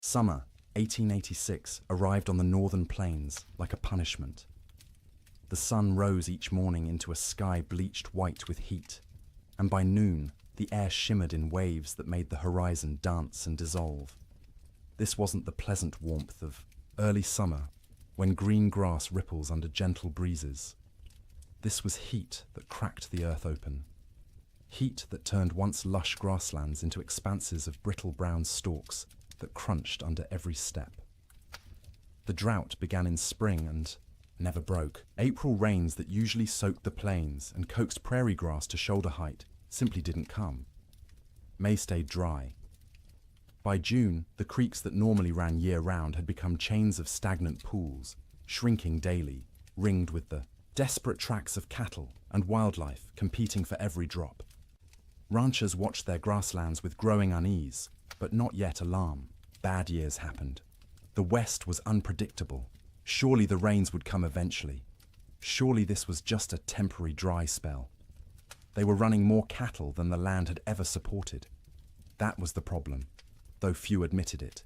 Summer, 1886, arrived on the northern plains like a punishment. The sun rose each morning into a sky bleached white with heat, and by noon the air shimmered in waves that made the horizon dance and dissolve. This wasn't the pleasant warmth of early summer, when green grass ripples under gentle breezes. This was heat that cracked the earth open. Heat that turned once lush grasslands into expanses of brittle brown stalks that crunched under every step. The drought began in spring and never broke. April rains that usually soaked the plains and coaxed prairie grass to shoulder height simply didn't come. May stayed dry. By June, the creeks that normally ran year-round had become chains of stagnant pools, shrinking daily, ringed with the desperate tracks of cattle and wildlife competing for every drop. Ranchers watched their grasslands with growing unease, but not yet alarm. Bad years happened. The West was unpredictable. Surely the rains would come eventually. Surely this was just a temporary dry spell. They were running more cattle than the land had ever supported. That was the problem, though few admitted it.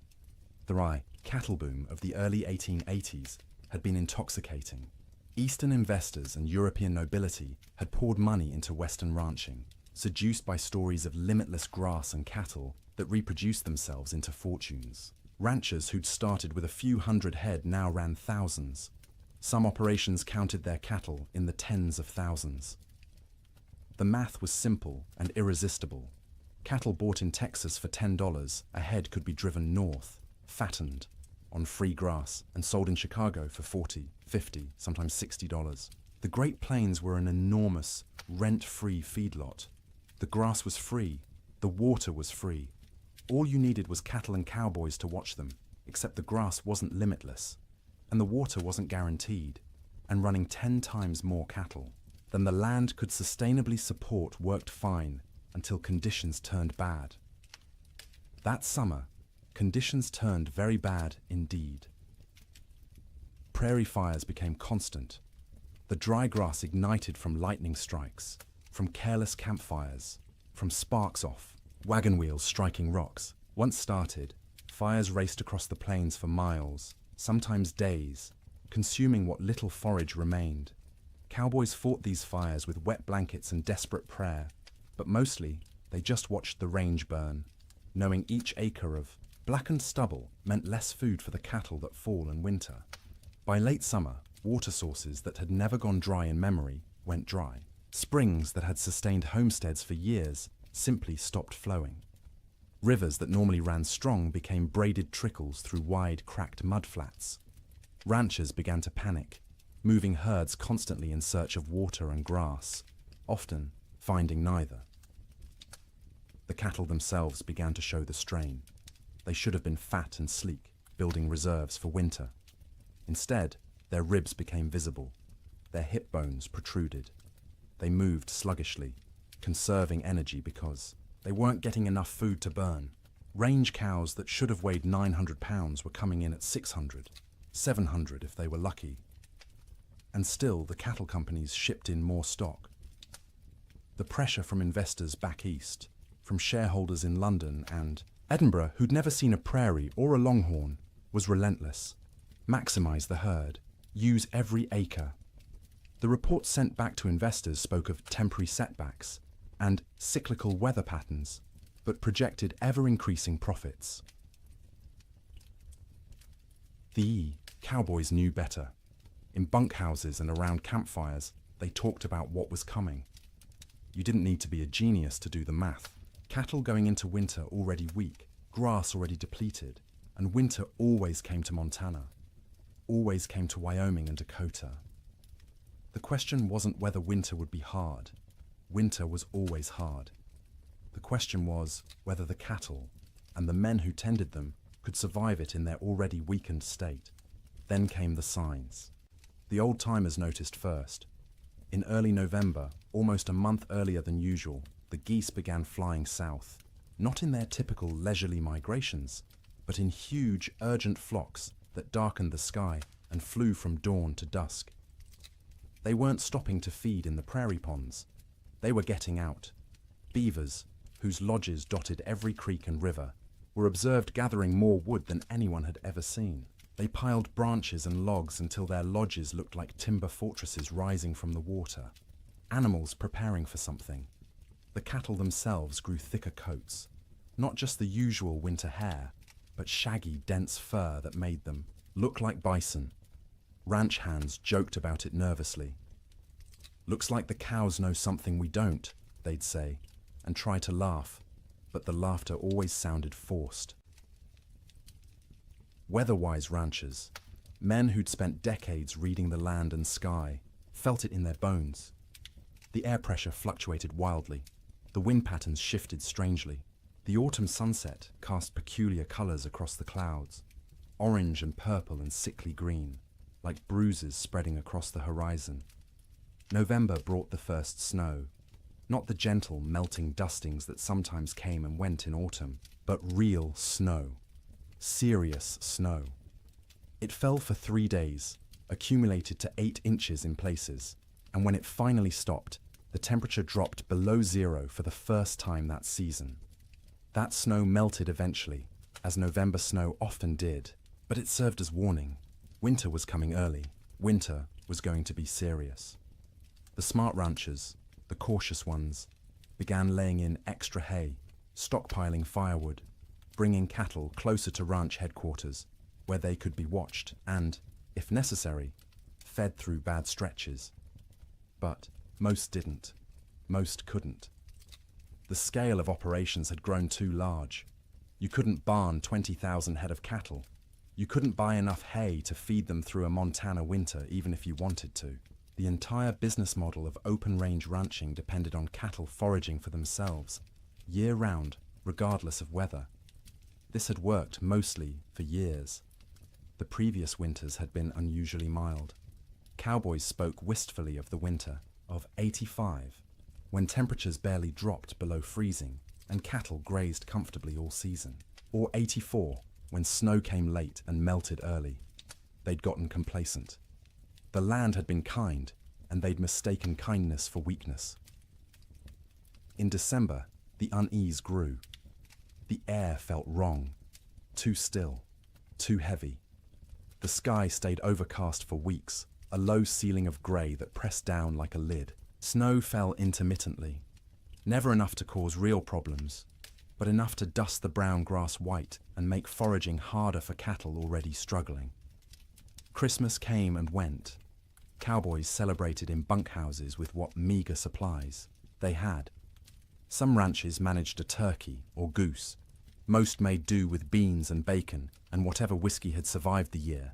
The rye cattle boom of the early 1880s had been intoxicating. Eastern investors and European nobility had poured money into Western ranching, seduced by stories of limitless grass and cattle that reproduced themselves into fortunes. Ranchers who'd started with a few hundred head now ran thousands. Some operations counted their cattle in the tens of thousands. The math was simple and irresistible. Cattle bought in Texas for $10 a head could be driven north, fattened, on free grass, and sold in Chicago for $40, $50, sometimes $60. The Great Plains were an enormous, rent-free feedlot. The grass was free, the water was free. All you needed was cattle and cowboys to watch them, except the grass wasn't limitless, and the water wasn't guaranteed, and running 10 times more cattle than the land could sustainably support worked fine until conditions turned bad. That summer, conditions turned very bad indeed. Prairie fires became constant. The dry grass ignited from lightning strikes, from careless campfires, from sparks off, wagon wheels striking rocks. Once started, fires raced across the plains for miles, sometimes days, consuming what little forage remained. Cowboys fought these fires with wet blankets and desperate prayer, but mostly they just watched the range burn, knowing each acre of blackened stubble meant less food for the cattle that fall in winter. By late summer, water sources that had never gone dry in memory went dry. Springs that had sustained homesteads for years simply stopped flowing. Rivers that normally ran strong became braided trickles through wide, cracked mudflats. Ranchers began to panic, moving herds constantly in search of water and grass, often finding neither. The cattle themselves began to show the strain. They should have been fat and sleek, building reserves for winter. Instead, their ribs became visible. Their hip bones protruded. They moved sluggishly, conserving energy because they weren't getting enough food to burn. Range cows that should have weighed 900 pounds were coming in at 600, 700 if they were lucky. And still, the cattle companies shipped in more stock. The pressure from investors back east, from shareholders in London and Edinburgh who'd never seen a prairie or a longhorn, was relentless. Maximize the herd. Use every acre. The reports sent back to investors spoke of temporary setbacks and cyclical weather patterns, but projected ever-increasing profits. The cowboys knew better. In bunkhouses and around campfires, they talked about what was coming. You didn't need to be a genius to do the math. Cattle going into winter already weak, grass already depleted, and winter always came to Montana, always came to Wyoming and Dakota. The question wasn't whether winter would be hard. Winter was always hard. The question was whether the cattle and the men who tended them could survive it in their already weakened state. Then came the signs. The old-timers noticed first. In early November, almost a month earlier than usual, the geese began flying south, not in their typical leisurely migrations, but in huge, urgent flocks that darkened the sky and flew from dawn to dusk. They weren't stopping to feed in the prairie ponds. They were getting out. Beavers, whose lodges dotted every creek and river, were observed gathering more wood than anyone had ever seen. They piled branches and logs until their lodges looked like timber fortresses rising from the water. Animals preparing for something. The cattle themselves grew thicker coats, not just the usual winter hair, but shaggy, dense fur that made them look like bison. Ranch hands joked about it nervously. "Looks like the cows know something we don't," they'd say, and try to laugh, but the laughter always sounded forced. Weather-wise ranchers, men who'd spent decades reading the land and sky, felt it in their bones. The air pressure fluctuated wildly. The wind patterns shifted strangely. The autumn sunset cast peculiar colors across the clouds, orange and purple and sickly green, like bruises spreading across the horizon. November brought the first snow, not the gentle, melting dustings that sometimes came and went in autumn, but real snow. Serious snow. It fell for 3 days, accumulated to 8 inches in places, and when it finally stopped, the temperature dropped below zero for the first time that season. That snow melted eventually, as November snow often did, but it served as warning. Winter was coming early. Winter was going to be serious. The smart ranchers, the cautious ones, began laying in extra hay, stockpiling firewood, bringing cattle closer to ranch headquarters, where they could be watched and, if necessary, fed through bad stretches. But most didn't. Most couldn't. The scale of operations had grown too large. You couldn't barn 20,000 head of cattle. You couldn't buy enough hay to feed them through a Montana winter even if you wanted to. The entire business model of open-range ranching depended on cattle foraging for themselves, year-round, regardless of weather. This had worked mostly for years. The previous winters had been unusually mild. Cowboys spoke wistfully of the winter of '85, when temperatures barely dropped below freezing and cattle grazed comfortably all season. Or '84, when snow came late and melted early. They'd gotten complacent. The land had been kind, and they'd mistaken kindness for weakness. In December, the unease grew. The air felt wrong, too still, too heavy. The sky stayed overcast for weeks, a low ceiling of grey that pressed down like a lid. Snow fell intermittently, never enough to cause real problems, but enough to dust the brown grass white and make foraging harder for cattle already struggling. Christmas came and went. Cowboys celebrated in bunkhouses with what meager supplies they had. Some ranches managed a turkey or goose. Most made do with beans and bacon and whatever whiskey had survived the year.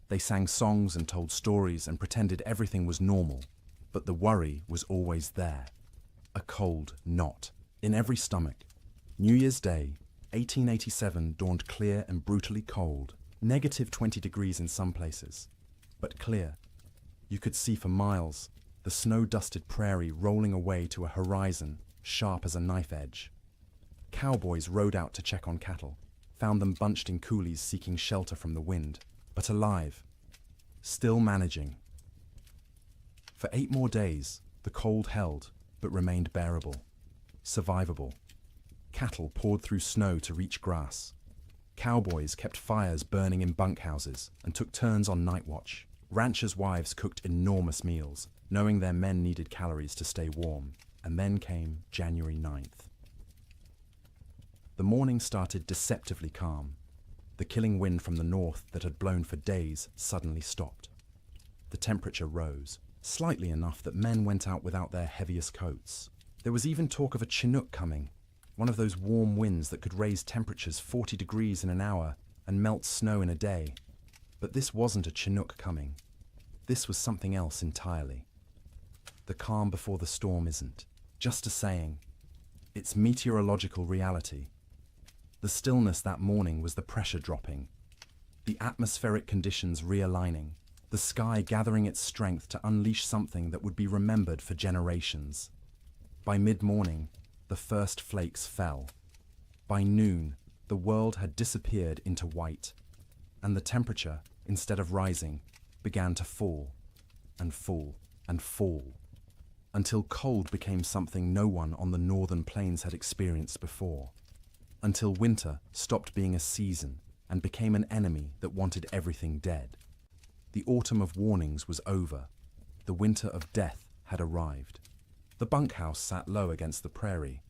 They sang songs and told stories and pretended everything was normal, but the worry was always there. A cold knot in every stomach. New Year's Day, 1887 dawned clear and brutally cold, -20 degrees in some places, but clear. You could see for miles, the snow-dusted prairie rolling away to a horizon sharp as a knife edge. Cowboys rode out to check on cattle, found them bunched in coulees seeking shelter from the wind, but alive, still managing. For 8 more days, the cold held, but remained bearable, survivable. Cattle poured through snow to reach grass. Cowboys kept fires burning in bunkhouses and took turns on night watch. Ranchers' wives cooked enormous meals, knowing their men needed calories to stay warm. And then came January 9th. The morning started deceptively calm. The killing wind from the north that had blown for days suddenly stopped. The temperature rose, slightly enough that men went out without their heaviest coats. There was even talk of a Chinook coming, one of those warm winds that could raise temperatures 40 degrees in an hour and melt snow in a day. But this wasn't a Chinook coming. This was something else entirely. The calm before the storm isn't just a saying. It's meteorological reality. The stillness that morning was the pressure dropping, the atmospheric conditions realigning, the sky gathering its strength to unleash something that would be remembered for generations. By mid-morning, the first flakes fell. By noon, the world had disappeared into white, and the temperature, instead of rising, began to fall, and fall, and fall, until cold became something no one on the northern plains had experienced before. until winter stopped being a season and became an enemy that wanted everything dead. The autumn of warnings was over. The winter of death had arrived. The bunkhouse sat low against the prairie,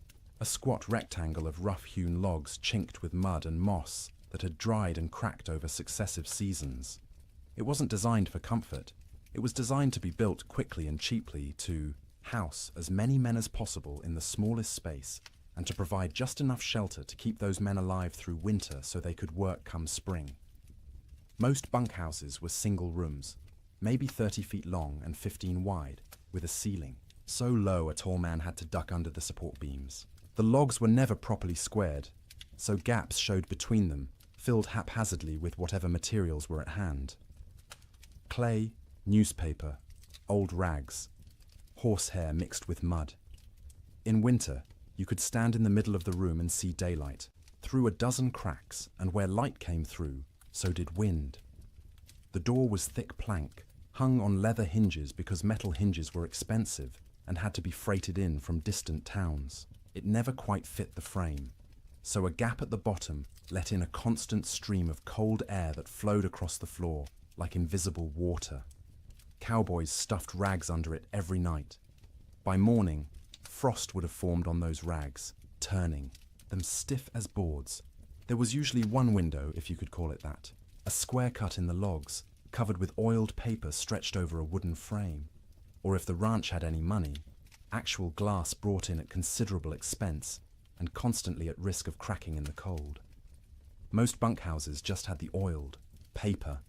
a squat rectangle of rough-hewn logs chinked with mud and moss that had dried and cracked over successive seasons. It wasn't designed for comfort. It was designed to be built quickly and cheaply to house as many men as possible in the smallest space and to provide just enough shelter to keep those men alive through winter so they could work come spring. Most bunkhouses were single rooms, maybe 30 feet long and 15 wide, with a ceiling, so low a tall man had to duck under the support beams. The logs were never properly squared, so gaps showed between them, filled haphazardly with whatever materials were at hand. Clay, newspaper, old rags, horsehair mixed with mud. In winter, you could stand in the middle of the room and see daylight, through a dozen cracks, and where light came through, so did wind. The door was thick plank, hung on leather hinges because metal hinges were expensive and had to be freighted in from distant towns. It never quite fit the frame, so a gap at the bottom let in a constant stream of cold air that flowed across the floor like invisible water. Cowboys stuffed rags under it every night. By morning, frost would have formed on those rags, turning them stiff as boards. There was usually one window, if you could call it that, a square cut in the logs, covered with oiled paper stretched over a wooden frame. Or if the ranch had any money, actual glass brought in at considerable expense and constantly at risk of cracking in the cold. Most bunkhouses just had the oiled paper,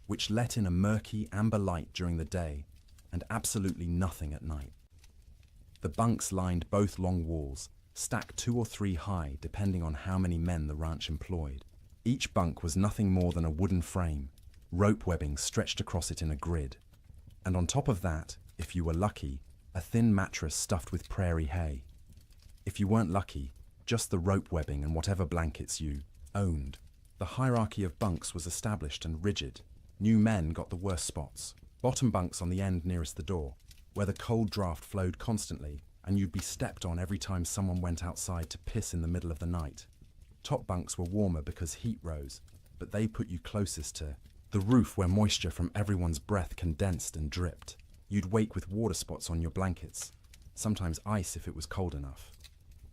which let in a murky amber light during the day and absolutely nothing at night. The bunks lined both long walls, stacked 2 or 3 high depending on how many men the ranch employed. Each bunk was nothing more than a wooden frame, rope webbing stretched across it in a grid. And on top of that, if you were lucky, a thin mattress stuffed with prairie hay. If you weren't lucky, just the rope webbing and whatever blankets you owned. The hierarchy of bunks was established and rigid. New men got the worst spots. Bottom bunks on the end nearest the door, where the cold draft flowed constantly and you'd be stepped on every time someone went outside to piss in the middle of the night. Top bunks were warmer because heat rose, but they put you closest to the roof where moisture from everyone's breath condensed and dripped. You'd wake with water spots on your blankets, sometimes ice if it was cold enough.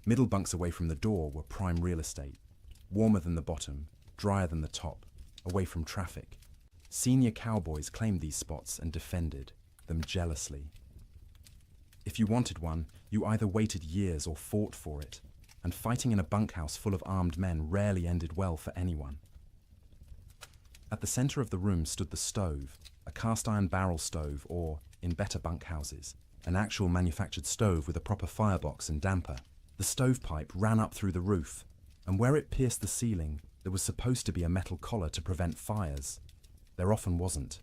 Middle bunks away from the door were prime real estate, warmer than the bottom, drier than the top, away from traffic. Senior cowboys claimed these spots and defended them jealously. If you wanted one, you either waited years or fought for it, and fighting in a bunkhouse full of armed men rarely ended well for anyone. At the center of the room stood the stove, a cast-iron barrel stove or, in better bunkhouses, an actual manufactured stove with a proper firebox and damper. The stovepipe ran up through the roof, and where it pierced the ceiling, there was supposed to be a metal collar to prevent fires. There often wasn't.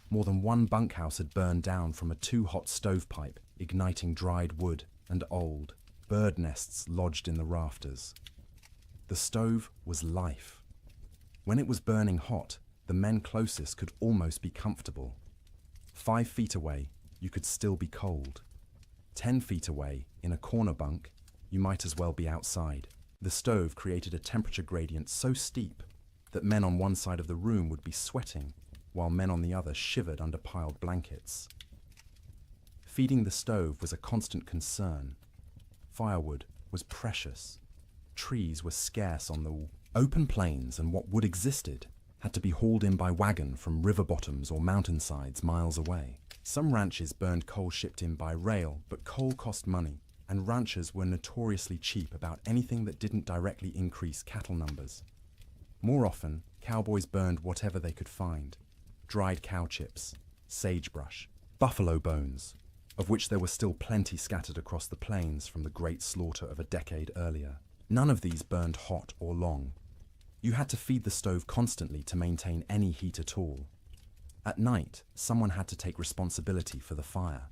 More than one bunkhouse had burned down from a too-hot stovepipe, igniting dried wood and old bird nests lodged in the rafters. The stove was life. When it was burning hot, the men closest could almost be comfortable. 5 feet away, you could still be cold. 10 feet away, in a corner bunk, you might as well be outside. The stove created a temperature gradient so steep that men on one side of the room would be sweating, while men on the other shivered under piled blankets. Feeding the stove was a constant concern. Firewood was precious. Trees were scarce on the open plains, and what wood existed had to be hauled in by wagon from river bottoms or mountainsides miles away. Some ranches burned coal shipped in by rail, but coal cost money, and ranchers were notoriously cheap about anything that didn't directly increase cattle numbers. More often, cowboys burned whatever they could find: dried cow chips, sagebrush, buffalo bones, of which there were still plenty scattered across the plains from the great slaughter of a decade earlier. None of these burned hot or long. You had to feed the stove constantly to maintain any heat at all. At night, someone had to take responsibility for the fire.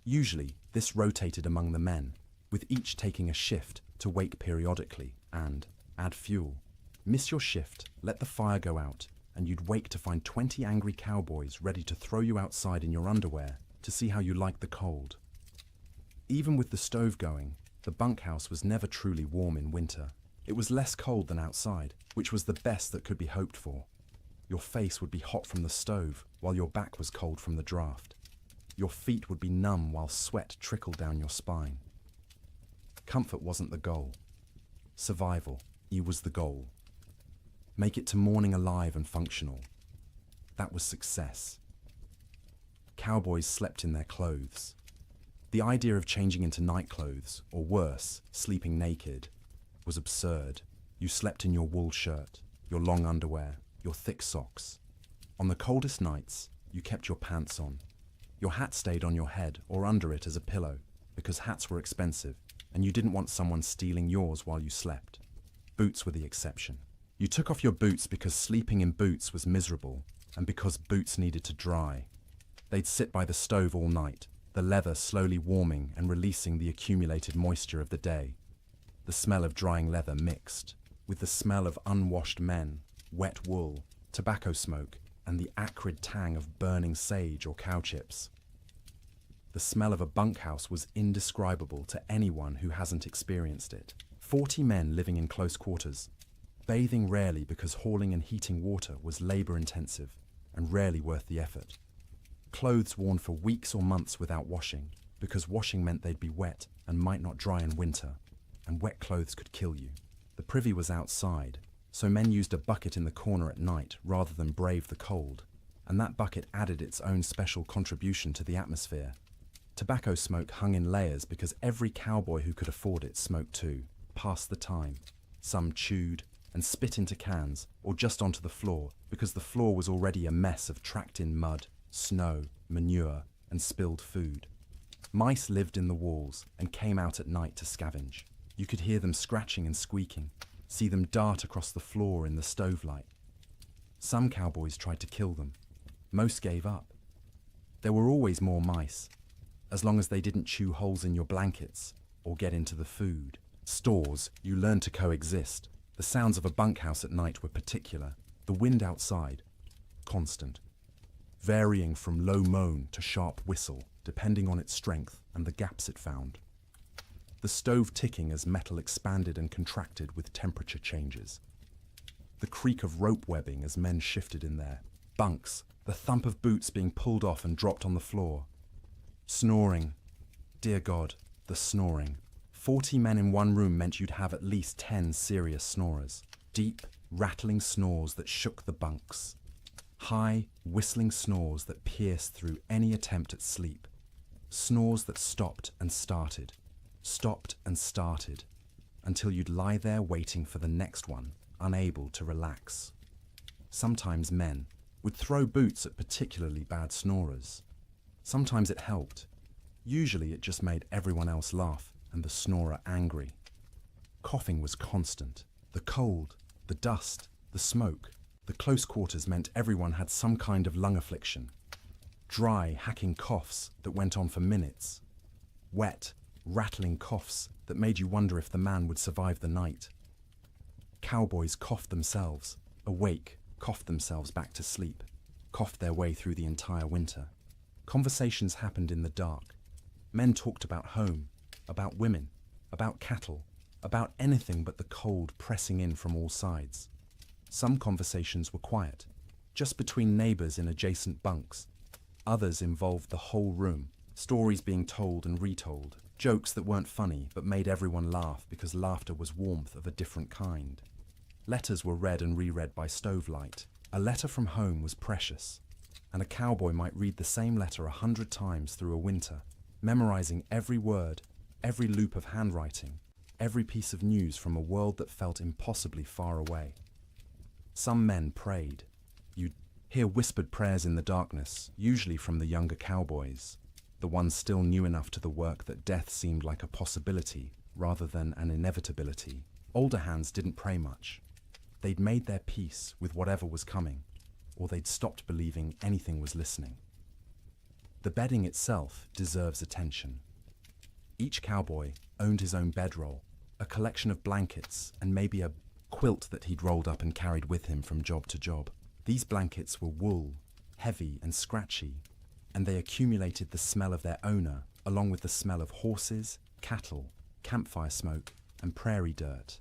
Usually, this rotated among the men, with each taking a shift to wake periodically and add fuel. Miss your shift, let the fire go out, and you'd wake to find 20 angry cowboys ready to throw you outside in your underwear to see how you liked the cold. Even with the stove going, the bunkhouse was never truly warm in winter. It was less cold than outside, which was the best that could be hoped for. Your face would be hot from the stove, while your back was cold from the draft. Your feet would be numb while sweat trickled down your spine. Comfort wasn't the goal. Survival, was the goal. Make it to morning alive and functional. That was success. Cowboys slept in their clothes. The idea of changing into night clothes, or worse, sleeping naked, was absurd. You slept in your wool shirt, your long underwear, your thick socks. On the coldest nights, you kept your pants on. Your hat stayed on your head or under it as a pillow, because hats were expensive, and you didn't want someone stealing yours while you slept. Boots were the exception. You took off your boots because sleeping in boots was miserable, and because boots needed to dry. They'd sit by the stove all night, the leather slowly warming and releasing the accumulated moisture of the day. The smell of drying leather mixed with the smell of unwashed men, wet wool, tobacco smoke, and the acrid tang of burning sage or cow chips. The smell of a bunkhouse was indescribable to anyone who hasn't experienced it. 40 men living in close quarters, bathing rarely because hauling and heating water was labor-intensive and rarely worth the effort. Clothes worn for weeks or months without washing, because washing meant they'd be wet and might not dry in winter, and wet clothes could kill you. The privy was outside, so men used a bucket in the corner at night rather than brave the cold, and that bucket added its own special contribution to the atmosphere. Tobacco smoke hung in layers because every cowboy who could afford it smoked too, passed the time. Some chewed and spit into cans or just onto the floor because the floor was already a mess of tracked-in mud, snow, manure, and spilled food. Mice lived in the walls and came out at night to scavenge. You could hear them scratching and squeaking, see them dart across the floor in the stove light. Some cowboys tried to kill them. Most gave up. There were always more mice, as long as they didn't chew holes in your blankets or get into the food. Stores, you learned to coexist. The sounds of a bunkhouse at night were particular. The wind outside, constant, varying from low moan to sharp whistle, depending on its strength and the gaps it found. The stove ticking as metal expanded and contracted with temperature changes. The creak of rope webbing as men shifted in their bunks, the thump of boots being pulled off and dropped on the floor. Snoring. Dear God, the snoring. 40 men in one room meant you'd have at least 10 serious snorers. Deep, rattling snores that shook the bunks. High, whistling snores that pierced through any attempt at sleep. Snores that stopped and started, until you'd lie there waiting for the next one, unable to relax. Sometimes men would throw boots at particularly bad snorers. Sometimes it helped. Usually it just made everyone else laugh and the snorer angry. Coughing was constant. The cold, the dust, the smoke, the close quarters meant everyone had some kind of lung affliction. Dry, hacking coughs that went on for minutes. Wet, rattling coughs that made you wonder if the man would survive the night. Cowboys coughed themselves, awake, coughed themselves back to sleep, coughed their way through the entire winter. Conversations happened in the dark. Men talked about home, about women, about cattle, about anything but the cold pressing in from all sides. Some conversations were quiet, just between neighbors in adjacent bunks. Others involved the whole room, stories being told and retold, jokes that weren't funny but made everyone laugh because laughter was warmth of a different kind. Letters were read and reread by stovelight. A letter from home was precious, and a cowboy might read the same letter 100 times through a winter, memorizing every word, every loop of handwriting, every piece of news from a world that felt impossibly far away. Some men prayed. You'd hear whispered prayers in the darkness, usually from the younger cowboys, the ones still new enough to the work that death seemed like a possibility rather than an inevitability. Older hands didn't pray much. They'd made their peace with whatever was coming, or they'd stopped believing anything was listening. The bedding itself deserves attention. Each cowboy owned his own bedroll, a collection of blankets, and maybe a quilt that he'd rolled up and carried with him from job to job. These blankets were wool, heavy and scratchy, and they accumulated the smell of their owner, along with the smell of horses, cattle, campfire smoke, and prairie dirt.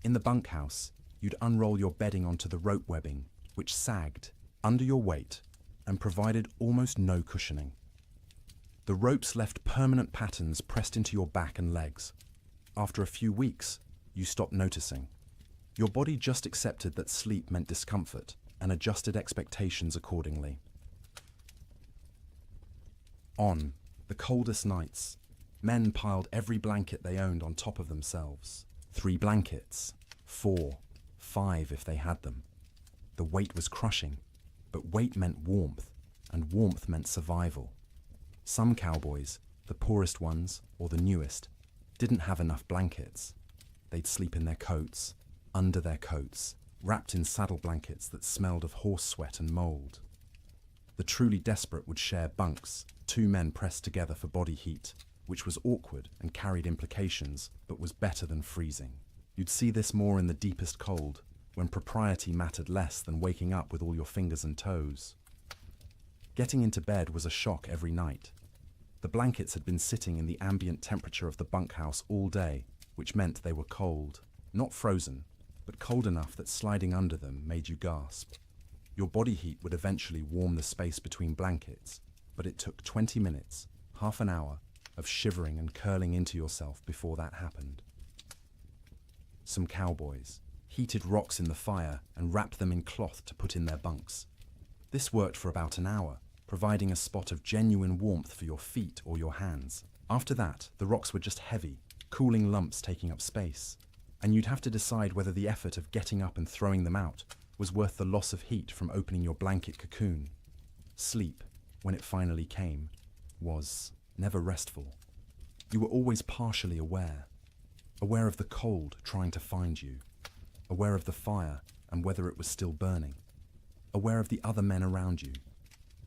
In the bunkhouse, you'd unroll your bedding onto the rope webbing, which sagged under your weight and provided almost no cushioning. The ropes left permanent patterns pressed into your back and legs. After a few weeks, you stopped noticing. Your body just accepted that sleep meant discomfort and adjusted expectations accordingly. On the coldest nights, men piled every blanket they owned on top of themselves. 3 blankets, 4, 5 if they had them. The weight was crushing, but weight meant warmth, and warmth meant survival. Some cowboys, the poorest ones or the newest, didn't have enough blankets. They'd sleep in their coats, under their coats, wrapped in saddle blankets that smelled of horse sweat and mold. The truly desperate would share bunks, 2 men pressed together for body heat, which was awkward and carried implications, but was better than freezing. You'd see this more in the deepest cold, when propriety mattered less than waking up with all your fingers and toes. Getting into bed was a shock every night. The blankets had been sitting in the ambient temperature of the bunkhouse all day, which meant they were cold. Not frozen, but cold enough that sliding under them made you gasp. Your body heat would eventually warm the space between blankets, but it took 20 minutes, half an hour, of shivering and curling into yourself before that happened. Some cowboys heated rocks in the fire and wrapped them in cloth to put in their bunks. This worked for about an hour, providing a spot of genuine warmth for your feet or your hands. After that, the rocks were just heavy, cooling lumps taking up space, and you'd have to decide whether the effort of getting up and throwing them out was worth the loss of heat from opening your blanket cocoon. Sleep, when it finally came, was never restful. You were always partially aware of the cold trying to find you, aware of the fire and whether it was still burning, aware of the other men around you,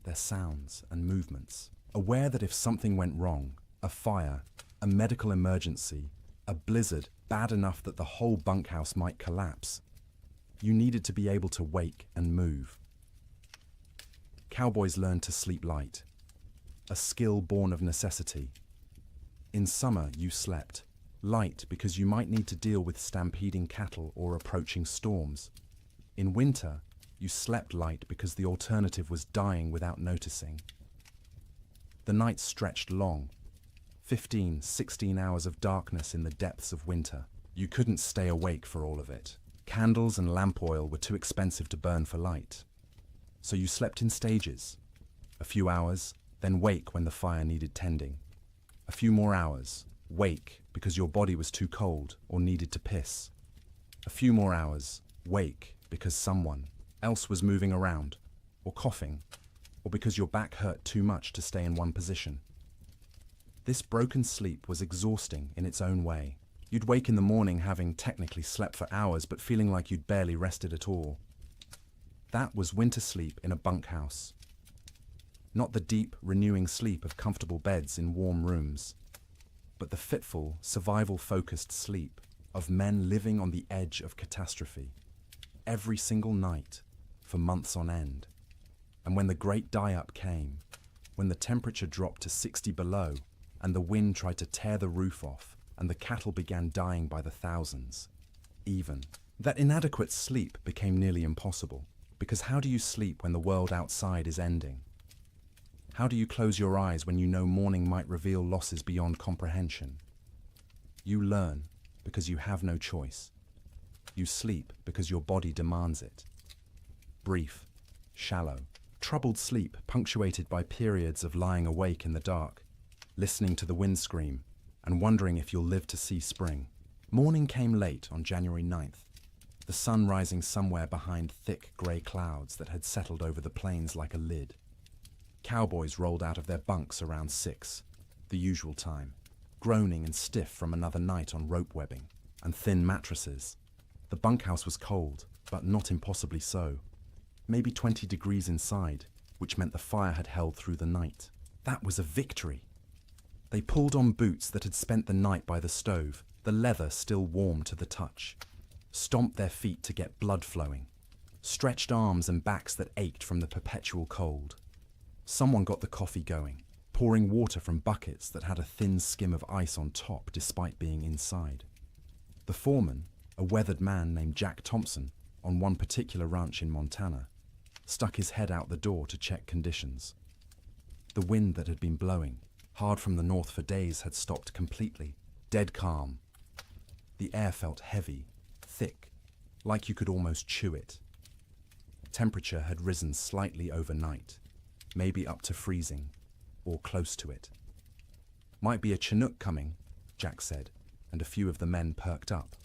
their sounds and movements, aware that if something went wrong, a fire, a medical emergency, a blizzard bad enough that the whole bunkhouse might collapse, you needed to be able to wake and move. Cowboys learned to sleep light, a skill born of necessity. In summer, you slept light because you might need to deal with stampeding cattle or approaching storms. In winter, you slept light because the alternative was dying without noticing. The nights stretched long, 15, 16 hours of darkness in the depths of winter. You couldn't stay awake for all of it. Candles and lamp oil were too expensive to burn for light. So you slept in stages. A few hours, then wake when the fire needed tending. A few more hours, wake because your body was too cold or needed to piss. A few more hours, wake because someone else was moving around or coughing, or because your back hurt too much to stay in one position. This broken sleep was exhausting in its own way. You'd wake in the morning having technically slept for hours but feeling like you'd barely rested at all. That was winter sleep in a bunkhouse. Not the deep, renewing sleep of comfortable beds in warm rooms, but the fitful, survival-focused sleep of men living on the edge of catastrophe. Every single night, for months on end. And when the great die-up came, when the temperature dropped to 60 below, and the wind tried to tear the roof off, and the cattle began dying by the thousands, even, that inadequate sleep became nearly impossible. Because how do you sleep when the world outside is ending? How do you close your eyes when you know morning might reveal losses beyond comprehension? You learn because you have no choice. You sleep because your body demands it. Brief, shallow, troubled sleep punctuated by periods of lying awake in the dark, listening to the wind scream, and wondering if you'll live to see spring. Morning came late on January 9th, the sun rising somewhere behind thick grey clouds that had settled over the plains like a lid. Cowboys rolled out of their bunks around 6, the usual time, groaning and stiff from another night on rope webbing and thin mattresses. The bunkhouse was cold, but not impossibly so. Maybe 20 degrees inside, which meant the fire had held through the night. That was a victory. They pulled on boots that had spent the night by the stove, the leather still warm to the touch, stomped their feet to get blood flowing, stretched arms and backs that ached from the perpetual cold. Someone got the coffee going, pouring water from buckets that had a thin skim of ice on top despite being inside. The foreman, A weathered man named Jack Thompson, on one particular ranch in Montana, stuck his head out the door to check conditions. The wind that had been blowing hard from the north for days had stopped completely, dead calm. The air felt heavy, thick, like you could almost chew it. Temperature had risen slightly overnight, maybe up to freezing, or close to it. "Might be a Chinook coming," Jack said, and a few of the men perked up.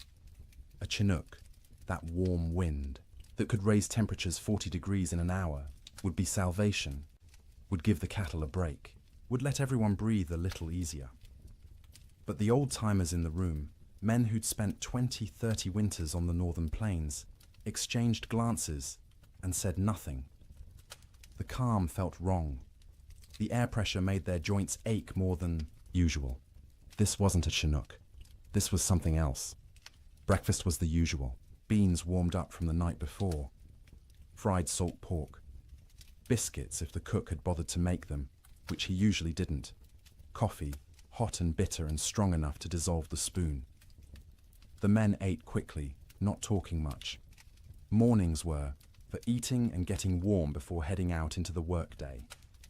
A Chinook, that warm wind that could raise temperatures 40 degrees in an hour, would be salvation, would give the cattle a break, would let everyone breathe a little easier. But the old-timers in the room, men who'd spent 20, 30 winters on the northern plains, exchanged glances and said nothing. The calm felt wrong. The air pressure made their joints ache more than usual. This wasn't a Chinook. This was something else. Breakfast was the usual. Beans warmed up from the night before. Fried salt pork. Biscuits if the cook had bothered to make them, which he usually didn't. Coffee, hot and bitter and strong enough to dissolve the spoon. The men ate quickly, not talking much. Mornings were for eating and getting warm before heading out into the workday.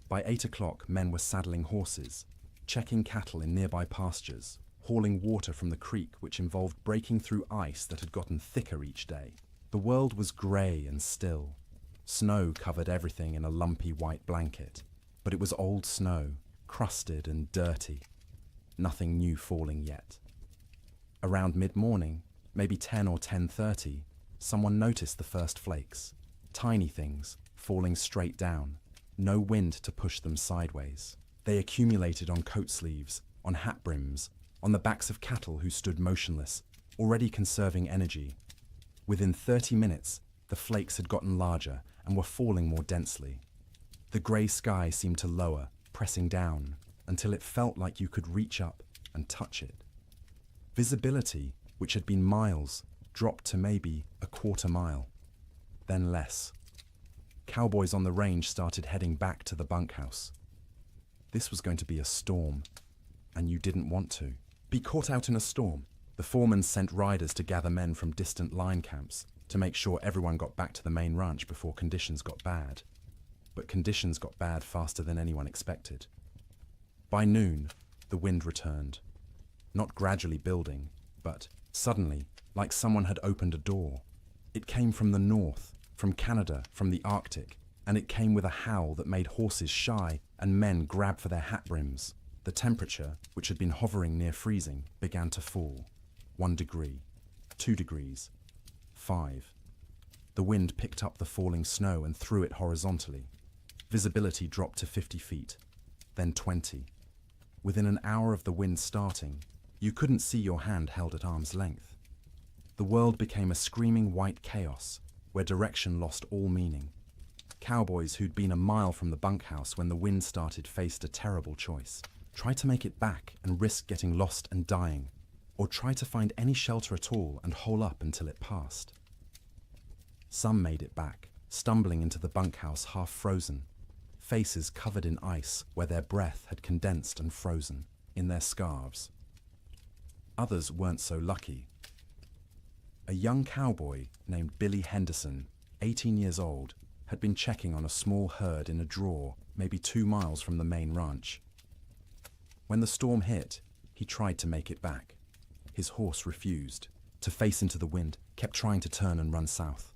By 8 o'clock, men were saddling horses, checking cattle in nearby pastures, hauling water from the creek, which involved breaking through ice that had gotten thicker each day. The world was grey and still. Snow covered everything in a lumpy white blanket, but it was old snow, crusted and dirty. Nothing new falling yet. Around mid-morning, maybe 10 or 10:30, someone noticed the first flakes. Tiny things, falling straight down. No wind to push them sideways. They accumulated on coat sleeves, on hat brims, on the backs of cattle who stood motionless, already conserving energy. Within 30 minutes, the flakes had gotten larger and were falling more densely. The grey sky seemed to lower, pressing down, until it felt like you could reach up and touch it. Visibility, which had been miles, dropped to maybe a quarter mile, then less. Cowboys on the range started heading back to the bunkhouse. This was going to be a storm, and you didn't want to be caught out in a storm. The foreman sent riders to gather men from distant line camps to make sure everyone got back to the main ranch before conditions got bad. But conditions got bad faster than anyone expected. By noon, the wind returned. Not gradually building, but suddenly, like someone had opened a door. It came from the north, from Canada, from the Arctic, and it came with a howl that made horses shy and men grab for their hat brims. The temperature, which had been hovering near freezing, began to fall. 1 degree, 2 degrees, 5. The wind picked up the falling snow and threw it horizontally. Visibility dropped to 50 feet, then 20. Within an hour of the wind starting, you couldn't see your hand held at arm's length. The world became a screaming white chaos, where direction lost all meaning. Cowboys who'd been a mile from the bunkhouse when the wind started faced a terrible choice. Try to make it back and risk getting lost and dying, or try to find any shelter at all and hole up until it passed. Some made it back, stumbling into the bunkhouse half frozen, faces covered in ice where their breath had condensed and frozen, in their scarves. Others weren't so lucky. A young cowboy named Billy Henderson, 18 years old, had been checking on a small herd in a draw maybe 2 miles from the main ranch. When the storm hit, he tried to make it back. His horse refused to face into the wind, kept trying to turn and run south.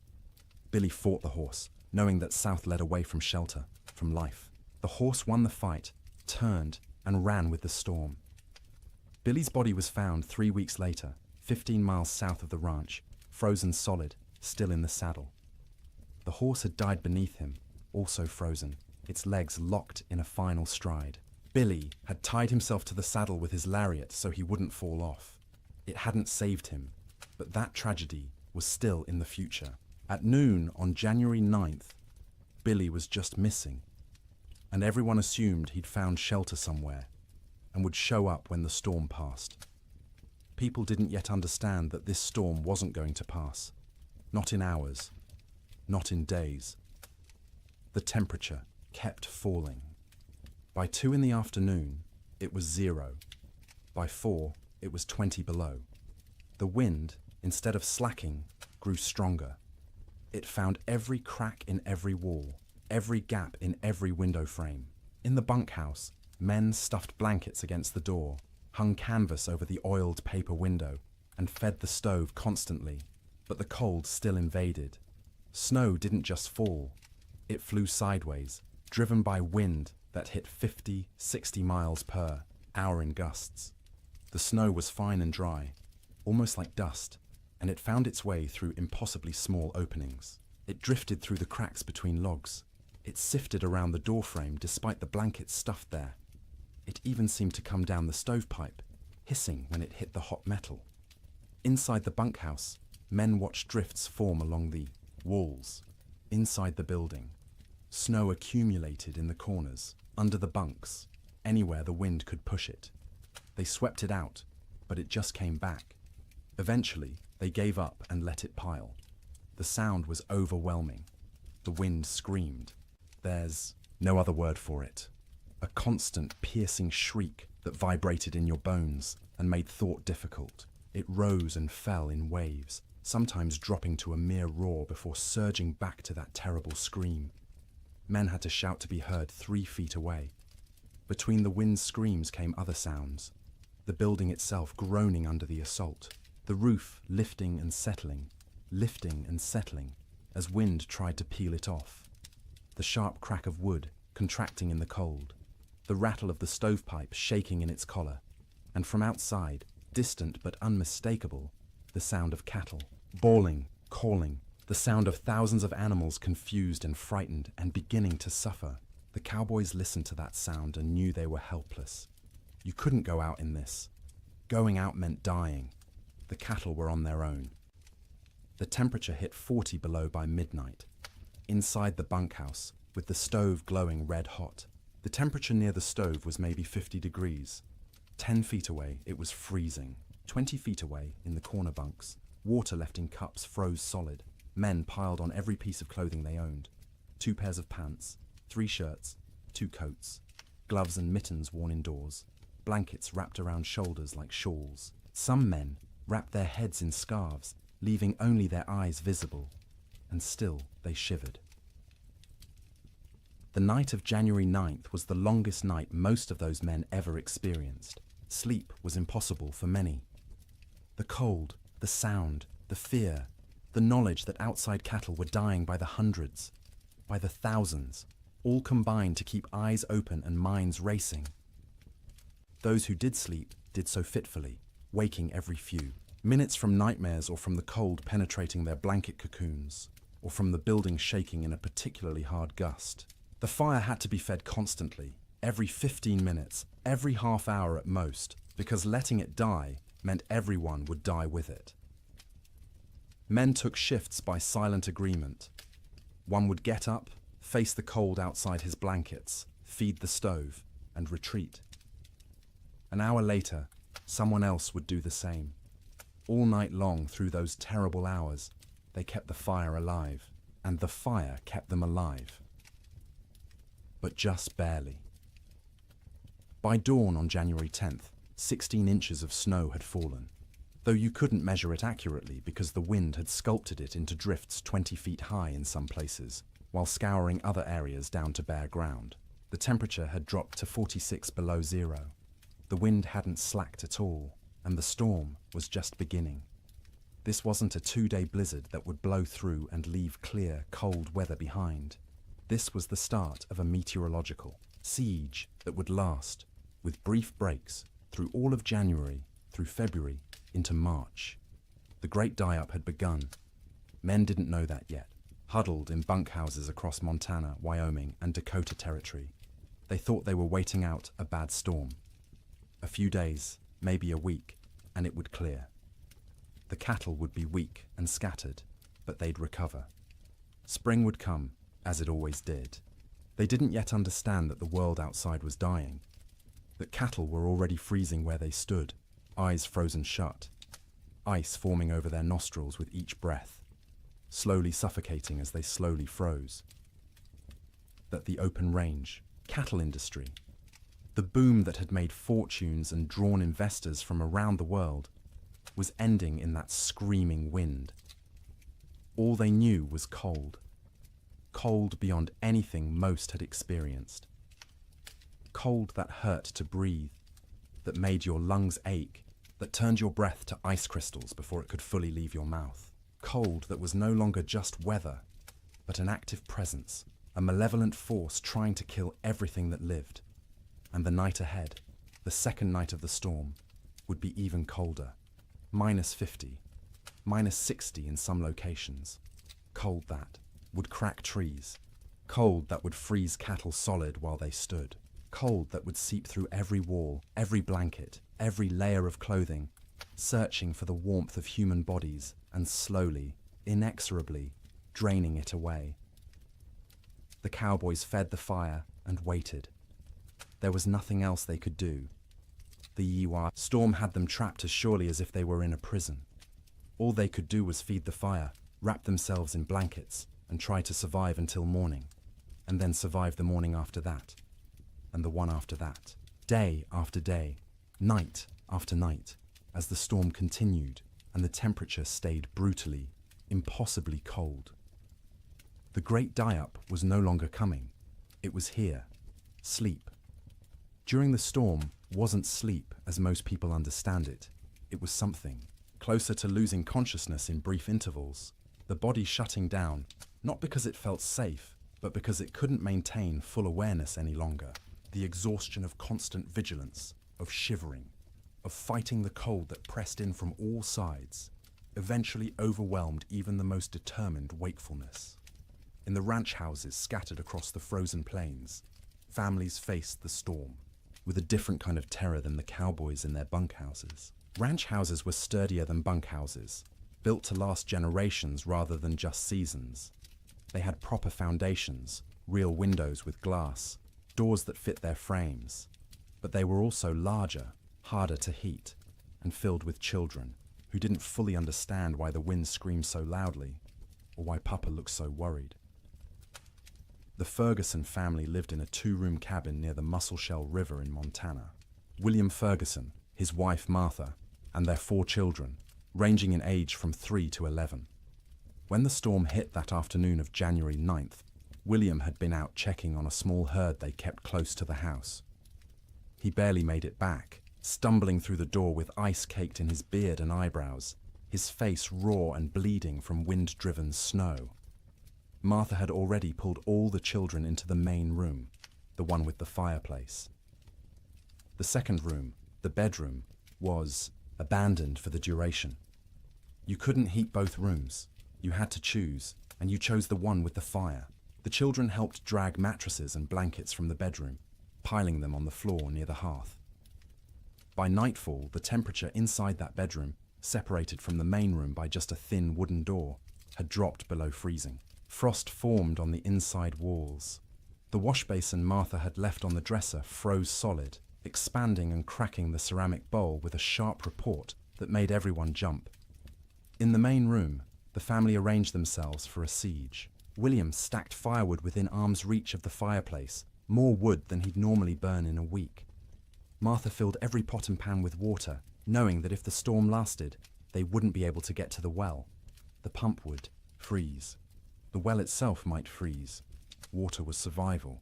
Billy fought the horse, knowing that south led away from shelter, from life. The horse won the fight, turned, and ran with the storm. Billy's body was found 3 weeks later, 15 miles south of the ranch, frozen solid, still in the saddle. The horse had died beneath him, also frozen, its legs locked in a final stride. Billy had tied himself to the saddle with his lariat so he wouldn't fall off. It hadn't saved him, but that tragedy was still in the future. At noon on January 9th, Billy was just missing, and everyone assumed he'd found shelter somewhere and would show up when the storm passed. People didn't yet understand that this storm wasn't going to pass. Not in hours, not in days. The temperature kept falling. By 2 in the afternoon, it was 0. By 4, it was 20 below. The wind, instead of slacking, grew stronger. It found every crack in every wall, every gap in every window frame. In the bunkhouse, men stuffed blankets against the door, hung canvas over the oiled paper window, and fed the stove constantly. But the cold still invaded. Snow didn't just fall. It flew sideways, driven by wind that hit 50, 60 miles per hour in gusts. The snow was fine and dry, almost like dust, and it found its way through impossibly small openings. It drifted through the cracks between logs. It sifted around the doorframe despite the blankets stuffed there. It even seemed to come down the stovepipe, hissing when it hit the hot metal. Inside the bunkhouse, men watched drifts form along the walls. Inside the building, snow accumulated in the corners, under the bunks, anywhere the wind could push it. They swept it out, but it just came back. Eventually, they gave up and let it pile. The sound was overwhelming. The wind screamed. There's no other word for it. A constant, piercing shriek that vibrated in your bones and made thought difficult. It rose and fell in waves, sometimes dropping to a mere roar before surging back to that terrible scream. Men had to shout to be heard 3 feet away. Between the wind's screams came other sounds. The building itself groaning under the assault. The roof lifting and settling, as wind tried to peel it off. The sharp crack of wood contracting in the cold. The rattle of the stovepipe shaking in its collar. And from outside, distant but unmistakable, the sound of cattle, bawling, calling, the sound of thousands of animals confused and frightened and beginning to suffer. The cowboys listened to that sound and knew they were helpless. You couldn't go out in this. Going out meant dying. The cattle were on their own. The temperature hit 40 below by midnight. Inside the bunkhouse, with the stove glowing red hot, the temperature near the stove was maybe 50 degrees. 10 feet away, it was freezing. 20 feet away, in the corner bunks, water left in cups froze solid. Men piled on every piece of clothing they owned. 2 pairs of pants, 3 shirts, 2 coats, gloves and mittens worn indoors, blankets wrapped around shoulders like shawls. Some men wrapped their heads in scarves, leaving only their eyes visible, and still they shivered. The night of January 9th was the longest night most of those men ever experienced. Sleep was impossible for many. The cold, the sound, the fear, the knowledge that outside cattle were dying by the hundreds, by the thousands, all combined to keep eyes open and minds racing. Those who did sleep did so fitfully, waking every few minutes from nightmares or from the cold penetrating their blanket cocoons, or from the building shaking in a particularly hard gust. The fire had to be fed constantly, every 15 minutes, every half hour at most, because letting it die meant everyone would die with it. Men took shifts by silent agreement. One would get up, face the cold outside his blankets, feed the stove, and retreat. An hour later, someone else would do the same. All night long through those terrible hours, they kept the fire alive, and the fire kept them alive. But just barely. By dawn on January 10th, 16 inches of snow had fallen, though you couldn't measure it accurately because the wind had sculpted it into drifts 20 feet high in some places, while scouring other areas down to bare ground. The temperature had dropped to 46 below zero. The wind hadn't slacked at all, and the storm was just beginning. This wasn't a 2-day blizzard that would blow through and leave clear, cold weather behind. This was the start of a meteorological siege that would last, with brief breaks, through all of January, through February, into March. The great die-up had begun. Men didn't know that yet, huddled in bunkhouses across Montana, Wyoming, and Dakota Territory. They thought they were waiting out a bad storm. A few days, maybe a week, and it would clear. The cattle would be weak and scattered, but they'd recover. Spring would come, as it always did. They didn't yet understand that the world outside was dying, that cattle were already freezing where they stood, eyes frozen shut, ice forming over their nostrils with each breath, slowly suffocating as they slowly froze. That the open range, cattle industry, the boom that had made fortunes and drawn investors from around the world, was ending in that screaming wind. All they knew was cold. Cold beyond anything most had experienced. Cold that hurt to breathe, that made your lungs ache, that turned your breath to ice crystals before it could fully leave your mouth. Cold that was no longer just weather, but an active presence, a malevolent force trying to kill everything that lived. And the night ahead, the second night of the storm, would be even colder. -50, -60 in some locations. Cold that would crack trees. Cold that would freeze cattle solid while they stood. Cold that would seep through every wall, every blanket, every layer of clothing, searching for the warmth of human bodies and slowly, inexorably, draining it away. The cowboys fed the fire and waited. There was nothing else they could do. The Yiwa storm had them trapped as surely as if they were in a prison. All they could do was feed the fire, wrap themselves in blankets, and try to survive until morning, and then survive the morning after that, and the one after that, day after day, night after night, as the storm continued and the temperature stayed brutally, impossibly cold. The great die-up was no longer coming. It was here. Sleep. During the storm wasn't sleep as most people understand it. It was something closer to losing consciousness in brief intervals, the body shutting down, not because it felt safe, but because it couldn't maintain full awareness any longer. The exhaustion of constant vigilance, of shivering, of fighting the cold that pressed in from all sides, eventually overwhelmed even the most determined wakefulness. In the ranch houses scattered across the frozen plains, families faced the storm with a different kind of terror than the cowboys in their bunkhouses. Ranch houses were sturdier than bunkhouses, built to last generations rather than just seasons. They had proper foundations, real windows with glass, doors that fit their frames. But they were also larger, harder to heat, and filled with children who didn't fully understand why the wind screamed so loudly or why Papa looked so worried. The Ferguson family lived in a 2-room cabin near the Musselshell River in Montana. William Ferguson, his wife Martha, and their 4 children, ranging in age from 3 to 11. When the storm hit that afternoon of January 9th, William had been out checking on a small herd they kept close to the house. He barely made it back, stumbling through the door with ice caked in his beard and eyebrows, his face raw and bleeding from wind-driven snow. Martha had already pulled all the children into the main room, the one with the fireplace. The second room, the bedroom, was abandoned for the duration. You couldn't heat both rooms. You had to choose, and you chose the one with the fire. The children helped drag mattresses and blankets from the bedroom, piling them on the floor near the hearth. By nightfall, the temperature inside that bedroom, separated from the main room by just a thin wooden door, had dropped below freezing. Frost formed on the inside walls. The washbasin Martha had left on the dresser froze solid, expanding and cracking the ceramic bowl with a sharp report that made everyone jump. In the main room, the family arranged themselves for a siege. William stacked firewood within arm's reach of the fireplace, more wood than he'd normally burn in a week. Martha filled every pot and pan with water, knowing that if the storm lasted, they wouldn't be able to get to the well. The pump would freeze. The well itself might freeze. Water was survival.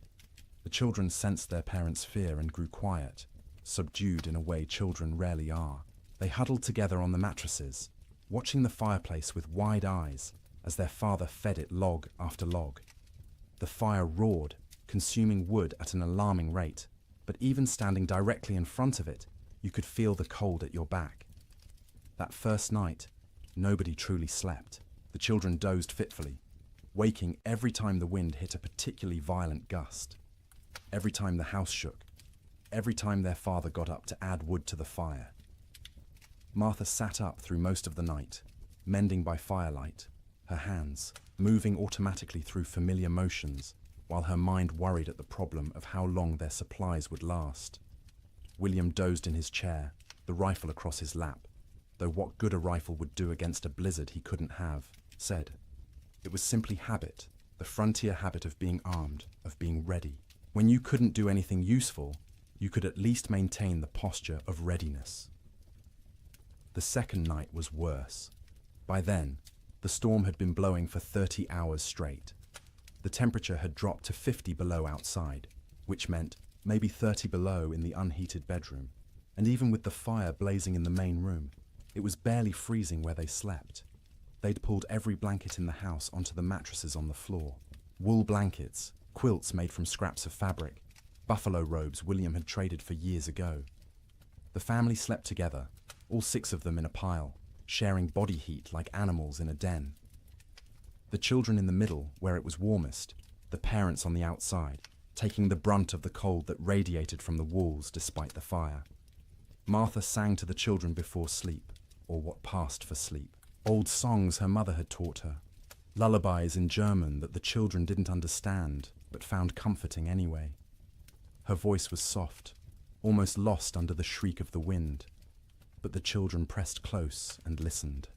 The children sensed their parents' fear and grew quiet, subdued in a way children rarely are. They huddled together on the mattresses, watching the fireplace with wide eyes as their father fed it log after log. The fire roared, consuming wood at an alarming rate, but even standing directly in front of it, you could feel the cold at your back. That first night, nobody truly slept. The children dozed fitfully, waking every time the wind hit a particularly violent gust, every time the house shook, every time their father got up to add wood to the fire. Martha sat up through most of the night, mending by firelight, her hands moving automatically through familiar motions, while her mind worried at the problem of how long their supplies would last. William dozed in his chair, the rifle across his lap, though what good a rifle would do against a blizzard he couldn't have, said. It was simply habit, the frontier habit of being armed, of being ready. When you couldn't do anything useful, you could at least maintain the posture of readiness. The second night was worse. By then, the storm had been blowing for 30 hours straight. The temperature had dropped to 50 below outside, which meant maybe 30 below in the unheated bedroom. And even with the fire blazing in the main room, it was barely freezing where they slept. They'd pulled every blanket in the house onto the mattresses on the floor. Wool blankets, quilts made from scraps of fabric, buffalo robes William had traded for years ago. The family slept together, all 6 of them in a pile, sharing body heat like animals in a den. The children in the middle, where it was warmest, the parents on the outside, taking the brunt of the cold that radiated from the walls despite the fire. Martha sang to the children before sleep, or what passed for sleep. Old songs her mother had taught her, lullabies in German that the children didn't understand, but found comforting anyway. Her voice was soft, almost lost under the shriek of the wind, but the children pressed close and listened.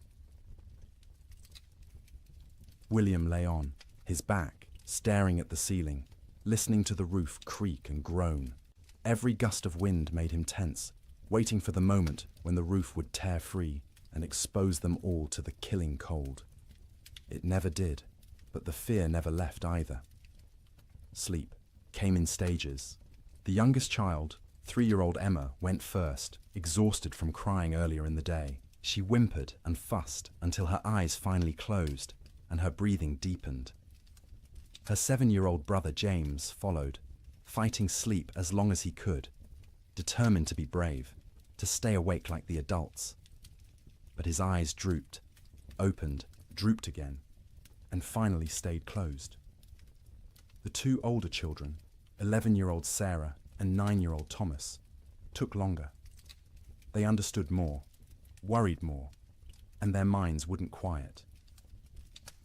William lay on, his back, staring at the ceiling, listening to the roof creak and groan. Every gust of wind made him tense, waiting for the moment when the roof would tear free and expose them all to the killing cold. It never did, but the fear never left either. Sleep came in stages. The youngest child, 3-year-old Emma, went first, exhausted from crying earlier in the day. She whimpered and fussed until her eyes finally closed and her breathing deepened. Her 7-year-old brother James followed, fighting sleep as long as he could, determined to be brave, to stay awake like the adults. But his eyes drooped, opened, drooped again, and finally stayed closed. The 2 older children, 11-year-old Sarah and 9-year-old Thomas, took longer. They understood more, worried more, and their minds wouldn't quiet.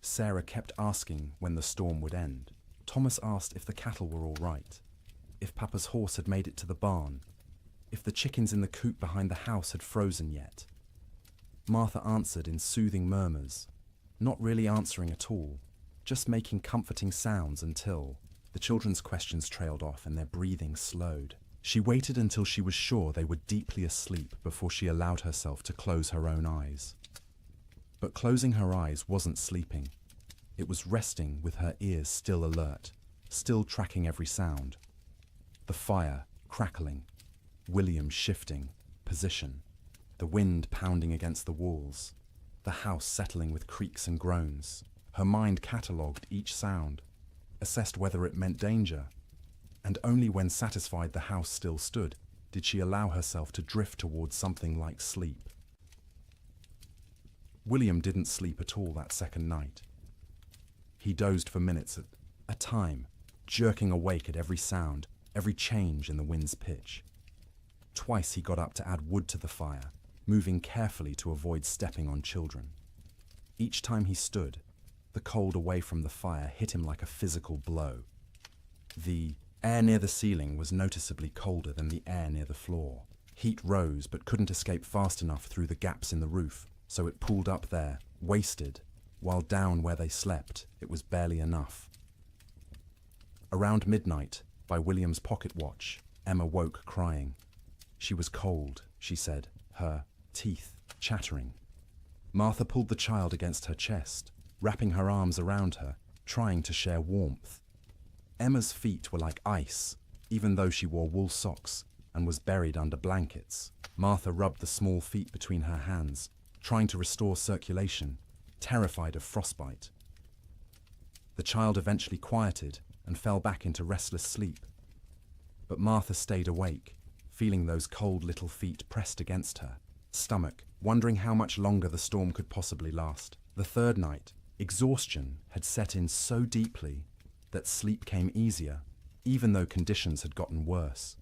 Sarah kept asking when the storm would end. Thomas asked if the cattle were all right, if Papa's horse had made it to the barn, if the chickens in the coop behind the house had frozen yet. Martha answered in soothing murmurs, not really answering at all, just making comforting sounds until the children's questions trailed off and their breathing slowed. She waited until she was sure they were deeply asleep before she allowed herself to close her own eyes. But closing her eyes wasn't sleeping. It was resting with her ears still alert, still tracking every sound. The fire crackling, William shifting position, the wind pounding against the walls, the house settling with creaks and groans. Her mind catalogued each sound, assessed whether it meant danger, and only when satisfied the house still stood did she allow herself to drift towards something like sleep. William didn't sleep at all that second night. He dozed for minutes at a time, jerking awake at every sound, every change in the wind's pitch. Twice he got up to add wood to the fire, moving carefully to avoid stepping on children. Each time he stood, the cold away from the fire hit him like a physical blow. The air near the ceiling was noticeably colder than the air near the floor. Heat rose but couldn't escape fast enough through the gaps in the roof, so it pooled up there, wasted, while down where they slept, it was barely enough. Around midnight, by William's pocket watch, Emma woke crying. She was cold, she said, her teeth chattering. Martha pulled the child against her chest, wrapping her arms around her, trying to share warmth. Emma's feet were like ice, even though she wore wool socks and was buried under blankets. Martha rubbed the small feet between her hands, trying to restore circulation, terrified of frostbite. The child eventually quieted and fell back into restless sleep. But Martha stayed awake, feeling those cold little feet pressed against her stomach, wondering how much longer the storm could possibly last. The third night, exhaustion had set in so deeply that sleep came easier, even though conditions had gotten worse.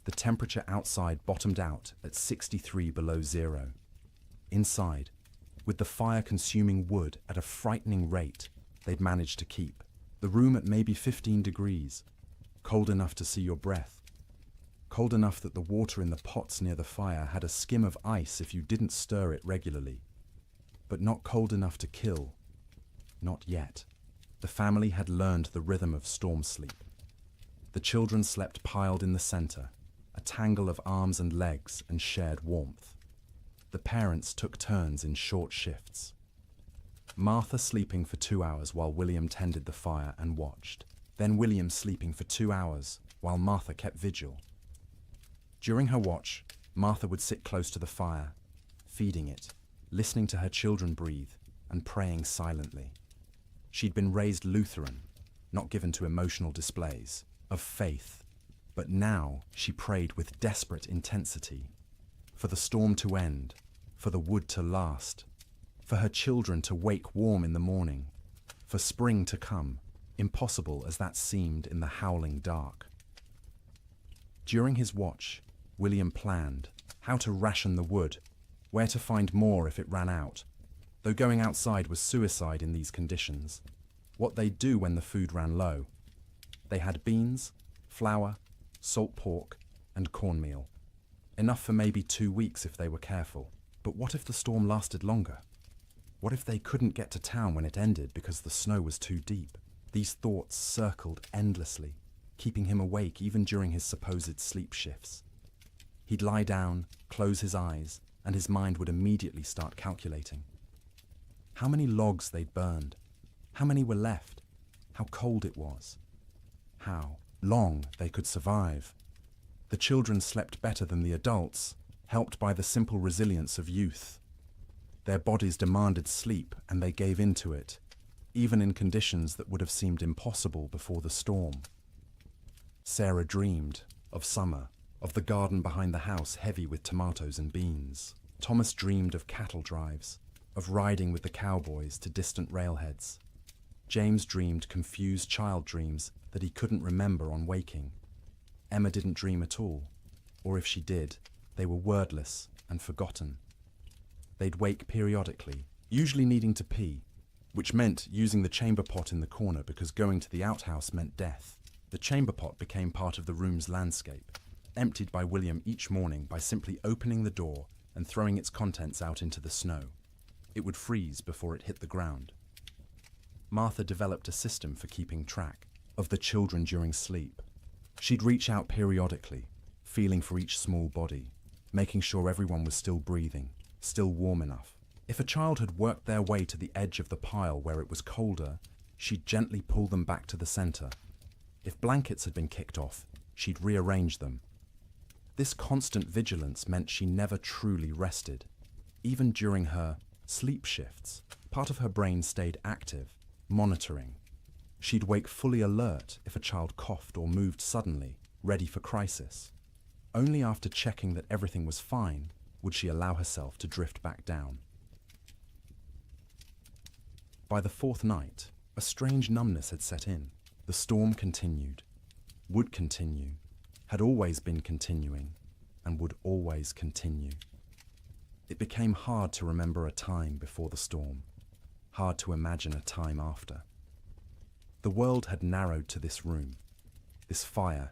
The temperature outside bottomed out at 63 below zero. Inside, with the fire consuming wood at a frightening rate, they'd managed to keep the room at maybe 15 degrees, cold enough to see your breath, cold enough that the water in the pots near the fire had a skim of ice if you didn't stir it regularly, but not cold enough to kill. Not yet. The family had learned the rhythm of storm sleep. The children slept piled in the center, a tangle of arms and legs and shared warmth. The parents took turns in short shifts. Martha sleeping for 2 hours while William tended the fire and watched. Then William sleeping for 2 hours while Martha kept vigil. During her watch, Martha would sit close to the fire, feeding it, listening to her children breathe, and praying silently. She'd been raised Lutheran, not given to emotional displays, of faith, but now she prayed with desperate intensity, for the storm to end, for the wood to last, for her children to wake warm in the morning, for spring to come, impossible as that seemed in the howling dark. During his watch, William planned how to ration the wood, where to find more if it ran out, though going outside was suicide in these conditions. What they'd do when the food ran low. They had beans, flour, salt pork, and cornmeal. Enough for maybe 2 weeks if they were careful. But what if the storm lasted longer? What if they couldn't get to town when it ended because the snow was too deep? These thoughts circled endlessly, keeping him awake even during his supposed sleep shifts. He'd lie down, close his eyes, and his mind would immediately start calculating. How many logs they'd burned, how many were left, how cold it was, how long they could survive. The children slept better than the adults, helped by the simple resilience of youth. Their bodies demanded sleep and they gave in to it, even in conditions that would have seemed impossible before the storm. Sarah dreamed of summer, of the garden behind the house heavy with tomatoes and beans. Thomas dreamed of cattle drives, of riding with the cowboys to distant railheads. James dreamed confused child dreams that he couldn't remember on waking. Emma didn't dream at all, or if she did, they were wordless and forgotten. They'd wake periodically, usually needing to pee, which meant using the chamber pot in the corner because going to the outhouse meant death. The chamber pot became part of the room's landscape, emptied by William each morning by simply opening the door and throwing its contents out into the snow. It would freeze before it hit the ground. Martha developed a system for keeping track of the children during sleep. She'd reach out periodically, feeling for each small body, making sure everyone was still breathing, still warm enough. If a child had worked their way to the edge of the pile where it was colder, she'd gently pull them back to the center. If blankets had been kicked off, she'd rearrange them. This constant vigilance meant she never truly rested. Even during her sleep shifts, part of her brain stayed active, monitoring. She'd wake fully alert if a child coughed or moved suddenly, ready for crisis. Only after checking that everything was fine would she allow herself to drift back down. By the fourth night, a strange numbness had set in. The storm continued, would continue, had always been continuing, and would always continue. It became hard to remember a time before the storm, hard to imagine a time after. The world had narrowed to this room, this fire,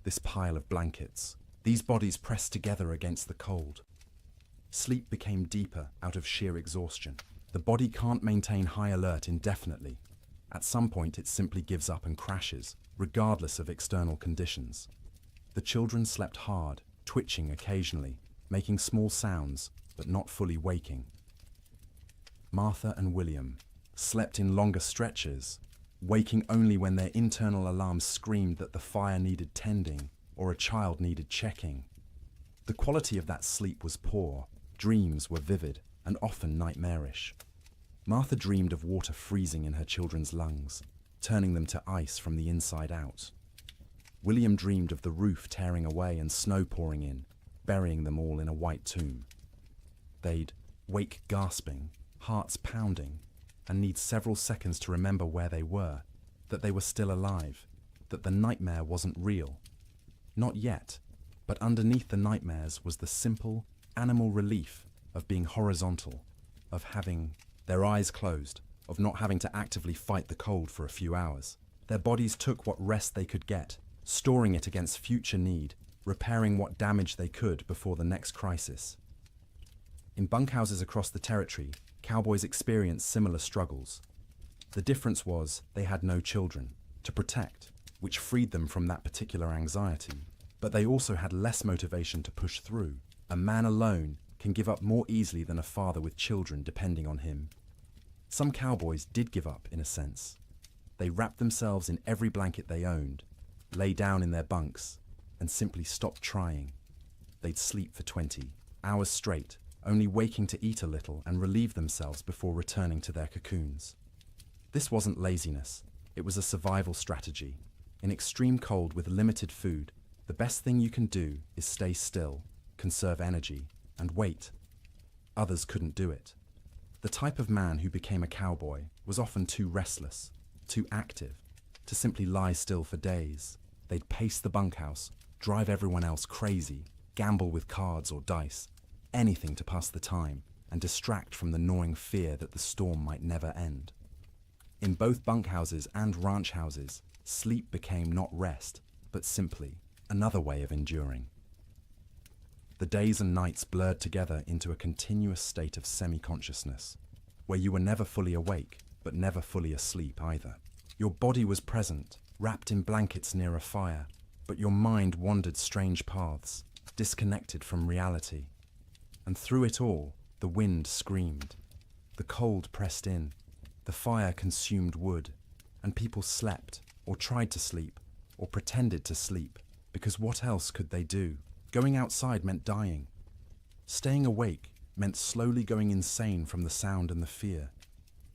this pile of blankets, these bodies pressed together against the cold. Sleep became deeper out of sheer exhaustion. The body can't maintain high alert indefinitely. At some point it simply gives up and crashes, regardless of external conditions. The children slept hard, twitching occasionally, making small sounds, but not fully waking. Martha and William slept in longer stretches, waking only when their internal alarms screamed that the fire needed tending or a child needed checking. The quality of that sleep was poor, dreams were vivid and often nightmarish. Martha dreamed of water freezing in her children's lungs, turning them to ice from the inside out. William dreamed of the roof tearing away and snow pouring in, burying them all in a white tomb. They'd wake gasping, hearts pounding, and need several seconds to remember where they were, that they were still alive, that the nightmare wasn't real. Not yet, but underneath the nightmares was the simple, animal relief of being horizontal, of having their eyes closed, of not having to actively fight the cold for a few hours. Their bodies took what rest they could get, storing it against future need, repairing what damage they could before the next crisis. In bunkhouses across the territory, cowboys experienced similar struggles. The difference was they had no children to protect, which freed them from that particular anxiety, but they also had less motivation to push through. A man alone can give up more easily than a father with children depending on him. Some cowboys did give up, in a sense. They wrapped themselves in every blanket they owned, lay down in their bunks, and simply stopped trying. They'd sleep for 20 hours straight, only waking to eat a little and relieve themselves before returning to their cocoons. This wasn't laziness, it was a survival strategy. In extreme cold with limited food, the best thing you can do is stay still, conserve energy, and wait. Others couldn't do it. The type of man who became a cowboy was often too restless, too active, to simply lie still for days. They'd pace the bunkhouse, drive everyone else crazy, gamble with cards or dice, anything to pass the time and distract from the gnawing fear that the storm might never end. In both bunkhouses and ranch houses, sleep became not rest, but simply another way of enduring. The days and nights blurred together into a continuous state of semi-consciousness, where you were never fully awake, but never fully asleep either. Your body was present, wrapped in blankets near a fire, but your mind wandered strange paths, disconnected from reality. And through it all, the wind screamed. The cold pressed in, the fire consumed wood, and people slept, or tried to sleep, or pretended to sleep, because what else could they do? Going outside meant dying. Staying awake meant slowly going insane from the sound and the fear.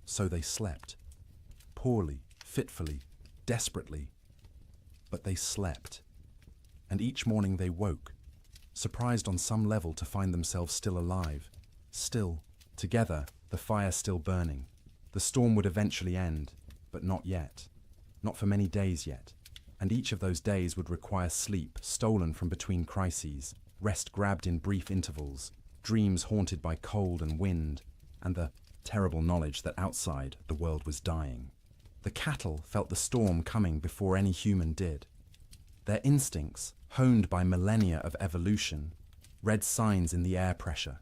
So they slept. Poorly, fitfully, desperately. But they slept. And each morning they woke, surprised on some level to find themselves still alive, still, together, the fire still burning. The storm would eventually end, but not yet. Not for many days yet. And each of those days would require sleep stolen from between crises, rest grabbed in brief intervals, dreams haunted by cold and wind, and the terrible knowledge that outside the world was dying. The cattle felt the storm coming before any human did. Their instincts, honed by millennia of evolution, read signs in the air pressure,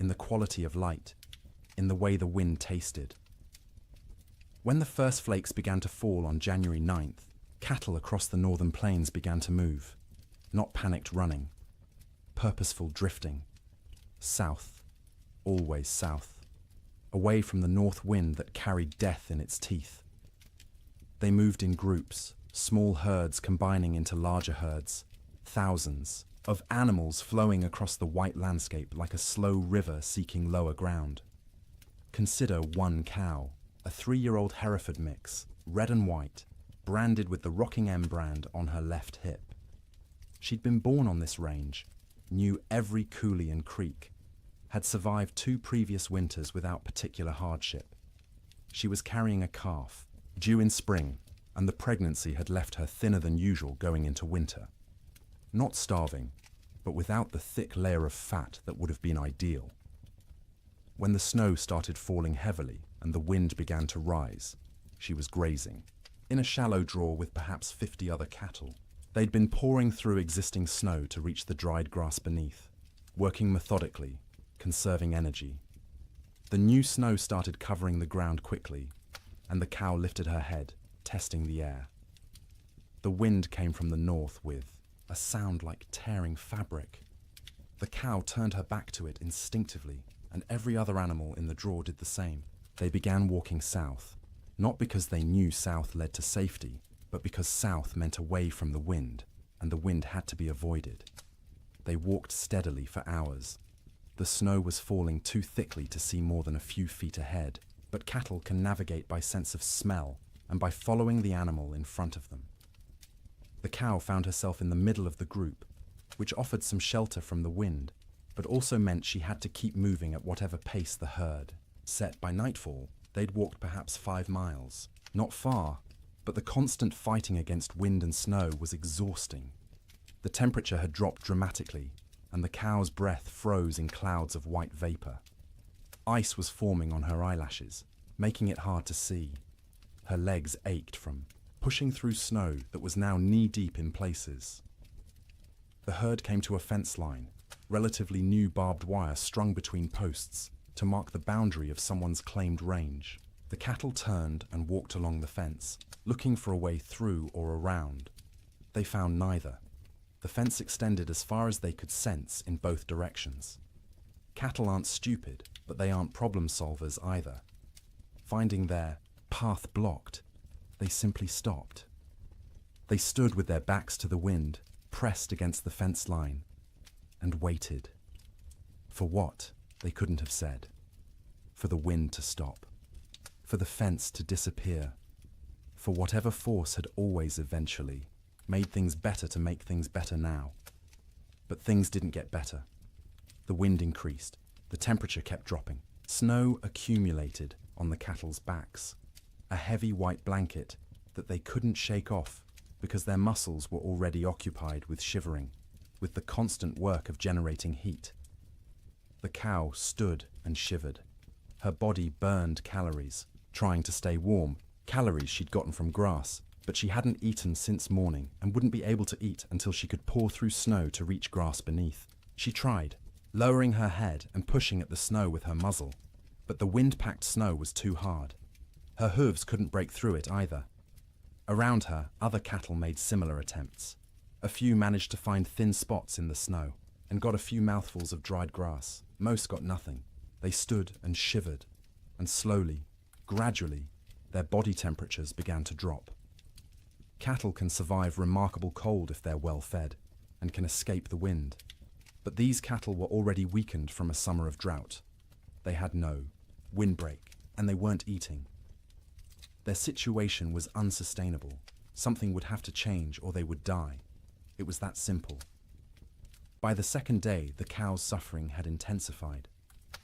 in the quality of light, in the way the wind tasted. When the first flakes began to fall on January 9th, cattle across the northern plains began to move, not panicked running, purposeful drifting, south, always south, away from the north wind that carried death in its teeth. They moved in groups, small herds combining into larger herds, thousands of animals flowing across the white landscape like a slow river seeking lower ground. Consider one cow, a 3-year-old Hereford mix, red and white, branded with the Rocking M brand on her left hip. She'd been born on this range, knew every coulee and creek, had survived 2 previous winters without particular hardship. She was carrying a calf, due in spring, and the pregnancy had left her thinner than usual going into winter. Not starving, but without the thick layer of fat that would have been ideal. When the snow started falling heavily and the wind began to rise, she was grazing, in a shallow draw with perhaps 50 other cattle. They'd been pouring through existing snow to reach the dried grass beneath, working methodically, conserving energy. The new snow started covering the ground quickly, and the cow lifted her head, testing the air. The wind came from the north with a sound like tearing fabric. The cow turned her back to it instinctively, and every other animal in the draw did the same. They began walking south, not because they knew south led to safety, but because south meant away from the wind, and the wind had to be avoided. They walked steadily for hours. The snow was falling too thickly to see more than a few feet ahead, but cattle can navigate by sense of smell and by following the animal in front of them. The cow found herself in the middle of the group, which offered some shelter from the wind, but also meant she had to keep moving at whatever pace the herd set. By nightfall, they'd walked perhaps 5 miles. Not far, but the constant fighting against wind and snow was exhausting. The temperature had dropped dramatically, and the cow's breath froze in clouds of white vapor. Ice was forming on her eyelashes, making it hard to see. Her legs ached from pushing through snow that was now knee-deep in places. The herd came to a fence line, relatively new barbed wire strung between posts to mark the boundary of someone's claimed range. The cattle turned and walked along the fence, looking for a way through or around. They found neither. The fence extended as far as they could sense in both directions. Cattle aren't stupid, but they aren't problem solvers either. Finding their path blocked, they simply stopped. They stood with their backs to the wind, pressed against the fence line, and waited. For what, they couldn't have said. For the wind to stop. For the fence to disappear. For whatever force had always eventually made things better to make things better now. But things didn't get better. The wind increased. The temperature kept dropping. Snow accumulated on the cattle's backs. A heavy white blanket that they couldn't shake off because their muscles were already occupied with shivering, with the constant work of generating heat. The cow stood and shivered. Her body burned calories, trying to stay warm, calories she'd gotten from grass, but she hadn't eaten since morning and wouldn't be able to eat until she could paw through snow to reach grass beneath. She tried, lowering her head and pushing at the snow with her muzzle, but the wind-packed snow was too hard. Her hooves couldn't break through it either. Around her, other cattle made similar attempts. A few managed to find thin spots in the snow and got a few mouthfuls of dried grass. Most got nothing. They stood and shivered, and slowly, gradually, their body temperatures began to drop. Cattle can survive remarkable cold if they're well fed and can escape the wind. But these cattle were already weakened from a summer of drought. They had no windbreak, and they weren't eating. Their situation was unsustainable. Something would have to change or they would die. It was that simple. By the second day, the cow's suffering had intensified.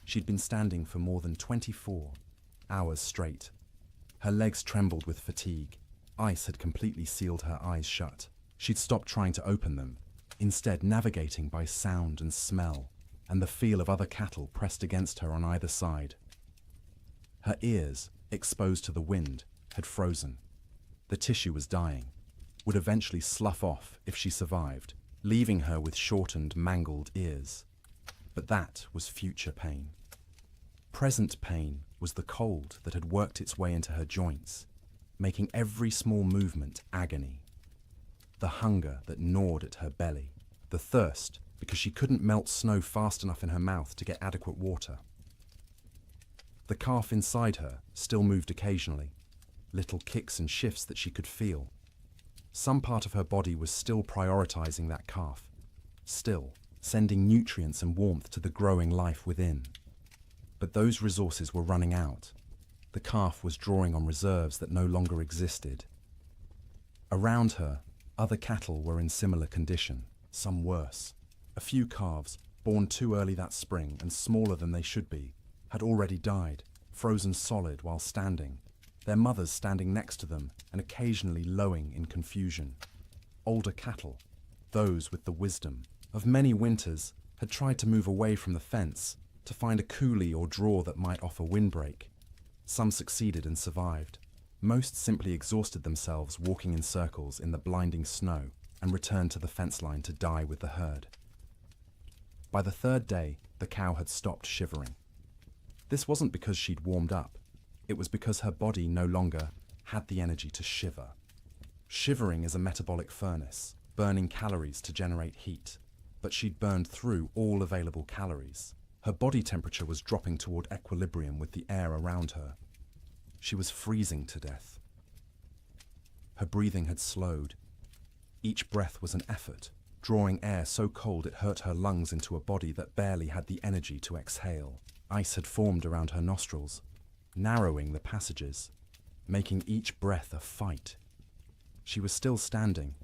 She'd been standing for more than 24 hours straight. Her legs trembled with fatigue. Ice had completely sealed her eyes shut. She'd stopped trying to open them, instead navigating by sound and smell, and the feel of other cattle pressed against her on either side. Her ears, exposed to the wind, had frozen. The tissue was dying, would eventually slough off if she survived, leaving her with shortened, mangled ears. But that was future pain. Present pain was the cold that had worked its way into her joints, making every small movement agony. The hunger that gnawed at her belly. The thirst because she couldn't melt snow fast enough in her mouth to get adequate water. The calf inside her still moved occasionally, little kicks and shifts that she could feel. Some part of her body was still prioritizing that calf, still sending nutrients and warmth to the growing life within. But those resources were running out. The calf was drawing on reserves that no longer existed. Around her, other cattle were in similar condition, some worse. A few calves, born too early that spring and smaller than they should be, had already died, frozen solid while standing, their mothers standing next to them and occasionally lowing in confusion. Older cattle, those with the wisdom of many winters, had tried to move away from the fence to find a coulee or draw that might offer windbreak. Some succeeded and survived. Most simply exhausted themselves walking in circles in the blinding snow and returned to the fence line to die with the herd. By the third day, the cow had stopped shivering. This wasn't because she'd warmed up. It was because her body no longer had the energy to shiver. Shivering is a metabolic furnace, burning calories to generate heat, but she'd burned through all available calories. Her body temperature was dropping toward equilibrium with the air around her. She was freezing to death. Her breathing had slowed. Each breath was an effort, drawing air so cold it hurt her lungs into a body that barely had the energy to exhale. Ice had formed around her nostrils, narrowing the passages, making each breath a fight. She was still standing,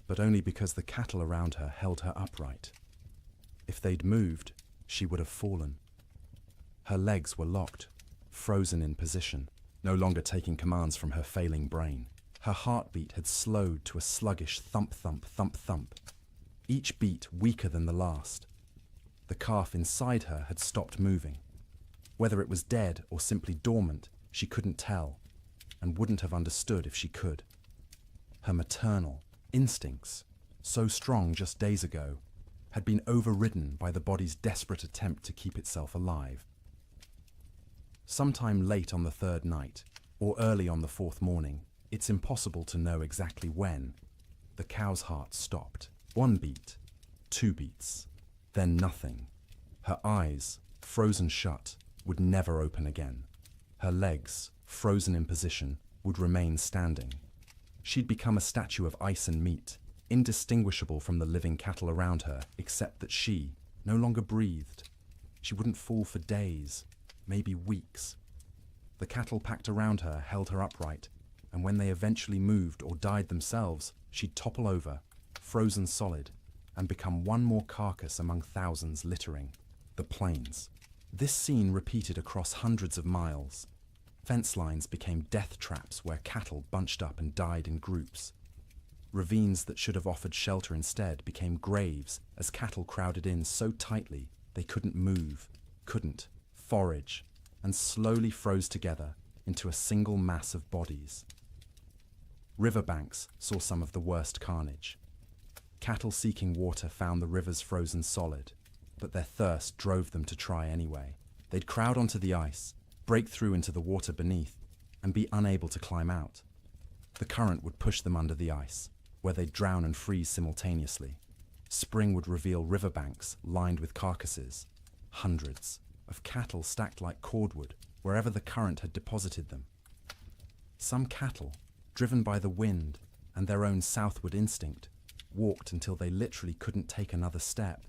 but only because the cattle around her held her upright. If they'd moved, she would have fallen. Her legs were locked, frozen in position, no longer taking commands from her failing brain. Her heartbeat had slowed to a sluggish thump-thump, thump-thump, each beat weaker than the last. The calf inside her had stopped moving. Whether it was dead or simply dormant, she couldn't tell, and wouldn't have understood if she could. Her maternal instincts, so strong just days ago, had been overridden by the body's desperate attempt to keep itself alive. Sometime late on the third night, or early on the fourth morning, it's impossible to know exactly when, the cow's heart stopped. 1 beat, 2 beats, then nothing. Her eyes, frozen shut, would never open again. Her legs, frozen in position, would remain standing. She'd become a statue of ice and meat, indistinguishable from the living cattle around her, except that she no longer breathed. She wouldn't fall for days, maybe weeks. The cattle packed around her held her upright, and when they eventually moved or died themselves, she'd topple over, frozen solid, and become one more carcass among thousands littering the plains. This scene repeated across hundreds of miles. Fence lines became death traps where cattle bunched up and died in groups. Ravines that should have offered shelter instead became graves as cattle crowded in so tightly they couldn't move, couldn't forage, and slowly froze together into a single mass of bodies. Riverbanks saw some of the worst carnage. Cattle seeking water found the rivers frozen solid, but their thirst drove them to try anyway. They'd crowd onto the ice, break through into the water beneath, and be unable to climb out. The current would push them under the ice, where they'd drown and freeze simultaneously. Spring would reveal riverbanks lined with carcasses, hundreds of cattle stacked like cordwood wherever the current had deposited them. Some cattle, driven by the wind and their own southward instinct, walked until they literally couldn't take another step.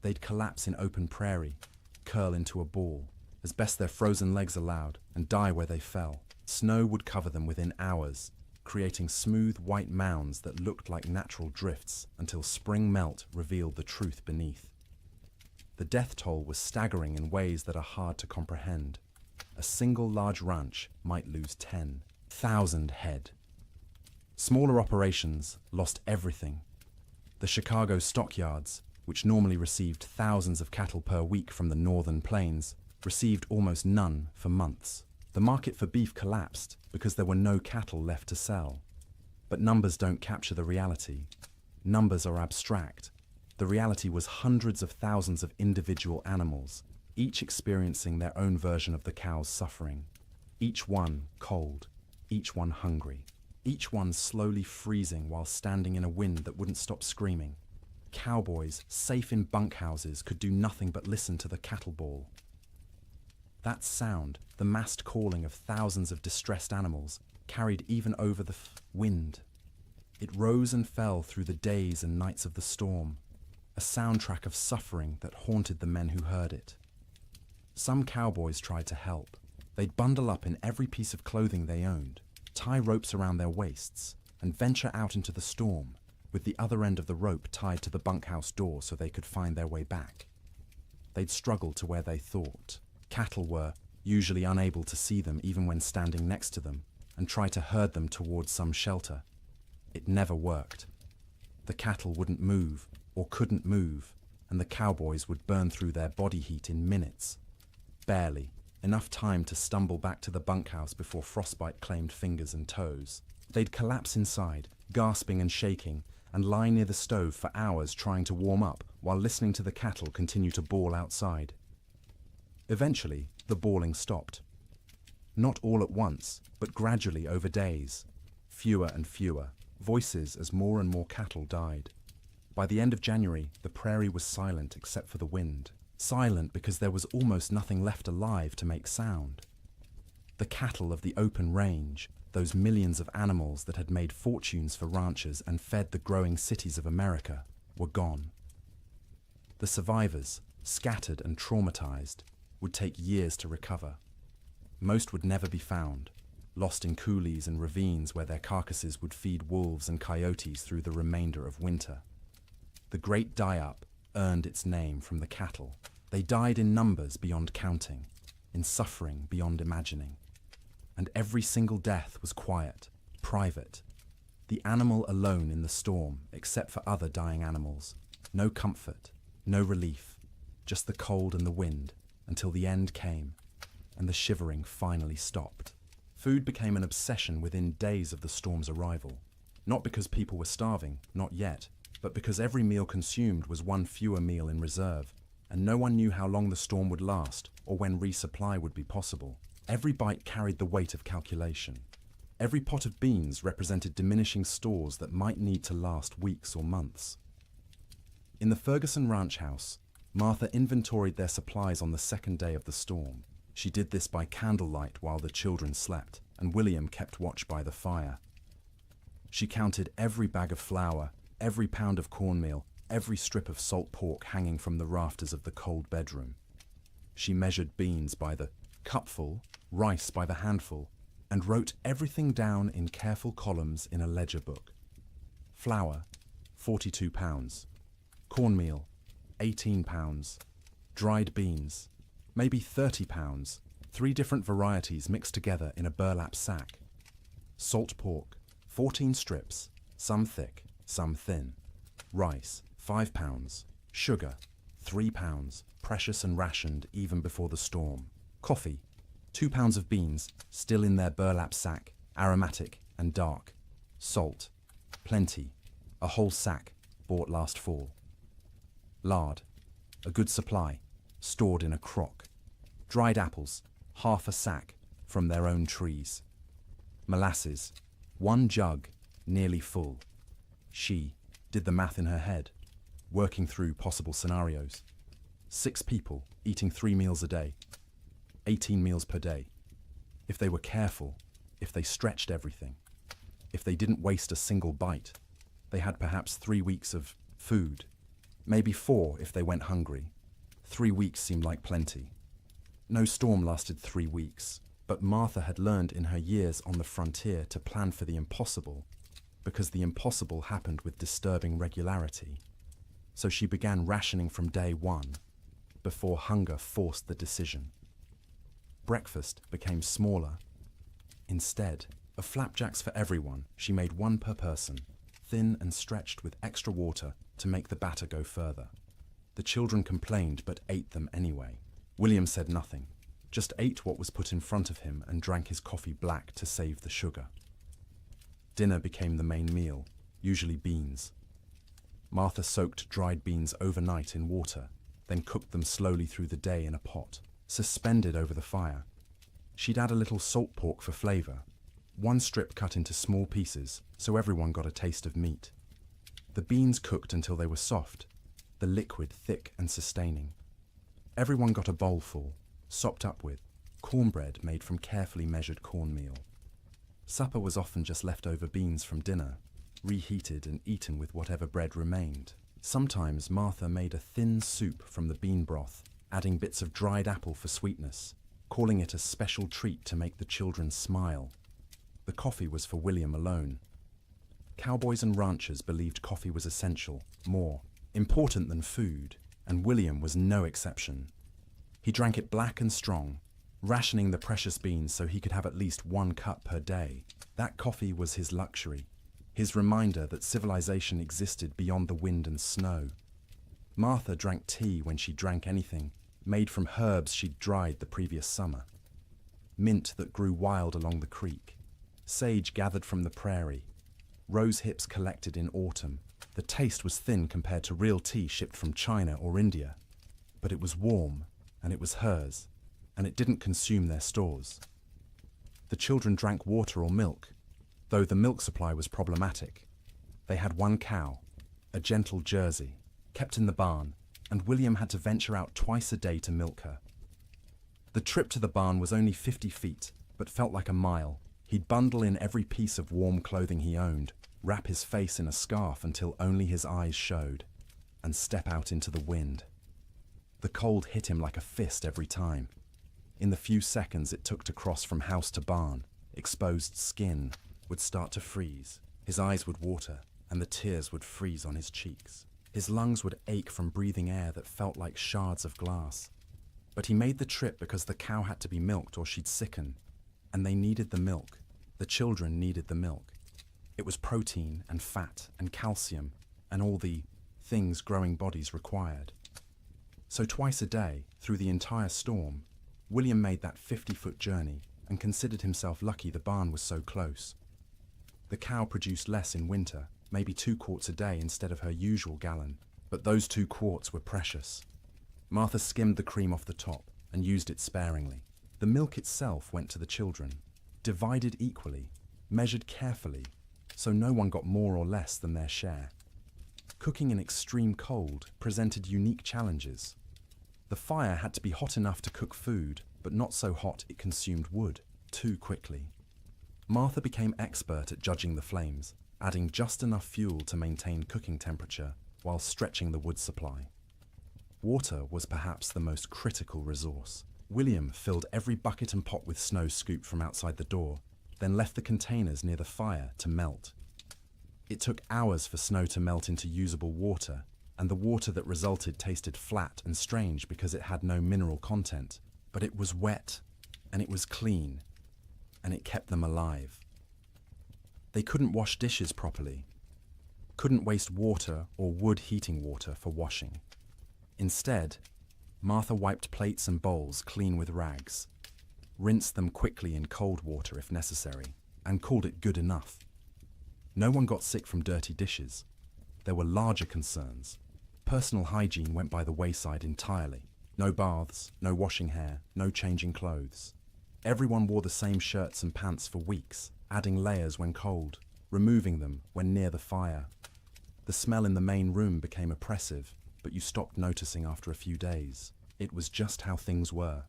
They'd collapse in open prairie, curl into a ball, as best their frozen legs allowed, and die where they fell. Snow would cover them within hours, creating smooth white mounds that looked like natural drifts until spring melt revealed the truth beneath. The death toll was staggering in ways that are hard to comprehend. A single large ranch might lose 10,000 head. Smaller operations lost everything. The Chicago stockyards, which normally received thousands of cattle per week from the northern plains, received almost none for months. The market for beef collapsed because there were no cattle left to sell. But numbers don't capture the reality. Numbers are abstract. The reality was hundreds of thousands of individual animals, each experiencing their own version of the cow's suffering. Each one cold, each one hungry, each one slowly freezing while standing in a wind that wouldn't stop screaming. Cowboys, safe in bunkhouses, could do nothing but listen to the cattle bawl. That sound, the massed calling of thousands of distressed animals, carried even over the wind. It rose and fell through the days and nights of the storm, a soundtrack of suffering that haunted the men who heard it. Some cowboys tried to help. They'd bundle up in every piece of clothing they owned, tie ropes around their waists, and venture out into the storm, with the other end of the rope tied to the bunkhouse door so they could find their way back. They'd struggle to where they thought. Cattle were usually unable to see them even when standing next to them, and try to herd them towards some shelter. It never worked. The cattle wouldn't move, or couldn't move, and the cowboys would burn through their body heat in minutes. Barely, enough time to stumble back to the bunkhouse before frostbite claimed fingers and toes. They'd collapse inside, gasping and shaking, and lie near the stove for hours trying to warm up while listening to the cattle continue to bawl outside. Eventually, the bawling stopped. Not all at once, but gradually over days. Fewer and fewer, voices as more and more cattle died. By the end of January, the prairie was silent except for the wind. Silent because there was almost nothing left alive to make sound. The cattle of the open range, those millions of animals that had made fortunes for ranchers and fed the growing cities of America, were gone. The survivors, scattered and traumatized, would take years to recover. Most would never be found, lost in coulees and ravines where their carcasses would feed wolves and coyotes through the remainder of winter. The Great Die-Up earned its name from the cattle. They died in numbers beyond counting, in suffering beyond imagining. And every single death was quiet, private. The animal alone in the storm, except for other dying animals. No comfort, no relief, just the cold and the wind, until the end came, and the shivering finally stopped. Food became an obsession within days of the storm's arrival. Not because people were starving, not yet, but because every meal consumed was one fewer meal in reserve, and no one knew how long the storm would last or when resupply would be possible. Every bite carried the weight of calculation. Every pot of beans represented diminishing stores that might need to last weeks or months. In the Ferguson ranch house, Martha inventoried their supplies on the second day of the storm. She did this by candlelight while the children slept, and William kept watch by the fire. She counted every bag of flour, every pound of cornmeal, every strip of salt pork hanging from the rafters of the cold bedroom. She measured beans by the cupful, rice by the handful, and wrote everything down in careful columns in a ledger book. Flour, 42 pounds. Cornmeal, 18 pounds. Dried beans, maybe 30 pounds, 3 different varieties mixed together in a burlap sack. Salt pork, 14 strips, some thick, some thin. Rice, 5 pounds. Sugar, 3 pounds, precious and rationed even before the storm. Coffee, 2 pounds of beans, still in their burlap sack, aromatic and dark. Salt, plenty, a whole sack, bought last fall. Lard, a good supply, stored in a crock. Dried apples, half a sack, from their own trees. Molasses, 1 jug, nearly full. She did the math in her head, working through possible scenarios. 6 people, eating 3 meals a day. 18 meals per day. If they were careful, if they stretched everything, if they didn't waste a single bite, they had perhaps 3 weeks of food. Maybe 4 if they went hungry. 3 weeks seemed like plenty. No storm lasted 3 weeks, but Martha had learned in her years on the frontier to plan for the impossible, because the impossible happened with disturbing regularity. So she began rationing from day 1, before hunger forced the decision. Breakfast became smaller. Instead of flapjacks for everyone, she made 1 per person, thin and stretched with extra water to make the batter go further. The children complained but ate them anyway. William said nothing, just ate what was put in front of him and drank his coffee black to save the sugar. Dinner became the main meal, usually beans. Martha soaked dried beans overnight in water, then cooked them slowly through the day in a pot, suspended over the fire. She'd add a little salt pork for flavor, 1 strip cut into small pieces so everyone got a taste of meat. The beans cooked until they were soft, the liquid thick and sustaining. Everyone got a bowlful, sopped up with cornbread made from carefully measured cornmeal. Supper was often just leftover beans from dinner, reheated and eaten with whatever bread remained. Sometimes Martha made a thin soup from the bean broth, adding bits of dried apple for sweetness, calling it a special treat to make the children smile. The coffee was for William alone. Cowboys and ranchers believed coffee was essential, more important than food, and William was no exception. He drank it black and strong, rationing the precious beans so he could have at least 1 cup per day. That coffee was his luxury, his reminder that civilization existed beyond the wind and snow. Martha drank tea when she drank anything, made from herbs she'd dried the previous summer. Mint that grew wild along the creek, sage gathered from the prairie, rose hips collected in autumn. The taste was thin compared to real tea shipped from China or India, but it was warm, and it was hers, and it didn't consume their stores. The children drank water or milk, though the milk supply was problematic. They had 1 cow, a gentle Jersey, kept in the barn, and William had to venture out twice a day to milk her. The trip to the barn was only 50 feet, but felt like a mile. He'd bundle in every piece of warm clothing he owned, wrap his face in a scarf until only his eyes showed, and step out into the wind. The cold hit him like a fist every time. In the few seconds it took to cross from house to barn, exposed skin would start to freeze. His eyes would water, and the tears would freeze on his cheeks. His lungs would ache from breathing air that felt like shards of glass. But he made the trip because the cow had to be milked or she'd sicken, and they needed the milk. The children needed the milk. It was protein and fat and calcium and all the things growing bodies required. So twice a day, through the entire storm, William made that 50-foot journey and considered himself lucky the barn was so close. The cow produced less in winter, maybe 2 quarts a day instead of her usual gallon, but those 2 quarts were precious. Martha skimmed the cream off the top and used it sparingly. The milk itself went to the children, divided equally, measured carefully, so no one got more or less than their share. Cooking in extreme cold presented unique challenges. The fire had to be hot enough to cook food, but not so hot it consumed wood too quickly. Martha became expert at judging the flames, adding just enough fuel to maintain cooking temperature while stretching the wood supply. Water was perhaps the most critical resource. William filled every bucket and pot with snow scooped from outside the door, then left the containers near the fire to melt. It took hours for snow to melt into usable water, and the water that resulted tasted flat and strange because it had no mineral content. But it was wet, and it was clean, and it kept them alive. They couldn't wash dishes properly, couldn't waste water or wood heating water for washing. Instead, Martha wiped plates and bowls clean with rags, rinsed them quickly in cold water if necessary, and called it good enough. No one got sick from dirty dishes. There were larger concerns. Personal hygiene went by the wayside entirely. No baths, no washing hair, no changing clothes. Everyone wore the same shirts and pants for weeks, adding layers when cold, removing them when near the fire. The smell in the main room became oppressive, but you stopped noticing after a few days. It was just how things were.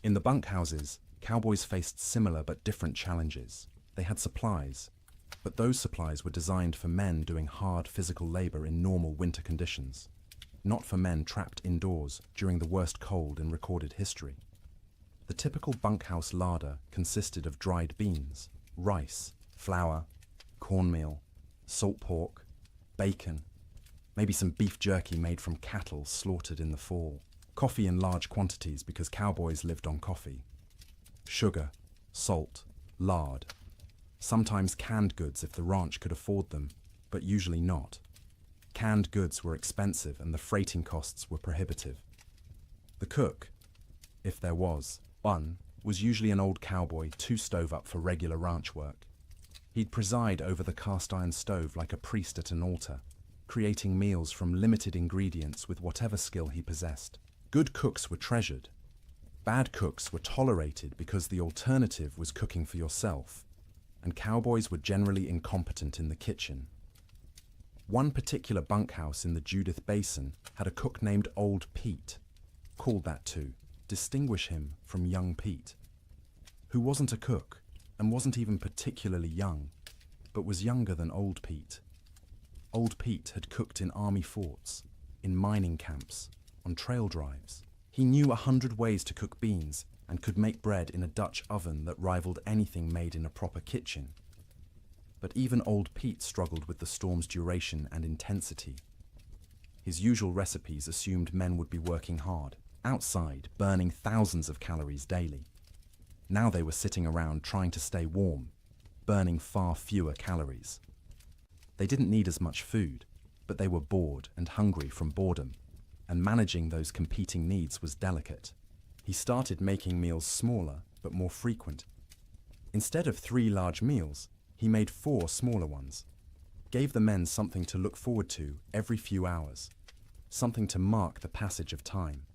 In the bunkhouses, cowboys faced similar but different challenges. They had supplies, but those supplies were designed for men doing hard physical labor in normal winter conditions, not for men trapped indoors during the worst cold in recorded history. The typical bunkhouse larder consisted of dried beans, rice, flour, cornmeal, salt pork, bacon, maybe some beef jerky made from cattle slaughtered in the fall, coffee in large quantities because cowboys lived on coffee, sugar, salt, lard, sometimes canned goods if the ranch could afford them, but usually not. Canned goods were expensive and the freighting costs were prohibitive. The cook, if there was one, was usually an old cowboy too stove up for regular ranch work. He'd preside over the cast iron stove like a priest at an altar, creating meals from limited ingredients with whatever skill he possessed. Good cooks were treasured. Bad cooks were tolerated because the alternative was cooking for yourself, and cowboys were generally incompetent in the kitchen. One particular bunkhouse in the Judith Basin had a cook named Old Pete, called that to distinguish him from Young Pete, who wasn't a cook and wasn't even particularly young, but was younger than Old Pete. Old Pete had cooked in army forts, in mining camps, on trail drives. He knew 100 ways to cook beans and could make bread in a Dutch oven that rivaled anything made in a proper kitchen. But even Old Pete struggled with the storm's duration and intensity. His usual recipes assumed men would be working hard, outside, burning thousands of calories daily. Now they were sitting around trying to stay warm, burning far fewer calories. They didn't need as much food, but they were bored and hungry from boredom, and managing those competing needs was delicate. He started making meals smaller but more frequent. Instead of 3 large meals, he made 4 smaller ones, gave the men something to look forward to every few hours, something to mark the passage of time.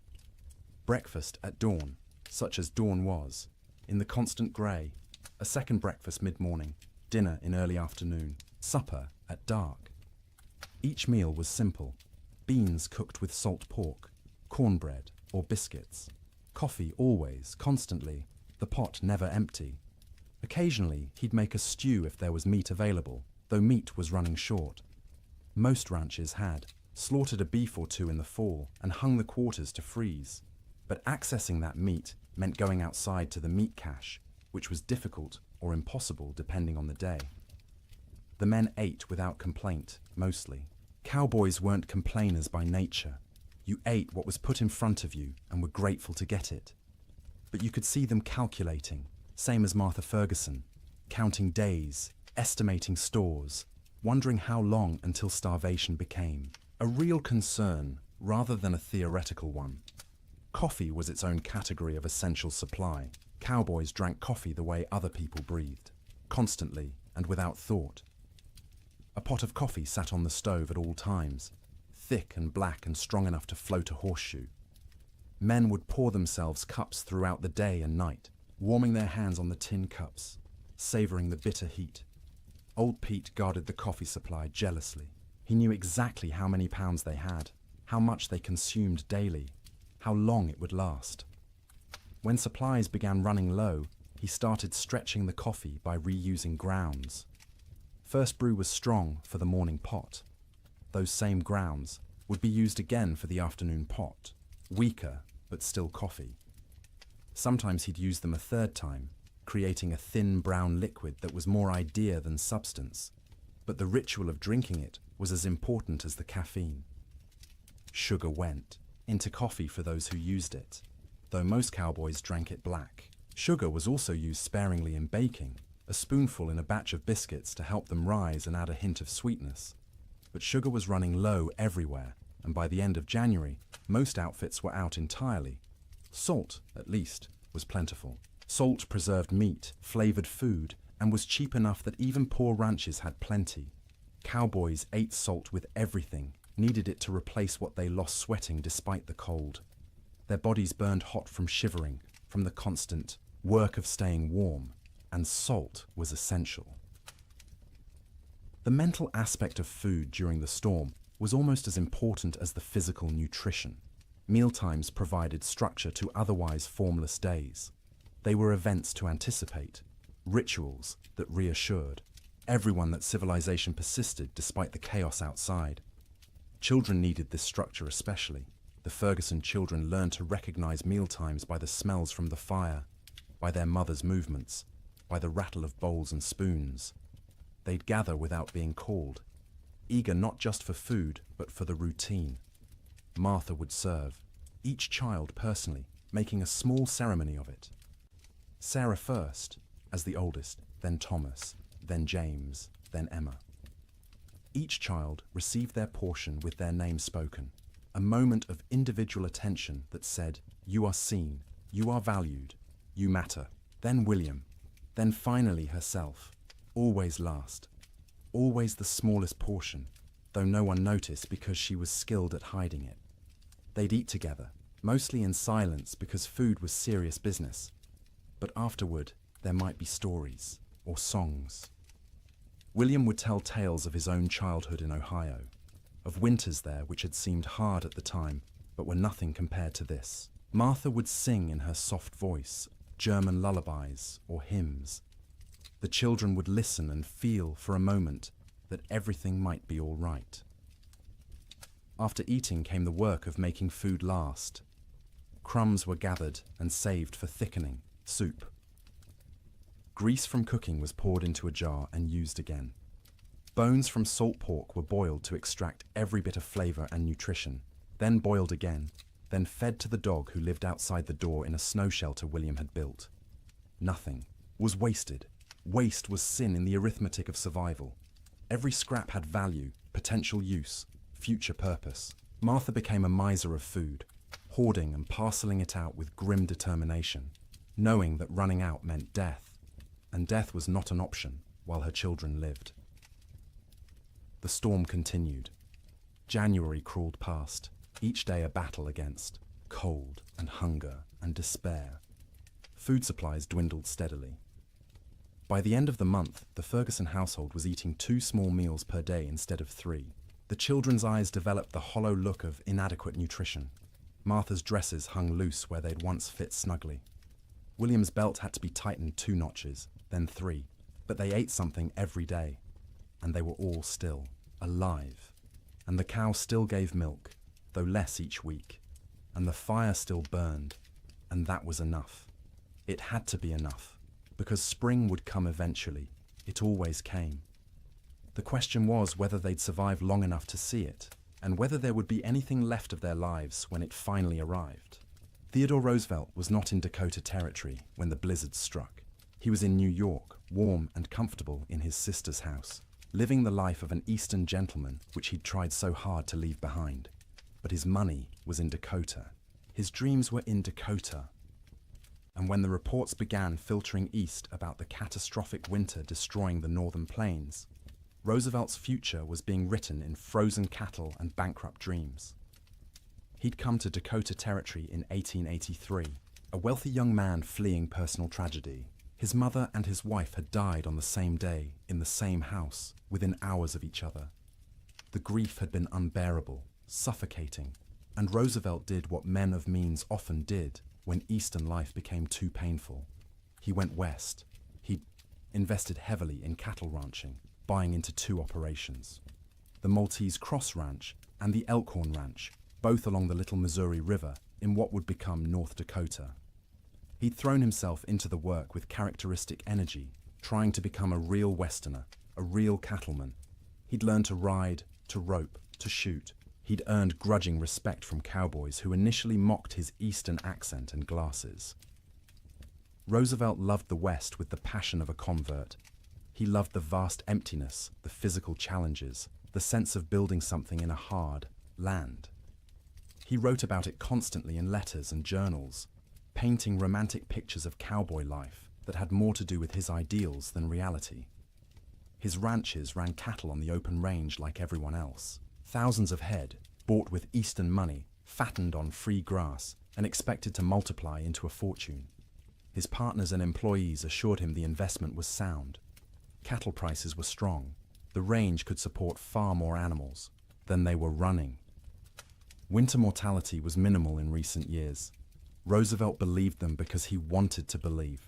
Breakfast at dawn, such as dawn was, in the constant grey, a second breakfast mid-morning, dinner in early afternoon, supper at dark. Each meal was simple: beans cooked with salt pork, cornbread or biscuits, coffee always, constantly, the pot never empty. Occasionally, he'd make a stew if there was meat available, though meat was running short. Most ranches had slaughtered a beef or 2 in the fall and hung the quarters to freeze. But accessing that meat meant going outside to the meat cache, which was difficult or impossible depending on the day. The men ate without complaint, mostly. Cowboys weren't complainers by nature. You ate what was put in front of you and were grateful to get it. But you could see them calculating, same as Martha Ferguson, counting days, estimating stores, wondering how long until starvation became a real concern rather than a theoretical one. Coffee was its own category of essential supply. Cowboys drank coffee the way other people breathed, constantly and without thought. A pot of coffee sat on the stove at all times, thick and black and strong enough to float a horseshoe. Men would pour themselves cups throughout the day and night, warming their hands on the tin cups, savouring the bitter heat. Old Pete guarded the coffee supply jealously. He knew exactly how many pounds they had, how much they consumed daily, how long it would last. When supplies began running low, he started stretching the coffee by reusing grounds. First brew was strong for the morning pot. Those same grounds would be used again for the afternoon pot, weaker but still coffee. Sometimes he'd use them a third time, creating a thin brown liquid that was more idea than substance, but the ritual of drinking it was as important as the caffeine. Sugar went into coffee for those who used it, though most cowboys drank it black. Sugar was also used sparingly in baking, a spoonful in a batch of biscuits to help them rise and add a hint of sweetness. But sugar was running low everywhere, and by the end of January, most outfits were out entirely. Salt, at least, was plentiful. Salt preserved meat, flavored food, and was cheap enough that even poor ranches had plenty. Cowboys ate salt with everything, needed it to replace what they lost sweating despite the cold. Their bodies burned hot from shivering, from the constant work of staying warm, and salt was essential. The mental aspect of food during the storm was almost as important as the physical nutrition. Mealtimes provided structure to otherwise formless days. They were events to anticipate, rituals that reassured everyone that civilization persisted despite the chaos outside. Children needed this structure especially. The Ferguson children learned to recognize mealtimes by the smells from the fire, by their mother's movements, by the rattle of bowls and spoons. They'd gather without being called, eager not just for food, but for the routine. Martha would serve, each child personally, making a small ceremony of it. Sarah first, as the oldest, then Thomas, then James, then Emma. Each child received their portion with their name spoken, a moment of individual attention that said, "You are seen, you are valued, you matter." Then William, then finally herself, always last, always the smallest portion, though no one noticed because she was skilled at hiding it. They'd eat together, mostly in silence because food was serious business. But afterward, there might be stories or songs. William would tell tales of his own childhood in Ohio, of winters there which had seemed hard at the time, but were nothing compared to this. Martha would sing in her soft voice, German lullabies or hymns. The children would listen and feel for a moment that everything might be all right. After eating came the work of making food last. Crumbs were gathered and saved for thickening, soup. Grease from cooking was poured into a jar and used again. Bones from salt pork were boiled to extract every bit of flavor and nutrition, then boiled again, then fed to the dog who lived outside the door in a snow shelter William had built. Nothing was wasted. Waste was sin in the arithmetic of survival. Every scrap had value, potential use, future purpose. Martha became a miser of food, hoarding and parceling it out with grim determination, knowing that running out meant death, and death was not an option while her children lived. The storm continued. January crawled past, each day a battle against cold and hunger and despair. Food supplies dwindled steadily. By the end of the month, the Ferguson household was eating 2 small meals per day instead of 3. The children's eyes developed the hollow look of inadequate nutrition. Martha's dresses hung loose where they'd once fit snugly. William's belt had to be tightened 2 notches, then 3, but they ate something every day, and they were all still alive. And the cow still gave milk, though less each week, and the fire still burned, and that was enough. It had to be enough, because spring would come eventually. It always came. The question was whether they'd survive long enough to see it, and whether there would be anything left of their lives when it finally arrived. Theodore Roosevelt was not in Dakota Territory when the blizzard struck. He was in New York, warm and comfortable in his sister's house, living the life of an Eastern gentleman which he'd tried so hard to leave behind. But his money was in Dakota. His dreams were in Dakota. And when the reports began filtering east about the catastrophic winter destroying the northern plains, Roosevelt's future was being written in frozen cattle and bankrupt dreams. He'd come to Dakota Territory in 1883, a wealthy young man fleeing personal tragedy. His mother and his wife had died on the same day, in the same house, within hours of each other. The grief had been unbearable, suffocating, And Roosevelt did what men of means often did when Eastern life became too painful. He went west. He invested heavily in cattle ranching, buying into two operations: the Maltese Cross Ranch and the Elkhorn Ranch, both along the Little Missouri River in what would become North Dakota. He'd thrown himself into the work with characteristic energy, trying to become a real Westerner, a real cattleman. He'd learned to ride, to rope, to shoot. He'd earned grudging respect from cowboys who initially mocked his Eastern accent and glasses. Roosevelt loved the West with the passion of a convert. He loved the vast emptiness, the physical challenges, the sense of building something in a hard land. He wrote about it constantly in letters and journals, painting romantic pictures of cowboy life that had more to do with his ideals than reality. His ranches ran cattle on the open range like everyone else. Thousands of head, bought with Eastern money, fattened on free grass, and expected to multiply into a fortune. His partners and employees assured him the investment was sound. Cattle prices were strong. The range could support far more animals than they were running. Winter mortality was minimal in recent years. Roosevelt believed them because he wanted to believe.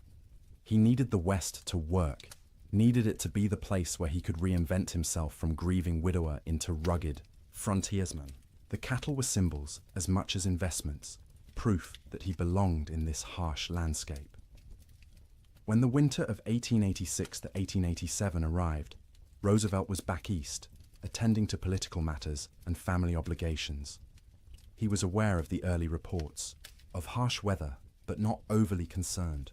He needed the West to work, needed it to be the place where he could reinvent himself from grieving widower into rugged frontiersman. The cattle were symbols as much as investments, proof that he belonged in this harsh landscape. When the winter of 1886 to 1887 arrived, Roosevelt was back east, attending to political matters and family obligations. He was aware of the early reports, of harsh weather, but not overly concerned.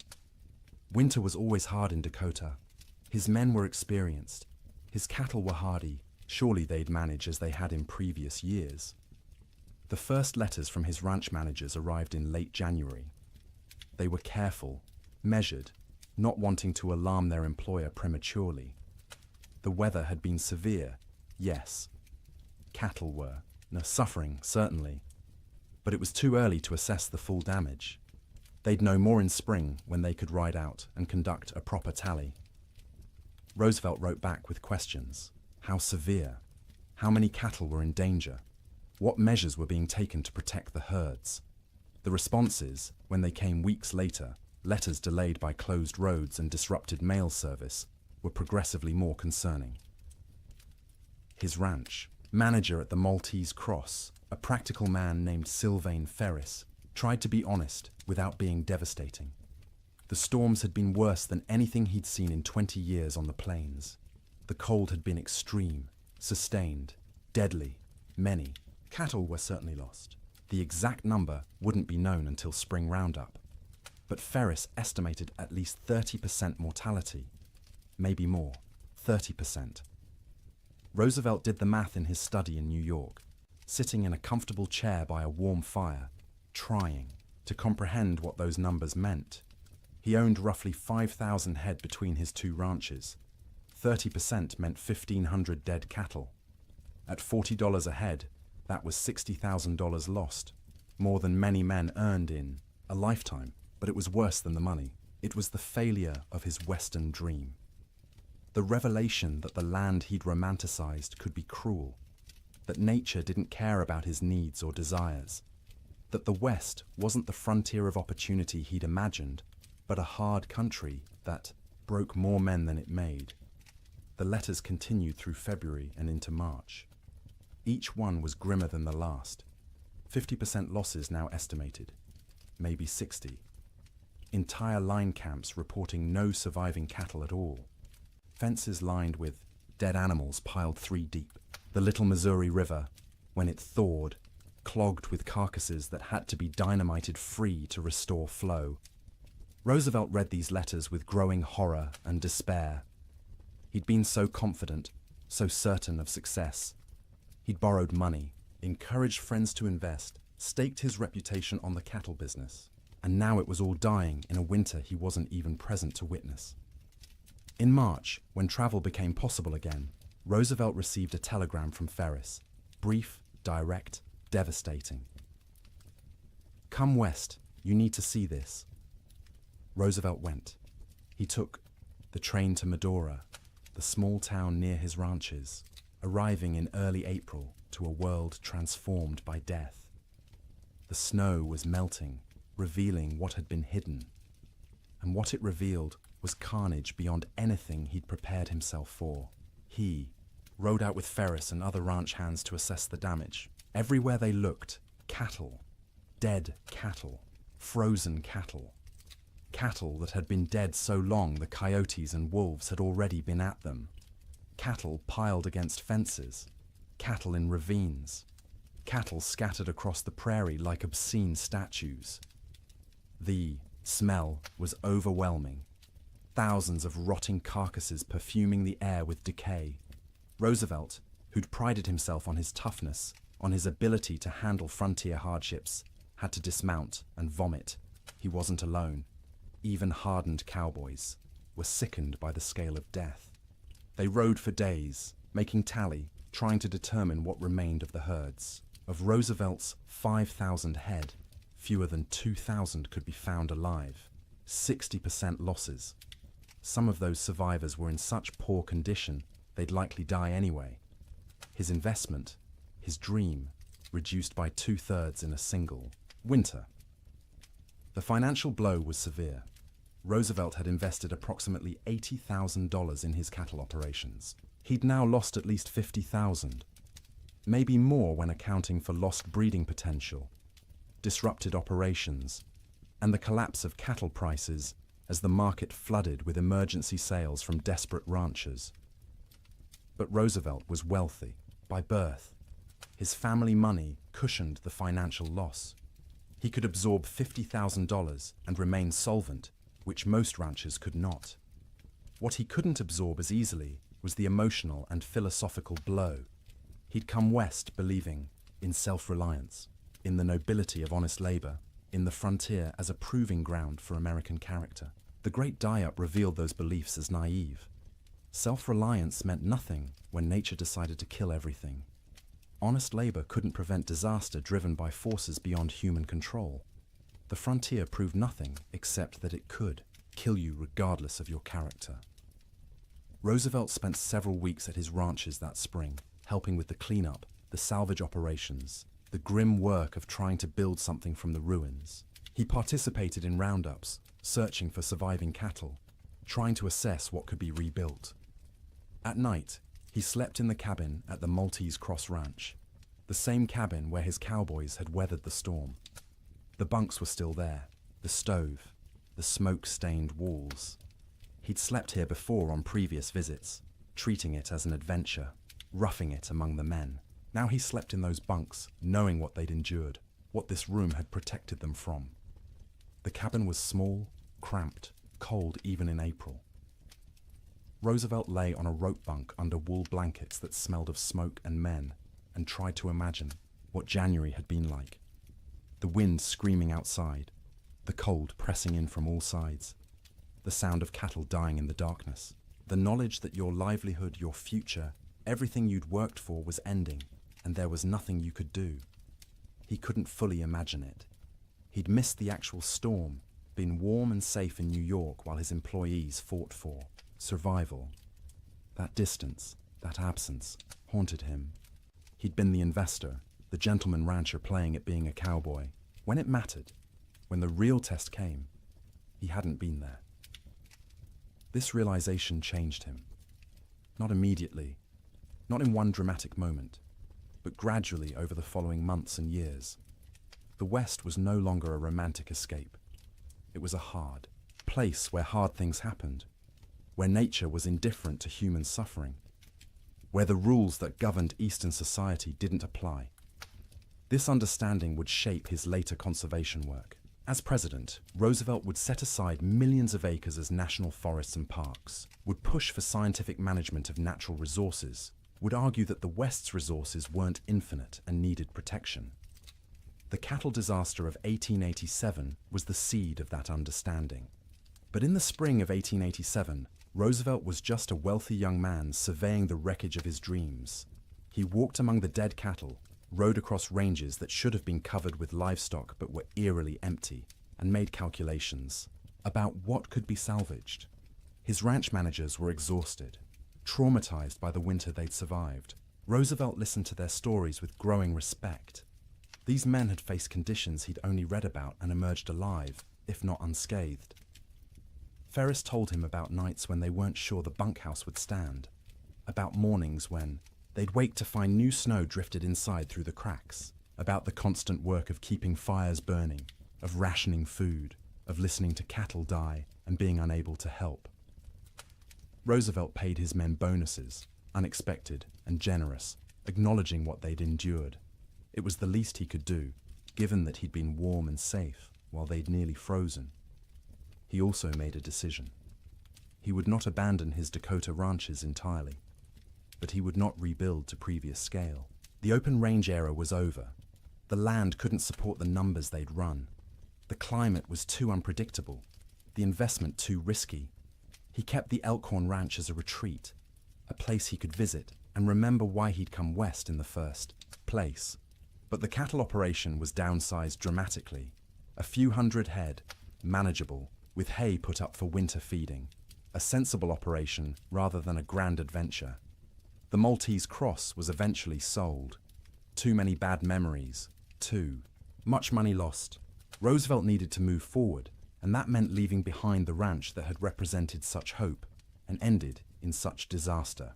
Winter was always hard in Dakota. His men were experienced. His cattle were hardy. Surely they'd manage as they had in previous years. The first letters from his ranch managers arrived in late January. They were careful, measured, not wanting to alarm their employer prematurely. The weather had been severe, yes. Cattle were suffering, certainly. But it was too early to assess the full damage. They'd know more in spring when they could ride out and conduct a proper tally. Roosevelt wrote back with questions. How severe? How many cattle were in danger? What measures were being taken to protect the herds? The responses, when they came weeks later, letters delayed by closed roads and disrupted mail service, were progressively more concerning. His ranch, manager at the Maltese Cross, a practical man named Sylvain Ferris, tried to be honest without being devastating. The storms had been worse than anything he'd seen in 20 years on the plains. The cold had been extreme, sustained, deadly. Many cattle were certainly lost. The exact number wouldn't be known until spring roundup. But Ferris estimated at least 30% mortality. Maybe more, 30%. Roosevelt did the math in his study in New York, sitting in a comfortable chair by a warm fire, trying to comprehend what those numbers meant. He owned roughly 5,000 head between his two ranches. 30% meant 1,500 dead cattle. At $40 a head, that was $60,000 lost, more than many men earned in a lifetime. But it was worse than the money. It was the failure of his Western dream. The revelation that the land he'd romanticized could be cruel, that nature didn't care about his needs or desires, that the West wasn't the frontier of opportunity he'd imagined, but a hard country that broke more men than it made. The letters continued through February and into March. Each one was grimmer than the last. 50% losses now estimated, maybe 60. Entire line camps reporting no surviving cattle at all. Fences lined with dead animals piled 3 deep. The Little Missouri River, when it thawed, clogged with carcasses that had to be dynamited free to restore flow. Roosevelt read these letters with growing horror and despair. He'd been so confident, so certain of success. He'd borrowed money, encouraged friends to invest, staked his reputation on the cattle business. And now it was all dying in a winter he wasn't even present to witness. In March, when travel became possible again, Roosevelt received a telegram from Ferris. Brief, direct, devastating. Come west, you need to see this. Roosevelt went. He took the train to Medora, the small town near his ranches, arriving in early April to a world transformed by death. The snow was melting, revealing what had been hidden. And what it revealed was carnage beyond anything he'd prepared himself for. He rode out with Ferris and other ranch hands to assess the damage. Everywhere they looked, cattle. Dead cattle. Frozen cattle. Cattle that had been dead so long the coyotes and wolves had already been at them. Cattle piled against fences. Cattle in ravines. Cattle scattered across the prairie like obscene statues. The smell was overwhelming. Thousands of rotting carcasses perfuming the air with decay. Roosevelt, who'd prided himself on his toughness, on his ability to handle frontier hardships, had to dismount and vomit. He wasn't alone. Even hardened cowboys were sickened by the scale of death. They rode for days, making tally, trying to determine what remained of the herds. Of Roosevelt's 5,000 head, fewer than 2,000 could be found alive. 60% losses. Some of those survivors were in such poor condition they'd likely die anyway. His investment, his dream, reduced by 2/3 in a single winter. The financial blow was severe. Roosevelt had invested approximately $80,000 in his cattle operations. He'd now lost at least $50,000, maybe more when accounting for lost breeding potential, disrupted operations, and the collapse of cattle prices as the market flooded with emergency sales from desperate ranchers. But Roosevelt was wealthy by birth. His family money cushioned the financial loss. He could absorb $50,000 and remain solvent, which most ranchers could not. What he couldn't absorb as easily was the emotional and philosophical blow. He'd come west believing in self-reliance, in the nobility of honest labor, in the frontier as a proving ground for American character. The Great Die-Up revealed those beliefs as naive. Self-reliance meant nothing when nature decided to kill everything. Honest labor couldn't prevent disaster driven by forces beyond human control. The frontier proved nothing except that it could kill you regardless of your character. Roosevelt spent several weeks at his ranches that spring, helping with the cleanup, the salvage operations, the grim work of trying to build something from the ruins. He participated in roundups, searching for surviving cattle, trying to assess what could be rebuilt. At night, he slept in the cabin at the Maltese Cross Ranch, the same cabin where his cowboys had weathered the storm. The bunks were still there, the stove, the smoke-stained walls. He'd slept here before on previous visits, treating it as an adventure, roughing it among the men. Now he slept in those bunks, knowing what they'd endured, what this room had protected them from. The cabin was small, cramped, cold even in April. Roosevelt lay on a rope bunk under wool blankets that smelled of smoke and men, and tried to imagine what January had been like. The wind screaming outside, the cold pressing in from all sides, the sound of cattle dying in the darkness, the knowledge that your livelihood, your future, everything you'd worked for was ending, and there was nothing you could do. He couldn't fully imagine it. He'd missed the actual storm, been warm and safe in New York while his employees fought for survival. That distance, that absence, haunted him. He'd been the investor, the gentleman rancher playing at being a cowboy. When it mattered, when the real test came, he hadn't been there. This realization changed him. Not immediately, not in one dramatic moment, but gradually over the following months and years. The West was no longer a romantic escape. It was a hard place where hard things happened, where nature was indifferent to human suffering, where the rules that governed Eastern society didn't apply. This understanding would shape his later conservation work. As president, Roosevelt would set aside millions of acres as national forests and parks, would push for scientific management of natural resources, would argue that the West's resources weren't infinite and needed protection. The cattle disaster of 1887 was the seed of that understanding. But in the spring of 1887, Roosevelt was just a wealthy young man surveying the wreckage of his dreams. He walked among the dead cattle, rode across ranges that should have been covered with livestock but were eerily empty, and made calculations about what could be salvaged. His ranch managers were exhausted, traumatized by the winter they'd survived. Roosevelt listened to their stories with growing respect. These men had faced conditions he'd only read about and emerged alive, if not unscathed. Ferris told him about nights when they weren't sure the bunkhouse would stand, about mornings when they'd wake to find new snow drifted inside through the cracks, about the constant work of keeping fires burning, of rationing food, of listening to cattle die and being unable to help. Roosevelt paid his men bonuses, unexpected and generous, acknowledging what they'd endured. It was the least he could do, given that he'd been warm and safe while they'd nearly frozen. He also made a decision. He would not abandon his Dakota ranches entirely, but he would not rebuild to previous scale. The open range era was over. The land couldn't support the numbers they'd run. The climate was too unpredictable, the investment too risky. He kept the Elkhorn Ranch as a retreat, a place he could visit and remember why he'd come west in the first place. But the cattle operation was downsized dramatically. A few hundred head, manageable, with hay put up for winter feeding. A sensible operation rather than a grand adventure. The Maltese Cross was eventually sold. Too many bad memories. Too much money lost. Roosevelt needed to move forward, and that meant leaving behind the ranch that had represented such hope and ended in such disaster.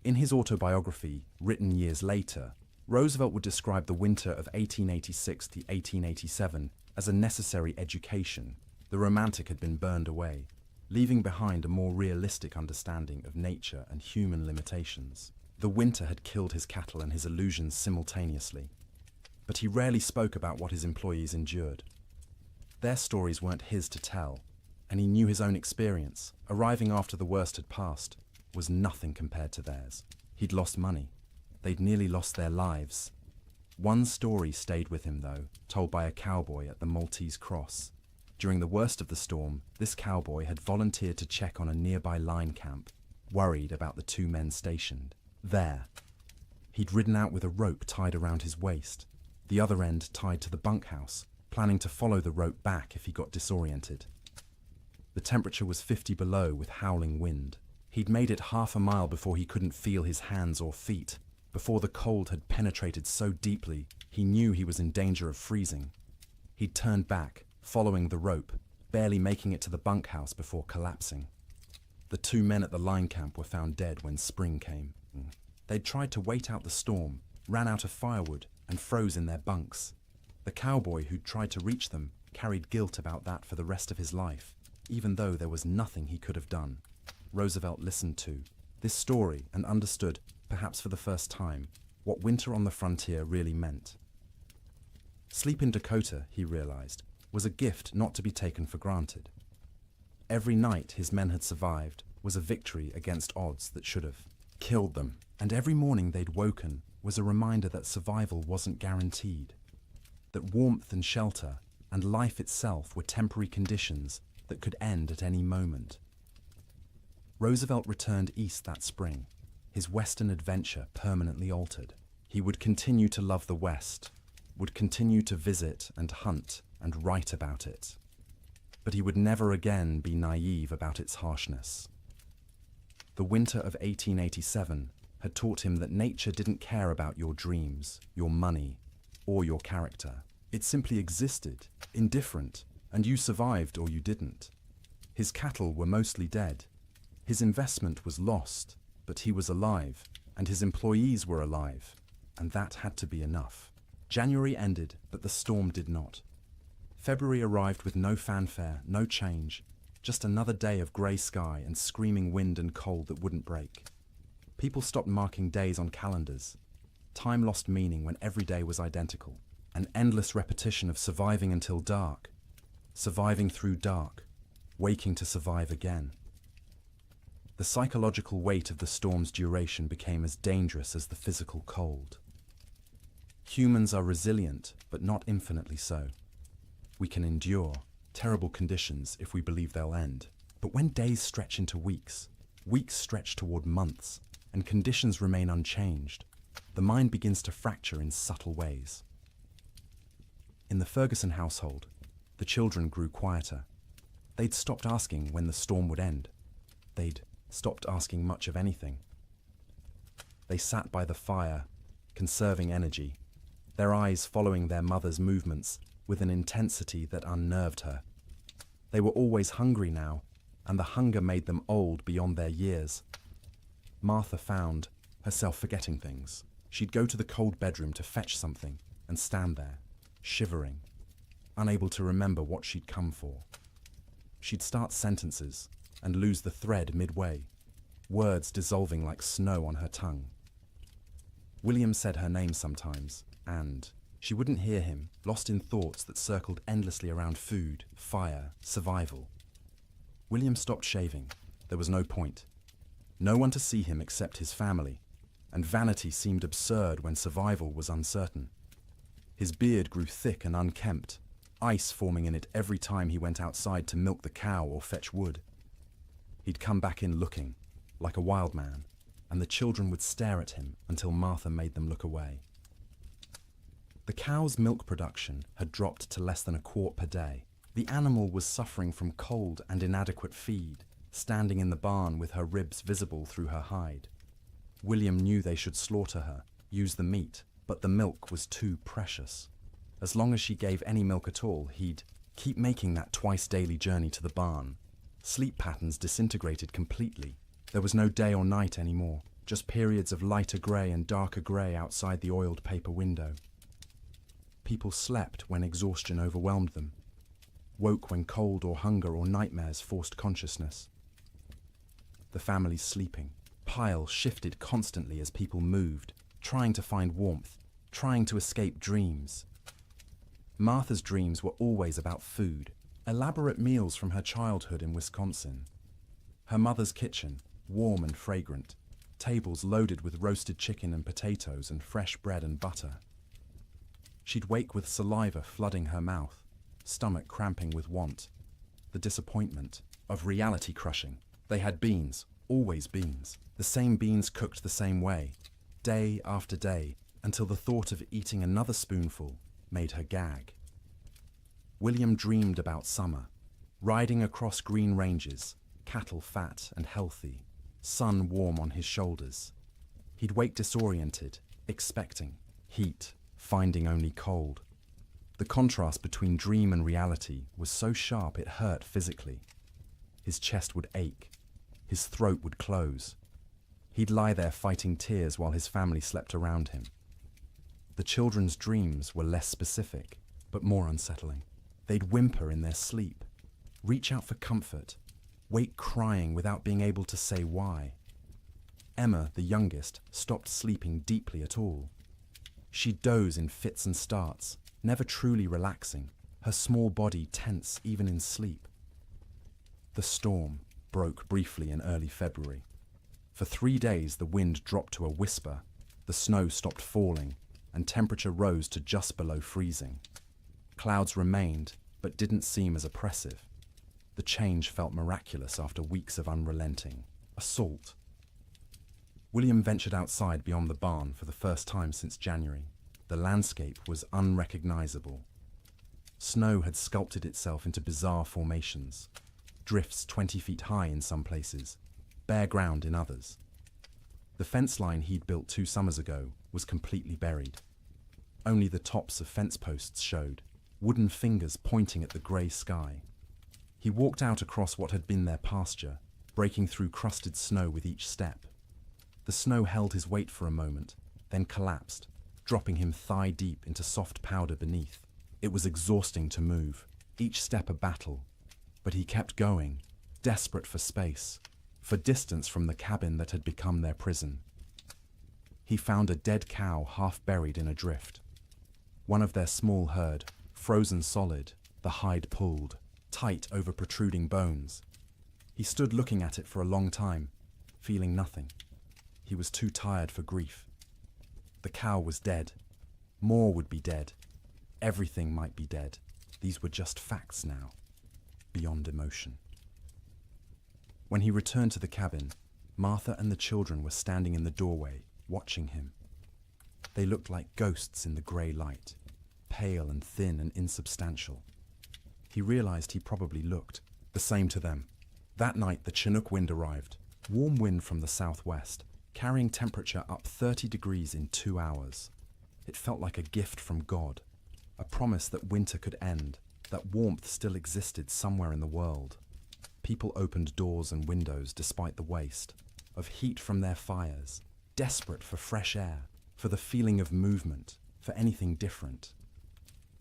In his autobiography, written years later, Roosevelt would describe the winter of 1886 to 1887 as a necessary education. The romantic had been burned away, leaving behind a more realistic understanding of nature and human limitations. The winter had killed his cattle and his illusions simultaneously, but he rarely spoke about what his employees endured. Their stories weren't his to tell, and he knew his own experience, arriving after the worst had passed, was nothing compared to theirs. He'd lost money. They'd nearly lost their lives. One story stayed with him, though, told by a cowboy at the Maltese Cross. During the worst of the storm, this cowboy had volunteered to check on a nearby line camp, worried about the two men stationed there. He'd ridden out with a rope tied around his waist, the other end tied to the bunkhouse, planning to follow the rope back if he got disoriented. The temperature was 50 below with howling wind. He'd made it half a mile before he couldn't feel his hands or feet, before the cold had penetrated so deeply he knew he was in danger of freezing. He'd turned back, following the rope, barely making it to the bunkhouse before collapsing. The two men at the line camp were found dead when spring came. They'd tried to wait out the storm, ran out of firewood, and froze in their bunks. The cowboy who'd tried to reach them carried guilt about that for the rest of his life, even though there was nothing he could have done. Roosevelt listened to this story and understood, perhaps for the first time, what winter on the frontier really meant. Sleep in Dakota, he realized, was a gift not to be taken for granted. Every night his men had survived was a victory against odds that should have killed them, and every morning they'd woken was a reminder that survival wasn't guaranteed, that warmth and shelter and life itself were temporary conditions that could end at any moment. Roosevelt returned east that spring, his Western adventure permanently altered. He would continue to love the West, would continue to visit and hunt and write about it. But he would never again be naive about its harshness. The winter of 1887 had taught him that nature didn't care about your dreams, your money, or your character. It simply existed, indifferent, and you survived or you didn't. His cattle were mostly dead. His investment was lost, but he was alive, and his employees were alive, and that had to be enough. January ended, but the storm did not. February arrived with no fanfare, no change, just another day of grey sky and screaming wind and cold that wouldn't break. People stopped marking days on calendars. Time lost meaning when every day was identical. An endless repetition of surviving until dark, surviving through dark, waking to survive again. The psychological weight of the storm's duration became as dangerous as the physical cold. Humans are resilient, but not infinitely so. We can endure terrible conditions if we believe they'll end. But when days stretch into weeks, weeks stretch toward months, and conditions remain unchanged, the mind begins to fracture in subtle ways. In the Ferguson household, the children grew quieter. They'd stopped asking when the storm would end. They'd stopped asking much of anything. They sat by the fire, conserving energy, their eyes following their mother's movements with an intensity that unnerved her. They were always hungry now, and the hunger made them old beyond their years. Martha found herself forgetting things. She'd go to the cold bedroom to fetch something and stand there, shivering, unable to remember what she'd come for. She'd start sentences and lose the thread midway, words dissolving like snow on her tongue. William said her name sometimes, and she wouldn't hear him, lost in thoughts that circled endlessly around food, fire, survival. William stopped shaving. There was no point. No one to see him except his family, and vanity seemed absurd when survival was uncertain. His beard grew thick and unkempt, ice forming in it every time he went outside to milk the cow or fetch wood. He'd come back in looking, like a wild man, and the children would stare at him until Martha made them look away. The cow's milk production had dropped to less than a quart per day. The animal was suffering from cold and inadequate feed, standing in the barn with her ribs visible through her hide. William knew they should slaughter her, use the meat, but the milk was too precious. As long as she gave any milk at all, he'd keep making that twice-daily journey to the barn. Sleep patterns disintegrated completely. There was no day or night anymore, just periods of lighter grey and darker grey outside the oiled paper window. People slept when exhaustion overwhelmed them, woke when cold or hunger or nightmares forced consciousness. The family's sleeping pile shifted constantly as people moved, trying to find warmth, trying to escape dreams. Martha's dreams were always about food, elaborate meals from her childhood in Wisconsin. Her mother's kitchen, warm and fragrant, tables loaded with roasted chicken and potatoes and fresh bread and butter. She'd wake with saliva flooding her mouth, stomach cramping with want. The disappointment of reality crushing. They had beans, always beans, the same beans cooked the same way, day after day, until the thought of eating another spoonful made her gag. William dreamed about summer, riding across green ranges, cattle fat and healthy, sun warm on his shoulders. He'd wake disoriented, expecting heat, finding only cold. The contrast between dream and reality was so sharp it hurt physically. His chest would ache, his throat would close. He'd lie there fighting tears while his family slept around him. The children's dreams were less specific, but more unsettling. They'd whimper in their sleep, reach out for comfort, wake crying without being able to say why. Emma, the youngest, stopped sleeping deeply at all. She'd doze in fits and starts, never truly relaxing, her small body tense even in sleep. The storm broke briefly in early February. For 3 days the wind dropped to a whisper, the snow stopped falling, and temperature rose to just below freezing. Clouds remained, but didn't seem as oppressive. The change felt miraculous after weeks of unrelenting assault. William ventured outside beyond the barn for the first time since January. The landscape was unrecognizable. Snow had sculpted itself into bizarre formations, drifts 20 feet high in some places, bare ground in others. The fence line he'd built 2 summers ago was completely buried. Only the tops of fence posts showed, wooden fingers pointing at the grey sky. He walked out across what had been their pasture, breaking through crusted snow with each step. The snow held his weight for a moment, then collapsed, dropping him thigh-deep into soft powder beneath. It was exhausting to move, each step a battle, but he kept going, desperate for space, for distance from the cabin that had become their prison. He found a dead cow half buried in a drift. One of their small herd, frozen solid, the hide pulled, tight over protruding bones. He stood looking at it for a long time, feeling nothing. He was too tired for grief. The cow was dead. More would be dead. Everything might be dead. These were just facts now, beyond emotion. When he returned to the cabin, Martha and the children were standing in the doorway, watching him. They looked like ghosts in the grey light, pale and thin and insubstantial. He realized he probably looked the same to them. That night the Chinook wind arrived, warm wind from the southwest, carrying temperature up 30 degrees in 2 hours. It felt like a gift from God, a promise that winter could end, that warmth still existed somewhere in the world. People opened doors and windows despite the waste, of heat from their fires, desperate for fresh air, for the feeling of movement, for anything different.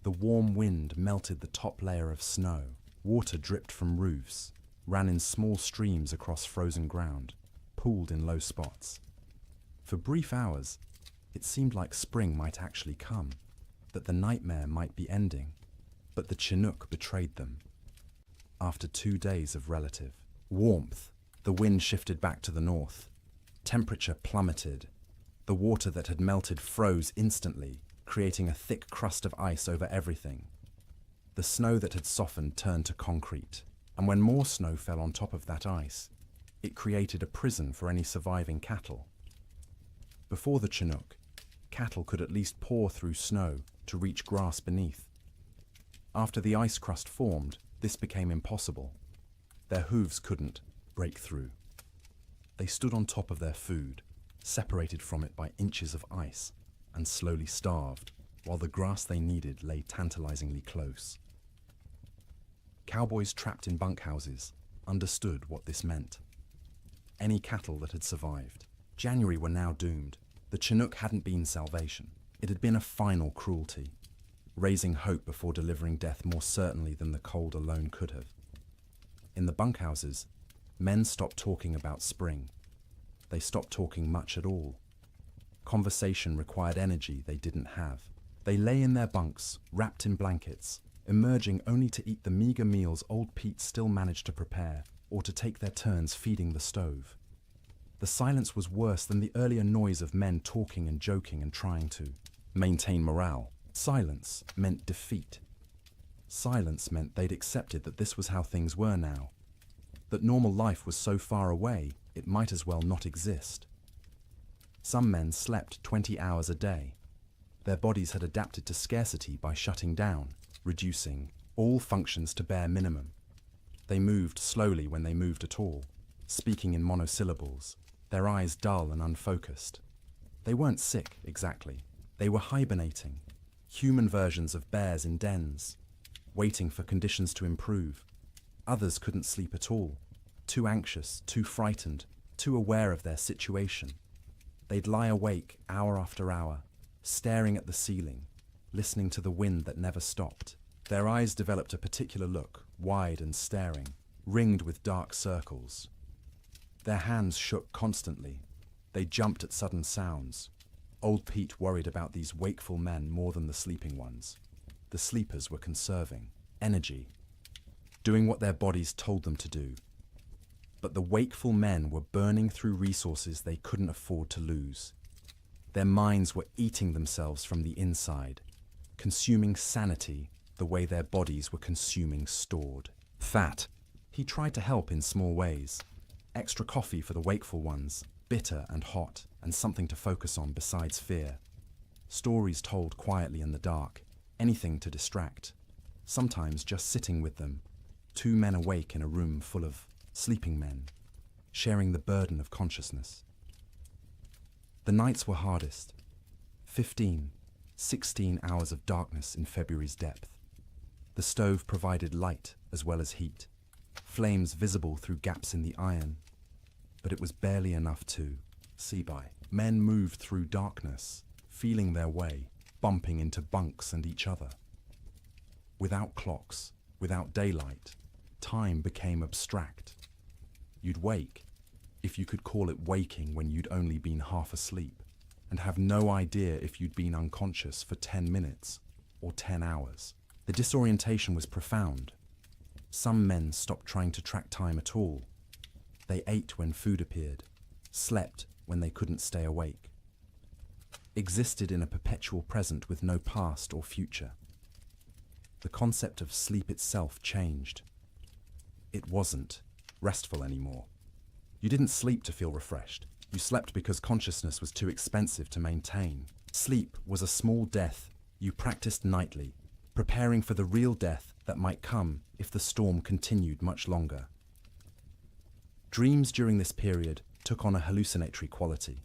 The warm wind melted the top layer of snow, water dripped from roofs, ran in small streams across frozen ground, pooled in low spots. For brief hours, it seemed like spring might actually come, that the nightmare might be ending, but the Chinook betrayed them. After 2 days of relative warmth, the wind shifted back to the north. Temperature plummeted. The water that had melted froze instantly, creating a thick crust of ice over everything. The snow that had softened turned to concrete, and when more snow fell on top of that ice, it created a prison for any surviving cattle. Before the Chinook, cattle could at least paw through snow to reach grass beneath. After the ice crust formed, this became impossible. Their hooves couldn't break through. They stood on top of their food, separated from it by inches of ice, and slowly starved, while the grass they needed lay tantalizingly close. Cowboys trapped in bunkhouses understood what this meant. Any cattle that had survived. January were now doomed. The Chinook hadn't been salvation. It had been a final cruelty, raising hope before delivering death more certainly than the cold alone could have. In the bunkhouses, men stopped talking about spring. They stopped talking much at all. Conversation required energy they didn't have. They lay in their bunks, wrapped in blankets, emerging only to eat the meager meals old Pete still managed to prepare, or to take their turns feeding the stove. The silence was worse than the earlier noise of men talking and joking and trying to maintain morale. Silence meant defeat. Silence meant they'd accepted that this was how things were now, that normal life was so far away it might as well not exist. Some men slept 20 hours a day. Their bodies had adapted to scarcity by shutting down, reducing all functions to bare minimum. They moved slowly when they moved at all, speaking in monosyllables, their eyes dull and unfocused. They weren't sick, exactly. They were hibernating, human versions of bears in dens, waiting for conditions to improve. Others couldn't sleep at all, too anxious, too frightened, too aware of their situation. They'd lie awake hour after hour, staring at the ceiling, listening to the wind that never stopped. Their eyes developed a particular look, wide and staring, ringed with dark circles. Their hands shook constantly. They jumped at sudden sounds. Old Pete worried about these wakeful men more than the sleeping ones. The sleepers were conserving energy, doing what their bodies told them to do. But the wakeful men were burning through resources they couldn't afford to lose. Their minds were eating themselves from the inside, consuming sanity the way their bodies were consuming stored fat. He tried to help in small ways. Extra coffee for the wakeful ones, bitter and hot, and something to focus on besides fear. Stories told quietly in the dark, anything to distract. Sometimes just sitting with them, 2 men awake in a room full of sleeping men, sharing the burden of consciousness. The nights were hardest. 15, 16 hours of darkness in February's depth. The stove provided light as well as heat, flames visible through gaps in the iron, but it was barely enough to see by. Men moved through darkness, feeling their way, bumping into bunks and each other. Without clocks, without daylight, time became abstract. You'd wake, if you could call it waking when you'd only been half asleep, and have no idea if you'd been unconscious for 10 minutes or 10 hours. The disorientation was profound. Some men stopped trying to track time at all. They ate when food appeared, slept when they couldn't stay awake, existed in a perpetual present with no past or future. The concept of sleep itself changed. It wasn't restful anymore. You didn't sleep to feel refreshed. You slept because consciousness was too expensive to maintain. Sleep was a small death you practiced nightly, preparing for the real death that might come if the storm continued much longer. Dreams during this period took on a hallucinatory quality.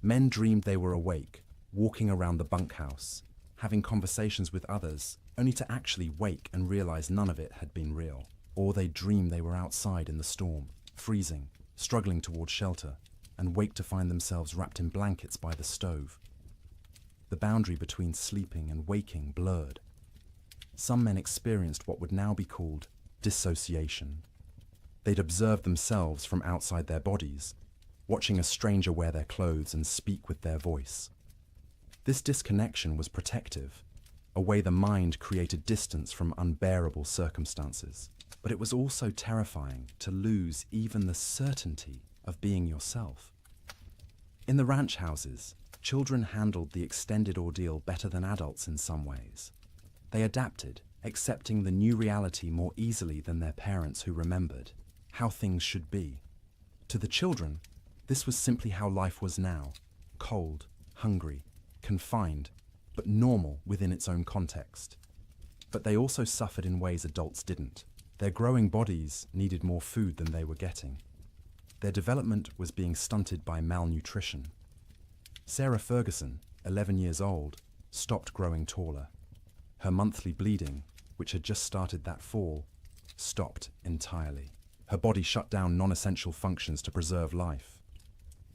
Men dreamed they were awake, walking around the bunkhouse, having conversations with others, only to actually wake and realize none of it had been real. Or they'd dream they were outside in the storm, freezing, struggling toward shelter, and wake to find themselves wrapped in blankets by the stove. The boundary between sleeping and waking blurred. Some men experienced what would now be called dissociation. They'd observe themselves from outside their bodies, watching a stranger wear their clothes and speak with their voice. This disconnection was protective, a way the mind created distance from unbearable circumstances. But it was also terrifying to lose even the certainty of being yourself. In the ranch houses, children handled the extended ordeal better than adults in some ways. They adapted, accepting the new reality more easily than their parents who remembered how things should be. To the children, this was simply how life was now, cold, hungry, confined, but normal within its own context. But they also suffered in ways adults didn't. Their growing bodies needed more food than they were getting. Their development was being stunted by malnutrition. Sarah Ferguson, 11 years old, stopped growing taller. Her monthly bleeding, which had just started that fall, stopped entirely. Her body shut down non-essential functions to preserve life.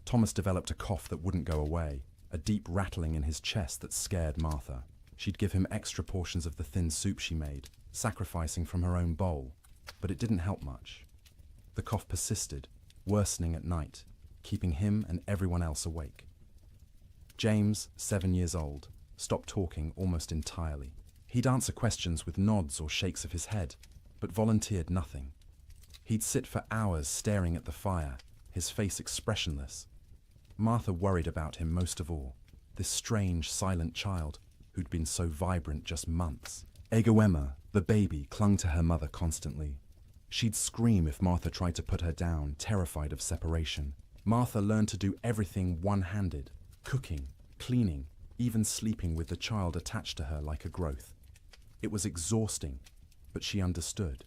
Thomas developed a cough that wouldn't go away, a deep rattling in his chest that scared Martha. She'd give him extra portions of the thin soup she made, sacrificing from her own bowl, but it didn't help much. The cough persisted, worsening at night, keeping him and everyone else awake. James, 7 years old, stopped talking almost entirely. He'd answer questions with nods or shakes of his head, but volunteered nothing. He'd sit for hours staring at the fire, his face expressionless. Martha worried about him most of all, this strange, silent child who'd been so vibrant just months. Egawema, the baby, clung to her mother constantly. She'd scream if Martha tried to put her down, terrified of separation. Martha learned to do everything one-handed, cooking, cleaning, even sleeping with the child attached to her like a growth. It was exhausting, but she understood.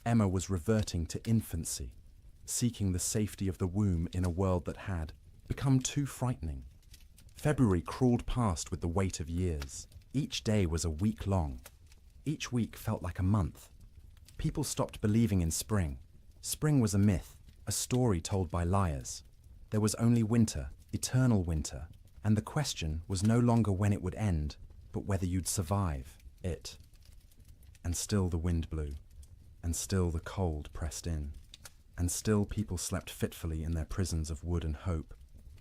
Emma was reverting to infancy, seeking the safety of the womb in a world that had become too frightening. February crawled past with the weight of years. Each day was a week long. Each week felt like a month. People stopped believing in spring. Spring was a myth, a story told by liars. There was only winter, eternal winter, and the question was no longer when it would end, but whether you'd survive it. And still the wind blew, and still the cold pressed in, and still people slept fitfully in their prisons of wood and hope,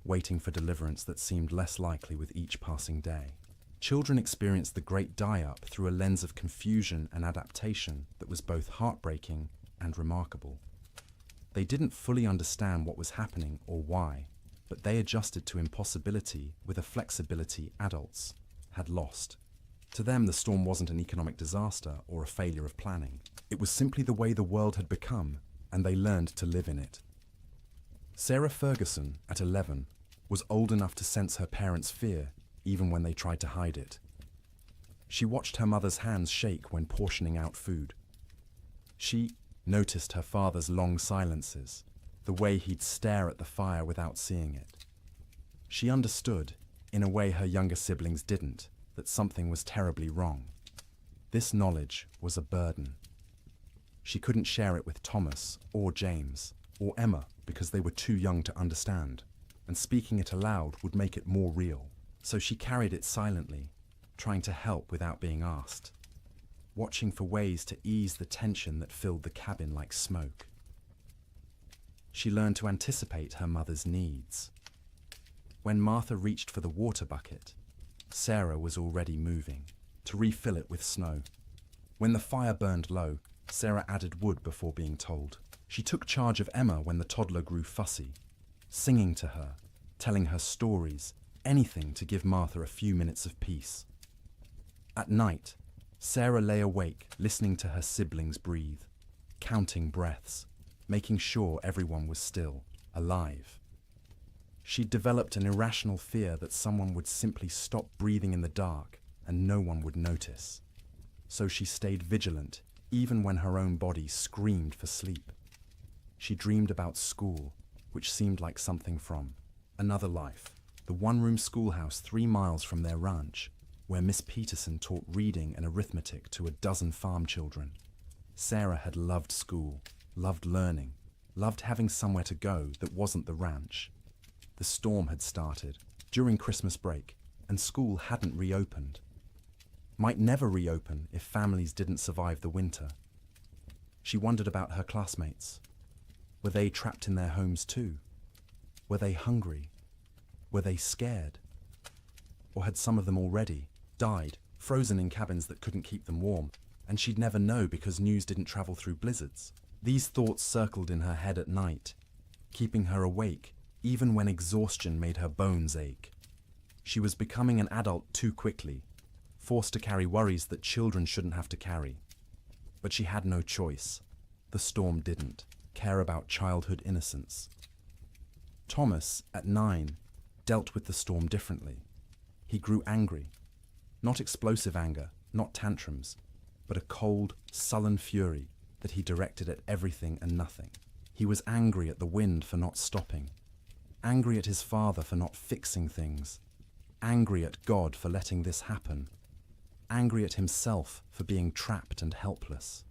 waiting for deliverance that seemed less likely with each passing day. Children experienced the great die-up through a lens of confusion and adaptation that was both heartbreaking and remarkable. They didn't fully understand what was happening or why, but they adjusted to impossibility with a flexibility adults had lost. To them, the storm wasn't an economic disaster or a failure of planning. It was simply the way the world had become, and they learned to live in it. Sarah Ferguson, at 11, was old enough to sense her parents' fear even when they tried to hide it. She watched her mother's hands shake when portioning out food. She noticed her father's long silences, the way he'd stare at the fire without seeing it. She understood, in a way her younger siblings didn't, that something was terribly wrong. This knowledge was a burden. She couldn't share it with Thomas or James or Emma because they were too young to understand, and speaking it aloud would make it more real. So she carried it silently, trying to help without being asked, watching for ways to ease the tension that filled the cabin like smoke. She learned to anticipate her mother's needs. When Martha reached for the water bucket, Sarah was already moving, to refill it with snow. When the fire burned low, Sarah added wood before being told. She took charge of Emma when the toddler grew fussy, singing to her, telling her stories, anything to give Martha a few minutes of peace. At night, Sarah lay awake, listening to her siblings breathe, counting breaths, making sure everyone was still, alive. She'd developed an irrational fear that someone would simply stop breathing in the dark and no one would notice. So she stayed vigilant, even when her own body screamed for sleep. She dreamed about school, which seemed like something from another life. the one-room schoolhouse 3 miles from their ranch, where Miss Peterson taught reading and arithmetic to a dozen farm children. Sarah had loved school, loved learning, loved having somewhere to go that wasn't the ranch. The storm had started during Christmas break, and school hadn't reopened. Might never reopen if families didn't survive the winter. She wondered about her classmates. Were they trapped in their homes too? Were they hungry? Were they scared? Or had some of them already died, frozen in cabins that couldn't keep them warm, and she'd never know because news didn't travel through blizzards? These thoughts circled in her head at night, keeping her awake even when exhaustion made her bones ache. She was becoming an adult too quickly, forced to carry worries that children shouldn't have to carry. But she had no choice. The storm didn't care about childhood innocence. Thomas, at 9, dealt with the storm differently. He grew angry. Not explosive anger, not tantrums, but a cold, sullen fury that he directed at everything and nothing. He was angry at the wind for not stopping, angry at his father for not fixing things, angry at God for letting this happen, angry at himself for being trapped and helpless.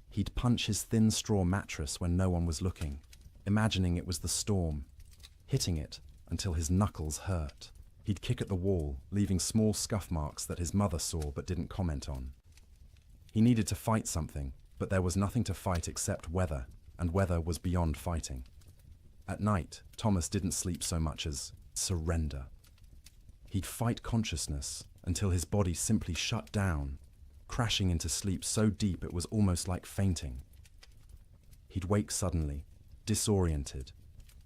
He'd punch his thin straw mattress when no one was looking, imagining it was the storm, hitting it until his knuckles hurt. He'd kick at the wall, leaving small scuff marks that his mother saw but didn't comment on. He needed to fight something, but there was nothing to fight except weather, and weather was beyond fighting. At night, Thomas didn't sleep so much as surrender. He'd fight consciousness until his body simply shut down, crashing into sleep so deep it was almost like fainting. He'd wake suddenly, disoriented,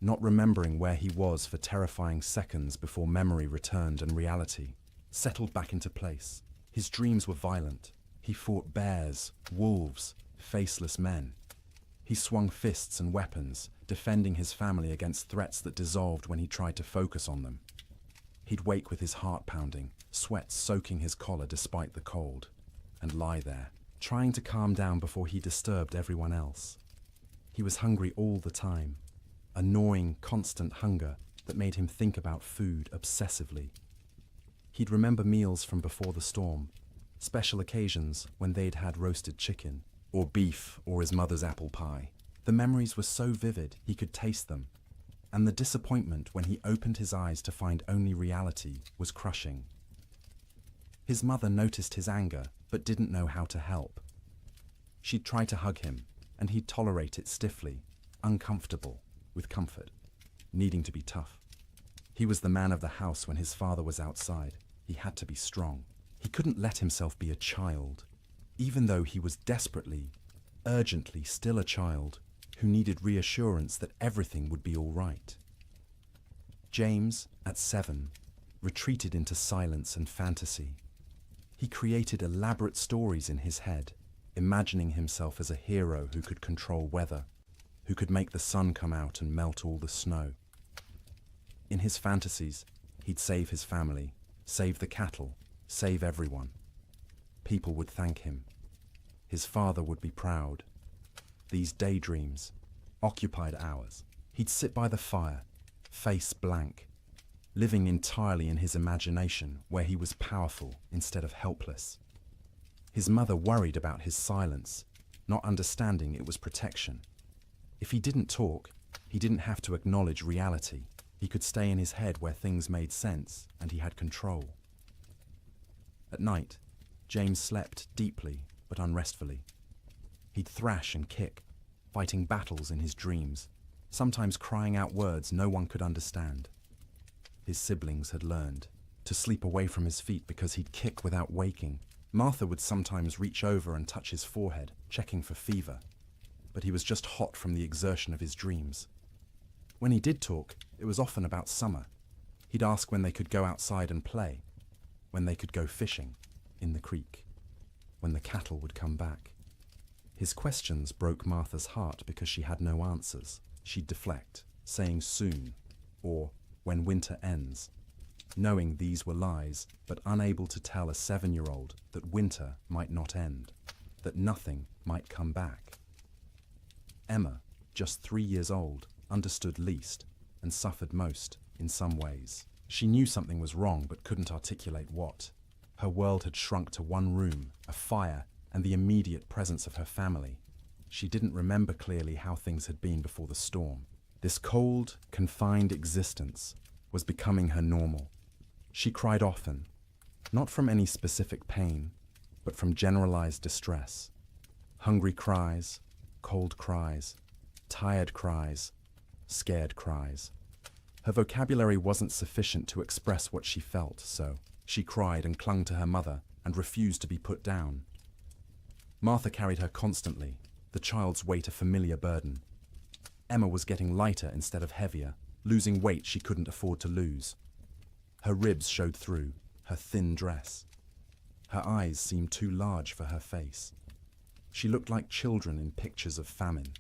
not remembering where he was for terrifying seconds before memory returned and reality settled back into place. His dreams were violent. He fought bears, wolves, faceless men. He swung fists and weapons, defending his family against threats that dissolved when he tried to focus on them. He'd wake with his heart pounding, sweat soaking his collar despite the cold, and lie there, trying to calm down before he disturbed everyone else. He was hungry all the time, a gnawing, constant hunger that made him think about food obsessively. He'd remember meals from before the storm, special occasions when they'd had roasted chicken, or beef, or his mother's apple pie. The memories were so vivid he could taste them, and the disappointment when he opened his eyes to find only reality was crushing. His mother noticed his anger, but didn't know how to help. She'd try to hug him, and he'd tolerate it stiffly, uncomfortable, with comfort, needing to be tough. He was the man of the house when his father was outside. He had to be strong. He couldn't let himself be a child, even though he was desperately, urgently still a child who needed reassurance that everything would be all right. James, at 7, retreated into silence and fantasy. He created elaborate stories in his head, imagining himself as a hero who could control weather, who could make the sun come out and melt all the snow. In his fantasies, he'd save his family, save the cattle, save everyone. People would thank him. His father would be proud. These daydreams occupied hours. He'd sit by the fire, face blank, living entirely in his imagination where he was powerful instead of helpless. His mother worried about his silence, not understanding it was protection. If he didn't talk, he didn't have to acknowledge reality. He could stay in his head where things made sense and he had control. At night, James slept deeply but unrestfully. He'd thrash and kick, fighting battles in his dreams, sometimes crying out words no one could understand. His siblings had learned to sleep away from his feet because he'd kick without waking. Martha would sometimes reach over and touch his forehead, checking for fever, but he was just hot from the exertion of his dreams. When he did talk, it was often about summer. He'd ask when they could go outside and play, when they could go fishing in the creek, when the cattle would come back. His questions broke Martha's heart because she had no answers. She'd deflect, saying soon, or when winter ends, knowing these were lies, but unable to tell a 7-year-old that winter might not end, that nothing might come back. Emma, just 3 years old, understood least and suffered most in some ways. She knew something was wrong but couldn't articulate what. Her world had shrunk to one room, a fire, and the immediate presence of her family. She didn't remember clearly how things had been before the storm. This cold, confined existence was becoming her normal. She cried often, not from any specific pain, but from generalized distress. Hungry cries, cold cries, tired cries, scared cries. Her vocabulary wasn't sufficient to express what she felt, so she cried and clung to her mother and refused to be put down. Martha carried her constantly, the child's weight a familiar burden. Emma was getting lighter instead of heavier, losing weight she couldn't afford to lose. Her ribs showed through her thin dress. Her eyes seemed too large for her face. She looked like children in pictures of famine,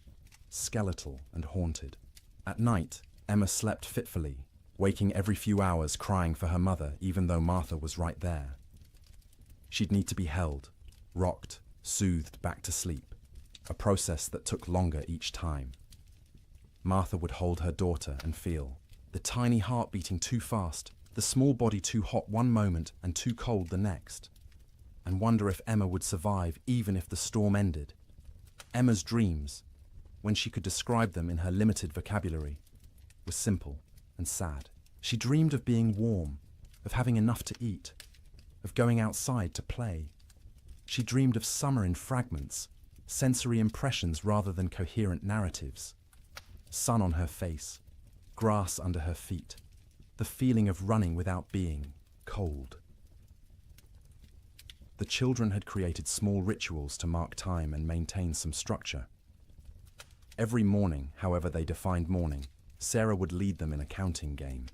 skeletal and haunted. At night, Emma slept fitfully, waking every few hours crying for her mother even though Martha was right there. She'd need to be held, rocked, soothed back to sleep, a process that took longer each time. Martha would hold her daughter and feel the tiny heart beating too fast, the small body too hot one moment and too cold the next, and wonder if Emma would survive even if the storm ended. Emma's dreams, when she could describe them in her limited vocabulary, were simple and sad. She dreamed of being warm, of having enough to eat, of going outside to play. She dreamed of summer in fragments, sensory impressions rather than coherent narratives. Sun on her face, grass under her feet, the feeling of running without being cold. The children had created small rituals to mark time and maintain some structure. Every morning, however they defined morning, Sarah would lead them in a counting game.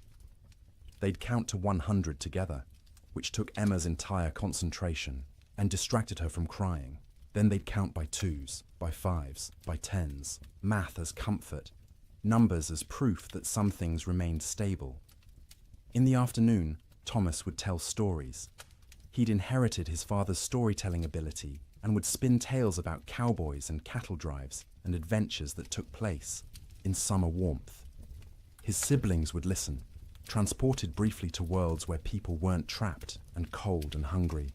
They'd count to 100 together, which took Emma's entire concentration and distracted her from crying. Then they'd count by twos, by fives, by tens, math as comfort, numbers as proof that some things remained stable. In the afternoon, Thomas would tell stories. He'd inherited his father's storytelling ability and would spin tales about cowboys and cattle drives and adventures that took place in summer warmth. His siblings would listen, transported briefly to worlds where people weren't trapped and cold and hungry.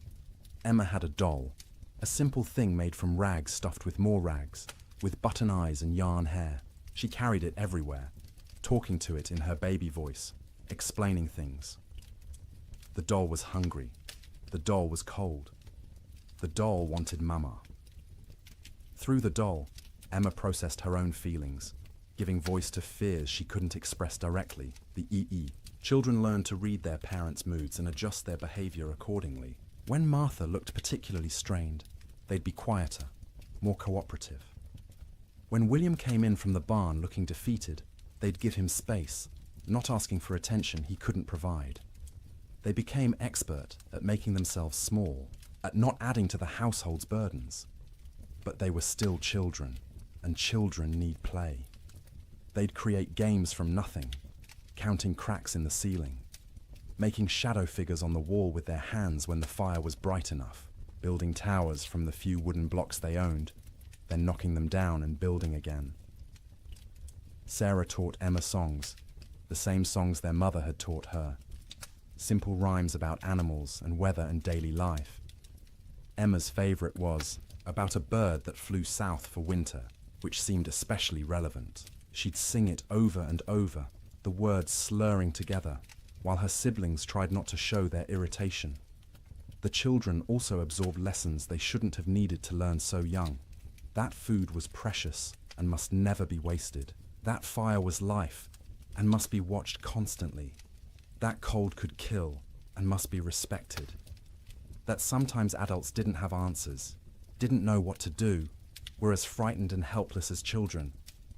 Emma had a doll, a simple thing made from rags stuffed with more rags, with button eyes and yarn hair. She carried it everywhere, talking to it in her baby voice, explaining things. The doll was hungry. The doll was cold. The doll wanted Mama. Through the doll, Emma processed her own feelings, giving voice to fears she couldn't express directly, the EE. Children learn to read their parents' moods and adjust their behavior accordingly. When Martha looked particularly strained, they'd be quieter, more cooperative. When William came in from the barn looking defeated, they'd give him space, not asking for attention he couldn't provide. They became expert at making themselves small, at not adding to the household's burdens. But they were still children, and children need play. They'd create games from nothing, counting cracks in the ceiling, making shadow figures on the wall with their hands when the fire was bright enough, building towers from the few wooden blocks they owned, then knocking them down and building again. Sarah taught Emma songs, the same songs their mother had taught her. Simple rhymes about animals and weather and daily life. Emma's favorite was about a bird that flew south for winter, which seemed especially relevant. She'd sing it over and over, the words slurring together, while her siblings tried not to show their irritation. The children also absorbed lessons they shouldn't have needed to learn so young. That food was precious and must never be wasted. That fire was life and must be watched constantly. That cold could kill and must be respected. That sometimes adults didn't have answers, didn't know what to do, were as frightened and helpless as children,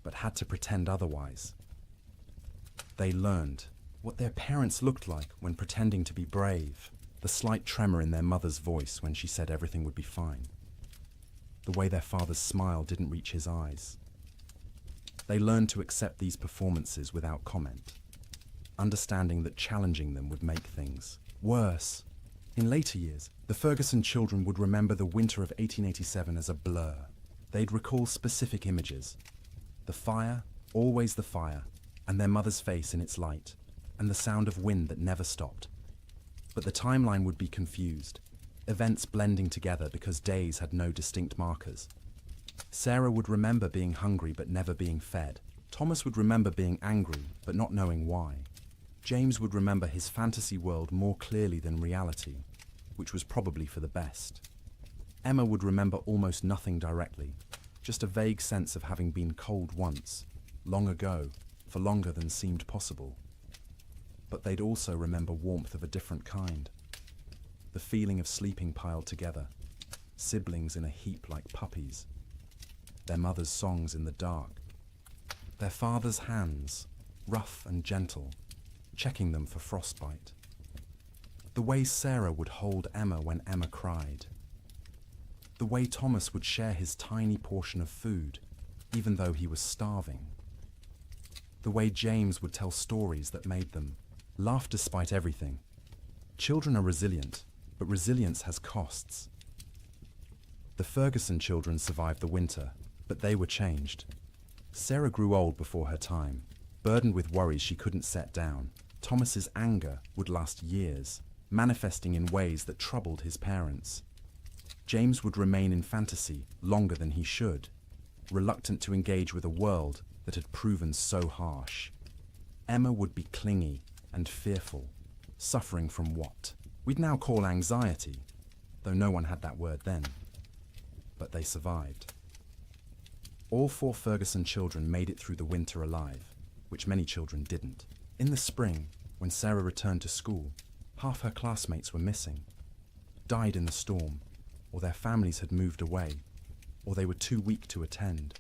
but had to pretend otherwise. They learned what their parents looked like when pretending to be brave, the slight tremor in their mother's voice when she said everything would be fine, the way their father's smile didn't reach his eyes. They learned to accept these performances without comment, understanding that challenging them would make things worse. In later years, the Ferguson children would remember the winter of 1887 as a blur. They'd recall specific images. The fire, always the fire, and their mother's face in its light. and the sound of wind that never stopped. But the timeline would be confused, events blending together because days had no distinct markers. Sarah would remember being hungry but never being fed. Thomas would remember being angry but not knowing why. James would remember his fantasy world more clearly than reality, which was probably for the best. Emma would remember almost nothing directly, just a vague sense of having been cold once, long ago, for longer than seemed possible. But they'd also remember warmth of a different kind. The feeling of sleeping piled together, siblings in a heap like puppies, their mother's songs in the dark, their father's hands, rough and gentle, checking them for frostbite. The way Sarah would hold Emma when Emma cried. The way Thomas would share his tiny portion of food, even though he was starving. The way James would tell stories that made them laugh despite everything. Children are resilient, but resilience has costs. The Ferguson children survived the winter, but they were changed. Sarah grew old before her time, burdened with worries she couldn't set down. Thomas's anger would last years, manifesting in ways that troubled his parents. James would remain in fantasy longer than he should, reluctant to engage with a world that had proven so harsh. Emma would be clingy and fearful, suffering from what we'd now call anxiety, though no one had that word then. But they survived. All 4 Ferguson children made it through the winter alive, which many children didn't. In the spring, when Sarah returned to school, half her classmates were missing, died in the storm, or their families had moved away, or they were too weak to attend.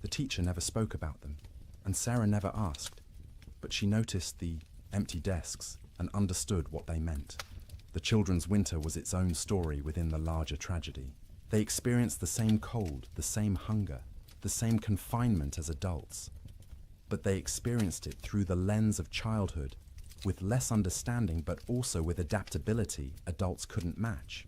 The teacher never spoke about them, and Sarah never asked, but she noticed the empty desks and understood what they meant. The children's winter was its own story within the larger tragedy. They experienced the same cold, the same hunger, the same confinement as adults, but they experienced it through the lens of childhood, with less understanding but also with adaptability adults couldn't match.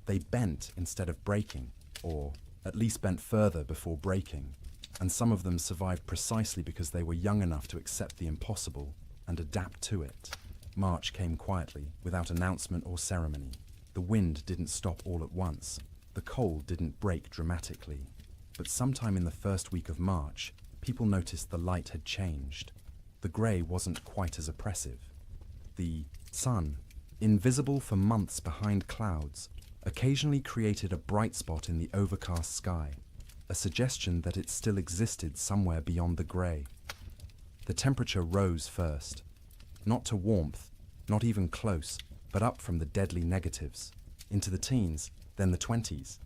They bent instead of breaking, or at least bent further before breaking, and some of them survived precisely because they were young enough to accept the impossible and adapt to it. March came quietly, without announcement or ceremony. The wind didn't stop all at once. The cold didn't break dramatically. But sometime in the first week of March, people noticed the light had changed. The grey wasn't quite as oppressive. The sun, invisible for months behind clouds, occasionally created a bright spot in the overcast sky, a suggestion that it still existed somewhere beyond the grey. The temperature rose first, not to warmth, not even close, but up from the deadly negatives, into the teens, then the 20s.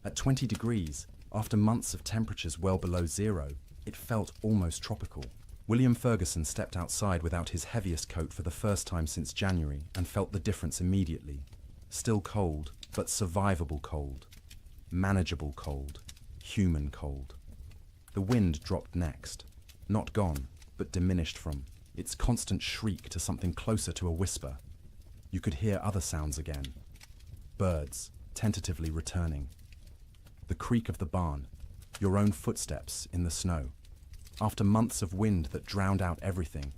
At 20 degrees, after months of temperatures well below zero, it felt almost tropical. William Ferguson stepped outside without his heaviest coat for the first time since January and felt the difference immediately. Still cold, but survivable cold. Manageable cold. Human cold. The wind dropped next. Not gone, but diminished from its constant shriek to something closer to a whisper. You could hear other sounds again. Birds, tentatively returning. The creak of the barn. Your own footsteps in the snow. After months of wind that drowned out everything,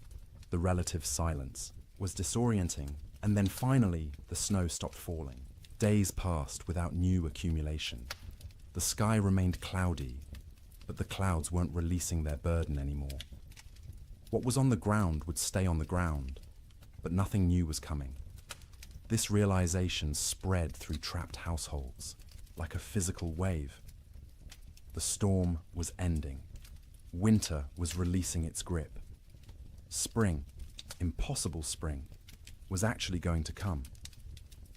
the relative silence was disorienting, and then finally the snow stopped falling. Days passed without new accumulation. The sky remained cloudy, but the clouds weren't releasing their burden anymore. What was on the ground would stay on the ground, but nothing new was coming. This realization spread through trapped households, like a physical wave. The storm was ending. Winter was releasing its grip. Spring, impossible spring, was actually going to come.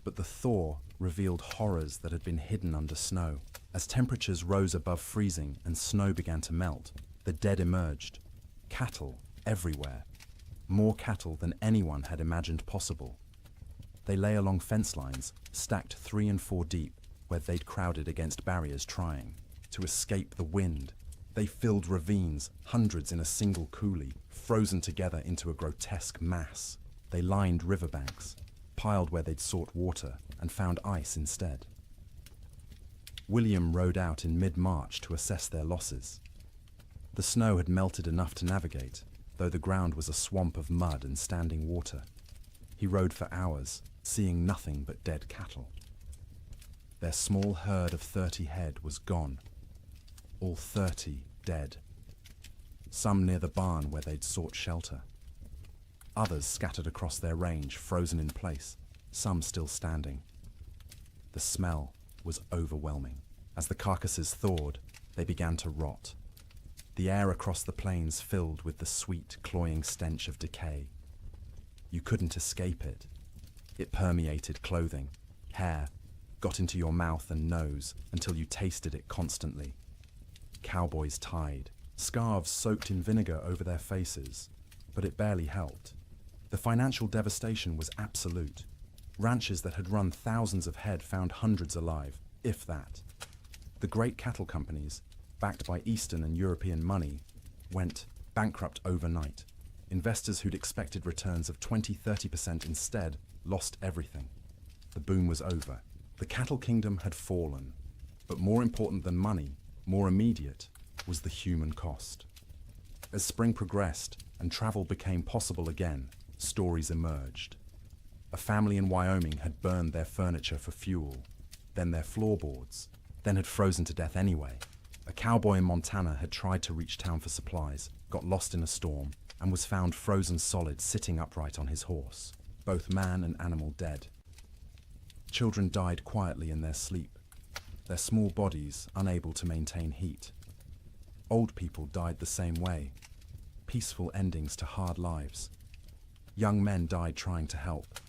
But the thaw revealed horrors that had been hidden under snow. As temperatures rose above freezing and snow began to melt, the dead emerged. Cattle everywhere. More cattle than anyone had imagined possible. They lay along fence lines, stacked 3 and 4 deep, where they'd crowded against barriers trying to escape the wind. They filled ravines, hundreds in a single coulee, frozen together into a grotesque mass. They lined riverbanks, piled where they'd sought water, and found ice instead. William rode out in mid-March to assess their losses. The snow had melted enough to navigate, though the ground was a swamp of mud and standing water. He rode for hours, seeing nothing but dead cattle. Their small herd of 30 head was gone. All 30 dead. Some near the barn where they'd sought shelter. Others scattered across their range, frozen in place, some still standing. The smell was overwhelming. As the carcasses thawed, they began to rot. The air across the plains filled with the sweet, cloying stench of decay. You couldn't escape it. It permeated clothing, hair, got into your mouth and nose until you tasted it constantly. Cowboys tied, scarves soaked in vinegar over their faces, but it barely helped. The financial devastation was absolute. Ranches that had run thousands of head found hundreds alive, if that. The great cattle companies, backed by Eastern and European money, went bankrupt overnight. Investors who'd expected returns of 20–30% instead lost everything. The boom was over. The cattle kingdom had fallen. But more important than money, more immediate, was the human cost. As spring progressed and travel became possible again, stories emerged. A family in Wyoming had burned their furniture for fuel, then their floorboards, then had frozen to death anyway. A cowboy in Montana had tried to reach town for supplies, got lost in a storm, and was found frozen solid sitting upright on his horse, both man and animal dead. Children died quietly in their sleep, their small bodies unable to maintain heat. Old people died the same way, peaceful endings to hard lives. Young men died trying to help,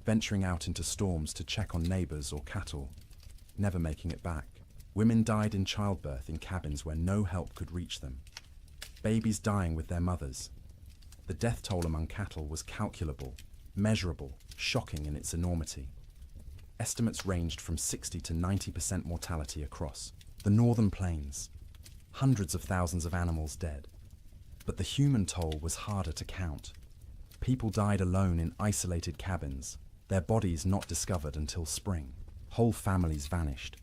venturing out into storms to check on neighbors or cattle, never making it back. Women died in childbirth in cabins where no help could reach them. Babies dying with their mothers. The death toll among cattle was calculable, measurable, shocking in its enormity. Estimates ranged from 60 to 90% mortality across the northern plains. Hundreds of thousands of animals dead. But the human toll was harder to count. People died alone in isolated cabins, their bodies not discovered until spring. Whole families vanished.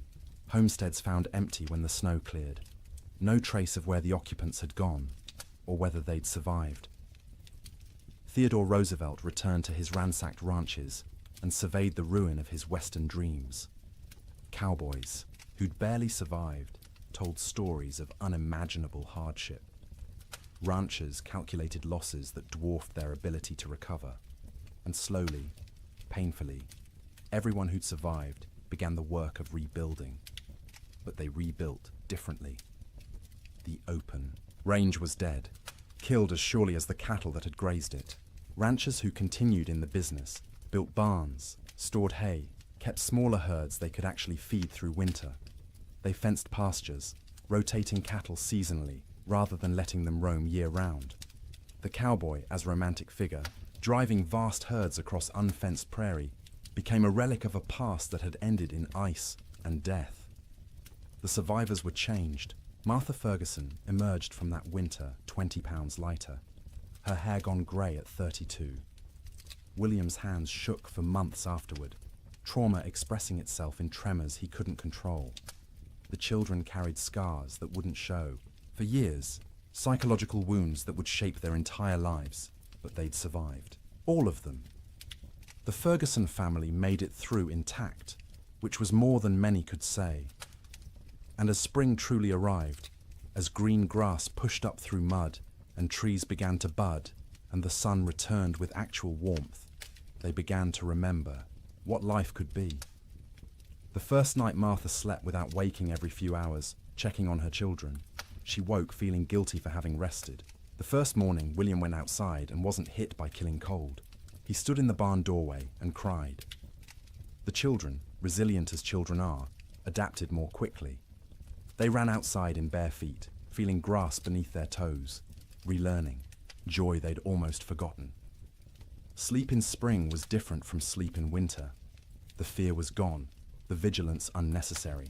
Homesteads found empty when the snow cleared. No trace of where the occupants had gone, or whether they'd survived. Theodore Roosevelt returned to his ransacked ranches and surveyed the ruin of his Western dreams. Cowboys, who'd barely survived, told stories of unimaginable hardship. Ranchers calculated losses that dwarfed their ability to recover. And slowly, painfully, everyone who'd survived began the work of rebuilding. But they rebuilt differently. The open range was dead, killed as surely as the cattle that had grazed it. Ranchers who continued in the business built barns, stored hay, kept smaller herds they could actually feed through winter. They fenced pastures, rotating cattle seasonally rather than letting them roam year-round. The cowboy, as romantic figure, driving vast herds across unfenced prairie, became a relic of a past that had ended in ice and death. The survivors were changed. Martha Ferguson emerged from that winter 20 pounds lighter, her hair gone grey at 32. William's hands shook for months afterward, trauma expressing itself in tremors he couldn't control. The children carried scars that wouldn't show. For years, psychological wounds that would shape their entire lives, but they'd survived. All of them. The Ferguson family made it through intact, which was more than many could say. And as spring truly arrived, as green grass pushed up through mud and trees began to bud and the sun returned with actual warmth, they began to remember what life could be. The first night Martha slept without waking every few hours, checking on her children. She woke feeling guilty for having rested. The first morning, William went outside and wasn't hit by killing cold. He stood in the barn doorway and cried. The children, resilient as children are, adapted more quickly. They ran outside in bare feet, feeling grass beneath their toes, relearning, joy they'd almost forgotten. Sleep in spring was different from sleep in winter. The fear was gone, the vigilance unnecessary.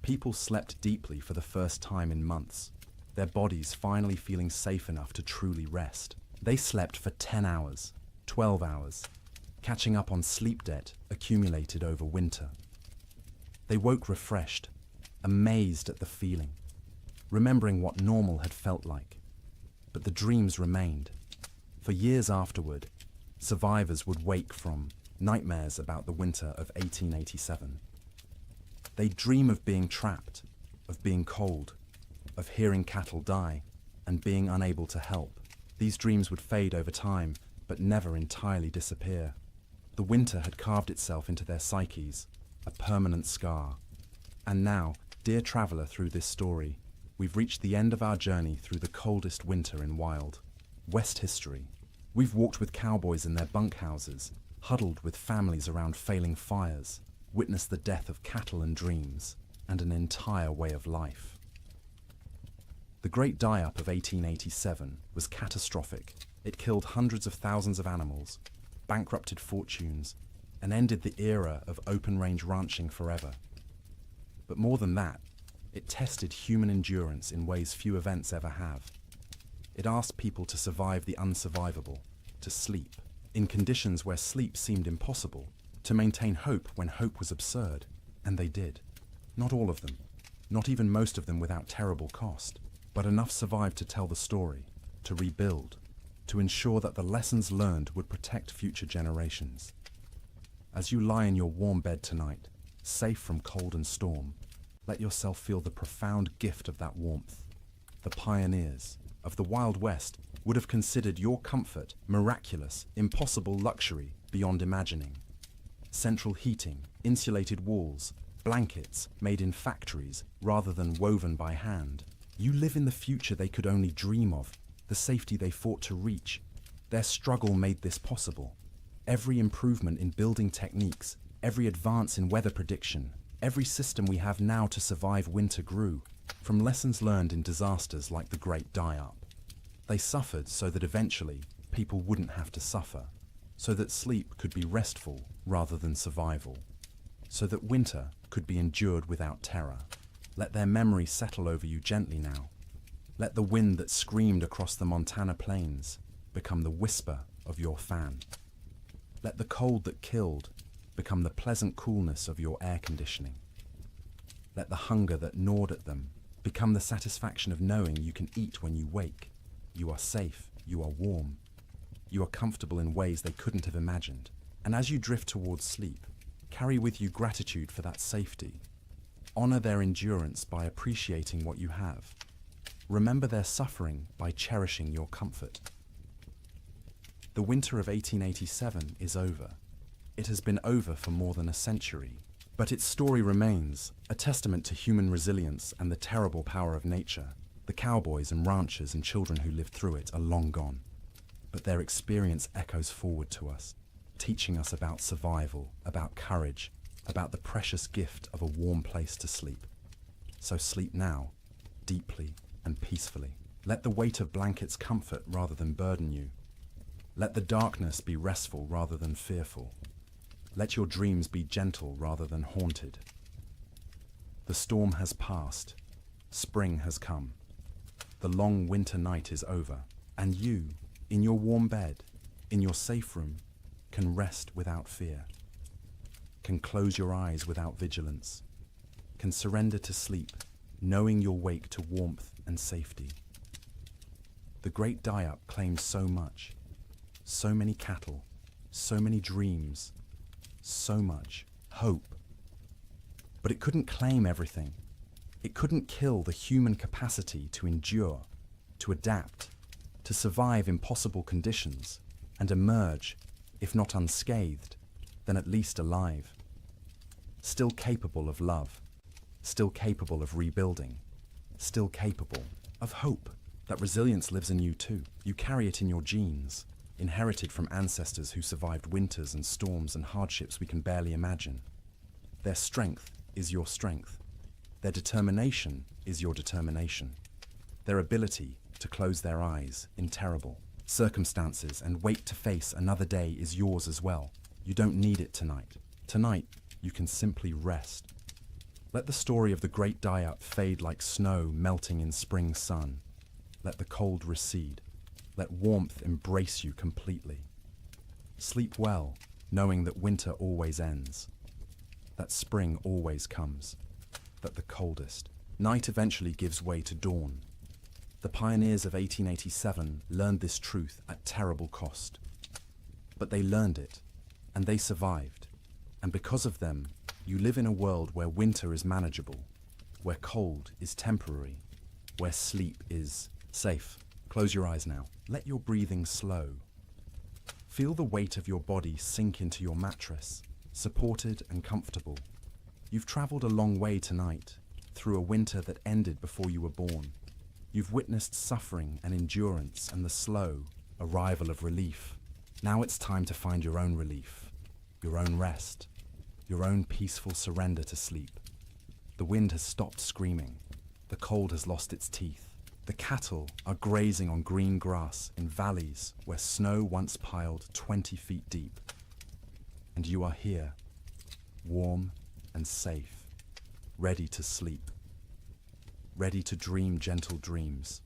People slept deeply for the first time in months, their bodies finally feeling safe enough to truly rest. They slept for 10 hours, 12 hours, catching up on sleep debt accumulated over winter. They woke refreshed, amazed at the feeling, remembering what normal had felt like. But the dreams remained. For years afterward, survivors would wake from nightmares about the winter of 1887. They'd dream of being trapped, of being cold, of hearing cattle die, and being unable to help. These dreams would fade over time, but never entirely disappear. The winter had carved itself into their psyches, a permanent scar. And now, dear traveller through this story, we've reached the end of our journey through the coldest winter in wild West history. We've walked with cowboys in their bunkhouses, huddled with families around failing fires, witnessed the death of cattle and dreams, and an entire way of life. The Great Die-Up of 1887 was catastrophic. It killed hundreds of thousands of animals, bankrupted fortunes, and ended the era of open-range ranching forever. But more than that, it tested human endurance in ways few events ever have. It asked people to survive the unsurvivable, to sleep, in conditions where sleep seemed impossible, to maintain hope when hope was absurd, and they did. Not all of them, not even most of them without terrible cost, but enough survived to tell the story, to rebuild, to ensure that the lessons learned would protect future generations. As you lie in your warm bed tonight, safe from cold and storm, let yourself feel the profound gift of that warmth. The pioneers of the Wild West would have considered your comfort miraculous, impossible luxury beyond imagining. Central heating, insulated walls, blankets made in factories rather than woven by hand. You live in the future they could only dream of, the safety they fought to reach. Their struggle made this possible. Every improvement in building techniques, every advance in weather prediction, every system we have now to survive winter grew from lessons learned in disasters like the Great Die-Up. They suffered so that eventually people wouldn't have to suffer, so that sleep could be restful rather than survival, so that winter could be endured without terror. Let their memory settle over you gently now. Let the wind that screamed across the Montana plains become the whisper of your fan. Let the cold that killed become the pleasant coolness of your air conditioning. Let the hunger that gnawed at them become the satisfaction of knowing you can eat when you wake. You are safe, you are warm, you are comfortable in ways they couldn't have imagined. And as you drift towards sleep, carry with you gratitude for that safety. Honor their endurance by appreciating what you have. Remember their suffering by cherishing your comfort. The winter of 1887 is over. It has been over for more than a century, but its story remains, a testament to human resilience and the terrible power of nature. The cowboys and ranchers and children who lived through it are long gone, but their experience echoes forward to us, teaching us about survival, about courage, about the precious gift of a warm place to sleep. So sleep now, deeply and peacefully. Let the weight of blankets comfort rather than burden you. Let the darkness be restful rather than fearful. Let your dreams be gentle rather than haunted. The storm has passed. Spring has come. The long winter night is over, and you, in your warm bed, in your safe room, can rest without fear, can close your eyes without vigilance, can surrender to sleep, knowing you'll wake to warmth and safety. The Great Die-Up claimed so much, so many cattle, so many dreams, so much hope. But it couldn't claim everything. It couldn't kill the human capacity to endure, to adapt, to survive impossible conditions, and emerge, if not unscathed, then at least alive. Still capable of love, still capable of rebuilding, still capable of hope. That resilience lives in you too. You carry it in your genes, inherited from ancestors who survived winters and storms and hardships we can barely imagine. Their strength is your strength. Their determination is your determination. Their ability to close their eyes in terrible circumstances and wait to face another day is yours as well. You don't need it tonight. Tonight, you can simply rest. Let the story of the Great Die-Up fade like snow melting in spring sun. Let the cold recede. Let warmth embrace you completely. Sleep well, knowing that winter always ends, that spring always comes, that the coldest night eventually gives way to dawn. The pioneers of 1887 learned this truth at terrible cost. But they learned it, and they survived. And because of them, you live in a world where winter is manageable, where cold is temporary, where sleep is safe. Close your eyes now. Let your breathing slow. Feel the weight of your body sink into your mattress, supported and comfortable. You've traveled a long way tonight, through a winter that ended before you were born. You've witnessed suffering and endurance and the slow arrival of relief. Now it's time to find your own relief, your own rest, your own peaceful surrender to sleep. The wind has stopped screaming. The cold has lost its teeth. The cattle are grazing on green grass in valleys where snow once piled 20 feet deep. And you are here, warm and safe, ready to sleep, ready to dream gentle dreams,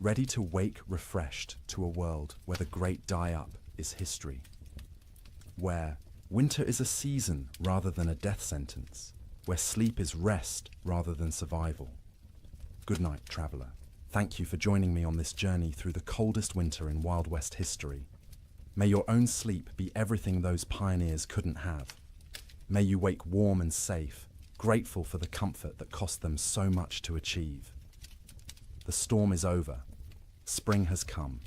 ready to wake refreshed to a world where the great die-up is history, where winter is a season rather than a death sentence, where sleep is rest rather than survival. Good night, traveller. Thank you for joining me on this journey through the coldest winter in Wild West history. May your own sleep be everything those pioneers couldn't have. May you wake warm and safe, grateful for the comfort that cost them so much to achieve. The storm is over. Spring has come.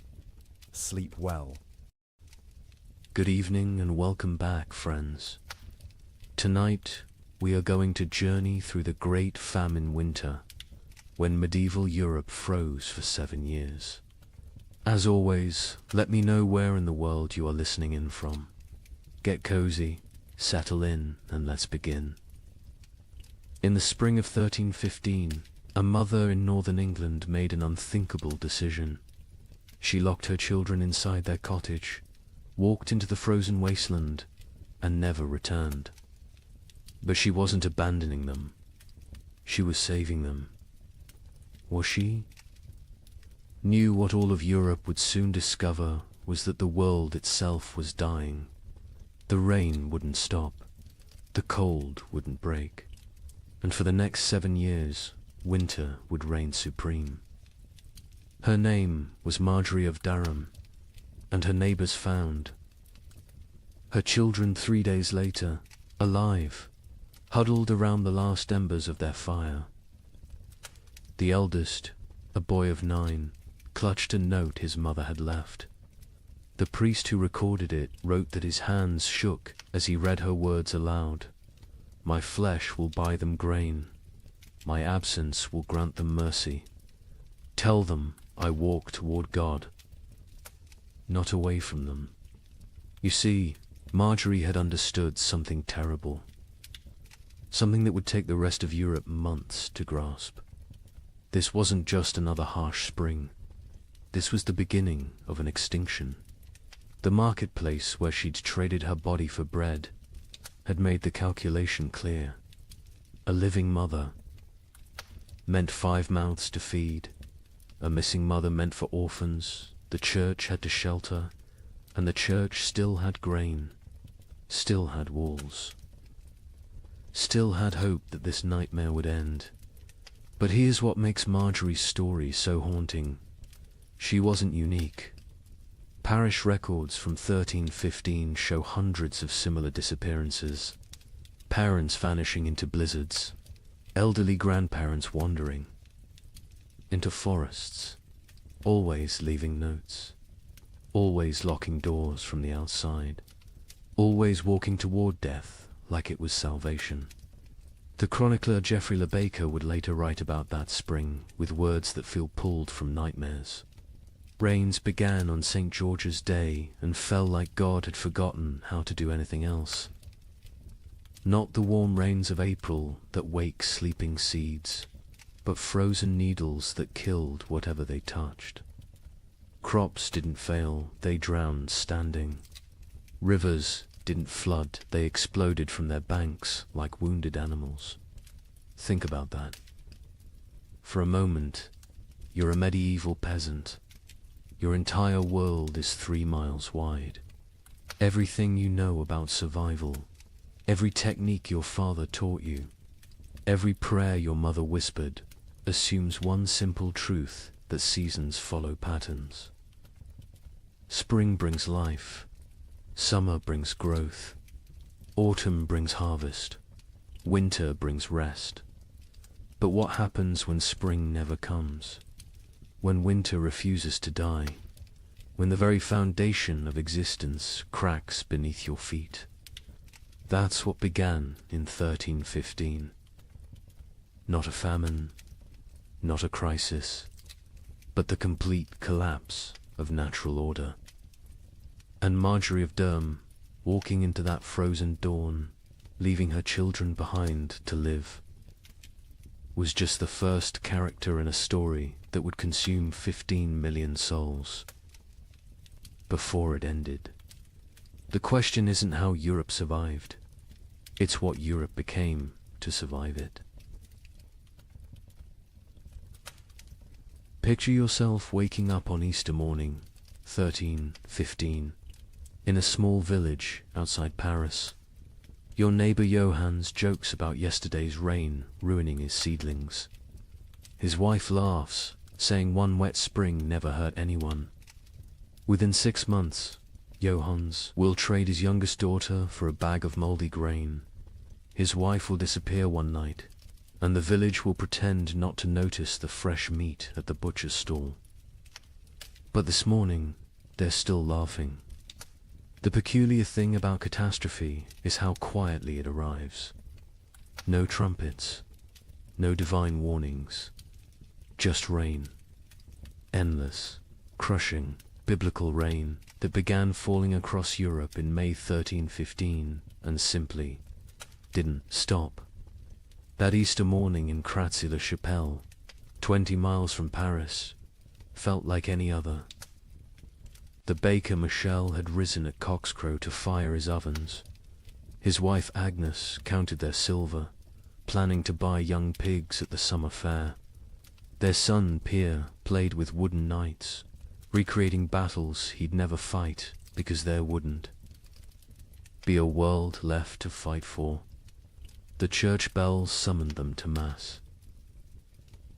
Sleep well. Good evening and welcome back, friends. Tonight, we are going to journey through the Great Famine Winter, when medieval Europe froze for 7 years. As always, let me know where in the world you are listening in from. Get cozy, settle in, and let's begin. In the spring of 1315, a mother in northern England made an unthinkable decision. She locked her children inside their cottage, walked into the frozen wasteland, and never returned. But she wasn't abandoning them. She was saving them. Was she? Knew what all of Europe would soon discover was that the world itself was dying. The rain wouldn't stop. The cold wouldn't break. And for the next 7 years, winter would reign supreme. Her name was Marjorie of Durham, and her neighbors found her children 3 days later, alive, huddled around the last embers of their fire. The eldest, a boy of 9, clutched a note his mother had left. The priest who recorded it wrote that his hands shook as he read her words aloud. My flesh will buy them grain. My absence will grant them mercy. Tell them I walk toward God, not away from them. You see, Marjorie had understood something terrible. Something that would take the rest of Europe months to grasp. This wasn't just another harsh spring. This was the beginning of an extinction. The marketplace where she'd traded her body for bread had made the calculation clear. A living mother meant 5 mouths to feed. A missing mother meant for orphans. The church had to shelter, and the church still had grain, still had walls, still had hope that this nightmare would end. But here's what makes Marjorie's story so haunting. She wasn't unique. Parish records from 1315 show hundreds of similar disappearances. Parents vanishing into blizzards, elderly grandparents wandering into forests, always leaving notes, always locking doors from the outside, always walking toward death like it was salvation. The chronicler Geoffrey Le Baker would later write about that spring with words that feel pulled from nightmares. Rains began on St. George's Day and fell like God had forgotten how to do anything else. Not the warm rains of April that wake sleeping seeds, but frozen needles that killed whatever they touched. Crops didn't fail, they drowned standing. Rivers didn't flood, they exploded from their banks like wounded animals. Think about that. For a moment, you're a medieval peasant. Your entire world is 3 miles wide. Everything you know about survival, every technique your father taught you, every prayer your mother whispered, assumes one simple truth that seasons follow patterns. Spring brings life, summer brings growth, autumn brings harvest, winter brings rest. But what happens when spring never comes? When winter refuses to die? When the very foundation of existence cracks beneath your feet? That's what began in 1315. Not a famine, not a crisis, but the complete collapse of natural order. And Marjorie of Durham, walking into that frozen dawn, leaving her children behind to live, was just the first character in a story that would consume 15 million souls. Before it ended. The question isn't how Europe survived, it's what Europe became to survive it. Picture yourself waking up on Easter morning, 1315, in a small village outside Paris. Your neighbor Johannes jokes about yesterday's rain ruining his seedlings. His wife laughs, saying one wet spring never hurt anyone. Within 6 months, Johannes will trade his youngest daughter for a bag of moldy grain. His wife will disappear one night, and the village will pretend not to notice the fresh meat at the butcher's stall. But this morning, they're still laughing. The peculiar thing about catastrophe is how quietly it arrives. No trumpets, no divine warnings, just rain. Endless, crushing, biblical rain that began falling across Europe in May 1315 and simply didn't stop. That Easter morning in Kratzy-le-Chapelle, 20 miles from Paris, felt like any other. The baker Michel had risen at cockscrow to fire his ovens. His wife Agnes counted their silver, planning to buy young pigs at the summer fair. Their son Pierre played with wooden knights, recreating battles he'd never fight because there wouldn't be a world left to fight for. The church bells summoned them to Mass.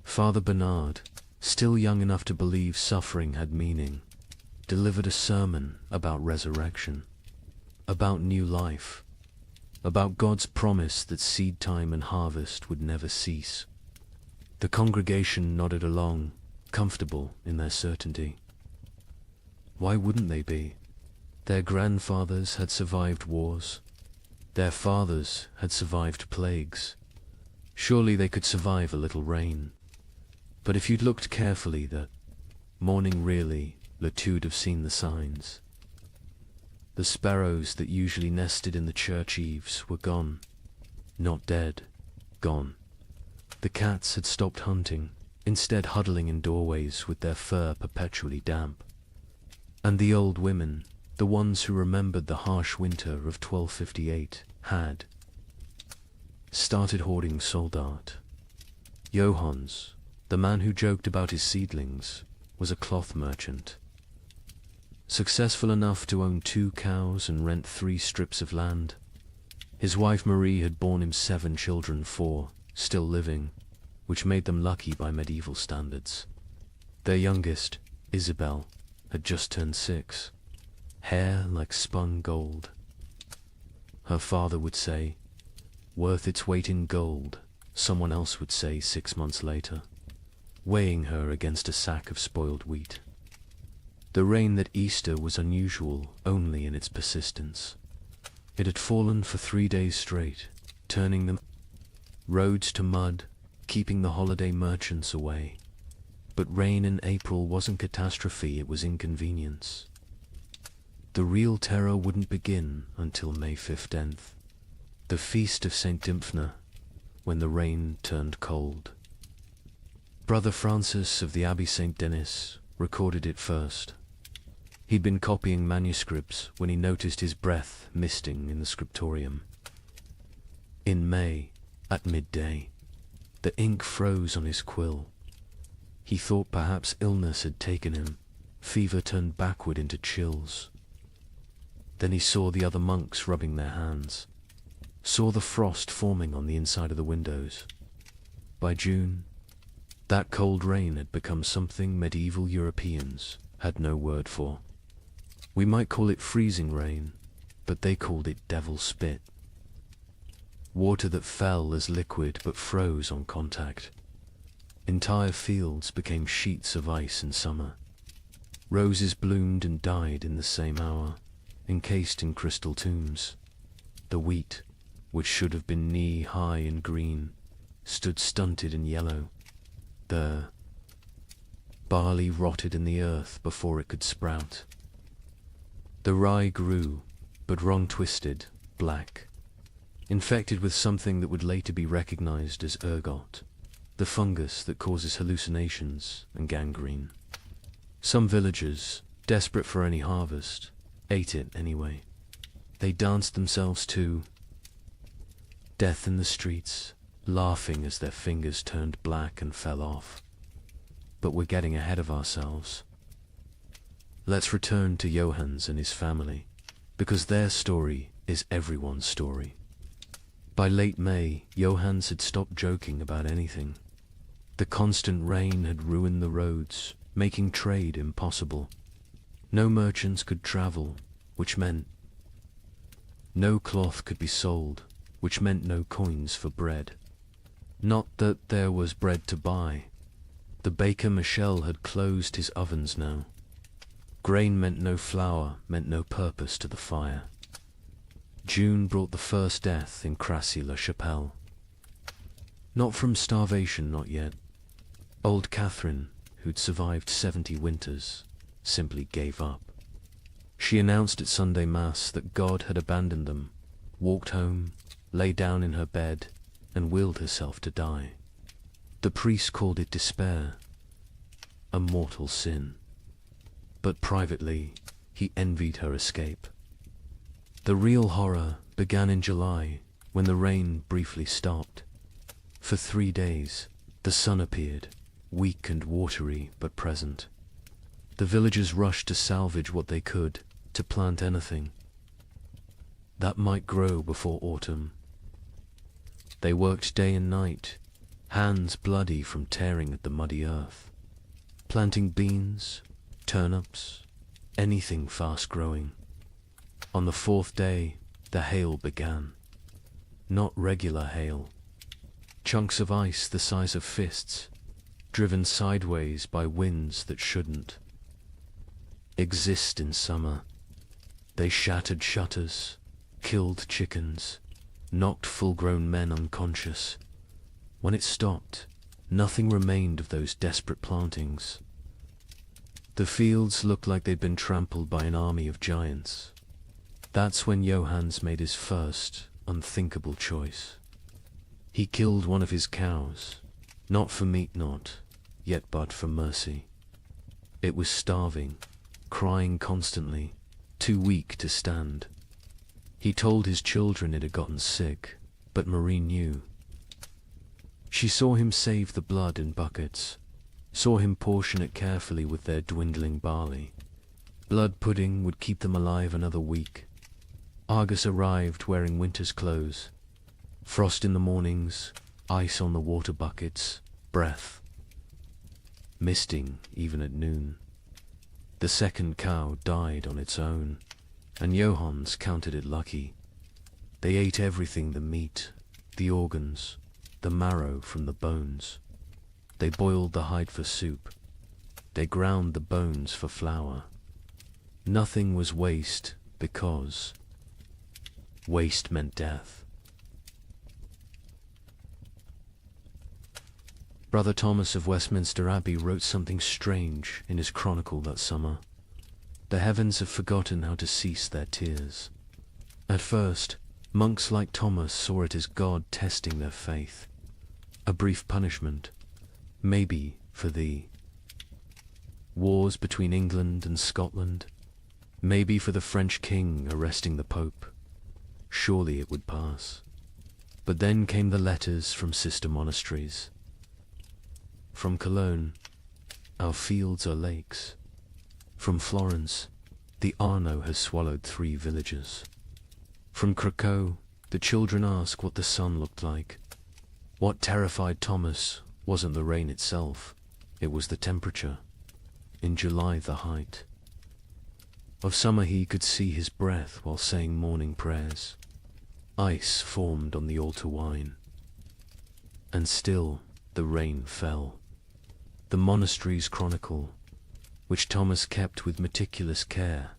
Father Bernard, still young enough to believe suffering had meaning, delivered a sermon about resurrection, about new life, about God's promise that seed time and harvest would never cease. The congregation nodded along, comfortable in their certainty. Why wouldn't they be? Their grandfathers had survived wars. Their fathers had survived plagues. Surely they could survive a little rain. But if you'd looked carefully that morning really, Latude have seen the signs. The sparrows that usually nested in the church eaves were gone. Not dead, gone. The cats had stopped hunting, instead huddling in doorways with their fur perpetually damp. And the old women, the ones who remembered the harsh winter of 1258, had started hoarding soldat. Johannes, the man who joked about his seedlings, was a cloth merchant. Successful enough to own 2 cows and rent 3 strips of land. His wife Marie had borne him 7 children, 4 still living, which made them lucky by medieval standards. Their youngest, Isabel, had just turned 6, hair like spun gold. Her father would say, worth its weight in gold, someone else would say 6 months later, weighing her against a sack of spoiled wheat. The rain that Easter was unusual only in its persistence. It had fallen for 3 days straight, turning the roads to mud, keeping the holiday merchants away. But rain in April wasn't catastrophe, it was inconvenience. The real terror wouldn't begin until May 15th, the feast of St. Dymphna, when the rain turned cold. Brother Francis of the Abbey St. Denis recorded it first. He'd been copying manuscripts when he noticed his breath misting in the scriptorium. In May, at midday, the ink froze on his quill. He thought perhaps illness had taken him. Fever turned backward into chills. Then he saw the other monks rubbing their hands, saw the frost forming on the inside of the windows. By June, That cold rain had become something medieval Europeans had no word for. We might call it freezing rain, but they called it devil's spit. Water that fell as liquid but froze on contact. Entire fields became sheets of ice in summer. Roses bloomed and died in the same hour, encased in crystal tombs. The wheat, which should have been knee-high and green, stood stunted and yellow. The barley rotted in the earth before it could sprout. The rye grew, but wrong-twisted, black, infected with something that would later be recognized as ergot, the fungus that causes hallucinations and gangrene. Some villagers, desperate for any harvest, ate it anyway. They danced themselves to death in the streets, laughing as their fingers turned black and fell off. But we're getting ahead of ourselves. Let's return to Johannes and his family, because their story is everyone's story. By late May, Johannes had stopped joking about anything. The constant rain had ruined the roads, making trade impossible. No merchants could travel, which meant no cloth could be sold, which meant no coins for bread. Not that there was bread to buy. The baker Michel had closed his ovens now. Grain meant no flour, meant no purpose to the fire. June brought the first death in Crassy-la-Chapelle. Not from starvation, not yet. Old Catherine, who'd survived 70 winters, simply gave up. She announced at Sunday Mass that God had abandoned them, walked home, lay down in her bed, and willed herself to die. The priest called it despair, a mortal sin. But privately, he envied her escape. The real horror began in July, when the rain briefly stopped. For 3 days, the sun appeared, weak and watery but present. The villagers rushed to salvage what they could, to plant anything that might grow before autumn. They worked day and night, hands bloody from tearing at the muddy earth, planting beans, turnips, anything fast-growing. On the 4th day, the hail began. Not regular hail. Chunks of ice the size of fists, driven sideways by winds that shouldn't exist in summer. They shattered shutters, killed chickens, knocked full-grown men unconscious. When it stopped, nothing remained of those desperate plantings. The fields looked like they'd been trampled by an army of giants. That's when Johannes made his first, unthinkable choice. He killed one of his cows, not for meat not, yet but for mercy. It was starving, crying constantly, too weak to stand. He told his children it had gotten sick, but Marie knew. She saw him save the blood in buckets, saw him portion it carefully with their dwindling barley. Blood pudding would keep them alive another week. Argus arrived wearing winter's clothes. Frost in the mornings, ice on the water buckets, breath. Misting even at noon. The second cow died on its own, and Johannes counted it lucky. They ate everything: the meat, the organs, the marrow from the bones. They boiled the hide for soup. They ground the bones for flour. Nothing was waste, because waste meant death. Brother Thomas of Westminster Abbey wrote something strange in his chronicle that summer. The heavens have forgotten how to cease their tears. At first, monks like Thomas saw it as God testing their faith. A brief punishment, maybe for the wars between England and Scotland, maybe for the French king arresting the Pope. Surely it would pass. But then came the letters from sister monasteries. From Cologne, our fields are lakes. From Florence, the Arno has swallowed 3 villages. From Krakow, the children ask what the sun looked like. What terrified Thomas wasn't the rain itself, it was the temperature. In July, the height of summer, he could see his breath while saying morning prayers. Ice formed on the altar wine. And still the rain fell. The monastery's chronicle, which Thomas kept with meticulous care,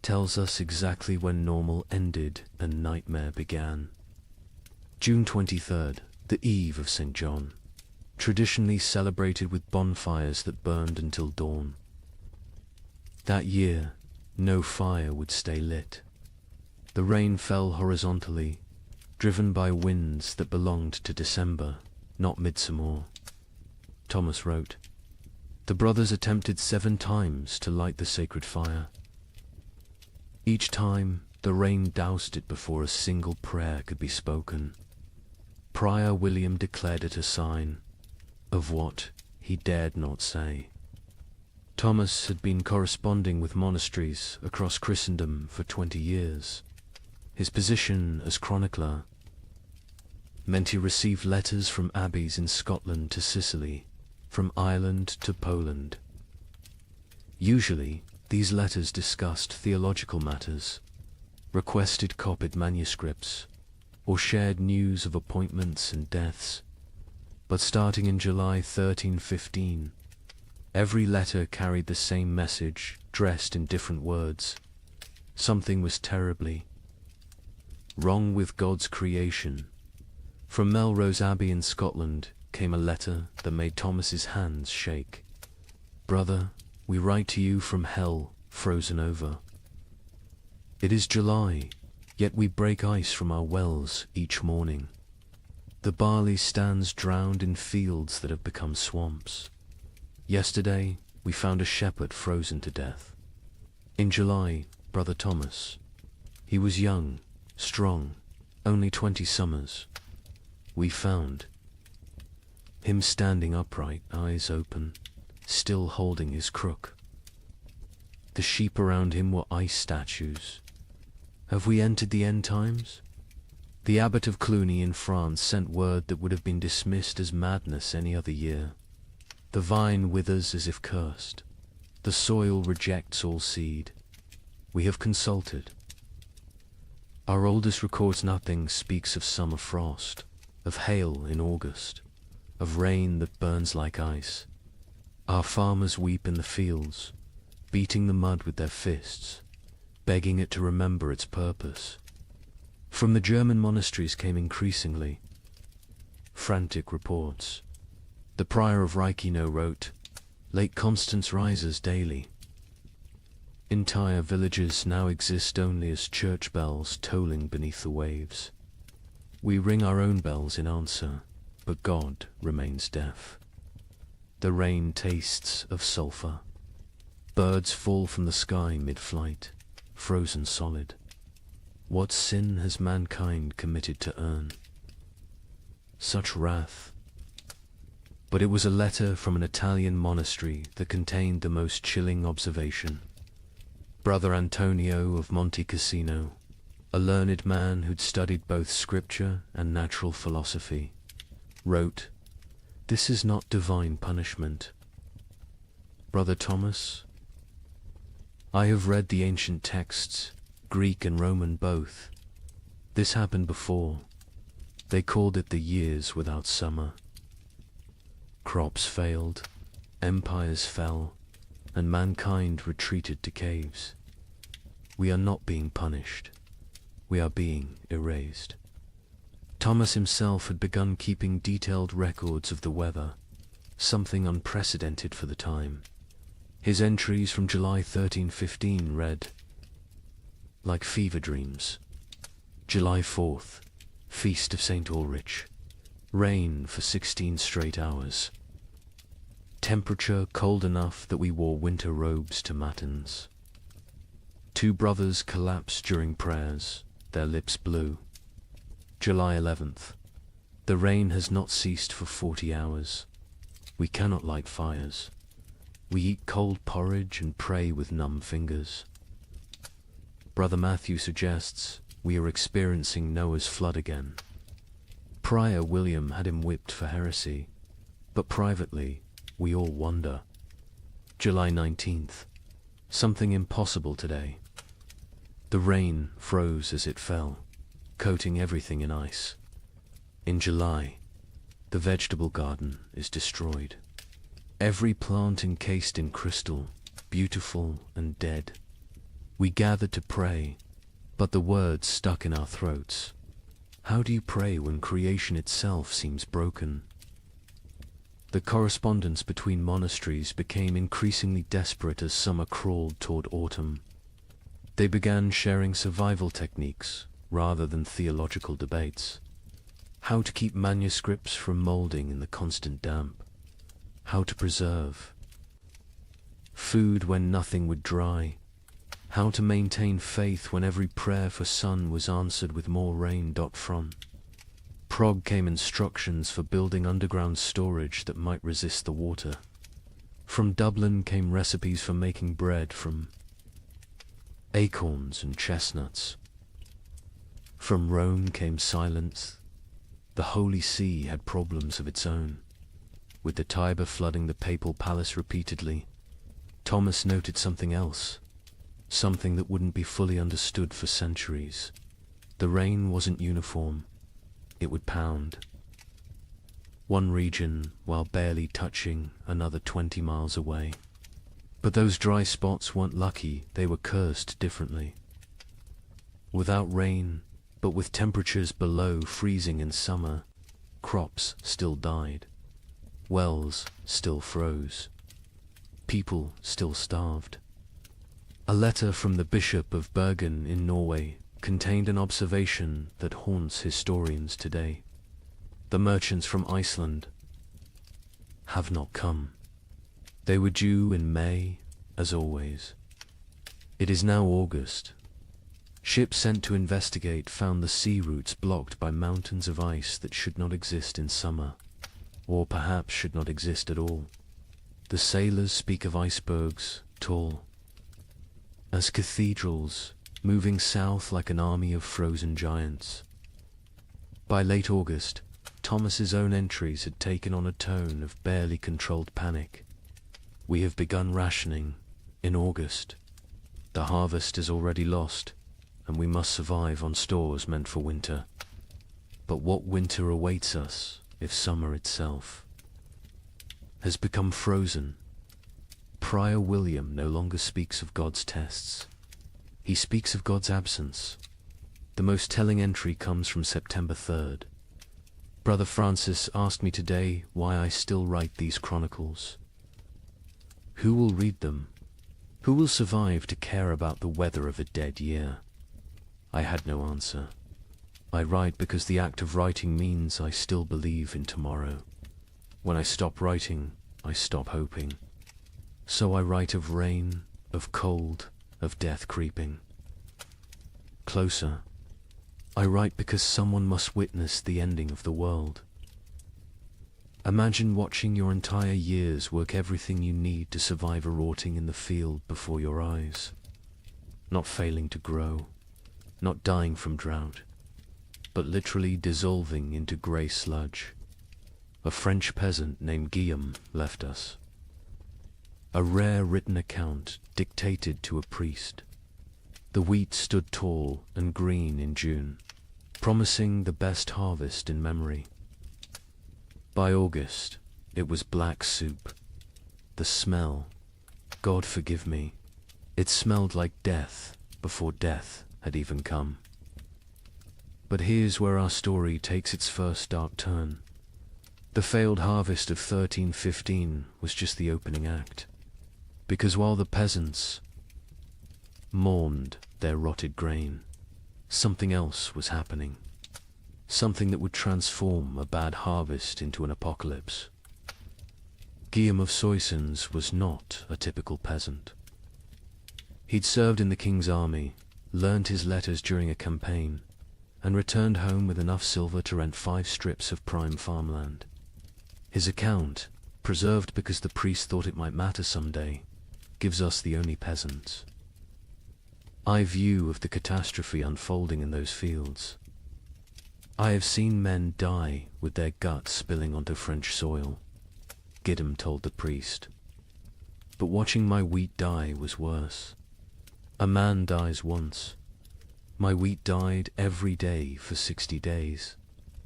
tells us exactly when normal ended and nightmare began. June 23rd, the eve of St. John, traditionally celebrated with bonfires that burned until dawn. That year, no fire would stay lit. The rain fell horizontally, driven by winds that belonged to December, not midsummer. Thomas wrote, "The brothers attempted 7 times to light the sacred fire. Each time, the rain doused it before a single prayer could be spoken. Prior William declared it a sign of what he dared not say." Thomas had been corresponding with monasteries across Christendom for 20 years. His position as chronicler meant he received letters from abbeys in Scotland to Sicily, from Ireland to Poland. Usually, these letters discussed theological matters, requested copied manuscripts, or shared news of appointments and deaths. But starting in July 1315, every letter carried the same message, dressed in different words. Something was terribly wrong with God's creation. From Melrose Abbey in Scotland came a letter that made Thomas's hands shake. "Brother, we write to you from hell, frozen over. It is July, yet we break ice from our wells each morning. The barley stands drowned in fields that have become swamps. Yesterday, we found a shepherd frozen to death. In July, Brother Thomas. He was young, strong, only 20 summers. We found him standing upright, eyes open, still holding his crook. The sheep around him were ice statues. Have we entered the end times? The abbot of Cluny in France sent word that would have been dismissed as madness any other year. The vine withers as if cursed. The soil rejects all seed. We have consulted. Our oldest records nothing, speaks of summer frost, of hail in August, of rain that burns like ice. Our farmers weep in the fields, beating the mud with their fists, begging it to remember its purpose." From the German monasteries came increasingly frantic reports. The prior of Reichenau wrote, "Lake Constance rises daily. Entire villages now exist only as church bells tolling beneath the waves. We ring our own bells in answer, but God remains deaf. The rain tastes of sulphur. Birds fall from the sky mid-flight, frozen solid. What sin has mankind committed to earn such wrath?" But it was a letter from an Italian monastery that contained the most chilling observation. Brother Antonio of Monte Cassino, a learned man who'd studied both scripture and natural philosophy, wrote, "This is not divine punishment. Brother Thomas, I have read the ancient texts, Greek and Roman both. This happened before. They called it the years without summer. Crops failed, empires fell, and mankind retreated to caves. We are not being punished. We are being erased." Thomas himself had begun keeping detailed records of the weather, something unprecedented for the time. His entries from July 1315 read, "Like fever dreams. July 4th, Feast of St. Ulrich. Rain for 16 straight hours. Temperature cold enough that we wore winter robes to matins. 2 brothers collapsed during prayers, their lips blue. July 11th. The rain has not ceased for 40 hours. We cannot light fires. We eat cold porridge and pray with numb fingers. Brother Matthew suggests we are experiencing Noah's flood again. Prior William had him whipped for heresy. but privately, we all wonder. July 19th. Something impossible today. The rain froze as it fell, coating everything in ice. In July, the vegetable garden is destroyed. Every plant encased in crystal, beautiful and dead. We gather to pray, but the words stuck in our throats. How do you pray when creation itself seems broken? The correspondence between monasteries became increasingly desperate as summer crawled toward autumn. They began sharing survival techniques rather than theological debates. How to keep manuscripts from molding in the constant damp. How to preserve food when nothing would dry. How to maintain faith when every prayer for sun was answered with more rain. From Prague came instructions for building underground storage that might resist the water. From Dublin came recipes for making bread from acorns and chestnuts. From Rome came silence. The Holy See had problems of its own. With the Tiber flooding the papal palace repeatedly, Thomas noted something else, something that wouldn't be fully understood for centuries. The rain wasn't uniform. It would pound. One region while barely touching another 20 miles away. But those dry spots weren't lucky, they were cursed differently. Without rain, but with temperatures below freezing in summer, crops still died. Wells still froze. People still starved. A letter from the Bishop of Bergen in Norway contained an observation that haunts historians today. The merchants from Iceland have not come. They were due in May, as always. It is now August. Ships sent to investigate found the sea routes blocked by mountains of ice that should not exist in summer, or perhaps should not exist at all. The sailors speak of icebergs, tall as cathedrals, moving south like an army of frozen giants. By late August, Thomas's own entries had taken on a tone of barely controlled panic. We have begun rationing in August. The harvest is already lost, and we must survive on stores meant for winter. But what winter awaits us if summer itself has become frozen? Prior William no longer speaks of God's tests. He speaks of God's absence. The most telling entry comes from September 3rd. Brother Francis asked me today why I still write these chronicles. Who will read them? Who will survive to care about the weather of a dead year? I had no answer. I write because the act of writing means I still believe in tomorrow. When I stop writing, I stop hoping. So I write of rain, of cold, of death creeping closer. I write because someone must witness the ending of the world. Imagine watching your entire years work everything you need to survive a rotting in the field before your eyes. Not failing to grow, not dying from drought, but literally dissolving into grey sludge. A French peasant named Guillaume left us. A rare written account dictated to a priest. The wheat stood tall and green in June, promising the best harvest in memory. By August, it was black soup. The smell, God forgive me, it smelled like death before death had even come. But here's where our story takes its first dark turn. The failed harvest of 1315 was just the opening act. Because while the peasants mourned their rotted grain, something else was happening. Something that would transform a bad harvest into an apocalypse. Guillaume of Soissons was not a typical peasant. He'd served in the king's army, learned his letters during a campaign, and returned home with enough silver to rent 5 strips of prime farmland. His account, preserved because the priest thought it might matter someday, gives us the only peasants. I view of the catastrophe unfolding in those fields. I have seen men die with their guts spilling onto French soil. Gidim told the priest. But watching my wheat die was worse. A man dies once. My wheat died every day for 60 days,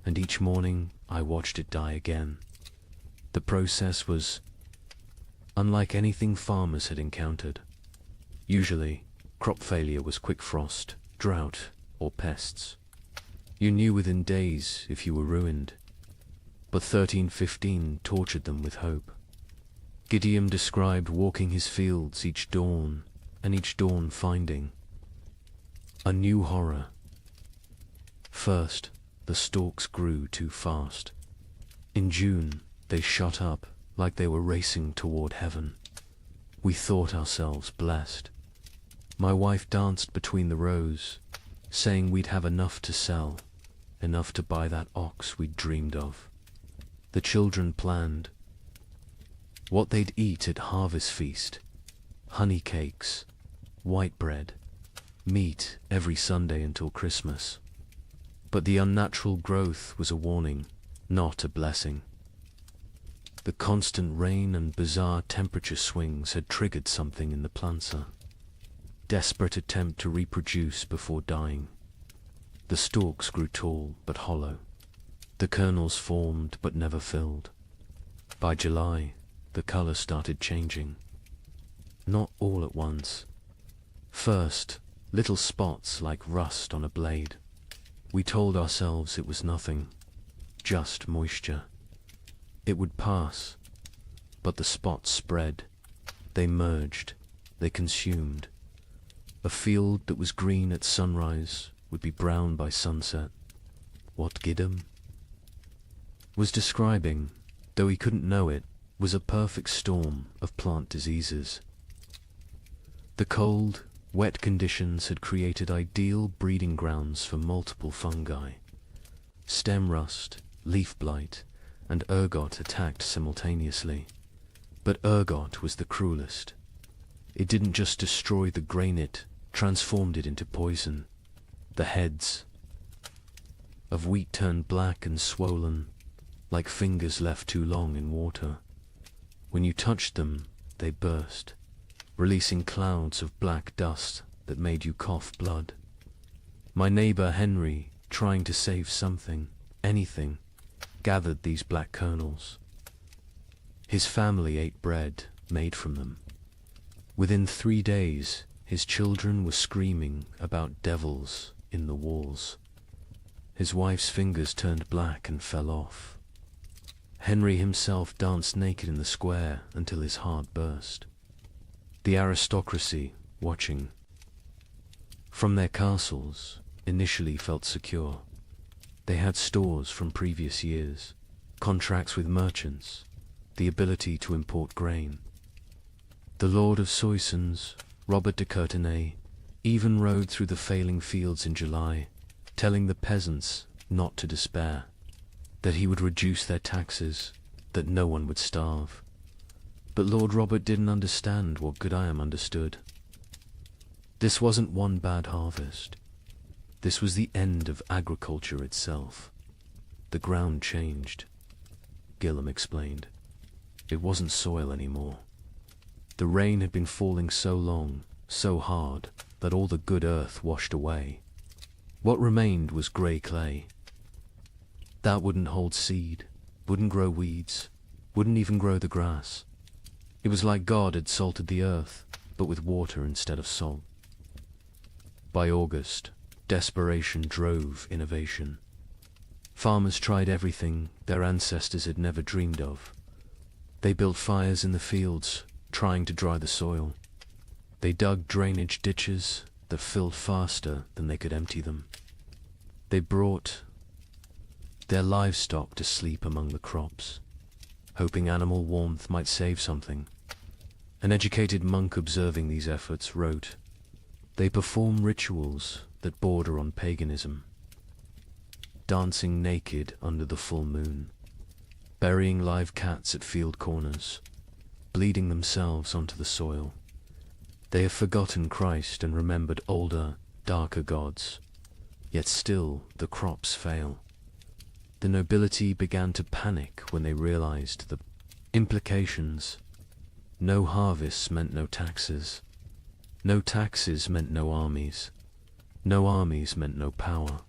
and each morning I watched it die again. The process was unlike anything farmers had encountered. Usually, crop failure was quick frost, drought, or pests. You knew within days if you were ruined. But 1315 tortured them with hope. Gideon described walking his fields each dawn, and each dawn finding a new horror. First, the stalks grew too fast. In June, they shot up like they were racing toward heaven. We thought ourselves blessed. My wife danced between the rows, saying we'd have enough to sell, enough to buy that ox we'd dreamed of. The children planned what they'd eat at harvest feast: honey cakes, white bread, meat every Sunday until Christmas. But the unnatural growth was a warning, not a blessing. The constant rain and bizarre temperature swings had triggered something in the planter. Desperate attempt to reproduce before dying. The stalks grew tall but hollow. The kernels formed but never filled. By July, the color started changing. Not all at once. First, little spots like rust on a blade. We told ourselves it was nothing, just moisture. It would pass, but the spots spread. They merged, they consumed. A field that was green at sunrise would be brown by sunset. What Gidim was describing, though he couldn't know it, was a perfect storm of plant diseases. The cold, wet conditions had created ideal breeding grounds for multiple fungi. Stem rust, leaf blight, and ergot attacked simultaneously. But ergot was the cruelest. It didn't just destroy the grain, it transformed it into poison. The heads of wheat turned black and swollen, like fingers left too long in water. When you touched them, they burst, releasing clouds of black dust that made you cough blood. My neighbor Henry, trying to save something, anything, gathered these black kernels. His family ate bread made from them. Within 3 days, his children were screaming about devils in the walls. His wife's fingers turned black and fell off. Henry himself danced naked in the square until his heart burst. The aristocracy, watching from their castles, initially felt secure. They had stores from previous years, contracts with merchants, the ability to import grain. The Lord of Soissons, Robert de Courtenay, even rode through the failing fields in July, telling the peasants not to despair, that he would reduce their taxes, that no one would starve. But Lord Robert didn't understand what Gudayam understood. This wasn't one bad harvest. This was the end of agriculture itself. The ground changed. Gillam explained. It wasn't soil anymore. The rain had been falling so long, so hard, that all the good earth washed away. What remained was grey clay. That wouldn't hold seed, wouldn't grow weeds, wouldn't even grow the grass. It was like God had salted the earth, but with water instead of salt. By August, desperation drove innovation. Farmers tried everything their ancestors had never dreamed of. They built fires in the fields, trying to dry the soil. They dug drainage ditches that filled faster than they could empty them. They brought their livestock to sleep among the crops, hoping animal warmth might save something. An educated monk observing these efforts wrote, "They perform rituals that border on paganism, dancing naked under the full moon, burying live cats at field corners, bleeding themselves onto the soil. They have forgotten Christ and remembered older, darker gods, yet still the crops fail." The nobility began to panic when they realized the Implications. No harvests meant no taxes. No taxes meant no armies. No armies meant no power.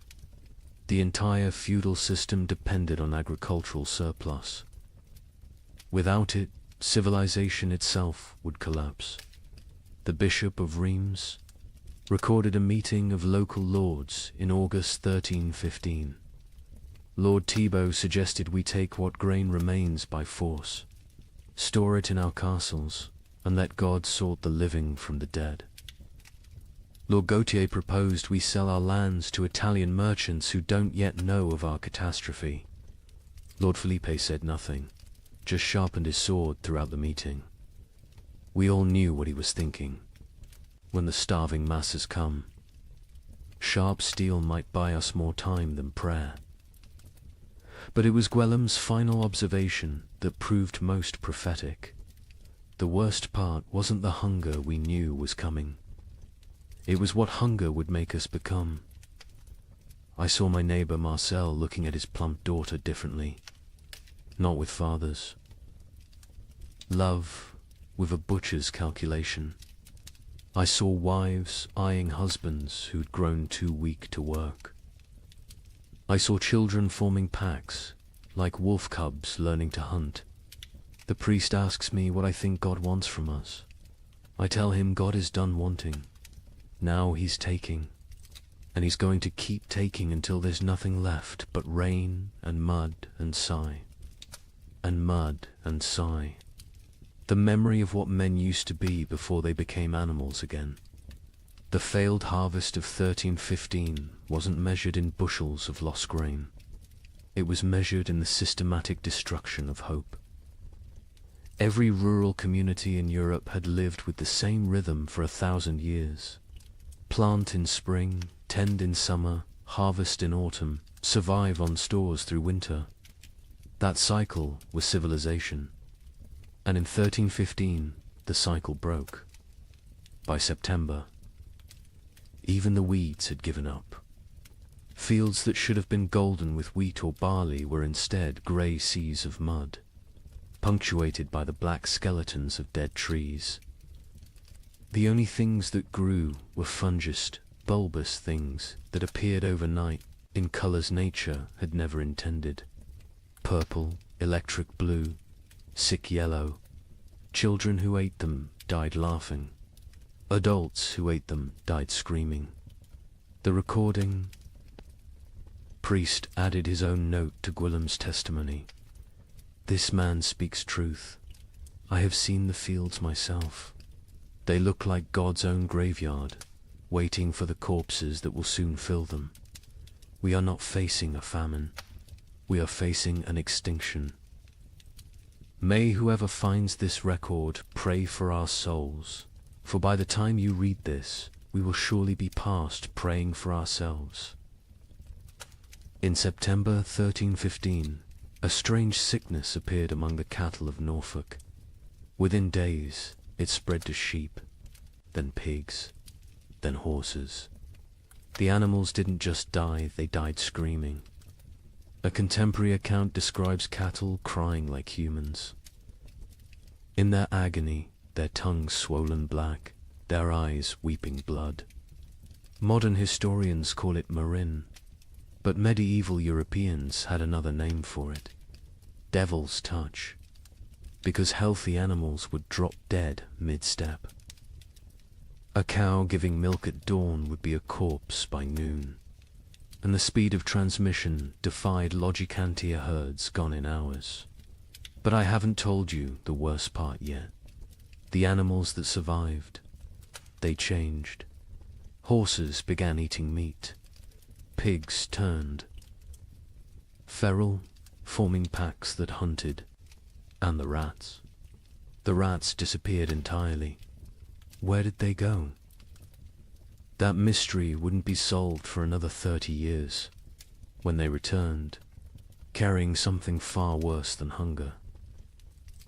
The entire feudal system depended on agricultural surplus. Without it, civilization itself would collapse. The Bishop of Reims recorded a meeting of local lords in August 1315. Lord Thibaut suggested we take what grain remains by force, store it in our castles, and let God sort the living from the dead. Lord Gautier proposed we sell our lands to Italian merchants who don't yet know of our catastrophe. Lord Felipe said nothing, just sharpened his sword throughout the meeting. We all knew what he was thinking. When the starving masses come, sharp steel might buy us more time than prayer. But it was Gwellem's final observation that proved most prophetic. The worst part wasn't the hunger we knew was coming. It was what hunger would make us become. I saw my neighbor Marcel looking at his plump daughter differently. Not with fathers. Love with a butcher's calculation. I saw wives eyeing husbands who'd grown too weak to work. I saw children forming packs, like wolf cubs learning to hunt. The priest asks me what I think God wants from us. I tell him God is done wanting. Now he's taking, and he's going to keep taking until there's nothing left but rain and mud and sigh. And mud and sigh. The memory of what men used to be before they became animals again. The failed harvest of 1315 wasn't measured in bushels of lost grain. It was measured in the systematic destruction of hope. Every rural community in Europe had lived with the same rhythm for 1,000 years. Plant in spring, tend in summer, harvest in autumn, survive on stores through winter. That cycle was civilization. And in 1315, the cycle broke. By September, even the weeds had given up. Fields that should have been golden with wheat or barley were instead grey seas of mud, punctuated by the black skeletons of dead trees. The only things that grew were fungous, bulbous things that appeared overnight in colours nature had never intended. Purple, electric blue, sick yellow. Children who ate them died laughing. Adults who ate them died screaming. The recording. Priest added his own note to Gwillem's testimony. This man speaks truth. I have seen the fields myself. They look like God's own graveyard, waiting for the corpses that will soon fill them. We are not facing a famine. We are facing an extinction. May whoever finds this record pray for our souls, for by the time you read this, we will surely be past praying for ourselves. In September 1315, a strange sickness appeared among the cattle of Norfolk. Within days, it spread to sheep, then pigs, then horses. The animals didn't just die, they died screaming. A contemporary account describes cattle crying like humans. In their agony, their tongues swollen black, their eyes weeping blood. Modern historians call it marin, but medieval Europeans had another name for it. Devil's touch. Because healthy animals would drop dead mid-step. A cow giving milk at dawn would be a corpse by noon, and the speed of transmission defied Logicantia herds gone in hours. But I haven't told you the worst part yet. The animals that survived. They changed. Horses began eating meat. Pigs turned. Feral, forming packs that hunted. And the rats. The rats disappeared entirely. Where did they go? That mystery wouldn't be solved for another 30 years, when they returned, carrying something far worse than hunger.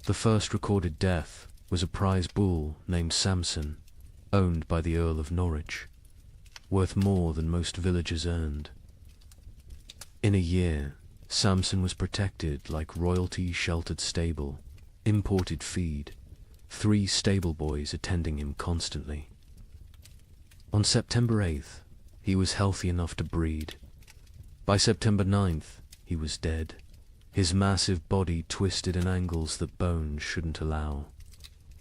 The first recorded death was a prize bull named Samson, owned by the Earl of Norwich, worth more than most villagers earned. In a year, Samson was protected like royalty-sheltered stable, imported feed, 3 stable boys attending him constantly. On September 8th, he was healthy enough to breed. By September 9th, he was dead, his massive body twisted in angles that bones shouldn't allow.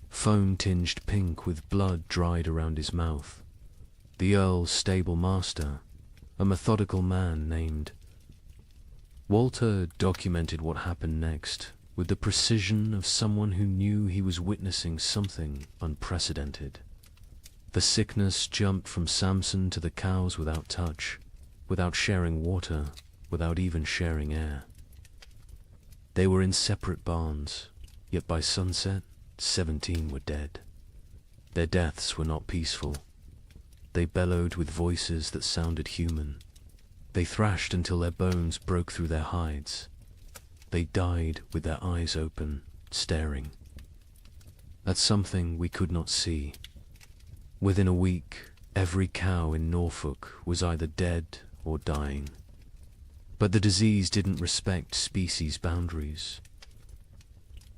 Foam tinged pink with blood dried around his mouth. The Earl's stable master, a methodical man named Walter, documented what happened next with the precision of someone who knew he was witnessing something unprecedented. The sickness jumped from Samson to the cows without touch, without sharing water, without even sharing air. They were in separate barns, yet by sunset, 17 were dead. Their deaths were not peaceful. They bellowed with voices that sounded human. They thrashed until their bones broke through their hides. They died with their eyes open, staring at something we could not see. Within a week, every cow in Norfolk was either dead or dying. But the disease didn't respect species boundaries.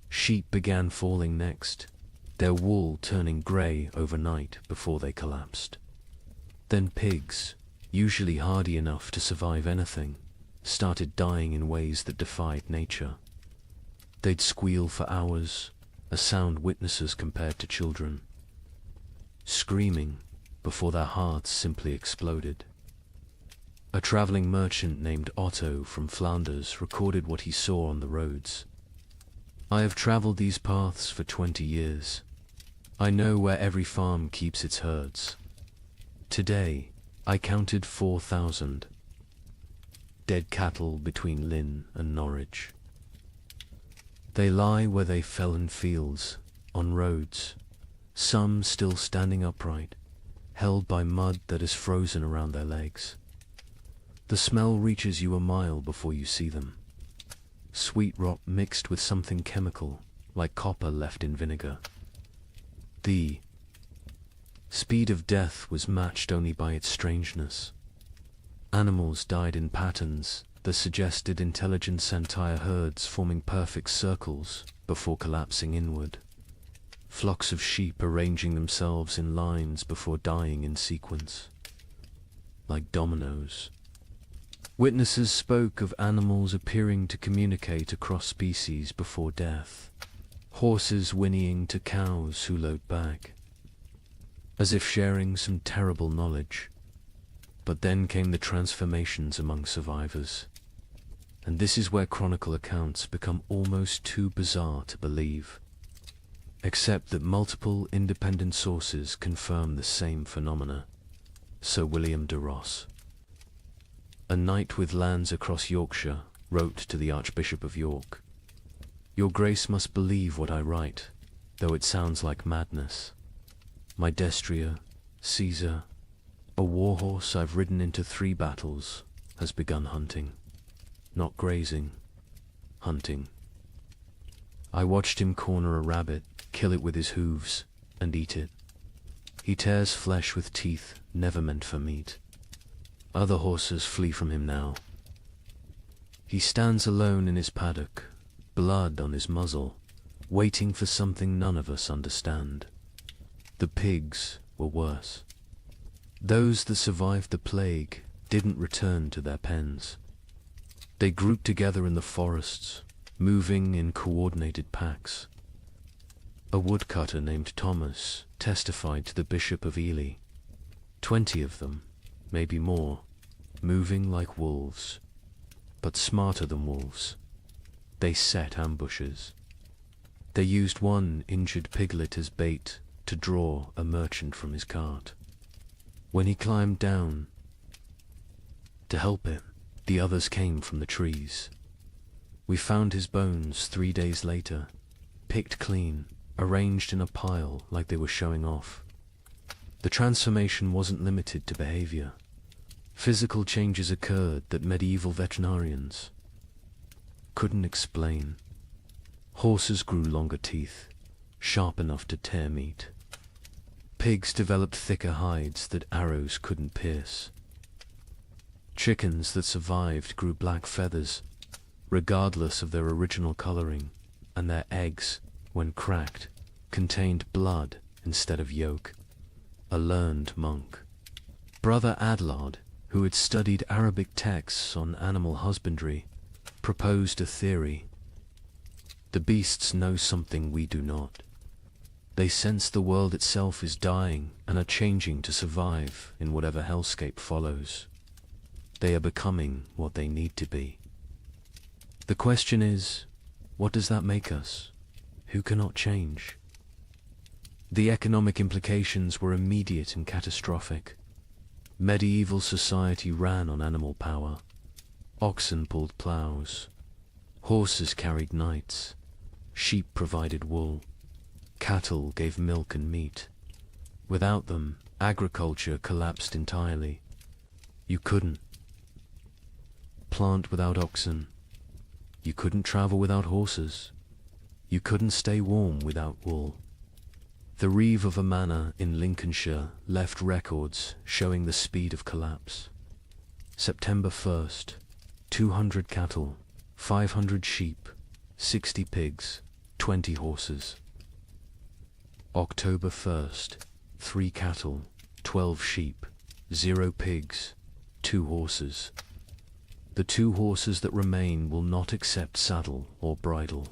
Sheep began falling next, their wool turning grey overnight before they collapsed. Then pigs, usually hardy enough to survive anything, started dying in ways that defied nature. They'd squeal for hours, a sound witnesses compared to children, screaming before their hearts simply exploded. A traveling merchant named Otto from Flanders recorded what he saw on the roads. "I have traveled these paths for 20 years. I know where every farm keeps its herds. Today, I counted 4,000 dead cattle between Lynn and Norwich. They lie where they fell in fields, on roads, some still standing upright, held by mud that is frozen around their legs. The smell reaches you a mile before you see them. Sweet rot mixed with something chemical, like copper left in vinegar. The speed of death was matched only by its strangeness. Animals died in patterns that suggested intelligent entire herds forming perfect circles before collapsing inward. Flocks of sheep arranging themselves in lines before dying in sequence, like dominoes. Witnesses spoke of animals appearing to communicate across species before death, horses whinnying to cows who lowed back, as if sharing some terrible knowledge. But then came the transformations among survivors, and this is where chronicle accounts become almost too bizarre to believe, except that multiple independent sources confirm the same phenomena. Sir William de Ross, a knight with lands across Yorkshire, wrote to the Archbishop of York, "Your Grace must believe what I write, though it sounds like madness. My destrier, Caesar, a warhorse I've ridden into 3 battles, has begun hunting. Not grazing, hunting. I watched him corner a rabbit, kill it with his hooves, and eat it. He tears flesh with teeth never meant for meat. Other horses flee from him now. He stands alone in his paddock, blood on his muzzle, waiting for something none of us understand. The pigs were worse. Those that survived the plague didn't return to their pens. They grouped together in the forests, moving in coordinated packs. A woodcutter named Thomas testified to the Bishop of Ely. 20 of them, maybe more, moving like wolves, but smarter than wolves. They set ambushes. They used one injured piglet as bait to draw a merchant from his cart. When he climbed down to help him, the others came from the trees. We found his bones 3 days later, picked clean, arranged in a pile like they were showing off. The transformation wasn't limited to behavior. Physical changes occurred that medieval veterinarians couldn't explain. Horses grew longer teeth, sharp enough to tear meat. Pigs developed thicker hides that arrows couldn't pierce. Chickens that survived grew black feathers, regardless of their original coloring, and their eggs when cracked, contained blood instead of yolk. A learned monk, Brother Adlard, who had studied Arabic texts on animal husbandry, proposed a theory. The beasts know something we do not. They sense the world itself is dying and are changing to survive in whatever hellscape follows. They are becoming what they need to be. The question is, what does that make us? Who cannot change? The economic implications were immediate and catastrophic. Medieval society ran on animal power. Oxen pulled plows. Horses carried knights. Sheep provided wool. Cattle gave milk and meat. Without them, agriculture collapsed entirely. You couldn't plant without oxen. You couldn't travel without horses. You couldn't stay warm without wool. The reeve of a manor in Lincolnshire left records showing the speed of collapse. September 1st, 200 cattle, 500 sheep, 60 pigs, 20 horses. October 1st, 3 cattle, 12 sheep, 0 pigs, 2 horses. The 2 horses that remain will not accept saddle or bridle.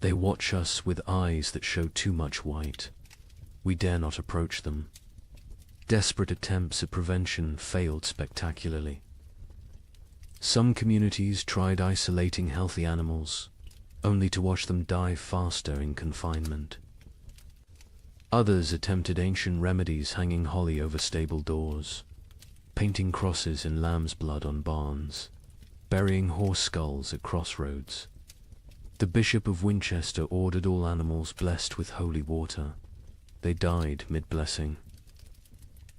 They watch us with eyes that show too much white. We dare not approach them. Desperate attempts at prevention failed spectacularly. Some communities tried isolating healthy animals, only to watch them die faster in confinement. Others attempted ancient remedies, hanging holly over stable doors, painting crosses in lamb's blood on barns, burying horse skulls at crossroads. The Bishop of Winchester ordered all animals blessed with holy water. They died mid-blessing,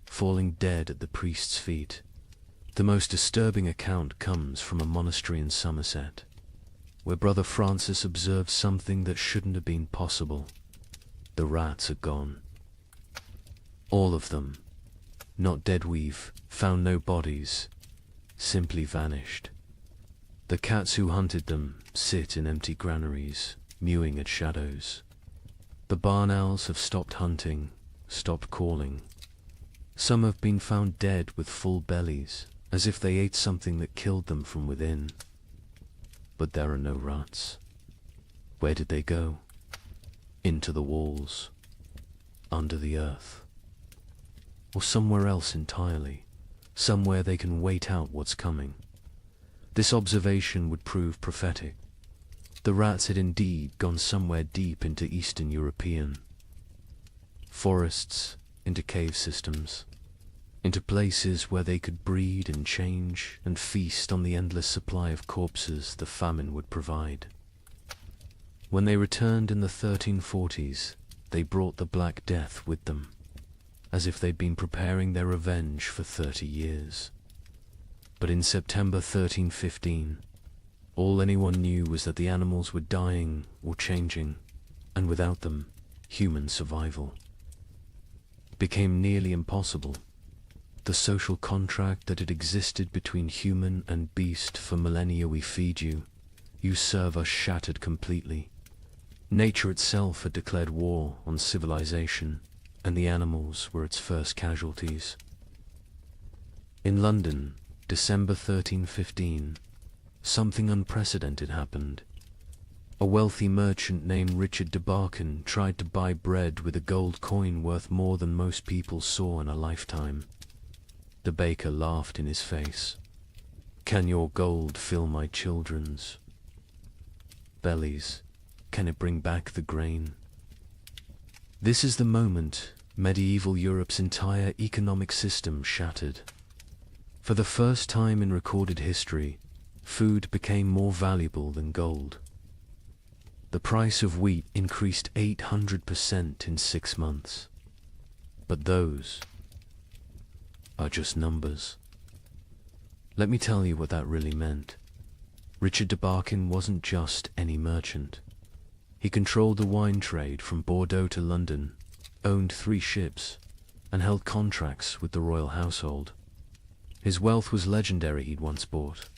falling dead at the priest's feet. The most disturbing account comes from a monastery in Somerset, where Brother Francis observed something that shouldn't have been possible. The rats are gone. All of them. Not dead, we've found no bodies, simply vanished. The cats who hunted them sit in empty granaries, mewing at shadows. The barn owls have stopped hunting, stopped calling. Some have been found dead with full bellies, as if they ate something that killed them from within. But there are no rats. Where did they go? Into the walls, under the earth, or somewhere else entirely, somewhere they can wait out what's coming. This observation would prove prophetic. The rats had indeed gone somewhere deep into Eastern European forests, into cave systems, into places where they could breed and change and feast on the endless supply of corpses the famine would provide. When they returned in the 1340s, they brought the Black Death with them, as if they'd been preparing their revenge for 30 years. But in September 1315, all anyone knew was that the animals were dying or changing, and without them, human survival became nearly impossible. The social contract that had existed between human and beast for millennia, we feed you, you serve us, shattered completely. Nature itself had declared war on civilization, and the animals were its first casualties. In London, December 1315, something unprecedented happened. A wealthy merchant named Richard de Barkin tried to buy bread with a gold coin worth more than most people saw in a lifetime. The baker laughed in his face. "Can your gold fill my children's bellies? Can it bring back the grain?" This is the moment medieval Europe's entire economic system shattered. For the first time in recorded history, food became more valuable than gold. The price of wheat increased 800% in 6 months. But those are just numbers. Let me tell you what that really meant. Richard de Barkin wasn't just any merchant. He controlled the wine trade from Bordeaux to London, owned 3 ships, and held contracts with the royal household. His wealth was legendary. He'd once bought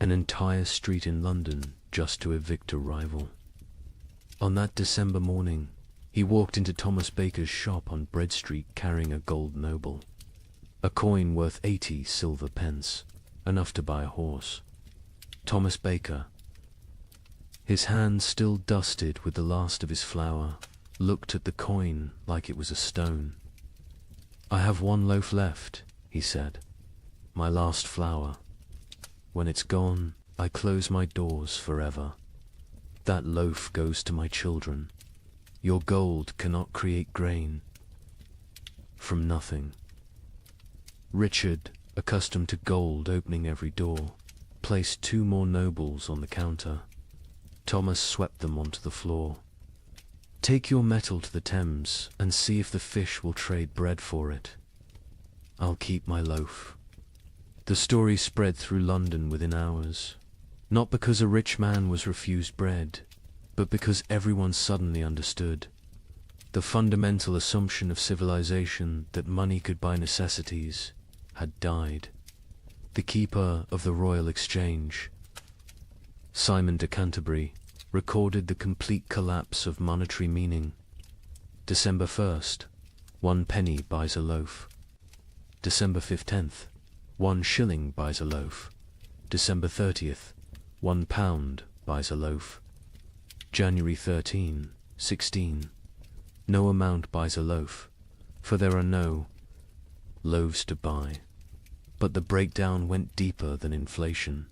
an entire street in London just to evict a rival. On that December morning, he walked into Thomas Baker's shop on Bread Street carrying a gold noble, a coin worth 80 silver pence, enough to buy a horse. Thomas Baker, his hands still dusted with the last of his flour, looked at the coin like it was a stone. "I have one loaf left," he said, "my last flour. When it's gone, I close my doors forever. That loaf goes to my children. Your gold cannot create grain from nothing." Richard, accustomed to gold opening every door, placed 2 more nobles on the counter. Thomas swept them onto the floor. "Take your metal to the Thames and see if the fish will trade bread for it. I'll keep my loaf." The story spread through London within hours, not because a rich man was refused bread, but because everyone suddenly understood. The fundamental assumption of civilization that money could buy necessities had died. The keeper of the Royal Exchange, Simon de Canterbury, recorded the complete collapse of monetary meaning. December 1st, 1 penny buys a loaf. December 15th, 1 shilling buys a loaf. December 30th, 1 pound buys a loaf. January 13, 16, no amount buys a loaf, for there are no loaves to buy. But the breakdown went deeper than inflation.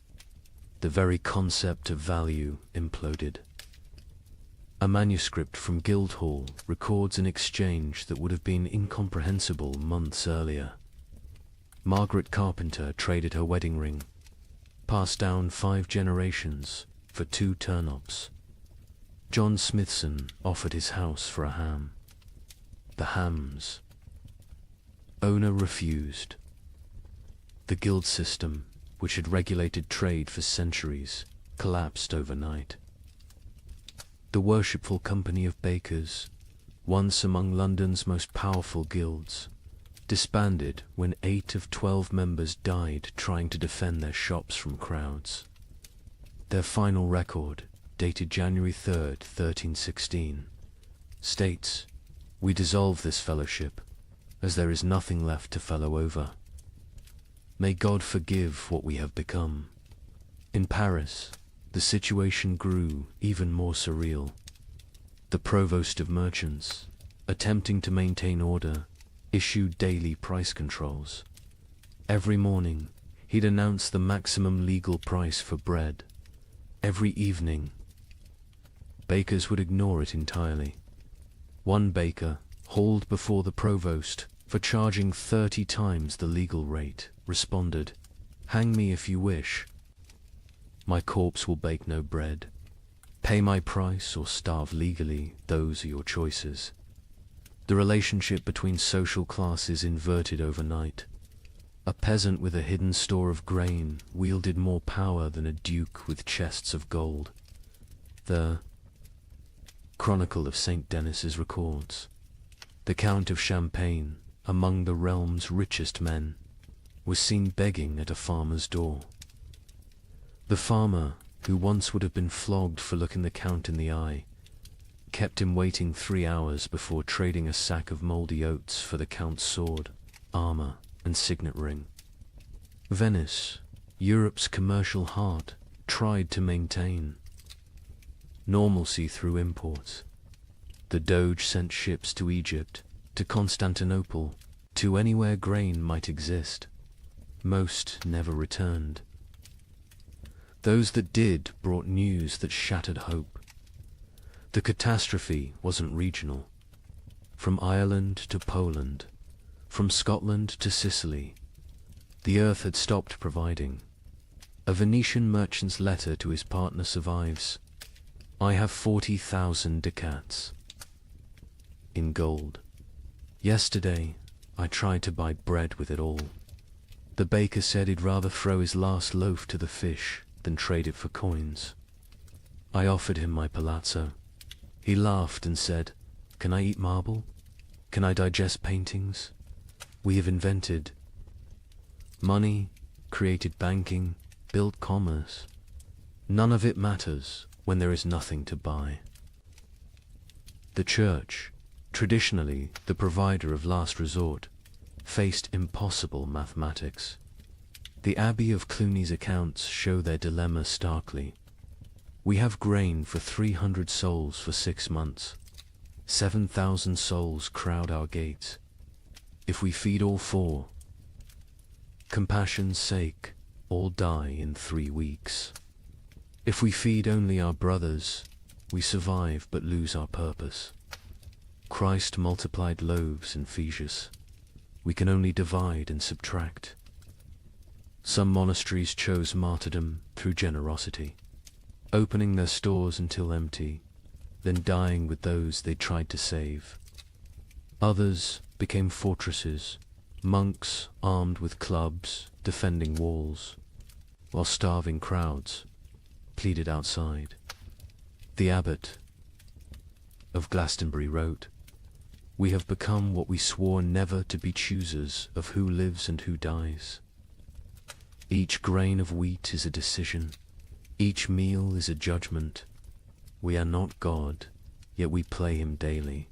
The very concept of value imploded. A manuscript from Guildhall records an exchange that would have been incomprehensible months earlier. Margaret Carpenter traded her wedding ring, passed down 5 generations, for 2 turnips. John Smithson offered his house for a ham. The hams. Owner refused. The guild system, which had regulated trade for centuries, collapsed overnight. The worshipful company of bakers, once among London's most powerful guilds, disbanded when 8 of 12 members died trying to defend their shops from crowds. Their final record, dated January 3rd, 1316, states, "We dissolve this fellowship, as there is nothing left to fellow over. May God forgive what we have become." In Paris, the situation grew even more surreal. The provost of merchants, attempting to maintain order, issued daily price controls. Every morning, he'd announce the maximum legal price for bread. Every evening, bakers would ignore it entirely. One baker, hauled before the provost for charging 30 times the legal rate, responded, "Hang me if you wish. My corpse will bake no bread. Pay my price or starve legally, those are your choices." The relationship between social classes inverted overnight. A peasant with a hidden store of grain wielded more power than a duke with chests of gold. The Chronicle of St. Denis's records, the Count of Champagne, among the realm's richest men, was seen begging at a farmer's door. The farmer, who once would have been flogged for looking the Count in the eye, kept him waiting 3 hours before trading a sack of mouldy oats for the Count's sword, armor, and signet ring. Venice, Europe's commercial heart, tried to maintain normalcy through imports. The Doge sent ships to Egypt, to Constantinople, to anywhere grain might exist. Most never returned. Those that did brought news that shattered hope. The catastrophe wasn't regional. From Ireland to Poland, from Scotland to Sicily, the earth had stopped providing. A Venetian merchant's letter to his partner survives. "I have 40,000 ducats in gold. Yesterday, I tried to buy bread with it all. The baker said he'd rather throw his last loaf to the fish than trade it for coins. I offered him my palazzo. He laughed and said, 'Can I eat marble? Can I digest paintings? We have invented money, created banking, built commerce. None of it matters when there is nothing to buy.'" The church, traditionally the provider of last resort, faced impossible mathematics. The Abbey of Cluny's accounts show their dilemma starkly. We have grain for 300 souls for 6 months. 7,000 souls crowd our gates. If we feed all 4, compassion's sake, all die in 3 weeks. If we feed only our brothers, we survive but lose our purpose. Christ multiplied loaves in Phaedrus. We can only divide and subtract. Some monasteries chose martyrdom through generosity, opening their stores until empty, then dying with those they tried to save. Others became fortresses, monks armed with clubs, defending walls, while starving crowds pleaded outside. The abbot of Glastonbury wrote, "We have become what we swore never to be, choosers of who lives and who dies. Each grain of wheat is a decision, each meal is a judgment. We are not God, yet we play him daily."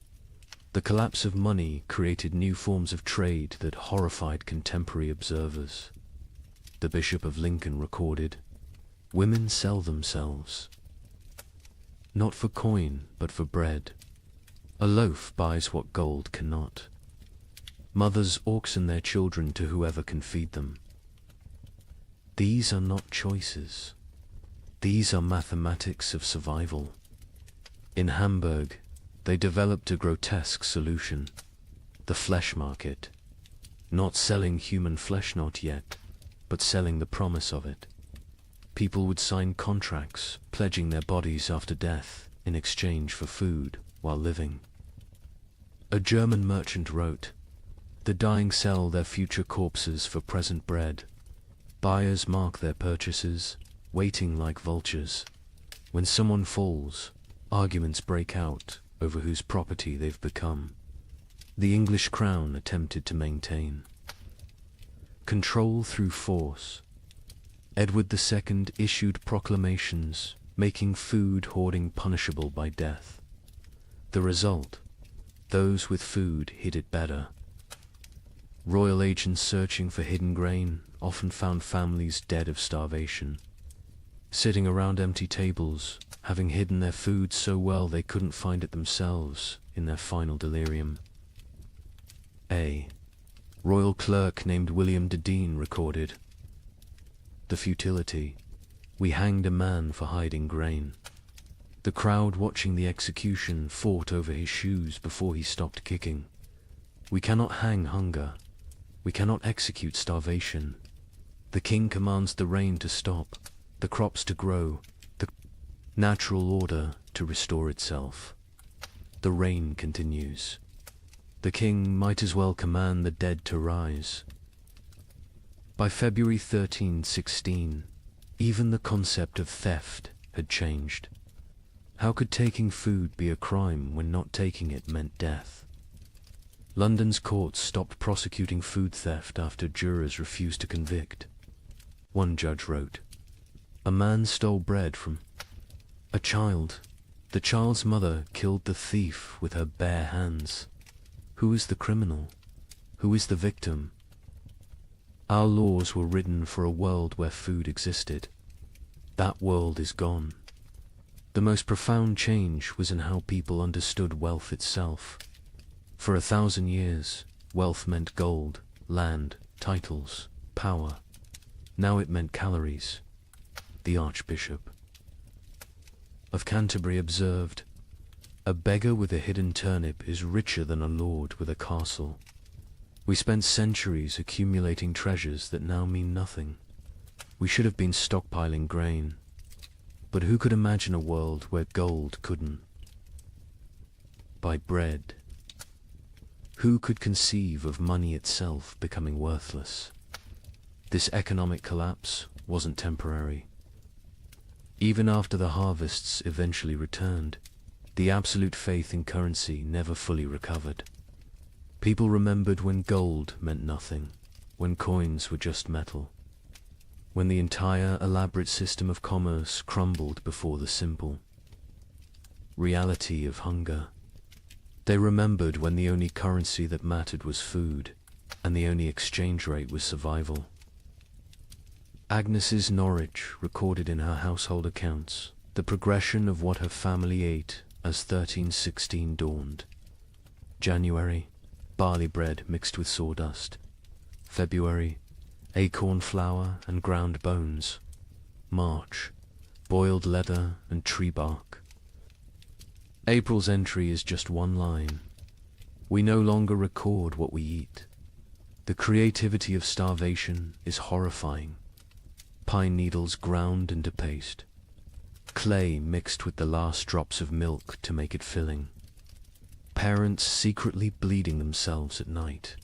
The collapse of money created new forms of trade that horrified contemporary observers. The Bishop of Lincoln recorded, "Women sell themselves, not for coin, but for bread. A loaf buys what gold cannot. Mothers auction their children to whoever can feed them. These are not choices. These are mathematics of survival." In Hamburg, they developed a grotesque solution: the flesh market. Not selling human flesh not yet, but selling the promise of it. People would sign contracts pledging their bodies after death in exchange for food while living. A German merchant wrote, "The dying sell their future corpses for present bread. Buyers mark their purchases, waiting like vultures. When someone falls, arguments break out over whose property they've become." The English crown attempted to maintain control through force. Edward II issued proclamations making food hoarding punishable by death. The result: those with food hid it better. Royal agents searching for hidden grain often found families dead of starvation, sitting around empty tables, having hidden their food so well they couldn't find it themselves in their final delirium. A royal clerk named William de Dean recorded, "The futility. We hanged a man for hiding grain. The crowd watching the execution fought over his shoes before he stopped kicking. We cannot hang hunger. We cannot execute starvation. The king commands the rain to stop, the crops to grow, the natural order to restore itself. The rain continues. The king might as well command the dead to rise." By February 1316, even the concept of theft had changed. How could taking food be a crime when not taking it meant death? London's courts stopped prosecuting food theft after jurors refused to convict. One judge wrote, "A man stole bread from a child. The child's mother killed the thief with her bare hands. Who is the criminal? Who is the victim? Our laws were written for a world where food existed. That world is gone." The most profound change was in how people understood wealth itself. For 1,000 years, wealth meant gold, land, titles, power. Now it meant calories. The Archbishop of Canterbury observed, "A beggar with a hidden turnip is richer than a lord with a castle." We spent centuries accumulating treasures that now mean nothing. We should have been stockpiling grain. But who could imagine a world where gold couldn't buy bread? Who could conceive of money itself becoming worthless? This economic collapse wasn't temporary. Even after the harvests eventually returned, the absolute faith in currency never fully recovered. People remembered when gold meant nothing, when coins were just metal, when the entire elaborate system of commerce crumbled before the simple reality of hunger, They remembered when the only currency that mattered was food, and the only exchange rate was survival. Agnes's Norwich recorded in her household accounts the progression of what her family ate as 1316 dawned. January, barley bread mixed with sawdust. February, acorn flour and ground bones. March, boiled leather and tree bark. April's entry is just one line. We no longer record what we eat. The creativity of starvation is horrifying. Pine needles ground into paste. Clay mixed with the last drops of milk to make it filling. Parents secretly bleeding themselves at night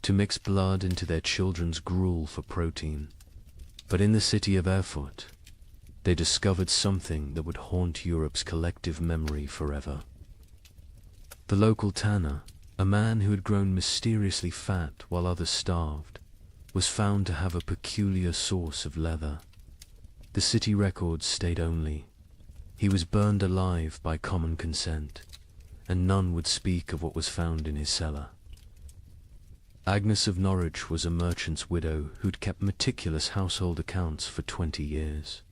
to mix blood into their children's gruel for protein. But in the city of Erfurt, they discovered something that would haunt Europe's collective memory forever. The local tanner, a man who had grown mysteriously fat while others starved, was found to have a peculiar source of leather. The city records state only, he was burned alive by common consent, and none would speak of what was found in his cellar. Agnes of Norwich was a merchant's widow who'd kept meticulous household accounts for 20 years.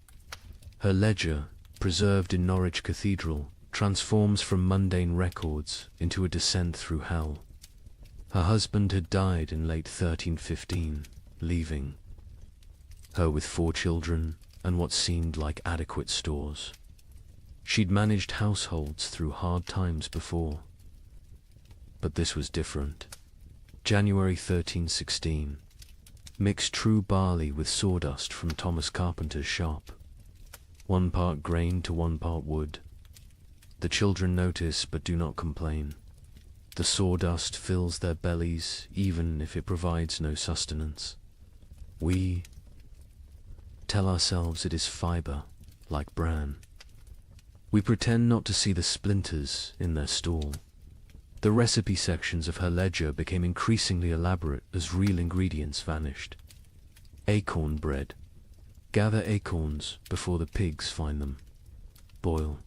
Her ledger, preserved in Norwich Cathedral, transforms from mundane records into a descent through hell. Her husband had died in late 1315, leaving her with 4 children and what seemed like adequate stores. She'd managed households through hard times before. But this was different. January 1316. Mix true barley with sawdust from Thomas Carpenter's shop. 1 part grain to 1 part wood. The children notice but do not complain. The sawdust fills their bellies even if it provides no sustenance. We tell ourselves it is fiber, like bran. We pretend not to see the splinters in their stall. The recipe sections of her ledger became increasingly elaborate as real ingredients vanished. Acorn bread. Gather acorns before the pigs find them. Boil.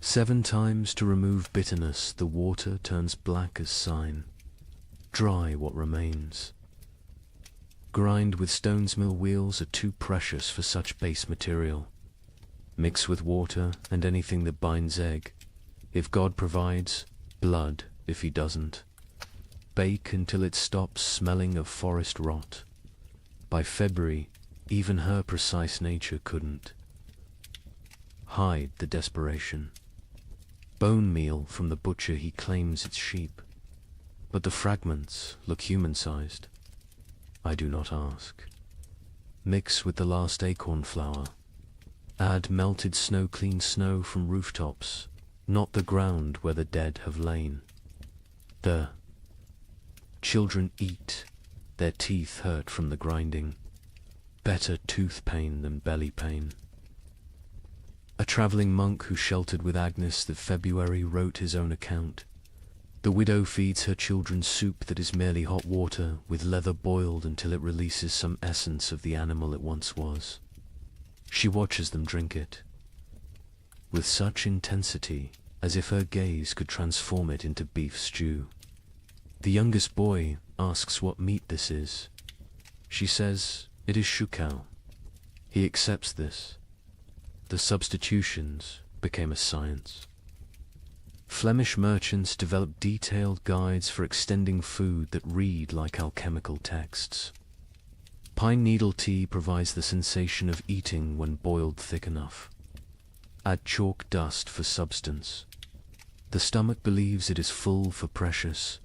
7 times to remove bitterness, the water turns black as sign. Dry what remains. Grind with stone's mill wheels are too precious for such base material. Mix with water and anything that binds egg. If God provides, blood if he doesn't. Bake until it stops smelling of forest rot. By February, even her precise nature couldn't hide the desperation. Bone meal from the butcher, he claims it's sheep, but the fragments look human-sized. I do not ask. Mix with the last acorn flour. Add melted snow-clean snow from rooftops, not the ground where the dead have lain. The children eat, their teeth hurt from the grinding. Better tooth pain than belly pain. A travelling monk who sheltered with Agnes that February wrote his own account. The widow feeds her children soup that is merely hot water with leather boiled until it releases some essence of the animal it once was. She watches them drink it with such intensity as if her gaze could transform it into beef stew. The youngest boy asks what meat this is. She says it is shukau. He accepts this. The substitutions became a science. Flemish merchants developed detailed guides for extending food that read like alchemical texts. Pine needle tea provides the sensation of eating when boiled thick enough. Add chalk dust for substance. The stomach believes it is full for precious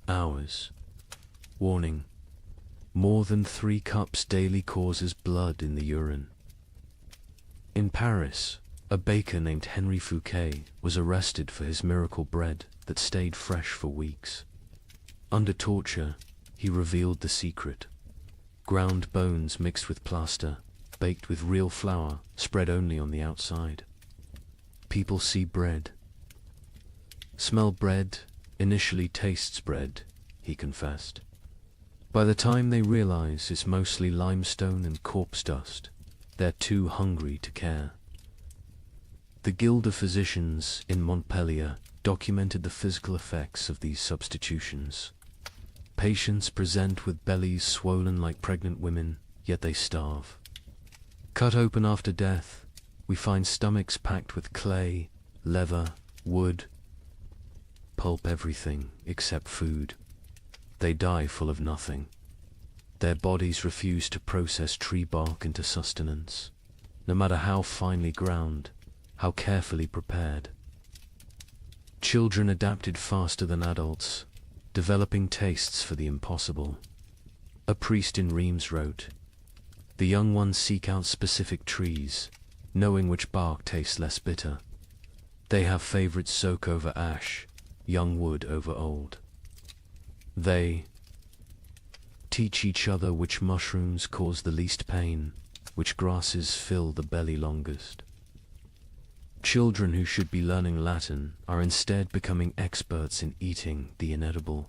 hours. Warning: more than 3 cups daily causes blood in the urine. In Paris, a baker named Henri Fouquet was arrested for his miracle bread that stayed fresh for weeks. Under torture, he revealed the secret. Ground bones mixed with plaster, baked with real flour, spread only on the outside. People see bread. Smell bread, initially tastes bread, he confessed. By the time they realize it's mostly limestone and corpse dust, they're too hungry to care. The Guild of Physicians in Montpellier documented the physical effects of these substitutions. Patients present with bellies swollen like pregnant women, yet they starve. Cut open after death, we find stomachs packed with clay, leather, wood, pulp, everything except food. They die full of nothing. Their bodies refuse to process tree bark into sustenance, no matter how finely ground, how carefully prepared. Children adapted faster than adults, developing tastes for the impossible. A priest in Reims wrote, "The young ones seek out specific trees, knowing which bark tastes less bitter. They have favorites: oak over ash, young wood over old. They teach each other which mushrooms cause the least pain, which grasses fill the belly longest." Children who should be learning Latin are instead becoming experts in eating the inedible.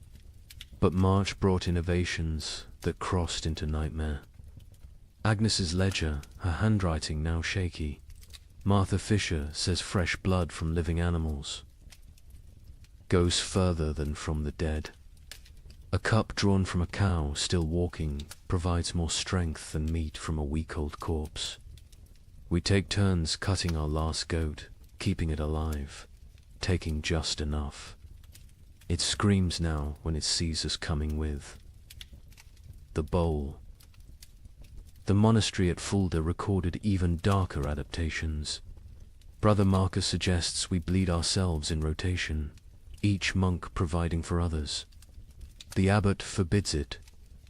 But March brought innovations that crossed into nightmare. Agnes's ledger, her handwriting now shaky. Martha Fisher says fresh blood from living animals goes further than from the dead. A cup drawn from a cow still walking provides more strength than meat from a week-old corpse. We take turns cutting our last goat, keeping it alive, taking just enough. It screams now when it sees us coming with the bowl. The monastery at Fulda recorded even darker adaptations. Brother Marcus suggests we bleed ourselves in rotation, each monk providing for others. The abbot forbids it,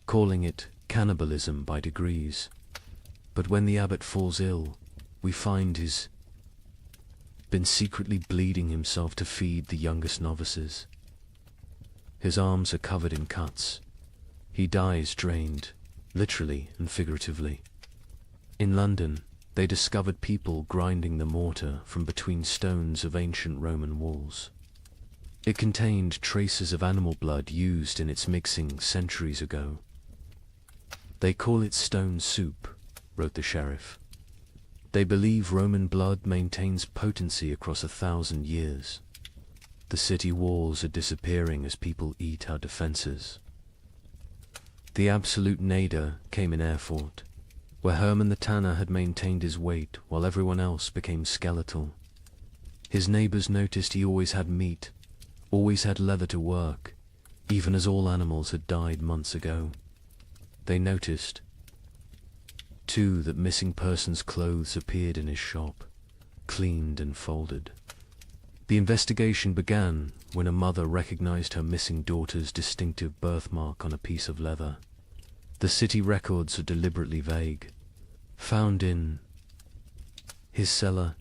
calling it cannibalism by degrees. But when the abbot falls ill, we find he's been secretly bleeding himself to feed the youngest novices. His arms are covered in cuts. He dies drained, literally and figuratively. In London, they discovered people grinding the mortar from between stones of ancient Roman walls. It contained traces of animal blood used in its mixing centuries ago. "They call it stone soup," wrote the sheriff. "They believe Roman blood maintains potency across 1,000 years. The city walls are disappearing as people eat our defenses." The absolute nadir came in Erfurt, where Hermann the tanner had maintained his weight while everyone else became skeletal. His neighbors noticed he always had meat, always had leather to work, even as all animals had died months ago. They noticed too, that missing persons' clothes appeared in his shop, cleaned and folded. The investigation began when a mother recognized her missing daughter's distinctive birthmark on a piece of leather. The city records are deliberately vague. Found in his cellar,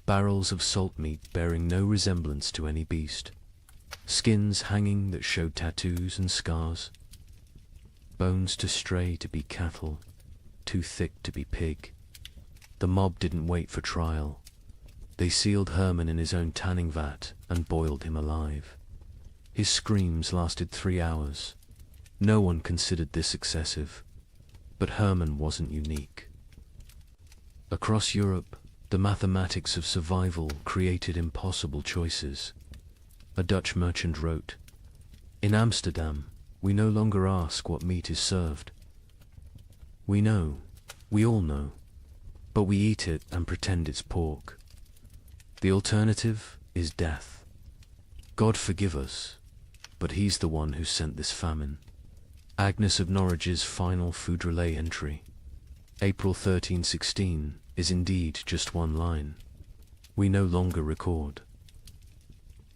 barrels of salt meat bearing no resemblance to any beast, skins hanging that showed tattoos and scars, bones too stray to be cattle, too thick to be pig. The mob didn't wait for trial. They sealed Hermann in his own tanning vat and boiled him alive. His screams lasted 3 hours. No one considered this excessive, but Hermann wasn't unique. Across Europe, the mathematics of survival created impossible choices. A Dutch merchant wrote, "In Amsterdam, we no longer ask what meat is served. We know, we all know, but we eat it and pretend it's pork. The alternative is death. God forgive us, but he's the one who sent this famine." Agnes of Norwich's final food relay entry, April 1316, is indeed just one line. We no longer record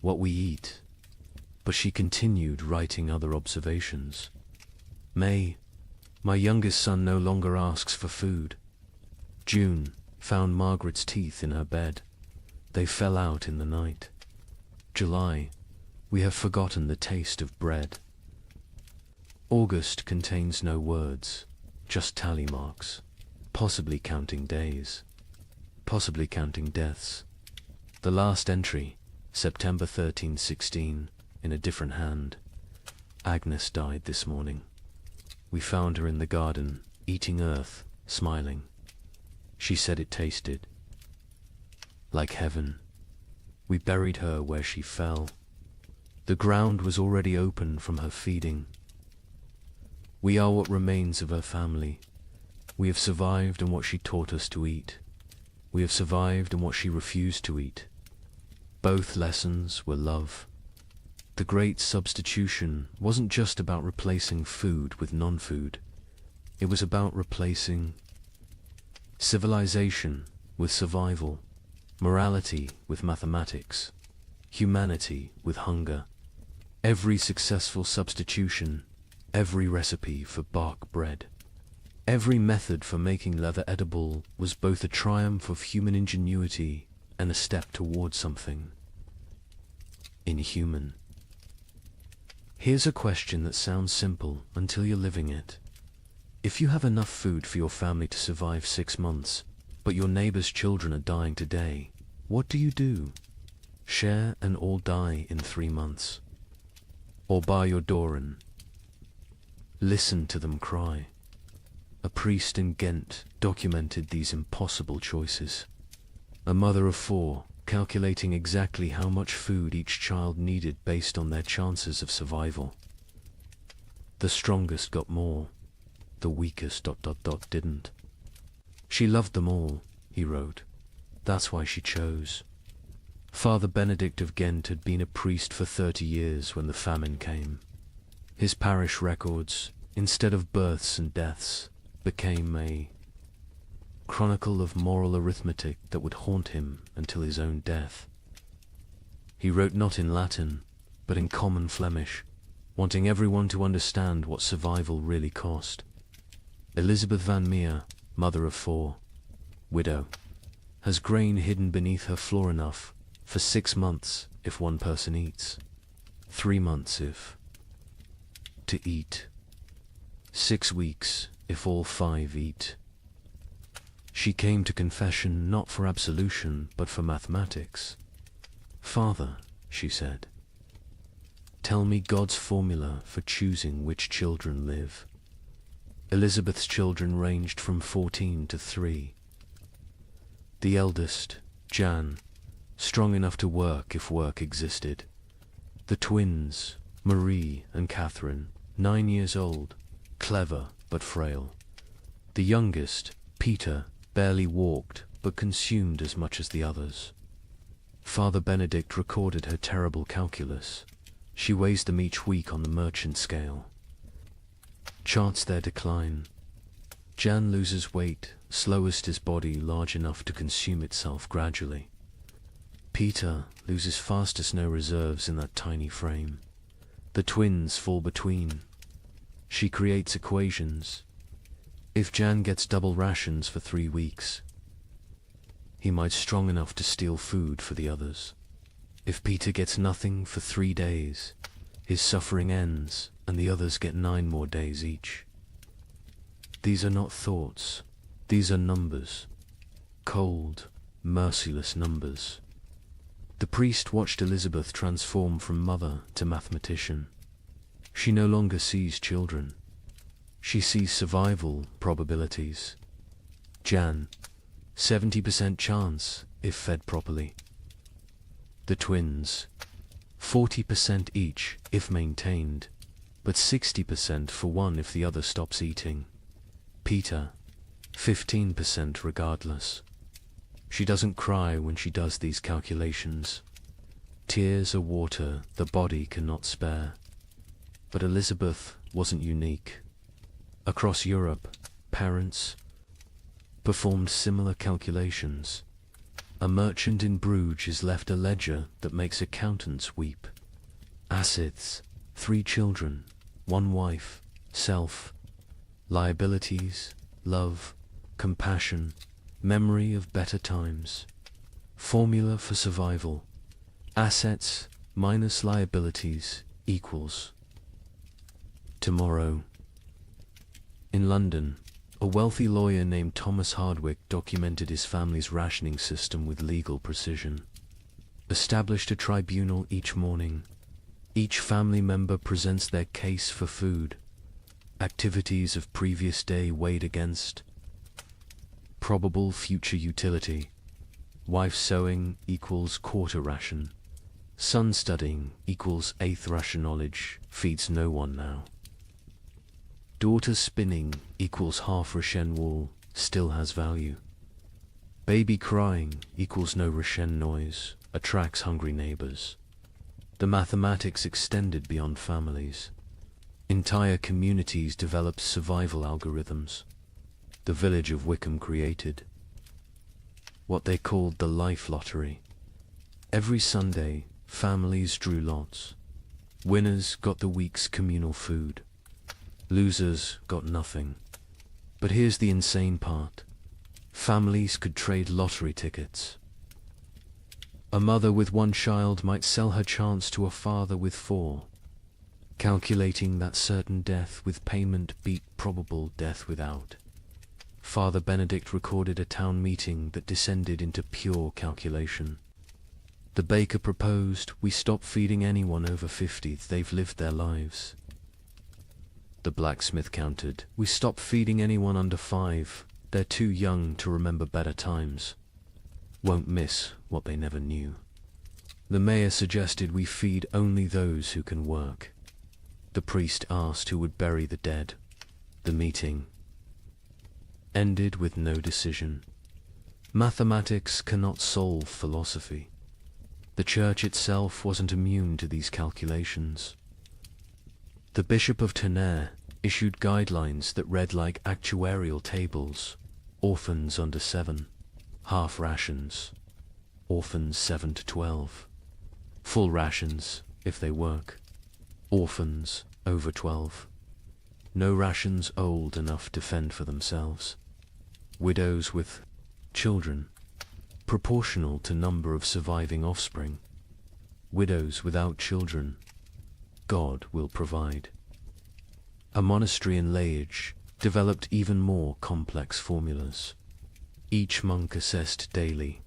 what we eat, but she continued writing other observations. May, my youngest son no longer asks for food. June, found Margaret's teeth in her bed. They fell out in the night. July, we have forgotten the taste of bread. August contains no words, just tally marks, possibly counting days, possibly counting deaths. The last entry, September 1316, in a different hand. Agnes died this morning. We found her in the garden, eating earth, smiling. She said it tasted like heaven. We buried her where she fell. The ground was already open from her feeding. We are what remains of her family. We have survived in what she taught us to eat. We have survived in what she refused to eat. Both lessons were love. The great substitution wasn't just about replacing food with non-food. It was about replacing civilization with survival, morality with mathematics, humanity with hunger. Every successful substitution, every recipe for bark bread, every method for making leather edible was both a triumph of human ingenuity and a step toward something inhuman. Here's a question that sounds simple until you're living it. If you have enough food for your family to survive 6 months, but your neighbor's children are dying today, what do? Share and all die in 3 months? Or bar your door and listen to them cry? A priest in Ghent documented these impossible choices. A mother of 4, calculating exactly how much food each child needed based on their chances of survival. The strongest got more, the weakest ... didn't. She loved them all, he wrote. That's why she chose. Father Benedict of Ghent had been a priest for 30 years when the famine came. His parish records, instead of births and deaths, became a chronicle of moral arithmetic that would haunt him until his own death. He wrote not in Latin, but in common Flemish, wanting everyone to understand what survival really cost. Elizabeth van Meer, mother of 4, widow, has grain hidden beneath her floor enough for 6 months if one person eats, 3 months if to eat, 6 weeks if all 5 eat. She came to confession not for absolution, but for mathematics. Father, she said, tell me God's formula for choosing which children live. Elizabeth's children ranged from 14 to 3. The eldest, Jan, strong enough to work if work existed. The twins, Marie and Catherine, 9 years old, clever but frail. The youngest, Peter, barely walked, but consumed as much as the others. Father Benedict recorded her terrible calculus. She weighs them each week on the merchant scale. Charts their decline. Jan loses weight, slowest his body large enough to consume itself gradually. Peter loses fastest, no reserves in that tiny frame. The twins fall between. She creates equations. If Jan gets double rations for 3 weeks, he might strong enough to steal food for the others. If Peter gets nothing for 3 days, his suffering ends and the others get 9 more days each. These are not thoughts, these are numbers. Cold, merciless numbers. The priest watched Elizabeth transform from mother to mathematician. She no longer sees children. She sees survival probabilities. Jan, 70% chance if fed properly. The twins, 40% each if maintained, but 60% for one if the other stops eating. Peter, 15% regardless. She doesn't cry when she does these calculations. Tears are water the body cannot spare. But Elizabeth wasn't unique. Across Europe, parents performed similar calculations. A merchant in Bruges is left a ledger that makes accountants weep. Assets, 3 children, 1 wife, self, liabilities, love, compassion, memory of better times. Formula for survival. Assets minus liabilities equals tomorrow. In London, a wealthy lawyer named Thomas Hardwick documented his family's rationing system with legal precision. Established a tribunal each morning. Each family member presents their case for food. Activities of previous day weighed against probable future utility. Wife sewing equals quarter ration. Son studying equals eighth ration. Knowledge feeds no one now. Daughter spinning equals half ration. Wool still has value. Baby crying equals no ration. Noise attracts hungry neighbors. The mathematics extended beyond families. Entire communities developed survival algorithms. The village of Wickham created what they called the life lottery. Every Sunday, families drew lots. Winners got the week's communal food. Losers got nothing. But here's the insane part. Families could trade lottery tickets. A mother with one child might sell her chance to a father with 4, calculating that certain death with payment beat probable death without. Father Benedict recorded a town meeting that descended into pure calculation. The baker proposed we stop feeding anyone over 50, they've lived their lives. The blacksmith countered, we stop feeding anyone under 5, they're too young to remember better times. Won't miss what they never knew. The mayor suggested we feed only those who can work. The priest asked who would bury the dead. The meeting ended with no decision. Mathematics cannot solve philosophy. The church itself wasn't immune to these calculations. The Bishop of Tonnerre issued guidelines that read like actuarial tables. Orphans under 7, half rations. Orphans 7 to 12. Full rations if they work. Orphans over 12. No rations old enough to fend for themselves. Widows with children, proportional to number of surviving offspring. Widows without children, God will provide. A monastery in Liège developed even more complex formulas. Each monk assessed daily.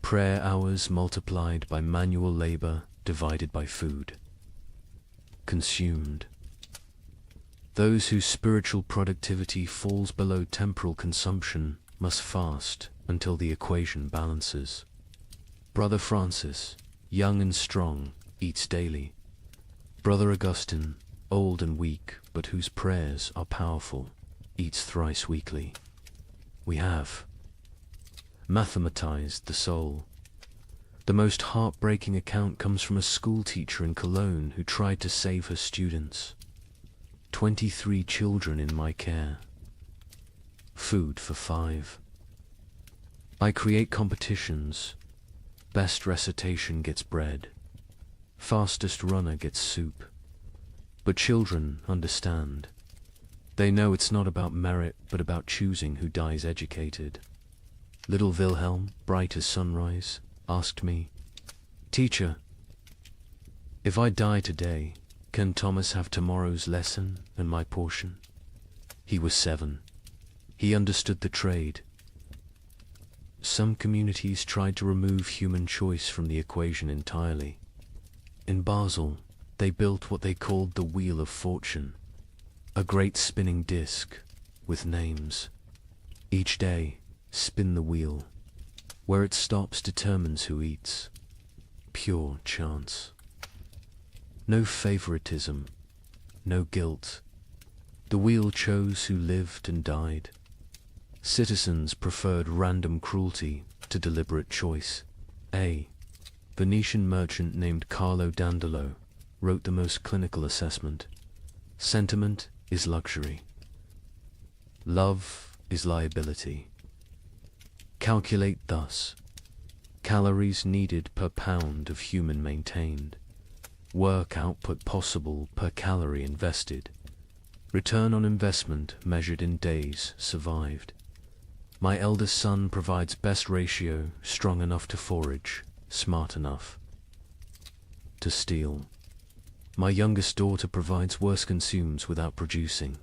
Prayer hours multiplied by manual labor divided by food consumed. Those whose spiritual productivity falls below temporal consumption must fast until the equation balances. Brother Francis, young and strong, eats daily. Brother Augustine, old and weak, but whose prayers are powerful, eats thrice weekly. We have mathematized the soul. The most heartbreaking account comes from a school teacher in Cologne who tried to save her students. 23 children in my care. Food for 5. I create competitions. Best recitation gets bread. Fastest runner gets soup. But children understand. They know it's not about merit, but about choosing who dies educated. Little Wilhelm, bright as sunrise, asked me, "Teacher, if I die today, can Thomas have tomorrow's lesson and my portion?" He was 7. He understood the trade. Some communities tried to remove human choice from the equation entirely. In Basel, they built what they called the Wheel of Fortune, a great spinning disc with names. Each day, spin the wheel. Where it stops determines who eats. Pure chance. No favoritism, no guilt. The wheel chose who lived and died. Citizens preferred random cruelty to deliberate choice. A Venetian merchant named Carlo Dandolo wrote the most clinical assessment. Sentiment is luxury. Love is liability. Calculate thus. Calories needed per pound of human maintained. Work output possible per calorie invested. Return on investment measured in days survived. My eldest son provides best ratio, strong enough to forage, smart enough to steal. My youngest daughter provides worse, consumes without producing.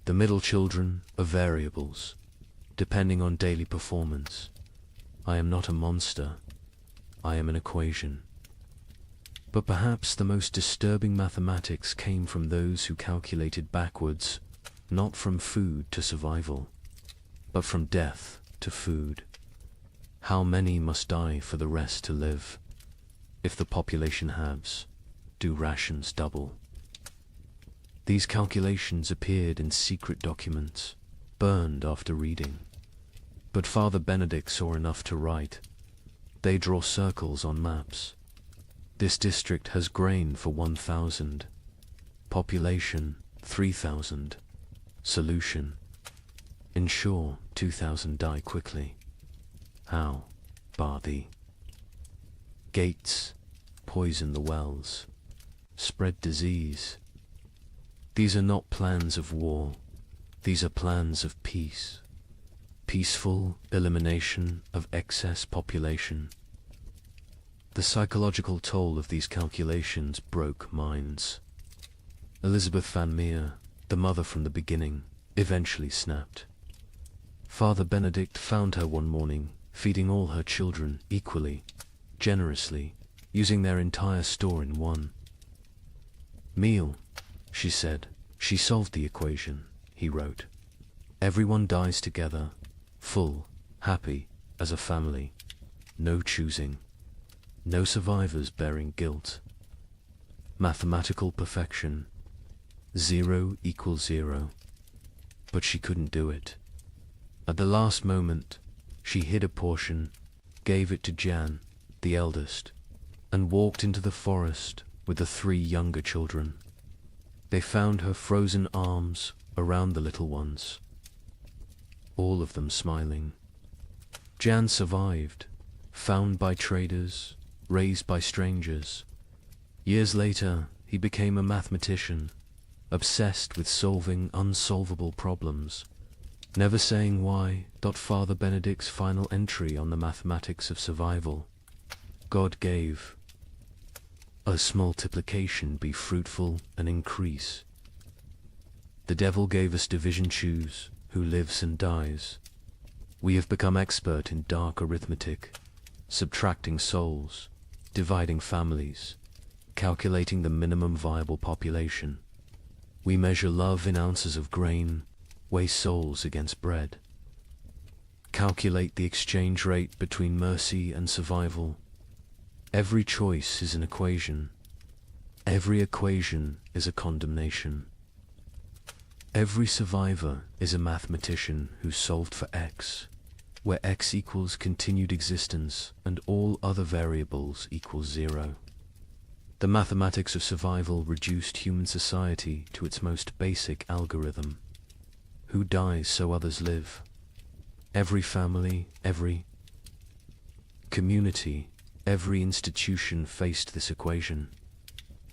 The middle children are variables, depending on daily performance. I am not a monster. I am an equation. But perhaps the most disturbing mathematics came from those who calculated backwards, not from food to survival, but from death to food. How many must die for the rest to live? If the population halves, do rations double? These calculations appeared in secret documents, burned after reading. But Father Benedict saw enough to write. They draw circles on maps. This district has grain for 1,000. Population 3,000. Solution: ensure 2,000 die quickly. How? Bar thee. Gates: poison the wells. Spread disease. These are not plans of war. These are plans of peace. Peaceful elimination of excess population. The psychological toll of these calculations broke minds. Elizabeth Van Meer, the mother from the beginning, eventually snapped. Father Benedict found her one morning, feeding all her children equally, generously, using their entire store in one meal. She said. She solved the equation, he wrote. Everyone dies together, full, happy, as a family. No choosing. No survivors bearing guilt. Mathematical perfection. 0 equals 0. But she couldn't do it. At the last moment, she hid a portion, gave it to Jan, the eldest, and walked into the forest with the 3 younger children. They found her frozen arms around the little ones, all of them smiling. Jan survived, found by traders, raised by strangers. Years later, he became a mathematician, obsessed with solving unsolvable problems, never saying why. Father Benedict's final entry on the mathematics of survival: God gave us multiplication be fruitful and increase. The devil gave us division, choose who lives and dies. We have become expert in dark arithmetic, subtracting souls, dividing families, calculating the minimum viable population. We measure love in ounces of grain, weigh souls against bread. Calculate the exchange rate between mercy and survival. Every choice is an equation. Every equation is a condemnation. Every survivor is a mathematician who solved for x, where x equals continued existence and all other variables equals 0. The mathematics of survival reduced human society to its most basic algorithm. Who dies so others live? Every family, every community, every institution faced this equation.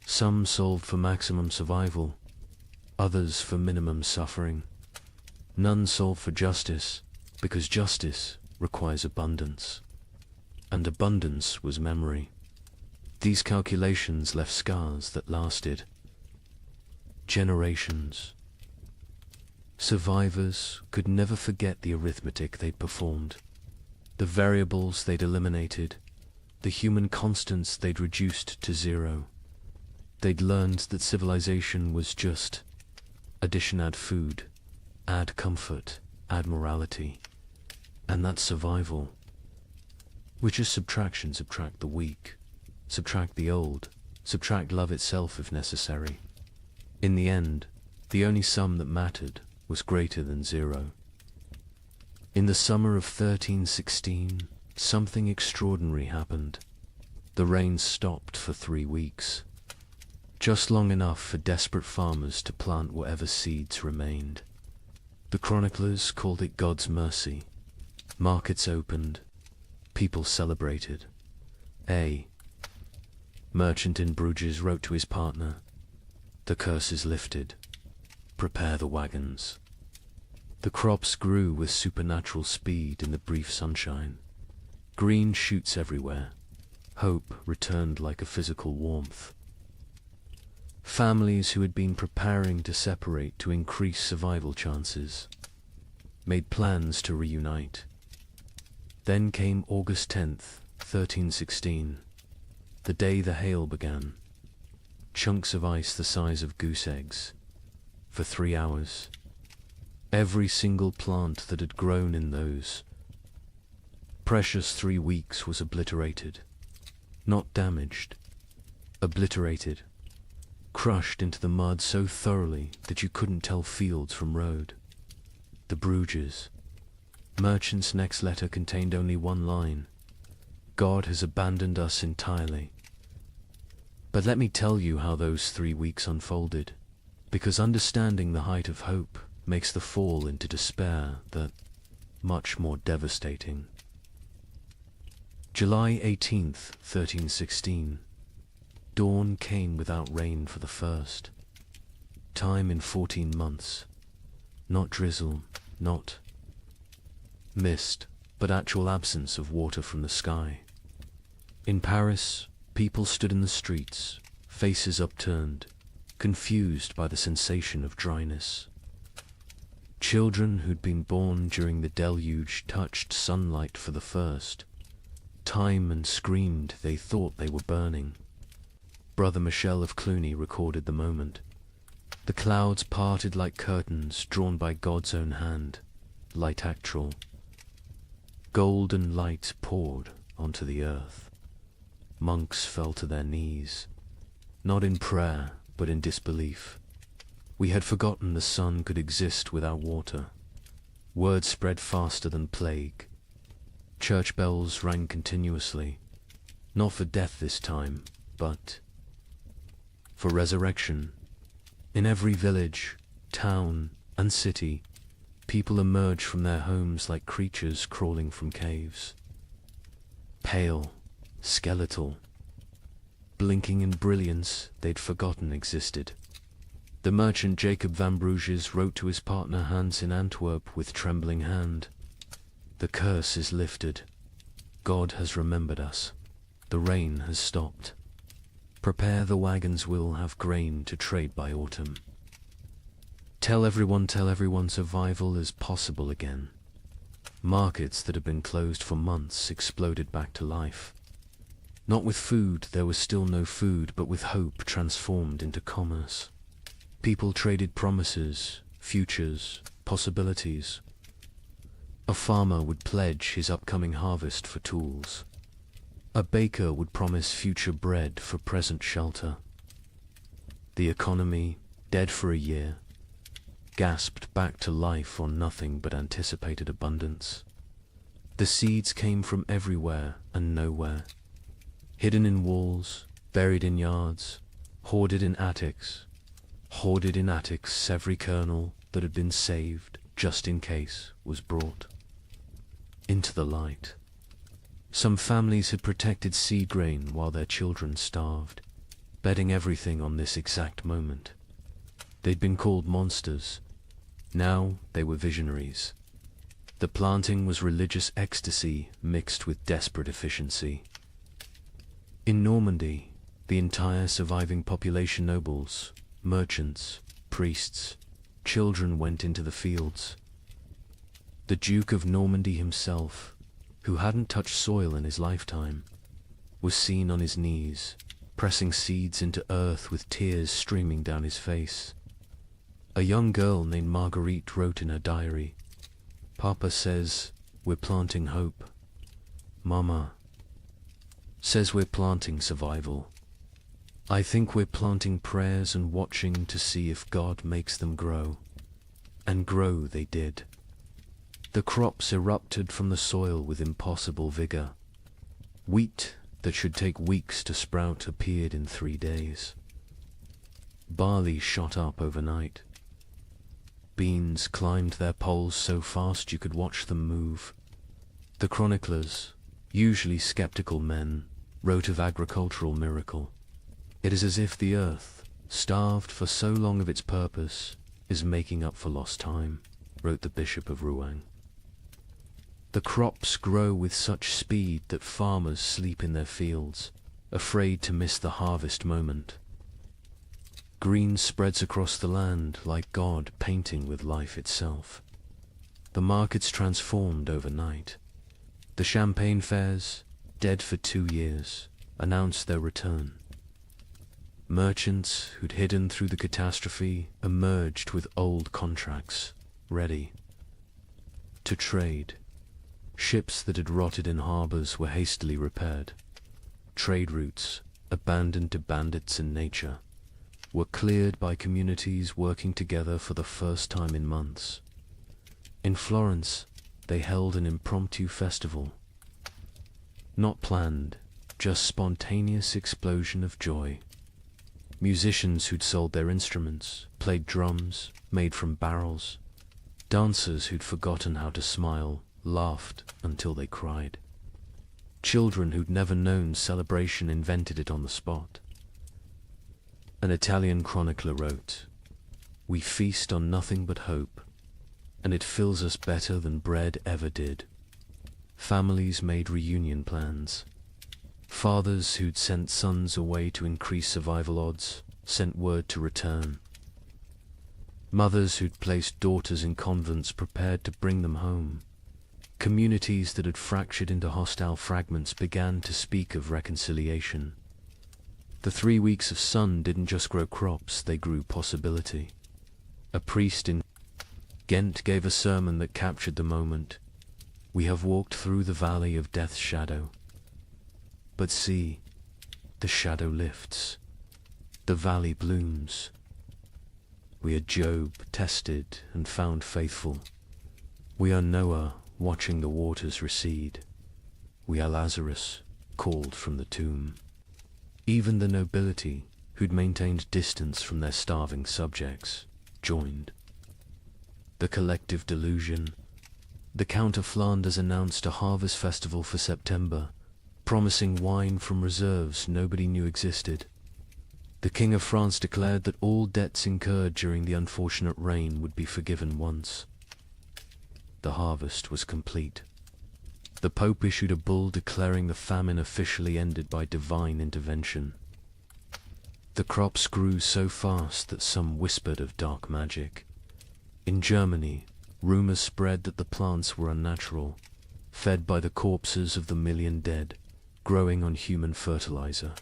Some solved for maximum survival, others for minimum suffering. None solved for justice, because justice requires abundance, and abundance was memory. These calculations left scars that lasted generations. Survivors could never forget the arithmetic they'd performed, the variables they'd eliminated, the human constants they'd reduced to 0. They'd learned that civilization was just addition, add food, add comfort, add morality, and that's survival, which is subtraction. Subtract the weak, subtract the old, subtract love itself if necessary. In the end, the only sum that mattered was greater than 0. In the summer of 1316, something extraordinary happened. The rain stopped for 3 weeks, just long enough for desperate farmers to plant whatever seeds remained. The chroniclers called it God's mercy. Markets opened, people celebrated. A merchant in Bruges wrote to his partner, "The curse is lifted. Prepare the wagons." The crops grew with supernatural speed in the brief sunshine. Green shoots everywhere. Hope returned like a physical warmth. Families who had been preparing to separate to increase survival chances made plans to reunite. Then came August 10th, 1316, the day the hail began. Chunks of ice the size of goose eggs. For 3 hours, every single plant that had grown in those precious 3 weeks was obliterated. Not damaged. Obliterated. Crushed into the mud so thoroughly that you couldn't tell fields from road. The Bruges. Merchant's next letter contained only one line. God has abandoned us entirely. But let me tell you how those 3 weeks unfolded, because understanding the height of hope makes the fall into despair that much more devastating. July 18th, 1316. Dawn came without rain for the first time in 14 months. Not drizzle, not mist, but actual absence of water from the sky. In Paris, people stood in the streets, faces upturned, confused by the sensation of dryness. Children who'd been born during the deluge touched sunlight for the first time and screamed they thought they were burning. Brother Michel of Cluny recorded the moment. The clouds parted like curtains drawn by God's own hand, light actual. Golden light poured onto the earth. Monks fell to their knees, not in prayer, but in disbelief. We had forgotten the sun could exist without water. Word spread faster than plague. Church bells rang continuously, not for death this time, but for resurrection. In every village, town, and city, people emerged from their homes like creatures crawling from caves. Pale, skeletal, blinking in brilliance they'd forgotten existed. The merchant Jacob van Bruges wrote to his partner Hans in Antwerp with trembling hand. The curse is lifted. God has remembered us. The rain has stopped. Prepare, the wagons will have grain to trade by autumn. Tell everyone survival is possible again. Markets that had been closed for months exploded back to life. Not with food, there was still no food, but with hope transformed into commerce. People traded promises, futures, possibilities. A farmer would pledge his upcoming harvest for tools. A baker would promise future bread for present shelter. The economy, dead for a year, gasped back to life on nothing but anticipated abundance. The seeds came from everywhere and nowhere, hidden in walls, buried in yards, hoarded in attics. Every kernel that had been saved, just in case, was brought into the light. Some families had protected seed grain while their children starved, betting everything on this exact moment. They'd been called monsters. Now they were visionaries. The planting was religious ecstasy mixed with desperate efficiency. In Normandy, the entire surviving population, nobles, merchants, priests, children, went into the fields. The Duke of Normandy himself, who hadn't touched soil in his lifetime, was seen on his knees, pressing seeds into earth with tears streaming down his face. A young girl named Marguerite wrote in her diary, "Papa says we're planting hope. Mama says we're planting survival. I think we're planting prayers and watching to see if God makes them grow." And grow they did. The crops erupted from the soil with impossible vigor. Wheat that should take weeks to sprout appeared in 3 days. Barley shot up overnight. Beans climbed their poles so fast you could watch them move. The chroniclers, usually skeptical men, wrote of agricultural miracle. It is as if the earth, starved for so long of its purpose, is making up for lost time, wrote the Bishop of Rouen. The crops grow with such speed that farmers sleep in their fields, afraid to miss the harvest moment. Green spreads across the land like God painting with life itself. The markets transformed overnight. The champagne fairs, dead for 2 years, announced their return. Merchants who'd hidden through the catastrophe emerged with old contracts, ready to trade. Ships that had rotted in harbors were hastily repaired. Trade routes, abandoned to bandits and nature, were cleared by communities working together for the first time in months. In Florence, they held an impromptu festival. Not planned, just spontaneous explosion of joy. Musicians who'd sold their instruments, played drums, made from barrels. Dancers who'd forgotten how to smile, laughed until they cried. Children who'd never known celebration invented it on the spot. An Italian chronicler wrote, "We feast on nothing but hope, and it fills us better than bread ever did." Families made reunion plans. Fathers who'd sent sons away to increase survival odds sent word to return. Mothers who'd placed daughters in convents prepared to bring them home. Communities that had fractured into hostile fragments began to speak of reconciliation. The 3 weeks of sun didn't just grow crops, they grew possibility. A priest in Ghent gave a sermon that captured the moment. "We have walked through the valley of death's shadow. But see, the shadow lifts. The valley blooms. We are Job, tested and found faithful. We are Noah, watching the waters recede. We are Lazarus, called from the tomb." Even the nobility, who'd maintained distance from their starving subjects, joined. The collective delusion. The Count of Flanders announced a harvest festival for September, promising wine from reserves nobody knew existed. The King of France declared that all debts incurred during the unfortunate rain would be forgiven once. The harvest was complete. The Pope issued a bull declaring the famine officially ended by divine intervention. The crops grew so fast that some whispered of dark magic. In Germany, rumors spread that the plants were unnatural, fed by the corpses of the million dead, growing on human fertilizer.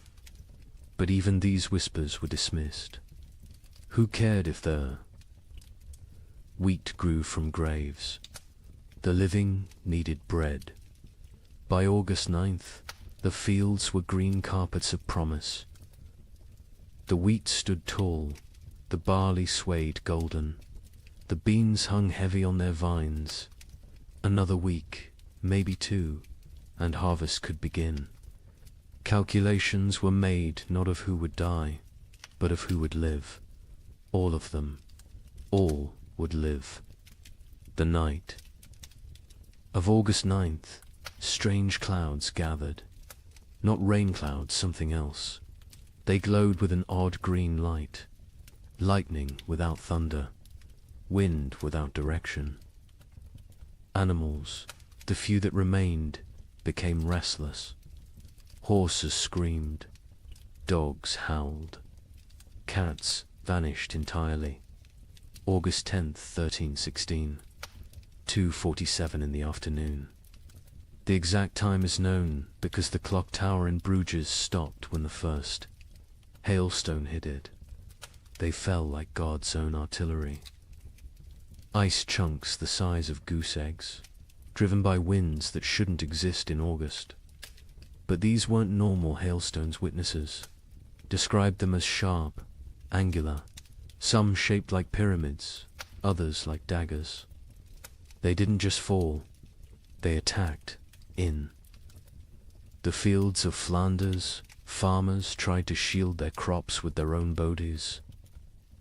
But even these whispers were dismissed. Who cared if the wheat grew from graves? The living needed bread. By August 9th, the fields were green carpets of promise. The wheat stood tall, the barley swayed golden, the beans hung heavy on their vines. Another week, maybe 2, and harvest could begin. Calculations were made not of who would die, but of who would live. All of them. All would live. The night of August 9th, strange clouds gathered. Not rain clouds, something else. They glowed with an odd green light. Lightning without thunder. Wind without direction. Animals, the few that remained, became restless. Horses screamed. Dogs howled. Cats vanished entirely. August 10th, 1316. 2:47 in the afternoon. The exact time is known because the clock tower in Bruges stopped when the first hailstone hit it. They fell like God's own artillery. Ice chunks the size of goose eggs, driven by winds that shouldn't exist in August. But these weren't normal hailstones. Witnesses described them as sharp, angular, some shaped like pyramids, others like daggers. They didn't just fall, they attacked in. The fields of Flanders, farmers tried to shield their crops with their own bodies.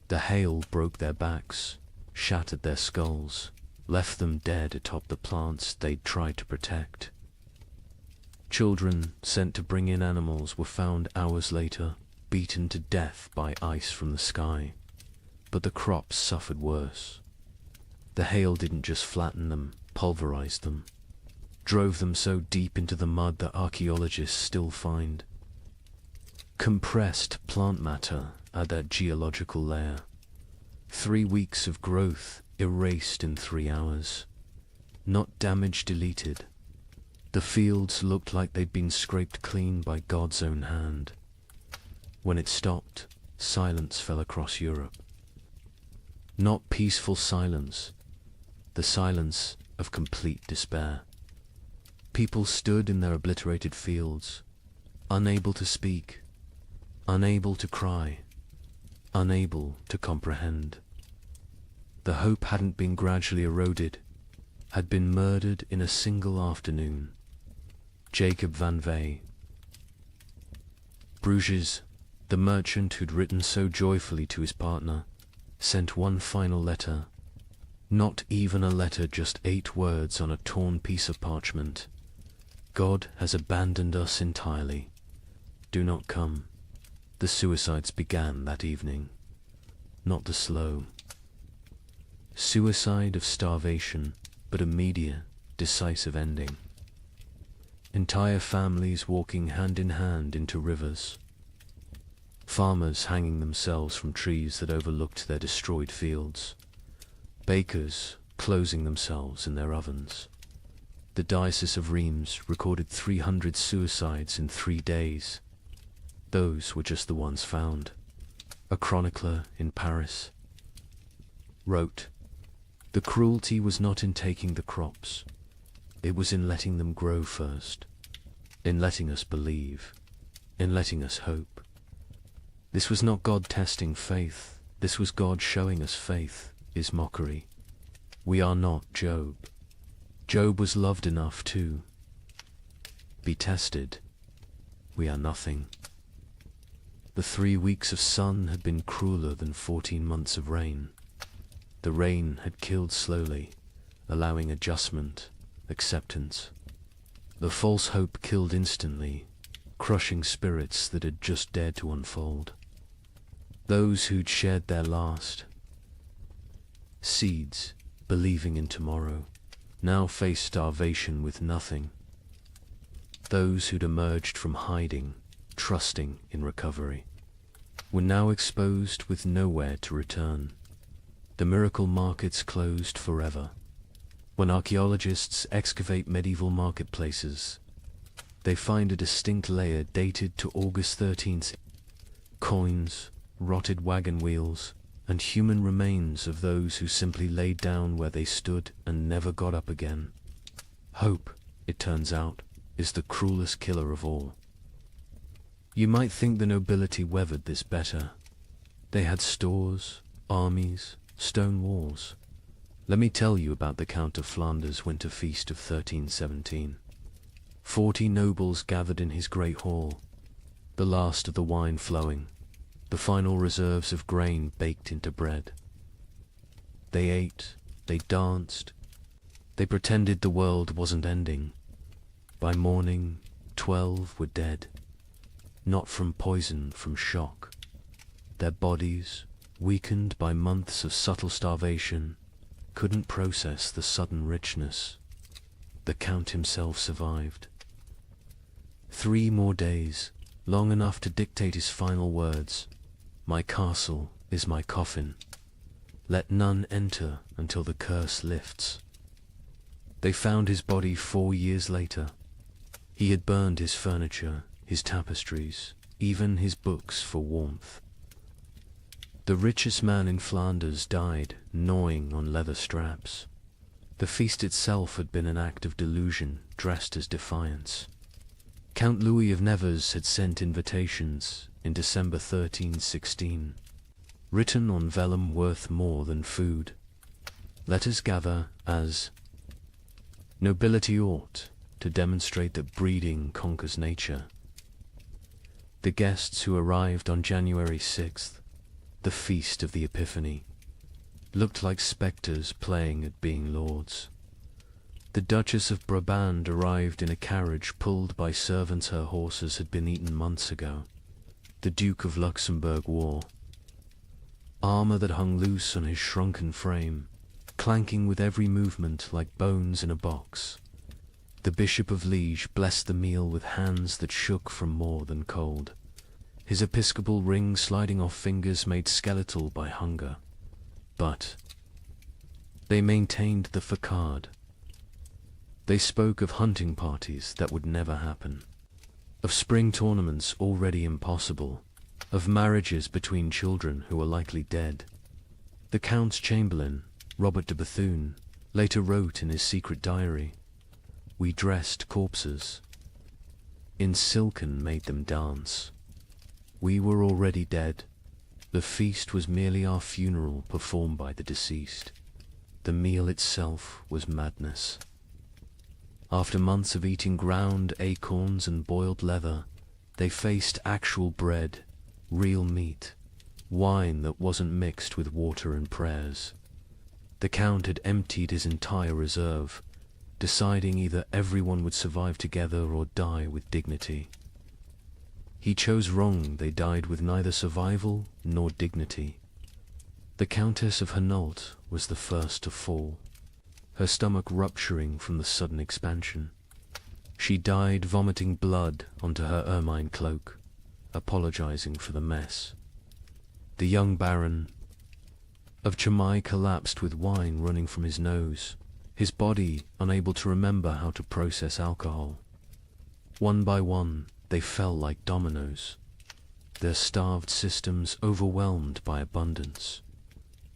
The hail broke their backs, shattered their skulls, left them dead atop the plants they'd tried to protect. Children sent to bring in animals were found hours later, beaten to death by ice from the sky. But the crops suffered worse. The hail didn't just flatten them, pulverized them, drove them so deep into the mud that archaeologists still find compressed plant matter at that geological layer. 3 weeks of growth erased in 3 hours. Not damage deleted. The fields looked like they'd been scraped clean by God's own hand. When it stopped, silence fell across Europe. Not peaceful silence, the silence of complete despair. People stood in their obliterated fields, unable to speak, unable to cry, unable to comprehend. The hope hadn't been gradually eroded, had been murdered in a single afternoon. Jacob van Vey. Bruges, the merchant who'd written so joyfully to his partner, sent one final letter. Not even a letter, just 8 words on a torn piece of parchment. God has abandoned us entirely. Do not come. The suicides began that evening. Not the slow suicide of starvation, but immediate, decisive ending. Entire families walking hand in hand into rivers. Farmers hanging themselves from trees that overlooked their destroyed fields. Bakers closing themselves in their ovens. The Diocese of Reims recorded 300 suicides in 3 days. Those were just the ones found. A chronicler in Paris wrote, "The cruelty was not in taking the crops. It was in letting them grow first, in letting us believe, in letting us hope. This was not God testing faith. This was God showing us faith is mockery. We are not Job. Job was loved enough to be tested. We are nothing." The 3 weeks of sun had been crueler than 14 months of rain. The rain had killed slowly, allowing adjustment, acceptance. The false hope killed instantly, crushing spirits that had just dared to unfold. Those who'd shared their last seeds, believing in tomorrow, now faced starvation with nothing. Those who'd emerged from hiding, trusting in recovery, were now exposed with nowhere to return. The miracle markets closed forever. When archaeologists excavate medieval marketplaces, they find a distinct layer dated to August 13th. Coins, rotted wagon wheels, and human remains of those who simply laid down where they stood and never got up again. Hope, it turns out, is the cruelest killer of all. You might think the nobility weathered this better. They had stores, armies, stone walls. Let me tell you about the Count of Flanders' winter feast of 1317. 40 nobles gathered in his great hall, the last of the wine flowing, the final reserves of grain baked into bread. They ate, they danced, they pretended the world wasn't ending. By morning, 12 were dead, not from poison, from shock. Their bodies, weakened by months of subtle starvation, couldn't process the sudden richness. The Count himself survived. 3 more days, long enough to dictate his final words. "My castle is my coffin. Let none enter until the curse lifts." They found his body 4 years later. He had burned his furniture, his tapestries, even his books for warmth. The richest man in Flanders died gnawing on leather straps. The feast itself had been an act of delusion dressed as defiance. Count Louis of Nevers had sent invitations in December 1316, written on vellum worth more than food. "Let us gather as nobility ought, to demonstrate that breeding conquers nature." The guests who arrived on January 6th, the feast of the Epiphany, looked like spectres playing at being lords. The Duchess of Brabant arrived in a carriage pulled by servants her horses had been eaten months ago. The Duke of Luxembourg wore armor that hung loose on his shrunken frame, clanking with every movement like bones in a box. The Bishop of Liege blessed the meal with hands that shook from more than cold, his episcopal ring sliding off fingers made skeletal by hunger. But they maintained the facade. They spoke of hunting parties that would never happen, of spring tournaments already impossible, of marriages between children who were likely dead. The Count's chamberlain, Robert de Bethune, later wrote in his secret diary, We dressed corpses in silk and made them dance. We were already dead. The feast was merely our funeral performed by the deceased. The meal itself was madness. After months of eating ground acorns and boiled leather, they faced actual bread, real meat, wine that wasn't mixed with water and prayers. The Count had emptied his entire reserve, deciding either everyone would survive together or die with dignity. He chose wrong. They died with neither survival nor dignity. The Countess of Hainault was the first to fall, her stomach rupturing from the sudden expansion. She died vomiting blood onto her ermine cloak, apologizing for the mess. The young Baron of Chimay collapsed with wine running from his nose, his body unable to remember how to process alcohol. One by one, they fell like dominoes, their starved systems overwhelmed by abundance.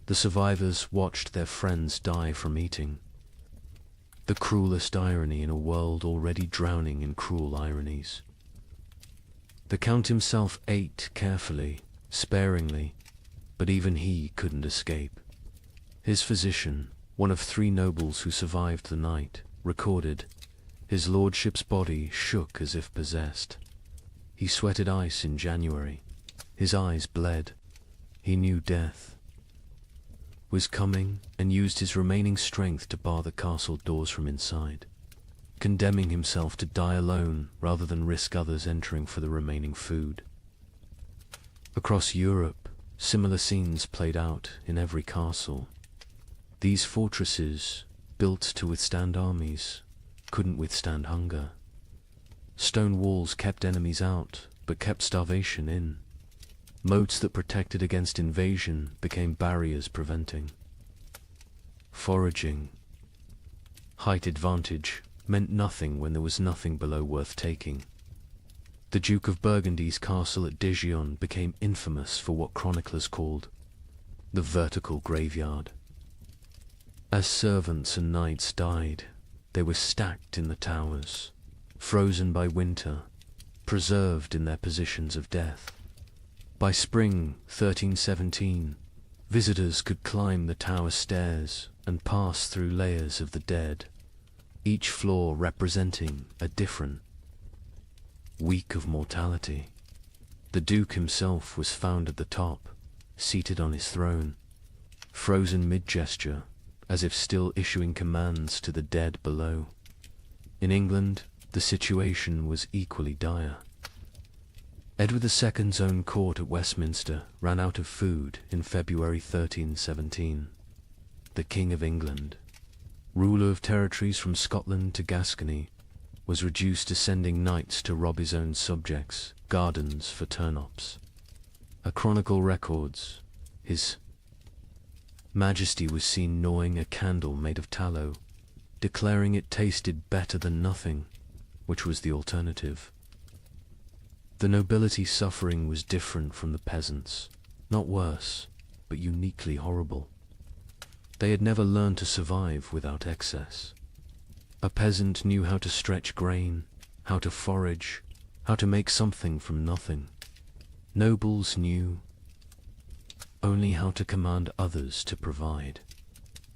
The survivors watched their friends die from eating. The cruelest irony in a world already drowning in cruel ironies. The Count himself ate carefully, sparingly, but even he couldn't escape. His physician, one of 3 nobles who survived the night, recorded, his lordship's body shook as if possessed. He sweated ice in January. His eyes bled. He knew death was coming and used his remaining strength to bar the castle doors from inside, condemning himself to die alone rather than risk others entering for the remaining food. Across Europe, similar scenes played out in every castle. These fortresses, built to withstand armies, couldn't withstand hunger. Stone walls kept enemies out, but kept starvation in. Moats that protected against invasion became barriers preventing. Foraging, height advantage, meant nothing when there was nothing below worth taking. The Duke of Burgundy's castle at Dijon became infamous for what chroniclers called the vertical graveyard. As servants and knights died, they were stacked in the towers, frozen by winter, preserved in their positions of death. By spring 1317, visitors could climb the tower stairs and pass through layers of the dead, each floor representing a different week of mortality. The Duke himself was found at the top, seated on his throne, frozen mid-gesture, as if still issuing commands to the dead below. In England, the situation was equally dire. Edward II's own court at Westminster ran out of food in February 1317. The King of England, ruler of territories from Scotland to Gascony, was reduced to sending knights to rob his own subjects' gardens for turnips. A chronicle records, His Majesty was seen gnawing a candle made of tallow, declaring it tasted better than nothing, which was the alternative. The nobility suffering was different from the peasants, not worse, but uniquely horrible. They had never learned to survive without excess. A peasant knew how to stretch grain, how to forage, how to make something from nothing. Nobles knew only how to command others to provide.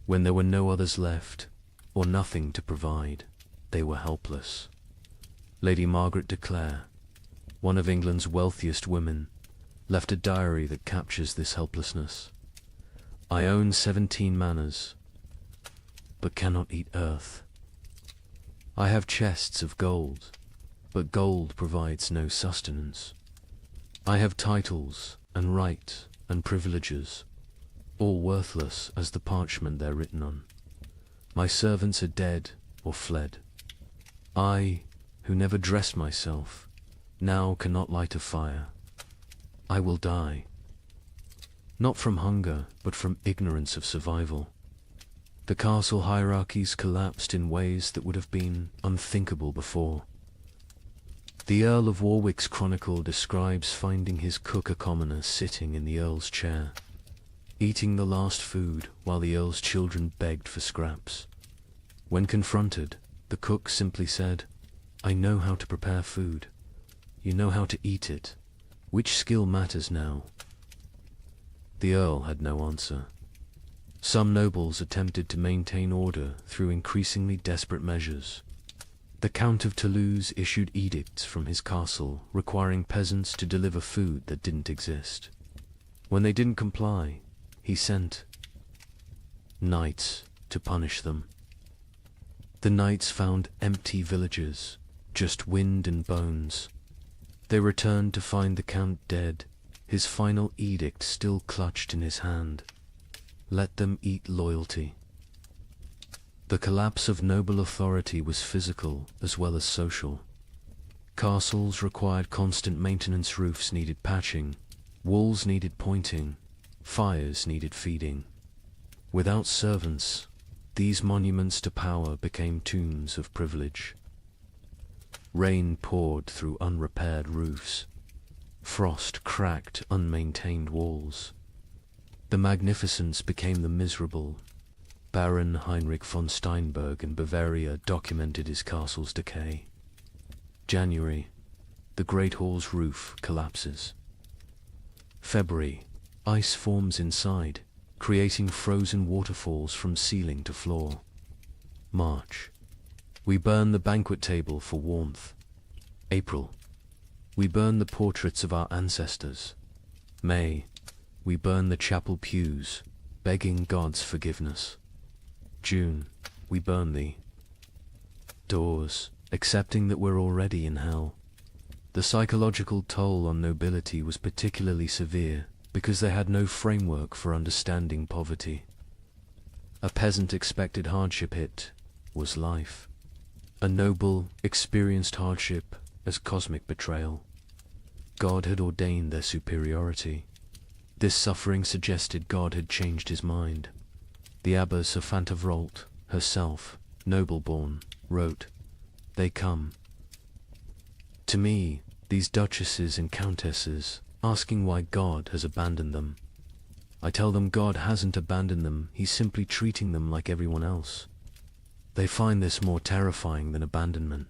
When there were no others left, or nothing to provide, they were helpless. Lady Margaret de Clare, one of England's wealthiest women, left a diary that captures this helplessness. I own 17 manors, but cannot eat earth. I have chests of gold, but gold provides no sustenance. I have titles and right and privileges, all worthless as the parchment they're written on. My servants are dead or fled. I, who never dressed myself, now cannot light a fire. I will die. Not from hunger, but from ignorance of survival. The castle hierarchies collapsed in ways that would have been unthinkable before. The Earl of Warwick's chronicle describes finding his cook a commoner sitting in the Earl's chair, eating the last food while the Earl's children begged for scraps. When confronted, The cook simply said, "I know how to prepare food. You know how to eat it. Which skill matters now?" The Earl had no answer. Some nobles attempted to maintain order through increasingly desperate measures. The Count of Toulouse issued edicts from his castle requiring peasants to deliver food that didn't exist. When they didn't comply, he sent knights to punish them. The knights found empty villages, just wind and bones. They returned to find the Count dead, his final edict still clutched in his hand. Let them eat loyalty. The collapse of noble authority was physical as well as social. Castles required constant maintenance, roofs needed patching, walls needed pointing, fires needed feeding. Without servants, these monuments to power became tombs of privilege. Rain poured through unrepaired roofs. Frost cracked unmaintained walls. The magnificence became the miserable. Baron Heinrich von Steinberg in Bavaria documented his castle's decay. January, the Great Hall's roof collapses. February, ice forms inside, creating frozen waterfalls from ceiling to floor. March, we burn the banquet table for warmth. April, we burn the portraits of our ancestors. May, we burn the chapel pews, begging God's forgiveness. June, we burn thee. Doors, accepting that we're already in hell. The psychological toll on nobility was particularly severe because they had no framework for understanding poverty. A peasant expected hardship, it was life. A noble experienced hardship as cosmic betrayal. God had ordained their superiority. This suffering suggested God had changed his mind. The abbess of Fantavrolt, herself, noble-born, wrote, "They come to me, these duchesses and countesses, asking why God has abandoned them. I tell them God hasn't abandoned them, he's simply treating them like everyone else. They find this more terrifying than abandonment.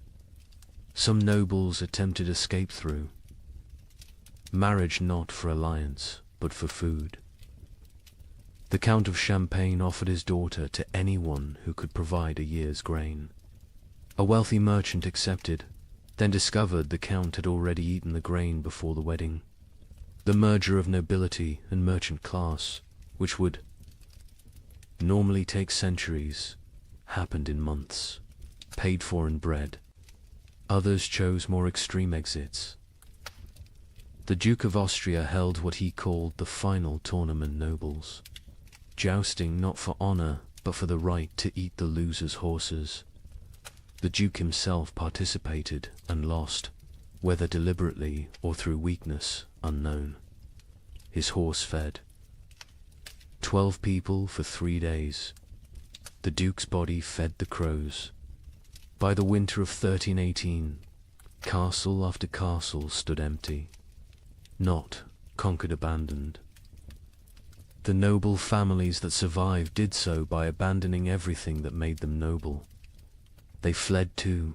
Some nobles attempted escape through marriage, not for alliance, but for food. The Count of Champagne offered his daughter to anyone who could provide a year's grain. A wealthy merchant accepted, then discovered the Count had already eaten the grain before the wedding. The merger of nobility and merchant class, which would normally take centuries, happened in months, paid for in bread. Others chose more extreme exits. The Duke of Austria held what he called the final tournament nobles, jousting not for honor, but for the right to eat the loser's horses. The Duke himself participated and lost, whether deliberately or through weakness, unknown. His horse fed 12 people for 3 days. The Duke's body fed the crows. By the winter of 1318, castle after castle stood empty, not conquered, abandoned. The noble families that survived did so by abandoning everything that made them noble. They fled to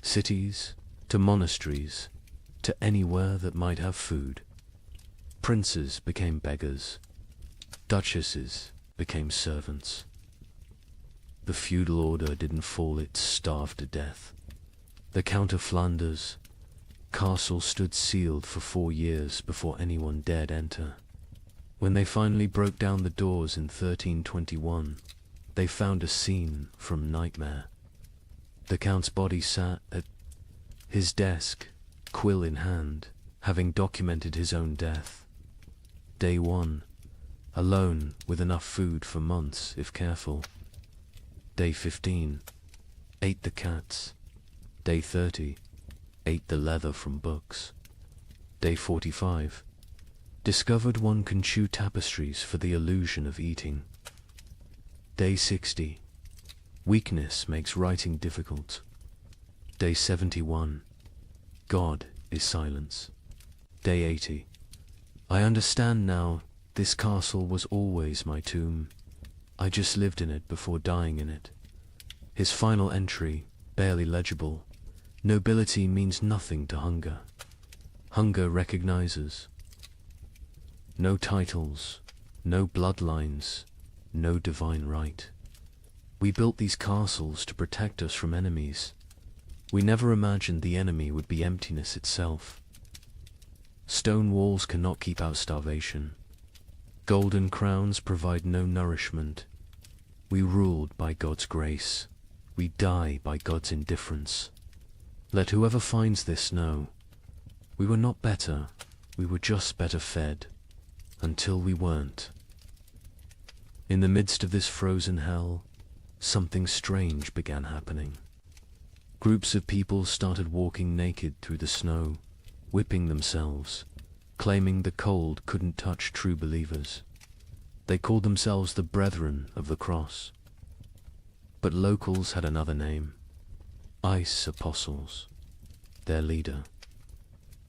cities, to monasteries, to anywhere that might have food. Princes became beggars. Duchesses became servants. The feudal order didn't fall, it starved to death. The Count of Flanders' castle stood sealed for 4 years before anyone dared enter. When they finally broke down the doors in 1321, they found a scene from nightmare. The Count's body sat at his desk, quill in hand, having documented his own death. Day 1, alone with enough food for months if careful. Day 15, ate the cats. Day 30, ate the leather from books. Day 45, discovered one can chew tapestries for the illusion of eating. Day 60, weakness makes writing difficult. Day 71, God is silence. Day 80, I understand now, this castle was always my tomb. I just lived in it before dying in it. His final entry, barely legible: nobility means nothing to hunger. Hunger recognizes no titles, no bloodlines, no divine right. We built these castles to protect us from enemies. We never imagined the enemy would be emptiness itself. Stone walls cannot keep out starvation. Golden crowns provide no nourishment. We ruled by God's grace. We die by God's indifference. Let whoever finds this know, we were not better, we were just better fed, until we weren't. In the midst of this frozen hell, something strange began happening. Groups of people started walking naked through the snow, whipping themselves, claiming the cold couldn't touch true believers. They called themselves the Brethren of the Cross. But locals had another name: Ice Apostles. Their leader,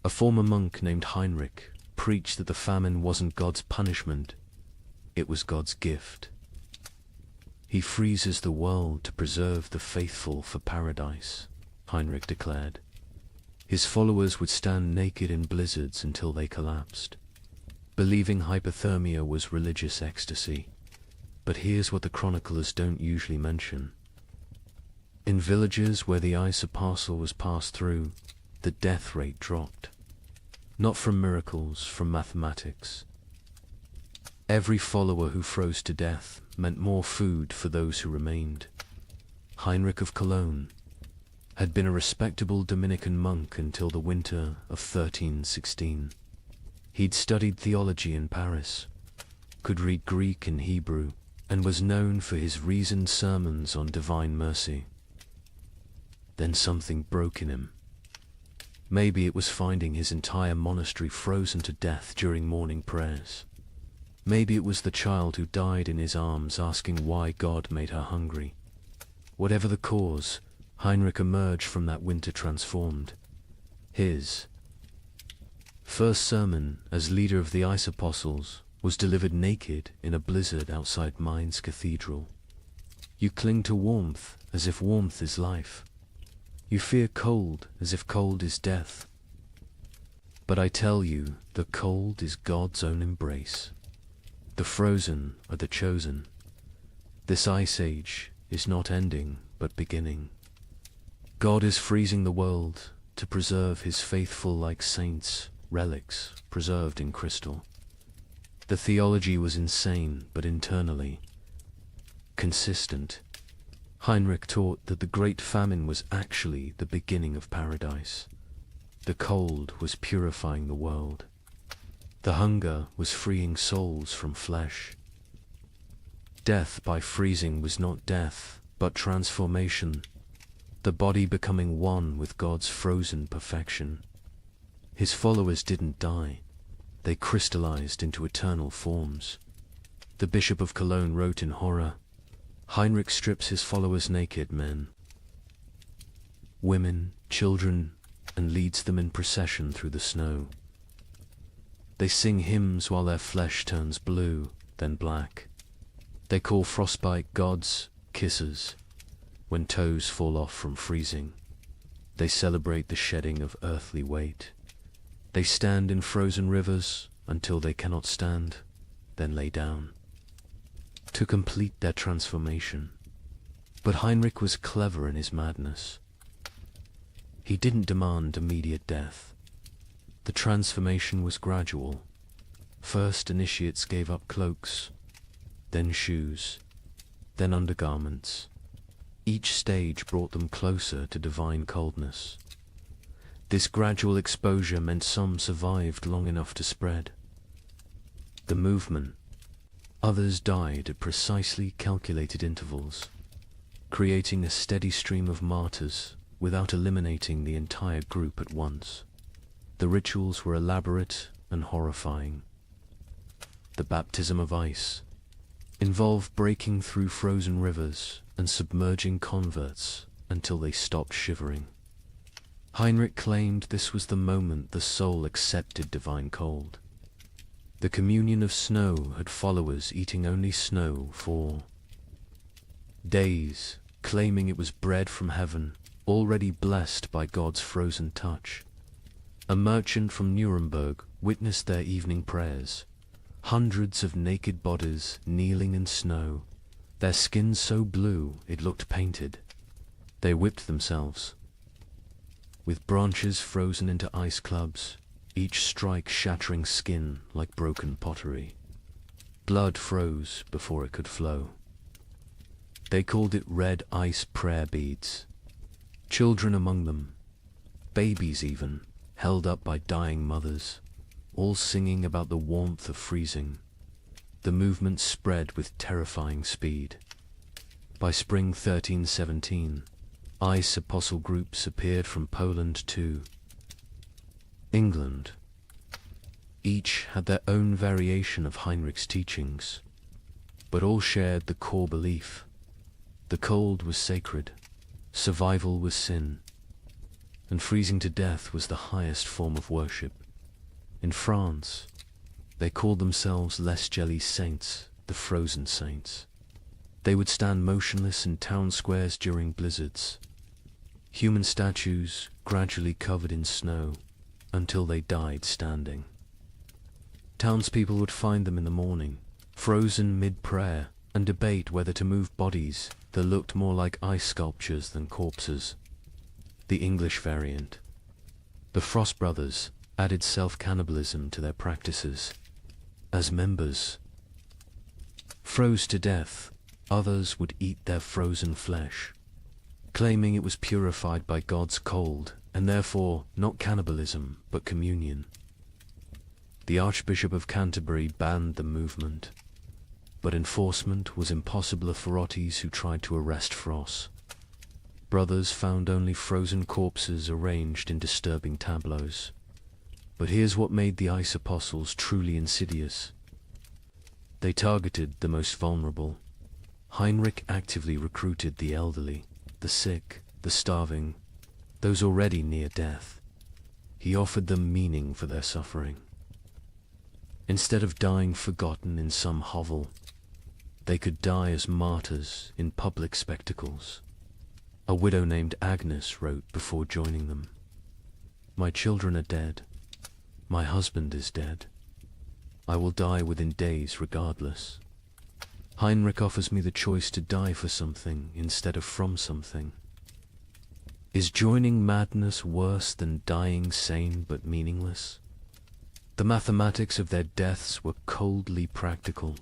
a former monk named Heinrich, preached that the famine wasn't God's punishment, it was God's gift. He freezes the world to preserve the faithful for paradise, Heinrich declared. His followers would stand naked in blizzards until they collapsed, believing hypothermia was religious ecstasy. But here's what the chroniclers don't usually mention. In villages where the ice apostle was passed through, the death rate dropped. Not from miracles, from mathematics. Every follower who froze to death meant more food for those who remained. Heinrich of Cologne had been a respectable Dominican monk until the winter of 1316. He'd studied theology in Paris, could read Greek and Hebrew, and was known for his reasoned sermons on divine mercy. Then something broke in him. Maybe it was finding his entire monastery frozen to death during morning prayers. Maybe it was the child who died in his arms asking why God made her hungry. Whatever the cause, Heinrich emerged from that winter transformed. His first sermon as leader of the Ice Apostles was delivered naked in a blizzard outside Mainz Cathedral. You cling to warmth as if warmth is life. You fear cold as if cold is death. But I tell you, the cold is God's own embrace. The frozen are the chosen. This ice age is not ending, but beginning. God is freezing the world to preserve his faithful like saints, relics preserved in crystal. The theology was insane, but internally consistent. Heinrich taught that the great famine was actually the beginning of paradise. The cold was purifying the world. The hunger was freeing souls from flesh. Death by freezing was not death, but transformation, the body becoming one with God's frozen perfection. His followers didn't die. They crystallized into eternal forms. The Bishop of Cologne wrote in horror, Heinrich strips his followers naked, men, women, children, and leads them in procession through the snow. They sing hymns while their flesh turns blue, then black. They call frostbite gods kisses when toes fall off from freezing. They celebrate the shedding of earthly weight. They stand in frozen rivers until they cannot stand, then lay down, to complete their transformation. But Heinrich was clever in his madness. He didn't demand immediate death. The transformation was gradual. First, initiates gave up cloaks, then shoes, then undergarments. Each stage brought them closer to divine coldness. This gradual exposure meant some survived long enough to spread the movement. Others died at precisely calculated intervals, creating a steady stream of martyrs without eliminating the entire group at once. The rituals were elaborate and horrifying. The baptism of ice involved breaking through frozen rivers and submerging converts until they stopped shivering. Heinrich claimed this was the moment the soul accepted divine cold. The communion of snow had followers eating only snow for days, claiming it was bread from heaven, already blessed by God's frozen touch. A merchant from Nuremberg witnessed their evening prayers. Hundreds of naked bodies kneeling in snow, their skins so blue it looked painted. They whipped themselves. With branches frozen into ice clubs, each strike shattering skin like broken pottery. Blood froze before it could flow. They called it red ice prayer beads. Children among them, babies even, held up by dying mothers, all singing about the warmth of freezing. The movement spread with terrifying speed. By spring 1317, ice apostle groups appeared from Poland to England. Each had their own variation of Heinrich's teachings, but all shared the core belief. The cold was sacred, survival was sin, and freezing to death was the highest form of worship. In France, they called themselves Les Jelly Saints, the frozen saints. They would stand motionless in town squares during blizzards, human statues gradually covered in snow until they died standing. Townspeople would find them in the morning, frozen mid-prayer, and debate whether to move bodies that looked more like ice sculptures than corpses. The English variant. The Frost Brothers added self-cannibalism to their practices. As members froze to death, others would eat their frozen flesh, claiming it was purified by God's cold, and therefore not cannibalism, but communion. The Archbishop of Canterbury banned the movement, but enforcement was impossible for authorities who tried to arrest Frost. Brothers found only frozen corpses arranged in disturbing tableaus. But here's what made the Ice Apostles truly insidious. They targeted the most vulnerable. Heinrich actively recruited the elderly, the sick, the starving, those already near death. He offered them meaning for their suffering. Instead of dying forgotten in some hovel, they could die as martyrs in public spectacles. A widow named Agnes wrote before joining them, "My children are dead. My husband is dead. I will die within days regardless. Heinrich offers me the choice to die for something instead of from something. Is joining madness worse than dying sane but meaningless?" The mathematics of their deaths were coldly practical.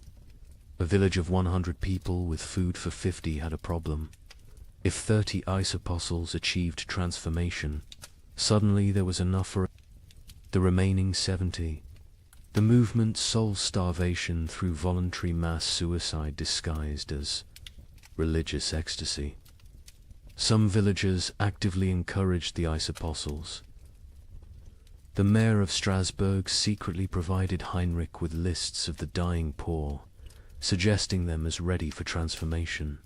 A village of 100 people with food for 50 had a problem. If 30 ice apostles achieved transformation, suddenly there was enough for the remaining 70. The movement solved starvation through voluntary mass suicide disguised as religious ecstasy. Some villagers actively encouraged the ice apostles. The mayor of Strasbourg secretly provided Heinrich with lists of the dying poor, suggesting them as ready for transformation.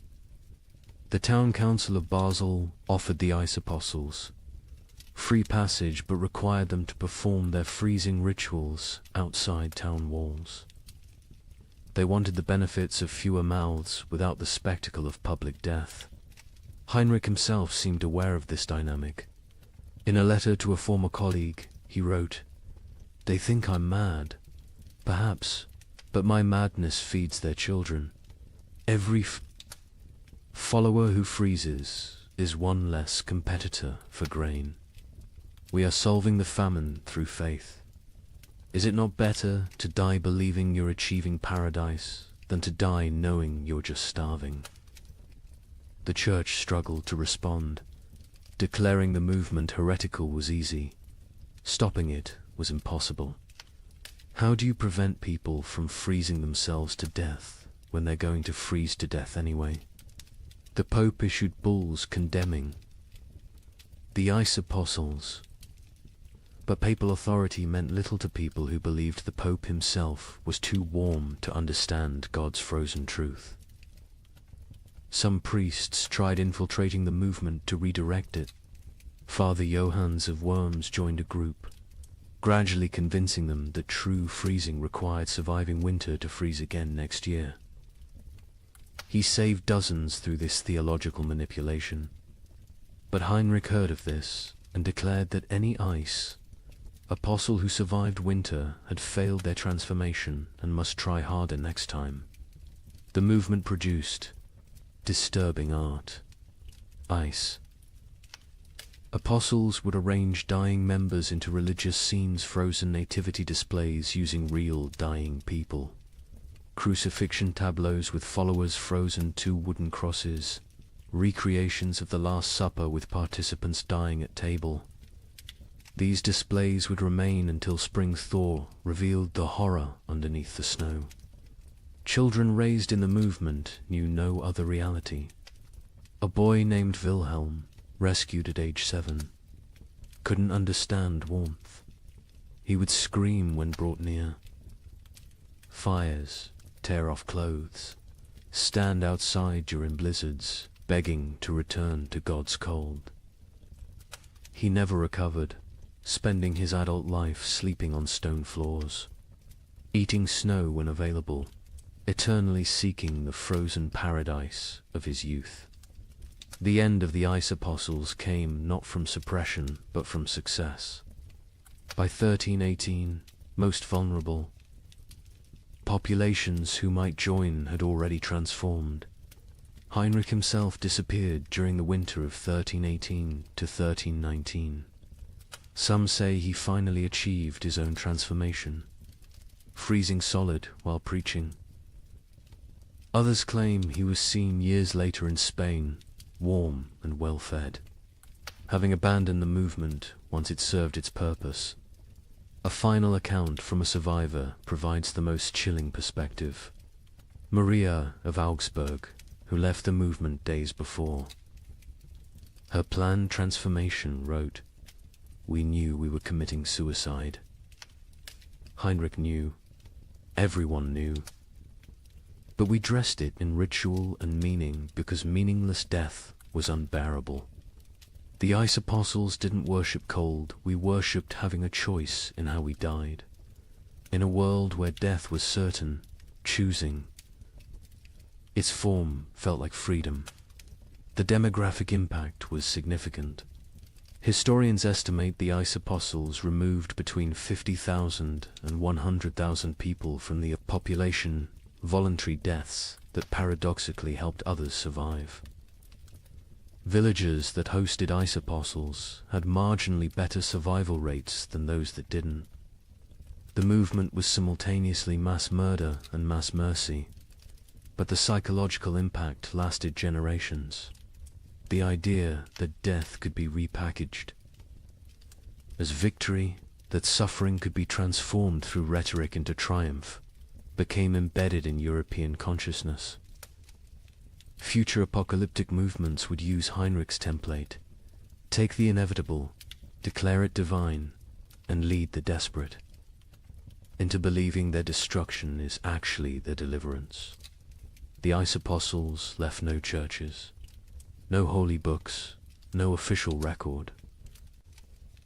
The town council of Basel offered the ice apostles free passage but required them to perform their freezing rituals outside town walls. They wanted the benefits of fewer mouths without the spectacle of public death. Heinrich himself seemed aware of this dynamic. In a letter to a former colleague, he wrote, "They think I'm mad, perhaps, but my madness feeds their children. Every follower who freezes is one less competitor for grain. We are solving the famine through faith. Is it not better to die believing you're achieving paradise than to die knowing you're just starving?" The church struggled to respond. Declaring the movement heretical was easy. Stopping it was impossible. How do you prevent people from freezing themselves to death when they're going to freeze to death anyway? The Pope issued bulls condemning the ice apostles. But papal authority meant little to people who believed the Pope himself was too warm to understand God's frozen truth. Some priests tried infiltrating the movement to redirect it. Father Johannes of Worms joined a group, gradually convincing them that true freezing required surviving winter to freeze again next year. He saved dozens through this theological manipulation. But Heinrich heard of this and declared that any ice apostle who survived winter had failed their transformation and must try harder next time. The movement produced disturbing art. Ice. Apostles would arrange dying members into religious scenes, frozen nativity displays using real dying people, crucifixion tableaus with followers frozen to wooden crosses, recreations of the Last Supper with participants dying at table. These displays would remain until spring thaw revealed the horror underneath the snow. Children raised in the movement knew no other reality. A boy named Wilhelm, rescued at age 7, couldn't understand warmth. He would scream when brought near. Fires, tear off clothes, stand outside during blizzards, begging to return to God's cold. He never recovered, spending his adult life sleeping on stone floors, eating snow when available, eternally seeking the frozen paradise of his youth. The end of the ice apostles came not from suppression, but from success. By 1318, most vulnerable, populations who might join had already transformed. Heinrich himself disappeared during the winter of 1318 to 1319. Some say he finally achieved his own transformation, freezing solid while preaching. Others claim he was seen years later in Spain, warm and well-fed, having abandoned the movement once it served its purpose. A final account from a survivor provides the most chilling perspective. Maria of Augsburg, who left the movement days before. Her planned transformation wrote, "We knew we were committing suicide." Heinrich knew. Everyone knew. But we dressed it in ritual and meaning because meaningless death was unbearable. The ice apostles didn't worship cold, we worshipped having a choice in how we died. In a world where death was certain, choosing. Its form felt like freedom. The demographic impact was significant. Historians estimate the ice apostles removed between 50,000 and 100,000 people from the population, voluntary deaths that paradoxically helped others survive. Villages that hosted ice apostles had marginally better survival rates than those that didn't. The movement was simultaneously mass murder and mass mercy, but the psychological impact lasted generations. The idea that death could be repackaged as victory, that suffering could be transformed through rhetoric into triumph, became embedded in European consciousness. Future apocalyptic movements would use Heinrich's template: take the inevitable, declare it divine, and lead the desperate into believing their destruction is actually their deliverance. The ice apostles left no churches, no holy books, no official record.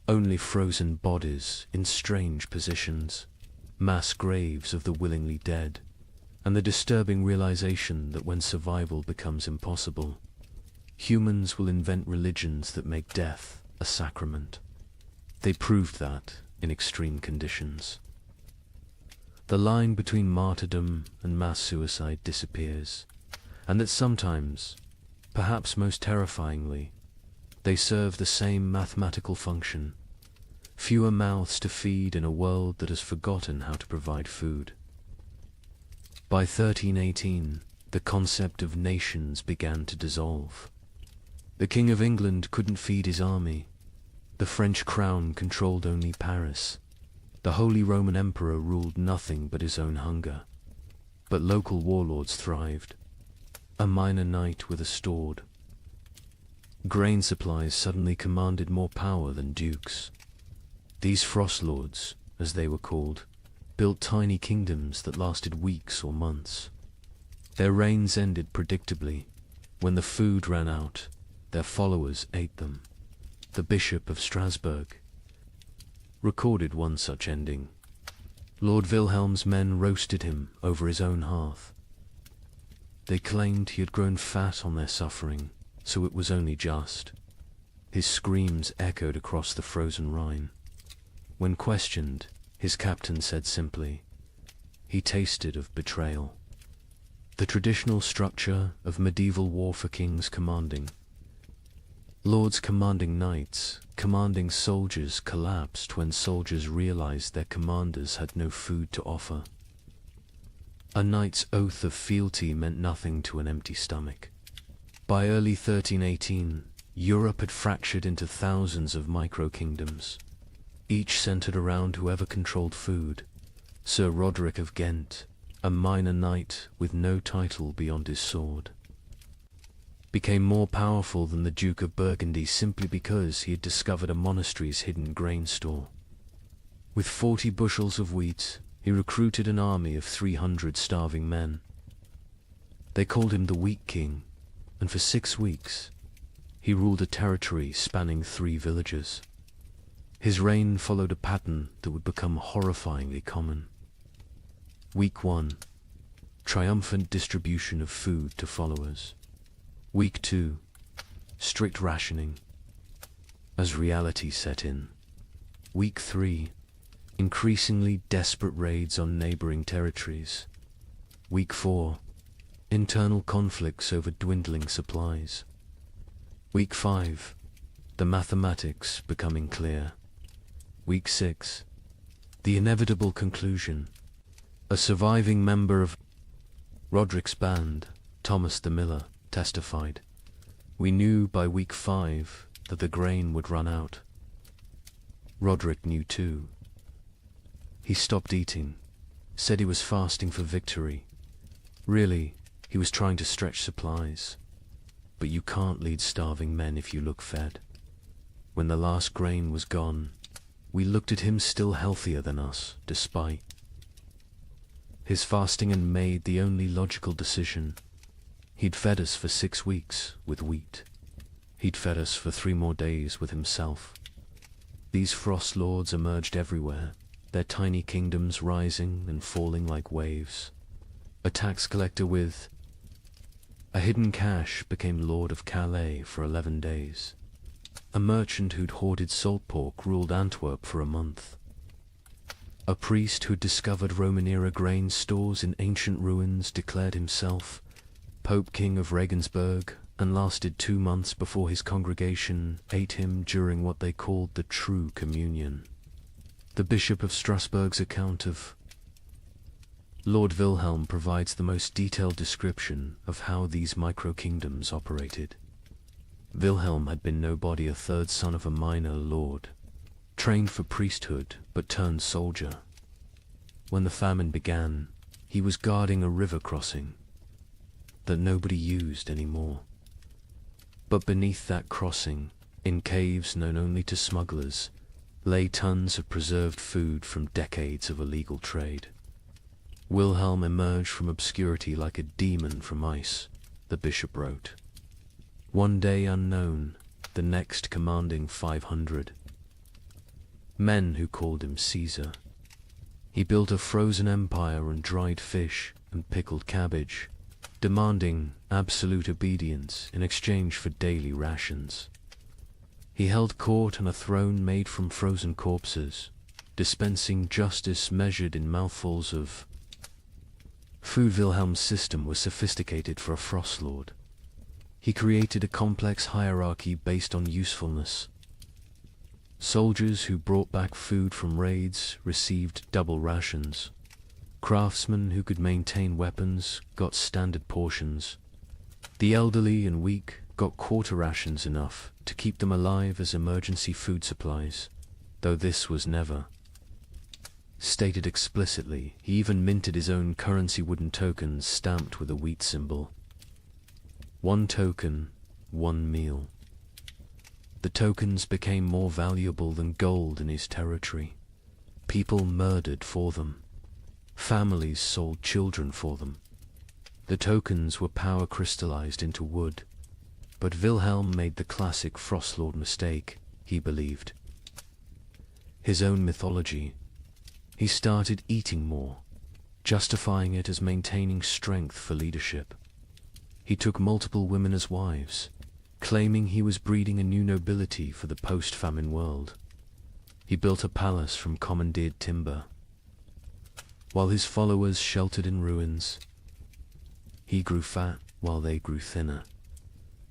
Only frozen bodies in strange positions, mass graves of the willingly dead, and the disturbing realization that when survival becomes impossible, humans will invent religions that make death a sacrament. They proved that in extreme conditions. The line between martyrdom and mass suicide disappears, and that sometimes, perhaps most terrifyingly, they serve the same mathematical function: fewer mouths to feed in a world that has forgotten how to provide food. By 1318, the concept of nations began to dissolve. The King of England couldn't feed his army. The French crown controlled only Paris. The Holy Roman Emperor ruled nothing but his own hunger. But local warlords thrived. A minor knight with a sword. Grain supplies suddenly commanded more power than dukes. These frost lords, as they were called, built tiny kingdoms that lasted weeks or months. Their reigns ended predictably. When the food ran out, their followers ate them. The Bishop of Strasbourg recorded one such ending. Lord Wilhelm's men roasted him over his own hearth. They claimed he had grown fat on their suffering, so it was only just. His screams echoed across the frozen Rhine. When questioned, his captain said simply, "He tasted of betrayal." The traditional structure of medieval war for kings commanding. Lords commanding knights, commanding soldiers collapsed when soldiers realized their commanders had no food to offer. A knight's oath of fealty meant nothing to an empty stomach. By early 1318, Europe had fractured into thousands of micro-kingdoms, each centered around whoever controlled food. Sir Roderick of Ghent, a minor knight with no title beyond his sword, became more powerful than the Duke of Burgundy simply because he had discovered a monastery's hidden grain store. With 40 bushels of wheat, he recruited an army of 300 starving men. They called him the Wheat King, and for 6 weeks, he ruled a territory spanning 3 villages. His reign followed a pattern that would become horrifyingly common. Week 1. Triumphant distribution of food to followers. Week 2. Strict rationing. As reality set in. Week 3. Increasingly desperate raids on neighboring territories. Week 4. Internal conflicts over dwindling supplies. Week 5. The mathematics becoming clear. Week 6. The inevitable conclusion. A surviving member of Roderick's band, Thomas the Miller, testified, "We knew by week 5 that the grain would run out." Roderick knew too. He stopped eating, said he was fasting for victory. Really, he was trying to stretch supplies. But you can't lead starving men if you look fed. When the last grain was gone, we looked at him still healthier than us, despite his fasting, and made the only logical decision. He'd fed us for 6 weeks with wheat. He'd fed us for 3 more days with himself. These frost lords emerged everywhere, their tiny kingdoms rising and falling like waves. A tax collector with a hidden cache became Lord of Calais for 11 days. A merchant who'd hoarded salt pork ruled Antwerp for a month. A priest who'd discovered Roman-era grain stores in ancient ruins declared himself Pope King of Regensburg, and lasted 2 months before his congregation ate him during what they called the True Communion. The Bishop of Strasbourg's account of Lord Wilhelm provides the most detailed description of how these micro-kingdoms operated. Wilhelm had been nobody, a third son of a minor lord, trained for priesthood but turned soldier. When the famine began, he was guarding a river crossing that nobody used anymore. But beneath that crossing, in caves known only to smugglers, lay tons of preserved food from decades of illegal trade. Wilhelm emerged from obscurity like a demon from ice, the bishop wrote. One day unknown, the next commanding 500. Men who called him Caesar. He built a frozen empire on dried fish and pickled cabbage, demanding absolute obedience in exchange for daily rations. He held court on a throne made from frozen corpses, dispensing justice measured in mouthfuls of food. Wilhelm's system was sophisticated for a frost lord. He created a complex hierarchy based on usefulness. Soldiers who brought back food from raids received double rations. Craftsmen who could maintain weapons got standard portions. The elderly and weak got quarter rations, enough to keep them alive as emergency food supplies, though this was never stated explicitly. He even minted his own currency, wooden tokens stamped with a wheat symbol. 1 token, 1 meal. The tokens became more valuable than gold in his territory. People murdered for them. Families sold children for them. The tokens were power crystallized into wood. But Wilhelm made the classic Frostlord mistake, he believed. His own mythology. He started eating more, justifying it as maintaining strength for leadership. He took multiple women as wives, claiming he was breeding a new nobility for the post-famine world. He built a palace from commandeered timber. While his followers sheltered in ruins, he grew fat while they grew thinner.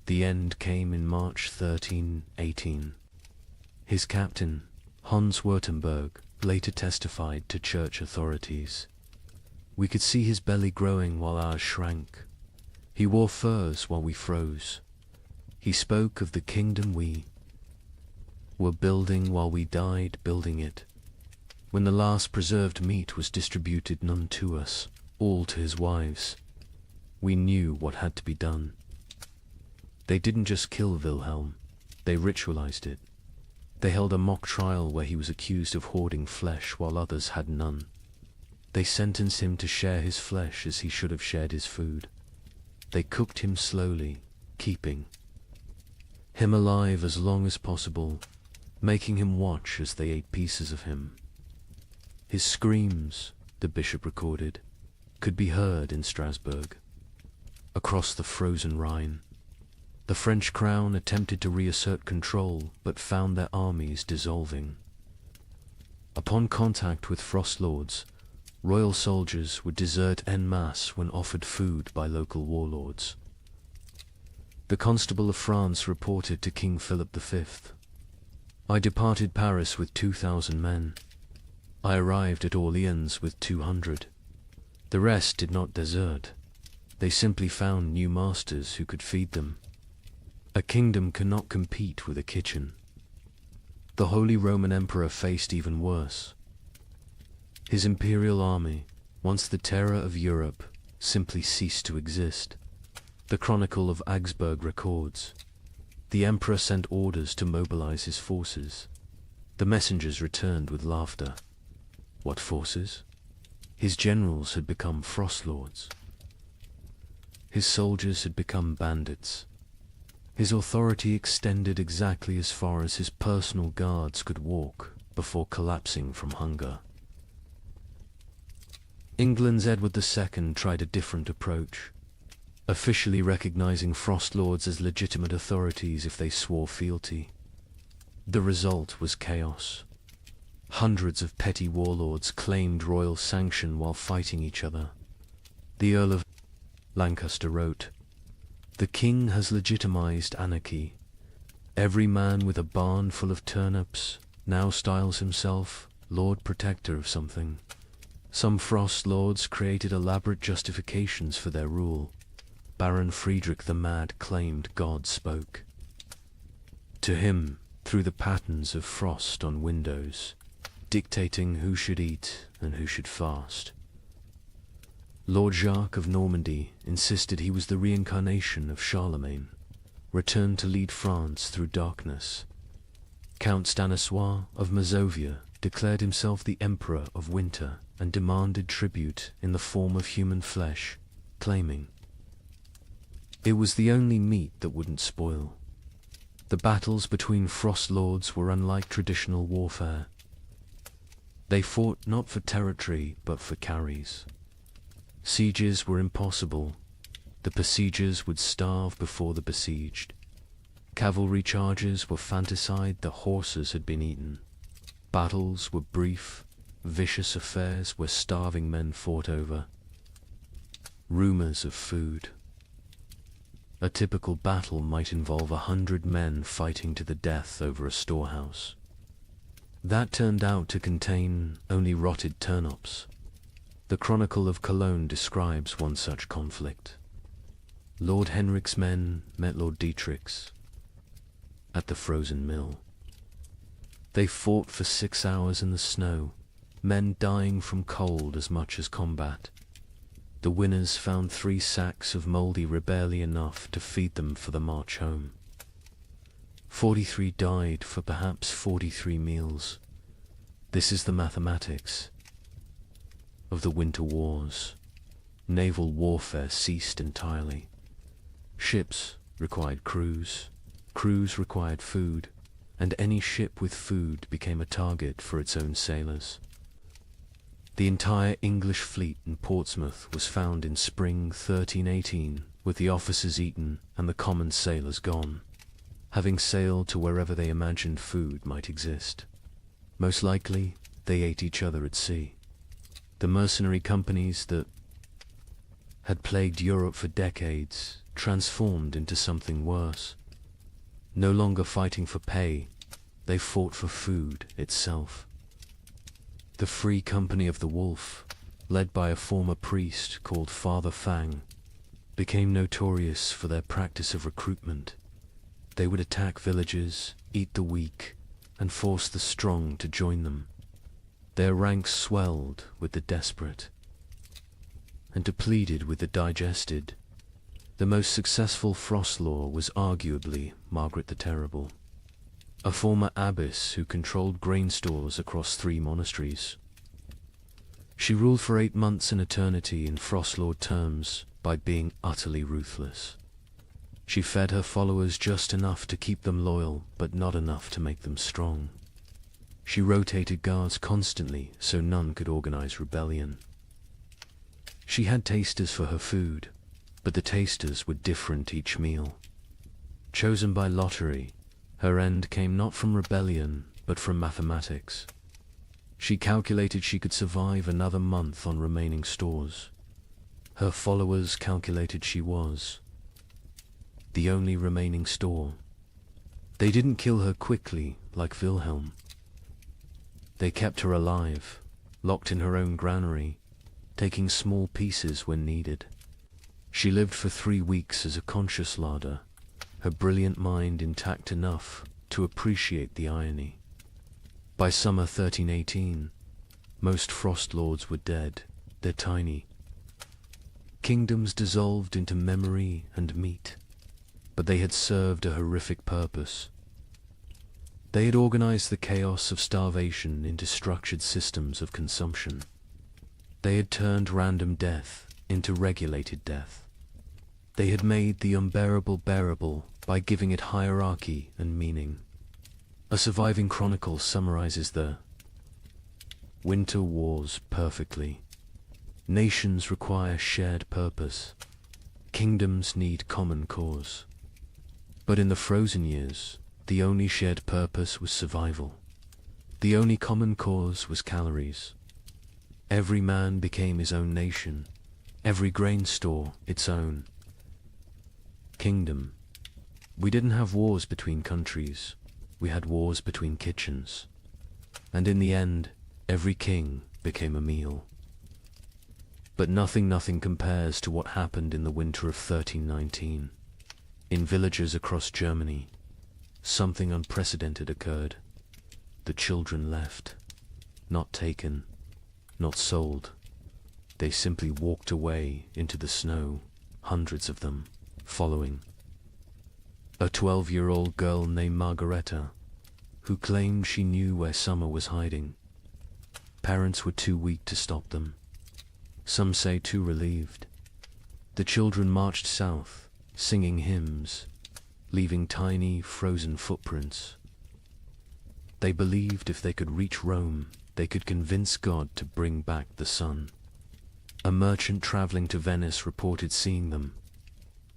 The end came in March 1318. His captain, Hans Württemberg, later testified to church authorities. We could see his belly growing while ours shrank. He wore furs while we froze. He spoke of the kingdom we were building while we died building it. When the last preserved meat was distributed, none to us, all to his wives, we knew what had to be done. They didn't just kill Wilhelm, they ritualized it. They held a mock trial where he was accused of hoarding flesh while others had none. They sentenced him to share his flesh as he should have shared his food. They cooked him slowly, keeping him alive as long as possible, making him watch as they ate pieces of him. His screams, the bishop recorded, could be heard in Strasbourg. Across the frozen Rhine, the French crown attempted to reassert control, but found their armies dissolving. Upon contact with frost lords, royal soldiers would desert en masse when offered food by local warlords. The Constable of France reported to King Philip V, "I departed Paris with 2,000 men. I arrived at Orleans with 200. The rest did not desert. They simply found new masters who could feed them. A kingdom cannot compete with a kitchen." The Holy Roman Emperor faced even worse. His imperial army, once the terror of Europe, simply ceased to exist. The Chronicle of Augsburg records, "The emperor sent orders to mobilize his forces. The messengers returned with laughter." What forces? His generals had become frost lords. His soldiers had become bandits. His authority extended exactly as far as his personal guards could walk before collapsing from hunger. England's Edward II tried a different approach, officially recognizing frost lords as legitimate authorities if they swore fealty. The result was chaos. Hundreds of petty warlords claimed royal sanction while fighting each other. The Earl of Lancaster wrote, "The king has legitimized anarchy. Every man with a barn full of turnips now styles himself Lord Protector of something. Some frost lords created elaborate justifications for their rule. Baron Friedrich the Mad claimed God spoke to him through the patterns of frost on windows, dictating who should eat and who should fast. Lord Jacques of Normandy insisted he was the reincarnation of Charlemagne, returned to lead France through darkness. Count Stanislaus of Mazovia declared himself the Emperor of Winter and demanded tribute in the form of human flesh, claiming it was the only meat that wouldn't spoil. The battles between frost lords were unlike traditional warfare. They fought not for territory but for carries. Sieges were impossible. The besiegers would starve before the besieged. Cavalry charges were fantaside the horses had been eaten. Battles were brief, vicious affairs where starving men fought over rumors of food. A typical battle might involve 100 men fighting to the death over a storehouse. That turned out to contain only rotted turnips. The Chronicle of Cologne describes one such conflict. Lord Henrik's men met Lord Dietrich's at the frozen mill. They fought for 6 hours in the snow, men dying from cold as much as combat. The winners found 3 sacks of mouldy barely enough to feed them for the march home. 43 died for perhaps 43 meals. This is the mathematics of the winter wars. Naval warfare ceased entirely. Ships required crews, crews required food, and any ship with food became a target for its own sailors. The entire English fleet in Portsmouth was found in spring 1318 with the officers eaten and the common sailors gone, having sailed to wherever they imagined food might exist. Most likely, they ate each other at sea. The mercenary companies that had plagued Europe for decades transformed into something worse. No longer fighting for pay, they fought for food itself. The Free Company of the Wolf, led by a former priest called Father Fang, became notorious for their practice of recruitment. They would attack villages, eat the weak, and force the strong to join them. Their ranks swelled with the desperate and depleted with the digested. The most successful Frost Lord was arguably Margaret the Terrible, a former abbess who controlled grain stores across 3 monasteries. She ruled for 8 months in eternity in Frost Lord terms by being utterly ruthless. She fed her followers just enough to keep them loyal, but not enough to make them strong. She rotated guards constantly so none could organize rebellion. She had tasters for her food, but the tasters were different each meal. Chosen by lottery, her end came not from rebellion, but from mathematics. She calculated she could survive another month on remaining stores. Her followers calculated she was the only remaining store. They didn't kill her quickly like Wilhelm. They kept her alive, locked in her own granary, taking small pieces when needed. She lived for 3 weeks as a conscious larder, her brilliant mind intact enough to appreciate the irony. By summer 1318, most Frost Lords were dead. They're tiny. Kingdoms dissolved into memory and meat, but they had served a horrific purpose. They had organized the chaos of starvation into structured systems of consumption. They had turned random death into regulated death. They had made the unbearable bearable by giving it hierarchy and meaning. A surviving chronicle summarizes the winter wars perfectly. Nations require shared purpose. Kingdoms need common cause. But in the frozen years, the only shared purpose was survival. The only common cause was calories. Every man became his own nation, every grain store its own kingdom. We didn't have wars between countries, we had wars between kitchens. And in the end, every king became a meal. But nothing compares to what happened in the winter of 1319. In villages across Germany, something unprecedented occurred. The children left, not taken, not sold. They simply walked away into the snow, hundreds of them, following. A 12-year-old girl named Margareta, who claimed she knew where summer was hiding. Parents were too weak to stop them. Some say too relieved. The children marched south, singing hymns, leaving tiny, frozen footprints. They believed if they could reach Rome, they could convince God to bring back the sun. A merchant traveling to Venice reported seeing them,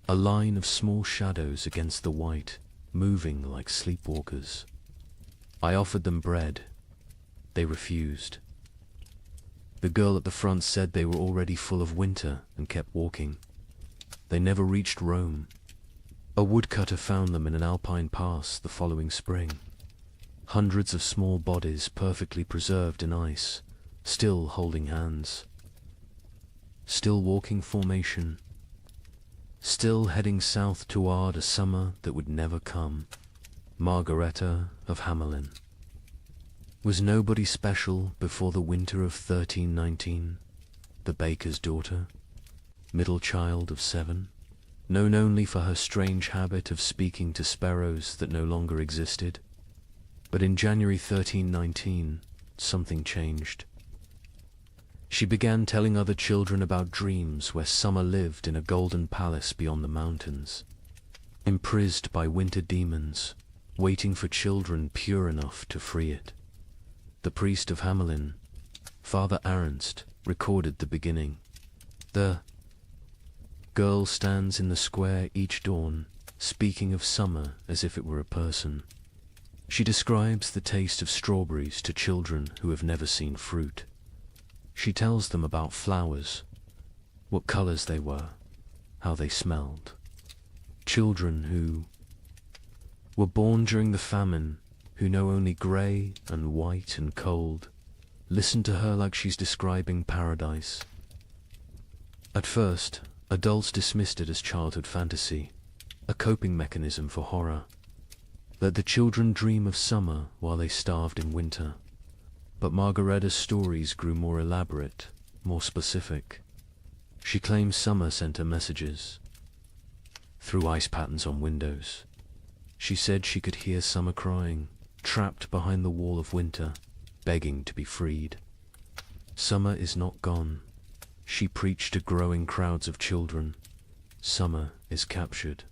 a line of small shadows against the white, moving like sleepwalkers. I offered them bread. They refused. The girl at the front said they were already full of winter and kept walking. They never reached Rome. A woodcutter found them in an alpine pass the following spring. Hundreds of small bodies perfectly preserved in ice, still holding hands. Still walking formation. Still heading south toward a summer that would never come. Margareta of Hamelin. Was nobody special before the winter of 1319? The baker's daughter, middle child of 7, known only for her strange habit of speaking to sparrows that no longer existed. But in January 1319, something changed. She began telling other children about dreams where summer lived in a golden palace beyond the mountains, imprisoned by winter demons, waiting for children pure enough to free it. The priest of Hamelin, Father Ernst, recorded the beginning. The Girl stands in the square each dawn, speaking of summer as if it were a person. She describes the taste of strawberries to children who have never seen fruit. She tells them about flowers, what colors they were, how they smelled. Children who were born during the famine, who know only grey and white and cold, listen to her like she's describing paradise. At first, adults dismissed it as childhood fantasy, a coping mechanism for horror. Let the children dream of summer while they starved in winter. But Margaretta's stories grew more elaborate, more specific. She claims summer sent her messages through ice patterns on windows. She said she could hear summer crying, trapped behind the wall of winter, begging to be freed. Summer is not gone. She preached to growing crowds of children. Summer is captured.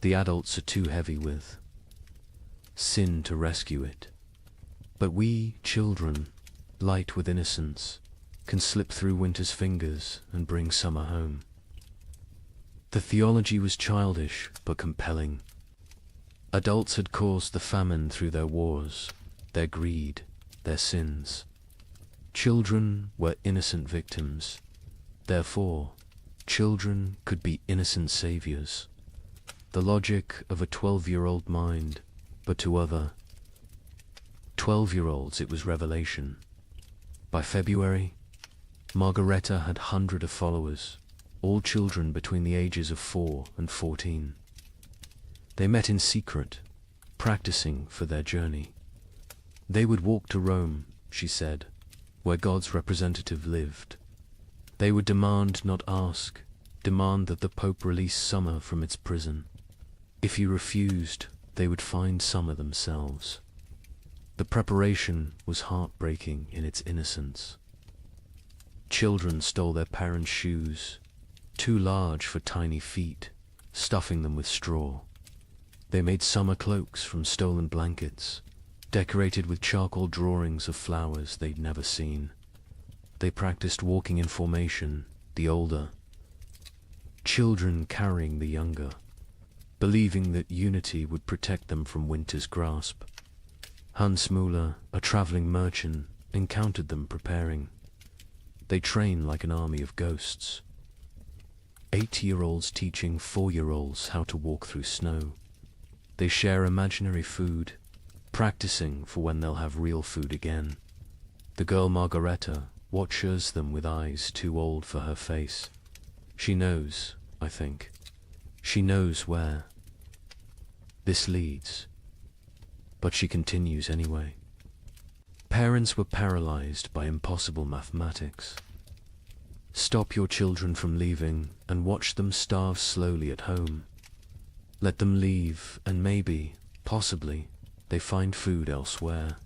The adults are too heavy with sin to rescue it. But we, children, light with innocence, can slip through winter's fingers and bring summer home. The theology was childish but compelling. Adults had caused the famine through their wars, their greed, their sins. Children were innocent victims. Therefore, children could be innocent saviors. The logic of a 12-year-old mind, but to other 12-year-olds it was revelation. By February, Margaretta had hundreds of followers, all children between the ages of 4 and 14. They met in secret, practicing for their journey. They would walk to Rome, she said, where God's representative lived. They would demand, not ask, demand that the Pope release summer from its prison. If he refused, they would find summer themselves. The preparation was heartbreaking in its innocence. Children stole their parents' shoes, too large for tiny feet, stuffing them with straw. They made summer cloaks from stolen blankets, decorated with charcoal drawings of flowers they'd never seen. They practiced walking in formation, the older children carrying the younger, believing that unity would protect them from winter's grasp. Hans Müller, a traveling merchant, encountered them preparing. They train like an army of ghosts. 8-year-olds teaching 4-year-olds how to walk through snow. They share imaginary food, practicing for when they'll have real food again. The girl Margaretta watches them with eyes too old for her face. She knows, I think. She knows where this leads. But she continues anyway. Parents were paralyzed by impossible mathematics. Stop your children from leaving and watch them starve slowly at home. Let them leave and maybe, possibly, they find food elsewhere.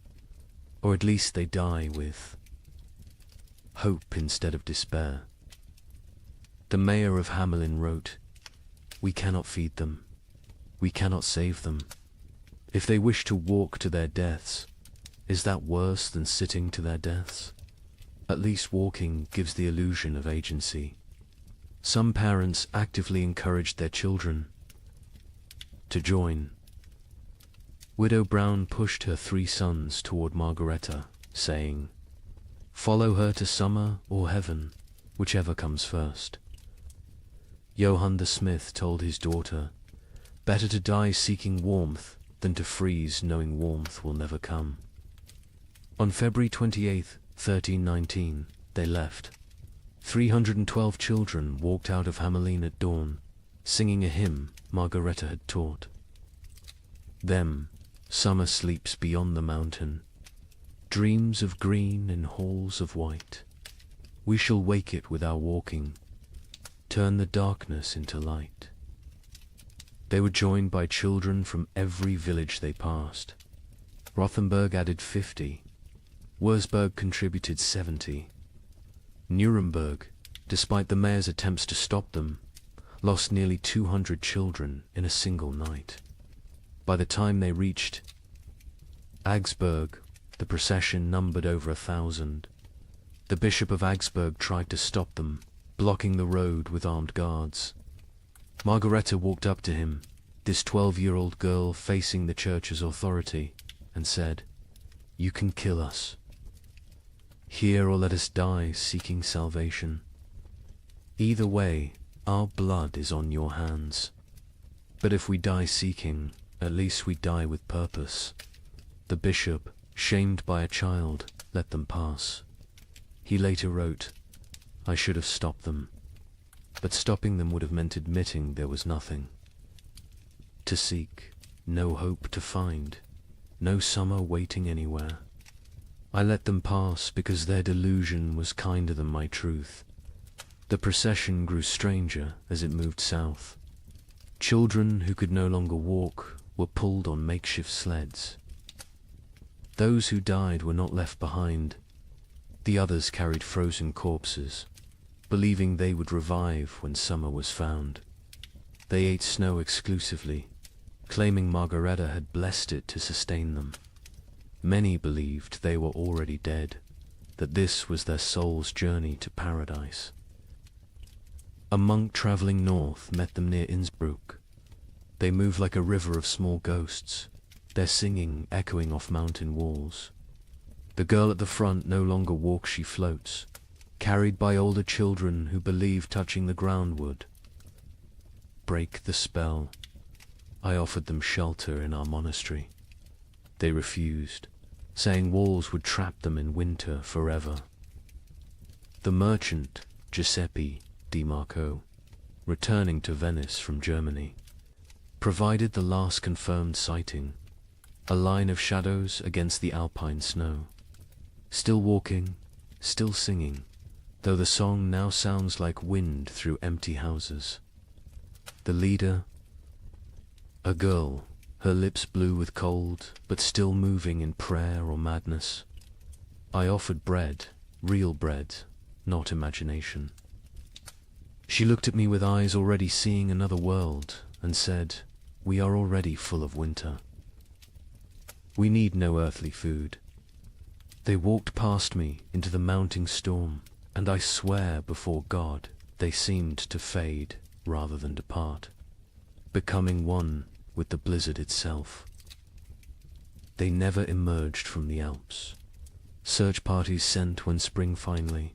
Or at least they die with hope instead of despair. The mayor of Hamelin wrote, "We cannot feed them. We cannot save them. If they wish to walk to their deaths, is that worse than sitting to their deaths? At least walking gives the illusion of agency." Some parents actively encouraged their children to join. Widow Brown pushed her 3 sons toward Margaretta, saying, "Follow her to summer or heaven, whichever comes first." Johann the smith told his daughter, "Better to die seeking warmth than to freeze knowing warmth will never come." On February 28, 1319, they left. 312 children walked out of Hamelin at dawn, singing a hymn Margaretta had taught. Them, summer sleeps beyond the mountain, dreams of green in halls of white. We shall wake it with our walking, turn the darkness into light. They were joined by children from every village they passed. Rothenburg added 50. Wurzburg contributed 70. Nuremberg, despite the mayor's attempts to stop them, lost nearly 200 children in a single night. By the time they reached Augsburg, the procession numbered over 1,000. The Bishop of Augsburg tried to stop them, blocking the road with armed guards. Margareta walked up to him, this 12-year-old girl facing the church's authority, and said, "You can kill us. Here or let us die seeking salvation. Either way, our blood is on your hands. But if we die seeking, at least we die with purpose." The bishop, shamed by a child, let them pass. He later wrote, "I should have stopped them. But stopping them would have meant admitting there was nothing to seek, no hope to find, no summer waiting anywhere. I let them pass because their delusion was kinder than my truth." The procession grew stranger as it moved south. Children who could no longer walk were pulled on makeshift sleds. Those who died were not left behind. The others carried frozen corpses, believing they would revive when summer was found. They ate snow exclusively, claiming Margareta had blessed it to sustain them. Many believed they were already dead, that this was their soul's journey to paradise. A monk traveling north met them near Innsbruck. They moved like a river of small ghosts, their singing echoing off mountain walls. The girl at the front no longer walks, she floats, carried by older children who believe touching the ground would break the spell. I offered them shelter in our monastery. They refused, saying walls would trap them in winter forever. The merchant, Giuseppe Di Marco, returning to Venice from Germany, provided the last confirmed sighting, a line of shadows against the alpine snow. Still walking, still singing, though the song now sounds like wind through empty houses. The leader, a girl, her lips blue with cold, but still moving in prayer or madness. I offered bread, real bread, not imagination. She looked at me with eyes already seeing another world, and said, "We are already full of winter. We need no earthly food." They walked past me into the mounting storm, and I swear before God they seemed to fade rather than depart, becoming one with the blizzard itself. They never emerged from the Alps. Search parties sent when spring finally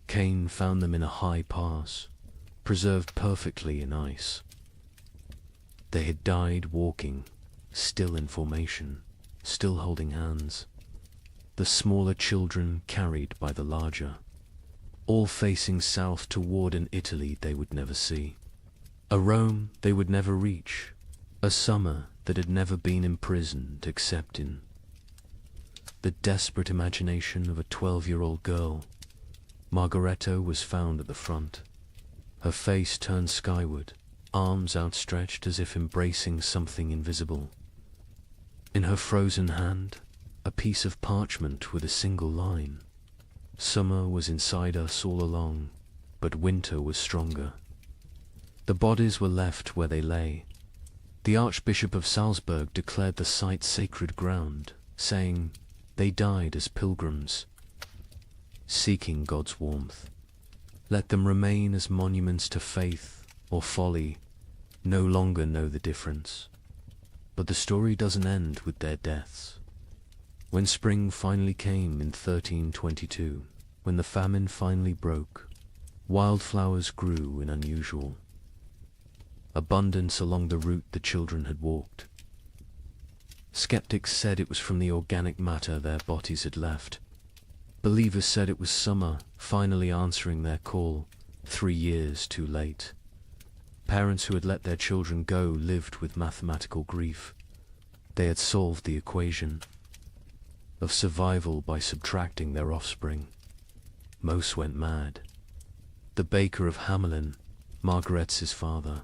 came found them in a high pass, preserved perfectly in ice. They had died walking, still in formation, still holding hands. The smaller children carried by the larger, all facing south toward an Italy they would never see, a Rome they would never reach, a summer that had never been imprisoned except in the desperate imagination of a 12-year-old girl. Margareta was found at the front, her face turned skyward, arms outstretched as if embracing something invisible. In her frozen hand, a piece of parchment with a single line. Summer was inside us all along, but winter was stronger. The bodies were left where they lay. The Archbishop of Salzburg declared the site sacred ground, saying, "They died as pilgrims, seeking God's warmth. Let them remain as monuments to faith or folly, no longer know the difference." But the story doesn't end with their deaths. When spring finally came in 1322, when the famine finally broke, wildflowers grew in unusual abundance along the route the children had walked. Skeptics said it was from the organic matter their bodies had left. Believers said it was summer finally answering their call, 3 years too late. Parents who had let their children go lived with mathematical grief. They had solved the equation of survival by subtracting their offspring. Most went mad. The baker of Hamelin, Margaret's father,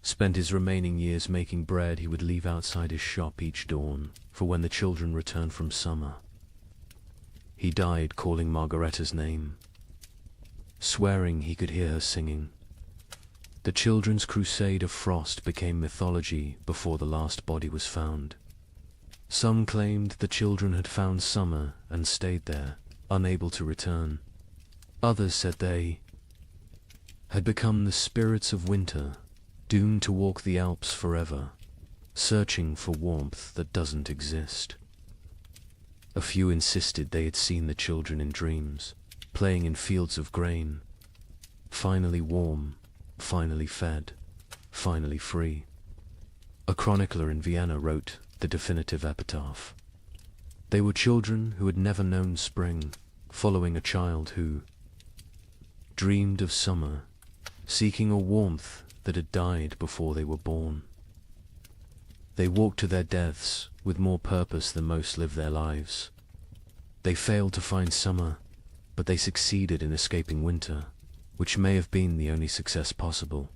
spent his remaining years making bread he would leave outside his shop each dawn for when the children returned from summer. He died calling Margareta's name, swearing he could hear her singing. The children's crusade of frost became mythology before the last body was found. Some claimed the children had found summer and stayed there, unable to return. Others said they had become the spirits of winter, doomed to walk the Alps forever, searching for warmth that doesn't exist. A few insisted they had seen the children in dreams, playing in fields of grain, finally warm, finally fed, finally free. A chronicler in Vienna wrote the definitive epitaph. They were children who had never known spring, following a child who dreamed of summer, seeking a warmth that had died before they were born. They walked to their deaths with more purpose than most live their lives. They failed to find summer, but they succeeded in escaping winter, which may have been the only success possible.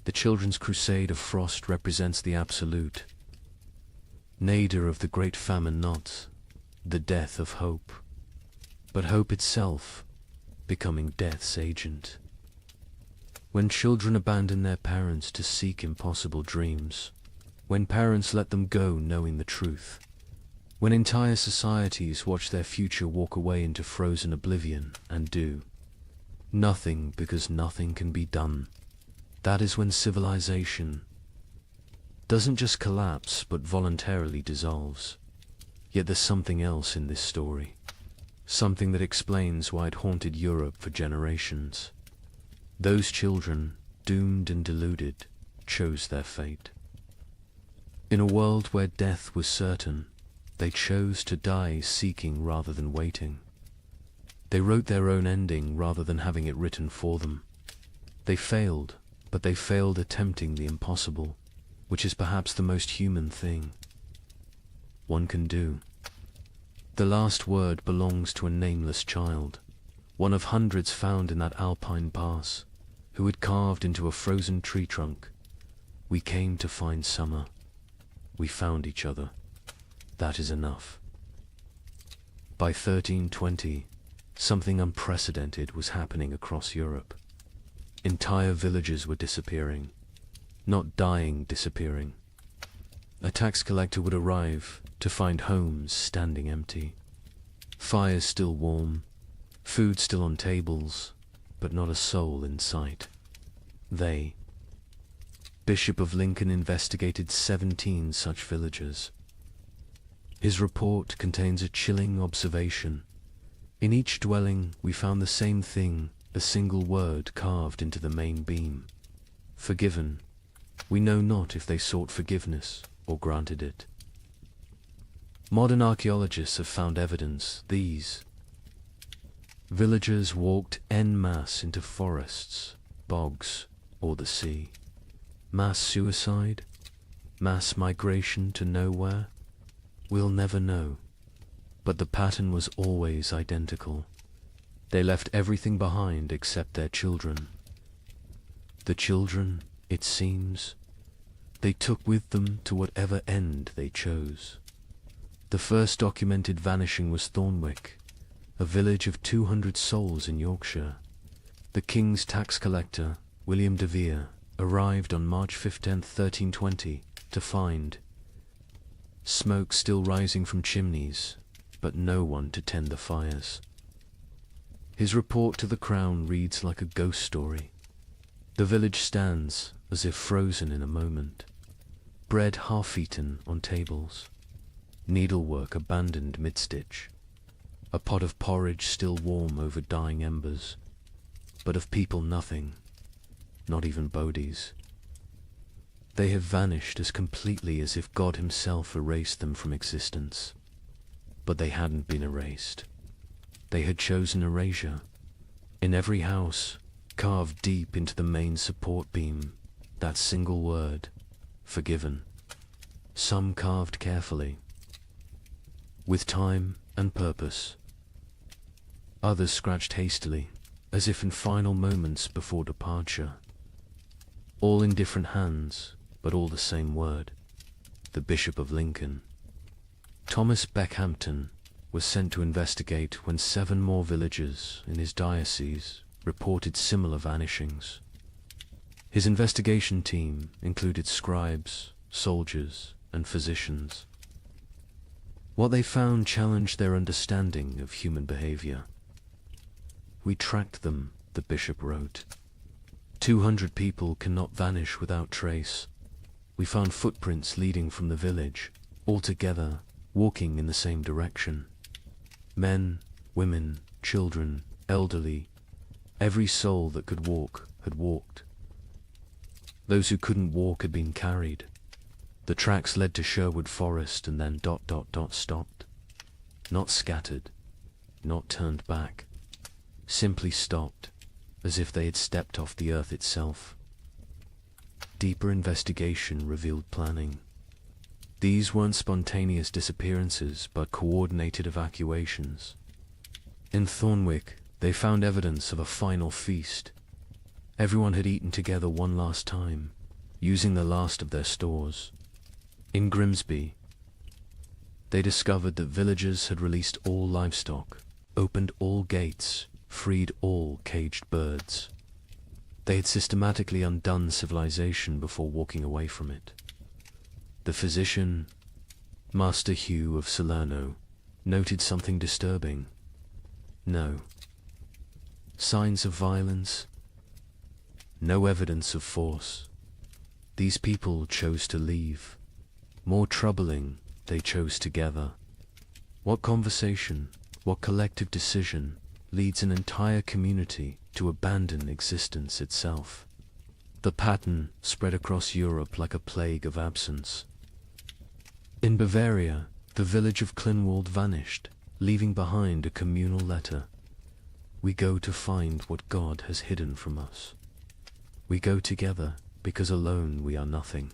The children's crusade of frost represents the absolute, nadir of the great famine, not the death of hope, but hope itself becoming death's agent. When children abandon their parents to seek impossible dreams, when parents let them go knowing the truth, when entire societies watch their future walk away into frozen oblivion and do nothing because nothing can be done, that is when civilization doesn't just collapse but voluntarily dissolves. Yet there's something else in this story, something that explains why it haunted Europe for generations. Those children, doomed and deluded, chose their fate. In a world where death was certain, they chose to die seeking rather than waiting. They wrote their own ending rather than having it written for them. They failed, but they failed attempting the impossible, which is perhaps the most human thing one can do. The last word belongs to a nameless child, one of hundreds found in that alpine pass, who had carved into a frozen tree trunk. We came to find summer. We found each other. That is enough. By 1320, something unprecedented was happening across Europe. Entire villages were disappearing, not dying, disappearing. A tax collector would arrive to find homes standing empty, fires still warm, food still on tables, but not a soul in sight. Bishop of Lincoln investigated 17 such villages. His report contains a chilling observation. In each dwelling we found the same thing, a single word carved into the main beam. Forgiven. We know not if they sought forgiveness or granted it. Modern archaeologists have found evidence these villagers walked en masse into forests, bogs, or the sea. Mass suicide? Mass migration to nowhere? We'll never know. But the pattern was always identical. They left everything behind except their children. The children, it seems, they took with them to whatever end they chose. The first documented vanishing was Thornwick, a village of 200 souls in Yorkshire. The king's tax collector, William de Vere, arrived on March 15, 1320, to find smoke still rising from chimneys, but no one to tend the fires. His report to the crown reads like a ghost story. The village stands as if frozen in a moment. Bread half-eaten on tables. Needlework abandoned mid-stitch. A pot of porridge still warm over dying embers. But of people nothing, not even bodies. They have vanished as completely as if God himself erased them from existence. But they hadn't been erased. They had chosen erasure. In every house, carved deep into the main support beam, that single word, forgiven. Some carved carefully, with time and purpose. Others scratched hastily, as if in final moments before departure. All in different hands, but all the same word, the Bishop of Lincoln. Thomas Beckhampton was sent to investigate when 7 more villagers in his diocese reported similar vanishings. His investigation team included scribes, soldiers, and physicians. What they found challenged their understanding of human behavior. We tracked them, the bishop wrote. 200 people cannot vanish without trace. We found footprints leading from the village, all together, walking in the same direction. Men, women, children, elderly, every soul that could walk had walked. Those who couldn't walk had been carried. The tracks led to Sherwood Forest and then ... stopped. Not scattered, not turned back, simply stopped, as if they had stepped off the earth itself. Deeper investigation revealed planning. These weren't spontaneous disappearances, but coordinated evacuations. In Thornwick, they found evidence of a final feast. Everyone had eaten together one last time, using the last of their stores. In Grimsby, they discovered that villagers had released all livestock, opened all gates, freed all caged birds. They had systematically undone civilization before walking away from it. The physician, Master Hugh of Salerno, noted something disturbing. No. Signs of violence. No evidence of force. These people chose to leave. More troubling, they chose together. What conversation, what collective decision leads an entire community to abandon existence itself? The pattern spread across Europe like a plague of absence. In Bavaria, the village of Klinwald vanished, leaving behind a communal letter. We go to find what God has hidden from us. We go together because alone we are nothing.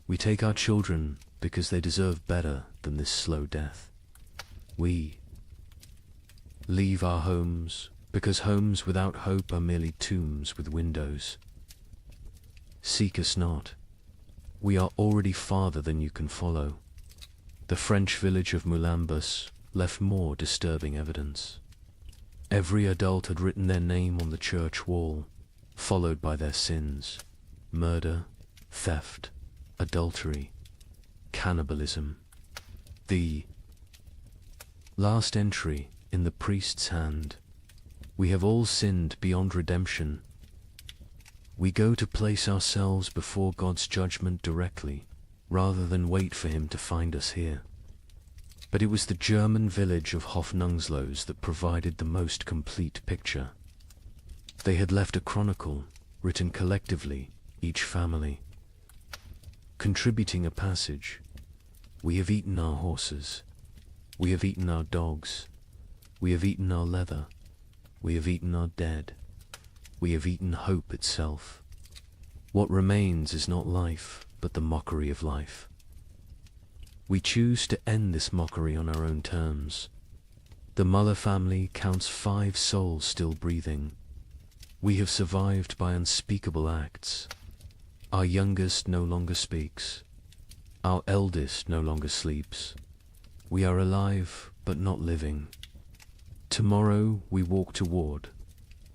We take our children because they deserve better than this slow death. We leave our homes because homes without hope are merely tombs with windows. Seek us not. We are already farther than you can follow. The French village of Moulambus left more disturbing evidence. Every adult had written their name on the church wall, followed by their sins: murder, theft, adultery, cannibalism. The last entry in the priest's hand: we have all sinned beyond redemption. We go to place ourselves before God's judgment directly, rather than wait for him to find us here. But it was the German village of Hofnungslos that provided the most complete picture. They had left a chronicle, written collectively, each family, contributing a passage. We have eaten our horses. We have eaten our dogs. We have eaten our leather. We have eaten our dead. We have eaten hope itself. What remains is not life, but the mockery of life. We choose to end this mockery on our own terms. The Muller family counts 5 souls still breathing. We have survived by unspeakable acts. Our youngest no longer speaks. Our eldest no longer sleeps. We are alive, but not living. Tomorrow we walk toward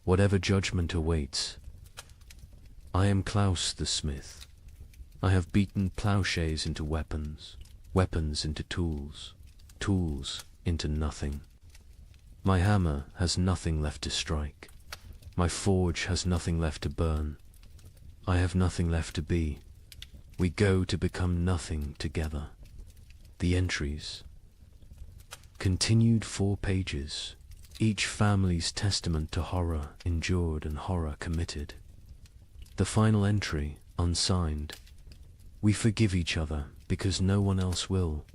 whatever judgment awaits. I am Klaus the smith. I have beaten plowshares into weapons, weapons into tools, tools into nothing. My hammer has nothing left to strike. My forge has nothing left to burn. I have nothing left to be. We go to become nothing together. The entries. Continued 4 pages. Each family's testament to horror endured and horror committed. The final entry, unsigned. We forgive each other because no one else will.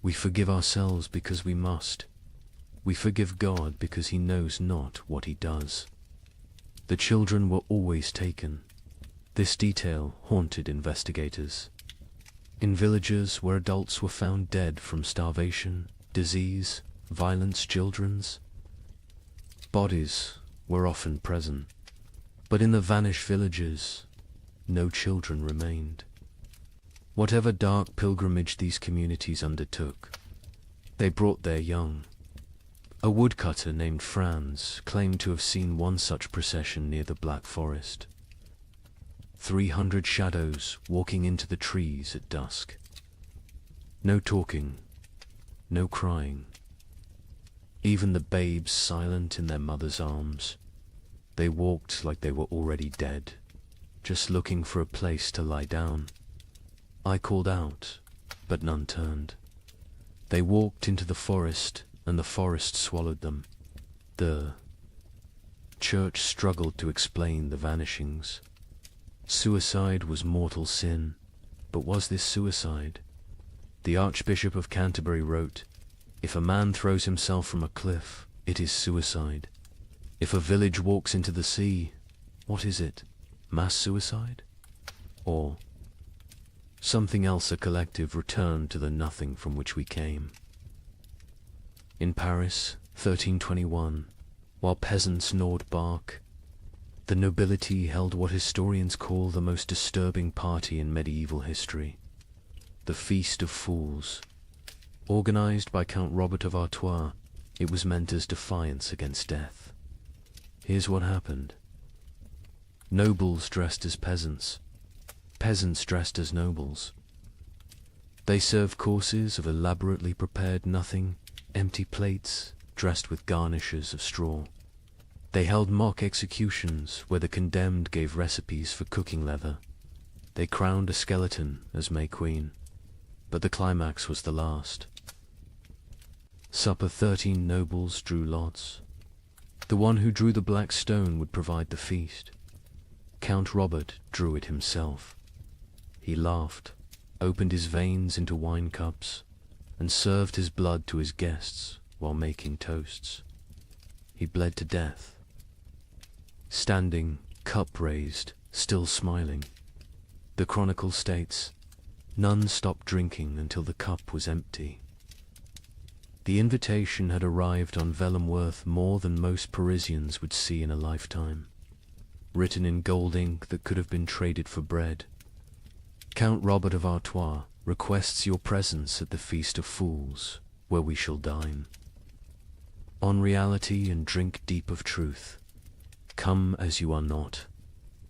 We forgive ourselves because we must. We forgive God because he knows not what he does. The children were always taken. This detail haunted investigators. In villages where adults were found dead from starvation, disease, violence, children's bodies were often present. But in the vanished villages, no children remained. Whatever dark pilgrimage these communities undertook, they brought their young. A woodcutter named Franz claimed to have seen one such procession near the Black Forest. 300 shadows walking into the trees at dusk. No talking, no crying. Even the babes silent in their mother's arms. They walked like they were already dead, just looking for a place to lie down. I called out, but none turned. They walked into the forest, and the forest swallowed them. The church struggled to explain the vanishings. Suicide was mortal sin, but was this suicide? The Archbishop of Canterbury wrote, "If a man throws himself from a cliff, it is suicide. If a village walks into the sea, what is it? Mass suicide? Or something else, a collective return to the nothing from which we came?" In Paris, 1321, while peasants gnawed bark, the nobility held what historians call the most disturbing party in medieval history, the Feast of Fools. Organized by Count Robert of Artois, it was meant as defiance against death. Here's what happened. Nobles dressed as peasants, peasants dressed as nobles. They served courses of elaborately prepared nothing, empty plates dressed with garnishes of straw. They held mock executions where the condemned gave recipes for cooking leather. They crowned a skeleton as May Queen, but the climax was the last. Supper 13 nobles drew lots. The one who drew the black stone would provide the feast. Count Robert drew it himself. He laughed, opened his veins into wine cups, and served his blood to his guests while making toasts. He bled to death. Standing, cup raised, still smiling. The chronicle states, none stopped drinking until the cup was empty. The invitation had arrived on vellum worth more than most Parisians would see in a lifetime, written in gold ink that could have been traded for bread. Count Robert of Artois requests your presence at the Feast of Fools, where we shall dine. On reality and drink deep of truth. Come as you are not.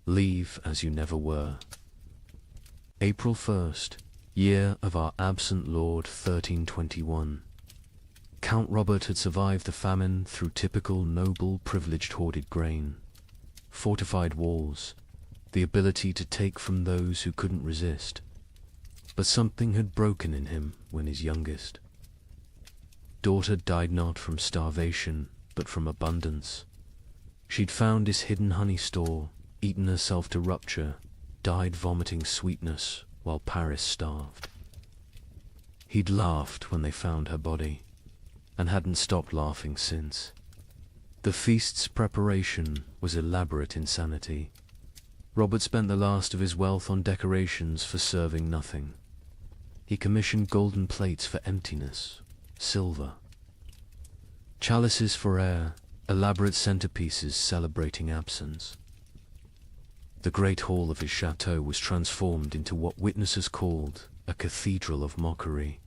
Leave as you never were. April 1st, year of our absent Lord 1321. Count Robert had survived the famine through typical noble privileged hoarded grain, fortified walls, the ability to take from those who couldn't resist. But something had broken in him when his youngest daughter died not from starvation, but from abundance. She'd found his hidden honey store, eaten herself to rupture, died vomiting sweetness while Paris starved. He'd laughed when they found her body, and hadn't stopped laughing since. The feast's preparation was elaborate insanity. Robert spent the last of his wealth on decorations for serving nothing. He commissioned golden plates for emptiness, silver, chalices for air, elaborate centerpieces celebrating absence. The great hall of his chateau was transformed into what witnesses called a cathedral of mockery.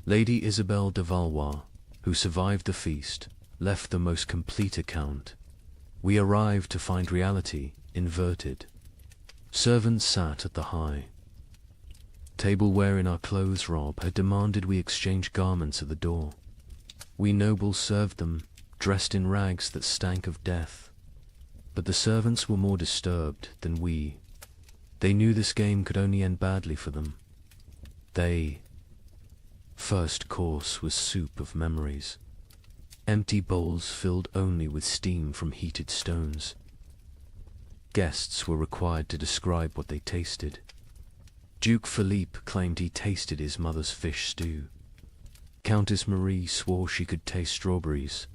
Lady Isabelle de Valois, who survived the feast, left the most complete account. We arrived to find reality inverted. Servants sat at the high. Tableware in our clothes rob had demanded we exchange garments at the door. We nobles served them, dressed in rags that stank of death. But the servants were more disturbed than we. They knew this game could only end badly for them. First course was soup of memories. Empty bowls filled only with steam from heated stones. Guests were required to describe what they tasted. Duke Philippe claimed he tasted his mother's fish stew. Countess Marie swore she could taste strawberries.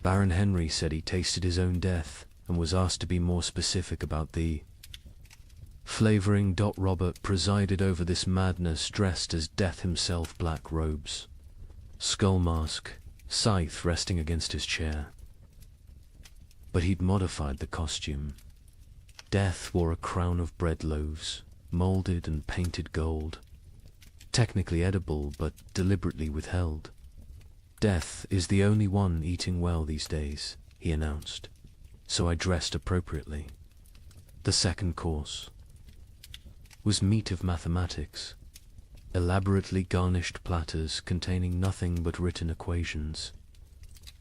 Baron Henry said he tasted his own death and was asked to be more specific about the flavoring. Robert presided over this madness dressed as death himself, black robes, skull mask, scythe resting against his chair. But he'd modified the costume. Death wore a crown of bread loaves, molded and painted gold. Technically edible, but deliberately withheld. Death is the only one eating well these days, he announced, so I dressed appropriately. The second course was meat of mathematics, elaborately garnished platters containing nothing but written equations.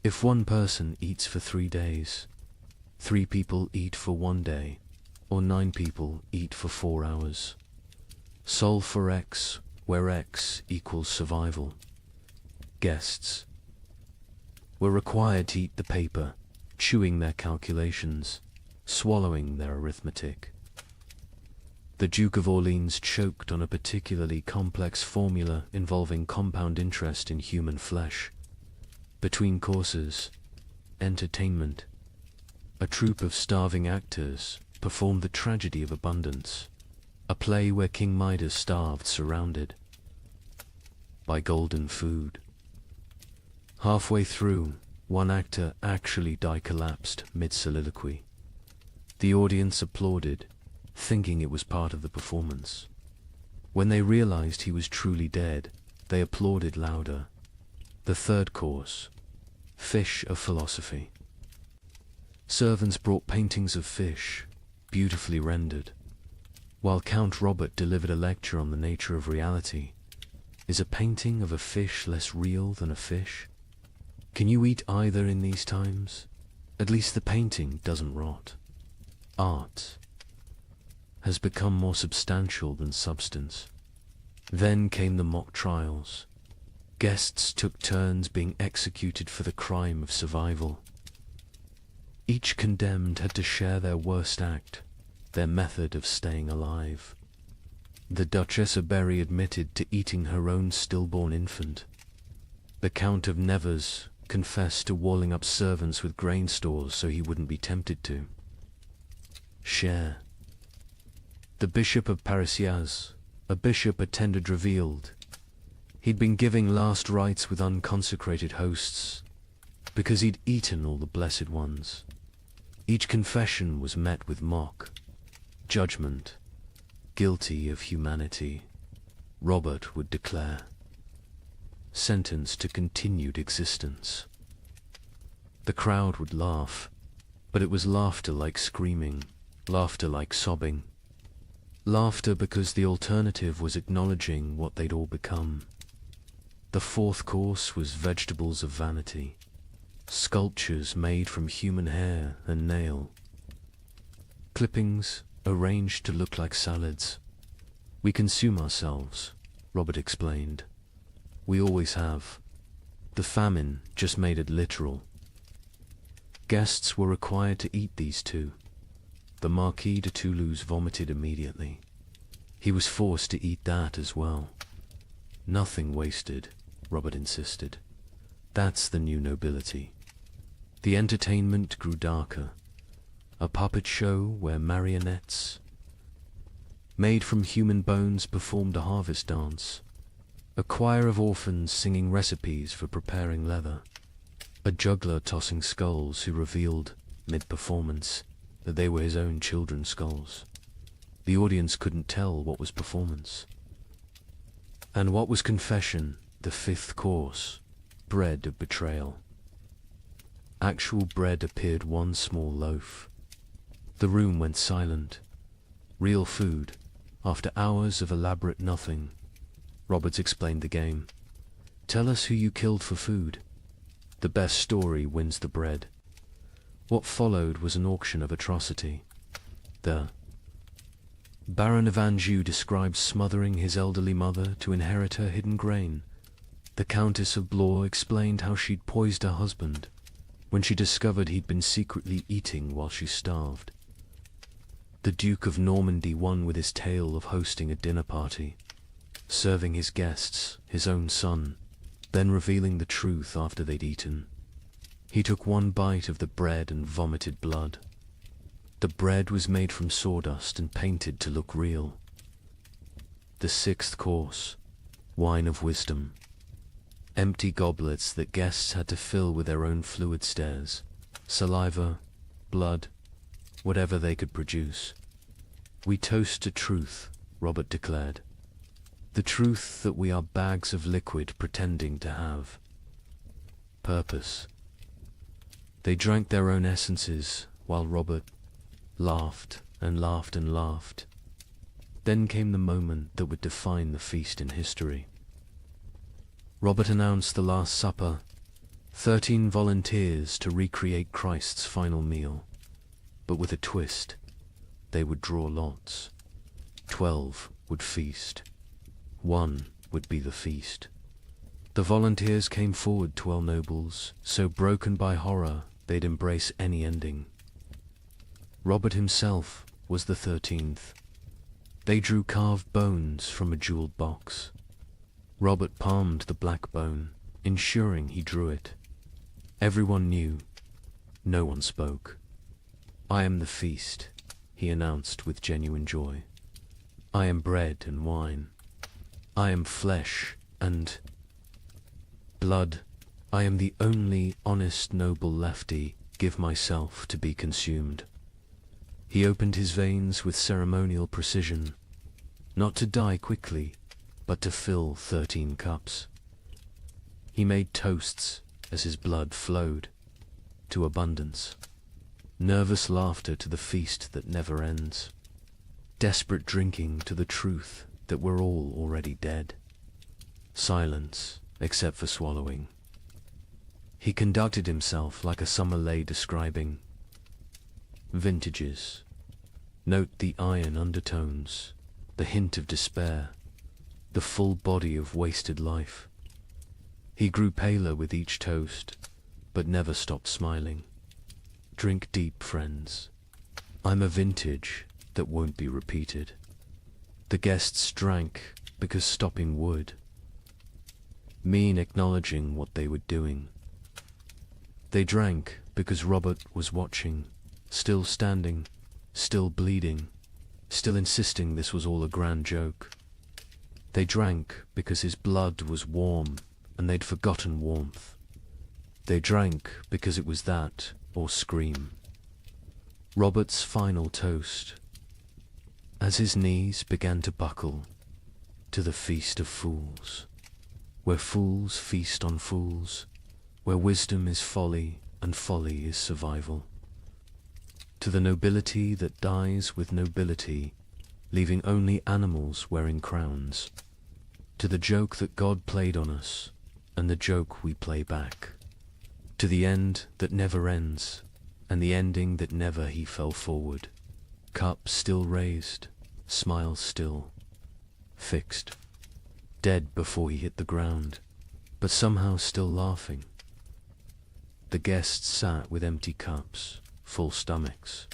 If one person eats for 3 days, 3 people eat for 1 day, or 9 people eat for 4 hours. Solve for X, where X equals survival. Guests were required to eat the paper, chewing their calculations, swallowing their arithmetic. The Duke of Orleans choked on a particularly complex formula involving compound interest in human flesh. Between courses, entertainment, a troupe of starving actors performed the tragedy of abundance, a play where King Midas starved surrounded by golden food. Halfway through, one actor actually collapsed mid-soliloquy. The audience applauded, thinking it was part of the performance. When they realized he was truly dead, they applauded louder. The third course, fish of philosophy. Servants brought paintings of fish, beautifully rendered. While Count Robert delivered a lecture on the nature of reality, is a painting of a fish less real than a fish? Can you eat either in these times? At least the painting doesn't rot. Art has become more substantial than substance. Then came the mock trials. Guests took turns being executed for the crime of survival. Each condemned had to share their worst act, their method of staying alive. The Duchess of Berry admitted to eating her own stillborn infant. The Count of Nevers confessed to walling up servants with grain stores so he wouldn't be tempted to share. The Bishop of Parisiaz, a bishop attended, revealed he'd been giving last rites with unconsecrated hosts because he'd eaten all the blessed ones. Each confession was met with mock judgment. Guilty of humanity, Robert would declare. Sentenced to continued existence. The crowd would laugh, but it was laughter like screaming, laughter like sobbing. Laughter because the alternative was acknowledging what they'd all become. The fourth course was vegetables of vanity, sculptures made from human hair and nail. Clippings arranged to look like salads. We consume ourselves, Robert explained. We always have. The famine just made it literal. Guests were required to eat these too. The Marquis de Toulouse vomited immediately. He was forced to eat that as well. Nothing wasted, Robert insisted. That's the new nobility. The entertainment grew darker. A puppet show where marionettes made from human bones performed a harvest dance. A choir of orphans singing recipes for preparing leather. A juggler tossing skulls who revealed, mid-performance, that they were his own children's skulls. The audience couldn't tell what was performance and what was confession. The fifth course, bread of betrayal. Actual bread appeared, one small loaf. The room went silent. Real food, after hours of elaborate nothing. Roberts explained the game. Tell us who you killed for food. The best story wins the bread. What followed was an auction of atrocity. The Baron of Anjou describes smothering his elderly mother to inherit her hidden grain. The Countess of Blois explained how she'd poisoned her husband when she discovered he'd been secretly eating while she starved. The Duke of Normandy won with his tale of hosting a dinner party, serving his guests, his own son, then revealing the truth after they'd eaten. He took one bite of the bread and vomited blood. The bread was made from sawdust and painted to look real. The sixth course, wine of wisdom. Empty goblets that guests had to fill with their own fluid stares, saliva, blood, whatever they could produce. We toast to truth, Robert declared. The truth that we are bags of liquid pretending to have purpose. They drank their own essences while Robert laughed and laughed and laughed. Then came the moment that would define the feast in history. Robert announced the Last Supper, 13 volunteers to recreate Christ's final meal. but with a twist. They would draw lots. 12 would feast. 1 would be the feast. The volunteers came forward, 12 nobles, so broken by horror they'd embrace any ending. Robert himself was the 13th. They drew carved bones from a jeweled box. Robert palmed the black bone, ensuring he drew it. Everyone knew. No one spoke. "I am the feast," he announced with genuine joy. "I am bread and wine. I am flesh and blood. I am the only honest noble lefty. Give myself to be consumed." He opened his veins with ceremonial precision, not to die quickly, but to fill 13 cups. He made toasts as his blood flowed, to abundance. Nervous laughter to the feast that never ends. Desperate drinking to the truth that we're all already dead. Silence, except for swallowing. He conducted himself like a summer lay describing vintages. Note the iron undertones, the hint of despair, the full body of wasted life. He grew paler with each toast, but never stopped smiling. Drink deep, friends. I'm a vintage that won't be repeated. The guests drank because stopping would mean acknowledging what they were doing. They drank because Robert was watching, still standing, still bleeding, still insisting this was all a grand joke. They drank because his blood was warm and they'd forgotten warmth. They drank because it was that or scream. Robert's final toast, as his knees began to buckle, to the feast of fools, where fools feast on fools, where wisdom is folly and folly is survival. To the nobility that dies with nobility, leaving only animals wearing crowns. To the joke that God played on us, and the joke we play back. To the end that never ends, and the ending that never he fell forward. Cup still raised, smile still, fixed. Dead before he hit the ground, but somehow still laughing. The guests sat with empty cups, full stomachs,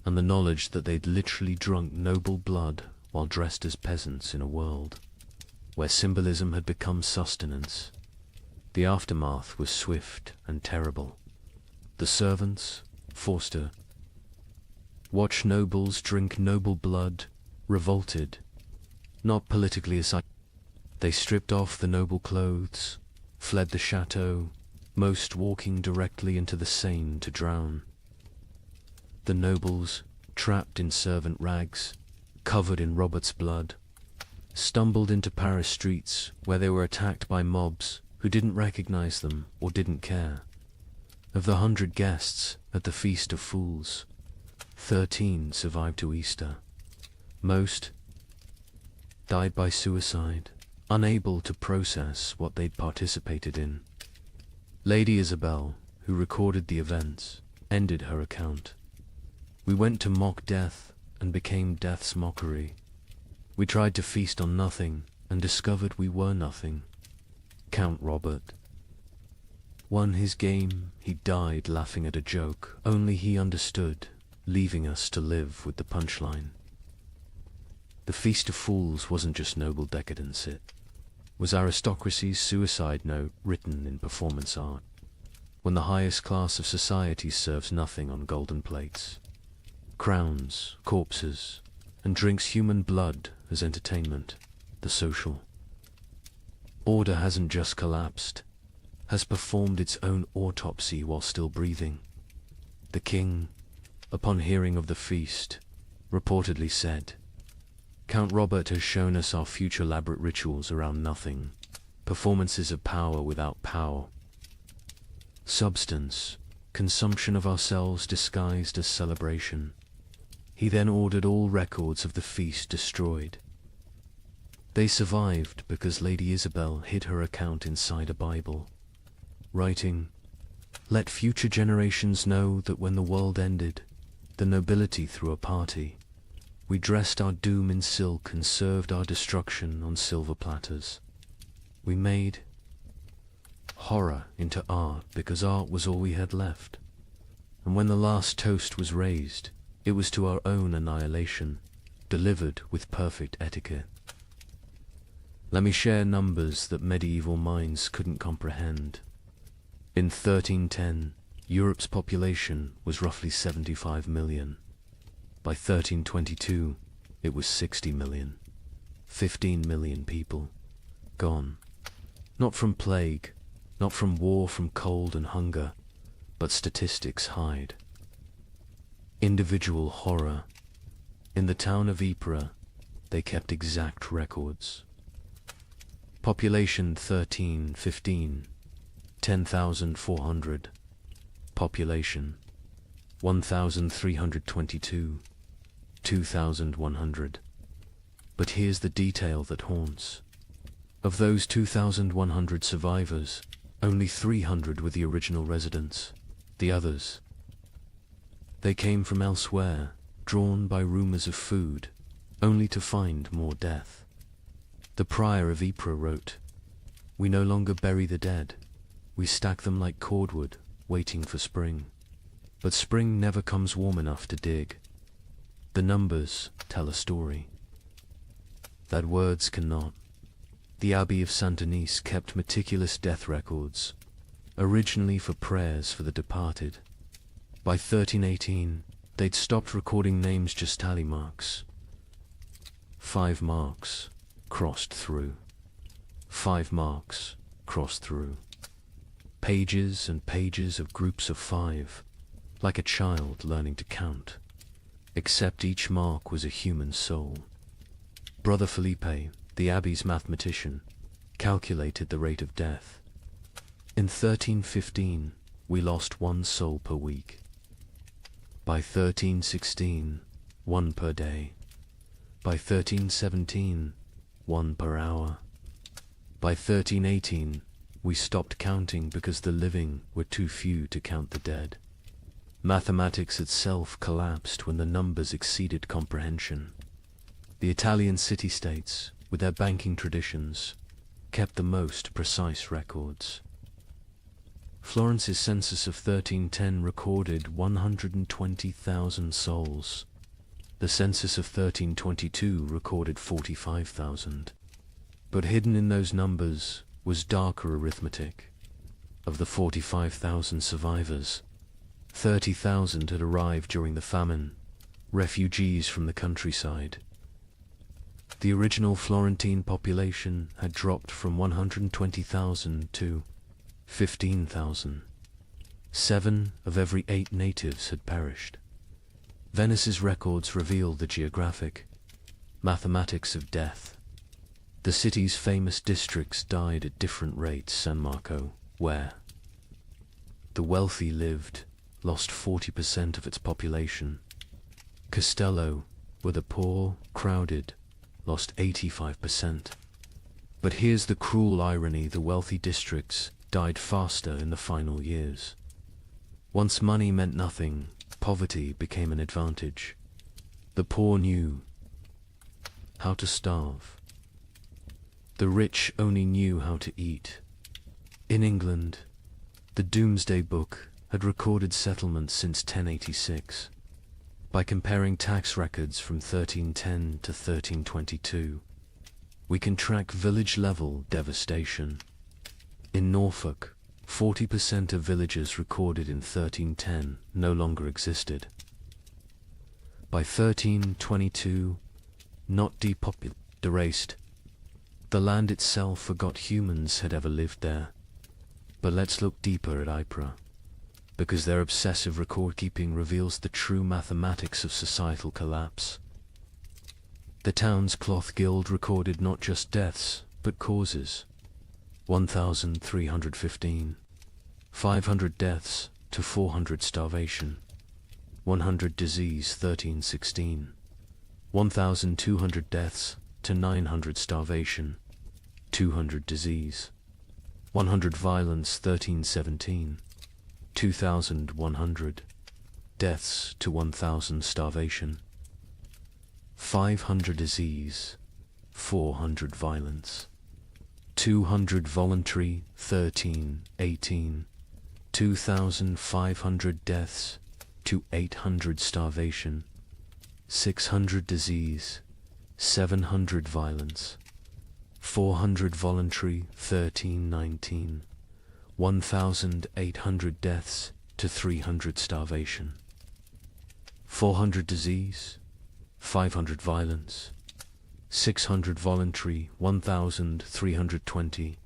and the knowledge that they'd literally drunk noble blood while dressed as peasants in a world where symbolism had become sustenance. The aftermath was swift and terrible. The servants, Forster, watch nobles drink noble blood, revolted, not politically aside. They stripped off the noble clothes, fled the chateau, most walking directly into the Seine to drown. The nobles, trapped in servant rags, covered in Robert's blood, stumbled into Paris streets where they were attacked by mobs who didn't recognize them or didn't care. Of the 100 guests at the Feast of Fools, 13 survived to Easter. Most died by suicide, unable to process what they'd participated in. Lady Isabel, who recorded the events, ended her account. "We went to mock death and became death's mockery. We tried to feast on nothing and discovered we were nothing." Count Robert won his game. He died laughing at a joke only he understood, leaving us to live with the punchline. The Feast of Fools wasn't just noble decadence, it was aristocracy's suicide note written in performance art, when the highest class of society serves nothing on golden plates, crowns, corpses, and drinks human blood as entertainment, the social order hasn't just collapsed, has performed its own autopsy while still breathing. The king, upon hearing of the feast, reportedly said, "Count Robert has shown us our future elaborate rituals around nothing, performances of power without power. Substance, consumption of ourselves disguised as celebration." He then ordered all records of the feast destroyed. They survived because Lady Isabel hid her account inside a Bible, writing, "Let future generations know that when the world ended, the nobility threw a party. We dressed our doom in silk and served our destruction on silver platters. We made horror into art because art was all we had left. And when the last toast was raised, it was to our own annihilation, delivered with perfect etiquette. Let me share numbers that medieval minds couldn't comprehend. In 1310, Europe's population was roughly 75 million. By 1322, it was 60 million. 15 million people gone. Not from plague, not from war, from cold and hunger, but statistics hide. Individual horror. In the town of Ypres, they kept exact records. Population 1315, 10,400. Population 1,322, 2,100. But here's the detail that haunts. Of those 2,100 survivors, only 300 were the original residents. The others, they came from elsewhere, drawn by rumors of food, only to find more death. The prior of Ypres wrote, "We no longer bury the dead. We stack them like cordwood, waiting for spring. But spring never comes warm enough to dig. The numbers tell a story that words cannot." The Abbey of Saint-Denis kept meticulous death records, originally for prayers for the departed. By 1318, they'd stopped recording names, just tally marks. 5 marks crossed through. 5 marks crossed through. Pages and pages of groups of 5, like a child learning to count, except each mark was a human soul. Brother Felipe, the abbey's mathematician, calculated the rate of death. In 1315, we lost 1 soul per week. By 1316, 1 per day. By 1317, 1 per hour. By 1318, we stopped counting because the living were too few to count the dead. Mathematics itself collapsed when the numbers exceeded comprehension. The Italian city-states, with their banking traditions, kept the most precise records. Florence's census of 1310 recorded 120,000 souls. The census of 1322 recorded 45,000. But hidden in those numbers was darker arithmetic. Of the 45,000 survivors, 30,000 had arrived during the famine, refugees from the countryside. The original Florentine population had dropped from 120,000 to 15,000. 7 of every 8 natives had perished. Venice's records revealed the geographic mathematics of death. The city's famous districts died at different rates. San Marco, where the wealthy lived, lost 40% of its population. Castello, where the poor, crowded, lost 85%. But here's the cruel irony: the wealthy districts died faster in the final years. Once money meant nothing, poverty became an advantage. The poor knew how to starve. The rich only knew how to eat. In England, the Domesday Book had recorded settlements since 1086. By comparing tax records from 1310 to 1322, we can track village-level devastation. In Norfolk, 40% of villages recorded in 1310 no longer existed. By 1322, not depopulated, erased. The land itself forgot humans had ever lived there. But let's look deeper at Ypres, because their obsessive record-keeping reveals the true mathematics of societal collapse. The town's cloth guild recorded not just deaths, but causes. 1,315. 500 deaths to 400 starvation. 100 disease 1316. 1,200 deaths to 900 starvation. 200 disease. 100 violence 1317. 2,100. deaths to 1,000 starvation, 500 disease, 400 violence, 200 voluntary, 18, 2,500 deaths to 800 starvation, 600 disease, 700 violence, 400 voluntary, 19, 1,800 deaths to 300 starvation, 400 disease, 500 violence, 600 voluntary, 1,320,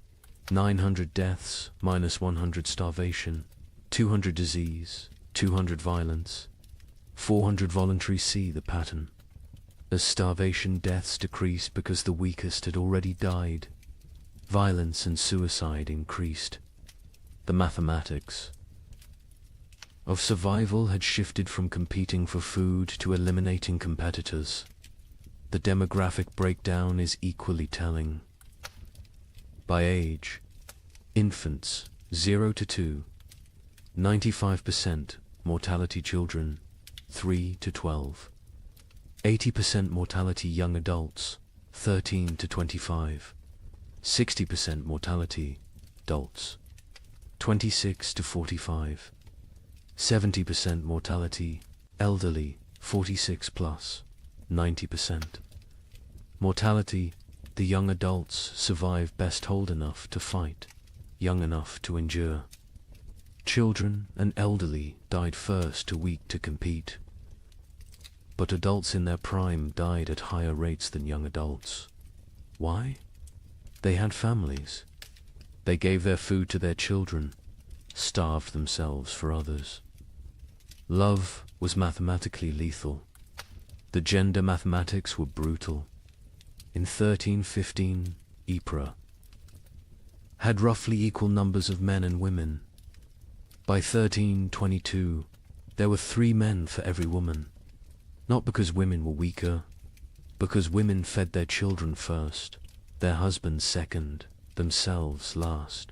900 deaths minus 100 starvation, 200 disease, 200 violence, 400 voluntary. See the pattern. As starvation deaths decreased because the weakest had already died, violence and suicide increased. The mathematics of survival had shifted from competing for food to eliminating competitors. The demographic breakdown is equally telling. By age, infants 0 to 2, 95% mortality children 3 to 12, 80% mortality young adults 13 to 25, 60% mortality adults 26 to 45, 70% mortality elderly 46 plus, 90%. Mortality, the young adults survive best old enough to fight, young enough to endure. Children and elderly died first, too weak to compete. But adults in their prime died at higher rates than young adults. Why? They had families. They gave their food to their children, starved themselves for others. Love was mathematically lethal. The gender mathematics were brutal. In 1315, Ypres had roughly equal numbers of men and women. By 1322, there were 3 men for every woman. Not because women were weaker, because women fed their children first, their husbands second, themselves last.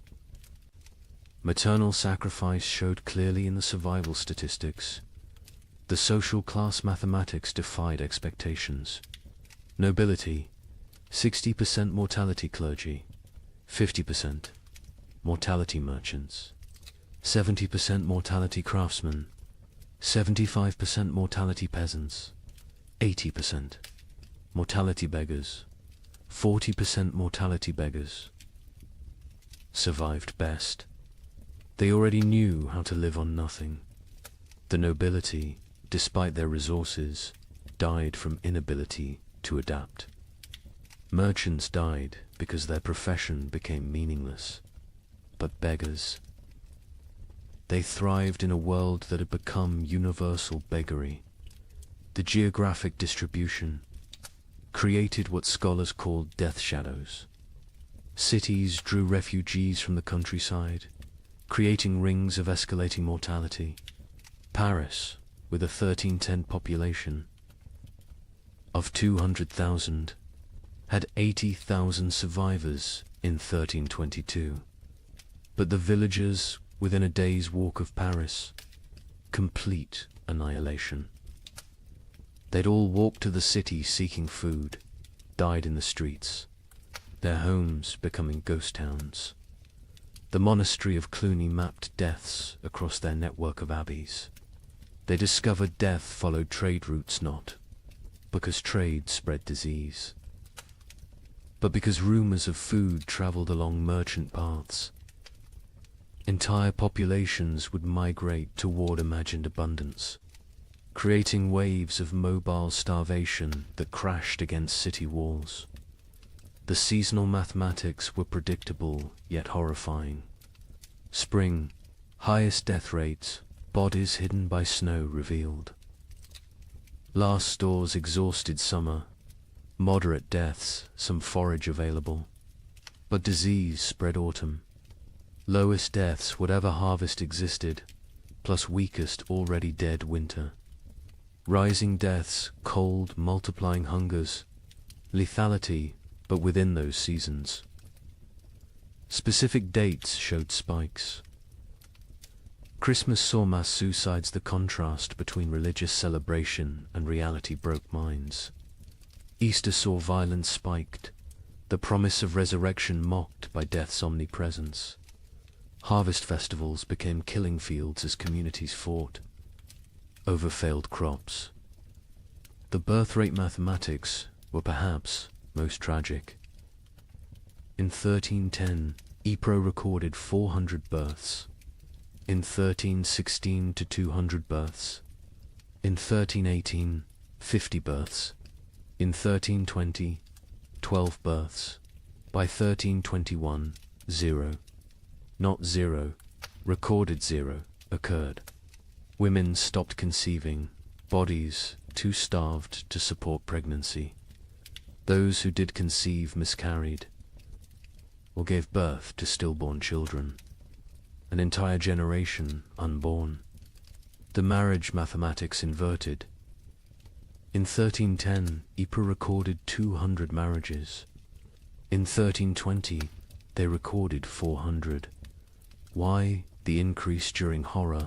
Maternal sacrifice showed clearly in the survival statistics. The social class mathematics defied expectations. Nobility, 60% mortality clergy, 50% mortality merchants, 70% mortality craftsmen, 75% mortality peasants, 80% mortality beggars, 40% mortality beggars. Survived best. They already knew how to live on nothing. The nobility, despite their resources, died from inability to adapt. Merchants died because their profession became meaningless. But beggars, they thrived in a world that had become universal beggary. The geographic distribution created what scholars called death shadows. Cities drew refugees from the countryside, creating rings of escalating mortality. Paris, with a 1310 population of 200,000, had 80,000 survivors in 1322. But the villagers within a day's walk of Paris, complete annihilation. They'd all walked to the city seeking food, died in the streets, their homes becoming ghost towns. The monastery of Cluny mapped deaths across their network of abbeys. They discovered death followed trade routes not because trade spread disease, but because rumors of food traveled along merchant paths. Entire populations would migrate toward imagined abundance, creating waves of mobile starvation that crashed against city walls. The seasonal mathematics were predictable yet horrifying. Spring, highest death rates, bodies hidden by snow revealed. Last stores exhausted summer, moderate deaths, some forage available. But disease spread autumn. Lowest deaths, whatever harvest existed, plus weakest already dead winter. Rising deaths, cold, multiplying hungers, lethality, but within those seasons. Specific dates showed spikes. Christmas saw mass suicides. The contrast between religious celebration and reality broke minds. Easter saw violence spiked, the promise of resurrection mocked by death's omnipresence. Harvest festivals became killing fields as communities fought over failed crops. The birth rate mathematics were perhaps most tragic. In 1310, Ypres recorded 400 births. In 1316 to 200 births. In 1318, 50 births. In 1320, 12 births. By 1321, 0. Not 0, recorded 0, occurred. Women stopped conceiving, bodies too starved to support pregnancy. Those who did conceive miscarried, or gave birth to stillborn children. An entire generation unborn. The marriage mathematics inverted. In 1310, Ypres recorded 200 marriages. In 1320, they recorded 400. Why the increase during horror?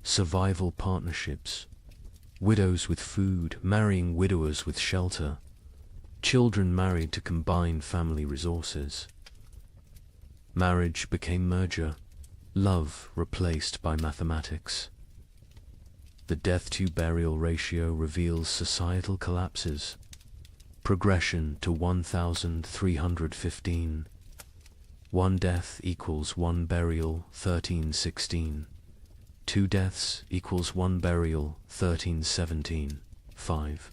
Survival partnerships. Widows with food, marrying widowers with shelter. Children married to combine family resources. Marriage became merger. Love replaced by mathematics. The death-to-burial ratio reveals societal collapses. Progression to 1,315. One death equals one burial, 1316. Two deaths equals one burial, 1317. 5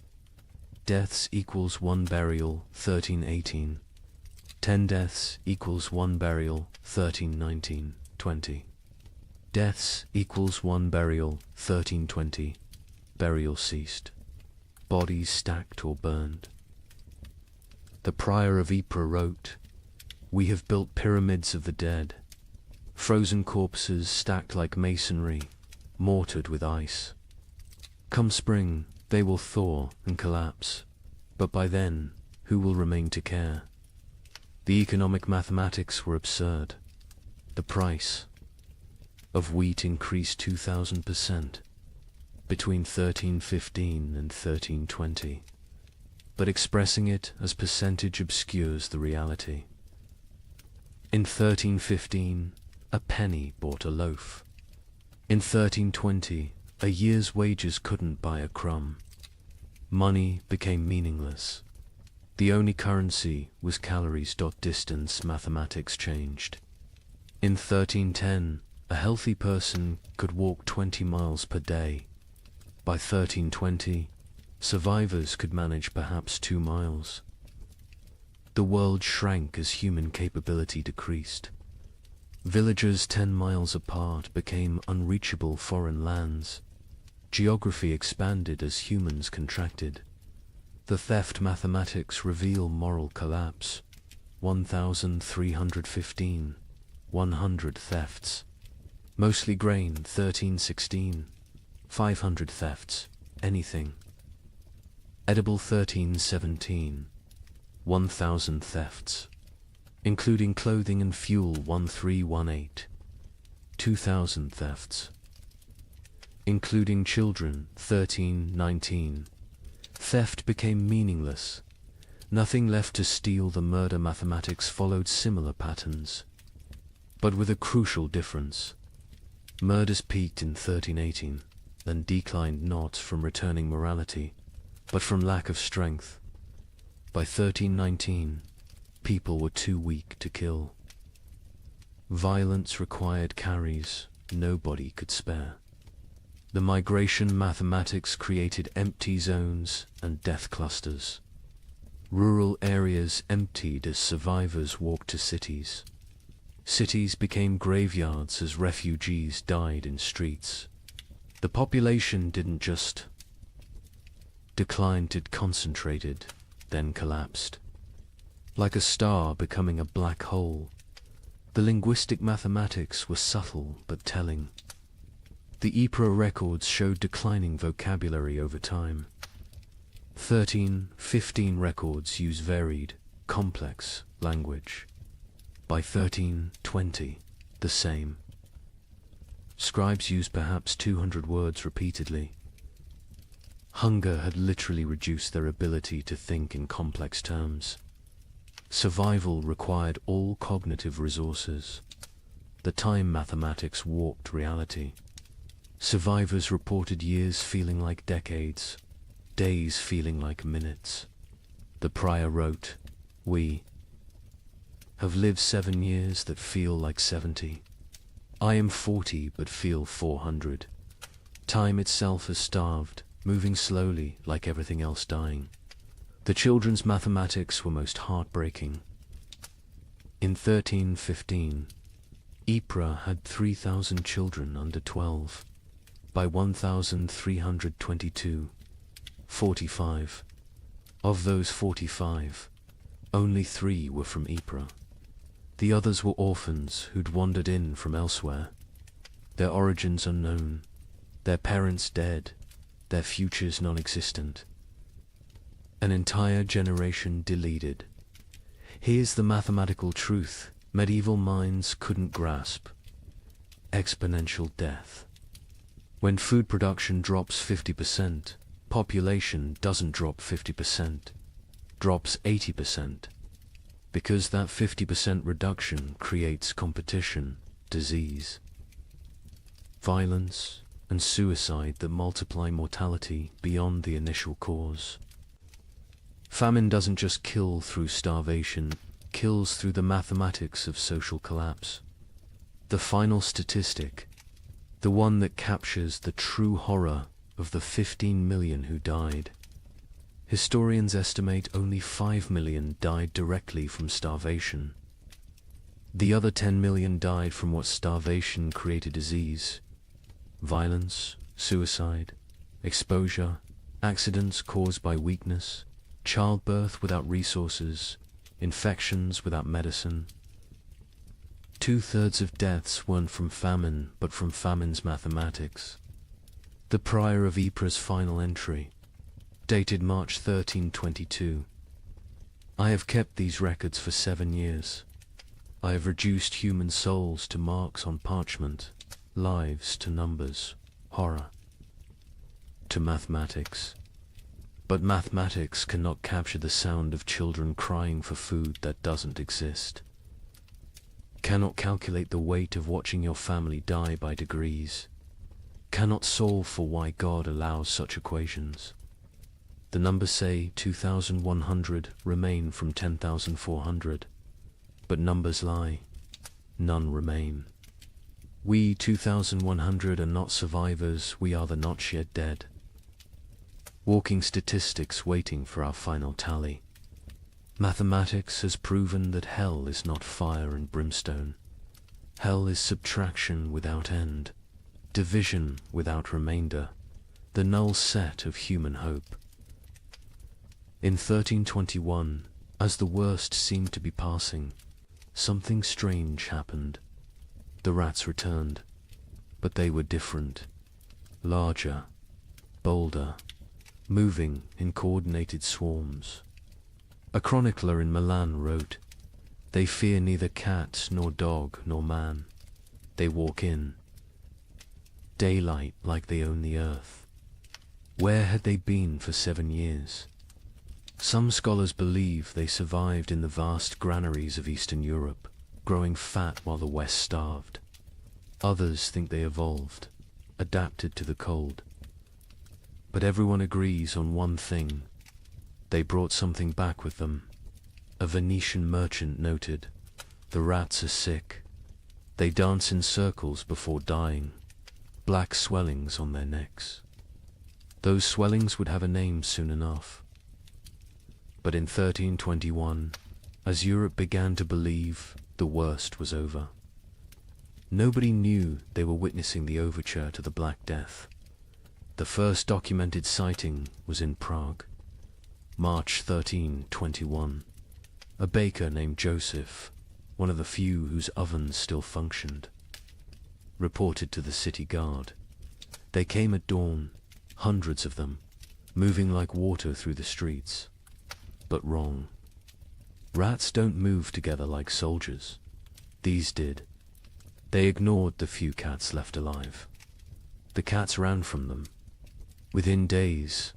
deaths equals one burial, 1318. 10 deaths equals one burial, 1319. 20 deaths equals one burial, 1320. Burial ceased. Bodies stacked or burned. The prior of Ypres wrote, "We have built pyramids of the dead, frozen corpses stacked like masonry, mortared with ice. Come spring, they will thaw and collapse, but by then, who will remain to care?" The economic mathematics were absurd. The price of wheat increased 2,000% between 1315 and 1320, but expressing it as percentage obscures the reality. In 1315, a penny bought a loaf. In 1320, a year's wages couldn't buy a crumb. Money became meaningless. The only currency was calories. Distance mathematics changed. In 1310, a healthy person could walk 20 miles per day. By 1320, survivors could manage perhaps 2 miles. The world shrank as human capability decreased. Villages 10 miles apart became unreachable foreign lands. Geography expanded as humans contracted. The theft mathematics reveal moral collapse. 1,315. 100 thefts. Mostly grain, 1316. 500 thefts. Anything. Edible, 1317. 1,000 thefts. Including clothing and fuel, 1318. 2,000 thefts. Including children, 1319. Theft became meaningless. Nothing left to steal. The murder mathematics followed similar patterns, but with a crucial difference. Murders peaked in 1318, then declined not from returning morality, but from lack of strength. By 1319, people were too weak to kill. Violence required carries nobody could spare. The migration mathematics created empty zones and death clusters. Rural areas emptied as survivors walked to cities. Cities became graveyards as refugees died in streets. The population didn't just decline, it concentrated, then collapsed. Like a star becoming a black hole, the linguistic mathematics were subtle but telling. The Ypres records showed declining vocabulary over time. 1315 records use varied, complex language. By 1320, the same. Scribes used perhaps 200 words repeatedly. Hunger had literally reduced their ability to think in complex terms. Survival required all cognitive resources. The time mathematics warped reality. Survivors reported years feeling like decades, days feeling like minutes. The prior wrote, "We have lived 7 years that feel like 70. I am 40 but feel 400. Time itself has starved, moving slowly like everything else dying." The children's mathematics were most heartbreaking. In 1315, Ypres had 3,000 children under 12. By 1322, 45. Of those 45, only 3 were from Ypres. The others were orphans who'd wandered in from elsewhere. Their origins unknown, their parents dead, their futures non-existent. An entire generation deleted. Here's the mathematical truth medieval minds couldn't grasp. Exponential death. When food production drops 50%, population doesn't drop 50%, drops 80%. Because that 50% reduction creates competition, disease, violence, and suicide that multiply mortality beyond the initial cause. Famine doesn't just kill through starvation, kills through the mathematics of social collapse. The final statistic, the one that captures the true horror of the 15 million who died. Historians estimate only 5 million died directly from starvation. The other 10 million died from what starvation created: disease, violence, suicide, exposure, accidents caused by weakness, childbirth without resources, infections without medicine. 2/3 of deaths weren't from famine, but from famine's mathematics. The prior of Ypres' final entry, dated March 1322. I have kept these records for 7 years. I have reduced human souls to marks on parchment, lives to numbers, horror to mathematics. But mathematics cannot capture the sound of children crying for food that doesn't exist. Cannot calculate the weight of watching your family die by degrees. Cannot solve for why God allows such equations. The numbers say 2,100 remain from 10,400. But numbers lie. None remain. We 2,100 are not survivors, we are the not yet dead. Walking statistics waiting for our final tally. Mathematics has proven that hell is not fire and brimstone. Hell is subtraction without end, division without remainder, the null set of human hope. In 1321, as the worst seemed to be passing, something strange happened. The rats returned, but they were different, larger, bolder, moving in coordinated swarms. A chronicler in Milan wrote, "They fear neither cat nor dog nor man. They walk in daylight like they own the earth." Where had they been for 7 years? Some scholars believe they survived in the vast granaries of Eastern Europe, growing fat while the West starved. Others think they evolved, adapted to the cold. But everyone agrees on one thing: they brought something back with them. A Venetian merchant noted, "The rats are sick. They dance in circles before dying, black swellings on their necks." Those swellings would have a name soon enough. But in 1321, as Europe began to believe, the worst was over. Nobody knew they were witnessing the overture to the Black Death. The first documented sighting was in Prague, March 1321. A baker named Joseph, one of the few whose ovens still functioned, reported to the city guard. They came at dawn, hundreds of them, moving like water through the streets. But wrong. Rats don't move together like soldiers. These did. They ignored the few cats left alive. The cats ran from them. Within days,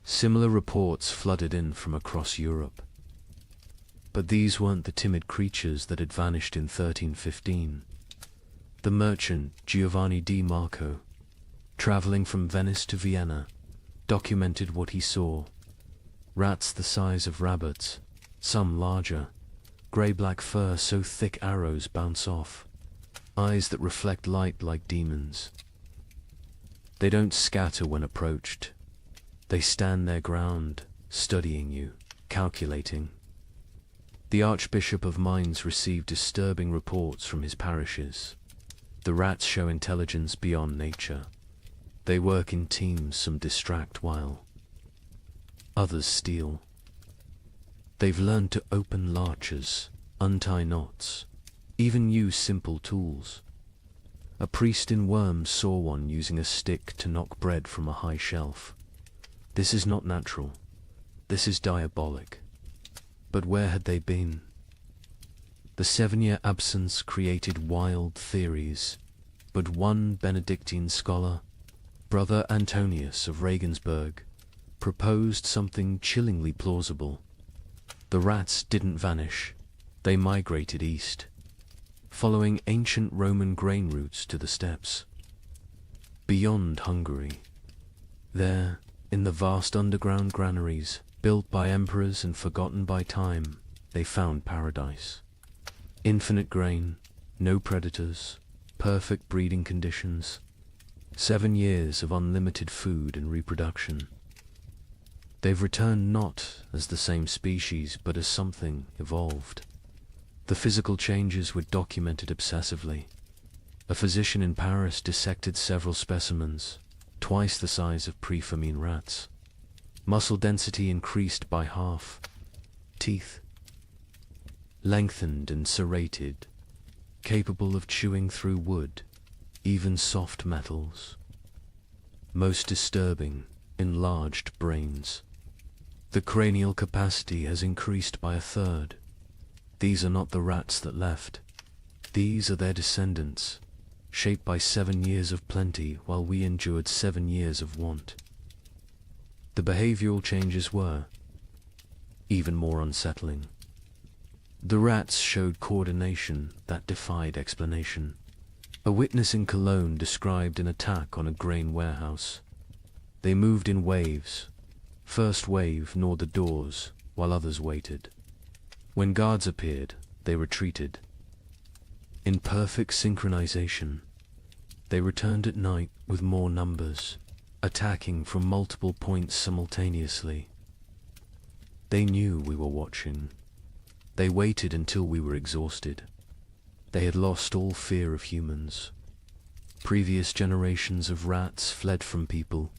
similar reports flooded in from across Europe. But these weren't the timid creatures that had vanished in 1315. The merchant Giovanni di Marco, traveling from Venice to Vienna, documented what he saw. Rats the size of rabbits, some larger, grey-black fur so thick arrows bounce off, eyes that reflect light like demons. They don't scatter when approached. They stand their ground, studying you, calculating. The Archbishop of Mainz received disturbing reports from his parishes. The rats show intelligence beyond nature. They work in teams, some distract while others steal. They've learned to open larches, untie knots, even use simple tools. A priest in Worms saw one using a stick to knock bread from a high shelf. This is not natural. This is diabolic. But where had they been? The 7-year absence created wild theories, but one Benedictine scholar, Brother Antonius of Regensburg, proposed something chillingly plausible. The rats didn't vanish. They migrated east, following ancient Roman grain routes to the steppes. Beyond Hungary, there, in the vast underground granaries, built by emperors and forgotten by time, they found paradise. Infinite grain, no predators, perfect breeding conditions, 7 years of unlimited food and reproduction. They've returned not as the same species, but as something evolved. The physical changes were documented obsessively. A physician in Paris dissected several specimens, twice the size of pre-famine rats. Muscle density increased by half. Teeth lengthened and serrated, capable of chewing through wood, even soft metals. Most disturbing, enlarged brains. The cranial capacity has increased by 1/3. These are not the rats that left. These are their descendants, shaped by 7 years of plenty while we endured 7 years of want. The behavioral changes were even more unsettling. The rats showed coordination that defied explanation. A witness in Cologne described an attack on a grain warehouse. They moved in waves. First wave gnawed the doors, while others waited. When guards appeared, they retreated. In perfect synchronization, they returned at night with more numbers, attacking from multiple points simultaneously. They knew we were watching. They waited until we were exhausted. They had lost all fear of humans. Previous generations of rats fled from people,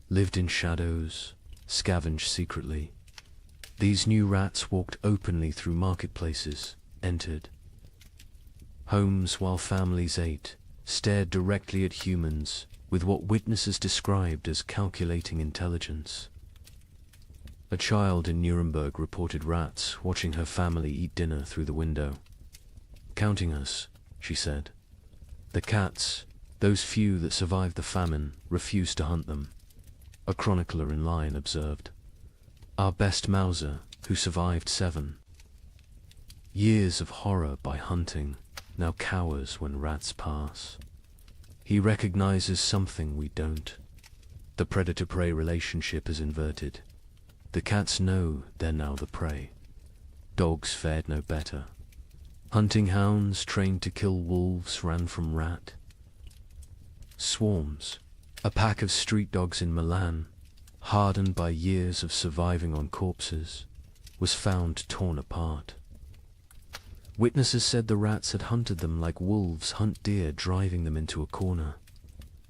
lived in shadows, scavenged secretly. These new rats walked openly through marketplaces, entered homes while families ate, stared directly at humans with what witnesses described as calculating intelligence. A child in Nuremberg reported rats watching her family eat dinner through the window. "Counting us," she said. "The cats, those few that survived the famine, refused to hunt them." A chronicler in line observed. "Our best Mauser, who survived 7 years of horror by hunting, now cowers when rats pass. He recognizes something we don't. The predator-prey relationship is inverted. The cats know they're now the prey. Dogs fared no better. Hunting hounds trained to kill wolves ran from rat. Swarms. A pack of street dogs in Milan, hardened by years of surviving on corpses, was found torn apart. Witnesses said the rats had hunted them like wolves hunt deer, driving them into a corner,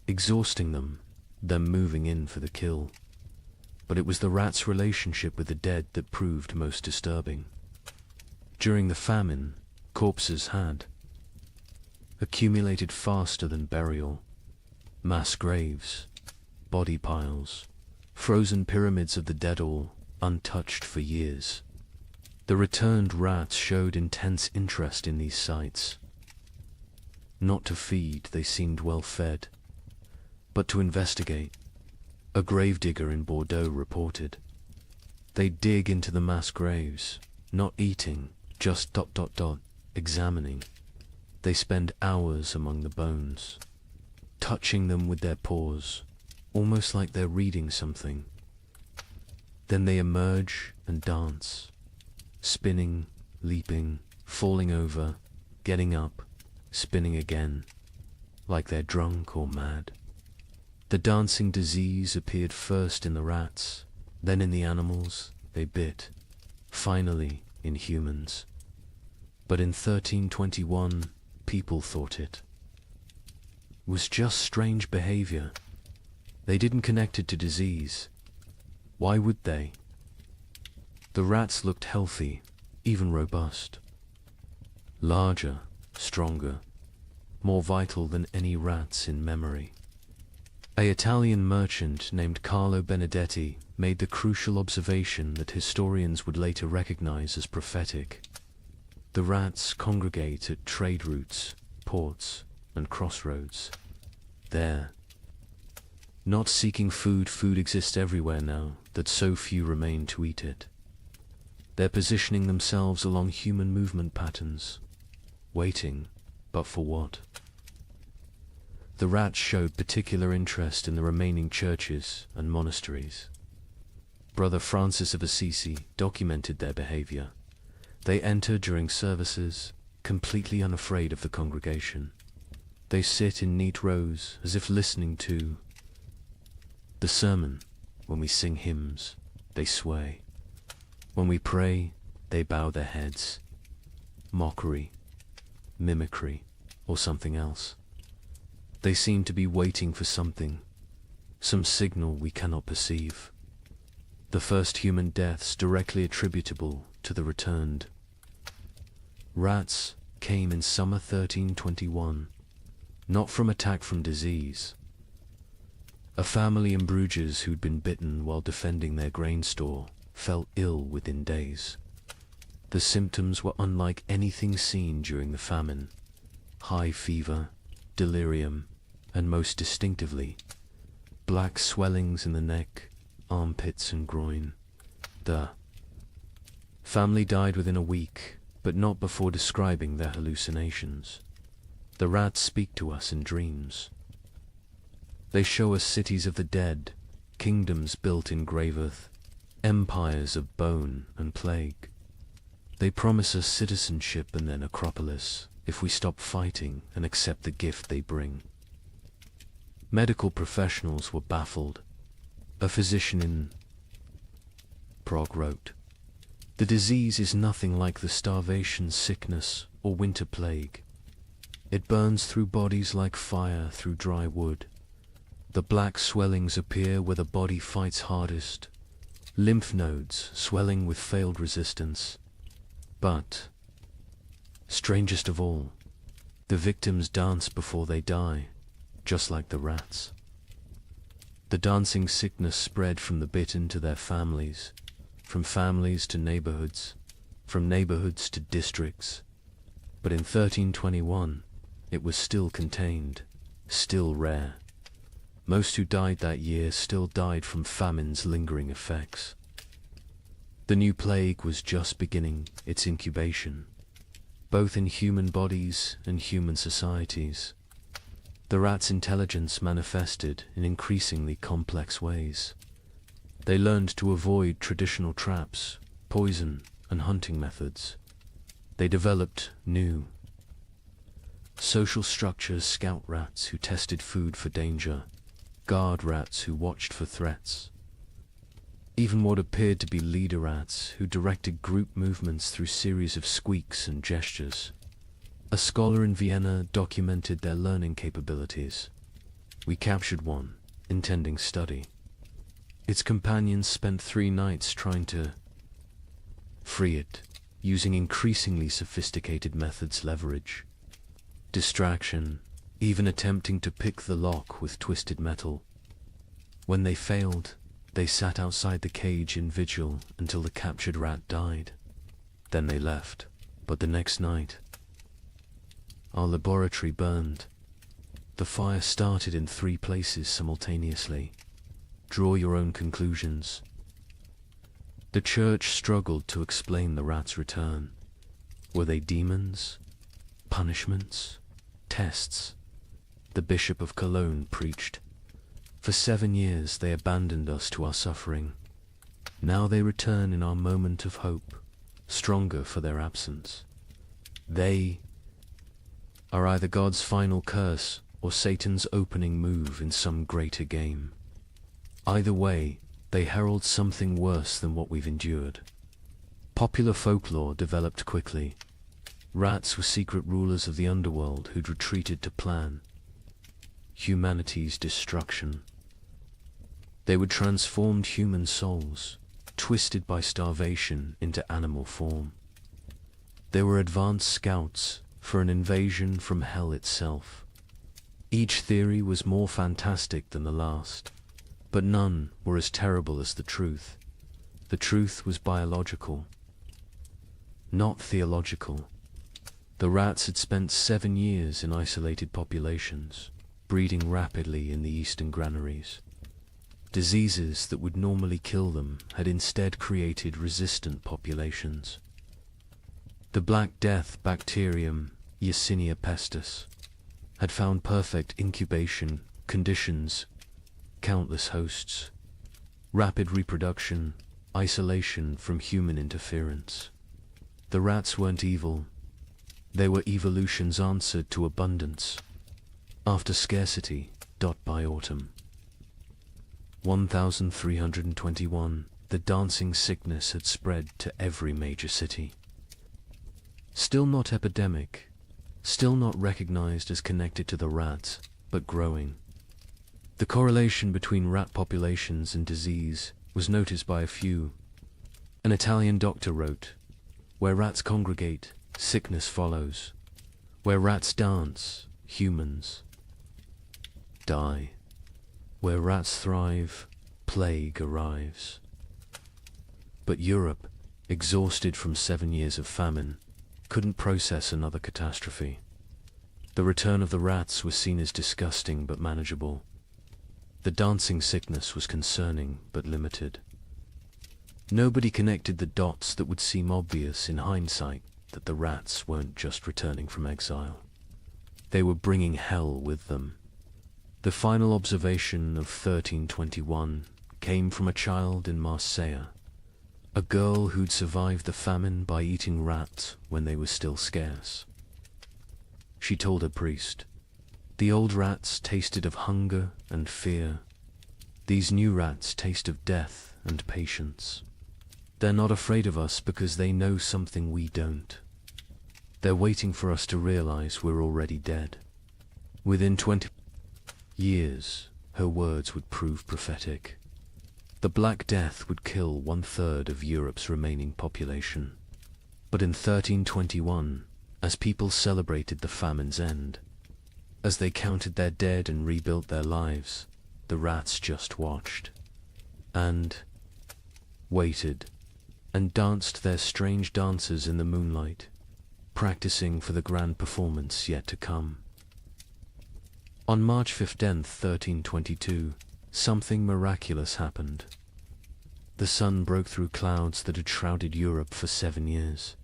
exhausting them, then moving in for the kill. But it was the rats' relationship with the dead that proved most disturbing. During the famine, corpses had accumulated faster than burial. Mass graves, body piles, frozen pyramids of the dead, all untouched for years. The returned rats showed intense interest in these sites. Not to feed, they seemed well fed, but to investigate. A gravedigger in Bordeaux reported. They dig into the mass graves, not eating, just examining. They spend hours among the bones, touching them with their paws, almost like they're reading something. Then they emerge and dance, spinning, leaping, falling over, getting up, spinning again, like they're drunk or mad. The dancing disease appeared first in the rats, then in the animals they bit, finally in humans. But in 1321, people thought it was just strange behavior. They didn't connect it to disease. Why would they? The rats looked healthy, even robust. Larger, stronger, more vital than any rats in memory. An Italian merchant named Carlo Benedetti made the crucial observation that historians would later recognize as prophetic. The rats congregate at trade routes, ports, and crossroads. There, not seeking food, food exists everywhere now, that so few remain to eat it. They're positioning themselves along human movement patterns, waiting, but for what? The rats showed particular interest in the remaining churches and monasteries. Brother Francis of Assisi documented their behavior. They enter during services, completely unafraid of the congregation. They sit in neat rows as if listening to the sermon. When we sing hymns, they sway. When we pray, they bow their heads. Mockery, mimicry, or something else. They seem to be waiting for something, some signal we cannot perceive. The first human deaths directly attributable to the returned. Rats came in summer 1321, not from attack from disease. A family in Bruges who'd been bitten while defending their grain store fell ill within days. The symptoms were unlike anything seen during the famine. High fever, delirium, and most distinctively, black swellings in the neck, armpits and groin. The family died within a week, but not before describing their hallucinations. The rats speak to us in dreams. They show us cities of the dead, kingdoms built in grave earth, empires of bone and plague. They promise us citizenship and then Acropolis if we stop fighting and accept the gift they bring. Medical professionals were baffled. A physician in Prague wrote, "The disease is nothing like the starvation, sickness, or winter plague. It burns through bodies like fire through dry wood. The black swellings appear where the body fights hardest, lymph nodes swelling with failed resistance. But, strangest of all, the victims dance before they die, just like the rats." The dancing sickness spread from the bitten to their families, from families to neighborhoods, from neighborhoods to districts. But in 1321, it was still contained, still rare. Most who died that year still died from famine's lingering effects. The new plague was just beginning its incubation, both in human bodies and human societies. The rats' intelligence manifested in increasingly complex ways. They learned to avoid traditional traps, poison, and hunting methods. They developed new social structures: scout rats who tested food for danger, guard rats who watched for threats, even what appeared to be leader rats who directed group movements through series of squeaks and gestures. A scholar in Vienna documented their learning capabilities. We captured one, intending study. Its companions spent 3 nights trying to free it, using increasingly sophisticated methods: leverage, distraction, even attempting to pick the lock with twisted metal. When they failed, they sat outside the cage in vigil until the captured rat died. Then they left. But the next night, our laboratory burned. The fire started in 3 places simultaneously. Draw your own conclusions. The church struggled to explain the rats' return. Were they demons? Punishments? Tests? The Bishop of Cologne preached. For 7 years they abandoned us to our suffering. Now they return in our moment of hope, stronger for their absence. They are either God's final curse or Satan's opening move in some greater game. Either way, they herald something worse than what we've endured. Popular folklore developed quickly. Rats were secret rulers of the underworld who'd retreated to plan humanity's destruction. They would transform human souls, twisted by starvation, into animal form. They were advanced scouts for an invasion from hell itself. Each theory was more fantastic than the last, but none were as terrible as the truth. The truth was biological, not theological. The rats had spent 7 years in isolated populations, breeding rapidly in the eastern granaries. Diseases that would normally kill them had instead created resistant populations. The Black Death bacterium, Yersinia pestis, had found perfect incubation conditions, countless hosts, rapid reproduction, isolation from human interference. The rats weren't evil. They were evolution's answer to abundance. After scarcity, by autumn. 1321, the dancing sickness had spread to every major city. Still not epidemic, still not recognized as connected to the rats, but growing. The correlation between rat populations and disease was noticed by a few. An Italian doctor wrote, "Where rats congregate, sickness follows. Where rats dance, humans die. Where rats thrive, plague arrives." But Europe, exhausted from 7 years of famine, couldn't process another catastrophe. The return of the rats was seen as disgusting but manageable. The dancing sickness was concerning but limited. Nobody connected the dots that would seem obvious in hindsight, that the rats weren't just returning from exile. They were bringing hell with them. The final observation of 1321 came from a child in Marseille, a girl who'd survived the famine by eating rats when they were still scarce. She told her priest, "The old rats tasted of hunger and fear. These new rats taste of death and patience. They're not afraid of us because they know something we don't. They're waiting for us to realize we're already dead." Within 20 years, her words would prove prophetic. The Black Death would kill 1/3 of Europe's remaining population. But in 1321, as people celebrated the famine's end, as they counted their dead and rebuilt their lives, the rats just watched, and waited, and danced their strange dances in the moonlight, practicing for the grand performance yet to come. On March 15th, 1322, something miraculous happened. The sun broke through clouds that had shrouded Europe for 7 years.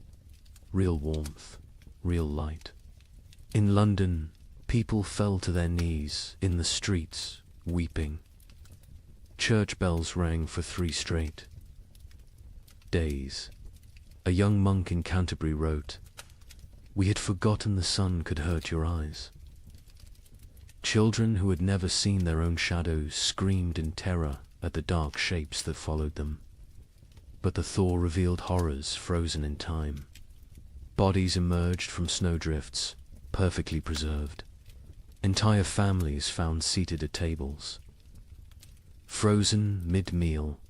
Real warmth, real light. In London, people fell to their knees in the streets, weeping. Church bells rang for 3 straight days. A young monk in Canterbury wrote, "We had forgotten the sun could hurt your eyes." Children who had never seen their own shadows screamed in terror at the dark shapes that followed them. But the thaw revealed horrors frozen in time. Bodies emerged from snowdrifts, perfectly preserved. Entire families found seated at tables. Frozen mid-meal.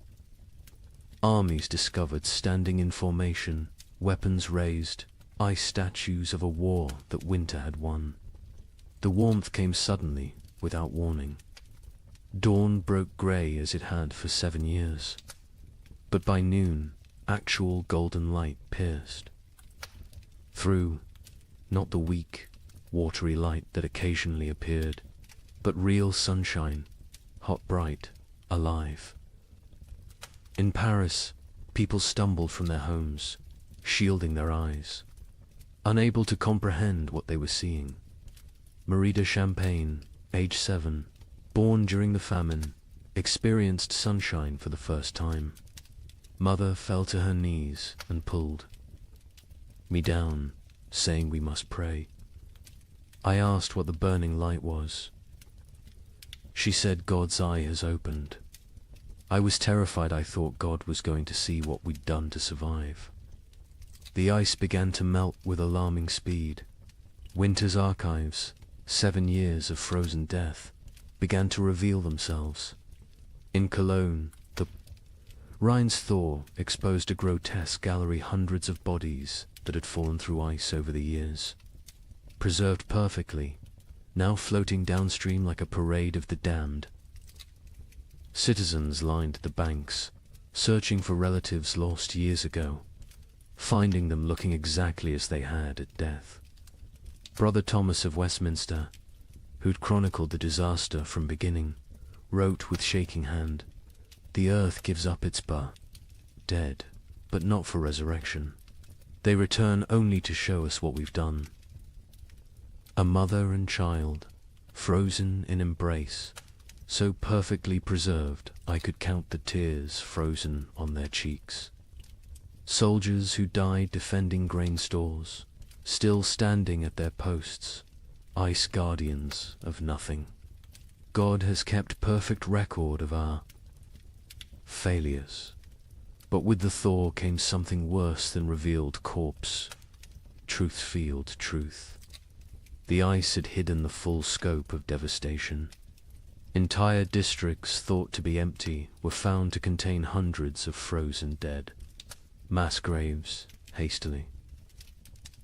Armies discovered standing in formation, weapons raised, ice statues of a war that winter had won. The warmth came suddenly, without warning. Dawn broke grey as it had for 7 years. But by noon, actual golden light pierced. Through, not the weak, watery light that occasionally appeared, but real sunshine, hot, bright, alive. In Paris, people stumbled from their homes, shielding their eyes, unable to comprehend what they were seeing. Marie de Champagne, age 7, born during the famine, experienced sunshine for the first time. Mother fell to her knees and pulled me down, saying we must pray. I asked what the burning light was. She said God's eye has opened. I was terrified. I thought God was going to see what we'd done to survive. The ice began to melt with alarming speed. Winter's archives, 7 years of frozen death, began to reveal themselves. In Cologne, the Rhine's thaw exposed a grotesque gallery, hundreds of bodies that had fallen through ice over the years, preserved perfectly, now floating downstream like a parade of the damned. Citizens lined the banks, searching for relatives lost years ago, finding them looking exactly as they had at death. Brother Thomas of Westminster, who'd chronicled the disaster from beginning, wrote with shaking hand, "The earth gives up its dead, but not for resurrection. They return only to show us what we've done." A mother and child, frozen in embrace, so perfectly preserved I could count the tears frozen on their cheeks. Soldiers who died defending grain stores, still standing at their posts, ice guardians of nothing. God has kept perfect record of our failures. But with the thaw came something worse than revealed corpse, truth-field truth. The ice had hidden the full scope of devastation. Entire districts thought to be empty were found to contain hundreds of frozen dead. Mass graves, hastily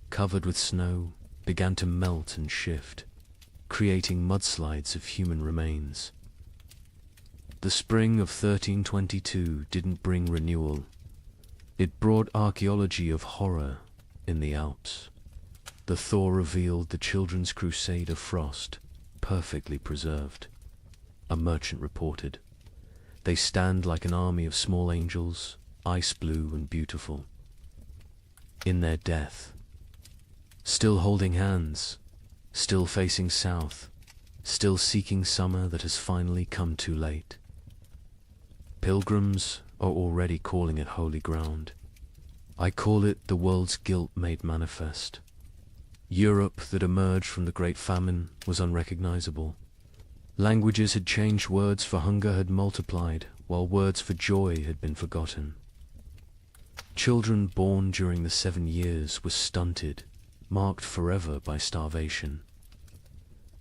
covered with snow, began to melt and shift, creating mudslides of human remains. The spring of 1322 didn't bring renewal. It brought archaeology of horror in the Alps. The thaw revealed the children's crusade of frost, perfectly preserved. A merchant reported, "They stand like an army of small angels, ice blue and beautiful. In their death, still holding hands, still facing south, still seeking summer that has finally come too late. Pilgrims are already calling it holy ground. I call it the world's guilt made manifest. Europe that emerged from the Great Famine was unrecognizable. Languages had changed, words for hunger had multiplied, while words for joy had been forgotten. Children born during the 7 years were stunted, marked forever by starvation.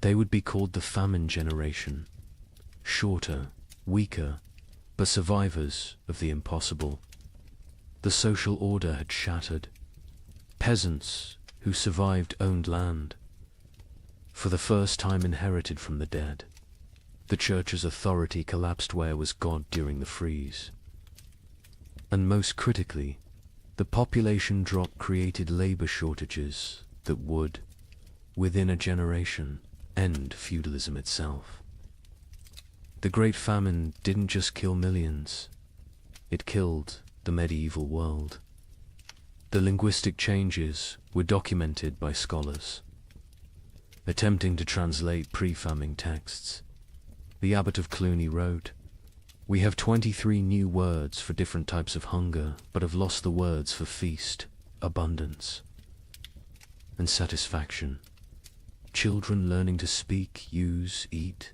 They would be called the famine generation, shorter, weaker, but survivors of the impossible. The social order had shattered. Peasants who survived owned land, for the first time inherited from the dead. The church's authority collapsed. Where was God during the freeze? And most critically, the population drop created labor shortages that would, within a generation, end feudalism itself. The Great Famine didn't just kill millions, it killed the medieval world. The linguistic changes were documented by scholars, attempting to translate pre-famine texts. The Abbot of Cluny wrote, "We have 23 new words for different types of hunger, but have lost the words for feast, abundance, and satisfaction. Children learning to speak, use, eat,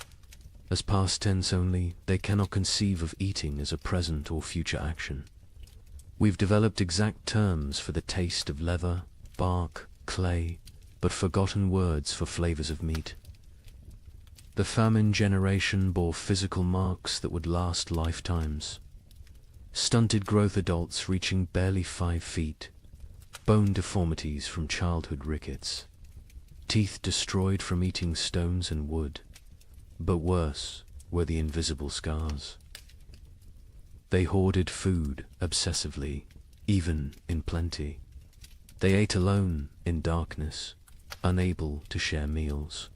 as past tense only, they cannot conceive of eating as a present or future action. We've developed exact terms for the taste of leather, bark, clay, but forgotten words for flavors of meat." The famine generation bore physical marks that would last lifetimes. Stunted growth, adults reaching barely 5 feet, bone deformities from childhood rickets, teeth destroyed from eating stones and wood, but worse were the invisible scars. They hoarded food obsessively, even in plenty. They ate alone in darkness, unable to share meals.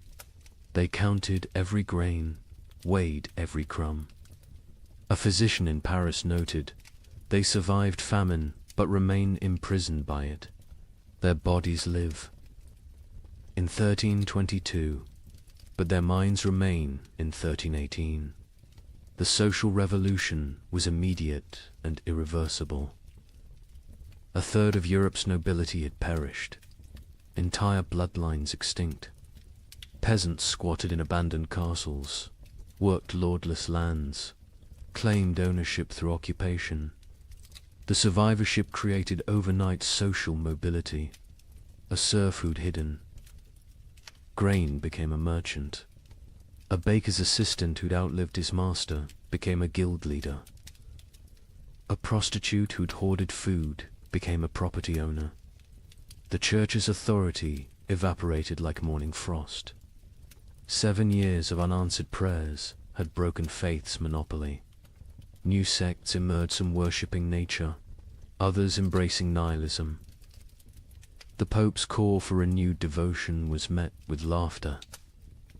They counted every grain, weighed every crumb. A physician in Paris noted, "They survived famine, but remain imprisoned by it. Their bodies live in 1322, but their minds remain in 1318. The social revolution was immediate and irreversible. A third of Europe's nobility had perished, entire bloodlines extinct. Peasants squatted in abandoned castles, worked lordless lands, claimed ownership through occupation. The survivorship created overnight social mobility. A serf who'd hidden grain became a merchant. A baker's assistant who'd outlived his master became a guild leader. A prostitute who'd hoarded food became a property owner. The church's authority evaporated like morning frost. 7 years of unanswered prayers had broken faith's monopoly. New sects emerged, some worshipping nature, others embracing nihilism. The Pope's call for renewed devotion was met with laughter.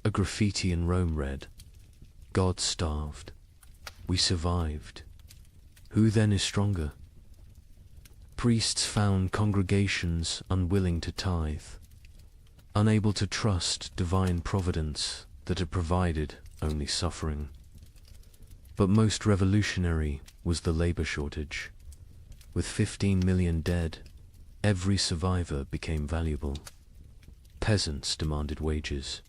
A graffiti in Rome read, "God starved. We survived. Who then is stronger?" Priests found congregations unwilling to tithe, unable to trust divine providence that had provided only suffering. But most revolutionary was the labor shortage. With 15 million dead, every survivor became valuable. Peasants demanded wages.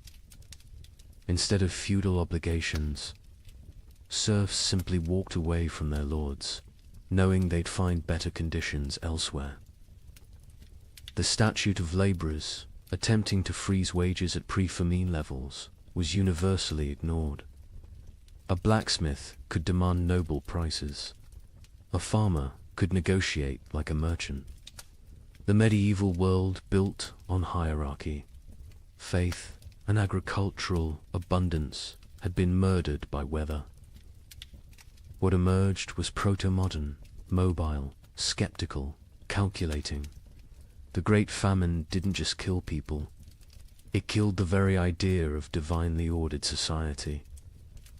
Instead of feudal obligations, serfs simply walked away from their lords, knowing they'd find better conditions elsewhere. The statute of laborers, attempting to freeze wages at pre-famine levels, was universally ignored. A blacksmith could demand noble prices. A farmer could negotiate like a merchant. The medieval world built on hierarchy. Faith and agricultural abundance had been murdered by weather. What emerged was proto-modern, mobile, skeptical, calculating. The Great Famine didn't just kill people. It killed the very idea of divinely ordered society.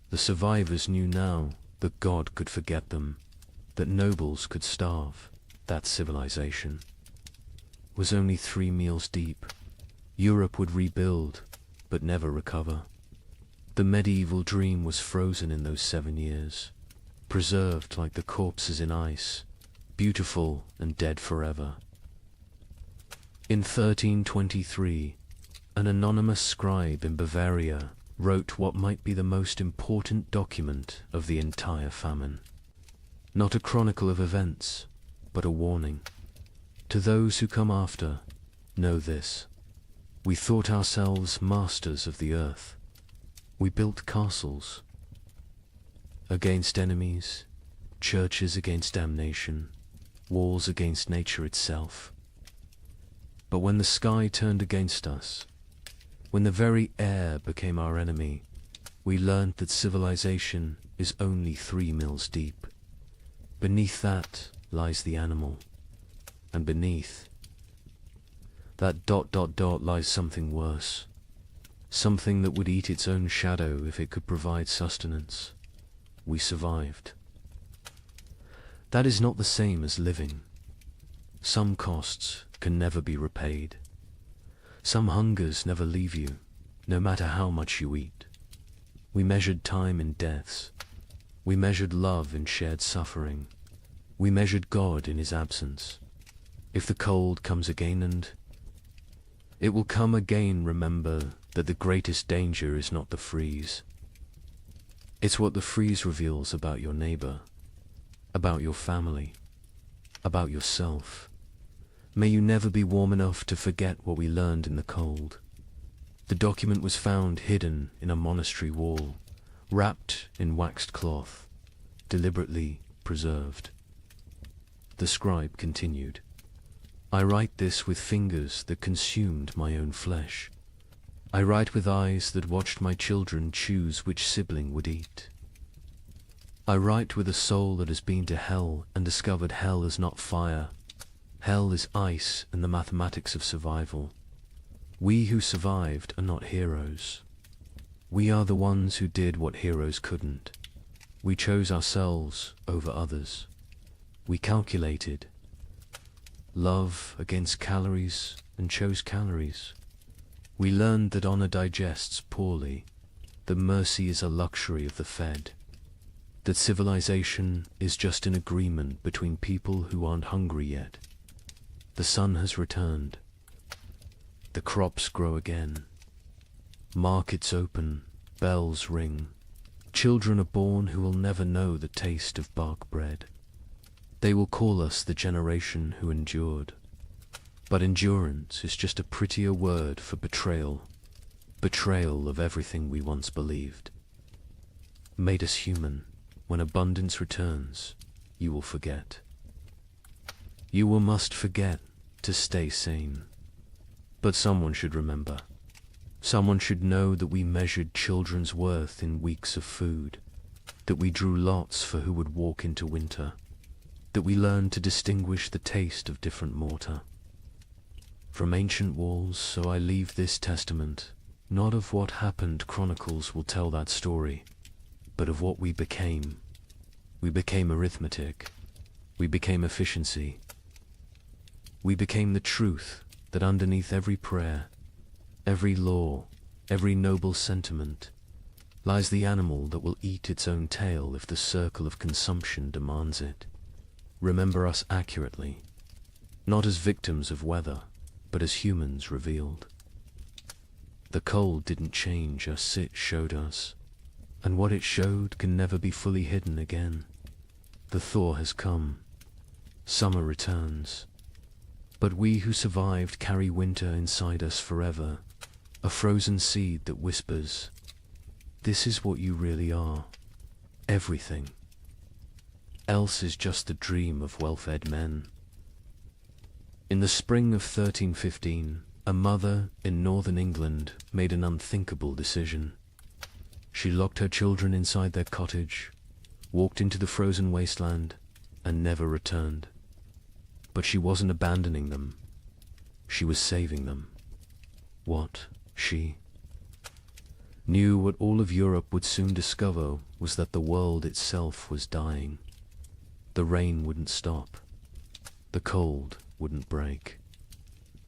The survivors knew now that God could forget them, that nobles could starve, that civilization was only 3 meals deep. Europe would rebuild, but never recover. The medieval dream was frozen in those 7 years, preserved like the corpses in ice, beautiful and dead forever. In 1323, an anonymous scribe in Bavaria wrote what might be the most important document of the entire famine. Not a chronicle of events, but a warning. To those who come after, know this. We thought ourselves masters of the earth. We built castles against enemies, churches against damnation, walls against nature itself. But when the sky turned against us, when the very air became our enemy, we learned that civilization is only 3 mills deep. Beneath that lies the animal, and beneath that ... lies something worse, something that would eat its own shadow if it could provide sustenance. We survived. That is not the same as living. Some costs can never be repaid. Some hungers never leave you, no matter how much you eat. We measured time in deaths. We measured love in shared suffering. We measured God in his absence. If the cold comes again, and it will come again, remember that the greatest danger is not the freeze. It's what the freeze reveals about your neighbor, about your family, about yourself. May you never be warm enough to forget what we learned in the cold. The document was found hidden in a monastery wall, wrapped in waxed cloth, deliberately preserved. The scribe continued, "I write this with fingers that consumed my own flesh. I write with eyes that watched my children choose which sibling would eat. I write with a soul that has been to hell and discovered hell is not fire. Hell is ice and the mathematics of survival. We who survived are not heroes. We are the ones who did what heroes couldn't. We chose ourselves over others. We calculated love against calories and chose calories. We learned that honor digests poorly, that mercy is a luxury of the fed, that civilization is just an agreement between people who aren't hungry yet. The sun has returned. The crops grow again. Markets open, bells ring. Children are born who will never know the taste of bark bread. They will call us the generation who endured. But endurance is just a prettier word for betrayal. Betrayal of everything we once believed. Made us human. When abundance returns, you will forget. You will must forget to stay sane. But someone should remember. Someone should know that we measured children's worth in weeks of food, that we drew lots for who would walk into winter, that we learned to distinguish the taste of different mortar. From ancient walls, so I leave this testament, not of what happened chronicles will tell that story, but of what we became. We became arithmetic. We became efficiency. We became the truth that underneath every prayer, every law, every noble sentiment, lies the animal that will eat its own tail if the circle of consumption demands it. Remember us accurately, not as victims of weather, but as humans revealed. The cold didn't change us, it showed us. And what it showed can never be fully hidden again. The thaw has come. Summer returns. But we who survived carry winter inside us forever, a frozen seed that whispers, "This is what you really are. Everything. Else is just the dream of well-fed men." In the spring of 1315, a mother in northern England made an unthinkable decision. She locked her children inside their cottage, walked into the frozen wasteland, and never returned. But she wasn't abandoning them. She was saving them. What, she knew what all of Europe would soon discover was that the world itself was dying. The rain wouldn't stop. The cold wouldn't break.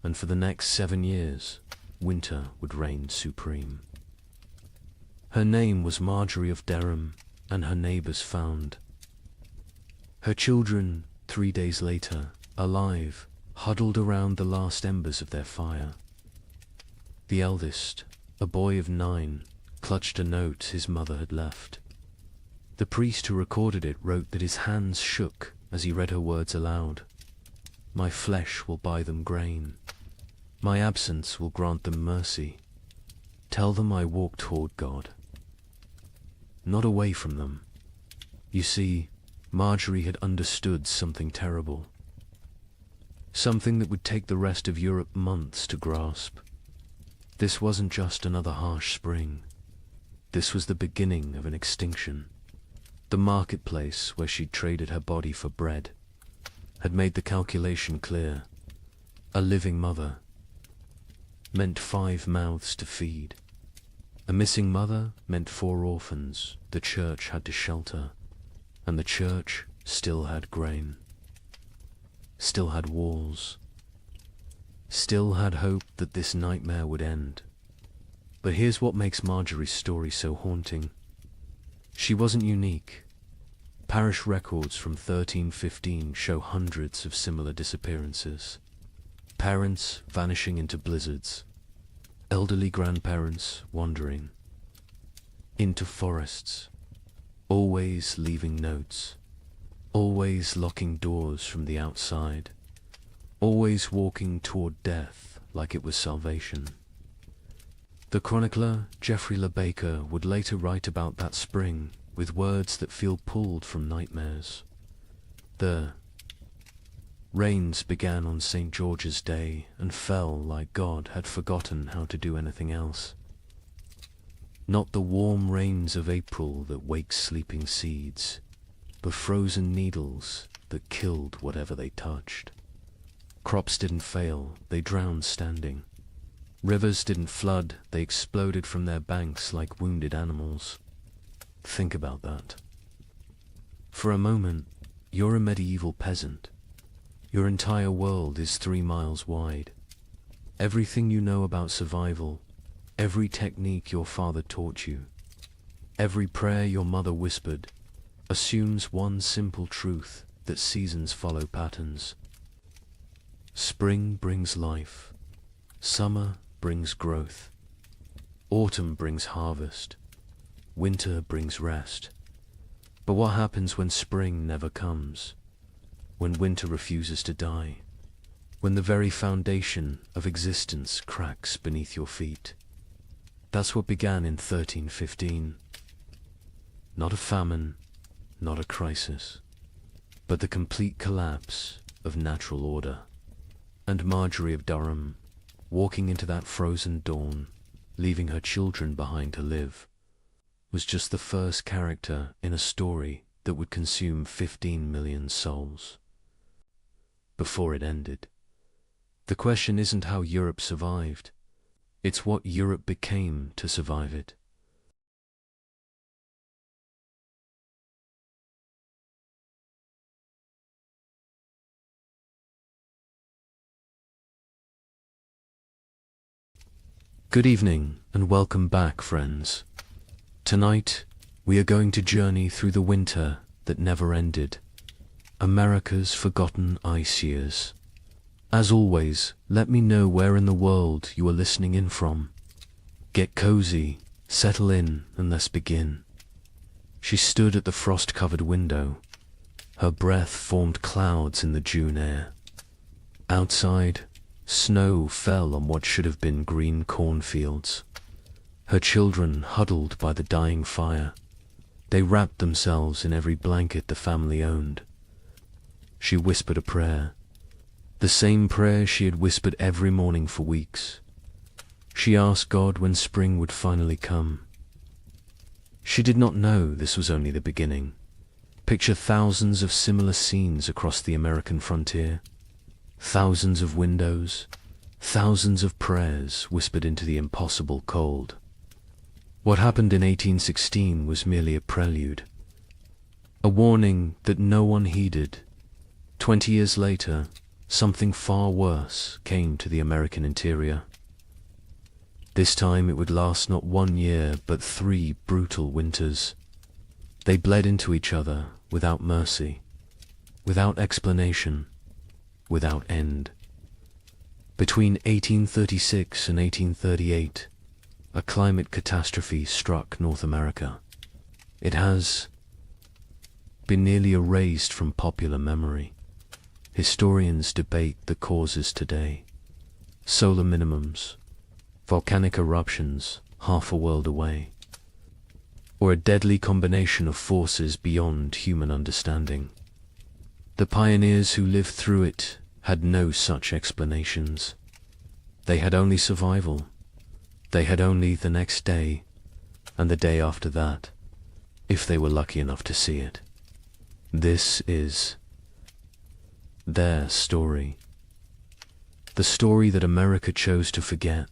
And for the next 7 years, winter would reign supreme. Her name was Marjorie of Dereham, and her neighbours found. Her children, 3 days later, alive, huddled around the last embers of their fire. The eldest, a boy of 9, clutched a note his mother had left. The priest who recorded it wrote that his hands shook as he read her words aloud. "My flesh will buy them grain. My absence will grant them mercy. Tell them I walk toward God." Not away from them. You see, Marjorie had understood something terrible. Something that would take the rest of Europe months to grasp. This wasn't just another harsh spring. This was the beginning of an extinction. The marketplace where she'd traded her body for bread had made the calculation clear. A living mother meant 5 mouths to feed. A missing mother meant 4 orphans the church had to shelter, and the church still had grain, still had walls, still had hope that this nightmare would end. But here's what makes Marjorie's story so haunting. She wasn't unique. Parish records from 1315 show hundreds of similar disappearances. Parents vanishing into blizzards, elderly grandparents wandering into forests, always leaving notes, always locking doors from the outside, always walking toward death like it was salvation. The chronicler Geoffrey Le Baker would later write about that spring with words that feel pulled from nightmares. The rains began on St. George's Day and fell like God had forgotten how to do anything else. Not the warm rains of April that wake sleeping seeds, but frozen needles that killed whatever they touched. Crops didn't fail, they drowned standing. Rivers didn't flood, they exploded from their banks like wounded animals. Think about that. For a moment, you're a medieval peasant. Your entire world is 3 miles wide. Everything you know about survival, every technique your father taught you, every prayer your mother whispered, assumes one simple truth, that seasons follow patterns. Spring brings life. Summer brings growth. Autumn brings harvest. Winter brings rest. But what happens when spring never comes? When winter refuses to die? When the very foundation of existence cracks beneath your feet? That's what began in 1315. Not a famine, not a crisis, but the complete collapse of natural order. And Marjorie of Durham, walking into that frozen dawn, leaving her children behind to live, was just the first character in a story that would consume 15 million souls. Before it ended. The question isn't how Europe survived, it's what Europe became to survive it. Good evening and welcome back, friends. Tonight, we are going to journey through the winter that never ended, America's forgotten ice years. As always, let me know where in the world you are listening in from. Get cozy, settle in, and let's begin. She stood at the frost-covered window. Her breath formed clouds in the June air. Outside, snow fell on what should have been green cornfields. Her children huddled by the dying fire. They wrapped themselves in every blanket the family owned. She whispered a prayer. The same prayer she had whispered every morning for weeks. She asked God when spring would finally come. She did not know this was only the beginning. Picture thousands of similar scenes across the American frontier. Thousands of windows, thousands of prayers whispered into the impossible cold. What happened in 1816 was merely a prelude. A warning that no one heeded. 20 years later, something far worse came to the American interior. This time it would last not 1 year, but 3 brutal winters. They bled into each other without mercy, without explanation, without end. Between 1836 and 1838, a climate catastrophe struck North America. It has been nearly erased from popular memory. Historians debate the causes today. Solar minimums, volcanic eruptions half a world away, or a deadly combination of forces beyond human understanding. The pioneers who lived through it had no such explanations. They had only survival. They had only the next day, and the day after that, if they were lucky enough to see it. This is their story. The story that America chose to forget.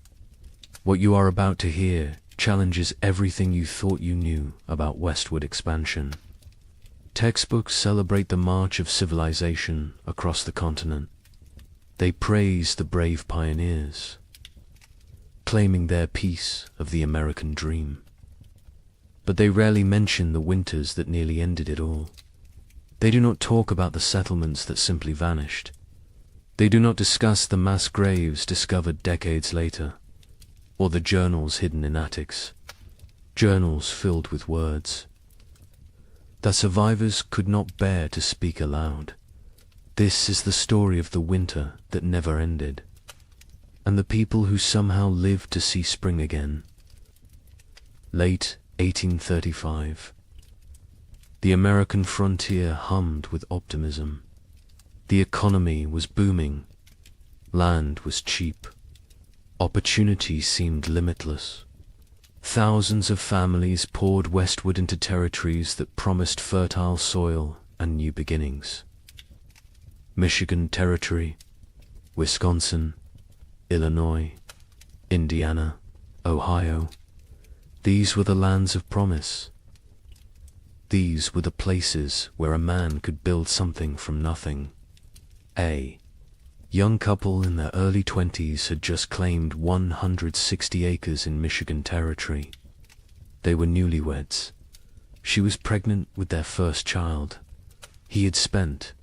What you are about to hear challenges everything you thought you knew about westward expansion. Textbooks celebrate the march of civilization across the continent. They praise the brave pioneers, claiming their piece of the American dream. But they rarely mention the winters that nearly ended it all. They do not talk about the settlements that simply vanished. They do not discuss the mass graves discovered decades later, or the journals hidden in attics, journals filled with words that survivors could not bear to speak aloud. This is the story of the winter that never ended, and the people who somehow lived to see spring again. Late 1835. The American frontier hummed with optimism. The economy was booming. Land was cheap. Opportunity seemed limitless. Thousands of families poured westward into territories that promised fertile soil and new beginnings. Michigan Territory, Wisconsin, Illinois, Indiana, Ohio. These were the lands of promise. These were the places where a man could build something from nothing. A young couple in their early 20s had just claimed 160 acres in Michigan Territory. They were newlyweds. She was pregnant with their first child. He had spent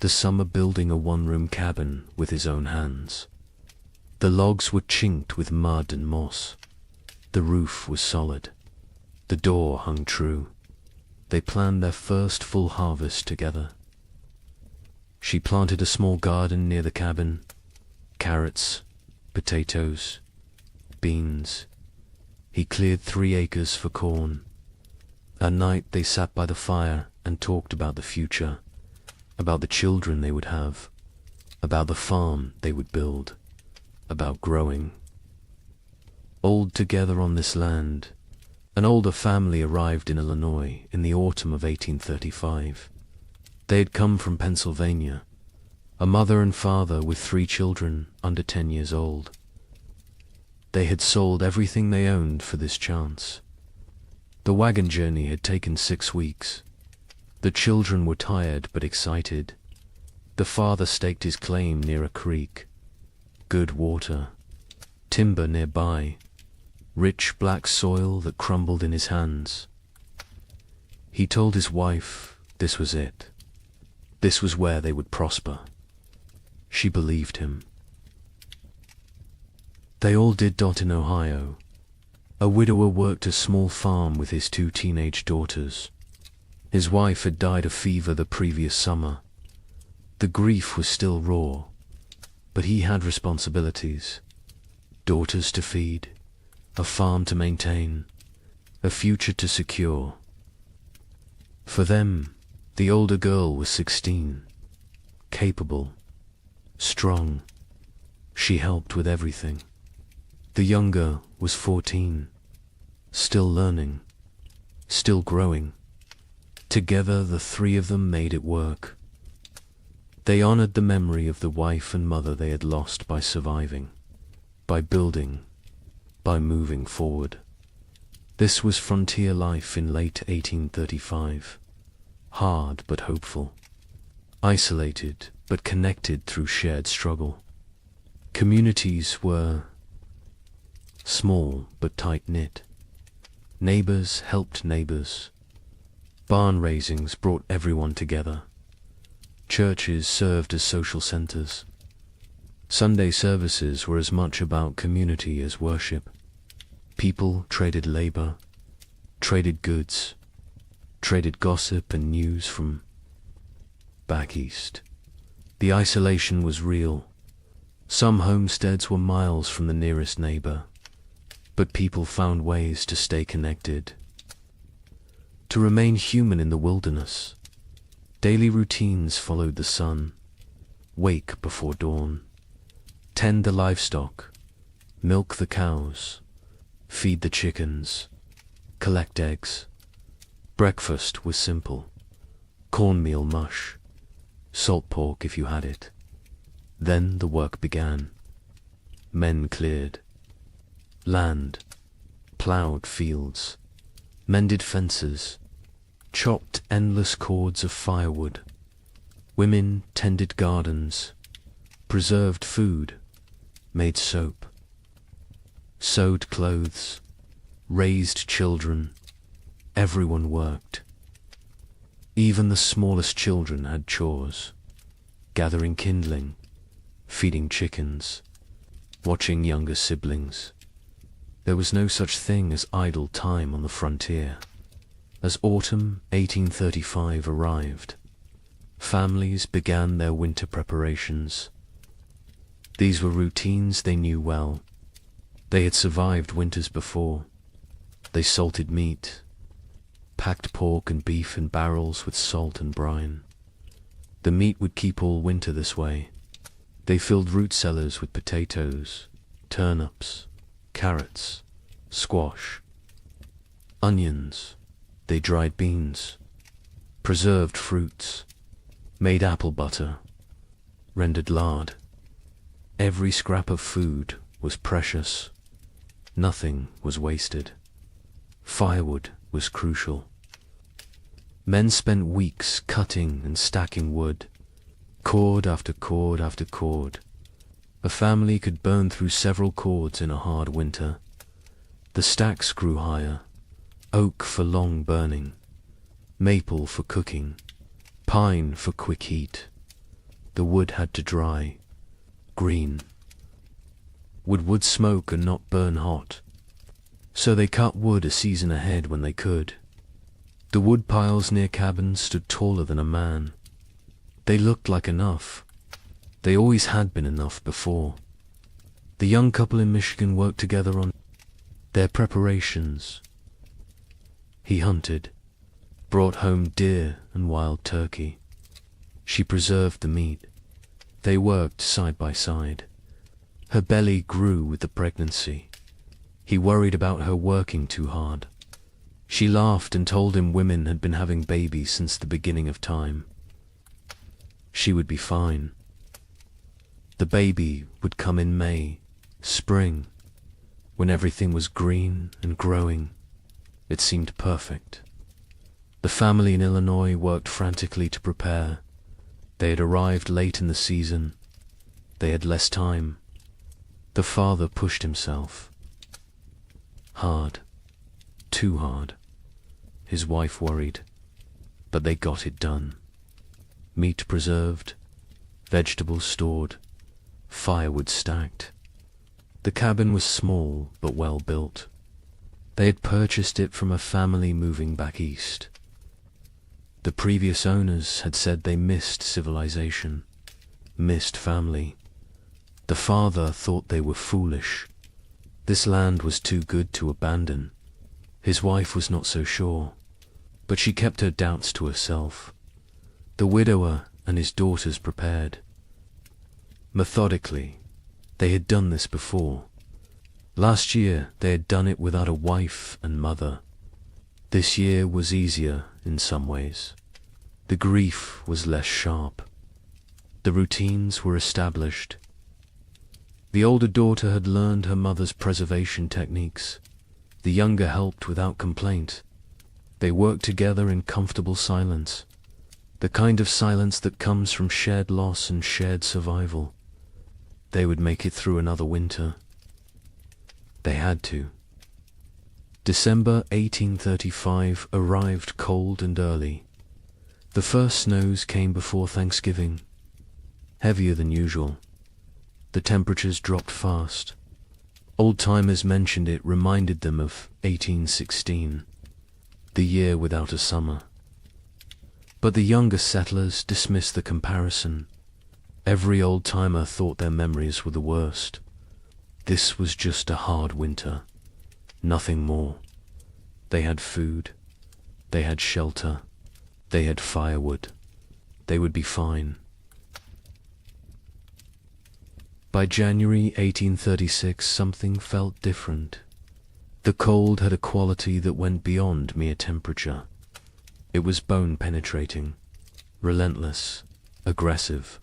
the summer building a one-room cabin with his own hands. The logs were chinked with mud and moss. The roof was solid. The door hung true. They planned their first full harvest together. She planted a small garden near the cabin. Carrots, potatoes, beans. He cleared 3 acres for corn. At night they sat by the fire and talked about the future, about the children they would have, about the farm they would build, about growing. Old together on this land, an older family arrived in Illinois in the autumn of 1835. They had come from Pennsylvania, a mother and father with 3 children under 10 years old. They had sold everything they owned for this chance. The wagon journey had taken 6 weeks. The children were tired but excited. The father staked his claim near a creek. Good water, timber nearby, rich black soil that crumbled in his hands. He told his wife this was it. This was where they would prosper. She believed him. They all did. In Ohio, a widower worked a small farm with his 2 teenage daughters. His wife had died of fever the previous summer. The grief was still raw, but he had responsibilities. Daughters to feed, a farm to maintain, a future to secure. For them, the older girl was 16, capable, strong. She helped with everything. The younger was 14, still learning, still growing. Together the 3 of them made it work. They honored the memory of the wife and mother they had lost by surviving, by building, by moving forward. This was frontier life in late 1835. Hard but hopeful. Isolated but connected through shared struggle. Communities were small but tight-knit. Neighbors helped neighbors. Barn raisings brought everyone together. Churches served as social centers. Sunday services were as much about community as worship. People traded labor, traded goods, traded gossip and news from back east. The isolation was real. Some homesteads were miles from the nearest neighbor, but people found ways to stay connected, to remain human in the wilderness. Daily routines followed the sun. Wake before dawn. Tend the livestock. Milk the cows. Feed the chickens. Collect eggs. Breakfast was simple. Cornmeal mush. Salt pork if you had it. Then the work began. Men cleared land, plowed fields, mended fences, chopped endless cords of firewood. Women tended gardens, preserved food, made soap, sewed clothes, raised children. Everyone worked. Even the smallest children had chores, gathering kindling, feeding chickens, watching younger siblings. There was no such thing as idle time on the frontier. As autumn 1835 arrived, families began their winter preparations. These were routines they knew well. They had survived winters before. They salted meat, packed pork and beef in barrels with salt and brine. The meat would keep all winter this way. They filled root cellars with potatoes, turnips, carrots, squash, onions. They dried beans, preserved fruits, made apple butter, rendered lard. Every scrap of food was precious. Nothing was wasted. Firewood was crucial. Men spent weeks cutting and stacking wood, cord after cord after cord. A family could burn through several cords in a hard winter. The stacks grew higher, oak for long burning, maple for cooking, pine for quick heat. The wood had to dry, green. Would wood smoke and not burn hot? So they cut wood a season ahead when they could. The wood piles near cabins stood taller than a man. They looked like enough. They always had been enough before. The young couple in Michigan worked together on their preparations. He hunted, brought home deer and wild turkey. She preserved the meat. They worked side by side. Her belly grew with the pregnancy. He worried about her working too hard. She laughed and told him women had been having babies since the beginning of time. She would be fine. The baby would come in May, spring, when everything was green and growing. It seemed perfect. The family in Illinois worked frantically to prepare. They had arrived late in the season. They had less time. The father pushed himself. Hard. Too hard. His wife worried. But they got it done. Meat preserved, vegetables stored, firewood stacked. The cabin was small but well built. They had purchased it from a family moving back east. The previous owners had said they missed civilization, missed family. The father thought they were foolish. This land was too good to abandon. His wife was not so sure, but she kept her doubts to herself. The widower and his daughters prepared. Methodically, they had done this before. Last year they had done it without a wife and mother. This year was easier in some ways. The grief was less sharp. The routines were established. The older daughter had learned her mother's preservation techniques. The younger helped without complaint. They worked together in comfortable silence, the kind of silence that comes from shared loss and shared survival. They would make it through another winter. They had to. December 1835 arrived cold and early. The first snows came before Thanksgiving, heavier than usual. The temperatures dropped fast. Old-timers mentioned it reminded them of 1816, the year without a summer. But the younger settlers dismissed the comparison. Every old-timer thought their memories were the worst. This was just a hard winter, nothing more. They had food, they had shelter, they had firewood. They would be fine. By January 1836, something felt different. The cold had a quality that went beyond mere temperature. It was bone-penetrating, relentless, aggressive,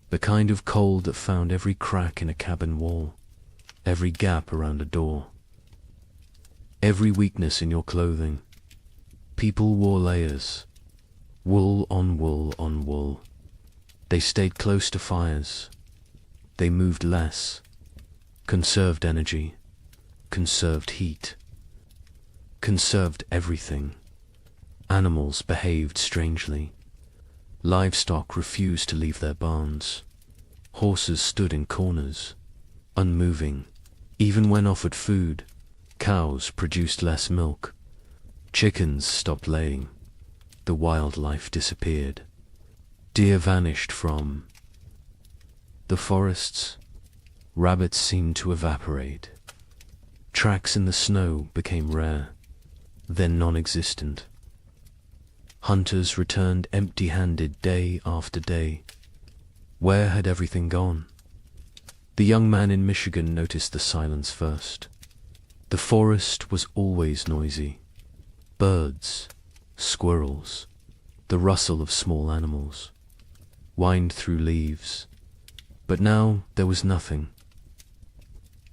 the kind of cold that found every crack in a cabin wall, every gap around a door, every weakness in your clothing. People wore layers, wool on wool on wool. They stayed close to fires. They moved less, conserved energy, conserved heat, conserved everything. Animals behaved strangely. Livestock refused to leave their barns. Horses stood in corners, unmoving. Even when offered food, cows produced less milk. Chickens stopped laying. The wildlife disappeared. Deer vanished from the forests. Rabbits seemed to evaporate. Tracks in the snow became rare, then non-existent. Hunters returned empty-handed day after day. Where had everything gone? The young man in Michigan noticed the silence first. The forest was always noisy. Birds, squirrels, the rustle of small animals, whined through leaves. But now there was nothing.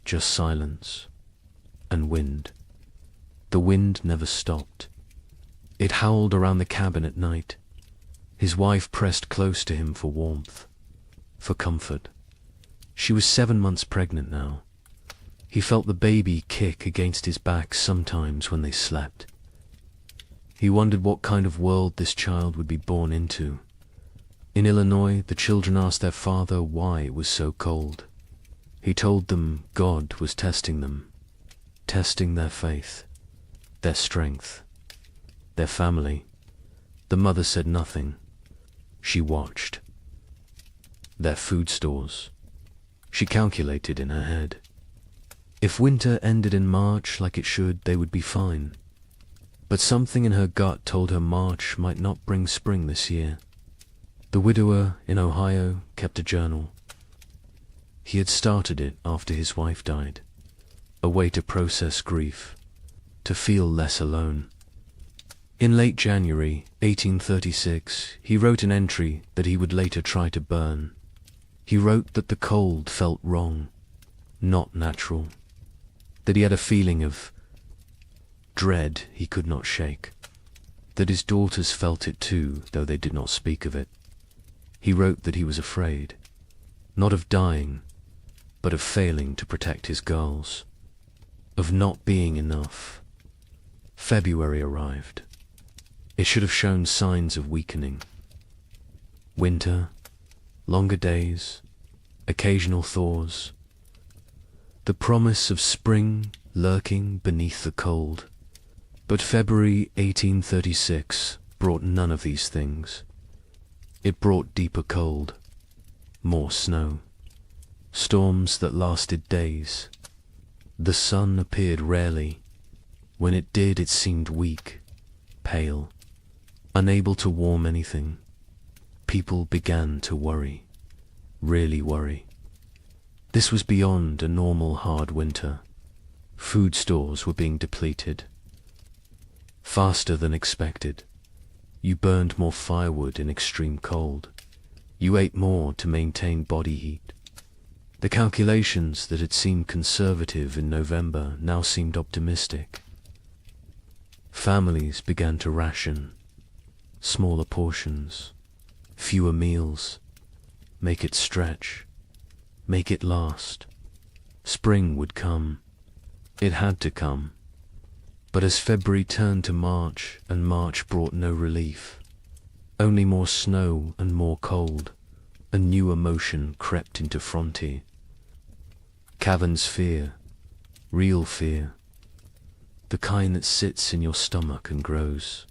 just silence and wind. The wind never stopped. It howled around the cabin at night. His wife pressed close to him for warmth, for comfort. She was 7 months pregnant now. He felt the baby kick against his back sometimes when they slept. He wondered what kind of world this child would be born into. In Illinois, the children asked their father why it was so cold. He told them God was testing them, testing their faith, their strength, their family. The mother said nothing. She watched. Their food stores. She calculated in her head. If winter ended in March like it should, they would be fine. But something in her gut told her March might not bring spring this year. The widower in Ohio kept a journal. He had started it after his wife died, a way to process grief, to feel less alone. In late January 1836, he wrote an entry that he would later try to burn. He wrote that the cold felt wrong, not natural, that he had a feeling of dread he could not shake, that his daughters felt it too, though they did not speak of it. He wrote that he was afraid, not of dying, but of failing to protect his girls, of not being enough. February arrived. It should have shown signs of weakening. Winter, longer days, occasional thaws. The promise of spring lurking beneath the cold. But February 1836 brought none of these things. It brought deeper cold, more snow, storms that lasted days. The sun appeared rarely. When it did, it seemed weak, pale, unable to warm anything. People began to worry, really worry. This was beyond a normal hard winter. Food stores were being depleted. Faster than expected. You burned more firewood in extreme cold. You ate more to maintain body heat. The calculations that had seemed conservative in November now seemed optimistic. Families began to ration. Smaller portions, fewer meals. Make it stretch. Make it last. Spring would come. It had to come. But as February turned to March, and March brought no relief, only more snow and more cold, a new emotion crept into Frontier. Cavern's fear, real fear, the kind that sits in your stomach and grows,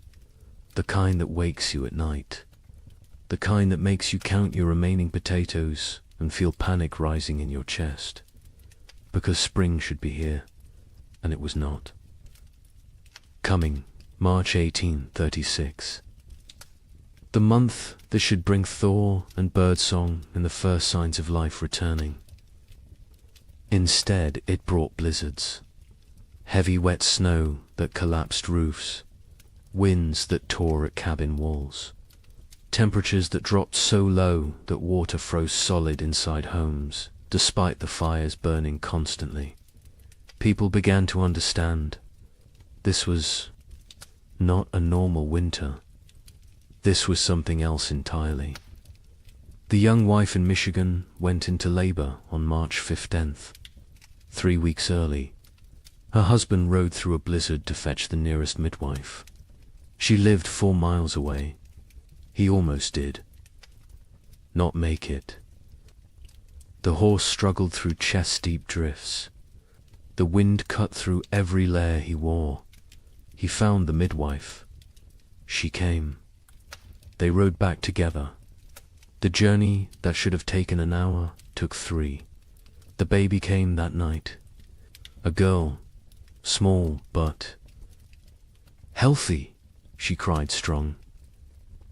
the kind that wakes you at night, the kind that makes you count your remaining potatoes and feel panic rising in your chest, because spring should be here, and it was not. Coming, March 1836. The month that should bring thaw and birdsong and the first signs of life returning. Instead, it brought blizzards, heavy wet snow that collapsed roofs, winds that tore at cabin walls, temperatures that dropped so low that water froze solid inside homes, despite the fires burning constantly. People began to understand. This was not a normal winter. This was something else entirely. The young wife in Michigan went into labor on March 15th, 3 weeks early. Her husband rode through a blizzard to fetch the nearest midwife. She lived 4 miles away. He almost did. Not make it. The horse struggled through chest-deep drifts. The wind cut through every layer he wore. He found the midwife. She came. They rode back together. The journey that should have taken an hour took 3. The baby came that night. A girl, small but healthy, she cried strong.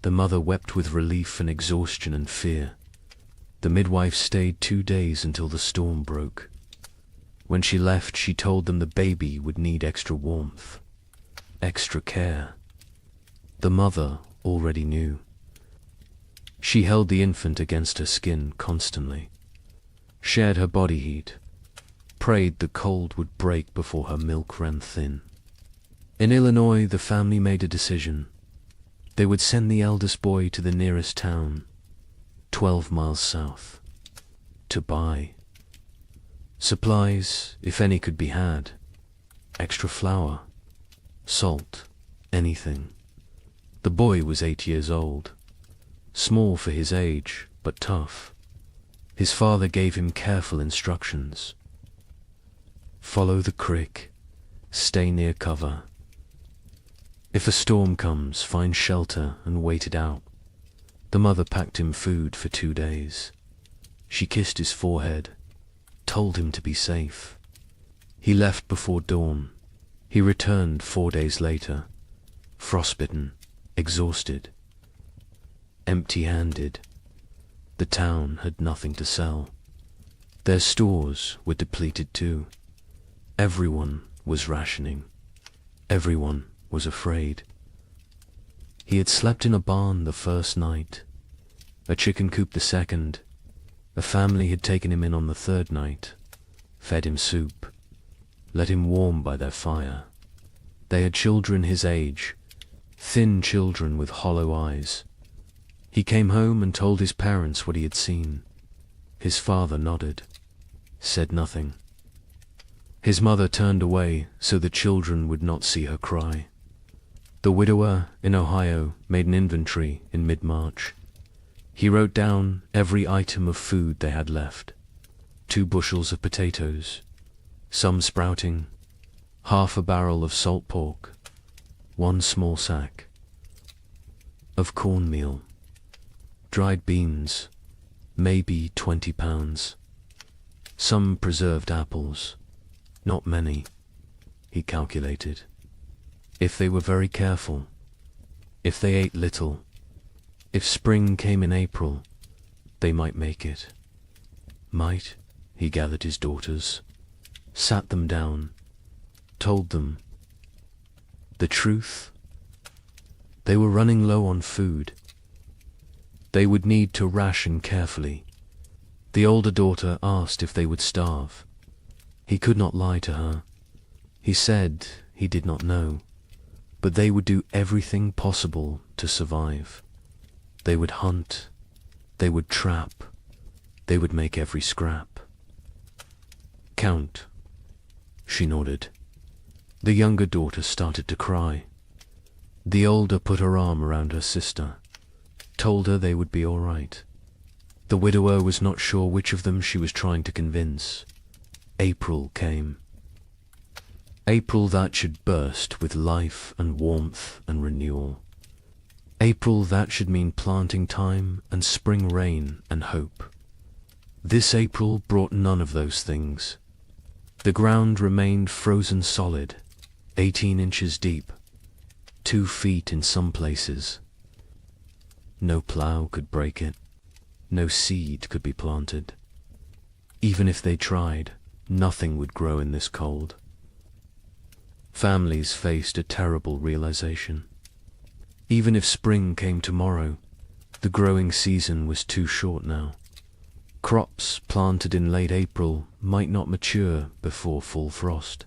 The mother wept with relief and exhaustion and fear. The midwife stayed 2 days until the storm broke. When she left, she told them the baby would need extra warmth, extra care. The mother already knew. She held the infant against her skin constantly, shared her body heat, prayed the cold would break before her milk ran thin. In Illinois, the family made a decision. They would send the eldest boy to the nearest town, 12 miles south, to buy supplies, if any could be had, extra flour, salt, anything. The boy was 8 years old, small for his age, but tough. His father gave him careful instructions. Follow the creek, stay near cover. If a storm comes, find shelter and wait it out. The mother packed him food for 2 days. She kissed his forehead, told him to be safe. He left before dawn. He returned 4 days later, frostbitten, exhausted, empty-handed. The town had nothing to sell. Their stores were depleted too. Everyone was rationing. Everyone was afraid. He had slept in a barn the first night, a chicken coop the second. A family had taken him in on the third night, fed him soup, let him warm by their fire. They had children his age, thin children with hollow eyes. He came home and told his parents what he had seen. His father nodded, said nothing. His mother turned away so the children would not see her cry. The widower in Ohio made an inventory in mid-March. He wrote down every item of food they had left. 2 bushels of potatoes, some sprouting, half a barrel of salt pork, 1 small sack of cornmeal, dried beans, maybe 20 pounds, some preserved apples, not many, he calculated. If they were very careful, if they ate little, if spring came in April, they might make it. Might, he gathered his daughters, sat them down, told them the truth. They were running low on food. They would need to ration carefully. The older daughter asked if they would starve. He could not lie to her. He said he did not know, but they would do everything possible to survive. They would hunt, they would trap, they would make every scrap. Count, she nodded. The younger daughter started to cry. The older put her arm around her sister, told her they would be all right. The widower was not sure which of them she was trying to convince. April came. April that should burst with life and warmth and renewal. April that should mean planting time and spring rain and hope. This April brought none of those things. The ground remained frozen solid, 18 inches deep, 2 feet in some places. No plough could break it. No seed could be planted. Even if they tried, nothing would grow in this cold. Families faced a terrible realization. Even if spring came tomorrow, the growing season was too short now. Crops planted in late April might not mature before full frost.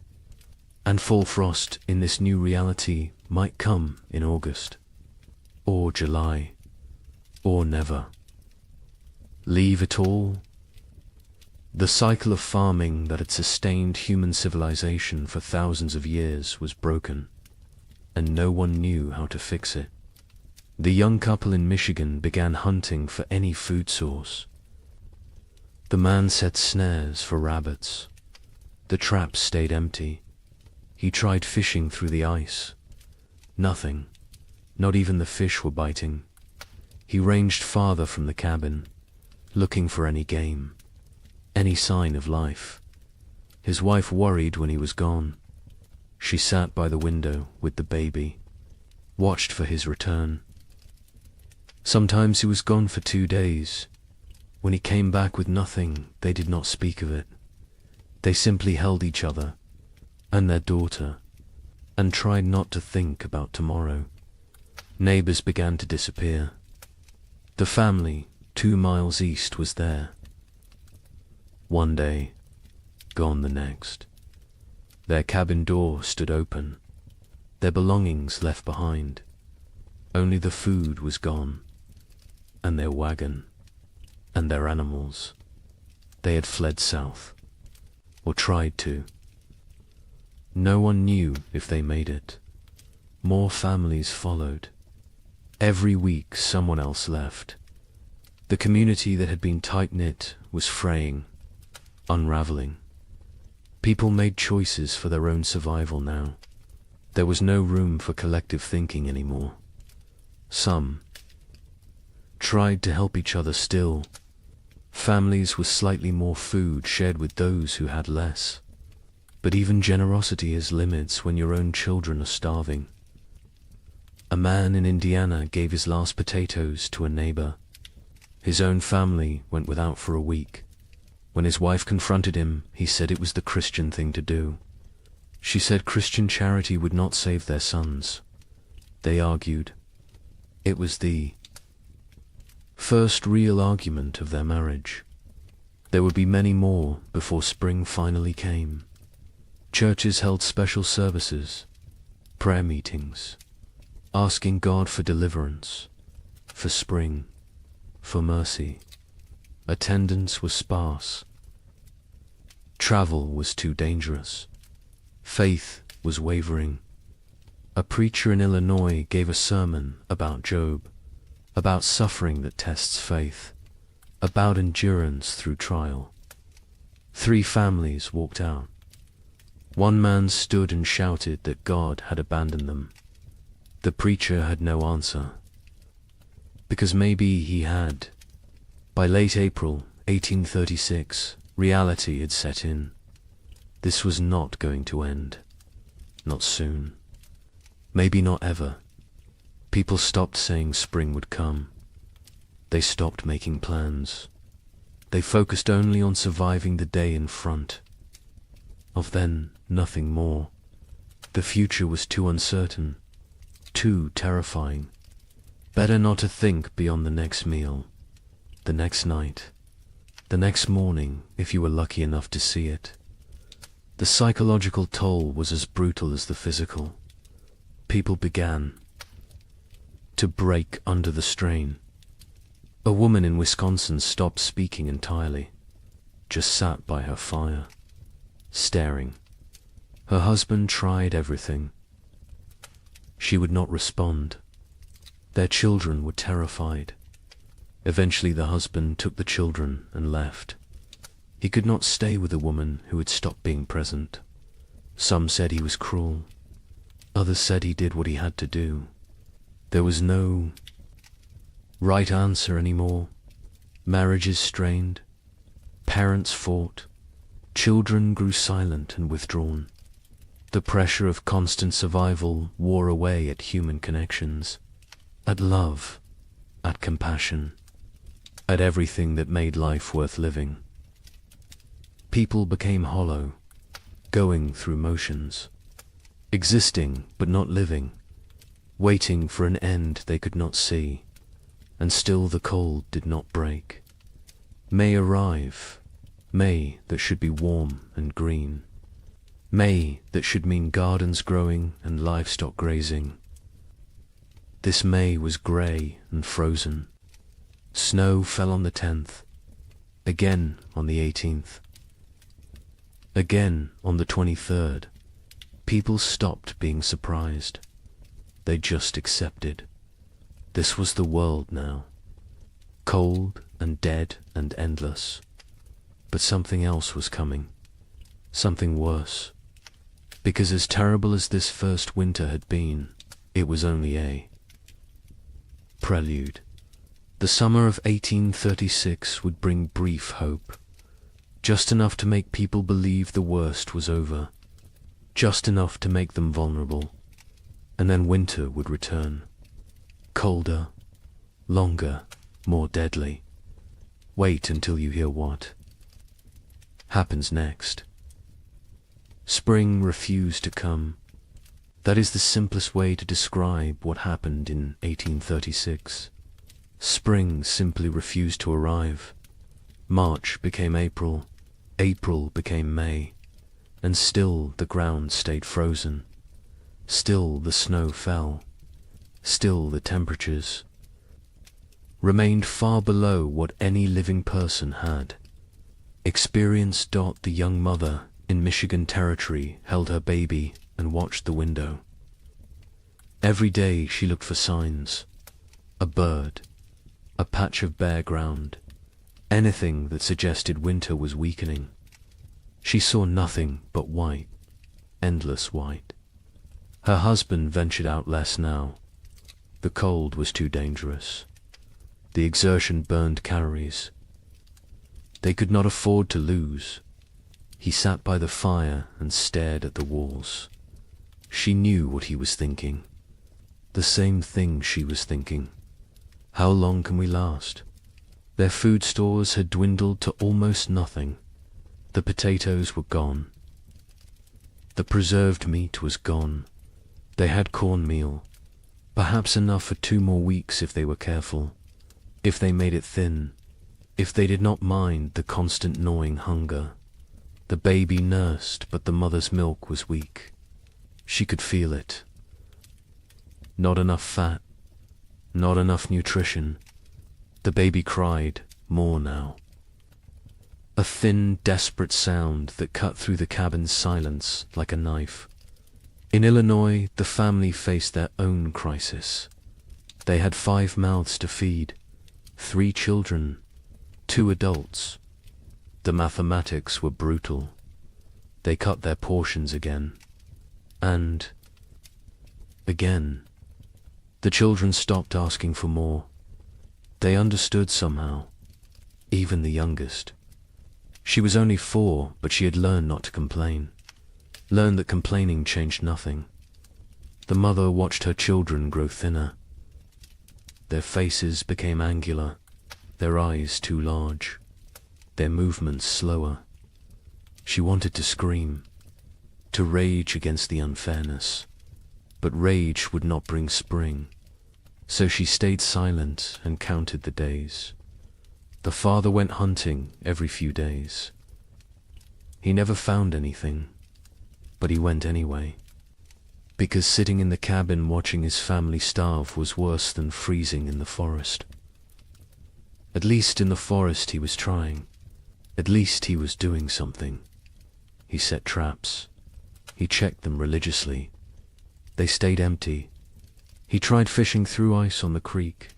And full frost in this new reality might come in August, or July, or never. Leave it all? The cycle of farming that had sustained human civilization for thousands of years was broken, and no one knew how to fix it. The young couple in Michigan began hunting for any food source. The man set snares for rabbits. The traps stayed empty. He tried fishing through the ice. Nothing. Not even the fish were biting. He ranged farther from the cabin, looking for any game, any sign of life. His wife worried when he was gone. She sat by the window with the baby, watched for his return. Sometimes he was gone for 2 days. When he came back with nothing, they did not speak of it. They simply held each other and their daughter and tried not to think about tomorrow. Neighbors began to disappear. The family 2 miles east was there. One day, gone the next. Their cabin door stood open, their belongings left behind. Only the food was gone, and their wagon, and their animals. They had fled south, or tried to. No one knew if they made it. More families followed. Every week someone else left. The community that had been tight-knit was fraying, unraveling. People made choices for their own survival now. There was no room for collective thinking anymore. Some tried to help each other still. Families with slightly more food shared with those who had less. But even generosity has limits when your own children are starving. A man in Indiana gave his last potatoes to a neighbor. His own family went without for a week. When his wife confronted him, he said it was the Christian thing to do. She said Christian charity would not save their sons. They argued. It was the first real argument of their marriage. There would be many more before spring finally came. Churches held special services, prayer meetings, asking God for deliverance, for spring, for mercy. Attendance was sparse. Travel was too dangerous. Faith was wavering. A preacher in Illinois gave a sermon about Job, about suffering that tests faith, about endurance through trial. 3 families walked out. One man stood and shouted that God had abandoned them. The preacher had no answer, because maybe he had. By late April 1836, reality had set in. This was not going to end. Not soon. Maybe not ever. People stopped saying spring would come. They stopped making plans. They focused only on surviving the day in front. Of then, nothing more. The future was too uncertain, too terrifying. Better not to think beyond the next meal, the next night, the next morning if you were lucky enough to see it. The psychological toll was as brutal as the physical. People began to break under the strain. A woman in Wisconsin stopped speaking entirely, just sat by her fire, staring. Her husband tried everything. She would not respond. Their children were terrified. Eventually the husband took the children and left. He could not stay with a woman who had stopped being present. Some said he was cruel. Others said he did what he had to do. There was no right answer anymore. Marriages strained. Parents fought. Children grew silent and withdrawn. The pressure of constant survival wore away at human connections, at love, at compassion, at everything that made life worth living. People became hollow, going through motions, existing but not living, waiting for an end they could not see, and still the cold did not break. May arrive, May that should be warm and green, May that should mean gardens growing and livestock grazing. This May was grey and frozen. Snow fell on the 10th, again on the 18th, again on the 23rd. People stopped being surprised. They just accepted. This was the world now. Cold and dead and endless. But something else was coming. Something worse. Because as terrible as this first winter had been, it was only a prelude. The summer of 1836 would bring brief hope. Just enough to make people believe the worst was over. Just enough to make them vulnerable. And then winter would return. Colder, longer, more deadly. Wait until you hear what happens next. Spring refused to come. That is the simplest way to describe what happened in 1836. Spring simply refused to arrive. March became April. April became May, and still the ground stayed frozen. Still the snow fell. Still the temperatures remained far below what any living person had. Experienced Dot, the young mother in Michigan Territory, held her baby and watched the window. Every day she looked for signs. A bird, a patch of bare ground, anything that suggested winter was weakening. She saw nothing but white, endless white. Her husband ventured out less now. The cold was too dangerous. The exertion burned calories. They could not afford to lose. He sat by the fire and stared at the walls. She knew what he was thinking. The same thing she was thinking. How long can we last? Their food stores had dwindled to almost nothing. The potatoes were gone. The preserved meat was gone. They had cornmeal, perhaps enough for 2 more weeks if they were careful, if they made it thin, if they did not mind the constant gnawing hunger. The baby nursed, but the mother's milk was weak. She could feel it. Not enough fat, not enough nutrition. The baby cried more now. A thin, desperate sound that cut through the cabin's silence like a knife. In Illinois, the family faced their own crisis. They had 5 mouths to feed, 3 children, 2 adults. The mathematics were brutal. They cut their portions again. And again. The children stopped asking for more. They understood somehow, even the youngest. She was only 4, but she had learned not to complain. Learned that complaining changed nothing. The mother watched her children grow thinner. Their faces became angular, their eyes too large, their movements slower. She wanted to scream, to rage against the unfairness, but rage would not bring spring. So she stayed silent and counted the days. The father went hunting every few days. He never found anything, but he went anyway, because sitting in the cabin watching his family starve was worse than freezing in the forest. At least in the forest he was trying. At least he was doing something. He set traps. He checked them religiously. They stayed empty. He tried fishing through ice on the creek.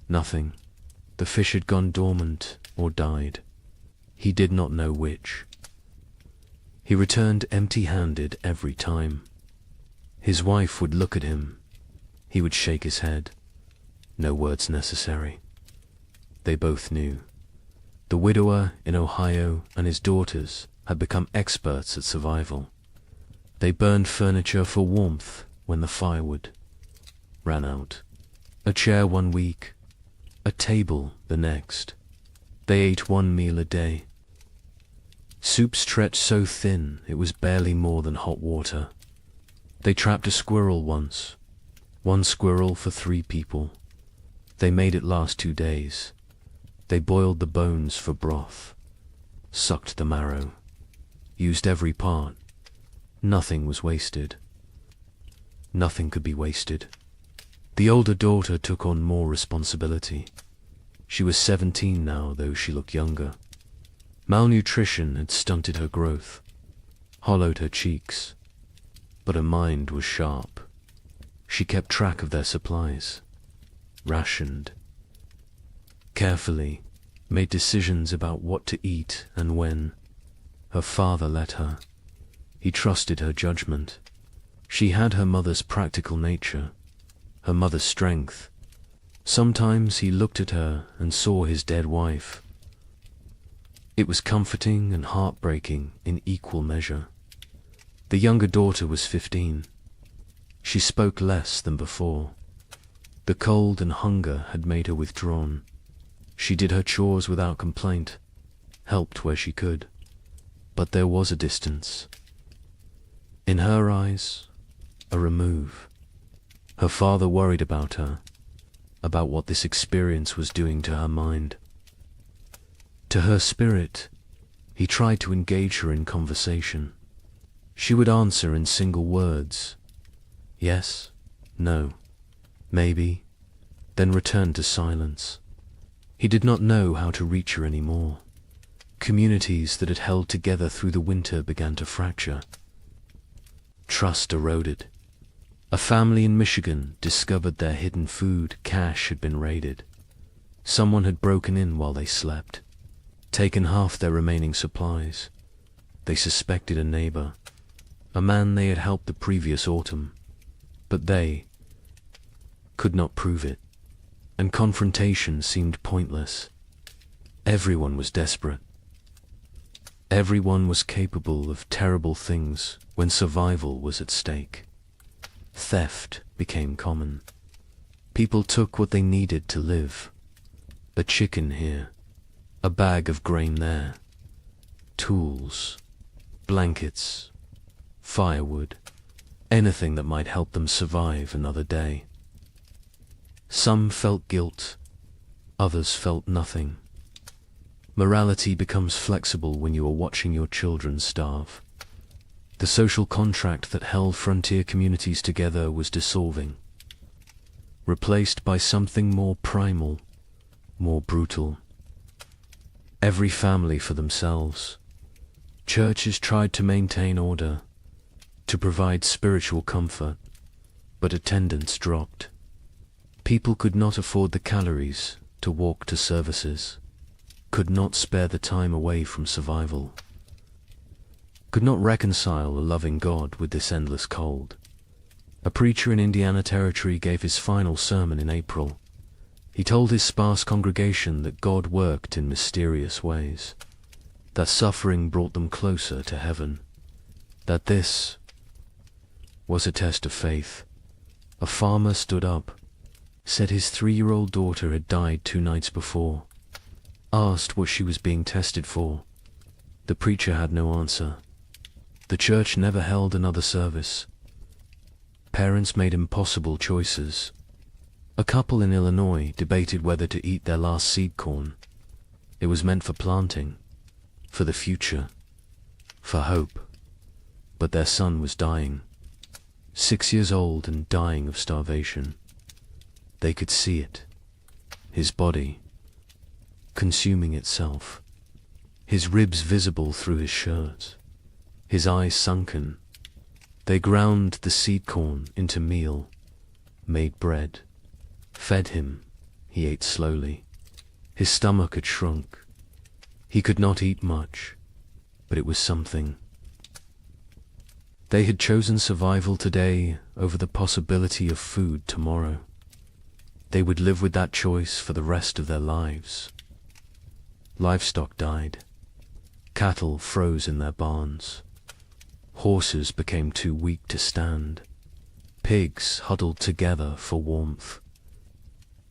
Nothing. The fish had gone dormant or died. He did not know which. He returned empty-handed every time. His wife would look at him. He would shake his head. No words necessary. They both knew. The widower in Ohio and his daughters had become experts at survival. They burned furniture for warmth when the firewood ran out. A chair 1 week, a table the next. They ate 1 meal a day. Soup stretched so thin it was barely more than hot water. They trapped a squirrel once. 1 squirrel for 3 people. They made it last 2 days. They boiled the bones for broth, sucked the marrow, used every part. Nothing was wasted. Nothing could be wasted. The older daughter took on more responsibility. She was 17 now, though she looked younger. Malnutrition had stunted her growth, hollowed her cheeks, but her mind was sharp. She kept track of their supplies, rationed, carefully, made decisions about what to eat and when. Her father let her. He trusted her judgment. She had her mother's practical nature, her mother's strength. Sometimes he looked at her and saw his dead wife. It was comforting and heartbreaking in equal measure. The younger daughter was 15. She spoke less than before. The cold and hunger had made her withdrawn. She did her chores without complaint, helped where she could. But there was a distance. In her eyes, a remove. Her father worried about her, about what this experience was doing to her mind. To her spirit, He tried to engage her in conversation. She would answer in single words. Yes, no, maybe, then return to silence. He did not know how to reach her anymore. Communities that had held together through the winter began to fracture. Trust eroded. A family in Michigan discovered their hidden food cache had been raided. Someone had broken in while they slept, taken half their remaining supplies. They suspected a neighbor, a man they had helped the previous autumn, but they could not prove it, and confrontation seemed pointless. Everyone was desperate. Everyone was capable of terrible things when survival was at stake. Theft became common. People took what they needed to live. A chicken here, a bag of grain there, tools, blankets, firewood, anything that might help them survive another day. Some felt guilt, others felt nothing. Morality becomes flexible when you are watching your children starve. The social contract that held frontier communities together was dissolving, replaced by something more primal, more brutal. Every family for themselves. Churches tried to maintain order, to provide spiritual comfort, but attendance dropped. People could not afford the calories to walk to services, could not spare the time away from survival, could not reconcile a loving God with this endless cold. A preacher in Indiana Territory gave his final sermon in April. He told his sparse congregation that God worked in mysterious ways, that suffering brought them closer to heaven, that this was a test of faith. A farmer stood up, said his 3-year-old daughter had died 2 nights before, asked what she was being tested for. The preacher had no answer. The church never held another service. Parents made impossible choices. A couple in Illinois debated whether to eat their last seed corn. It was meant for planting, for the future, for hope. But their son was dying, 6 years old and dying of starvation. They could see it, his body consuming itself, his ribs visible through his shirt, his eyes sunken. They ground the seed corn into meal, made bread, fed him. He ate slowly. His stomach had shrunk. He could not eat much, but it was something. They had chosen survival today over the possibility of food tomorrow. They would live with that choice for the rest of their lives. Livestock died. Cattle froze in their barns. Horses became too weak to stand. Pigs huddled together for warmth,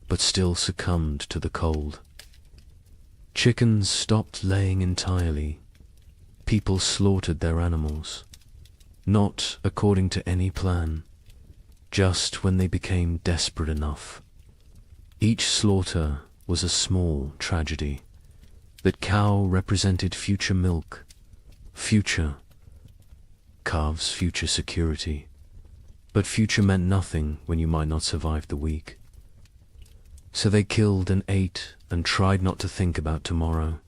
but still succumbed to the cold. Chickens stopped laying entirely. People slaughtered their animals, not according to any plan, just when they became desperate enough. Each slaughter was a small tragedy. That cow represented future milk, future. Calves future security. But future meant nothing when you might not survive the week. So they killed and ate and tried not to think about tomorrow.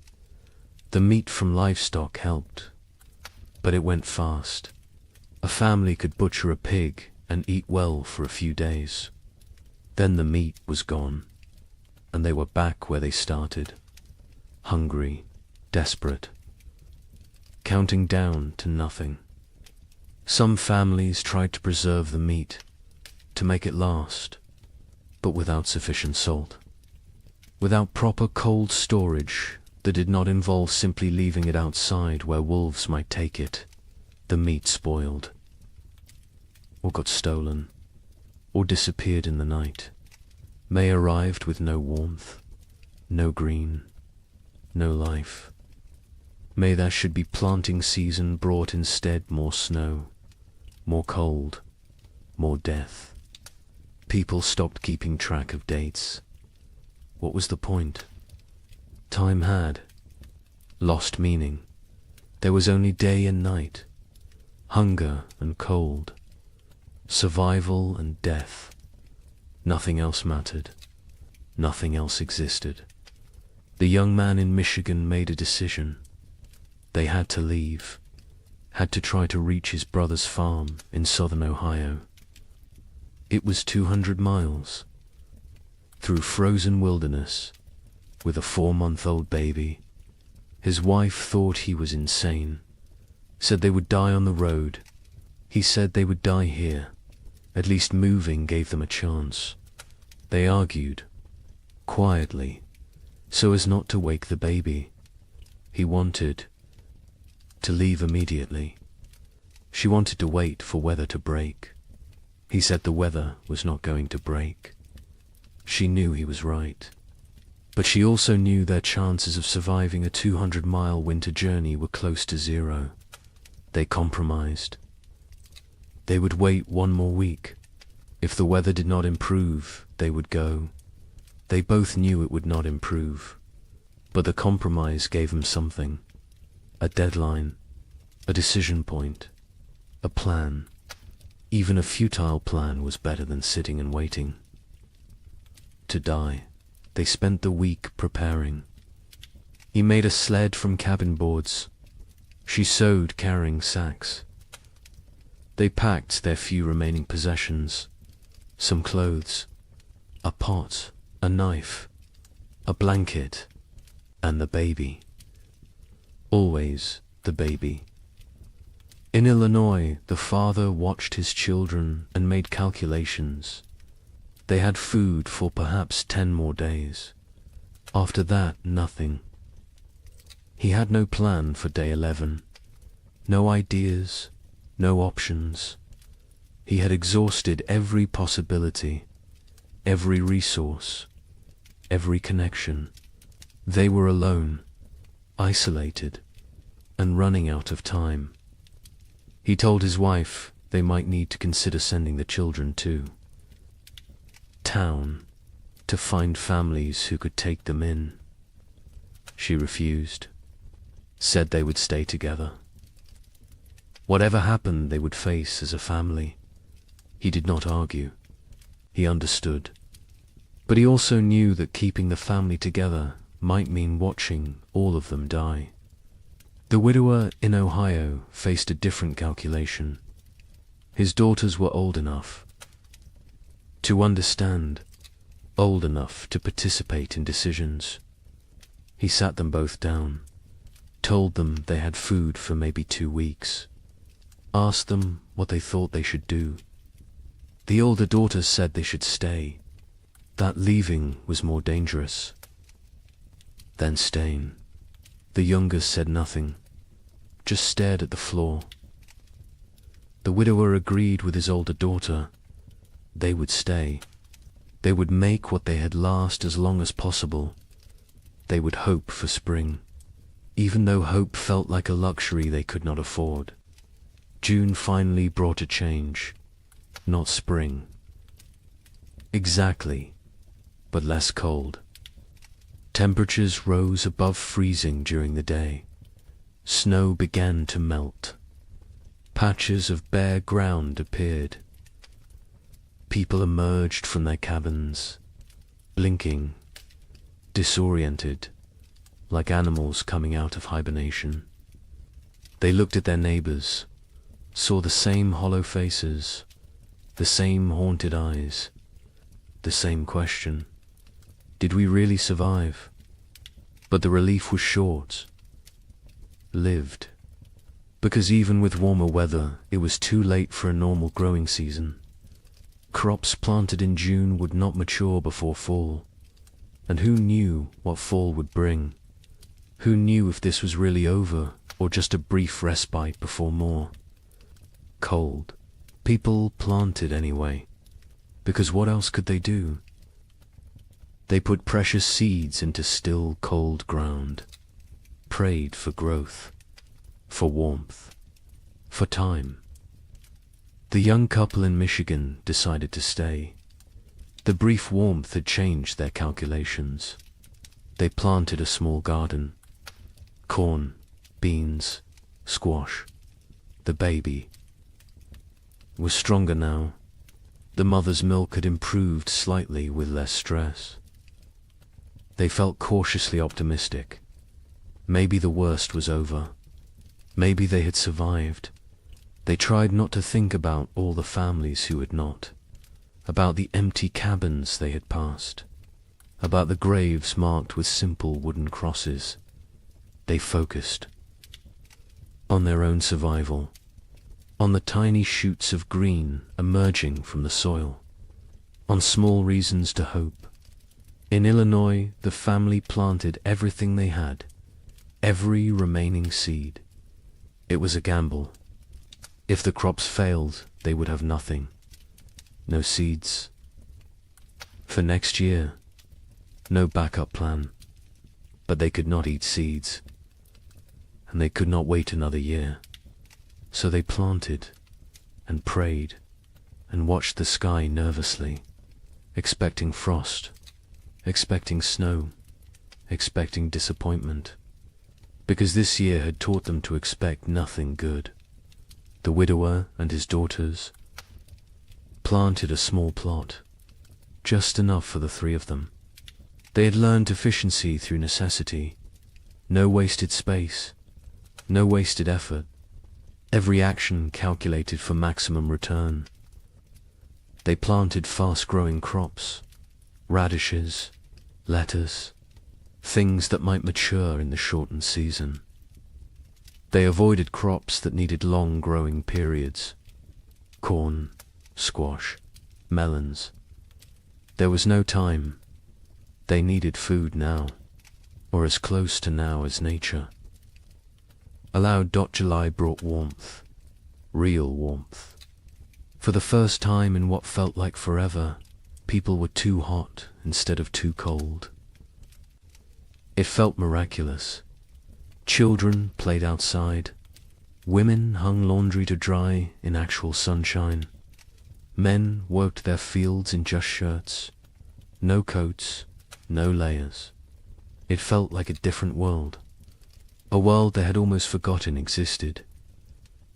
The meat from livestock helped, but it went fast. A family could butcher a pig and eat well for a few days. Then the meat was gone, and they were back where they started. Hungry, desperate, counting down to nothing. Some families tried to preserve the meat, to make it last, but without sufficient salt. Without proper cold storage that did not involve simply leaving it outside where wolves might take it, the meat spoiled, or got stolen, or disappeared in the night. May arrived with no warmth, no green, no life. May there should be planting season brought instead more snow, more cold, more death. People stopped keeping track of dates. What was the point? Time had lost meaning. There was only day and night, hunger and cold, survival and death. Nothing else mattered. Nothing else existed. The young man in Michigan made a decision. They had to leave, had to try to reach his brother's farm in southern Ohio. It was 200 miles, through frozen wilderness, with a 4-month-old baby. His wife thought he was insane, said they would die on the road. He said they would die here. At least moving gave them a chance. They argued, quietly, so as not to wake the baby. He wanted to leave immediately. She wanted to wait for weather to break. He said the weather was not going to break. She knew he was right. But she also knew their chances of surviving a 200-mile winter journey were close to zero. They compromised. They would wait 1 more week. If the weather did not improve, they would go. They both knew it would not improve. But the compromise gave them something. A deadline, a decision point, a plan. Even a futile plan was better than sitting and waiting. To die. They spent the week preparing. He made a sled from cabin boards. She sewed carrying sacks. They packed their few remaining possessions, some clothes, a pot, a knife, a blanket, and the baby. Always the baby. In Illinois, the father watched his children and made calculations. They had food for perhaps 10 more days. After that, nothing. He had no plan for day 11. No ideas, no options. He had exhausted every possibility, every resource, every connection. They were alone, isolated, and running out of time. He told his wife they might need to consider sending the children too. Town, to find families who could take them in. She refused, said they would stay together. Whatever happened, they would face as a family. He did not argue. He understood. But he also knew that keeping the family together might mean watching all of them die. The widower in Ohio faced a different calculation. His daughters were old enough to understand, old enough to participate in decisions. He sat them both down, told them they had food for maybe 2 weeks, asked them what they thought they should do. The older daughter said they should stay, that leaving was more dangerous than staying. The younger said nothing, just stared at the floor. The widower agreed with his older daughter. They would stay. They would make what they had last as long as possible. They would hope for spring, even though hope felt like a luxury they could not afford. June finally brought a change, not spring. Exactly, but less cold. Temperatures rose above freezing during the day. Snow began to melt. Patches of bare ground appeared. People emerged from their cabins, blinking, disoriented, like animals coming out of hibernation. They looked at their neighbors, saw the same hollow faces, the same haunted eyes, the same question. Did we really survive? But the relief was short. Lived. Because even with warmer weather, it was too late for a normal growing season. Crops planted in June would not mature before fall. And who knew what fall would bring? Who knew if this was really over, or just a brief respite before more? Cold. People planted anyway, because what else could they do? They put precious seeds into still, cold ground, prayed for growth, for warmth, for time. The young couple in Michigan decided to stay. The brief warmth had changed their calculations. They planted a small garden. Corn, beans, squash. The baby was stronger now. The mother's milk had improved slightly with less stress. They felt cautiously optimistic. Maybe the worst was over. Maybe they had survived. They tried not to think about all the families who had not, about the empty cabins they had passed, about the graves marked with simple wooden crosses. They focused on their own survival, on the tiny shoots of green emerging from the soil, on small reasons to hope. In Illinois, the family planted everything they had, every remaining seed. It was a gamble. If the crops failed, they would have nothing. No seeds. For next year, no backup plan. But they could not eat seeds, and they could not wait another year. So they planted and prayed and watched the sky nervously, expecting frost, expecting snow, expecting disappointment, because this year had taught them to expect nothing good. The widower and his daughters planted a small plot, just enough for the three of them. They had learned efficiency through necessity. No wasted space, no wasted effort. Every action calculated for maximum return. They planted fast-growing crops, radishes, lettuce, things that might mature in the shortened season. They avoided crops that needed long growing periods. Corn, squash, melons. There was no time. They needed food now, or as close to now as nature. July brought warmth, real warmth. For the first time in what felt like forever, people were too hot instead of too cold. It felt miraculous. Children played outside. Women hung laundry to dry in actual sunshine. Men worked their fields in just shirts. No coats, no layers. It felt like a different world. A world they had almost forgotten existed.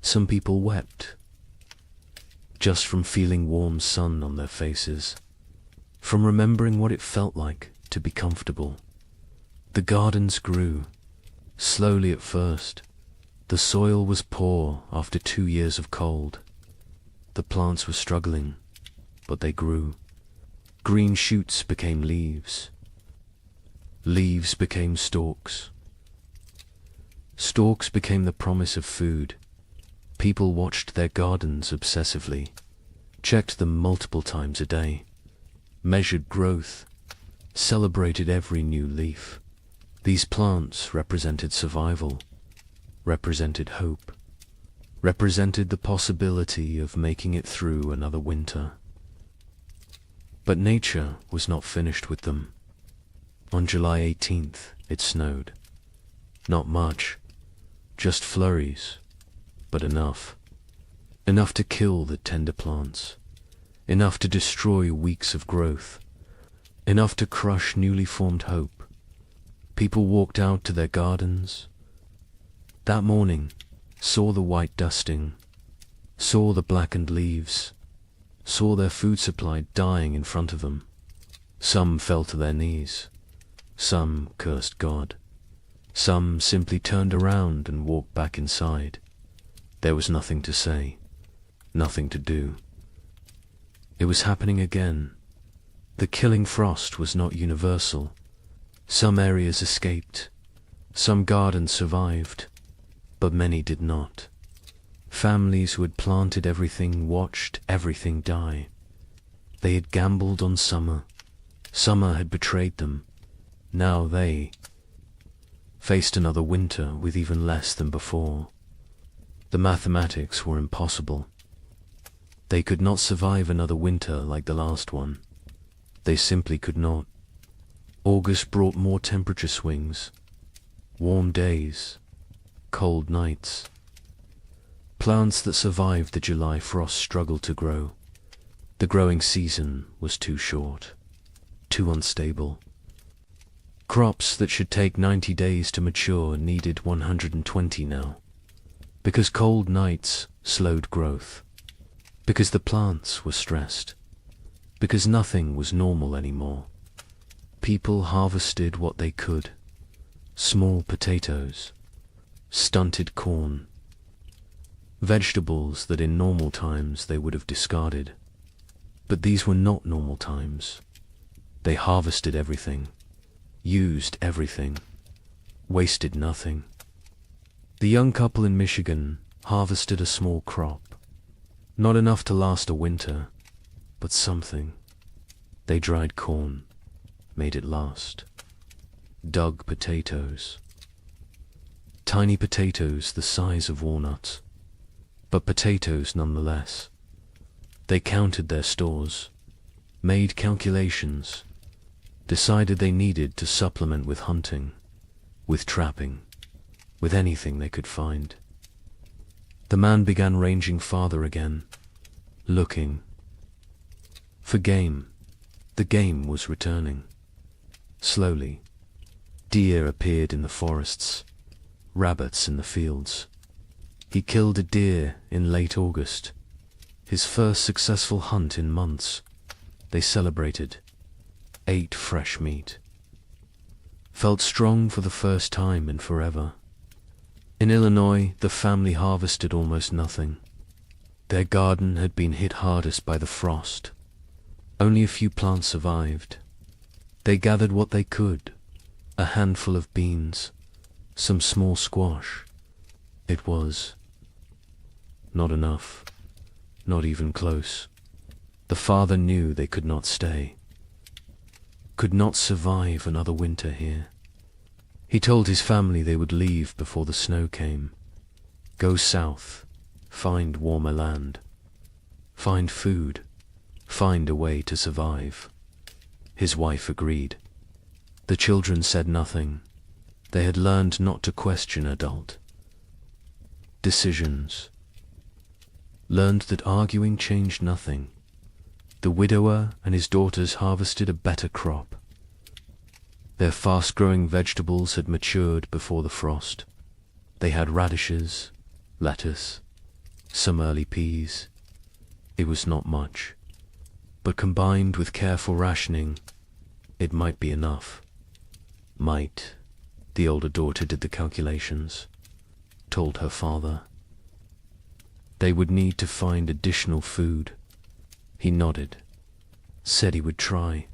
Some people wept, just from feeling warm sun on their faces, from remembering what it felt like to be comfortable. The gardens grew, slowly at first. The soil was poor after 2 years of cold. The plants were struggling, but they grew. Green shoots became leaves. Leaves became stalks. Stalks became the promise of food. People watched their gardens obsessively, checked them multiple times a day, measured growth, celebrated every new leaf. These plants represented survival, represented hope, represented the possibility of making it through another winter. But nature was not finished with them. On July 18th, it snowed. Not much, just flurries, but enough. Enough to kill the tender plants, enough to destroy weeks of growth, enough to crush newly formed hope. People walked out to their gardens that morning, saw the white dusting, saw the blackened leaves, saw their food supply dying in front of them. Some fell to their knees, some cursed God, some simply turned around and walked back inside. There was nothing to say, nothing to do. It was happening again. The killing frost was not universal. Some areas escaped, some gardens survived, but many did not. Families who had planted everything watched everything die. They had gambled on summer. Summer had betrayed them. Now they faced another winter with even less than before. The mathematics were impossible. They could not survive another winter like the last one. They simply could not. August brought more temperature swings, warm days, cold nights. Plants that survived the July frost struggled to grow. The growing season was too short, too unstable. Crops that should take 90 days to mature needed 120 now. because cold nights slowed growth, because the plants were stressed, because nothing was normal anymore. People harvested what they could: small potatoes, stunted corn, vegetables that in normal times they would have discarded. But these were not normal times. They harvested everything, used everything, wasted nothing. The young couple in Michigan harvested a small crop, not enough to last a winter, but something. They dried corn, made it last. Dug potatoes. Tiny potatoes the size of walnuts, but potatoes nonetheless. They counted their stores, made calculations, decided they needed to supplement with hunting, with trapping, with anything they could find. The man began ranging farther again, looking for game. The game was returning. Slowly, deer appeared in the forests, rabbits in the fields. He killed a deer in late August, his first successful hunt in months. They celebrated, ate fresh meat, felt strong for the first time in forever. In Illinois, the family harvested almost nothing. Their garden had been hit hardest by the frost. Only a few plants survived. They gathered what they could: a handful of beans, some small squash. It was not enough, not even close. The father knew they could not stay, could not survive another winter here. He told his family they would leave before the snow came, go south, find warmer land, find food, find a way to survive. His wife agreed. The children said nothing. They had learned not to question adult decisions, learned that arguing changed nothing. The widower and his daughters harvested a better crop. Their fast-growing vegetables had matured before the frost. They had radishes, lettuce, some early peas. It was not much, but combined with careful rationing, it might be enough. Might. The older daughter did the calculations, told her father. They would need to find additional food. He nodded, said he would try.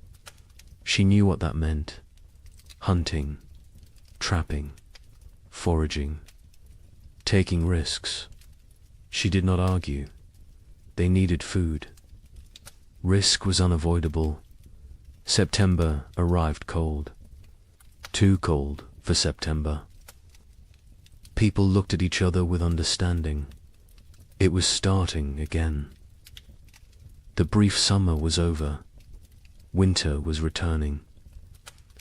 She knew what that meant: hunting, trapping, foraging, taking risks. She did not argue. They needed food. Risk was unavoidable. September arrived cold. Too cold for September. People looked at each other with understanding. It was starting again. The brief summer was over. Winter was returning.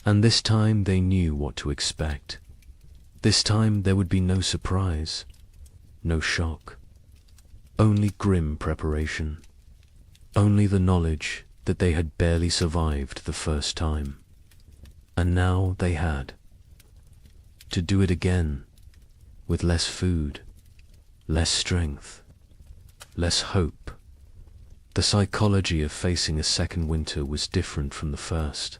And this time they knew what to expect. This time there would be no surprise, no shock. Only grim preparation. Only the knowledge that they had barely survived the first time. And now they had to do it again, with less food, less strength, less hope. The psychology of facing a second winter was different from the first.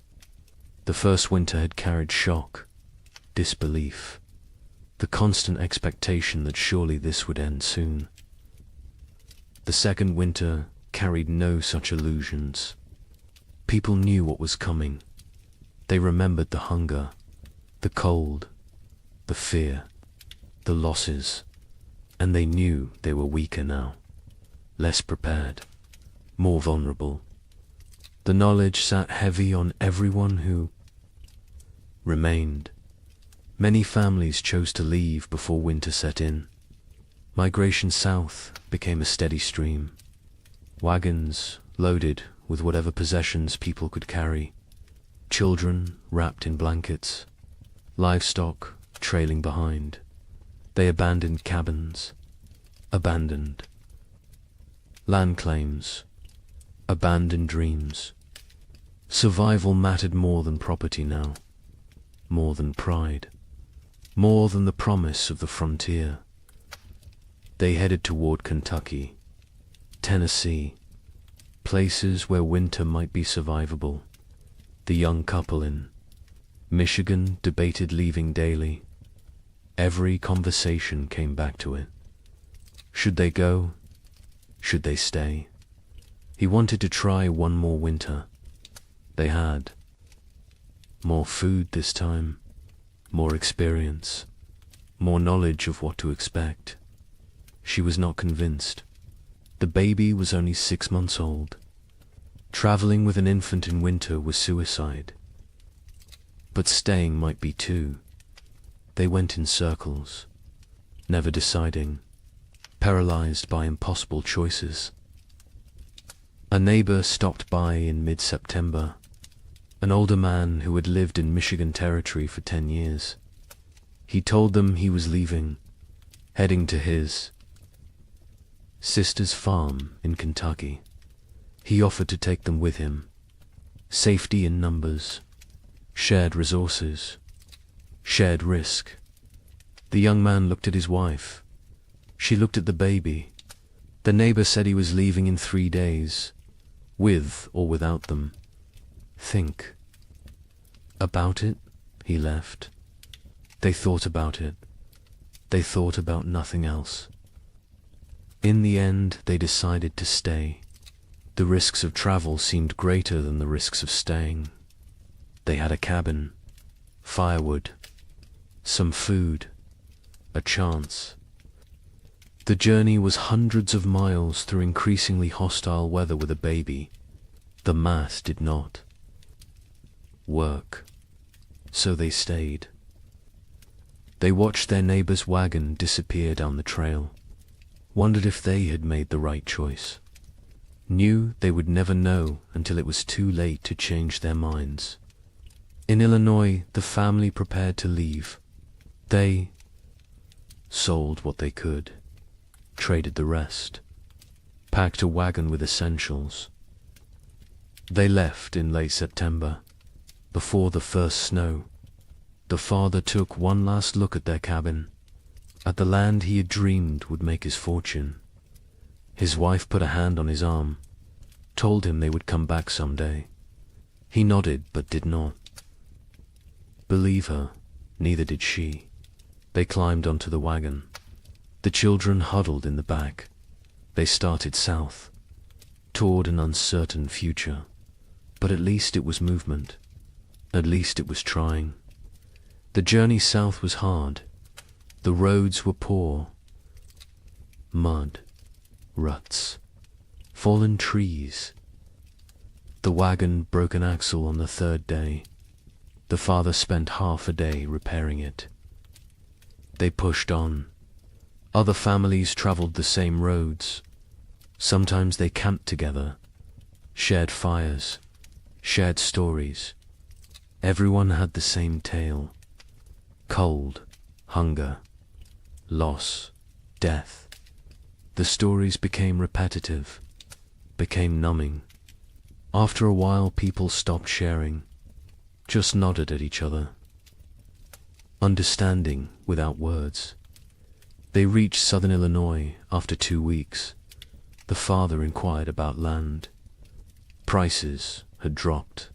The first winter had carried shock, disbelief, the constant expectation that surely this would end soon. The second winter carried no such illusions. People knew what was coming. They remembered the hunger, the cold, the fear, the losses, and they knew they were weaker now, less prepared, more vulnerable. The knowledge sat heavy on everyone who remained. Many families chose to leave before winter set in. Migration south became a steady stream. Wagons loaded with whatever possessions people could carry. Children wrapped in blankets. Livestock trailing behind. They abandoned cabins. Abandoned land claims. Abandoned dreams. Survival mattered more than property now. More than pride. More than the promise of the frontier. They headed toward Kentucky, Tennessee, places where winter might be survivable. The young couple in Michigan debated leaving daily. Every conversation came back to it. Should they go? Should they stay? He wanted to try one more winter. They had more food this time, more experience, more knowledge of what to expect. She was not convinced. The baby was only 6 months old. Traveling with an infant in winter was suicide. But staying might be too. They went in circles, never deciding, paralyzed by impossible choices. A neighbor stopped by in mid-September, an older man who had lived in Michigan Territory for 10 years. He told them he was leaving, heading to his sister's farm in Kentucky. He offered to take them with him. Safety in numbers, shared resources, shared risk. The young man looked at his wife. She looked at the baby. The neighbor said he was leaving in 3 days, with or without them. Think about it. He left. They thought about it. They thought about nothing else. In the end, they decided to stay. The risks of travel seemed greater than the risks of staying. They had a cabin, firewood, some food, a chance. The journey was hundreds of miles through increasingly hostile weather with a baby. The math did not work, so they stayed. They watched their neighbor's wagon disappear down the trail, wondered if they had made the right choice, knew they would never know until it was too late to change their minds. In Illinois, the family prepared to leave. They sold what they could, traded the rest, packed a wagon with essentials. They left in late September, before the first snow. The father took one last look at their cabin, at the land he had dreamed would make his fortune. His wife put a hand on his arm, told him they would come back someday. He nodded but did not believe her. Neither did she. They climbed onto the wagon. The children huddled in the back. They started south, toward an uncertain future. But at least it was movement. At least it was trying. The journey south was hard. The roads were poor. Mud, ruts, fallen trees. The wagon broke an axle on the 3rd day. The father spent half a day repairing it. They pushed on. Other families traveled the same roads. Sometimes they camped together, shared fires, shared stories. Everyone had the same tale. Cold, hunger, loss, death. The stories became repetitive, became numbing. After a while, people stopped sharing, just nodded at each other, understanding without words. They reached southern Illinois after 2 weeks. The father inquired about land. Prices had dropped.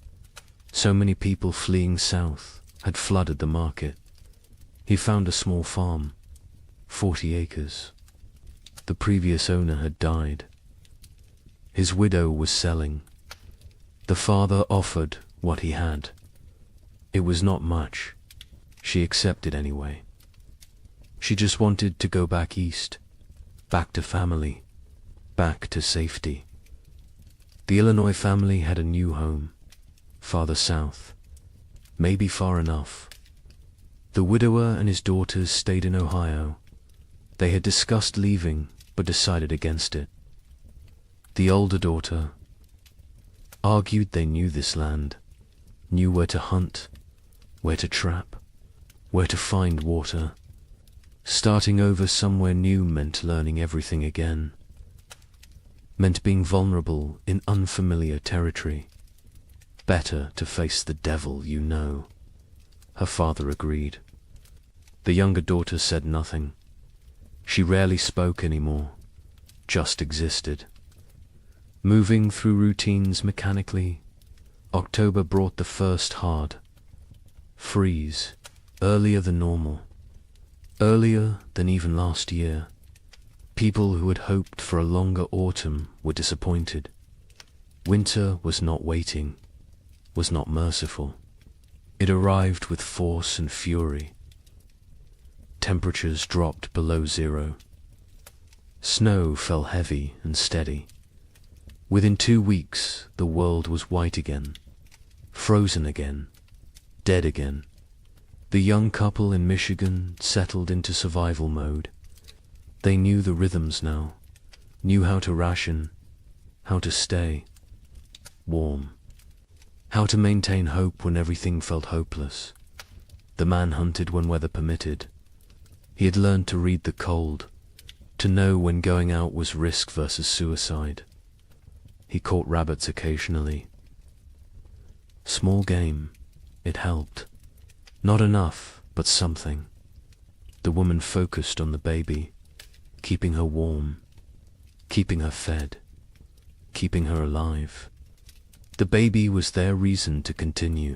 So many people fleeing south had flooded the market. He found a small farm, 40 acres. The previous owner had died. His widow was selling. The father offered what he had. It was not much. She accepted anyway. She just wanted to go back east, back to family, back to safety. The Illinois family had a new home, farther south, maybe far enough. The widower and his daughters stayed in Ohio. They had discussed leaving, but decided against it. The older daughter argued they knew this land, knew where to hunt, where to trap, where to find water. Starting over somewhere new meant learning everything again, meant being vulnerable in unfamiliar territory. Better to face the devil you know. Her father agreed. The younger daughter said nothing. She rarely spoke anymore, just existed. Moving through routines mechanically, October brought the first hard freeze, earlier than normal, earlier than even last year. People who had hoped for a longer autumn were disappointed. Winter was not waiting, was not merciful. It arrived with force and fury. Temperatures dropped below zero. Snow fell heavy and steady. Within 2 weeks, the world was white again, frozen again, dead again. The young couple in Michigan settled into survival mode. They knew the rhythms now, knew how to ration, how to stay warm, how to maintain hope when everything felt hopeless. The man hunted when weather permitted. He had learned to read the cold, to know when going out was risk versus suicide. He caught rabbits occasionally. Small game, it helped. Not enough, but something. The woman focused on the baby, keeping her warm, keeping her fed, keeping her alive. The baby was their reason to continue.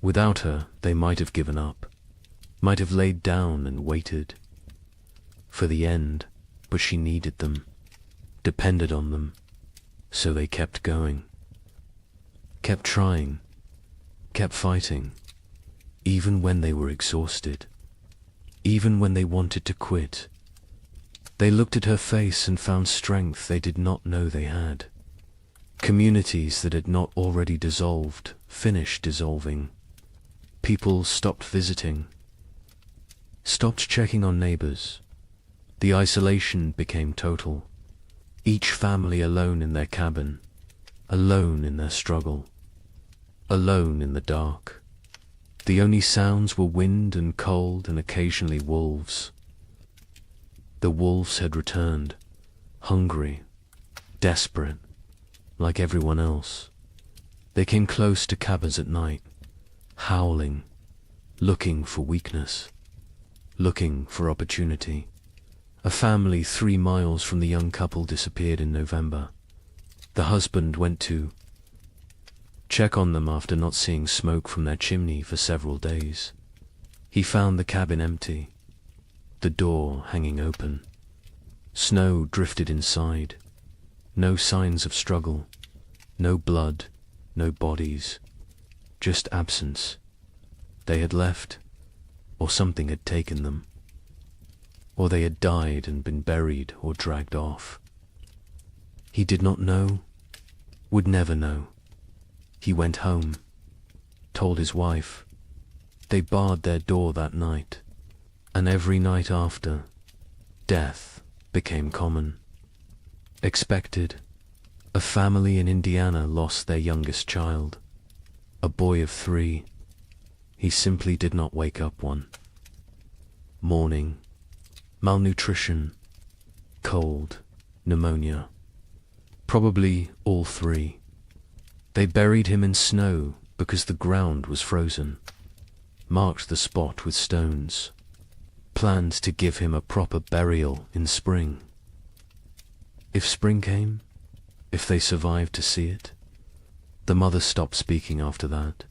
Without her, they might have given up, might have laid down and waited for the end, but she needed them, depended on them, so they kept going, kept trying, kept fighting, even when they were exhausted, even when they wanted to quit. They looked at her face and found strength they did not know they had. Communities that had not already dissolved finished dissolving. People stopped visiting, stopped checking on neighbors. The isolation became total. Each family alone in their cabin, alone in their struggle, alone in the dark. The only sounds were wind and cold and occasionally wolves. The wolves had returned, hungry, desperate, like everyone else. They came close to cabins at night, howling, looking for weakness, looking for opportunity. A family 3 miles from the young couple disappeared in November. The husband went to check on them after not seeing smoke from their chimney for several days. He found the cabin empty, the door hanging open. Snow drifted inside. No signs of struggle, no blood, no bodies, just absence. They had left, or something had taken them. Or they had died and been buried or dragged off. He did not know, would never know. He went home, told his wife. They barred their door that night, and every night after, death became common. Expected. A family in Indiana lost their youngest child, a boy of 3. He simply did not wake up one. Mourning, malnutrition, cold, pneumonia. Probably all 3. They buried him in snow because the ground was frozen, marked the spot with stones, planned to give him a proper burial in spring. If spring came, if they survived to see it. The mother stopped speaking after that,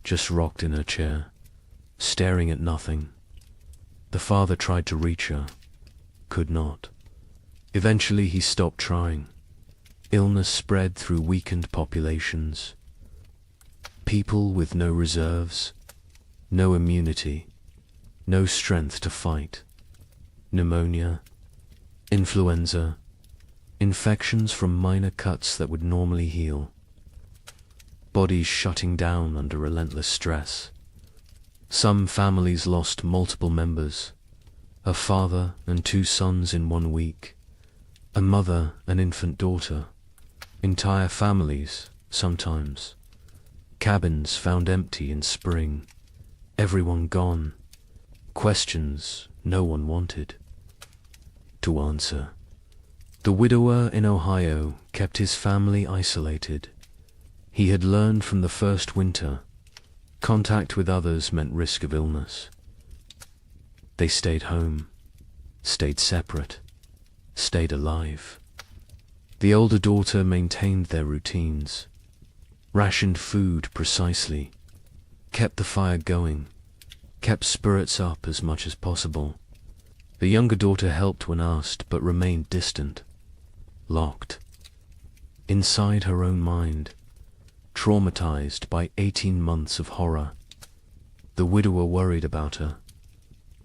just rocked in her chair, staring at nothing. The father tried to reach her, could not. Eventually he stopped trying. Illness spread through weakened populations. People with no reserves, no immunity, no strength to fight. Pneumonia, influenza, infections from minor cuts that would normally heal. Bodies shutting down under relentless stress. Some families lost multiple members, a father and 2 sons in 1 week, a mother and infant daughter, entire families, sometimes. Cabins found empty in spring, everyone gone, questions no one wanted to answer. The widower in Ohio kept his family isolated. He had learned from the first winter, contact with others meant risk of illness. They stayed home, stayed separate, stayed alive. The older daughter maintained their routines, rationed food precisely, kept the fire going, kept spirits up as much as possible. The younger daughter helped when asked, but remained distant, locked, inside her own mind, traumatized by 18 months of horror. The widower worried about her,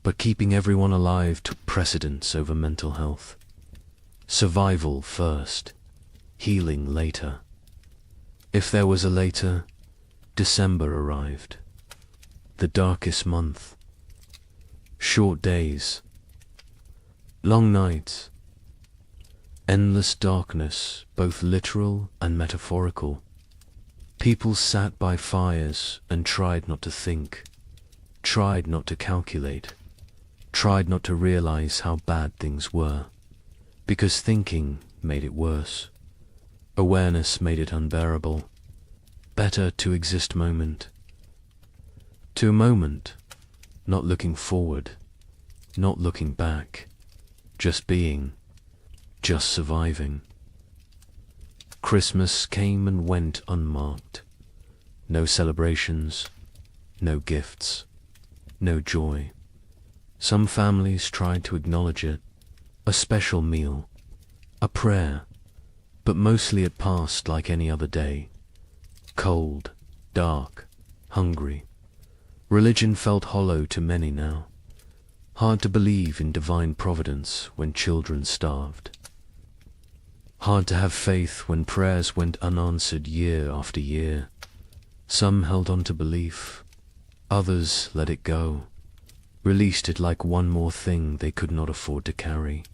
but keeping everyone alive took precedence over mental health. Survival first, healing later. If there was a later, December arrived. The darkest month. Short days. Long nights. Endless darkness, both literal and metaphorical. People sat by fires and tried not to think, tried not to calculate, tried not to realize how bad things were, because thinking made it worse. Awareness made it unbearable. Better to exist moment to moment, not looking forward, not looking back, just being, just surviving. Christmas came and went unmarked. No celebrations, no gifts, no joy. Some families tried to acknowledge it, a special meal, a prayer, but mostly it passed like any other day. Cold, dark, hungry. Religion felt hollow to many now. Hard to believe in divine providence when children starved. Hard to have faith when prayers went unanswered year after year. Some held on to belief, others let it go, released it like one more thing they could not afford to carry.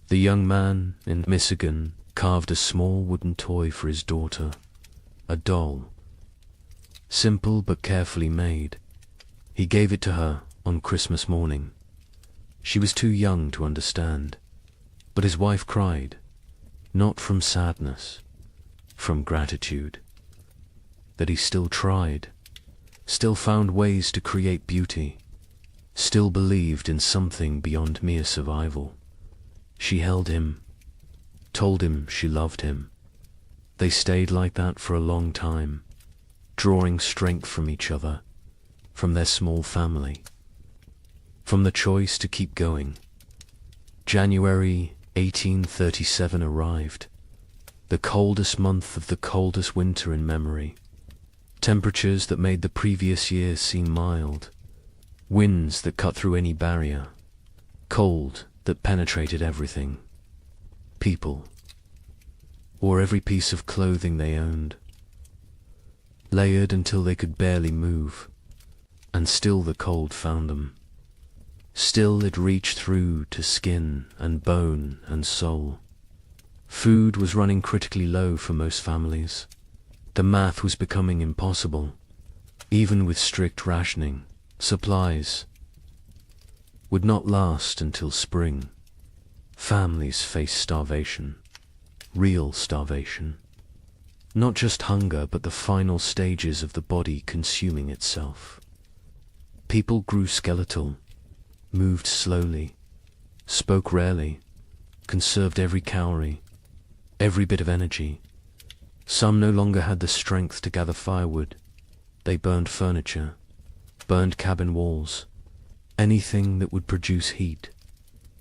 The young man in Michigan carved a small wooden toy for his daughter, a doll. Simple but carefully made. He gave it to her on Christmas morning. She was too young to understand, but his wife cried, not from sadness, from gratitude, that he still tried, still found ways to create beauty, still believed in something beyond mere survival. She held him, told him she loved him. They stayed like that for a long time, drawing strength from each other, from their small family, from the choice to keep going. January 1837 arrived, the coldest month of the coldest winter in memory. Temperatures that made the previous year seem mild, winds that cut through any barrier, cold that penetrated everything. People wore every piece of clothing they owned, layered until they could barely move, and still the cold found them. Still it reached through to skin and bone and soul. Food was running critically low for most families. The math was becoming impossible. Even with strict rationing, supplies would not last until spring. Families faced starvation, real starvation. Not just hunger, but the final stages of the body consuming itself. People grew skeletal, moved slowly, spoke rarely, conserved every calorie, every bit of energy. Some no longer had the strength to gather firewood. They burned furniture, burned cabin walls, anything that would produce heat.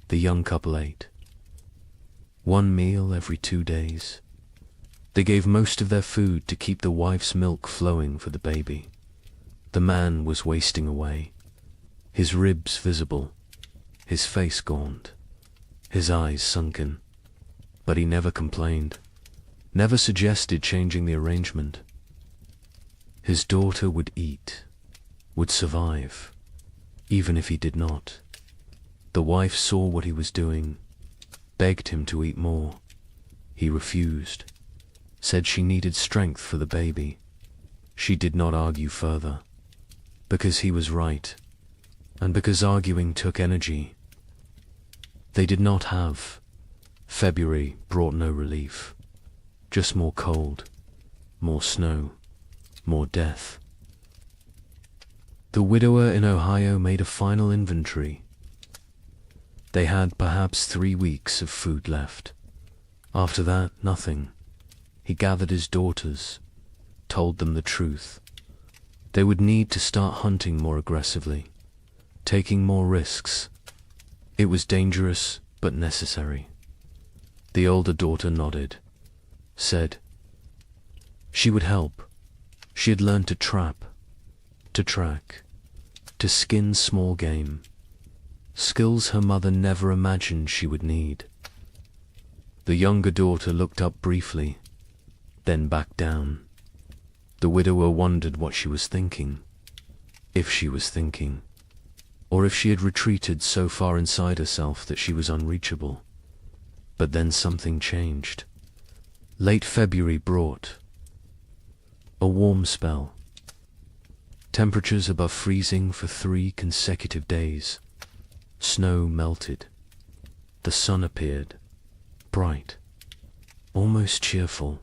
The young couple ate. One meal every 2 days. They gave most of their food to keep the wife's milk flowing for the baby. The man was wasting away, his ribs visible, his face gaunt, his eyes sunken. But he never complained, never suggested changing the arrangement. His daughter would eat, would survive, even if he did not. The wife saw what he was doing, begged him to eat more. He refused, said she needed strength for the baby. She did not argue further, because he was right, and because arguing took energy. They did not have. February brought no relief, just more cold, more snow, more death. The widower in Ohio made a final inventory. They had perhaps 3 weeks of food left. After that, nothing. He gathered his daughters, told them the truth. They would need to start hunting more aggressively, taking more risks. It was dangerous, but necessary. The older daughter nodded, said she would help. She had learned to trap, to track, to skin small game, skills her mother never imagined she would need. The younger daughter looked up briefly, then back down. The widower wondered what she was thinking, if she was thinking, or if she had retreated so far inside herself that she was unreachable. But then something changed. Late February brought a warm spell. Temperatures above freezing for 3 consecutive days. Snow melted. The sun appeared, bright, almost cheerful.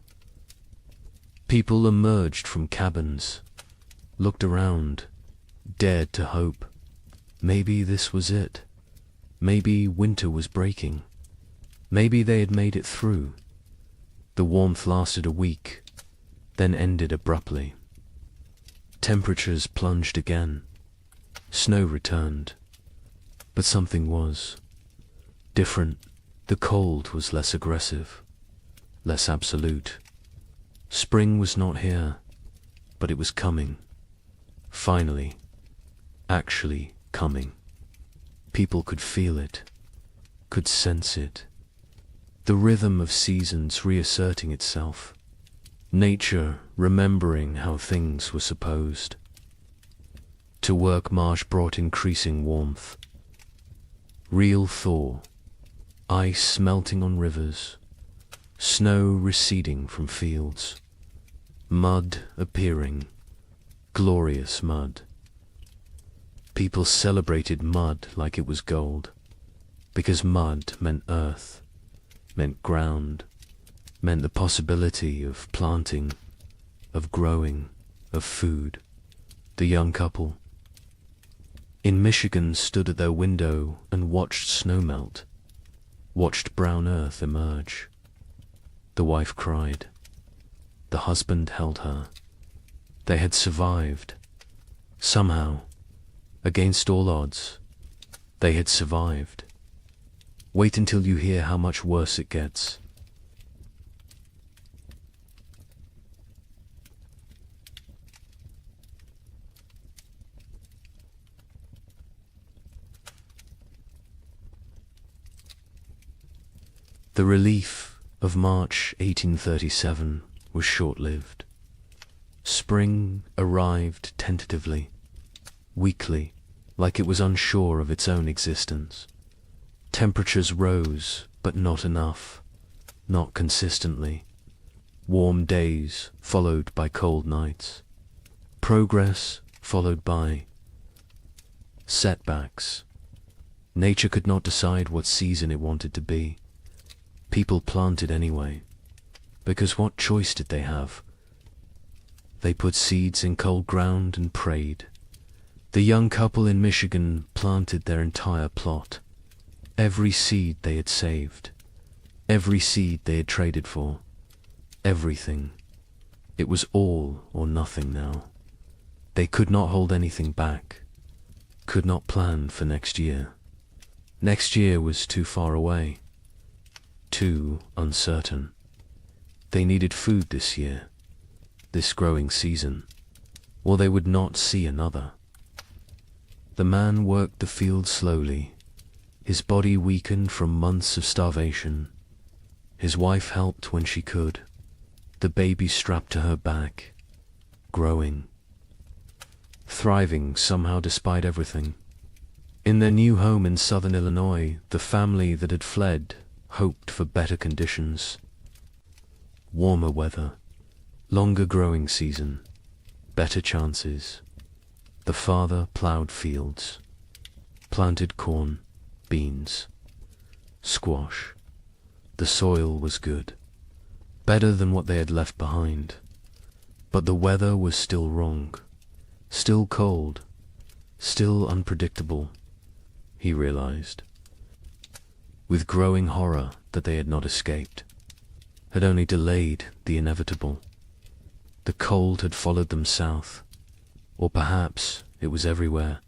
People emerged from cabins, looked around, dared to hope. Maybe this was it. Maybe winter was breaking. Maybe they had made it through. The warmth lasted a week, then ended abruptly. Temperatures plunged again. Snow returned. But something was different. The cold was less aggressive, less absolute. Spring was not here, but it was coming. Finally, actually coming. People could feel it, could sense it. The rhythm of seasons reasserting itself. Nature remembering how things were supposed. To work marsh brought increasing warmth. Real thaw. Ice melting on rivers. Snow receding from fields. Mud appearing. Glorious mud. People celebrated mud like it was gold, because mud meant earth, meant ground, meant the possibility of planting, of growing, of food. The young couple in Michigan stood at their window and watched snow melt, watched brown earth emerge. The wife cried. The husband held her. They had survived. Somehow, against all odds, they had survived. Wait until you hear how much worse it gets. The relief of March 1837 was short-lived. Spring arrived tentatively, weakly, like it was unsure of its own existence. Temperatures rose, but not enough, not consistently. Warm days followed by cold nights. Progress followed by setbacks. Nature could not decide what season it wanted to be. People planted anyway, because what choice did they have? They put seeds in cold ground and prayed. The young couple in Michigan planted their entire plot. Every seed they had saved, every seed they had traded for, everything. It was all or nothing now. They could not hold anything back, could not plan for next year. Next year was too far away, too uncertain. They needed food this year, this growing season, or they would not see another. The man worked the field slowly, his body weakened from months of starvation. His wife helped when she could, the baby strapped to her back, growing, thriving somehow despite everything. In their new home in southern Illinois, the family that had fled hoped for better conditions. Warmer weather, longer growing season, better chances. The father plowed fields, planted corn, beans, squash. The soil was good, better than what they had left behind. But the weather was still wrong, still cold, still unpredictable, he realized. with growing horror that they had not escaped, had only delayed the inevitable. The cold had followed them south, or perhaps it was everywhere.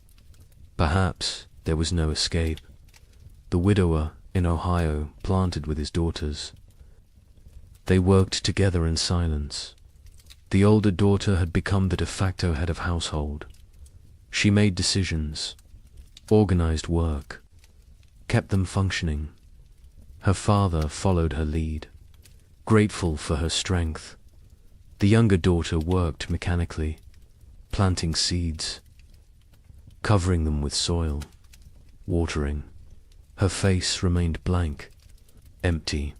Perhaps there was no escape. The widower in Ohio planted with his daughters. They worked together in silence. The older daughter had become the de facto head of household. She made decisions, organized work, kept them functioning. Her father followed her lead, grateful for her strength. The younger daughter worked mechanically, planting seeds, covering them with soil, watering. Her face remained blank, empty.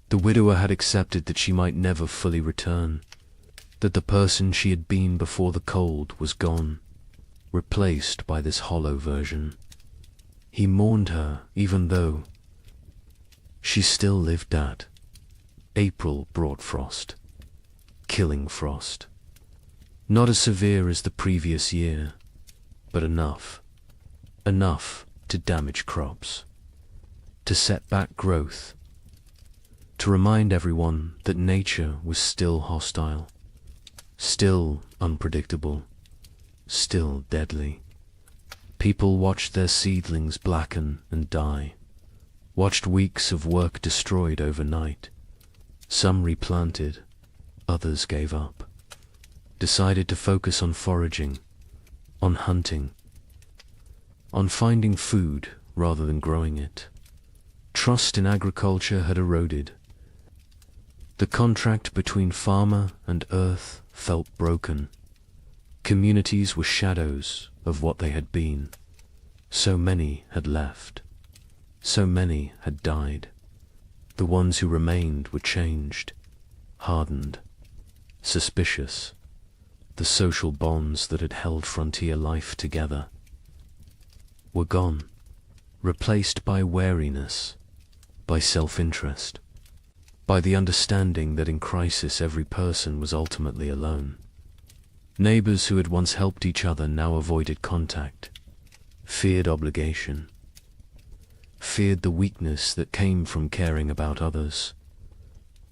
The widower had accepted that she might never fully return, that the person she had been before the cold was gone, replaced by this hollow version. He mourned her even though she still lived at. April brought frost, killing frost. Not as severe as the previous year, but enough to damage crops, to set back growth, to remind everyone that nature was still hostile, still unpredictable, still deadly. People watched their seedlings blacken and die, watched weeks of work destroyed overnight. Some replanted, others gave up, decided to focus on foraging, on hunting, on finding food rather than growing it. Trust in agriculture had eroded. The contract between farmer and earth felt broken. Communities were shadows of what they had been. So many had left. So many had died. The ones who remained were changed, hardened, suspicious. The social bonds that had held frontier life together were gone, replaced by wariness, by self-interest, by the understanding that in crisis every person was ultimately alone. Neighbors who had once helped each other now avoided contact, feared obligation, feared the weakness that came from caring about others.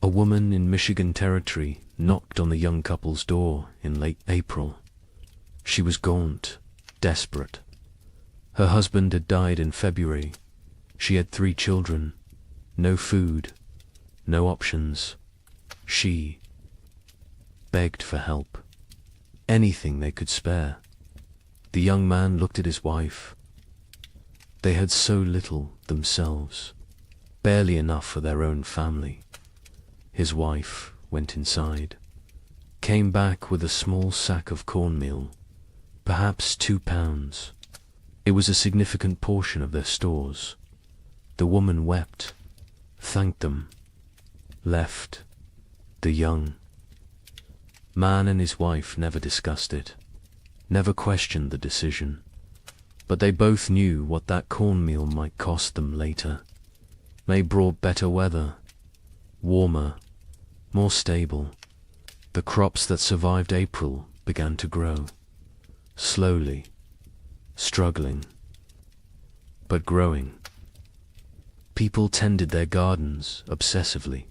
A woman in Michigan Territory knocked on the young couple's door in late April. She was gaunt, desperate. Her husband had died in February. She had 3 children, no food, no options. She begged for help, anything they could spare. The young man looked at his wife. They had so little themselves, barely enough for their own family. His wife went inside, came back with a small sack of cornmeal, perhaps 2 pounds. It was a significant portion of their stores. The woman wept, thanked them, left. The young man and his wife never discussed it, never questioned the decision, but they both knew what that cornmeal might cost them later. May brought better weather, warmer, more stable. The crops that survived April began to grow, slowly, struggling, but growing. People tended their gardens obsessively,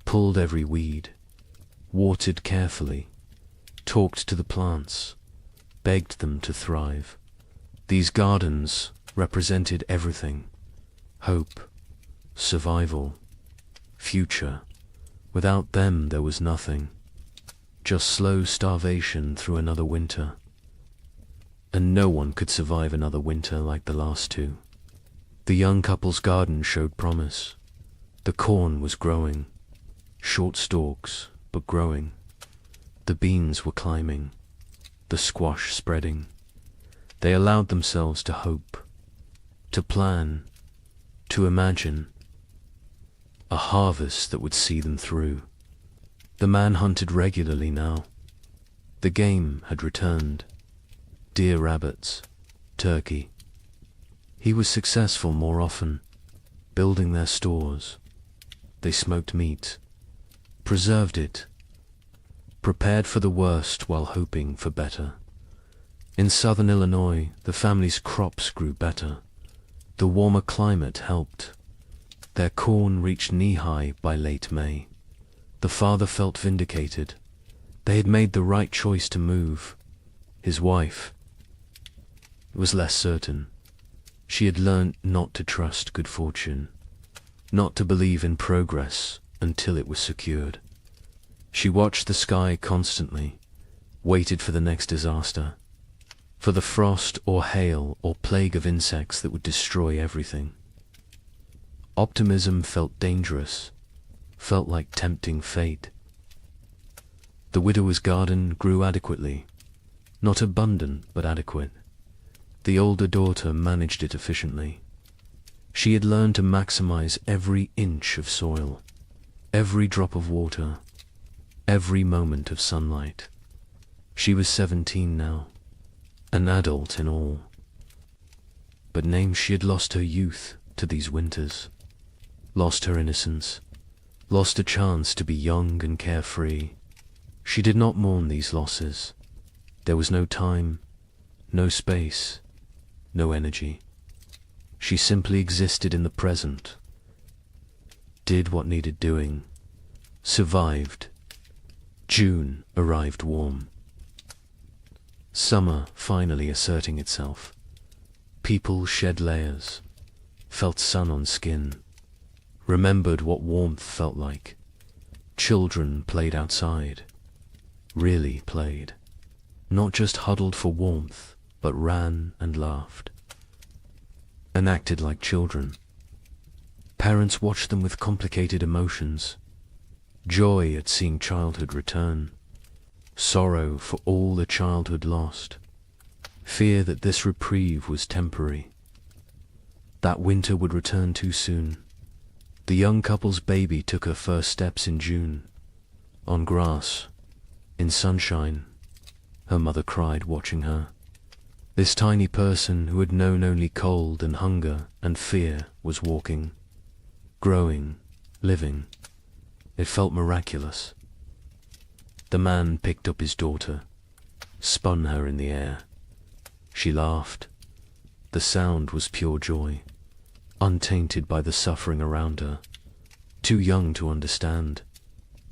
pulled every weed, watered carefully, talked to the plants, begged them to thrive. These gardens represented everything: hope, survival, future. Without them there was nothing, just slow starvation through another winter. And no one could survive another winter like the last 2. The young couple's garden showed promise. The corn was growing, short stalks, but growing. The beans were climbing, the squash spreading. They allowed themselves to hope, to plan, to imagine a harvest that would see them through. The man hunted regularly now. The game had returned. Deer, rabbits, turkey. He was successful more often, building their stores. They smoked meat, preserved it, prepared for the worst while hoping for better. In southern Illinois, the family's crops grew better. The warmer climate helped. Their corn reached knee-high by late May. The father felt vindicated. They had made the right choice to move. His wife was less certain. She had learnt not to trust good fortune, not to believe in progress until it was secured. She watched the sky constantly, waited for the next disaster, for the frost or hail or plague of insects that would destroy everything. Optimism felt dangerous, felt like tempting fate. The widower's garden grew adequately, not abundant but adequate. The older daughter managed it efficiently. She had learned to maximize every inch of soil, every drop of water, every moment of sunlight. She was 17 now, an adult in all. But name she had lost her youth to these winters, lost her innocence, lost a chance to be young and carefree. She did not mourn these losses. There was no time, no space, no energy. She simply existed in the present, did what needed doing, survived. June arrived warm. Summer finally asserting itself. People shed layers, felt sun on skin, remembered what warmth felt like. Children played outside, really played, not just huddled for warmth, but ran and laughed, and acted like children. Parents watched them with complicated emotions, joy at seeing childhood return, sorrow for all the childhood lost, fear that this reprieve was temporary, that winter would return too soon. The young couple's baby took her first steps in June, on grass, in sunshine. Her mother cried watching her. This tiny person who had known only cold and hunger and fear was walking, growing, living. It felt miraculous. The man picked up his daughter, spun her in the air. She laughed. The sound was pure joy, untainted by the suffering around her. Too young to understand,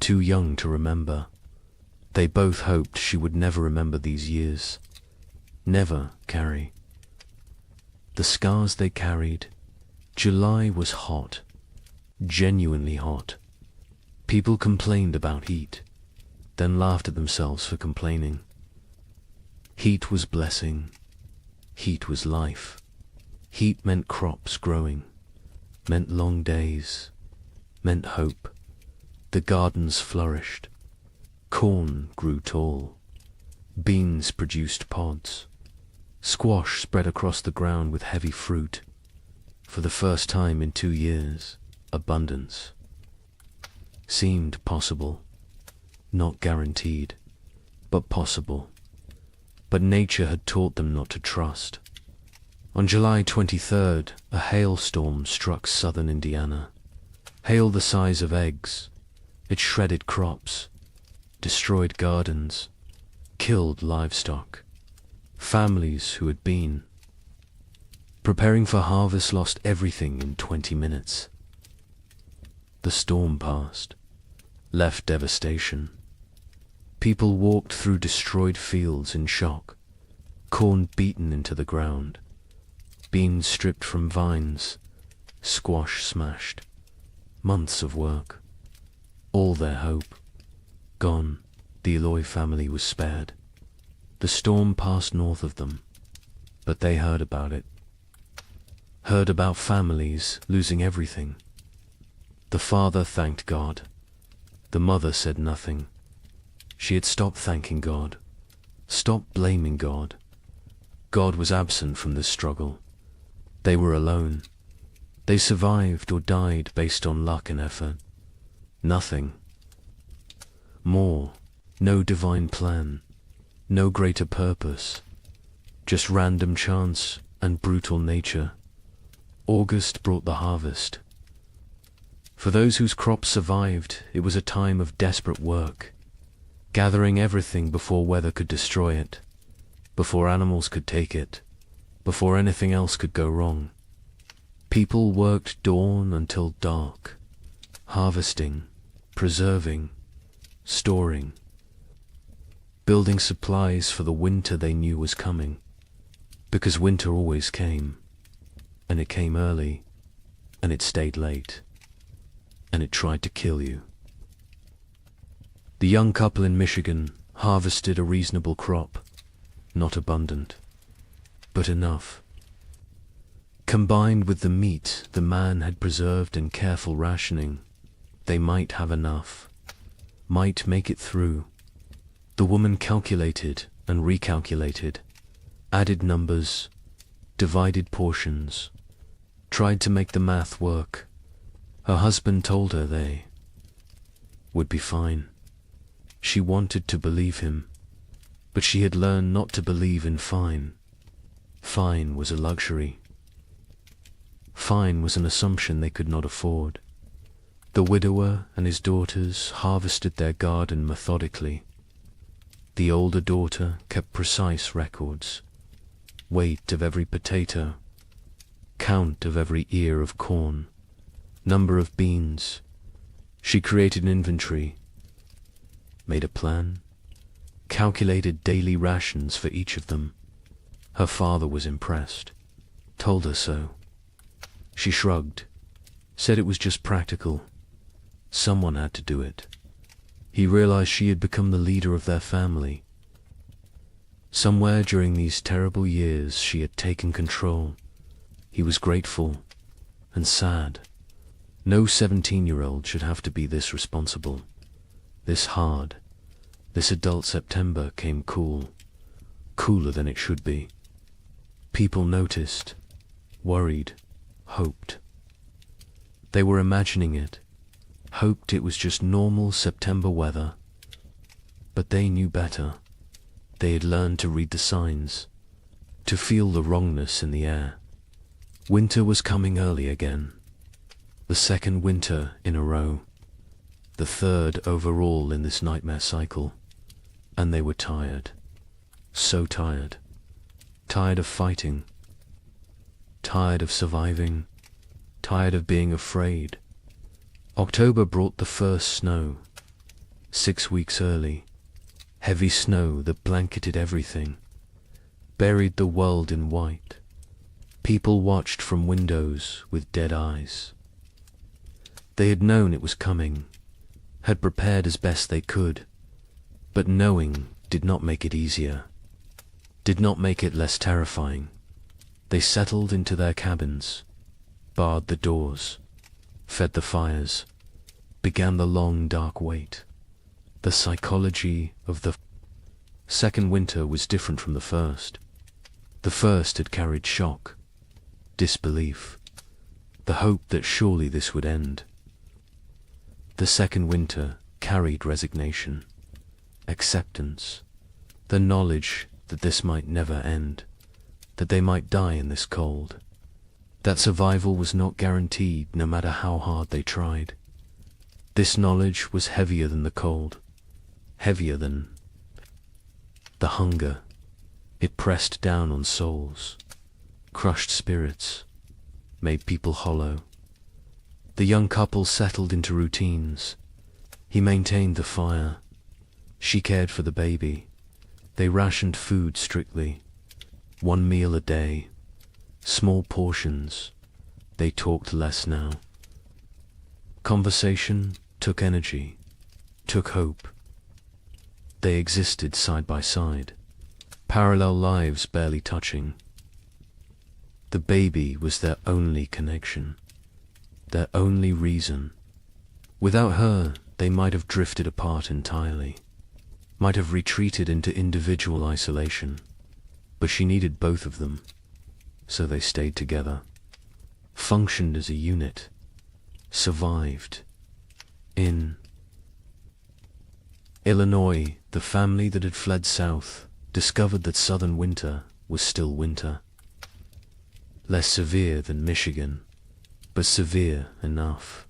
too young to remember. They both hoped she would never remember these years, never carry the scars they carried. July was hot, genuinely hot. People complained about heat, then laughed at themselves for complaining. Heat was blessing. Heat was life. Heat meant crops growing, meant long days, meant hope. The gardens flourished. Corn grew tall. Beans produced pods. Squash spread across the ground with heavy fruit. For the first time in 2 years, abundance seemed possible. Not guaranteed, but possible. But nature had taught them not to trust. On July 23rd, a hailstorm struck southern Indiana. Hail the size of eggs. It shredded crops, destroyed gardens, killed livestock. Families who had been preparing for harvest lost everything in 20 minutes. The storm passed, left devastation. People walked through destroyed fields in shock, corn beaten into the ground, beans stripped from vines, squash smashed. Months of work, all their hope, gone. The Eloy family was spared. The storm passed north of them, but they heard about it. Heard about families losing everything. The father thanked God. The mother said nothing. She had stopped thanking God, stopped blaming God. God was absent from this struggle. They were alone. They survived or died based on luck and effort. Nothing more, no divine plan, no greater purpose, just random chance and brutal nature. August brought the harvest. For those whose crops survived, it was a time of desperate work, gathering everything before weather could destroy it, before animals could take it, before anything else could go wrong. People worked dawn until dark, harvesting, preserving, storing, building supplies for the winter they knew was coming, because winter always came, and it came early, and it stayed late, and it tried to kill you. The young couple in Michigan harvested a reasonable crop, not abundant, but enough. Combined with the meat the man had preserved in careful rationing, they might have enough, might make it through. The woman calculated and recalculated, added numbers, divided portions, tried to make the math work. Her husband told her they would be fine. She wanted to believe him, but she had learned not to believe in fine. Fine was a luxury. Fine was an assumption they could not afford. The widower and his daughters harvested their garden methodically. The older daughter kept precise records, weight of every potato, count of every ear of corn, number of beans. She created an inventory, made a plan, calculated daily rations for each of them. Her father was impressed, told her so. She shrugged, said it was just practical. Someone had to do it. He realized she had become the leader of their family. Somewhere during these terrible years she had taken control. He was grateful and sad. No 17-year-old should have to be this responsible, this hard. This adult September came cool, cooler than it should be. People noticed, worried, hoped. They were imagining it, hoped it was just normal September weather. But they knew better. They had learned to read the signs, to feel the wrongness in the air. Winter was coming early again. The second winter in a row. The third overall in this nightmare cycle. And they were tired. So tired. Tired of fighting. Tired of surviving. Tired of being afraid. October brought the first snow. 6 weeks early. Heavy snow that blanketed everything. Buried the world in white. People watched from windows with dead eyes. They had known it was coming, had prepared as best they could, but knowing did not make it easier, did not make it less terrifying. They settled into their cabins, barred the doors, fed the fires, began the long dark wait. The psychology of the second winter was different from the first. The first had carried shock, disbelief, the hope that surely this would end. The second winter carried resignation, acceptance, the knowledge that this might never end, that they might die in this cold, that survival was not guaranteed no matter how hard they tried. This knowledge was heavier than the cold, heavier than the hunger. It pressed down on souls, crushed spirits, made people hollow. The young couple settled into routines. He maintained the fire. She cared for the baby. They rationed food strictly. 1 meal a day. Small portions. They talked less now. Conversation took energy, took hope. They existed side by side, parallel lives barely touching. The baby was their only connection, their only reason. Without her, they might have drifted apart entirely, might have retreated into individual isolation. But she needed both of them, so they stayed together, functioned as a unit, survived. In Illinois, the family that had fled south discovered that southern winter was still winter. Less severe than Michigan, but severe enough.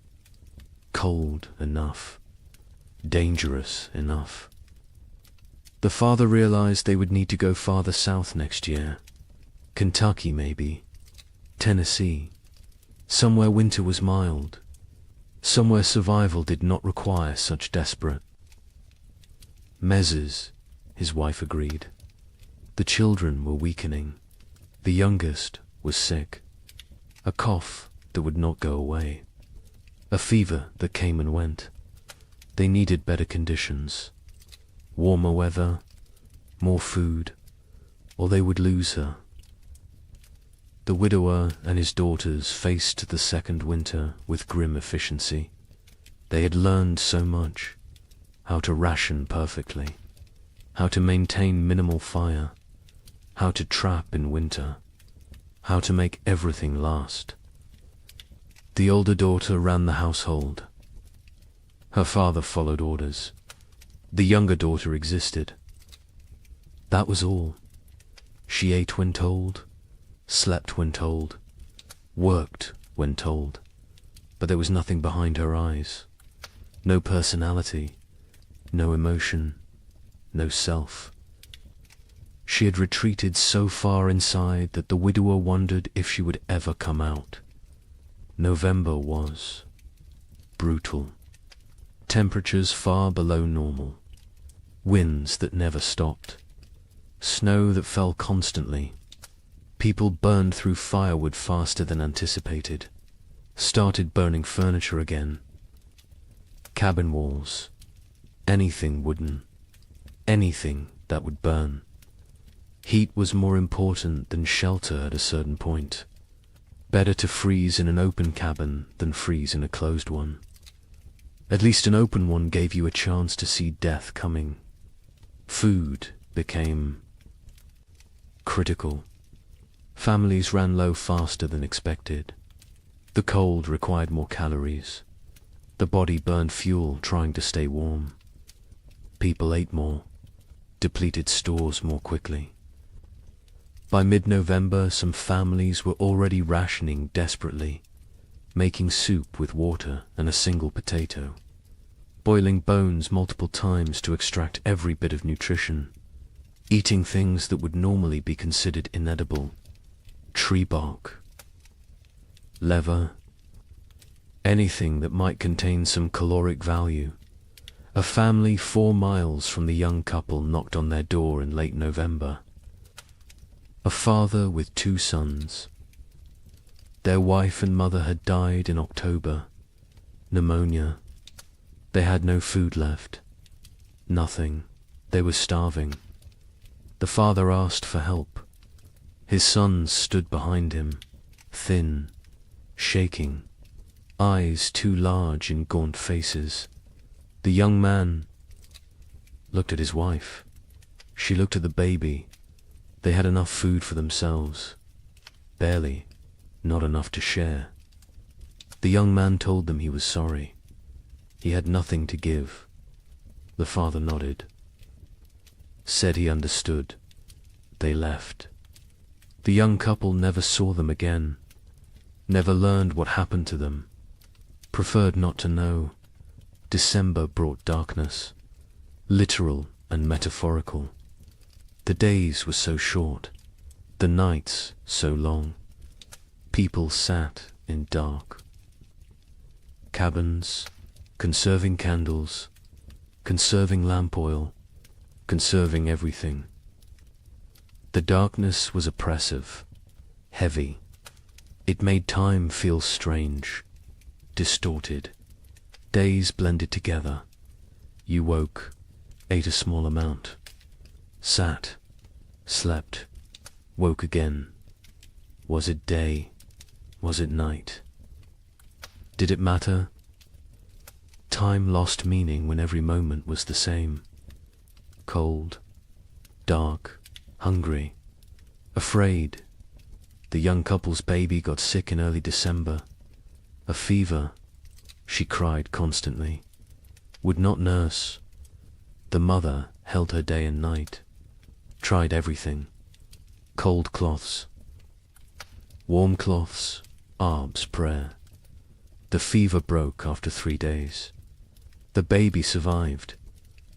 Cold enough. Dangerous enough. The father realized they would need to go farther south next year. Kentucky, maybe. Tennessee. Somewhere winter was mild. Somewhere survival did not require such desperate measures, his wife agreed. The children were weakening. The youngest was sick. A cough that would not go away. A fever that came and went. They needed better conditions. Warmer weather, more food, or they would lose her. The widower and his daughters faced the second winter with grim efficiency. They had learned so much. How to ration perfectly. How to maintain minimal fire. How to trap in winter. How to make everything last. The older daughter ran the household. Her father followed orders. The younger daughter existed. That was all. She ate when told, slept when told, worked when told, but there was nothing behind her eyes. No personality, no emotion, no self. She had retreated so far inside that the widower wondered if she would ever come out. November was brutal. Temperatures far below normal. Winds that never stopped. Snow that fell constantly. People burned through firewood faster than anticipated. Started burning furniture again. Cabin walls. Anything wooden. Anything that would burn. Heat was more important than shelter at a certain point. Better to freeze in an open cabin than freeze in a closed one. At least an open one gave you a chance to see death coming. Food became critical. Families ran low faster than expected. The cold required more calories. The body burned fuel trying to stay warm. People ate more, depleted stores more quickly. By mid-November, some families were already rationing desperately, making soup with water and a single potato, boiling bones multiple times to extract every bit of nutrition, eating things that would normally be considered inedible, tree bark, leather, anything that might contain some caloric value. A family 4 miles from the young couple knocked on their door in late November. A father with 2 sons. Their wife and mother had died in October. Pneumonia. They had no food left. Nothing. They were starving. The father asked for help. His sons stood behind him, thin, shaking, eyes too large in gaunt faces. The young man looked at his wife. She looked at the baby. They had enough food for themselves. Barely, not enough to share. The young man told them he was sorry. He had nothing to give. The father nodded. Said he understood. They left. The young couple never saw them again. Never learned what happened to them. Preferred not to know. December brought darkness. Literal and metaphorical. The days were so short, the nights so long. People sat in dark. Cabins, conserving candles, conserving lamp oil, conserving everything. The darkness was oppressive, heavy. It made time feel strange, distorted. Days blended together. You woke, ate a small amount. Sat, slept, woke again. Was it day? Was it night? Did it matter? Time lost meaning when every moment was the same. Cold, dark, hungry, afraid. The young couple's baby got sick in early December. A fever. She cried constantly. Would not nurse. The mother held her day and night. Tried everything. Cold cloths. Warm cloths. Arb's prayer. The fever broke after 3 days. The baby survived,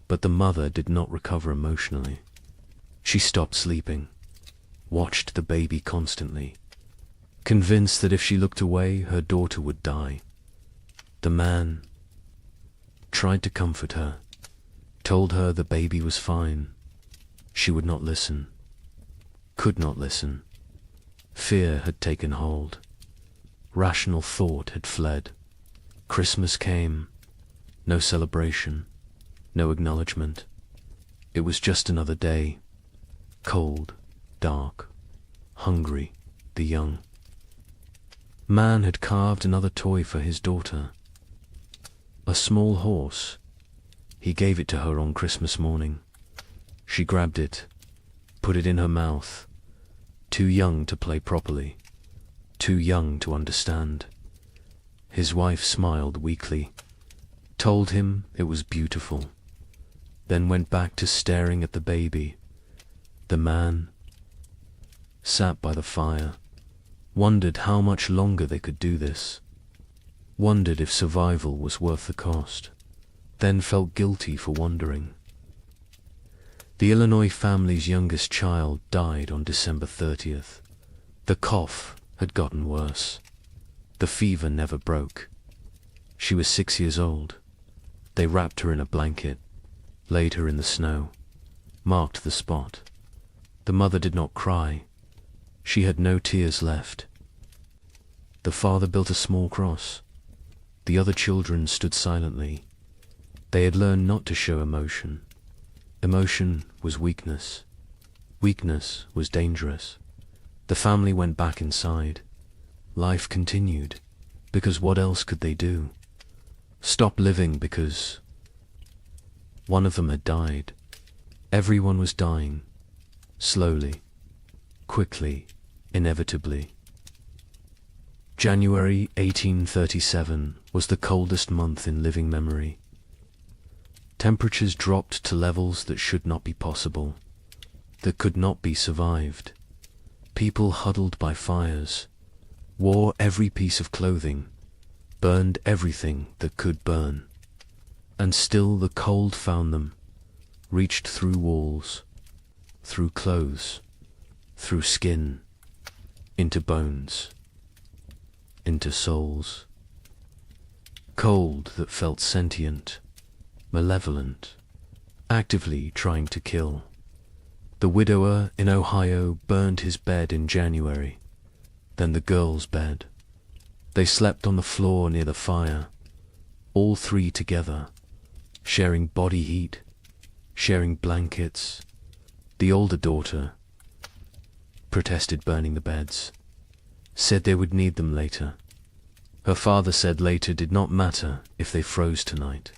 but the mother did not recover emotionally. She stopped sleeping. Watched the baby constantly. convinced that if she looked away, her daughter would die. The man tried to comfort her, told her the baby was fine. She would not listen, could not listen. Fear had taken hold. Rational thought had fled. Christmas came. No celebration, no acknowledgement. It was just another day. Cold, dark, hungry, the young. Man had carved another toy for his daughter. A small horse. He gave it to her on Christmas morning. She grabbed it, put it in her mouth. Too young to play properly, too young to understand. His wife smiled weakly, told him it was beautiful, then went back to staring at the baby. The man sat by the fire, wondered how much longer they could do this, wondered if survival was worth the cost, then felt guilty for wondering. The Illinois family's youngest child died on December 30th. The cough had gotten worse. The fever never broke. She was 6 years old. They wrapped her in a blanket, laid her in the snow, marked the spot. The mother did not cry. She had no tears left. The father built a small cross. The other children stood silently. They had learned not to show emotion. Emotion was weakness. Weakness was dangerous. The family went back inside. Life continued, because what else could they do? Stop living because one of them had died. Everyone was dying, slowly, quickly, inevitably. January 1837 was the coldest month in living memory. Temperatures dropped to levels that should not be possible, that could not be survived. People huddled by fires, wore every piece of clothing, burned everything that could burn. And still the cold found them, reached through walls, through clothes, through skin, into bones, into souls. Cold that felt sentient, malevolent, actively trying to kill. The widower in Ohio burned his bed in January, then the girl's bed. They slept on the floor near the fire, all three together, sharing body heat, sharing blankets. The older daughter protested burning the beds, said they would need them later. Her father said later did not matter if they froze tonight.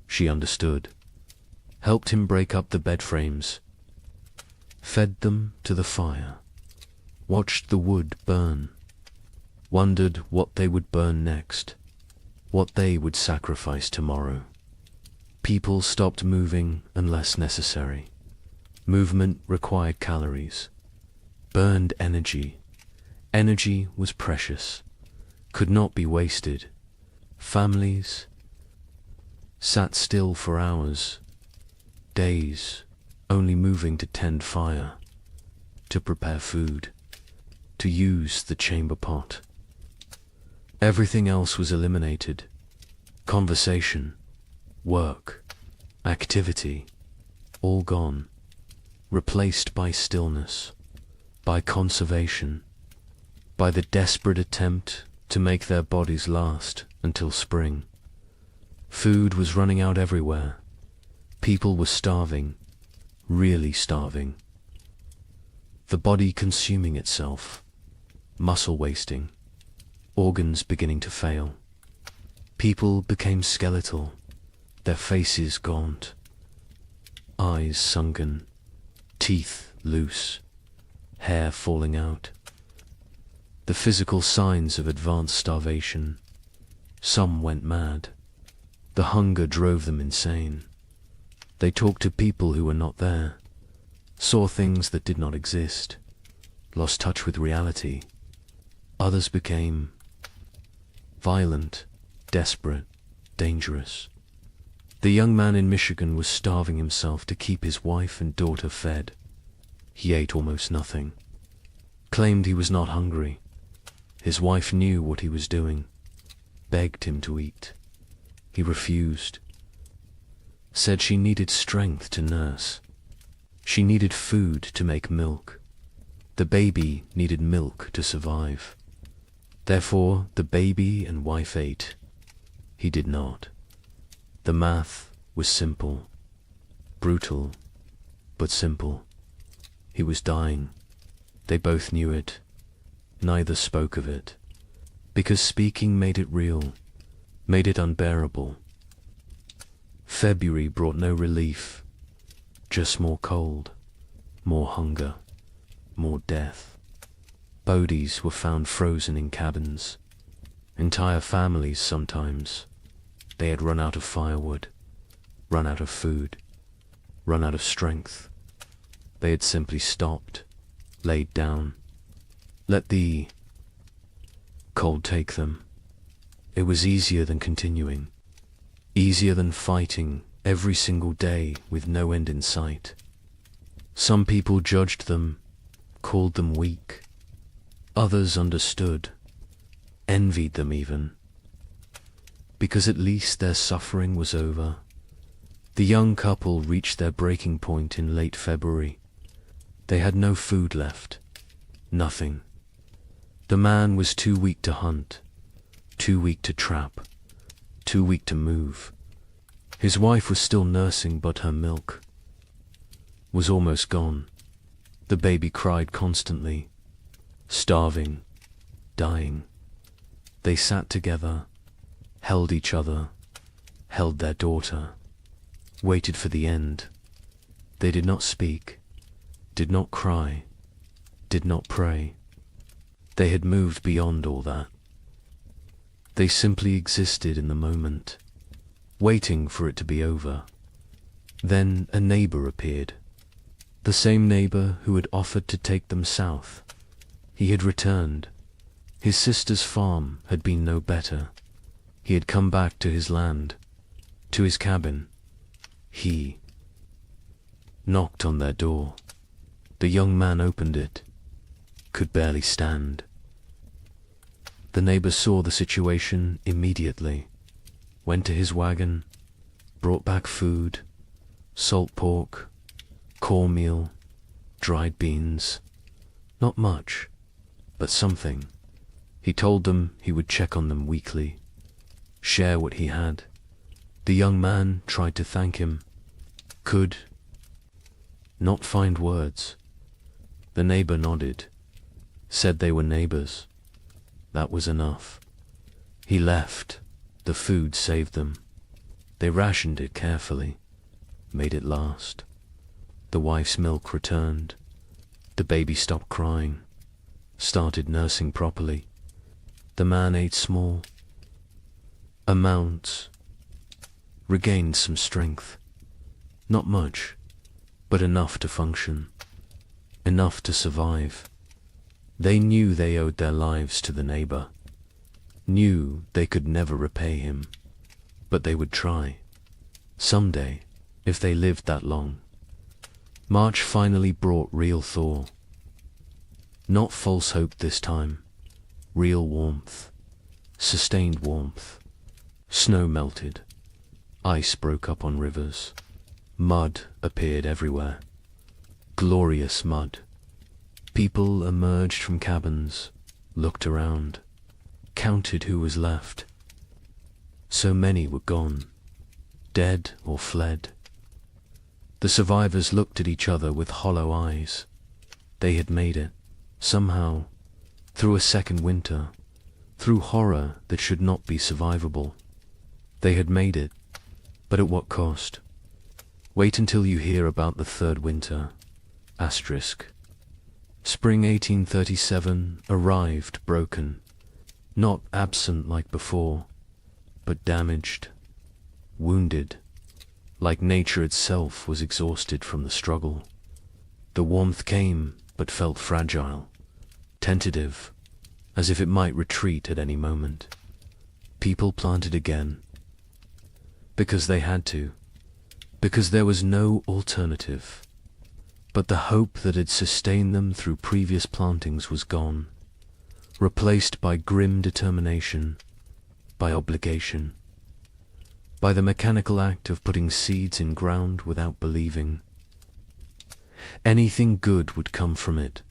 She understood, helped him break up the bed frames, fed them to the fire, watched the wood burn, wondered what they would burn next, what they would sacrifice tomorrow. People stopped moving unless necessary. Movement required calories, burned energy. Energy was precious, could not be wasted. Families sat still for hours, days, only moving to tend fire, to prepare food, to use the chamber pot. Everything else was eliminated. Conversation, work, activity, all gone, replaced by stillness, by conservation, by the desperate attempt to make their bodies last until spring. Food was running out everywhere. People were starving, really starving. The body consuming itself, muscle wasting, organs beginning to fail. People became skeletal, their faces gaunt, eyes sunken, teeth loose, hair falling out. The physical signs of advanced starvation. Some went mad. The hunger drove them insane. They talked to people who were not there, saw things that did not exist, lost touch with reality. Others became violent, desperate, dangerous. The young man in Michigan was starving himself to keep his wife and daughter fed. He ate almost nothing, claimed he was not hungry, His wife knew what he was doing, begged him to eat. He refused. Said she needed strength to nurse. She needed food to make milk. The baby needed milk to survive. Therefore, the baby and wife ate. He did not. The math was simple, brutal, but simple. He was dying. They both knew it. Neither spoke of it, because speaking made it real, made it unbearable. February brought no relief, just more cold, more hunger, more death. Bodies were found frozen in cabins. Entire families sometimes. They had run out of firewood, run out of food, run out of strength. They had simply stopped, laid down, let the cold take them. It was easier than continuing, easier than fighting every single day with no end in sight. Some people judged them, called them weak. Others understood, envied them even, because at least their suffering was over. The young couple reached their breaking point in late February. They had no food left, nothing. The man was too weak to hunt, too weak to trap, too weak to move. His wife was still nursing, but her milk was almost gone. The baby cried constantly, starving, dying. They sat together, held each other, held their daughter, waited for the end. They did not speak, did not cry, did not pray. They had moved beyond all that. They simply existed in the moment, waiting for it to be over. Then a neighbor appeared, the same neighbor who had offered to take them south. He had returned. His sister's farm had been no better. He had come back to his land, to his cabin. He knocked on their door. The young man opened it, could barely stand. The neighbor saw the situation immediately, went to his wagon, brought back food, salt pork, cornmeal, dried beans. Not much, but something. He told them he would check on them weekly, share what he had. The young man tried to thank him, could not find words. The neighbor nodded, said they were neighbors. That was enough. He left. The food saved them. They rationed it carefully, made it last. The wife's milk returned. The baby stopped crying, started nursing properly. The man ate small amounts, regained some strength. Not much, but enough to function, enough to survive. They knew they owed their lives to the neighbor, knew they could never repay him, but they would try. Someday, if they lived that long. March finally brought real thaw. Not false hope this time, real warmth, sustained warmth. Snow melted, ice broke up on rivers, mud appeared everywhere. Glorious mud. People emerged from cabins, looked around, counted who was left. So many were gone, dead or fled. The survivors looked at each other with hollow eyes. They had made it, somehow, through a second winter, through horror that should not be survivable. They had made it, but at what cost? Wait until you hear about the third winter. Asterisk. Spring 1837 arrived broken, not absent like before, but damaged, wounded, like nature itself was exhausted from the struggle. The warmth came, but felt fragile, tentative, as if it might retreat at any moment. People planted again, because they had to, because there was no alternative. But the hope that had sustained them through previous plantings was gone. replaced by grim determination, by obligation, by the mechanical act of putting seeds in ground without believing anything good would come from it.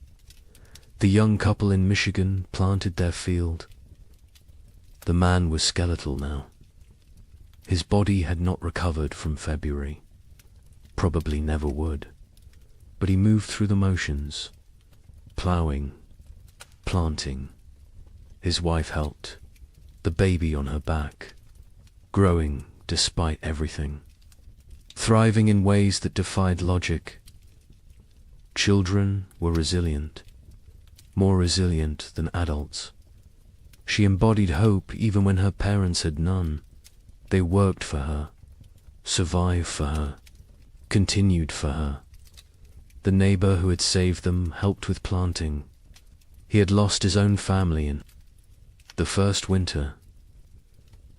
The young couple in Michigan planted their field. The man was skeletal now. His body had not recovered from February, probably never would, but he moved through the motions, ploughing, planting. His wife helped, the baby on her back, growing despite everything, thriving in ways that defied logic. Children were resilient, more resilient than adults. She embodied hope even when her parents had none. They worked for her, survived for her, continued for her. The neighbor who had saved them helped with planting. He had lost his own family in the first winter.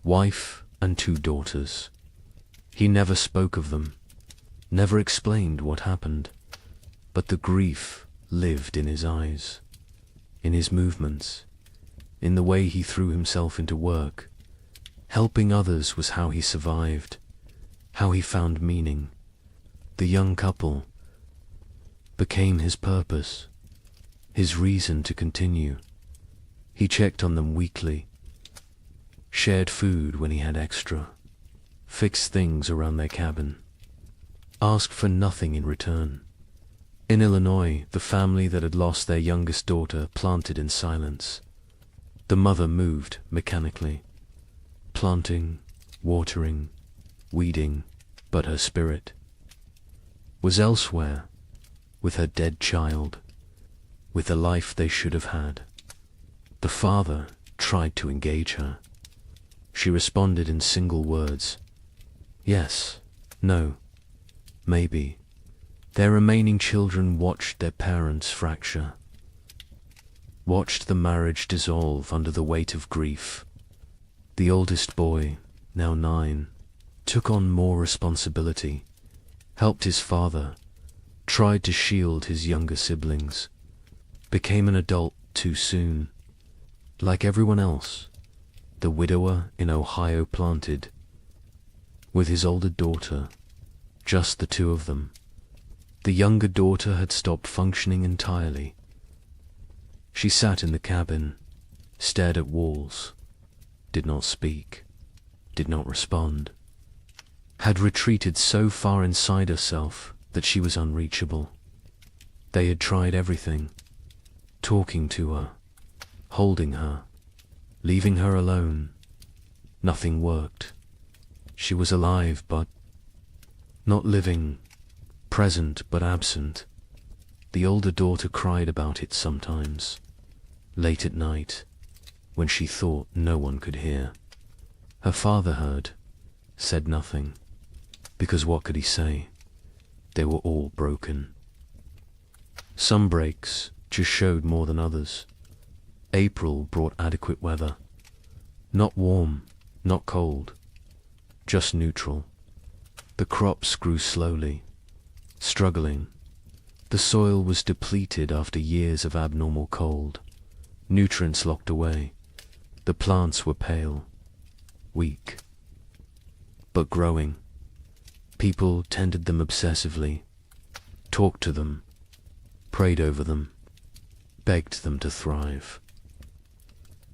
Wife and 2 daughters. He never spoke of them, never explained what happened, but the grief lived in his eyes, in his movements, in the way he threw himself into work. Helping others was how he survived, how he found meaning. The young couple became his purpose, his reason to continue. He checked on them weekly, shared food when he had extra, fixed things around their cabin, asked for nothing in return. In Illinois, the family that had lost their youngest daughter planted in silence. The mother moved mechanically, planting, watering, weeding, but her spirit was elsewhere, with her dead child, with the life they should have had. The father tried to engage her. She responded in single words. Yes, no, maybe. Their remaining children watched their parents fracture, watched the marriage dissolve under the weight of grief. The oldest boy, now 9, took on more responsibility, helped his father, tried to shield his younger siblings, became an adult too soon. Like everyone else, the widower in Ohio planted, with his older daughter, just the 2 of them. The younger daughter had stopped functioning entirely. She sat in the cabin, stared at walls, did not speak, did not respond, had retreated so far inside herself that she was unreachable. They had tried everything, talking to her, holding her, leaving her alone. Nothing worked. She was alive but not living, present but absent. The older daughter cried about it sometimes, late at night, when she thought no one could hear. Her father heard, said nothing, because what could he say? They were all broken. Some breaks just showed more than others. April brought adequate weather. Not warm, not cold, just neutral. The crops grew slowly, struggling. The soil was depleted after years of abnormal cold. Nutrients locked away. The plants were pale, weak, but growing. People tended them obsessively, talked to them, prayed over them, begged them to thrive.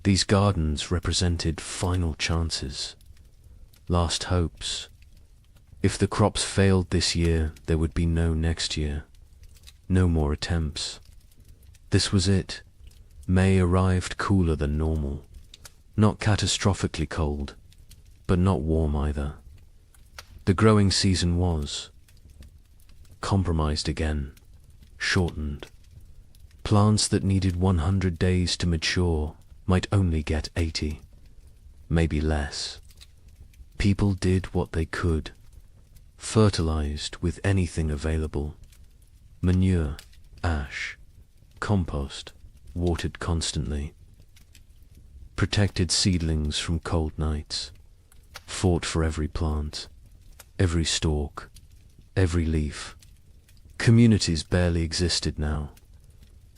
These gardens represented final chances, last hopes. If the crops failed this year, there would be no next year, no more attempts. This was it. May arrived cooler than normal, not catastrophically cold, but not warm either. The growing season was compromised again, shortened. Plants that needed 100 days to mature might only get 80, maybe less. People did what they could, fertilized with anything available. Manure, ash, compost, watered constantly. Protected seedlings from cold nights, fought for every plant, every stalk, every leaf. Communities barely existed now.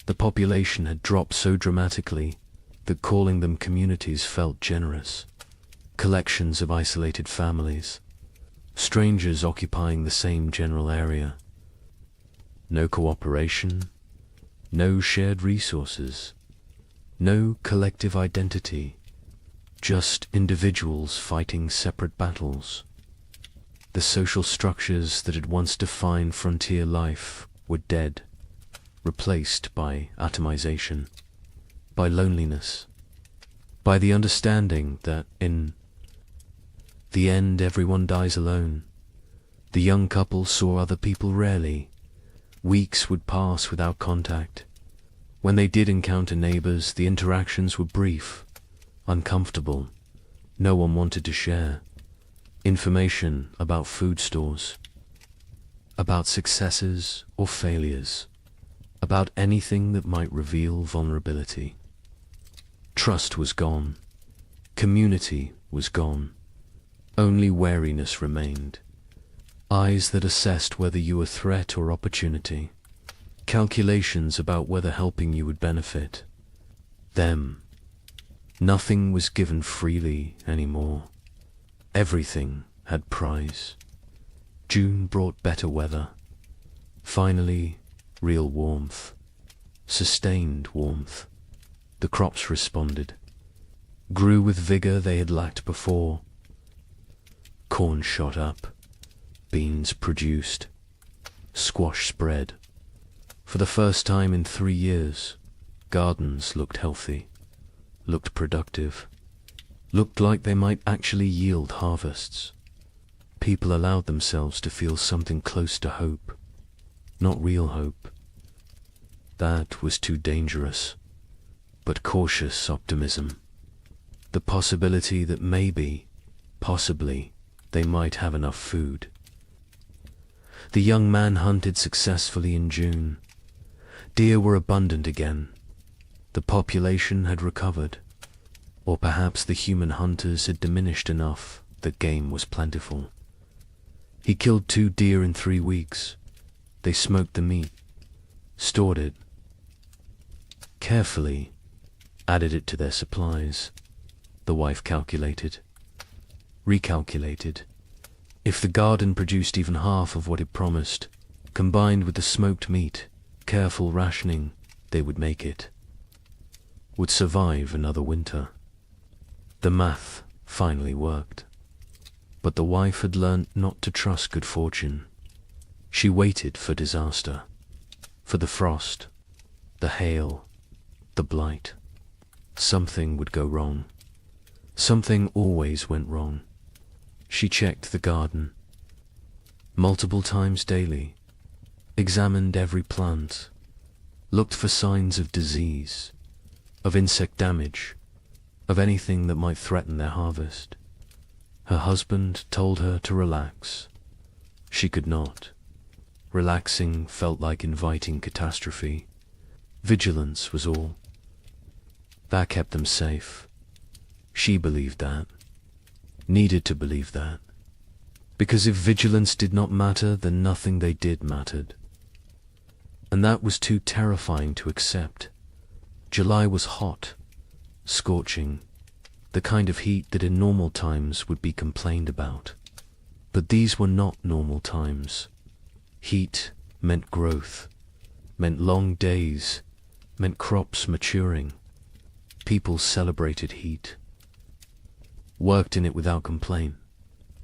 The population had dropped so dramatically that calling them communities felt generous. Collections of isolated families, strangers occupying the same general area. No cooperation, no shared resources, no collective identity, just individuals fighting separate battles. The social structures that had once defined frontier life were dead, replaced by atomization, by loneliness, by the understanding that in the end everyone dies alone. The young couple saw other people rarely. Weeks would pass without contact. When they did encounter neighbors, the interactions were brief, uncomfortable. No one wanted to share information about food stores, about successes or failures, about anything that might reveal vulnerability. Trust was gone. Community was gone. Only wariness remained. Eyes that assessed whether you were threat or opportunity. Calculations about whether helping you would benefit them. Nothing was given freely anymore. Everything had price. June brought better weather. Finally, real warmth. Sustained warmth. The crops responded. Grew with vigor they had lacked before. Corn shot up. Beans produced. Squash spread. For the first time in 3 years, gardens looked healthy, looked productive, looked like they might actually yield harvests. People allowed themselves to feel something close to hope, not real hope. That was too dangerous, but cautious optimism. The possibility that maybe, possibly, they might have enough food. The young man hunted successfully in June. Deer were abundant again. The population had recovered, or perhaps the human hunters had diminished enough that game was plentiful. He killed 2 deer in 3 weeks. They smoked the meat, stored it, carefully added it to their supplies. The wife calculated, recalculated. If the garden produced even half of what it promised, combined with the smoked meat, careful rationing, they would make it. Would survive another winter. The math finally worked. But the wife had learnt not to trust good fortune. She waited for disaster, for the frost, the hail, the blight. Something would go wrong. Something always went wrong. She checked the garden multiple times daily, examined every plant, looked for signs of disease, of insect damage, of anything that might threaten their harvest. Her husband told her to relax. She could not. Relaxing felt like inviting catastrophe. Vigilance was all. That kept them safe. She believed that. Needed to believe that. Because if vigilance did not matter, then nothing they did mattered. And that was too terrifying to accept. July was hot, scorching, the kind of heat that in normal times would be complained about. But these were not normal times. Heat meant growth, meant long days, meant crops maturing. People celebrated heat, worked in it without complaint.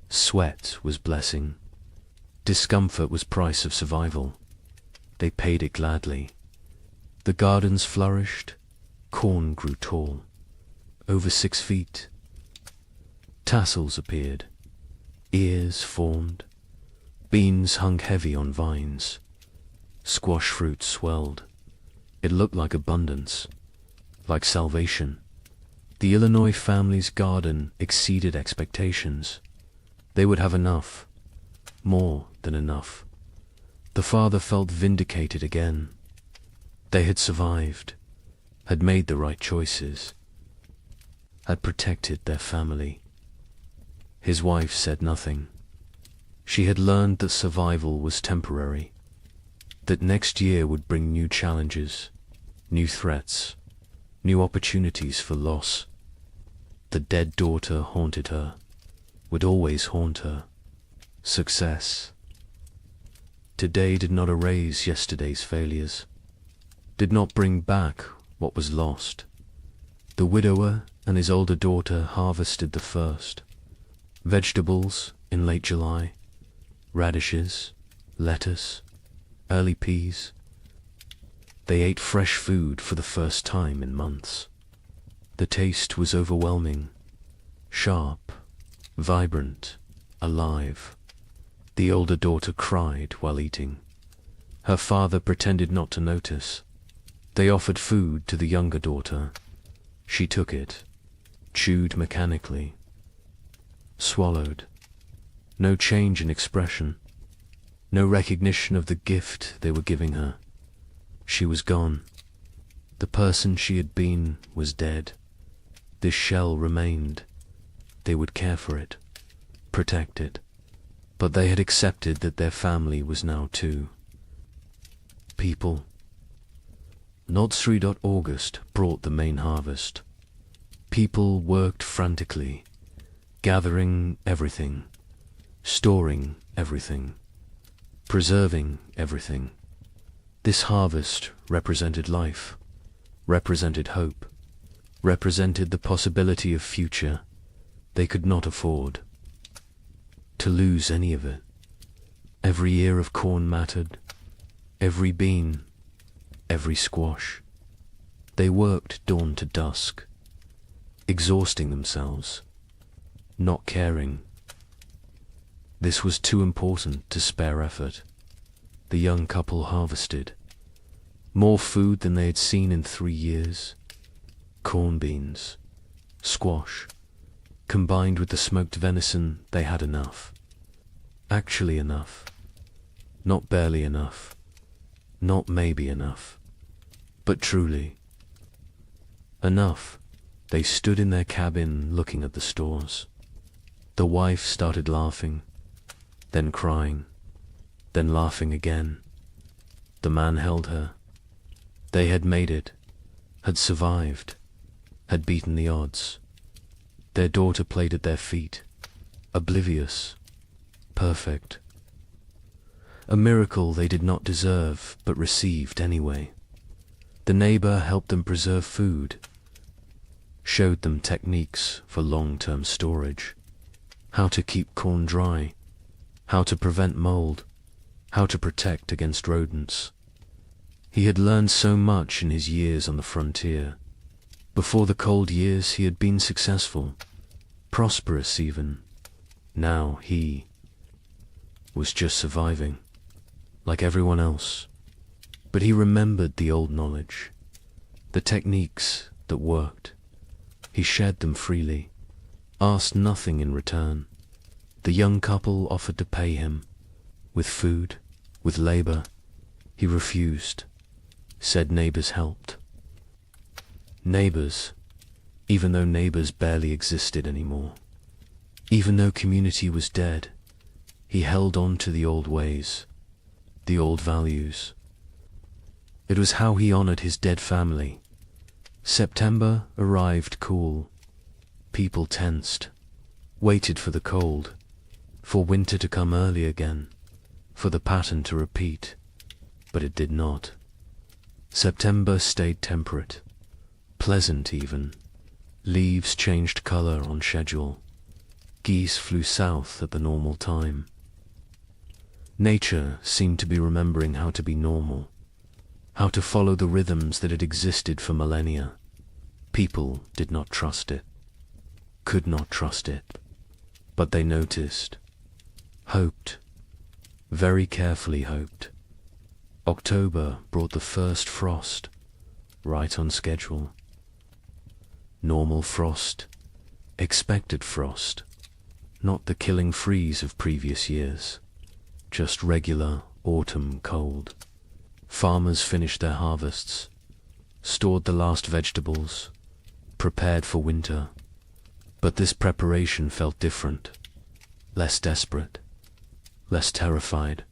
Sweat was blessing. Discomfort was price of survival. They paid it gladly. The gardens flourished. Corn grew tall, over 6 feet. Tassels appeared. Ears formed. Beans hung heavy on vines. Squash fruit swelled. It looked like abundance, like salvation. The Illinois family's garden exceeded expectations. They would have enough, more than enough. The father felt vindicated again. They had survived, had made the right choices, had protected their family. His wife said nothing. She had learned that survival was temporary, that next year would bring new challenges, new threats, new opportunities for loss. The dead daughter haunted her, would always haunt her. Success. Today did not erase yesterday's failures, did not bring back what was lost. The widower and his older daughter harvested the first. Vegetables in late July, radishes, lettuce, early peas. They ate fresh food for the first time in months. The taste was overwhelming, sharp, vibrant, alive. The older daughter cried while eating. Her father pretended not to notice. They offered food to the younger daughter. She took it, chewed mechanically, swallowed. No change in expression, no recognition of the gift they were giving her. She was gone. The person she had been was dead. This shell remained. They would care for it, protect it. But they had accepted that their family was now too. People. Not August brought the main harvest. People worked frantically, gathering everything, storing everything, preserving everything. This harvest represented life, represented hope, represented the possibility of future they could not afford to lose any of it. Every ear of corn mattered, every bean, every squash. They worked dawn to dusk, exhausting themselves, not caring. This was too important to spare effort. The young couple harvested more food than they had seen in 3 years. Corn beans, squash, combined with the smoked venison, they had enough. Actually enough. Not barely enough. Not maybe enough. But truly. Enough. They stood in their cabin looking at the stores. The wife started laughing, then crying, then laughing again. The man held her. They had made it, had survived, had beaten the odds. Their daughter played at their feet, oblivious, perfect. A miracle they did not deserve, but received anyway. The neighbor helped them preserve food, showed them techniques for long-term storage, how to keep corn dry, how to prevent mold, how to protect against rodents. He had learned so much in his years on the frontier. Before the cold years he had been successful, prosperous even. Now he was just surviving, like everyone else. But he remembered the old knowledge, the techniques that worked. He shared them freely, asked nothing in return. The young couple offered to pay him, with food, with labor. He refused, said neighbors helped. Neighbors, even though neighbors barely existed anymore. Even though community was dead, he held on to the old ways, the old values. It was how he honored his dead family. September arrived cool. People tensed, waited for the cold, for winter to come early again, for the pattern to repeat, but it did not. September stayed temperate, pleasant even. Leaves changed color on schedule. Geese flew south at the normal time. Nature seemed to be remembering how to be normal, how to follow the rhythms that had existed for millennia. People did not trust it, could not trust it, but they noticed, hoped, very carefully hoped. October brought the first frost, right on schedule. Normal frost, expected frost, not the killing freeze of previous years, just regular autumn cold. Farmers finished their harvests, stored the last vegetables, prepared for winter. But this preparation felt different, less desperate, less terrified.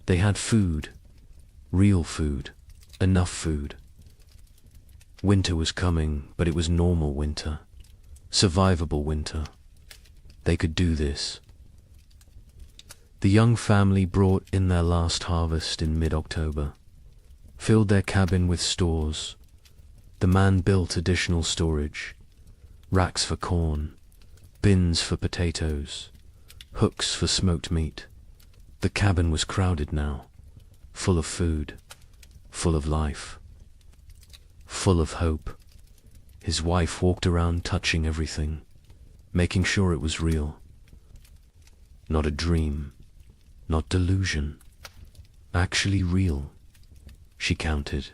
They had food, real food, enough food. Winter was coming, but it was normal winter. Survivable winter. They could do this. The young family brought in their last harvest in mid-October, filled their cabin with stores. The man built additional storage, racks for corn, bins for potatoes, hooks for smoked meat. The cabin was crowded now, full of food, full of life, full of hope. His wife walked around touching everything, making sure it was real. Not a dream, not delusion, actually real. She counted,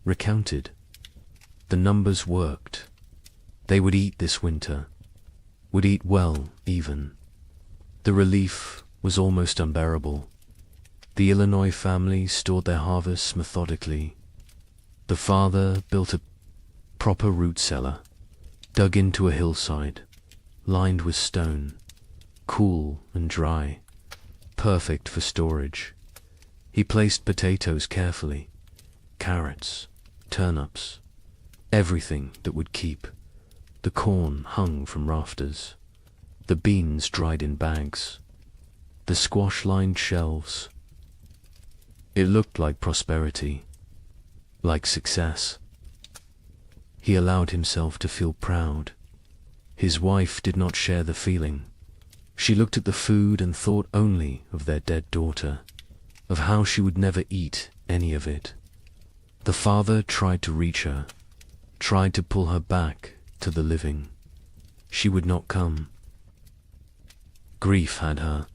recounted. The numbers worked. They would eat this winter, would eat well even. The relief was almost unbearable. The Illinois family stored their harvests methodically. The father built a proper root cellar, dug into a hillside, lined with stone, cool and dry, perfect for storage. He placed potatoes carefully, carrots, turnips, everything that would keep. The corn hung from rafters, the beans dried in bags, the squash lined shelves. It looked like prosperity, like success. He allowed himself to feel proud. His wife did not share the feeling. She looked at the food and thought only of their dead daughter, of how she would never eat any of it. The father tried to reach her, tried to pull her back to the living. She would not come. Grief had her,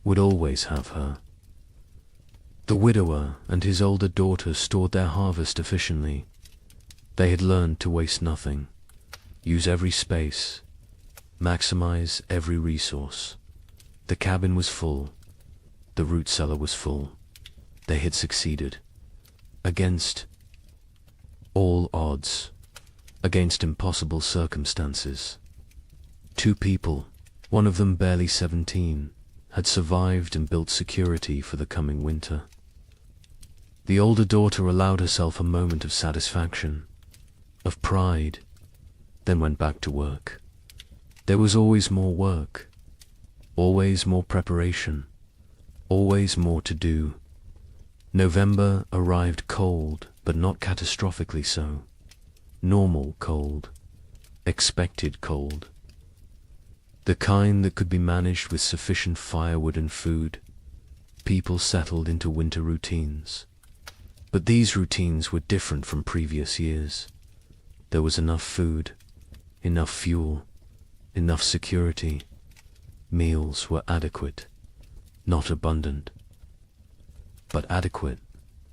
would always have her. The widower and his older daughter stored their harvest efficiently. They had learned to waste nothing, use every space, maximize every resource. The cabin was full. The root cellar was full. They had succeeded. Against all odds, against impossible circumstances. 2 people, one of them barely 17, had survived and built security for the coming winter. The older daughter allowed herself a moment of satisfaction, of pride, then went back to work. There was always more work, always more preparation, always more to do. November arrived cold, but not catastrophically so. Normal cold, expected cold. The kind that could be managed with sufficient firewood and food. People settled into winter routines. But these routines were different from previous years. There was enough food, enough fuel, enough security. Meals were adequate, not abundant, but adequate.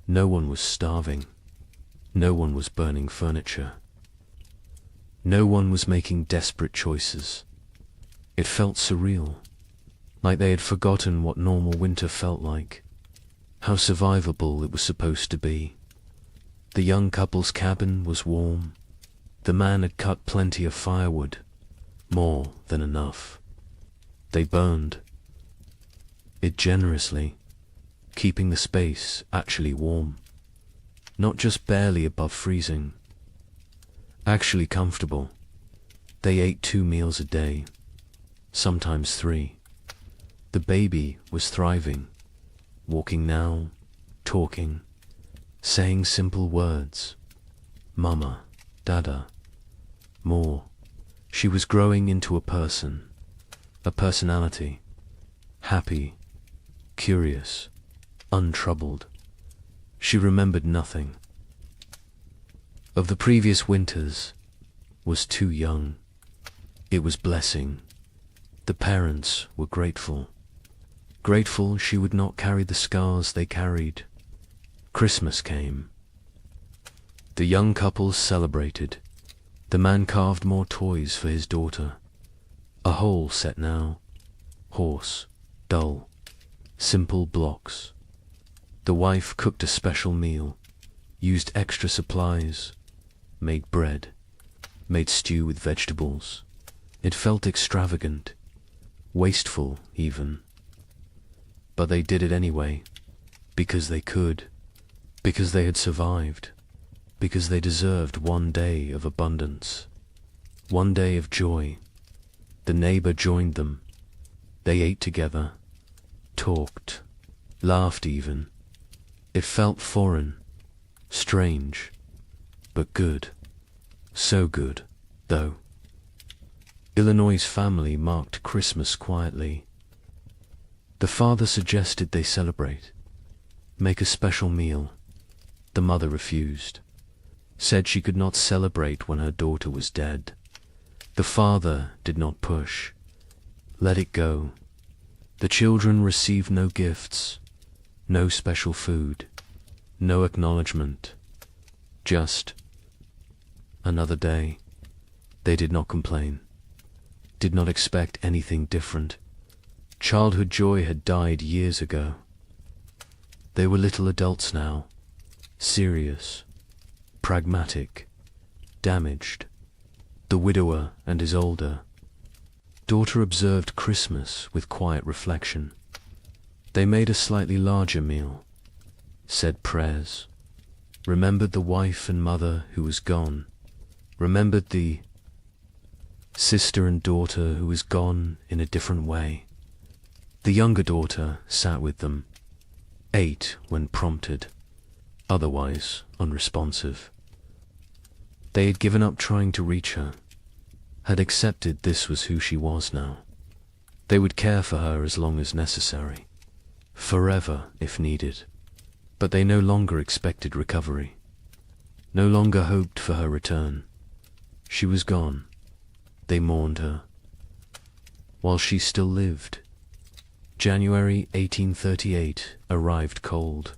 No one was starving. No one was burning furniture. No one was making desperate choices. It felt surreal, like they had forgotten what normal winter felt like, how survivable it was supposed to be. The young couple's cabin was warm. The man had cut plenty of firewood, more than enough. They burned it generously, keeping the space actually warm, not just barely above freezing, actually comfortable. They ate 2 meals a day, sometimes 3. The baby was thriving, walking now, talking, saying simple words. Mama, Dada, more. She was growing into a person, a personality, happy, curious, untroubled. She remembered nothing. Of the previous winters, was too young. It was blessing. The parents were grateful. Grateful she would not carry the scars they carried. Christmas came. The young couple celebrated. The man carved more toys for his daughter. A whole set now. Horse, dull, simple blocks. The wife cooked a special meal, used extra supplies, made bread, made stew with vegetables. It felt extravagant, wasteful even. But they did it anyway, because they could, because they had survived. because they deserved one day of abundance, one day of joy. The neighbor joined them. They ate together, talked, laughed even. It felt foreign, strange, but good. So good, though. Illinois' family marked Christmas quietly. The father suggested they celebrate, make a special meal. The mother refused, said she could not celebrate when her daughter was dead. The father did not push, let it go. The children received no gifts, no special food, no acknowledgement, just another day. They did not complain, did not expect anything different. Childhood joy had died years ago. They were little adults now, serious, pragmatic, damaged. The widower and his older daughter observed Christmas with quiet reflection. They made a slightly larger meal, said prayers, remembered the wife and mother who was gone, remembered the sister and daughter who was gone in a different way. The younger daughter sat with them, ate when prompted, otherwise unresponsive. They had given up trying to reach her, had accepted this was who she was now. They would care for her as long as necessary, forever if needed, but they no longer expected recovery, no longer hoped for her return. She was gone. They mourned her. While she still lived, January 1838 arrived cold,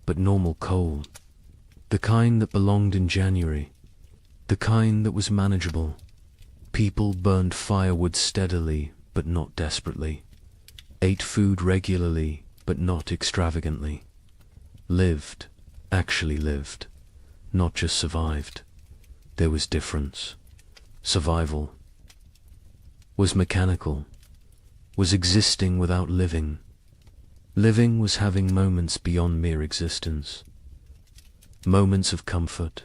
but normal cold, the kind that belonged in January, the kind that was manageable. People burned firewood steadily but not desperately, ate food regularly but not extravagantly, lived, actually lived, not just survived. There was difference. Survival was mechanical, was existing without living. Living was having moments beyond mere existence, moments of comfort,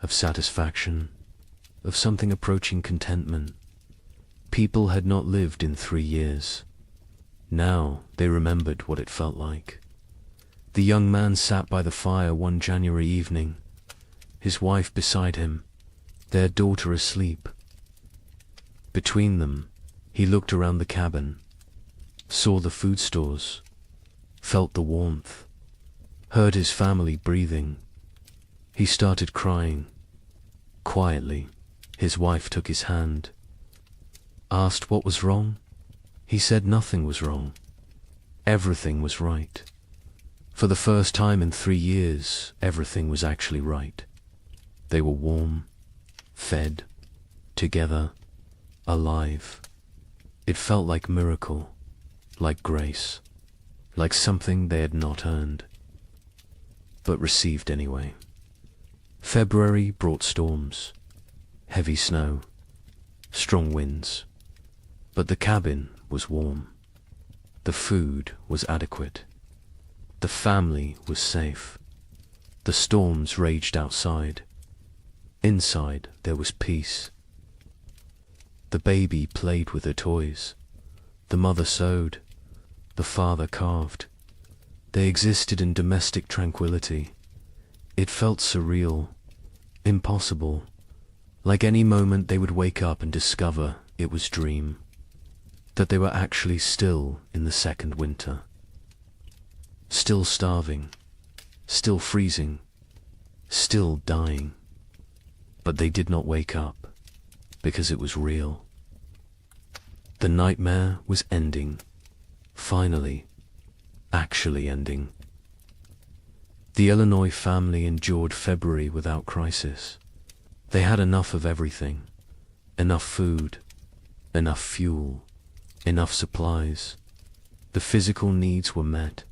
of satisfaction, of something approaching contentment. People had not lived in 3 years. Now they remembered what it felt like. The young man sat by the fire one January evening, his wife beside him, their daughter asleep. Between them, he looked around the cabin, saw the food stores, felt the warmth, heard his family breathing. He started crying. Quietly, his wife took his hand, asked what was wrong. He said nothing was wrong. Everything was right. For the first time in 3 years, everything was actually right. They were warm, fed, together, alive. It felt like miracle, like grace, like something they had not earned, but received anyway. February brought storms, heavy snow, strong winds, but the cabin was warm. The food was adequate. The family was safe. The storms raged outside. Inside there was peace. The baby played with her toys. The mother sewed. The father carved. They existed in domestic tranquility. It felt surreal, impossible, like any moment they would wake up and discover it was dream, that they were actually still in the second winter, still starving, still freezing, still dying. But they did not wake up, because it was real. The nightmare was ending, finally, actually ending. The Illinois family endured February without crisis. They had enough of everything, enough food, enough fuel, enough supplies. The physical needs were met,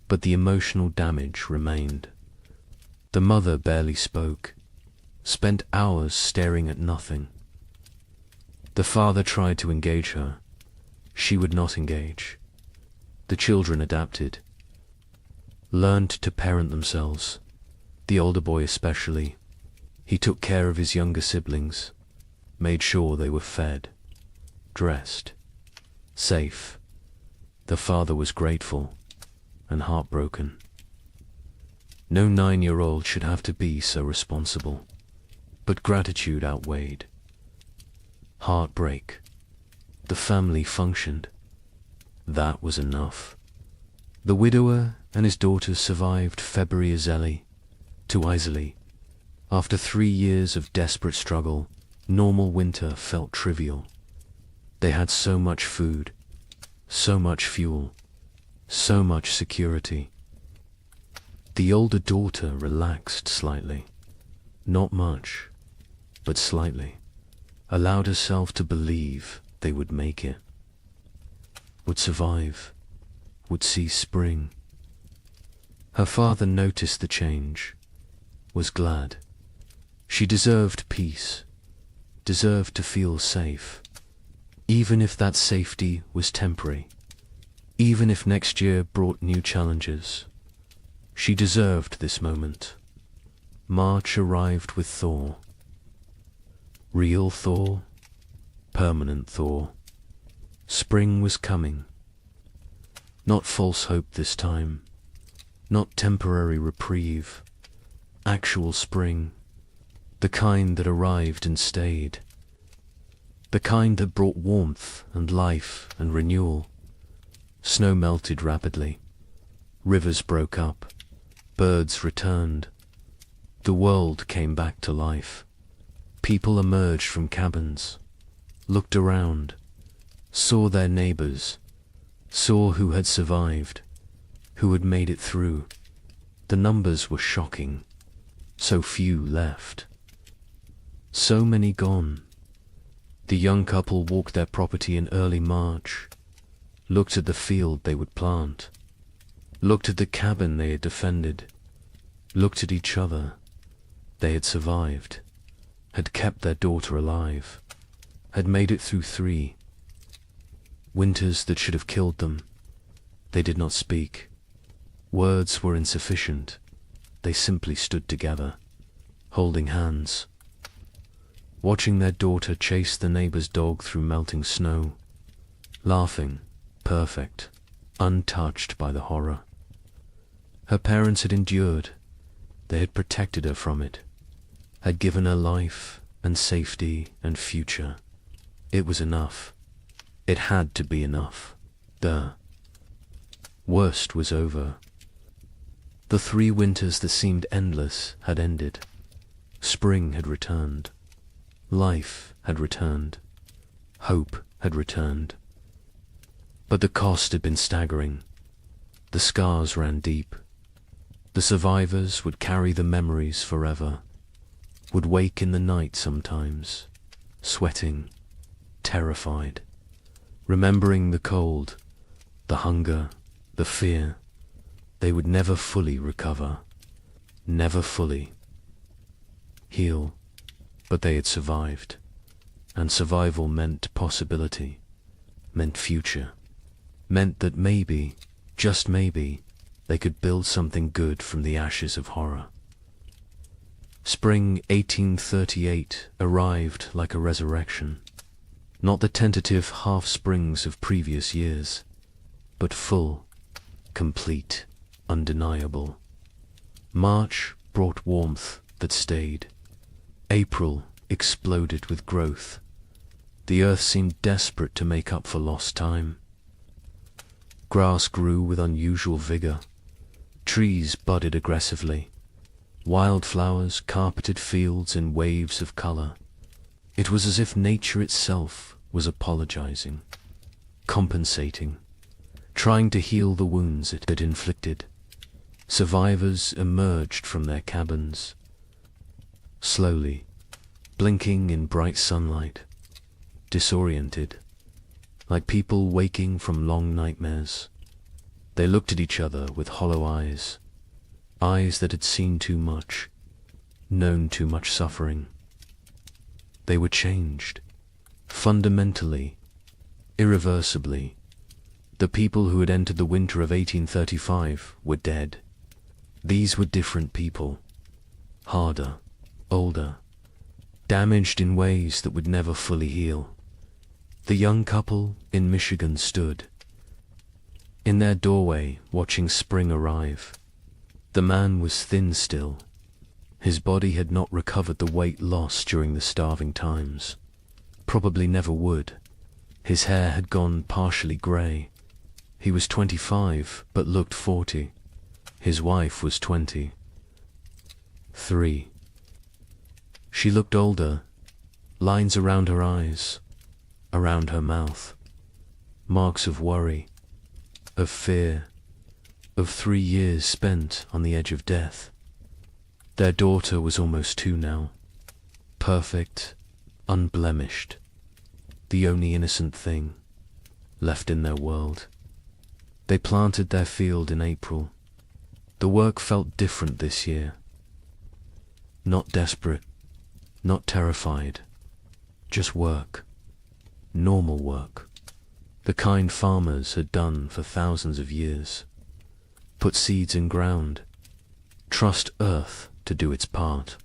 but the emotional damage remained. The mother barely spoke, spent hours staring at nothing. The father tried to engage her. She would not engage. The children adapted, learned to parent themselves. The older boy especially. He took care of his younger siblings, made sure they were fed, dressed, safe. The father was grateful and heartbroken. No 9-year-old should have to be so responsible, but gratitude outweighed. Heartbreak. The family functioned. That was enough. The widower and his daughters survived February too easily. After 3 years of desperate struggle, normal winter felt trivial. They had so much food, so much fuel, so much security. The older daughter relaxed slightly. Not much, but slightly. Allowed herself to believe they would make it. Would survive. Would see spring. Her father noticed the change. Was glad. She deserved peace. Deserved to feel safe. Even if that safety was temporary. Even if next year brought new challenges. She deserved this moment. March arrived with thaw. Real thaw. Permanent thaw. Spring was coming. Not false hope this time. Not temporary reprieve. Actual spring. The kind that arrived and stayed. The kind that brought warmth and life and renewal. Snow melted rapidly. Rivers broke up. Birds returned. The world came back to life. People emerged from cabins, looked around, saw their neighbors, saw who had survived, who had made it through. The numbers were shocking. So few left. So many gone. The young couple walked their property in early March, looked at the field they would plant, looked at the cabin they had defended, looked at each other. They had survived, had kept their daughter alive, had made it through 3 winters that should have killed them. They did not speak. Words were insufficient. They simply stood together, holding hands, watching their daughter chase the neighbor's dog through melting snow, laughing, perfect, untouched by the horror. Her parents had endured. They had protected her from it, had given her life and safety and future. It was enough. It had to be enough. The worst was over. The 3 winters that seemed endless had ended. Spring had returned. Life had returned. Hope had returned. But the cost had been staggering. The scars ran deep. The survivors would carry the memories forever, would wake in the night sometimes, sweating, terrified, remembering the cold, the hunger, the fear. They would never fully recover, never fully heal, but they had survived, and survival meant possibility, meant future, meant that maybe, just maybe, they could build something good from the ashes of horror. Spring 1838 arrived like a resurrection, not the tentative half-springs of previous years, but full, complete, undeniable. March brought warmth that stayed. April exploded with growth. The earth seemed desperate to make up for lost time. Grass grew with unusual vigor. Trees budded aggressively. Wildflowers carpeted fields in waves of color. It was as if nature itself was apologizing, compensating, trying to heal the wounds it had inflicted. Survivors emerged from their cabins, slowly, blinking in bright sunlight, disoriented, like people waking from long nightmares. They looked at each other with hollow eyes, eyes that had seen too much, known too much suffering. They were changed, fundamentally, irreversibly. The people who had entered the winter of 1835 were dead. These were different people, harder, older, damaged in ways that would never fully heal. The young couple in Michigan stood in their doorway watching spring arrive. The man was thin still. His body had not recovered the weight lost during the starving times. Probably never would. His hair had gone partially grey. He was 25, but looked 40. His wife was 23. She looked older, lines around her eyes, around her mouth, marks of worry, of fear, of 3 years spent on the edge of death. Their daughter was almost 2 now, perfect, unblemished, the only innocent thing left in their world. They planted their field in April. The work felt different this year. Not desperate, not terrified, just work, normal work, the kind farmers had done for thousands of years. Put seeds in ground, trust earth to do its part.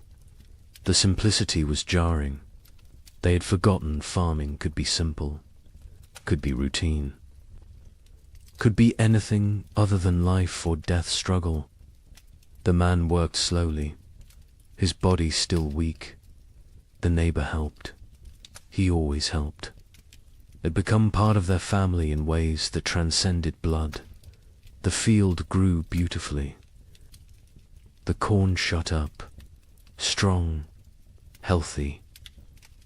The simplicity was jarring. They had forgotten farming could be simple, could be routine, could be anything other than life or death struggle. The man worked slowly, his body still weak. The neighbor helped. He always helped. It had become part of their family in ways that transcended blood. The field grew beautifully. The corn shut up, strong, healthy,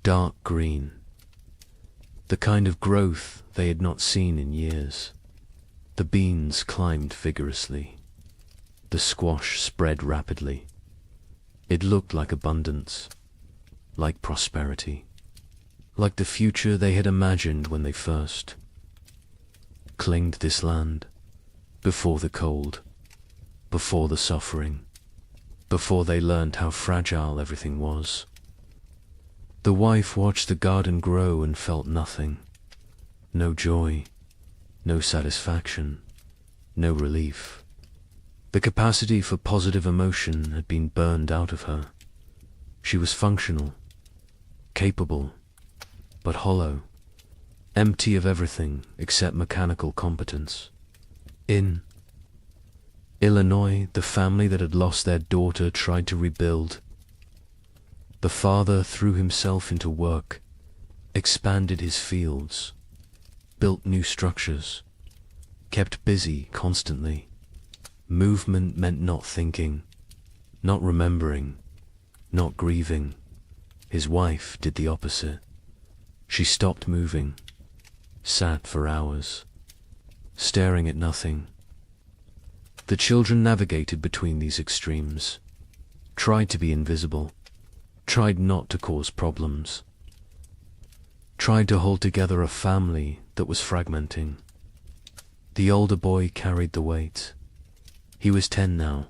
dark green, the kind of growth they had not seen in years. The beans climbed vigorously. The squash spread rapidly. It looked like abundance, like prosperity, like the future they had imagined when they first claimed this land, before the cold, before the suffering, before they learned how fragile everything was. The wife watched the garden grow and felt nothing. No joy, no satisfaction, no relief. The capacity for positive emotion had been burned out of her. She was functional, capable, but hollow, empty of everything except mechanical competence. In Illinois, the family that had lost their daughter tried to rebuild. The father threw himself into work, expanded his fields, built new structures, kept busy constantly. Movement meant not thinking, not remembering, not grieving. His wife did the opposite. She stopped moving, sat for hours, staring at nothing. The children navigated between these extremes, tried to be invisible, tried not to cause problems, tried to hold together a family that was fragmenting. The older boy carried the weight. He was 10 now,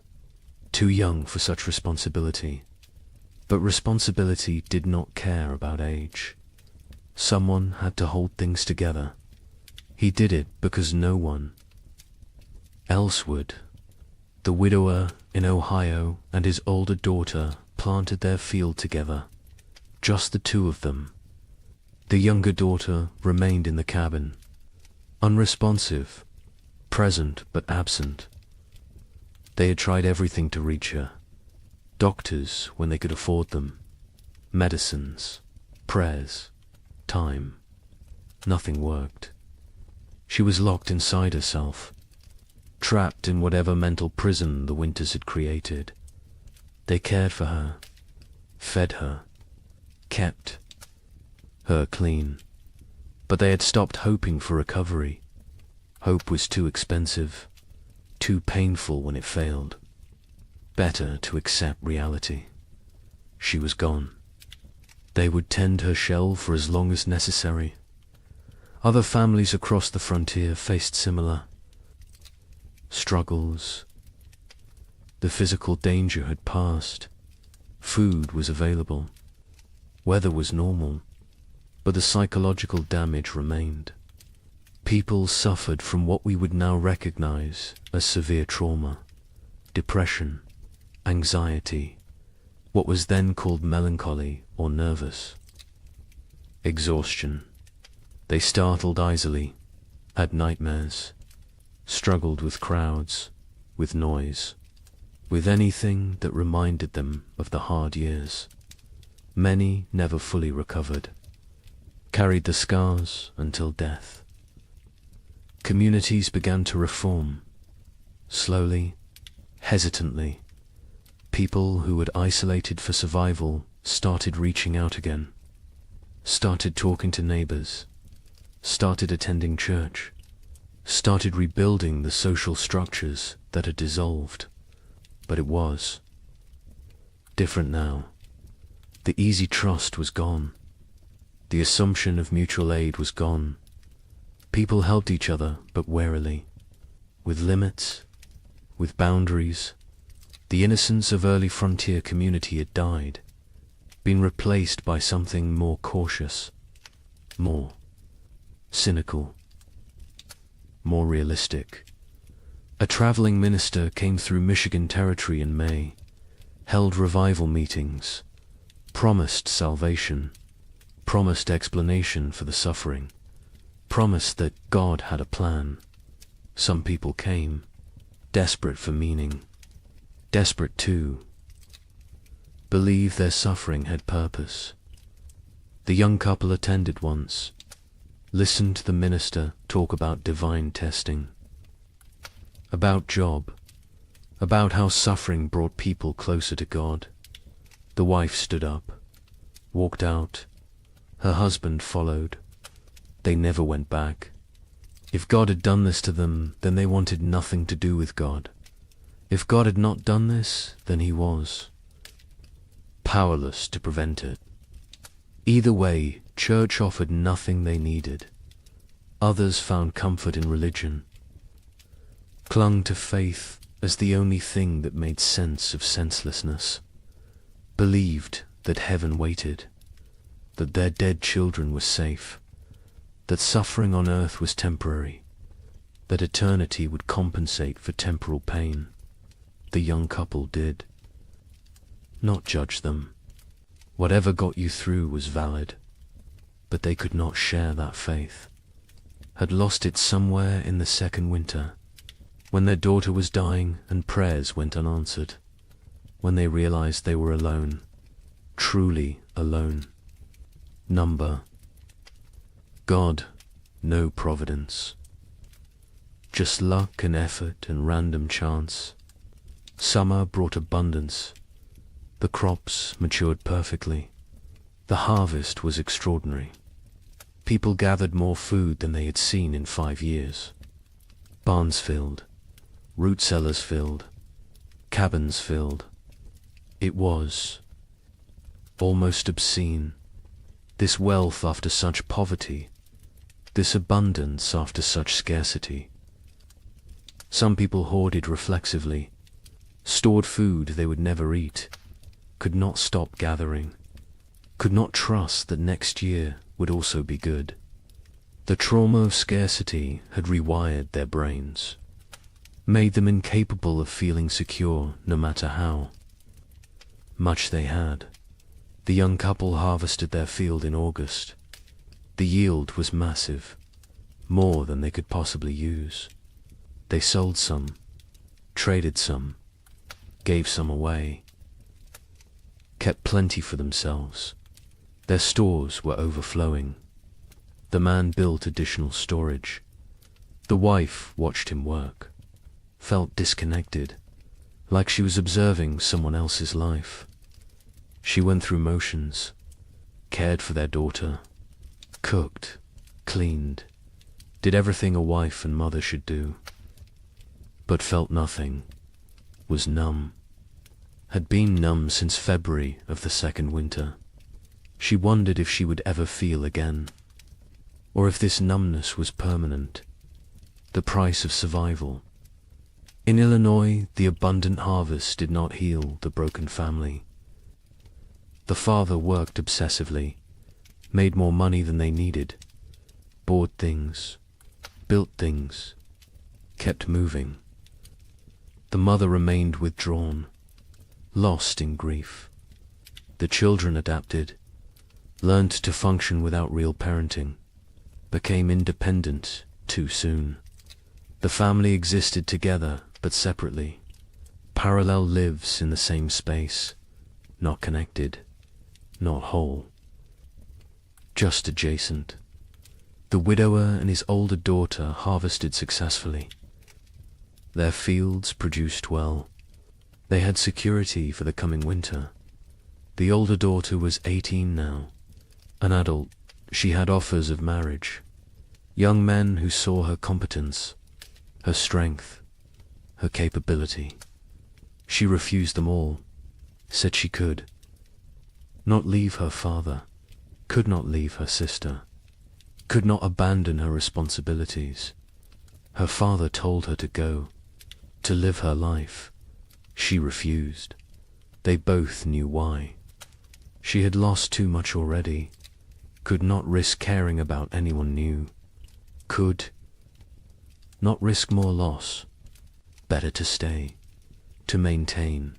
too young for such responsibility. But responsibility did not care about age. Someone had to hold things together. He did it because no one else would. The widower in Ohio and his older daughter planted their field together, just the 2 of them. The younger daughter remained in the cabin, unresponsive, present but absent. They had tried everything to reach her. Doctors when they could afford them, medicines, prayers, time. Nothing worked. She was locked inside herself, trapped in whatever mental prison the winters had created. They cared for her, fed her, kept her clean, but they had stopped hoping for recovery. Hope was too expensive, too painful when it failed. Better to accept reality. She was gone. They would tend her shell for as long as necessary. Other families across the frontier faced similar struggles. The physical danger had passed. Food was available. Weather was normal, but the psychological damage remained. People suffered from what we would now recognize as severe trauma, depression, anxiety, what was then called melancholy or nervous. Exhaustion. They startled easily, had nightmares, struggled with crowds, with noise, with anything that reminded them of the hard years. Many never fully recovered, carried the scars until death. Communities began to reform, slowly, hesitantly. People who had isolated for survival started reaching out again, started talking to neighbors, started attending church, started rebuilding the social structures that had dissolved. But it was different now. The easy trust was gone. The assumption of mutual aid was gone. People helped each other, but warily, with limits, with boundaries. The innocence of early frontier community had died, been replaced by something more cautious, more cynical, more realistic. A traveling minister came through Michigan territory in May, held revival meetings, promised salvation, promised explanation for the suffering, promised that God had a plan. Some people came, desperate for meaning, desperate to believe their suffering had purpose. The young couple attended once, listened to the minister talk about divine testing, about job, about how suffering brought people closer to God. The wife stood up, walked out. Her husband followed. They never went back. If God had done this to them, then they wanted nothing to do with God. If God had not done this, then he was powerless to prevent it. Either way, church offered nothing they needed. Others found comfort in religion, clung to faith as the only thing that made sense of senselessness, believed that heaven waited, that their dead children were safe, that suffering on earth was temporary, that eternity would compensate for temporal pain. The young couple did not judge them. Whatever got you through was valid, but they could not share that faith, had lost it somewhere in the second winter, when their daughter was dying and prayers went unanswered, when they realized they were alone, truly alone. Number. God, no providence. Just luck and effort and random chance. Summer brought abundance. The crops matured perfectly. The harvest was extraordinary. People gathered more food than they had seen in 5 years. Barns filled, root cellars filled, cabins filled. It was almost obscene. This wealth after such poverty, this abundance after such scarcity. Some people hoarded reflexively, stored food they would never eat, could not stop gathering, could not trust that next year would also be good. The trauma of scarcity had rewired their brains, made them incapable of feeling secure no matter how much they had. The young couple harvested their field in August. The yield was massive, more than they could possibly use. They sold some, traded some, gave some away, kept plenty for themselves. Their stores were overflowing. The man built additional storage. The wife watched him work, felt disconnected, like she was observing someone else's life. She went through motions, cared for their daughter, cooked, cleaned, did everything a wife and mother should do, but felt nothing, was numb, had been numb since February of the second winter. She wondered if she would ever feel again, or if this numbness was permanent, the price of survival. In Illinois, the abundant harvest did not heal the broken family. The father worked obsessively, made more money than they needed, bought things, built things, kept moving. The mother remained withdrawn, lost in grief, The children adapted, learned to function without real parenting, became independent too soon. The family existed together but separately. Parallel lives in the same space, not connected, not whole, just adjacent. The widower and his older daughter harvested successfully. Their fields produced well. They had security for the coming winter. The older daughter was 18 now. An adult, she had offers of marriage. Young men who saw her competence, her strength, her capability. She refused them all, said she could not leave her father, could not leave her sister, could not abandon her responsibilities. Her father told her to go, to live her life. She refused. They both knew why. She had lost too much already, could not risk caring about anyone new, could not risk more loss. Better to stay, to maintain,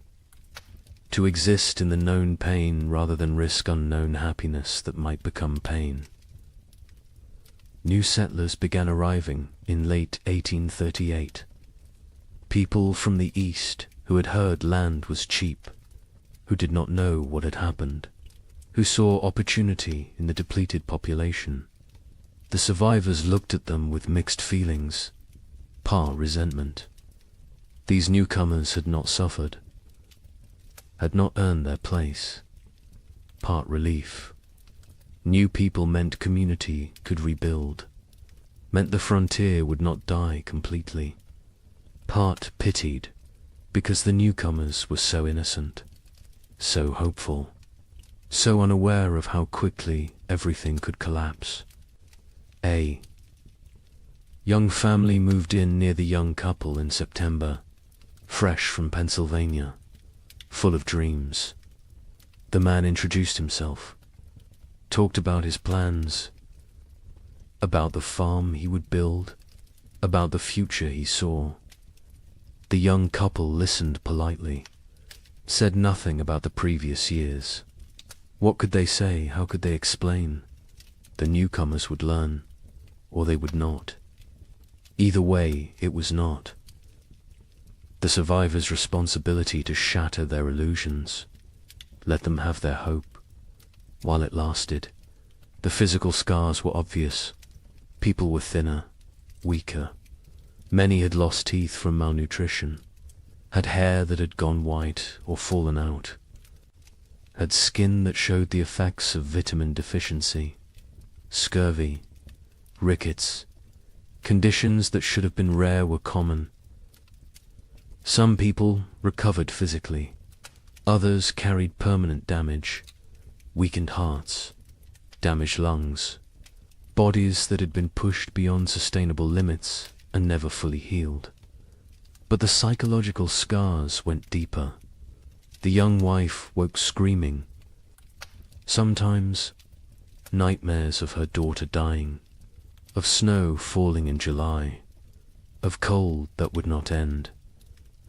to exist in the known pain rather than risk unknown happiness that might become pain. New settlers began arriving in late 1838. People from the east who had heard land was cheap, who did not know what had happened, who saw opportunity in the depleted population. The survivors looked at them with mixed feelings, part resentment. These newcomers had not suffered, had not earned their place, part relief. New people meant community could rebuild, meant the frontier would not die completely. Part pitied, because the newcomers were so innocent, so hopeful, so unaware of how quickly everything could collapse. A young family moved in near the young couple in September, fresh from Pennsylvania, full of dreams. The man introduced himself, talked about his plans, about the farm he would build, about the future he saw. The young couple listened politely, said nothing about the previous years. What could they say? How could they explain? The newcomers would learn, or they would not. Either way, it was not the survivors' responsibility to shatter their illusions, let them have their hope, while it lasted. The physical scars were obvious. People were thinner, weaker. Many had lost teeth from malnutrition, had hair that had gone white or fallen out, had skin that showed the effects of vitamin deficiency, scurvy, rickets. Conditions that should have been rare were common. Some people recovered physically. Others carried permanent damage, weakened hearts, damaged lungs, bodies that had been pushed beyond sustainable limits and never fully healed. But the psychological scars went deeper. The young wife woke screaming. Sometimes nightmares of her daughter dying, of snow falling in July, of cold that would not end.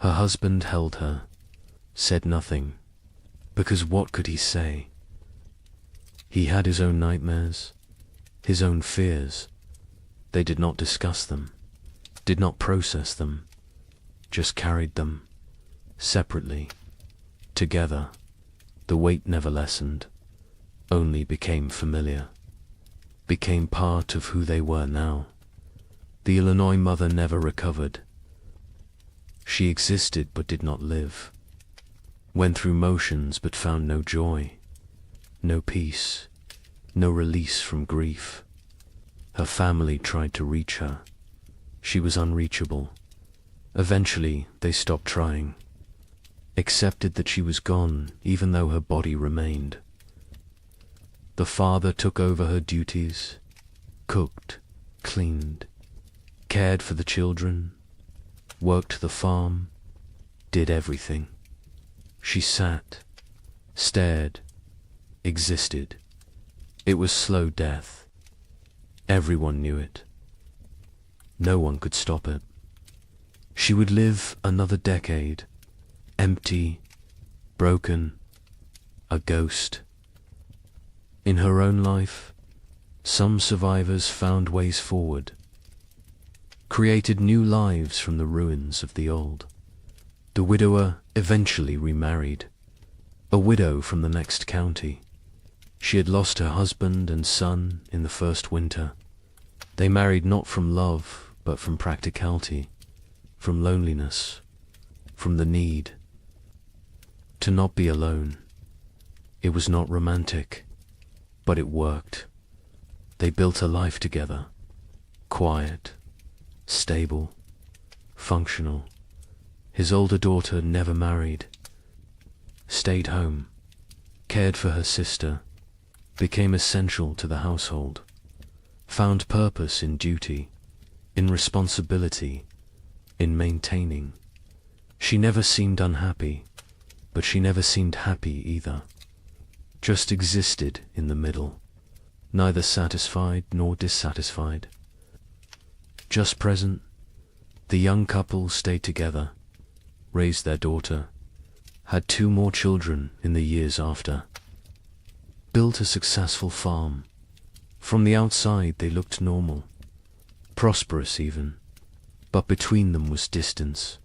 Her husband held her, said nothing, because what could he say? He had his own nightmares, his own fears. They did not discuss them, did not process them, just carried them, separately, together. The weight never lessened, only became familiar, became part of who they were now. The Illinois mother never recovered. She existed but did not live, went through motions but found no joy, no peace, no release from grief. Her family tried to reach her. She was unreachable. Eventually, they stopped trying, accepted that she was gone even though her body remained. The father took over her duties, cooked, cleaned, cared for the children, worked the farm, did everything. She sat, stared, existed. It was slow death. Everyone knew it. No one could stop it. She would live another decade, empty, broken, a ghost. In her own life, some survivors found ways forward, created new lives from the ruins of the old. The widower eventually remarried, a widow from the next county. She had lost her husband and son in the first winter. They married not from love, but from practicality, from loneliness, from the need to not be alone. It was not romantic, but it worked. They built a life together, quiet, stable, functional. His older daughter never married, stayed home, cared for her sister, became essential to the household, found purpose in duty, in responsibility, in maintaining. She never seemed unhappy, but she never seemed happy either. Just existed in the middle, neither satisfied nor dissatisfied. Just present, the young couple stayed together, raised their daughter, had 2 more children in the years after, built a successful farm. From the outside they looked normal, prosperous even, but between them was distance,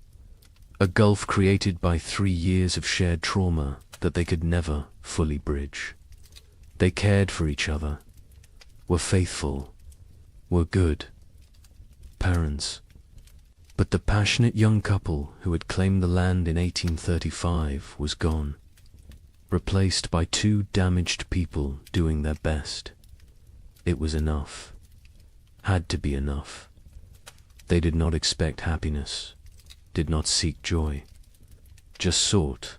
a gulf created by 3 years of shared trauma that they could never fully bridge. They cared for each other, were faithful, were good parents. But the passionate young couple who had claimed the land in 1835 was gone, replaced by 2 damaged people doing their best. It was enough, had to be enough. They did not expect happiness, did not seek joy, just sought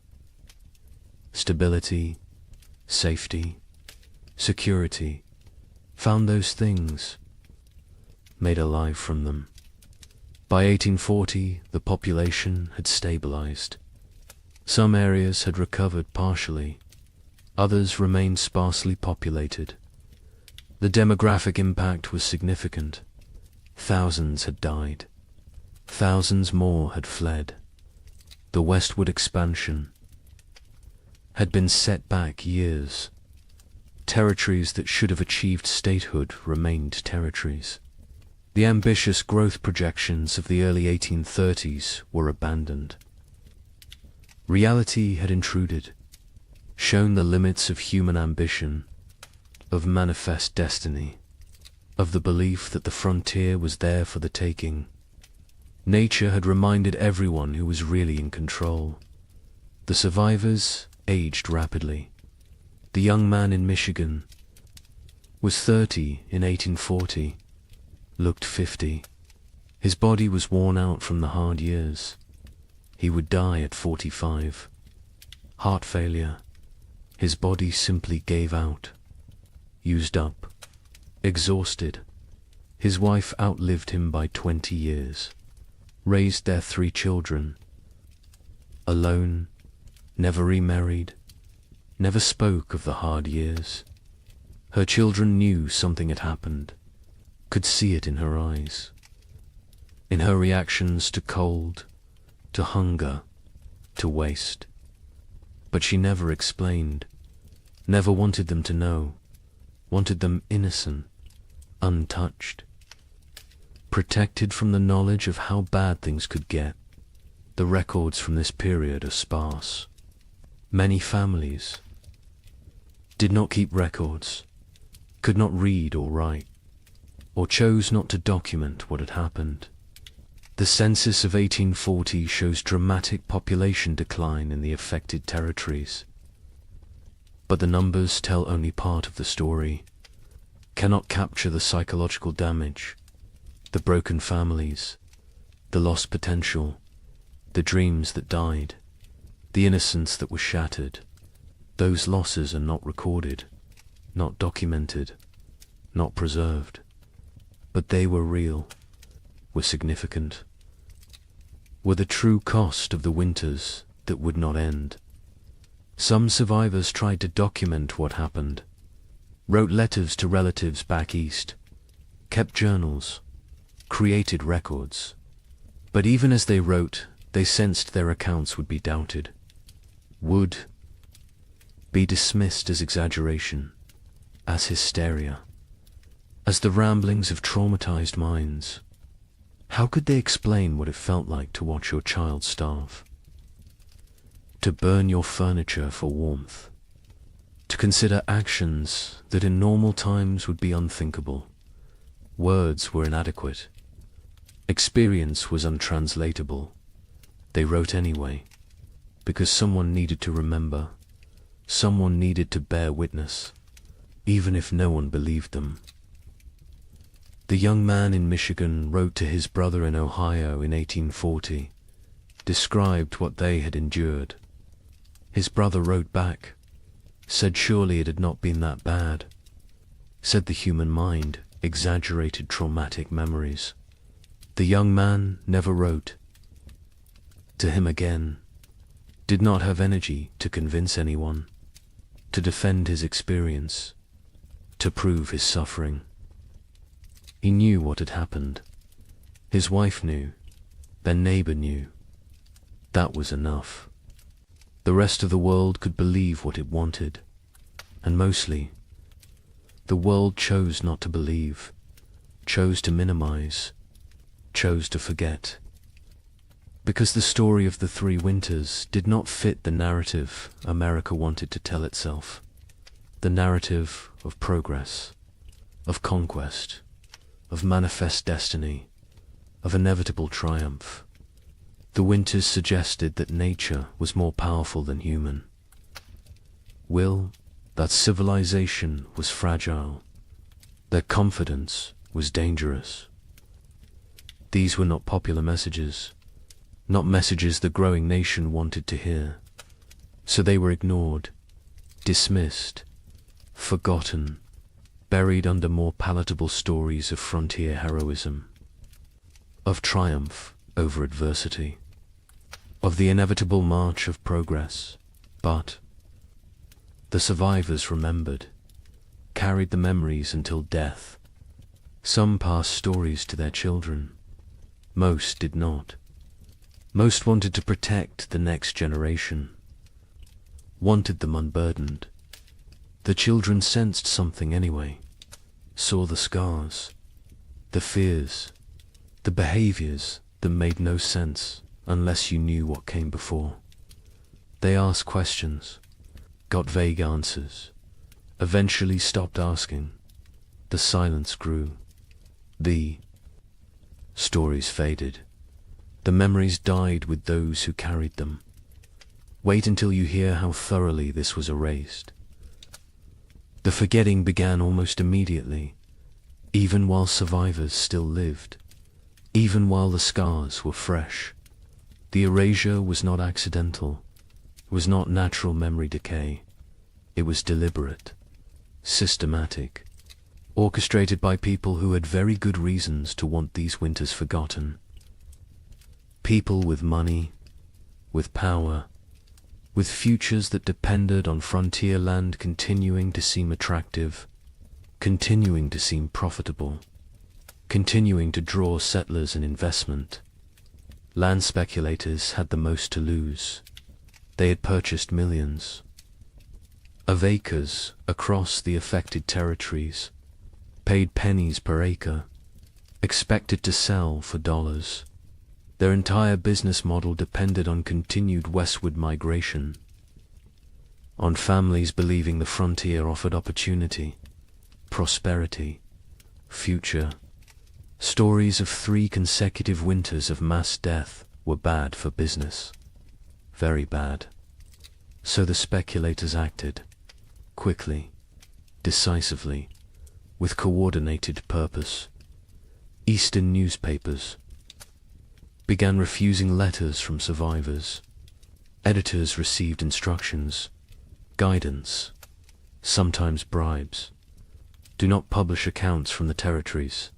stability, safety, security, found those things, made a life from them. By 1840, the population had stabilized. Some areas had recovered partially, others remained sparsely populated. The demographic impact was significant. Thousands had died. Thousands more had fled. The westward expansion had been set back years. Territories that should have achieved statehood remained territories. The ambitious growth projections of the early 1830s were abandoned. Reality had intruded, shown the limits of human ambition, of manifest destiny, of the belief that the frontier was there for the taking. Nature had reminded everyone who was really in control. The survivors aged rapidly. The young man in Michigan was 30 in 1840, looked 50. His body was worn out from the hard years. He would die at 45. Heart failure. His body simply gave out. Used up. Exhausted. His wife outlived him by 20 years. Raised their 3 children. Alone. Never remarried. Never spoke of the hard years. Her children knew something had happened. Could see it in her eyes, in her reactions to cold, to hunger, to waste. But she never explained, never wanted them to know, wanted them innocent, untouched, protected from the knowledge of how bad things could get. The records from this period are sparse. Many families did not keep records, could not read or write, or chose not to document what had happened. The census of 1840 shows dramatic population decline in the affected territories. But the numbers tell only part of the story, cannot capture the psychological damage, the broken families, the lost potential, the dreams that died, the innocence that was shattered. Those losses are not recorded, not documented, not preserved. But they were real, were significant, were the true cost of the winters that would not end. Some survivors tried to document what happened, wrote letters to relatives back east, kept journals, created records. But even as they wrote, they sensed their accounts would be doubted, would be dismissed as exaggeration, as hysteria, as the ramblings of traumatized minds. How could they explain what it felt like to watch your child starve? To burn your furniture for warmth? To consider actions that in normal times would be unthinkable? Words were inadequate. Experience was untranslatable. They wrote anyway, because someone needed to remember, someone needed to bear witness, even if no one believed them. The young man in Michigan wrote to his brother in Ohio in 1840, described what they had endured. His brother wrote back, said surely it had not been that bad, said the human mind exaggerated traumatic memories. The young man never wrote to him again, did not have energy to convince anyone, to defend his experience, to prove his suffering. He knew what had happened. His wife knew. Their neighbor knew. That was enough. The rest of the world could believe what it wanted, and mostly, the world chose not to believe, chose to minimize, chose to forget. Because the story of the 3 winters did not fit the narrative America wanted to tell itself. The narrative of progress, of conquest, of manifest destiny, of inevitable triumph. The winters suggested that nature was more powerful than human. That civilization was fragile, that confidence was dangerous. These were not popular messages, not messages the growing nation wanted to hear. So they were ignored, dismissed, forgotten, buried under more palatable stories of frontier heroism, of triumph over adversity, of the inevitable march of progress. But the survivors remembered, carried the memories until death. Some passed stories to their children. Most did not. Most wanted to protect the next generation, wanted them unburdened. The children sensed something anyway, saw the scars, the fears, the behaviors that made no sense unless you knew what came before. They asked questions, got vague answers, eventually stopped asking. The silence grew. The stories faded. The memories died with those who carried them. Wait until you hear how thoroughly this was erased. The forgetting began almost immediately, even while survivors still lived, even while the scars were fresh. The erasure was not accidental, was not natural memory decay. It was deliberate, systematic, orchestrated by people who had very good reasons to want these winters forgotten. People with money, with power, with futures that depended on frontier land continuing to seem attractive, continuing to seem profitable, continuing to draw settlers and investment. Land speculators had the most to lose. They had purchased millions of acres across the affected territories, paid pennies per acre, expected to sell for dollars. Their entire business model depended on continued westward migration, on families believing the frontier offered opportunity, prosperity, future. Stories of 3 consecutive winters of mass death were bad for business, very bad. So the speculators acted, quickly, decisively, with coordinated purpose. Eastern newspapers began refusing letters from survivors. Editors received instructions, guidance, sometimes bribes. Do not publish accounts from the territories.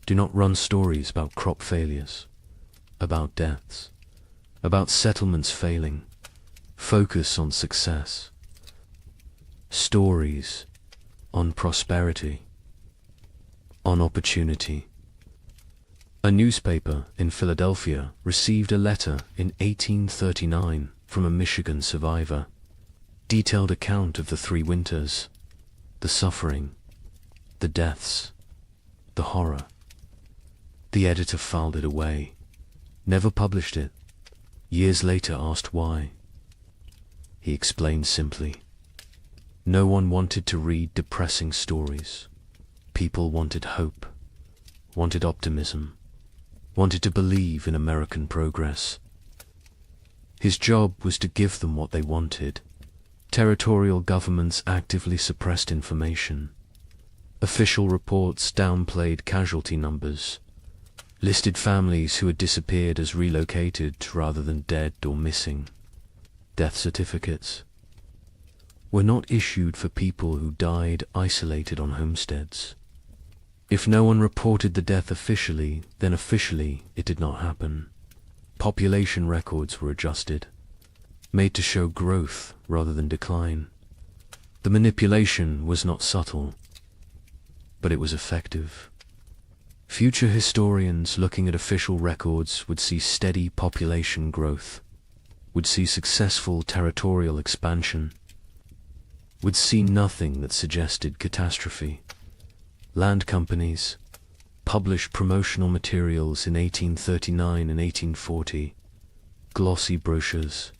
Do not run stories about crop failures, about deaths, about settlements failing. Focus on success. Stories on prosperity, on opportunity. A newspaper in Philadelphia received a letter in 1839 from a Michigan survivor. detailed account of the 3 winters, the suffering, the deaths, the horror. The editor filed it away, never published it. Years later asked why. He explained simply, no one wanted to read depressing stories. People wanted hope, wanted optimism, wanted to believe in American progress. His job was to give them what they wanted. Territorial governments actively suppressed information. Official reports downplayed casualty numbers, listed families who had disappeared as relocated rather than dead or missing. Death certificates were not issued for people who died isolated on homesteads. If no one reported the death officially, then officially it did not happen. Population records were adjusted, made to show growth rather than decline. The manipulation was not subtle, but it was effective. Future historians looking at official records would see steady population growth, would see successful territorial expansion, would see nothing that suggested catastrophe. Land companies published promotional materials in 1839 and 1840, glossy brochures,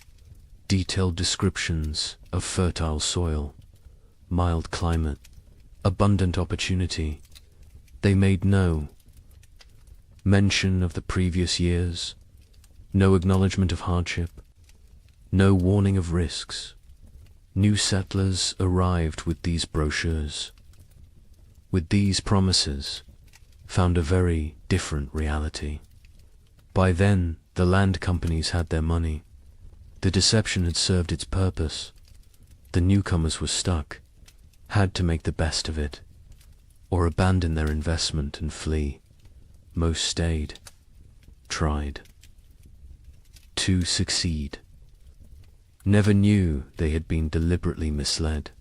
detailed descriptions of fertile soil, mild climate, abundant opportunity. They made no mention of the previous years, no acknowledgement of hardship, no warning of risks. New settlers arrived with these brochures, with these promises, found a very different reality. By then, the land companies had their money. The deception had served its purpose. The newcomers were stuck, had to make the best of it, or abandon their investment and flee. Most stayed, tried to succeed. Never knew they had been deliberately misled.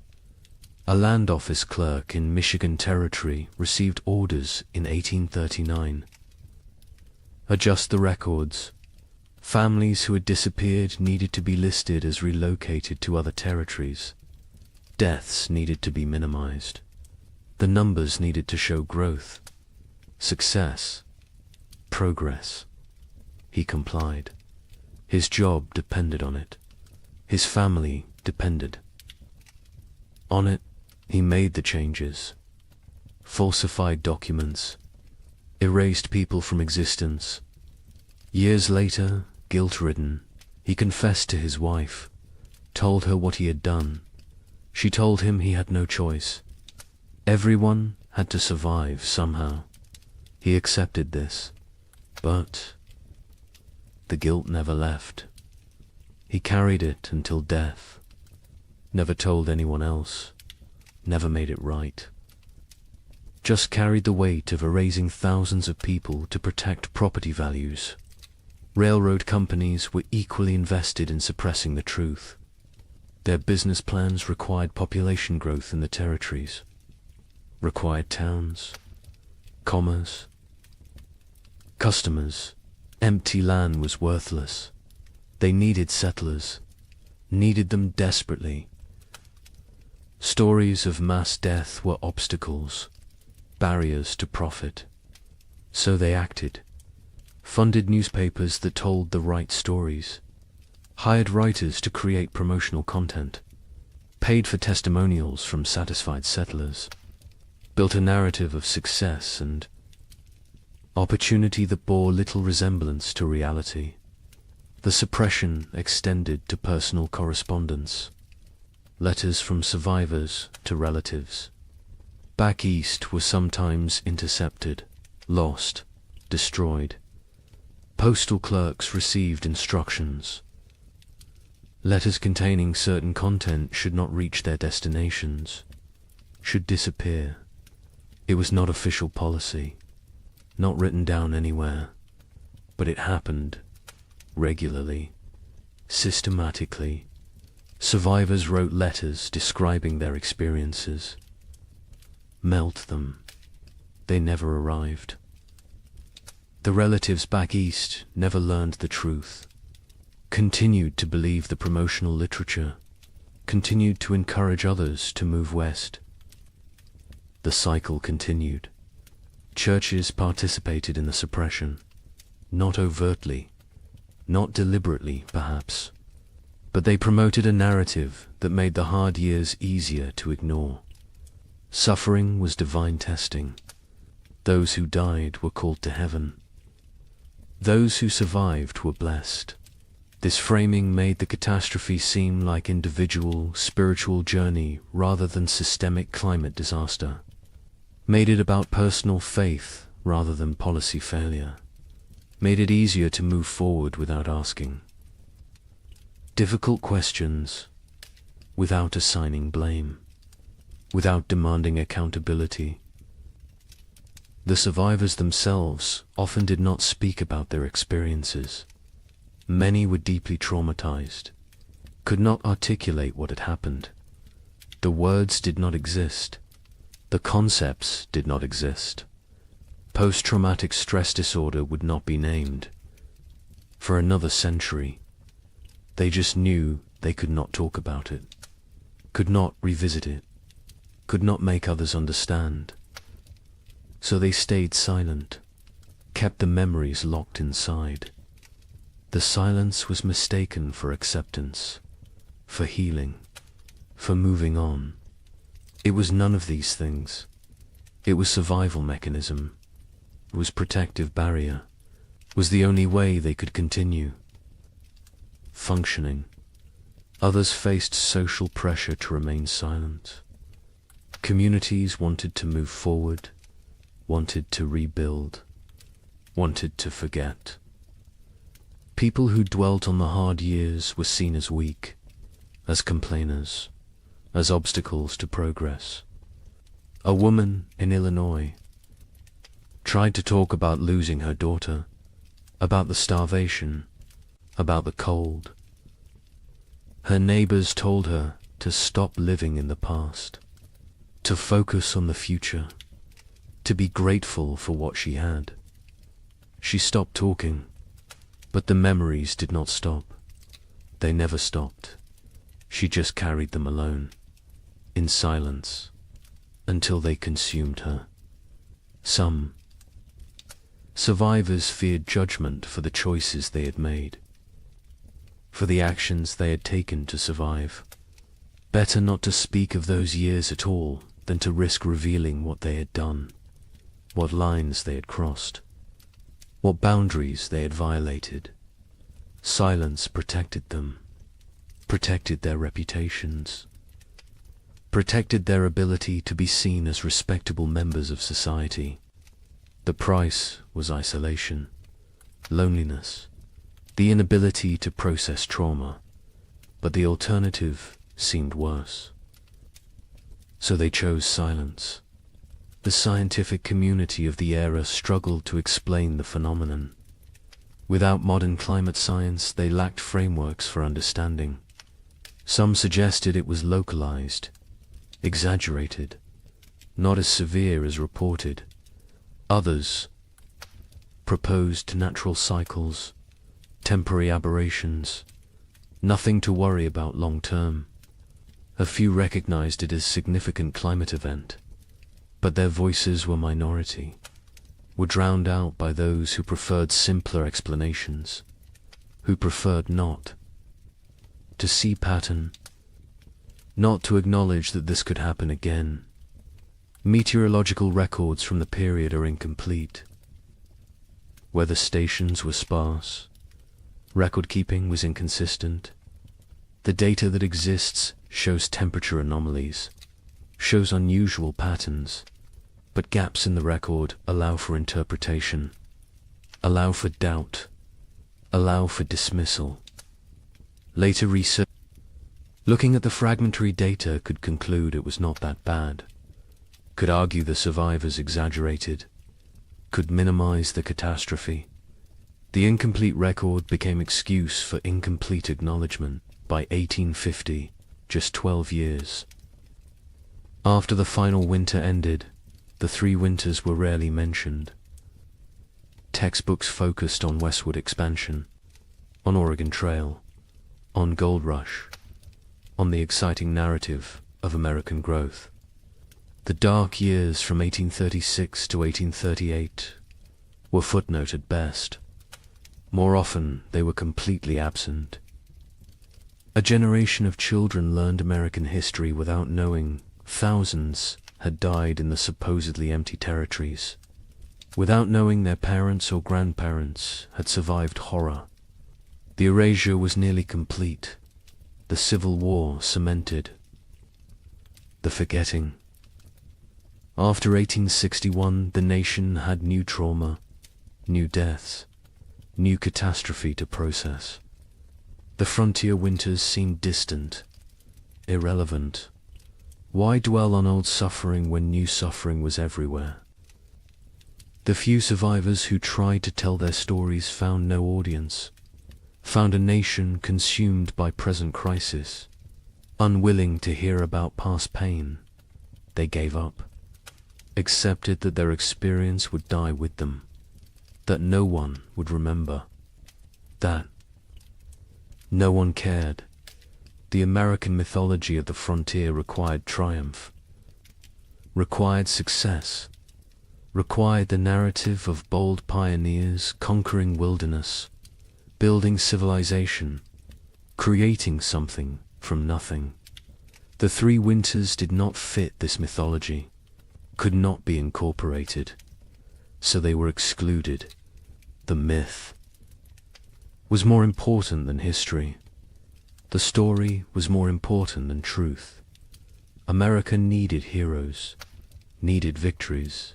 A land office clerk in Michigan Territory received orders in 1839. Adjust the records. Families who had disappeared needed to be listed as relocated to other territories. Deaths needed to be minimized. The numbers needed to show growth, success, progress. He complied. His job depended on it. His family depended on it. He made the changes, falsified documents, erased people from existence. Years later, guilt-ridden, he confessed to his wife, told her what he had done. She told him he had no choice. Everyone had to survive somehow. He accepted this, but the guilt never left. He carried it until death, never told anyone else, never made it right. Just carried the weight of erasing thousands of people to protect property values. Railroad companies were equally invested in suppressing the truth. Their business plans required population growth in the territories, required towns, commerce, customers. Empty land was worthless. They needed settlers, needed them desperately. Stories of mass death were obstacles, barriers to profit. So they acted, funded newspapers that told the right stories, hired writers to create promotional content, paid for testimonials from satisfied settlers, built a narrative of success and opportunity that bore little resemblance to reality. The suppression extended to personal correspondence, letters from survivors to relatives. Back east were sometimes intercepted, lost, destroyed. Postal clerks received instructions. Letters containing certain content should not reach their destinations, should disappear. It was not official policy, not written down anywhere, but it happened regularly, systematically. Survivors wrote letters describing their experiences. Melt them. They never arrived. The relatives back east never learned the truth, continued to believe the promotional literature, continued to encourage others to move west. The cycle continued. Churches participated in the suppression, not overtly, not deliberately, perhaps, but they promoted a narrative that made the hard years easier to ignore. Suffering was divine testing. Those who died were called to heaven. Those who survived were blessed. This framing made the catastrophe seem like individual, spiritual journey rather than systemic climate disaster. Made it about personal faith rather than policy failure. Made it easier to move forward without asking difficult questions, without assigning blame, without demanding accountability. The survivors themselves often did not speak about their experiences. Many were deeply traumatized, could not articulate what had happened. The words did not exist. The concepts did not exist. Post-traumatic stress disorder would not be named. For another century, they just knew they could not talk about it, could not revisit it, could not make others understand. So they stayed silent, kept the memories locked inside. The silence was mistaken for acceptance, for healing, for moving on. It was none of these things. It was survival mechanism. It was protective barrier. It was the only way they could continue functioning. Others faced social pressure to remain silent. Communities wanted to move forward, wanted to rebuild, wanted to forget. People who dwelt on the hard years were seen as weak, as complainers, as obstacles to progress. A woman in Illinois tried to talk about losing her daughter, about the starvation, about the cold. Her neighbors told her to stop living in the past, to focus on the future, to be grateful for what she had. She stopped talking, but the memories did not stop. They never stopped. She just carried them alone, in silence, until they consumed her. Some survivors feared judgment for the choices they had made, for the actions they had taken to survive. Better not to speak of those years at all than to risk revealing what they had done, what lines they had crossed, what boundaries they had violated. Silence protected them, protected their reputations, protected their ability to be seen as respectable members of society. The price was isolation, loneliness, the inability to process trauma, but the alternative seemed worse. So they chose silence. The scientific community of the era struggled to explain the phenomenon. Without modern climate science, they lacked frameworks for understanding. Some suggested it was localized, exaggerated, not as severe as reported. Others proposed natural cycles, temporary aberrations, nothing to worry about long term. A few recognized it as significant climate event, but their voices were minority, were drowned out by those who preferred simpler explanations, who preferred not to see pattern, not to acknowledge that this could happen again. Meteorological records from the period are incomplete. Weather stations were sparse. Record keeping was inconsistent. The data that exists shows temperature anomalies, shows unusual patterns, but gaps in the record allow for interpretation, allow for doubt, allow for dismissal. Later research, looking at the fragmentary data, could conclude it was not that bad, could argue the survivors exaggerated, could minimize the catastrophe. The incomplete record became excuse for incomplete acknowledgement. By 1850, just 12 years after the final winter ended, the 3 winters were rarely mentioned. Textbooks focused on westward expansion, on Oregon Trail, on Gold Rush. on the exciting narrative of American growth. The dark years from 1836 to 1838 were footnote at best. More often, they were completely absent. A generation of children learned American history without knowing thousands had died in the supposedly empty territories, without knowing their parents or grandparents had survived horror. The erasure was nearly complete. The Civil War cemented. The forgetting. After 1861, the nation had new trauma, new deaths, new catastrophe to process. The frontier winters seemed distant, irrelevant. Why dwell on old suffering when new suffering was everywhere? The few survivors who tried to tell their stories found no audience, found a nation consumed by present crisis. Unwilling to hear about past pain, they gave up, accepted that their experience would die with them, that no one would remember, that no one cared. The American mythology of the frontier required triumph, required success, required the narrative of bold pioneers conquering wilderness, building civilization, creating something from nothing. The three winters did not fit this mythology, could not be incorporated, so they were excluded. The myth was more important than history. The story was more important than truth. America needed heroes, needed victories,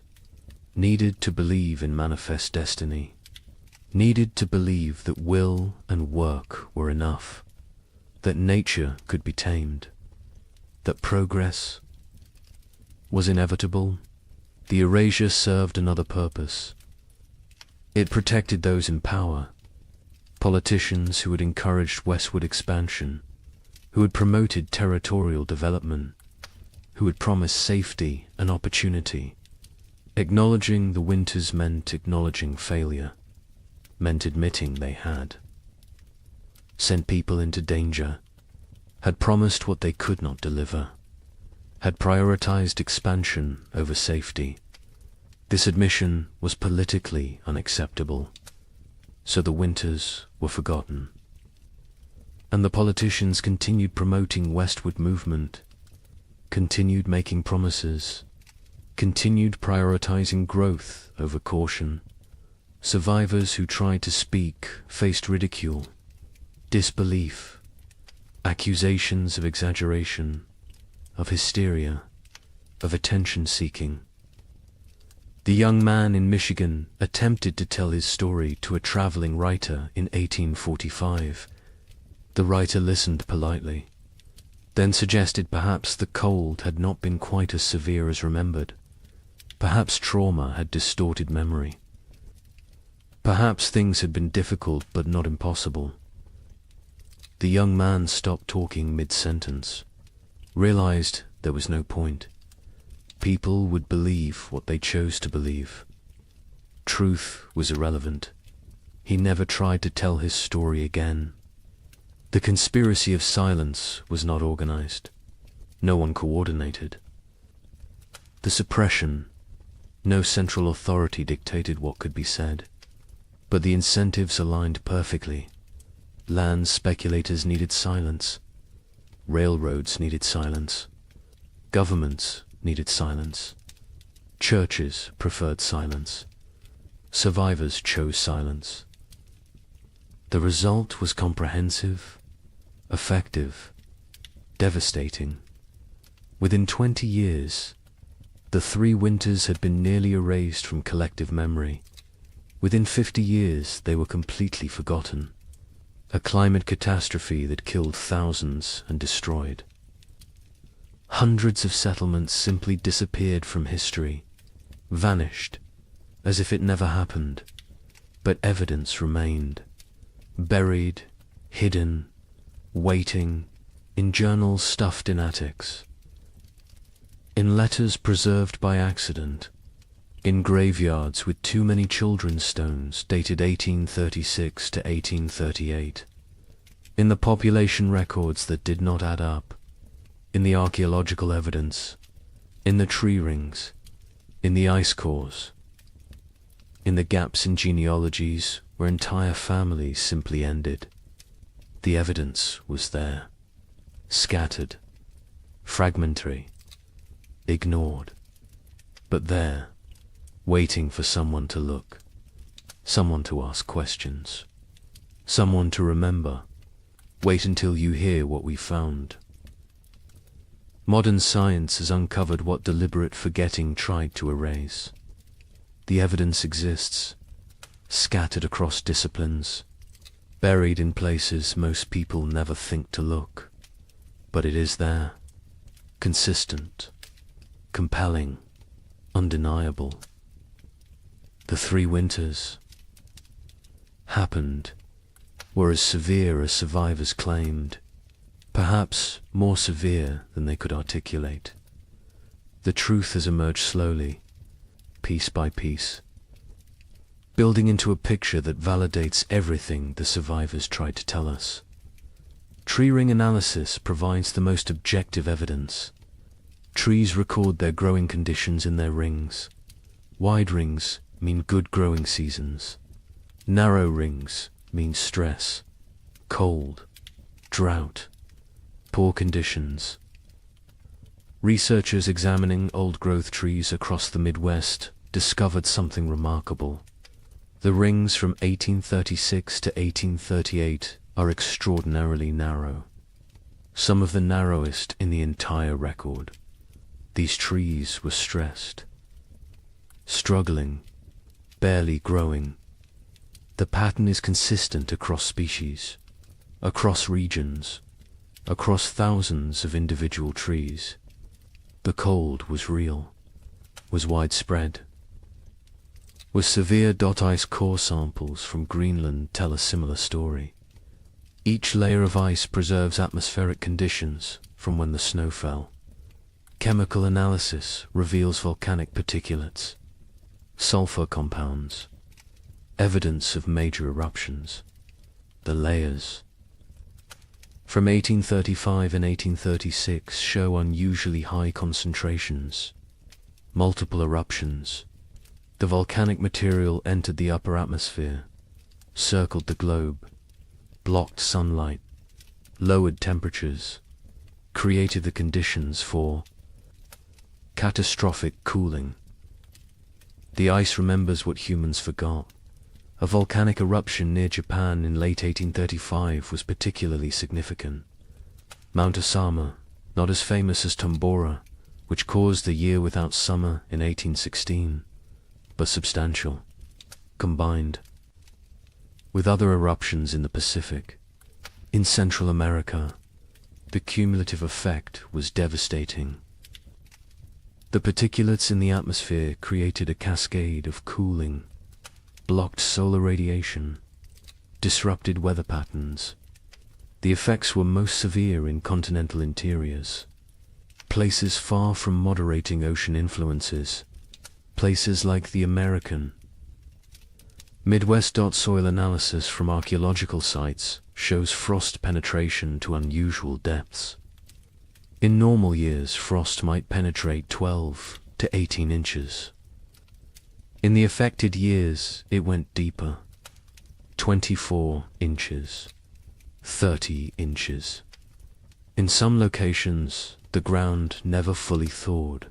needed to believe in manifest destiny, needed to believe that will and work were enough, that nature could be tamed, that progress was inevitable. The erasure served another purpose. It protected those in power, politicians who had encouraged westward expansion, who had promoted territorial development, who had promised safety and opportunity. Acknowledging the winters meant acknowledging failure, meant admitting they had. Sent people into danger, had promised what they could not deliver, had prioritized expansion over safety. This admission was politically unacceptable, so the winters were forgotten. And the politicians continued promoting westward movement, continued making promises, continued prioritizing growth over caution. Survivors who tried to speak faced ridicule, disbelief, accusations of exaggeration, of hysteria, of attention-seeking. The young man in Michigan attempted to tell his story to a traveling writer in 1845. The writer listened politely, then suggested perhaps the cold had not been quite as severe as remembered. Perhaps trauma had distorted memory. Perhaps things had been difficult but not impossible. The young man stopped talking mid-sentence, realized there was no point. People would believe what they chose to believe. Truth was irrelevant. He never tried to tell his story again. The conspiracy of silence was not organized. No one coordinated. The suppression, no central authority dictated what could be said. But the incentives aligned perfectly. Land speculators needed silence. Railroads needed silence. Governments needed silence. Churches preferred silence. Survivors chose silence. The result was comprehensive, effective, devastating. Within 20 years, the three winters had been nearly erased from collective memory. Within 50 years, they were completely forgotten. A climate catastrophe that killed thousands and destroyed. Hundreds of settlements simply disappeared from history, vanished, as if it never happened, but evidence remained, buried, hidden, waiting, in journals stuffed in attics, in letters preserved by accident, in graveyards with too many children's stones dated 1836 to 1838. In the population records that did not add up, in the archaeological evidence, in the tree rings, in the ice cores, in the gaps in genealogies where entire families simply ended. The evidence was there, scattered, fragmentary, ignored, but there, waiting for someone to look, someone to ask questions, someone to remember. Wait until you hear what we found. Modern science has uncovered what deliberate forgetting tried to erase. The evidence exists, scattered across disciplines, buried in places most people never think to look. But it is there, consistent, compelling, undeniable. The 3 winters happened, were as severe as survivors claimed, perhaps more severe than they could articulate. The truth has emerged slowly, piece by piece, building into a picture that validates everything the survivors tried to tell us. Tree ring analysis provides the most objective evidence. Trees record their growing conditions in their rings. Wide rings mean good growing seasons. Narrow rings mean stress, cold, drought, poor conditions. Researchers examining old-growth trees across the Midwest discovered something remarkable. The rings from 1836 to 1838 are extraordinarily narrow, some of the narrowest in the entire record. These trees were stressed, struggling, barely growing. The pattern is consistent across species, across regions, across thousands of individual trees. The cold was real, was widespread. Was severe ice core samples from Greenland tell a similar story. Each layer of ice preserves atmospheric conditions from when the snow fell. Chemical analysis reveals volcanic particulates, sulfur compounds, evidence of major eruptions. The layers from 1835 and 1836 show unusually high concentrations, multiple eruptions. The volcanic material entered the upper atmosphere, circled the globe, blocked sunlight, lowered temperatures, created the conditions for catastrophic cooling. The ice remembers what humans forgot. A volcanic eruption near Japan in late 1835 was particularly significant. Mount Osama, not as famous as Tombora, which caused a year without summer in 1816, but substantial, combined with other eruptions in the Pacific. In Central America, the cumulative effect was devastating. The particulates in the atmosphere created a cascade of cooling, blocked solar radiation, disrupted weather patterns. The effects were most severe in continental interiors, places far from moderating ocean influences, places like the American Midwest. Soil analysis from archaeological sites shows frost penetration to unusual depths. In normal years, frost might penetrate 12 to 18 inches. In the affected years, it went deeper, 24 inches, 30 inches. In some locations, the ground never fully thawed.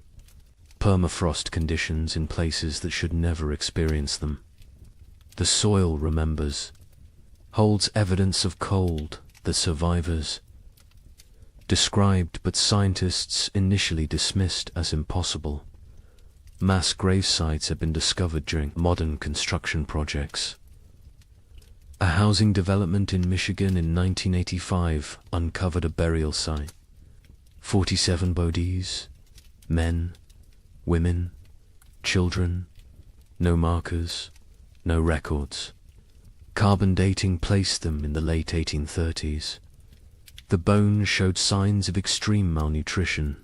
Permafrost conditions in places that should never experience them. The soil remembers, holds evidence of cold that survivors described but scientists initially dismissed as impossible. Mass grave sites have been discovered during modern construction projects. A housing development in Michigan in 1985 uncovered a burial site. 47 bodies, men, women, children, no markers, no records. Carbon dating placed them in the late 1830s. The bones showed signs of extreme malnutrition,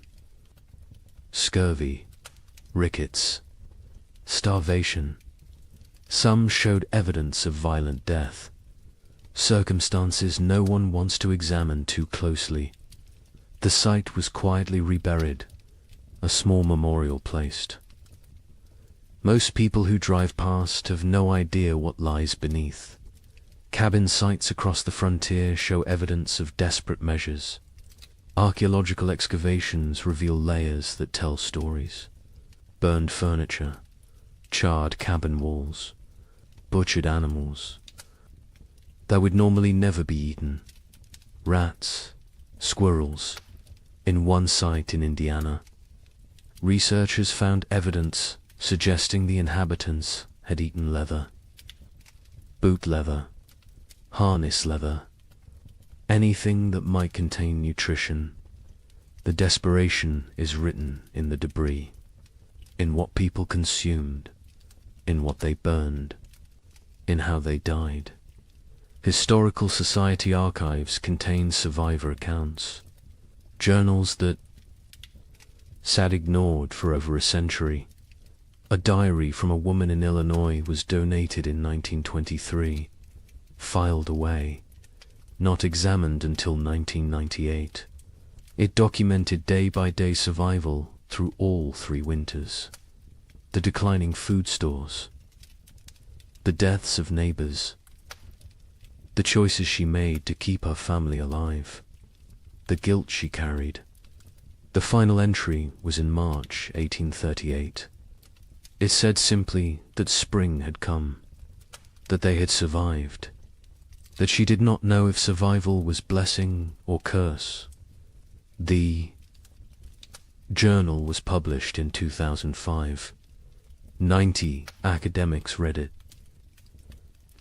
scurvy, rickets, starvation. Some showed evidence of violent death. circumstances no one wants to examine too closely. The site was quietly reburied, a small memorial placed. Most people who drive past have no idea what lies beneath. Cabin sites across the frontier show evidence of desperate measures. Archaeological excavations reveal layers that tell stories. Burned furniture, charred cabin walls, butchered animals that would normally never be eaten. Rats, squirrels. In one site in Indiana, researchers found evidence suggesting the inhabitants had eaten leather. Boot leather, harness leather, anything that might contain nutrition. The desperation is written in the debris, in what people consumed, in what they burned, in how they died. Historical Society archives contain survivor accounts, journals that sat ignored for over a century. A diary from a woman in Illinois was donated in 1923, filed away, not examined until 1998. It documented day-by-day survival through all 3 winters. The declining food stores, the deaths of neighbors, the choices she made to keep her family alive, the guilt she carried. The final entry was in March 1838. It said simply that spring had come, that they had survived, that she did not know if survival was blessing or curse. The journal was published in 2005. 90 academics read it.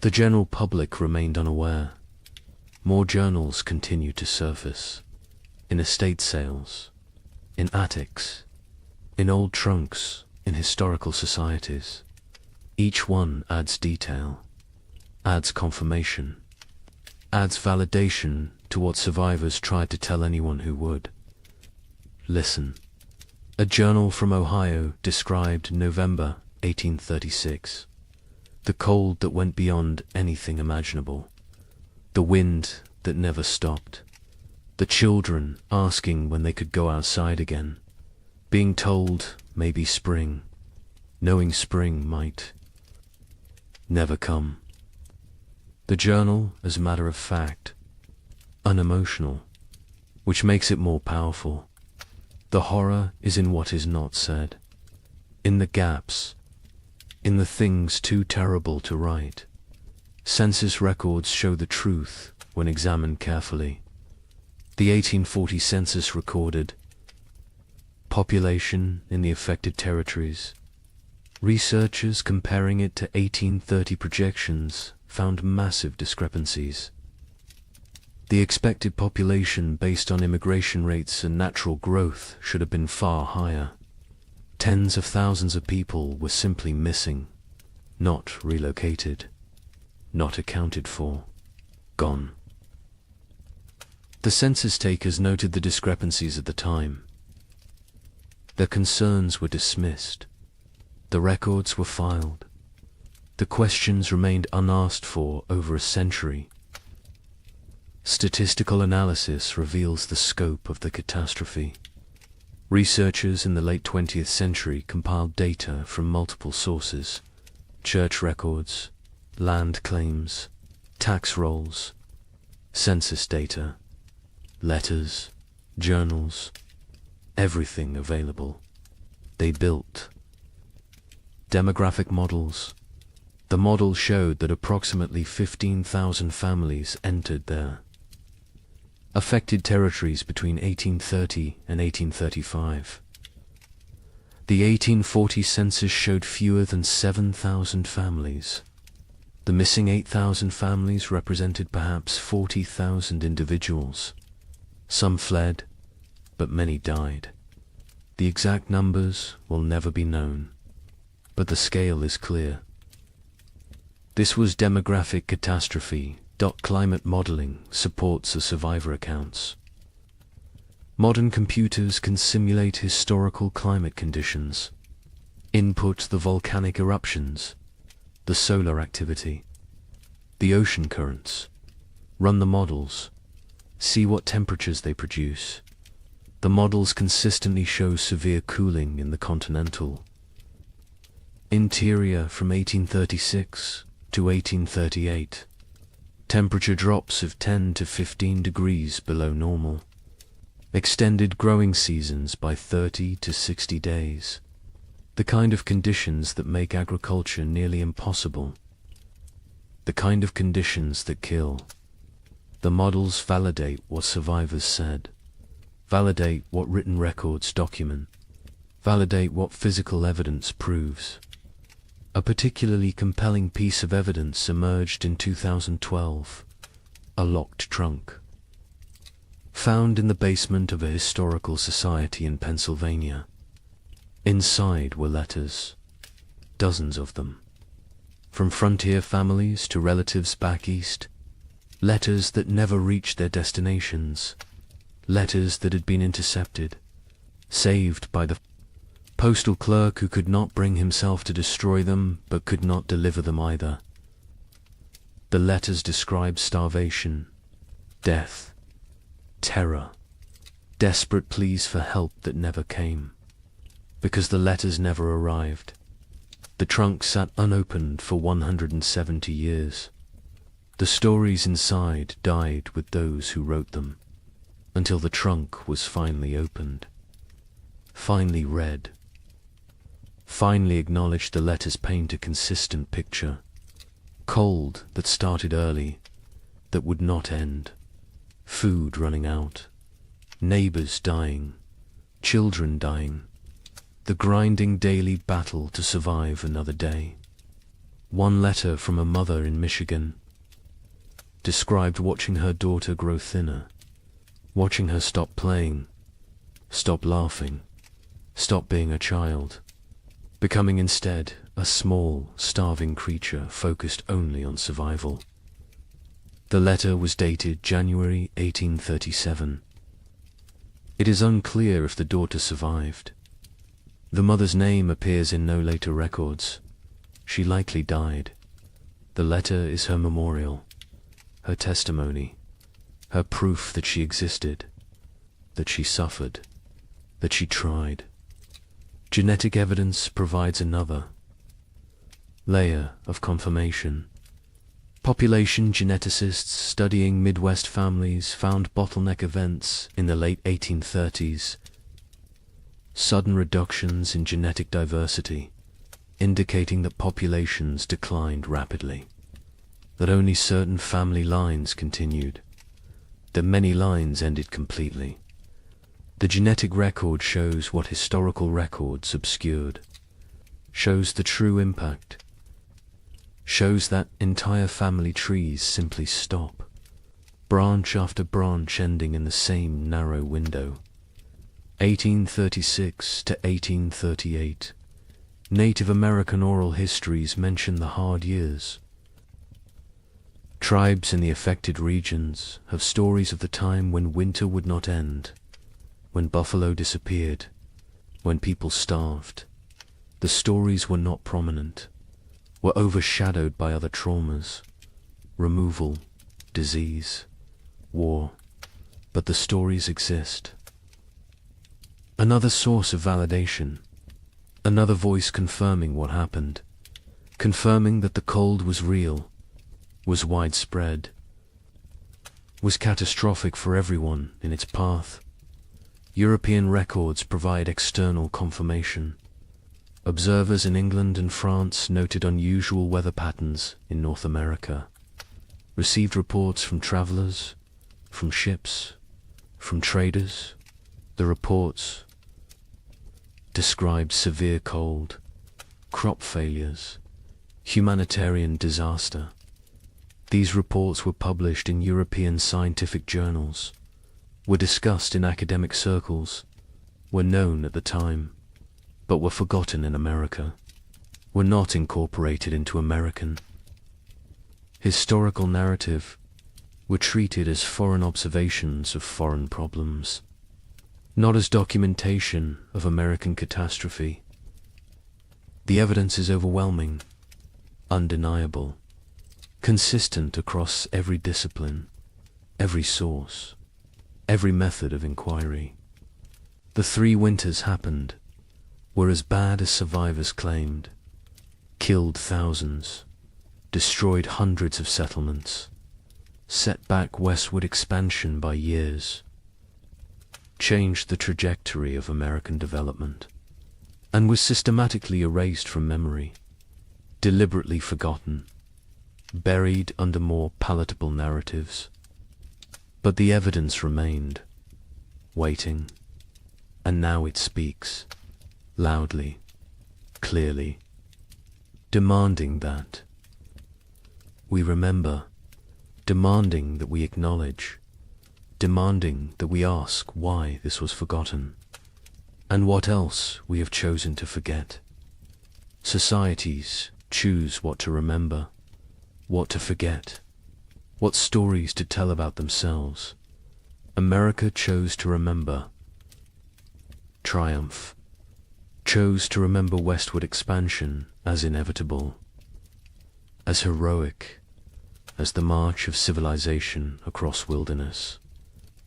The general public remained unaware. More journals continued to surface, in estate sales, in attics, in old trunks, in historical societies. Each one adds detail, adds confirmation, adds validation to what survivors tried to tell anyone who would. Listen. A journal from Ohio described November 1836. The cold that went beyond anything imaginable. The wind that never stopped. The children asking when they could go outside again. Being told maybe spring. Knowing spring might never come. The journal, as a matter of fact, unemotional, which makes it more powerful. The horror is in what is not said, in the gaps, in the things too terrible to write. Census records show the truth when examined carefully. The 1840 census recorded population in the affected territories. Researchers comparing it to 1830 projections found massive discrepancies. The expected population based on immigration rates and natural growth should have been far higher. Tens of thousands of people were simply missing, not relocated, not accounted for, gone. The census takers noted the discrepancies at the time. Their concerns were dismissed. The records were filed. The questions remained unasked for over a century. Statistical analysis reveals the scope of the catastrophe. Researchers in the late 20th century compiled data from multiple sources: church records, land claims, tax rolls, census data, letters, journals, everything available. They built demographic models. The model showed that approximately 15,000 families entered their affected territories between 1830 and 1835. The 1840 census showed fewer than 7,000 families. The missing 8,000 families represented perhaps 40,000 individuals. Some fled, but many died. The exact numbers will never be known, but the scale is clear. This was demographic catastrophe. Climate modeling supports the survivor accounts. Modern computers can simulate historical climate conditions, input the volcanic eruptions, the solar activity, the ocean currents, Run the models. See what temperatures they produce. The models consistently show severe cooling in the continental interior from 1836 to 1838. Temperature drops of 10 to 15 degrees below normal. Extended growing seasons by 30 to 60 days. The kind of conditions that make agriculture nearly impossible. The kind of conditions that kill. The models validate what survivors said. Validate what written records document. Validate what physical evidence proves. A particularly compelling piece of evidence emerged in 2012. A locked trunk. Found in the basement of a historical society in Pennsylvania. Inside were letters. Dozens of them. From frontier families to relatives back east. Letters that never reached their destinations. Letters that had been intercepted. Saved by the postal clerk who could not bring himself to destroy them, but could not deliver them either. The letters describe starvation, death, terror, desperate pleas for help that never came. Because the letters never arrived, the trunk sat unopened for 170 years. The stories inside died with those who wrote them, until the trunk was finally opened, finally read. Finally acknowledged the letters paint a consistent picture. Cold that started early, that would not end. Food running out. Neighbors dying. Children dying. The grinding daily battle to survive another day. One letter from a mother in Michigan described watching her daughter grow thinner, watching her stop playing, stop laughing, stop being a child, becoming instead a small, starving creature focused only on survival. The letter was dated January 1837. It is unclear if the daughter survived. The mother's name appears in no later records. She likely died. The letter is her memorial, her testimony, her proof that she existed, that she suffered, that she tried. Genetic evidence provides another layer of confirmation. Population geneticists studying Midwest families found bottleneck events in the late 1830s. Sudden reductions in genetic diversity, indicating that populations declined rapidly, that only certain family lines continued, that many lines ended completely. The genetic record shows what historical records obscured, shows the true impact, shows that entire family trees simply stop, branch after branch ending in the same narrow window. 1836 to 1838. Native American oral histories mention the hard years. Tribes in the affected regions have stories of the time when winter would not end, when buffalo disappeared, when people starved. The stories were not prominent, were overshadowed by other traumas, removal, disease, war, but the stories exist. Another source of validation, another voice confirming what happened, confirming that the cold was real, was widespread, was catastrophic for everyone in its path. European records provide external confirmation. Observers in England and France noted unusual weather patterns in North America, received reports from travelers, from ships, from traders. The reports described severe cold, crop failures, humanitarian disaster. These reports were published in European scientific journals, were discussed in academic circles, were known at the time, but were forgotten in America, were not incorporated into American historical narrative, were treated as foreign observations of foreign problems, not as documentation of American catastrophe. The evidence is overwhelming, undeniable, consistent across every discipline. every source, every method of inquiry. The 3 winters happened, were as bad as survivors claimed, killed thousands, destroyed hundreds of settlements, set back westward expansion by years, changed the trajectory of American development, and was systematically erased from memory, deliberately forgotten, buried under more palatable narratives. But the evidence remained, waiting, and now it speaks, loudly, clearly, demanding that we remember, demanding that we acknowledge, demanding that we ask why this was forgotten, and what else we have chosen to forget. Societies choose what to remember, what to forget, what stories to tell about themselves. America chose to remember triumph, chose to remember westward expansion as inevitable, as heroic as the march of civilization across wilderness.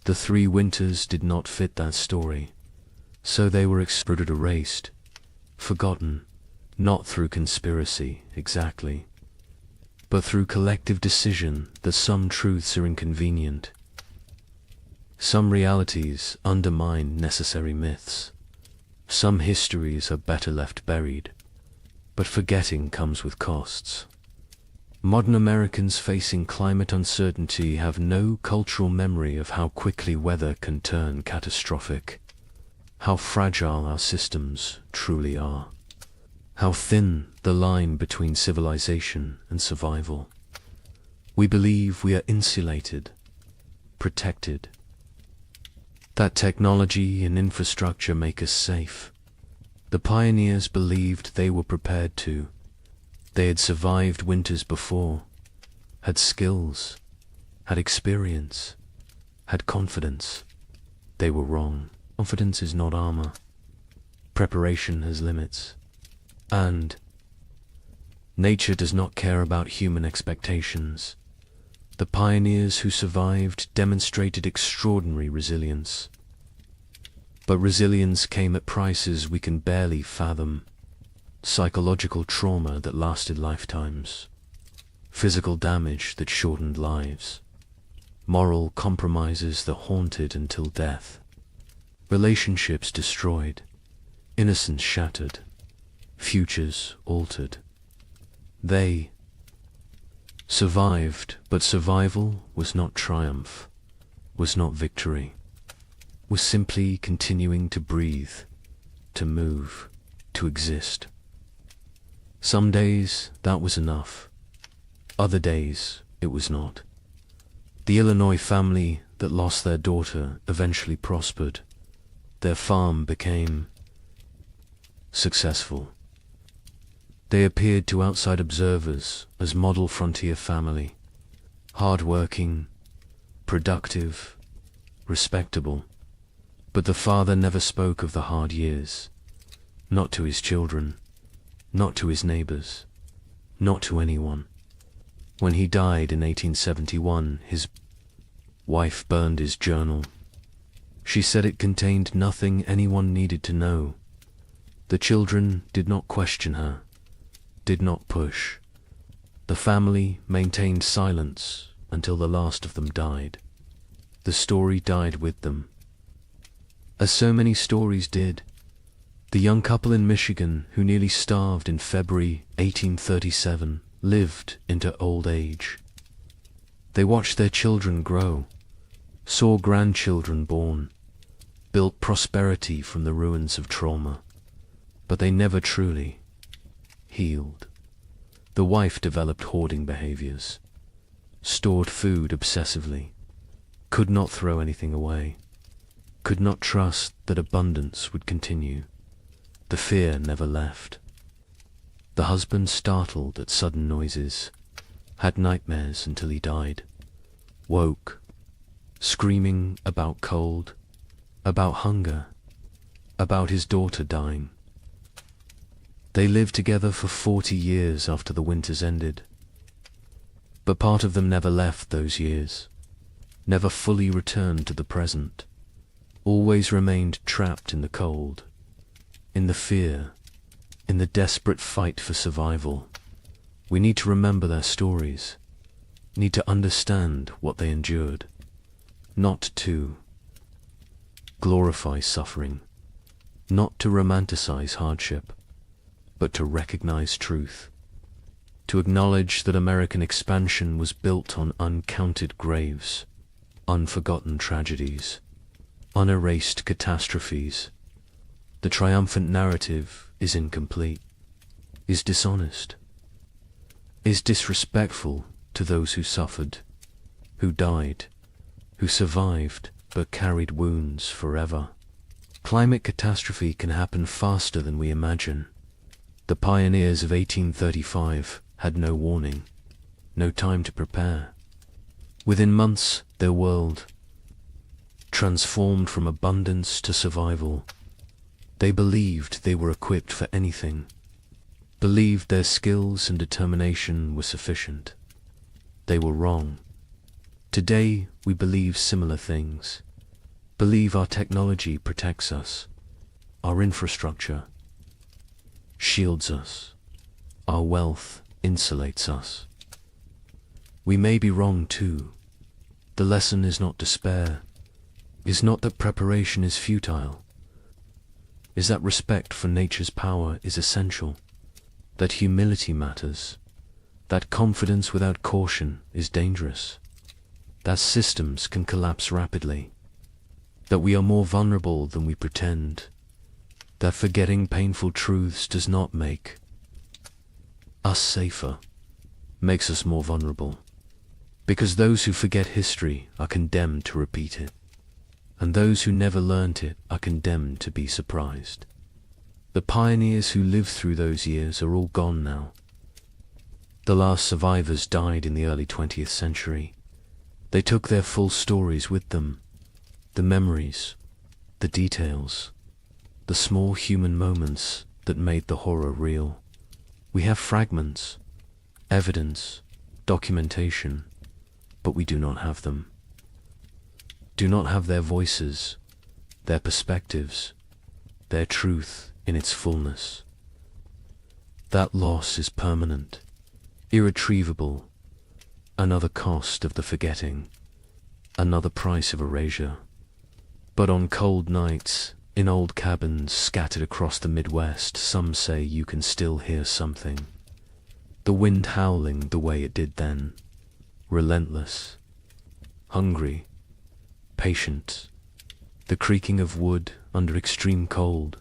The 3 winters did not fit that story, so they were exploded, erased, forgotten, not through conspiracy exactly, but through collective decision that some truths are inconvenient. Some realities undermine necessary myths. Some histories are better left buried, but forgetting comes with costs. Modern Americans facing climate uncertainty have no cultural memory of how quickly weather can turn catastrophic, how fragile our systems truly are, how thin the line between civilization and survival. We believe we are insulated, protected, that technology and infrastructure make us safe. The pioneers believed they were prepared to. They had survived winters before, had skills, had experience, had confidence. They were wrong. Confidence is not armor. Preparation has limits. And nature does not care about human expectations. The pioneers who survived demonstrated extraordinary resilience. But resilience came at prices we can barely fathom. Psychological trauma that lasted lifetimes, physical damage that shortened lives, moral compromises that haunted until death, relationships destroyed, innocence shattered, futures altered. They survived, but survival was not triumph, was not victory, was simply continuing to breathe, to move, to exist. Some days that was enough. Other days it was not. The Illinois family that lost their daughter eventually prospered. Their farm became successful. They appeared to outside observers as model frontier family, hard-working, productive, respectable. But the father never spoke of the hard years, not to his children, not to his neighbors, not to anyone. When he died in 1871, his wife burned his journal. She said it contained nothing anyone needed to know. The children did not question her, did not push. The family maintained silence until the last of them died. The story died with them. As so many stories did, the young couple in Michigan who nearly starved in February 1837 lived into old age. They watched their children grow, saw grandchildren born, built prosperity from the ruins of trauma, but they never truly healed. The wife developed hoarding behaviors, stored food obsessively, could not throw anything away, could not trust that abundance would continue. The fear never left. The husband, startled at sudden noises, had nightmares until he died, woke, screaming about cold, about hunger, about his daughter dying. They lived together for 40 years after the winters ended, but part of them never left those years. never fully returned to the present, always remained trapped in the cold, in the fear, in the desperate fight for survival. We need to remember their stories, need to understand what they endured, not to glorify suffering, not to romanticize hardship, but to recognize truth, to acknowledge that American expansion was built on uncounted graves, unforgotten tragedies, unerased catastrophes. The triumphant narrative is incomplete, is dishonest, is disrespectful to those who suffered, who died, who survived but carried wounds forever. Climate catastrophe can happen faster than we imagine. The pioneers of 1835 had no warning, no time to prepare. Within months, their world transformed from abundance to survival. They believed they were equipped for anything, believed their skills and determination were sufficient. They were wrong. Today, we believe similar things, believe our technology protects us, our infrastructure shields us, our wealth insulates us. We may be wrong too. The lesson is not despair, is not that preparation is futile, is that respect for nature's power is essential, that humility matters, that confidence without caution is dangerous, that systems can collapse rapidly, that we are more vulnerable than we pretend, that forgetting painful truths does not make us safer, makes us more vulnerable, because those who forget history are condemned to repeat it, and those who never learnt it are condemned to be surprised. The pioneers who lived through those years are all gone now. The last survivors died in the early 20th century. They took their full stories with them, the memories, the details, the small human moments that made the horror real. We have fragments, evidence, documentation, but we do not have them. Do not have their voices, their perspectives, their truth in its fullness. That loss is permanent, irretrievable, another cost of the forgetting, another price of erasure. But on cold nights, in old cabins scattered across the Midwest, some say you can still hear something. The wind howling the way it did then, relentless, hungry, patient, the creaking of wood under extreme cold,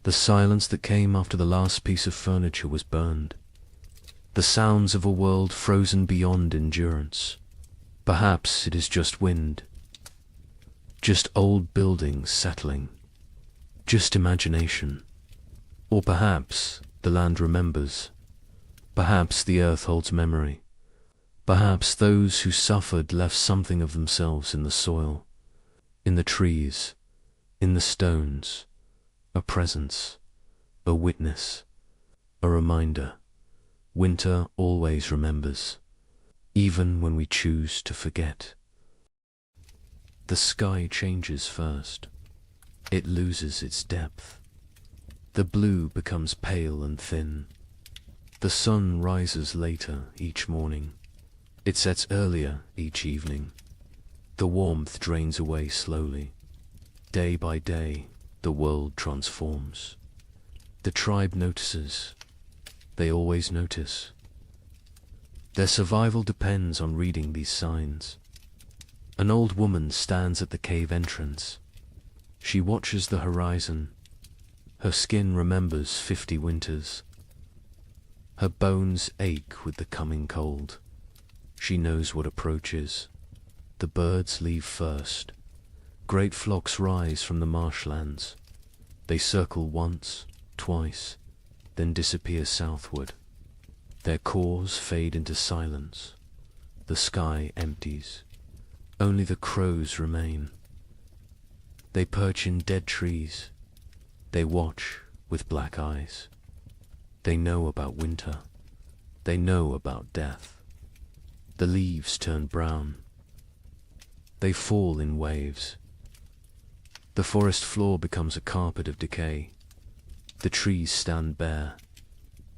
the silence that came after the last piece of furniture was burned, the sounds of a world frozen beyond endurance. Perhaps it is just wind, just old buildings settling, just imagination. Or perhaps the land remembers, perhaps the earth holds memory, perhaps those who suffered left something of themselves in the soil, in the trees, in the stones, a presence, a witness, a reminder. Winter always remembers, even when we choose to forget. The sky changes first. It loses its depth. The blue becomes pale and thin. The sun rises later each morning. It sets earlier each evening. The warmth drains away slowly. Day by day, the world transforms. The tribe notices. They always notice. Their survival depends on reading these signs. An old woman stands at the cave entrance. She watches the horizon. Her skin remembers 50 winters. Her bones ache with the coming cold. She knows what approaches. The birds leave first. Great flocks rise from the marshlands. They circle once, twice, then disappear southward. Their cores fade into silence. The sky empties. Only the crows remain. They perch in dead trees. They watch with black eyes. They know about winter. They know about death. The leaves turn brown. They fall in waves. The forest floor becomes a carpet of decay. The trees stand bare.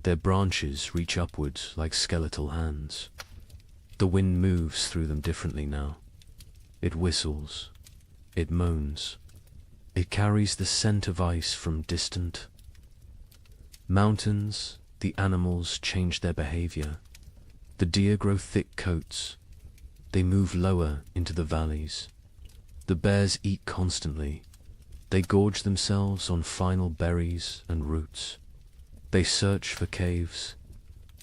Their branches reach upwards like skeletal hands. The wind moves through them differently now. It whistles. It moans. It carries the scent of ice from distant mountains. The animals change their behavior. The deer grow thick coats. They move lower into the valleys. The bears eat constantly. They gorge themselves on final berries and roots. They search for caves.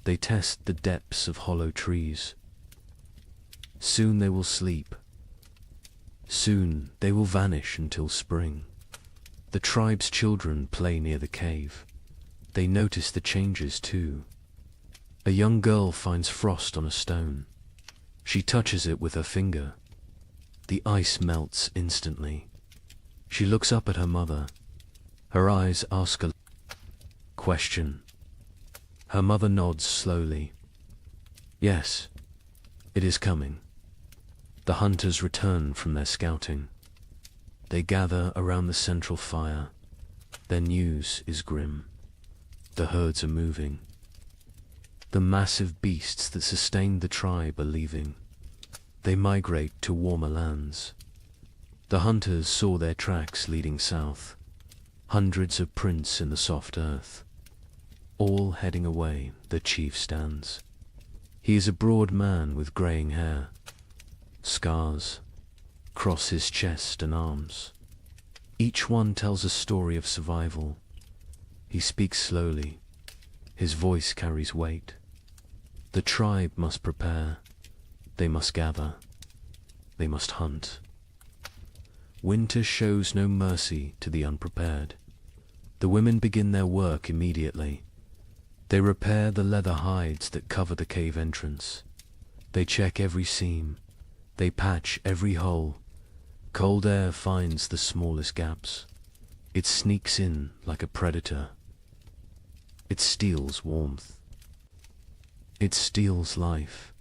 They test the depths of hollow trees. Soon they will sleep. Soon they will vanish until spring. The tribe's children play near the cave. They notice the changes too. A young girl finds frost on a stone. She touches it with her finger. The ice melts instantly. She looks up at her mother. Her eyes ask a question. Her mother nods slowly. Yes, it is coming. The hunters return from their scouting. They gather around the central fire. Their news is grim. The herds are moving. The massive beasts that sustained the tribe are leaving. They migrate to warmer lands. The hunters saw their tracks leading south. Hundreds of prints in the soft earth. All heading away, the chief stands. He is a broad man with greying hair. Scars cross his chest and arms. Each one tells a story of survival. He speaks slowly. His voice carries weight. The tribe must prepare. They must gather. They must hunt. Winter shows no mercy to the unprepared. The women begin their work immediately. They repair the leather hides that cover the cave entrance. They check every seam. They patch every hole. Cold air finds the smallest gaps. It sneaks in like a predator. It steals warmth. It steals life.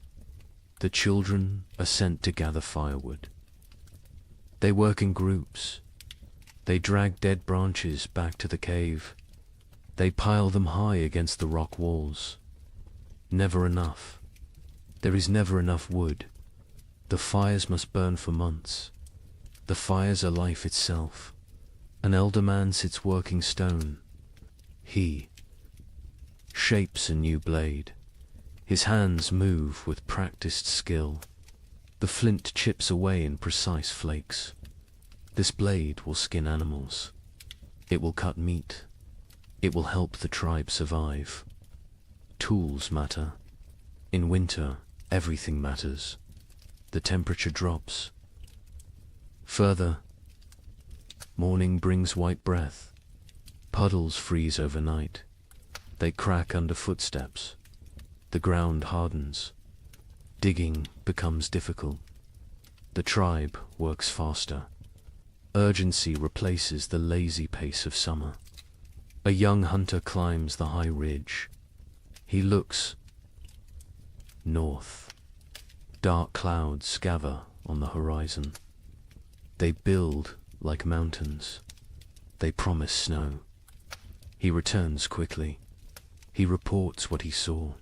The children are sent to gather firewood. They work in groups. They drag dead branches back to the cave. They pile them high against the rock walls. Never enough. There is never enough wood. The fires must burn for months. The fires are life itself. An elder man sits working stone. He shapes a new blade. His hands move with practiced skill. The flint chips away in precise flakes. This blade will skin animals. It will cut meat. It will help the tribe survive. Tools matter. In winter, everything matters. The temperature drops. Further, morning brings white breath. Puddles freeze overnight. They crack under footsteps. The ground hardens. Digging becomes difficult. The tribe works faster. Urgency replaces the lazy pace of summer. A young hunter climbs the high ridge. He looks north. Dark clouds gather on the horizon. They build like mountains. They promise snow. He returns quickly. He reports what he saw.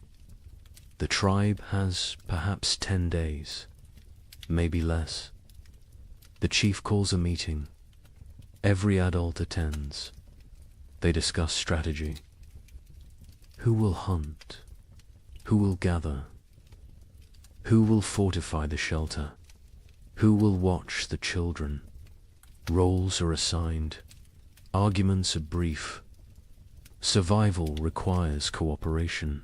The tribe has perhaps 10 days, maybe less. The chief calls a meeting. Every adult attends. They discuss strategy. Who will hunt? Who will gather? Who will fortify the shelter? Who will watch the children? Roles are assigned. Arguments are brief. Survival requires cooperation.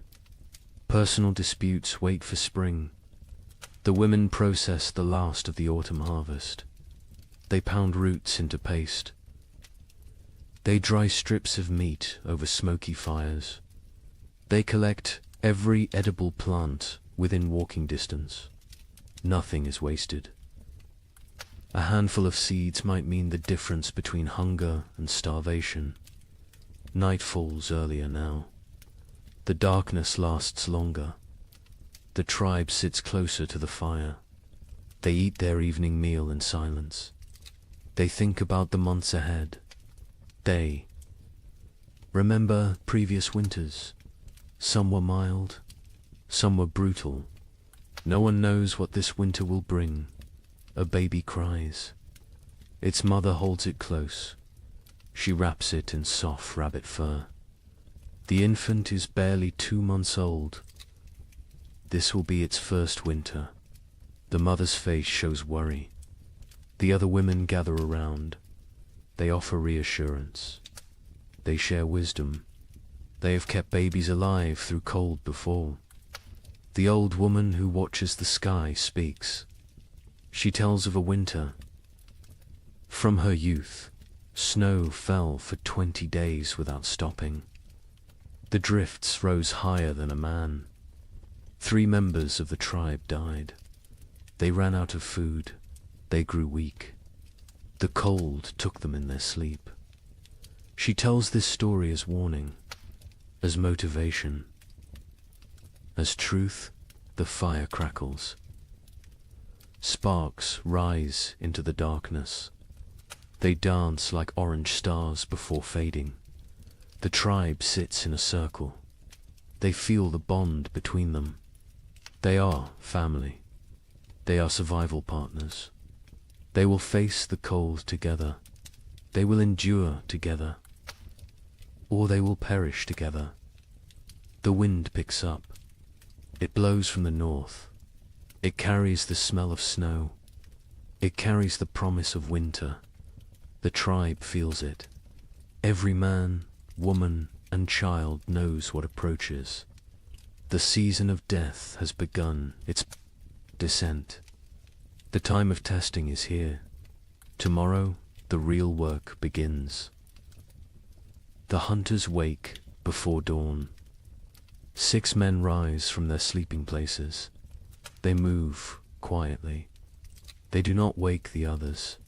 Personal disputes wait for spring. The women process the last of the autumn harvest. They pound roots into paste. They dry strips of meat over smoky fires. They collect every edible plant within walking distance. Nothing is wasted. A handful of seeds might mean the difference between hunger and starvation. Night falls earlier now. The darkness lasts longer. The tribe sits closer to the fire. They eat their evening meal in silence. They think about the months ahead. They remember previous winters. Some were mild, some were brutal. No one knows what this winter will bring. A baby cries. Its mother holds it close. She wraps it in soft rabbit fur. The infant is barely 2 months old. This will be its first winter. The mother's face shows worry. The other women gather around. They offer reassurance. They share wisdom. They have kept babies alive through cold before. The old woman who watches the sky speaks. She tells of a winter. From her youth, snow fell for 20 days without stopping. The drifts rose higher than a man. 3 members of the tribe died. They ran out of food. They grew weak. The cold took them in their sleep. She tells this story as warning, as motivation. As truth, the fire crackles. Sparks rise into the darkness. They dance like orange stars before fading. The tribe sits in a circle. They feel the bond between them. They are family. They are survival partners. They will face the cold together. They will endure together. Or they will perish together. The wind picks up. It blows from the north. It carries the smell of snow. It carries the promise of winter. The tribe feels it. Every man, woman, and child knows what approaches. The season of death has begun its descent. The time of testing is here. Tomorrow, the real work begins. The hunters wake before dawn. 6 men rise from their sleeping places. They move quietly. They do not wake the others.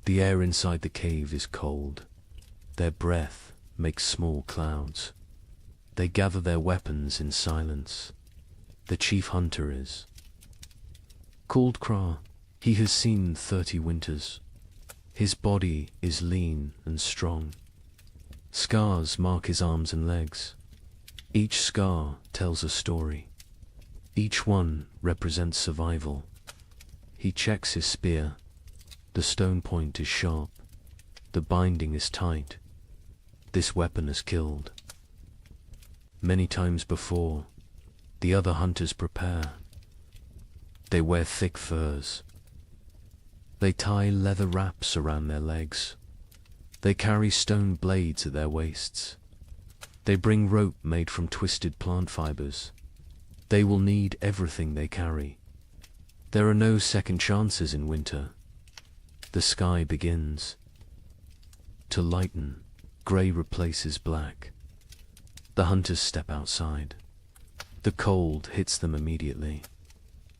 The air inside the cave is cold. Their breath makes small clouds. They gather their weapons in silence. The chief hunter is called Kra. He has seen 30 winters. His body is lean and strong. Scars mark his arms and legs. Each scar tells a story. Each one represents survival. He checks his spear. The stone point is sharp. The binding is tight. This weapon has killed. Many times before, the other hunters prepare. They wear thick furs. They tie leather wraps around their legs. They carry stone blades at their waists. They bring rope made from twisted plant fibers. They will need everything they carry. There are no second chances in winter. The sky begins to lighten. Grey replaces black. The hunters step outside. The cold hits them immediately.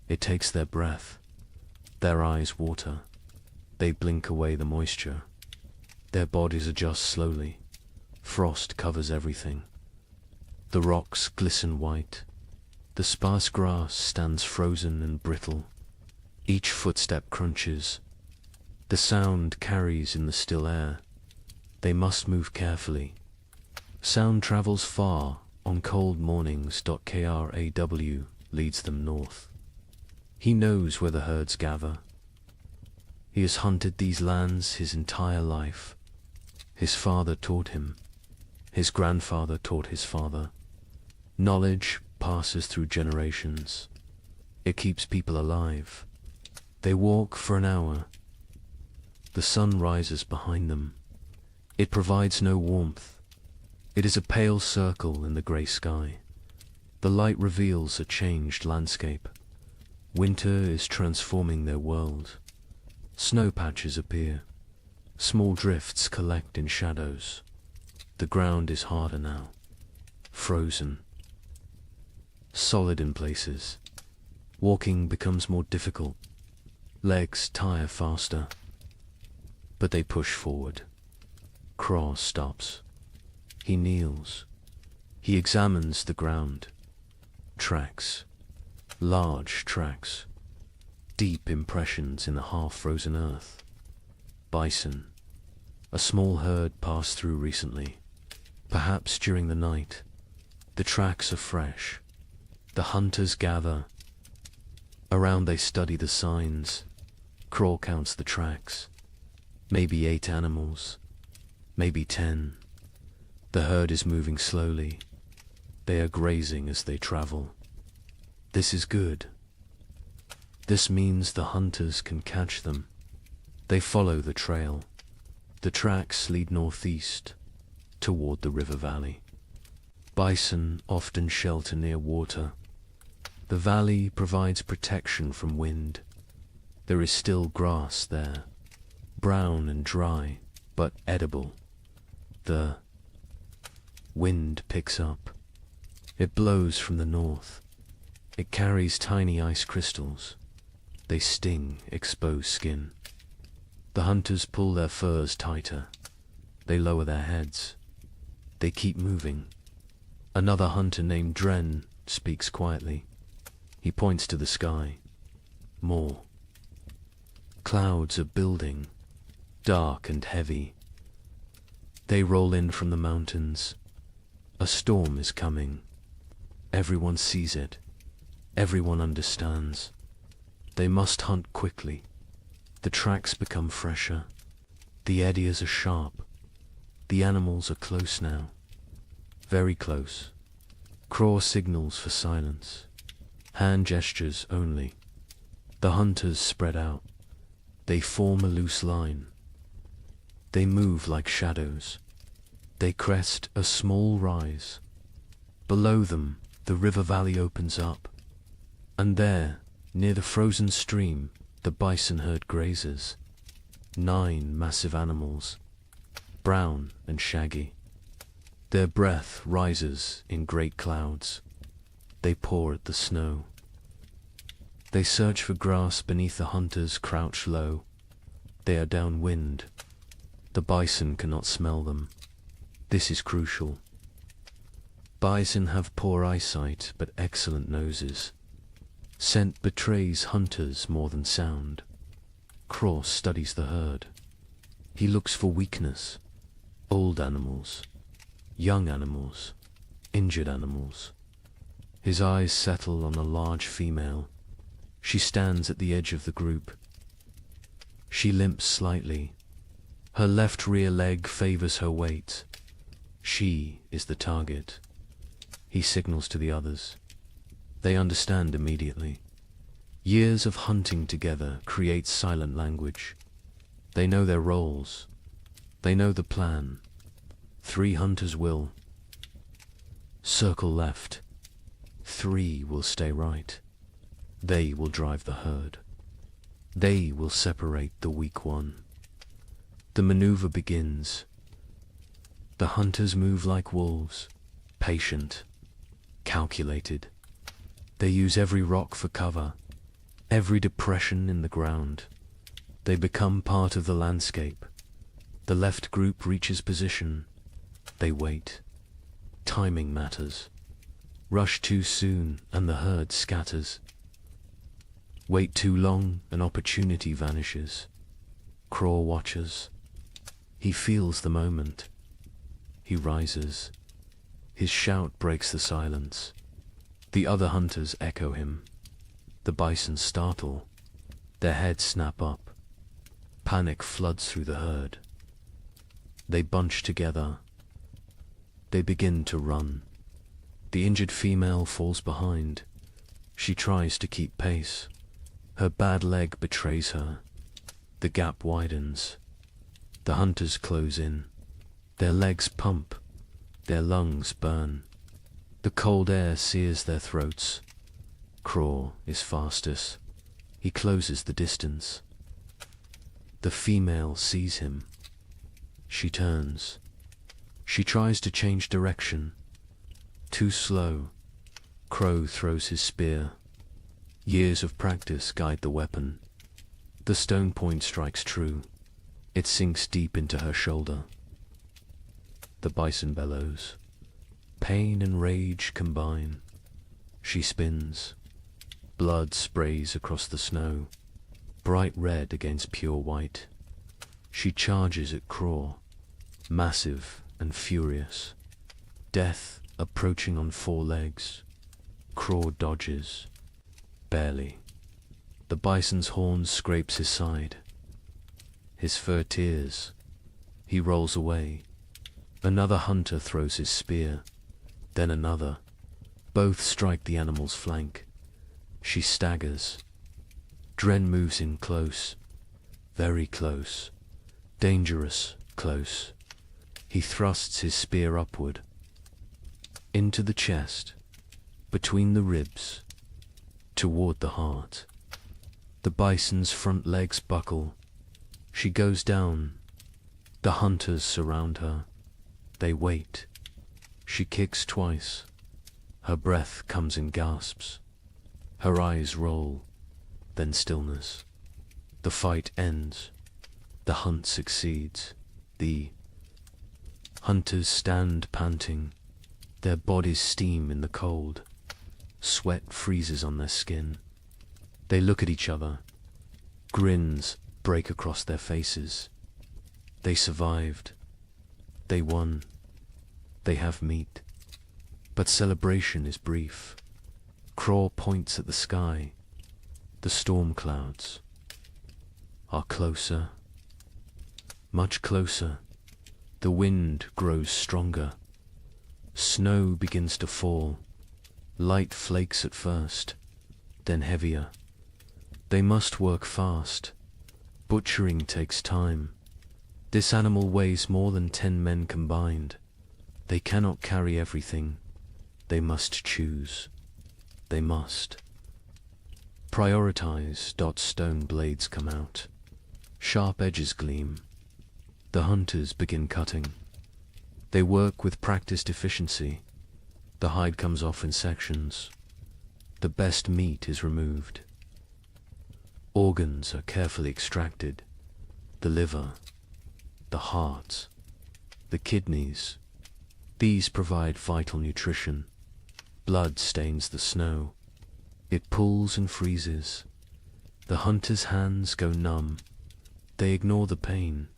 It takes their breath. Their eyes water. They blink away the moisture. Their bodies adjust slowly. Frost covers everything. The rocks glisten white. The sparse grass stands frozen and brittle. Each footstep crunches. The sound carries in the still air. They must move carefully. Sound travels far on cold mornings. Kraw leads them north. He knows where the herds gather. He has hunted these lands his entire life. His father taught him. His grandfather taught his father. Knowledge passes through generations. It keeps people alive. They walk for an hour. The sun rises behind them. It provides no warmth. It is a pale circle in the grey sky. The light reveals a changed landscape. Winter is transforming their world. Snow patches appear. Small drifts collect in shadows. The ground is harder now. Frozen. Solid in places. Walking becomes more difficult. Legs tire faster. But they push forward. Kraw stops. He kneels. He examines the ground. Tracks. Large tracks. deep impressions in the half-frozen earth. Bison. A small herd passed through recently, perhaps during the night. The tracks are fresh. The hunters gather. Around they study the signs. Craw counts the tracks. Maybe 8 animals. Maybe 10. The herd is moving slowly. They are grazing as they travel. This is good. This means the hunters can catch them. They follow the trail. The tracks lead northeast, toward the river valley. Bison often shelter near water. The valley provides protection from wind. There is still grass there, brown and dry, but edible. The wind picks up. It blows from the north. It carries tiny ice crystals. They sting exposed skin. The hunters pull their furs tighter. They lower their heads. They keep moving. Another hunter named Dren speaks quietly. He points to the sky. More. Clouds are building, dark and heavy. They roll in from the mountains. A storm is coming. Everyone sees it. Everyone understands. They must hunt quickly. The tracks become fresher. The eddies are sharp. The animals are close now. Very close. Craw signals for silence. Hand gestures only. The hunters spread out. They form a loose line. They move like shadows. They crest a small rise. Below them, the river valley opens up. And there, near the frozen stream, the bison herd grazes. 9 massive animals, brown and shaggy. Their breath rises in great clouds. They paw at the snow. They search for grass beneath the hunters crouch low. They are downwind. The bison cannot smell them. This is crucial. Bison have poor eyesight but excellent noses. Scent betrays hunters more than sound. Craw studies the herd. He looks for weakness. Old animals, young animals, injured animals. His eyes settle on a large female. She stands at the edge of the group. She limps slightly. Her left rear leg favors her weight. She is the target. He signals to the others. They understand immediately. Years of hunting together create silent language. They know their roles. They know the plan. 3 hunters will circle left. 3 will stay right. They will drive the herd. They will separate the weak one. The maneuver begins. The hunters move like wolves, patient, calculated. They use every rock for cover, every depression in the ground. They become part of the landscape. The left group reaches position. They wait. Timing matters. Rush too soon and the herd scatters. Wait too long, an opportunity vanishes. Craw watches. He feels the moment. He rises. His shout breaks the silence. The other hunters echo him. The bison startle. Their heads snap up. Panic floods through the herd. They bunch together. They begin to run. The injured female falls behind. She tries to keep pace. Her bad leg betrays her. The gap widens. The hunters close in. Their legs pump. Their lungs burn. The cold air sears their throats. Craw is fastest. He closes the distance. The female sees him. She turns. She tries to change direction. Too slow. Crow throws his spear. Years of practice guide the weapon. The stone point strikes true. It sinks deep into her shoulder. The bison bellows. Pain and rage combine. She spins. Blood sprays across the snow. bright red against pure white. She charges at Craw, massive and furious. Death approaching on 4 legs. Craw dodges, barely. The bison's horn scrapes his side. His fur tears. He rolls away. Another hunter throws his spear, then another. Both strike the animal's flank. She staggers. Dren moves in close, very close, dangerous close. He thrusts his spear upward, into the chest, between the ribs, toward the heart. The bison's front legs buckle. She goes down. The hunters surround her. They wait. She kicks twice. Her breath comes in gasps. Her eyes roll, then stillness. The fight ends. The hunt succeeds. The hunters stand panting. Their bodies steam in the cold. Sweat freezes on their skin. They look at each other. Grins break across their faces. They survived. They won. They have meat. But celebration is brief. Craw points at the sky. The storm clouds are closer, much closer. The wind grows stronger. Snow begins to fall. Light flakes at first, then heavier. They must work fast. Butchering takes time. This animal weighs more than 10 men combined. They cannot carry everything. They must choose. They must. Prioritize. Stone blades come out. Sharp edges gleam. The hunters begin cutting. They work with practiced efficiency. The hide comes off in sections. The best meat is removed. Organs are carefully extracted. The liver, the heart, the kidneys. These provide vital nutrition. Blood stains the snow. It pulls and freezes. The hunter's hands go numb. They ignore the pain.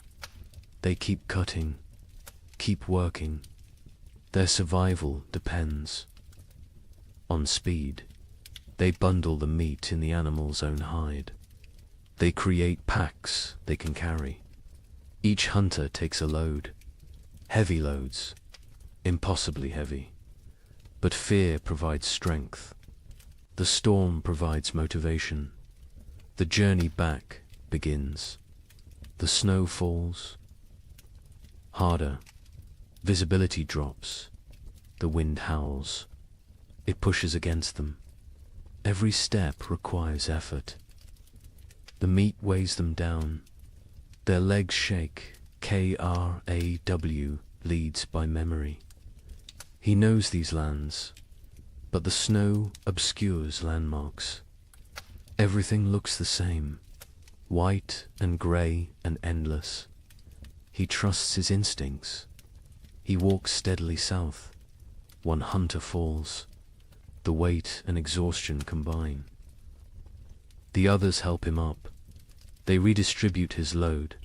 They keep cutting, keep working. Their survival depends on speed. They bundle the meat in the animal's own hide. They create packs they can carry. Each hunter takes a load. Heavy loads, impossibly heavy. But fear provides strength. The storm provides motivation. The journey back begins. The snow falls. Harder. Visibility drops. The wind howls. It pushes against them. Every step requires effort. The meat weighs them down. Their legs shake. Kraw leads by memory. He knows these lands, but the snow obscures landmarks. Everything looks the same, white and grey and endless. He trusts his instincts. He walks steadily south. One hunter falls. The weight and exhaustion combine. The others help him up. They redistribute his load.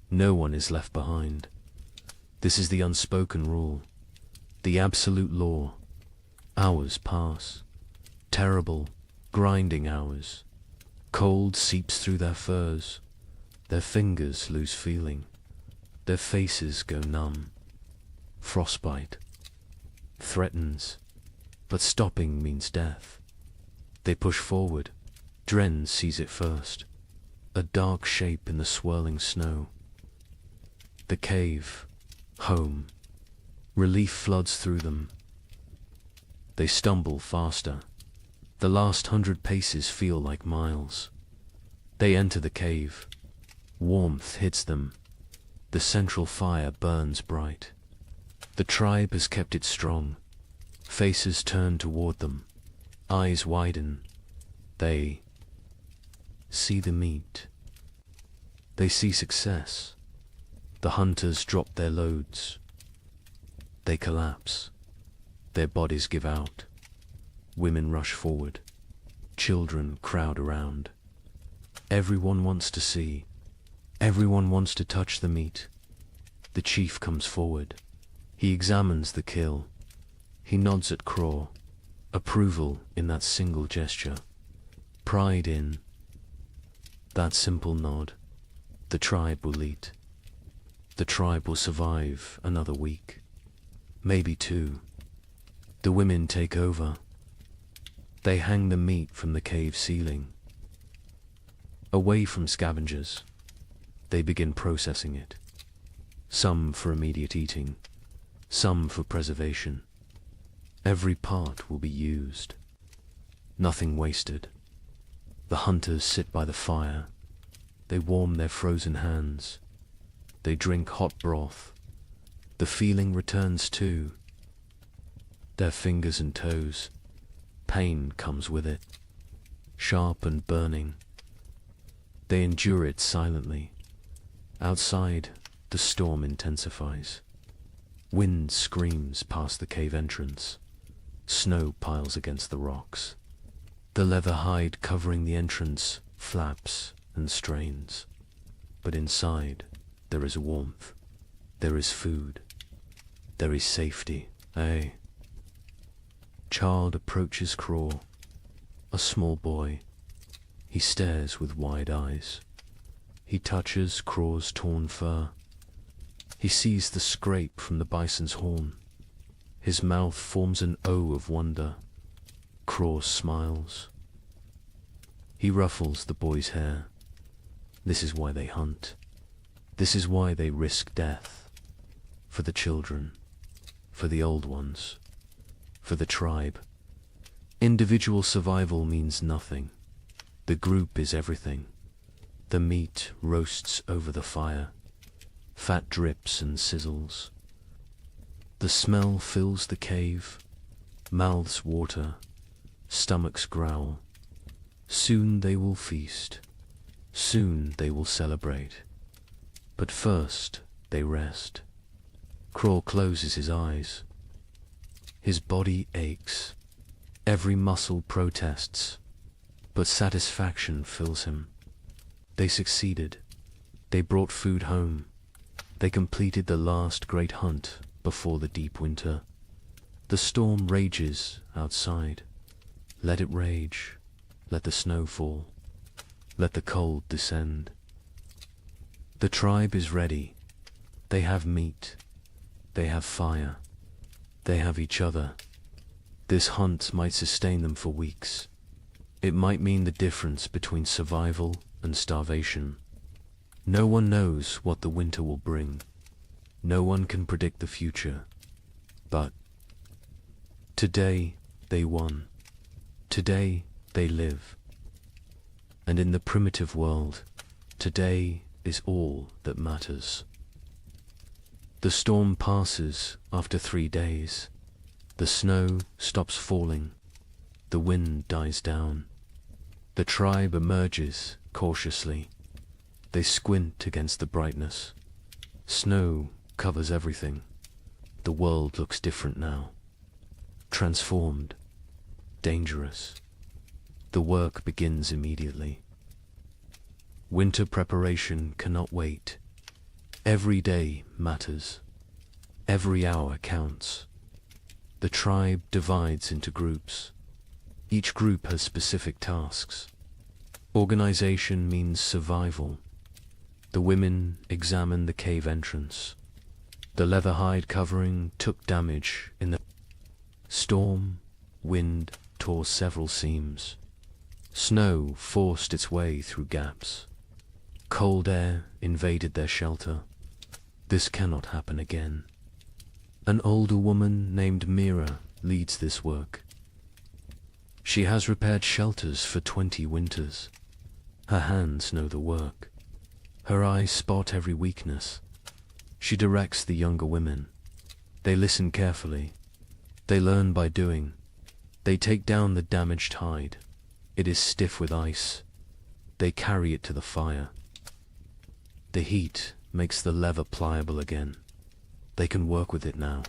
No one is left behind. This is the unspoken rule, the absolute law. Hours pass. Terrible, grinding hours. Cold seeps through their furs. Their fingers lose feeling. Their faces go numb. Frostbite threatens, but stopping means death. They push forward. Dren sees it first. A dark shape in the swirling snow. The cave. Home. Relief floods through them. They stumble faster. The last 100 paces feel like miles. They enter the cave. Warmth hits them. The central fire burns bright. The tribe has kept it strong. Faces turn toward them. Eyes widen. They see the meat. They see success. The hunters drop their loads. They collapse. Their bodies give out. Women rush forward. Children crowd around. Everyone wants to see. Everyone wants to touch the meat. The chief comes forward. He examines the kill. He nods at Craw. Approval in that single gesture. Pride in that simple nod. The tribe will eat. The tribe will survive another week. Maybe two. The women take over. They hang the meat from the cave ceiling. Away from scavengers, they begin processing it. Some for immediate eating, some for preservation. Every part will be used. Nothing wasted. The hunters sit by the fire. They warm their frozen hands. They drink hot broth. The feeling returns too. Their fingers and toes. Pain comes with it. Sharp and burning. They endure it silently. Outside, the storm intensifies. Wind screams past the cave entrance. Snow piles against the rocks. The leather hide covering the entrance flaps and strains. But inside, there is warmth. There is food. There is safety. Aye. Child approaches Craw. A small boy. He stares with wide eyes. He touches Craw's torn fur. He sees the scrape from the bison's horn. His mouth forms an O of wonder. Craw smiles. He ruffles the boy's hair. This is why they hunt. This is why they risk death. For the children. For the old ones. For the tribe. Individual survival means nothing. The group is everything. The meat roasts over the fire. Fat drips and sizzles. The smell fills the cave. Mouths water. Stomachs growl. Soon they will feast. Soon they will celebrate. But first they rest. Craw closes his eyes. His body aches. Every muscle protests. But satisfaction fills him. They succeeded. They brought food home. They completed the last great hunt before the deep winter. The storm rages outside. Let it rage. Let the snow fall. Let the cold descend. The tribe is ready. They have meat. They have fire. They have each other. This hunt might sustain them for weeks. It might mean the difference between survival and starvation. No one knows what the winter will bring. No one can predict the future. But today they won. Today they live. And in the primitive world, today is all that matters. The storm passes after 3 days. The snow stops falling. The wind dies down. The tribe emerges cautiously. They squint against the brightness. Snow covers everything. The world looks different now. Transformed. Dangerous. The work begins immediately. Winter preparation cannot wait. Every day matters. Every hour counts. The tribe divides into groups. Each group has specific tasks. Organization means survival. The women examine the cave entrance. The leather hide covering took damage in the storm. Wind tore several seams. Snow forced its way through gaps. Cold air invaded their shelter. This cannot happen again. An older woman named Mira leads this work. She has repaired shelters for 20 winters. Her hands know the work. Her eyes spot every weakness. She directs the younger women. They listen carefully. They learn by doing. They take down the damaged hide. It is stiff with ice. They carry it to the fire. The heat makes the leather pliable again. They can work with it now.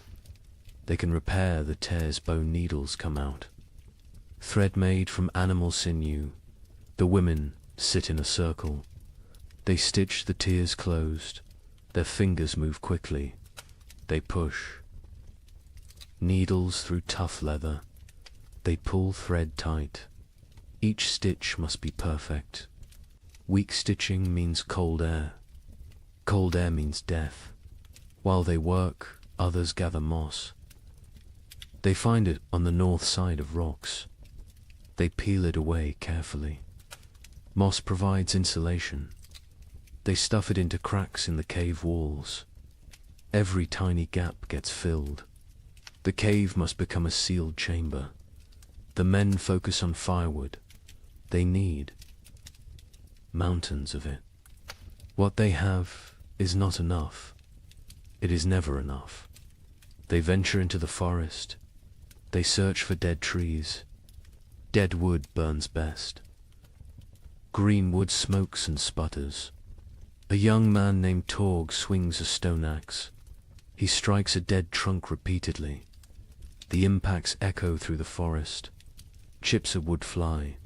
They can repair the tears bone needles come out. Thread made from animal sinew, the women sit in a circle. They stitch the tears closed. Their fingers move quickly. They push. Needles through tough leather. They pull thread tight. Each stitch must be perfect. Weak stitching means cold air. Cold air means death. While they work, others gather moss. They find it on the north side of rocks. They peel it away carefully. Moss provides insulation. They stuff it into cracks in the cave walls. Every tiny gap gets filled. The cave must become a sealed chamber. The men focus on firewood. They need mountains of it. What they have is not enough. It is never enough. They venture into the forest. They search for dead trees. Dead wood burns best. Green wood smokes and sputters. A young man named Torg swings a stone axe. He strikes a dead trunk repeatedly. The impacts echo through the forest. Chips of wood fly.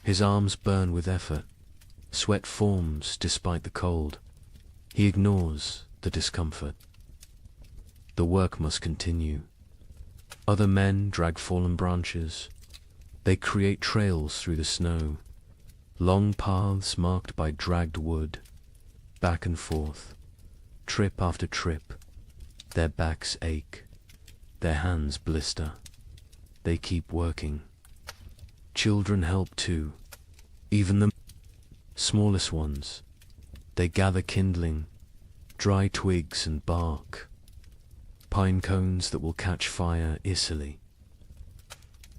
His arms burn with effort. Sweat forms despite the cold. He ignores the discomfort. The work must continue. Other men drag fallen branches. They create trails through the snow. Long paths marked by dragged wood. Back and forth. Trip after trip. Their backs ache. Their hands blister. They keep working. Children help too. Even the smallest ones. They gather kindling, dry twigs and bark, pine cones that will catch fire easily.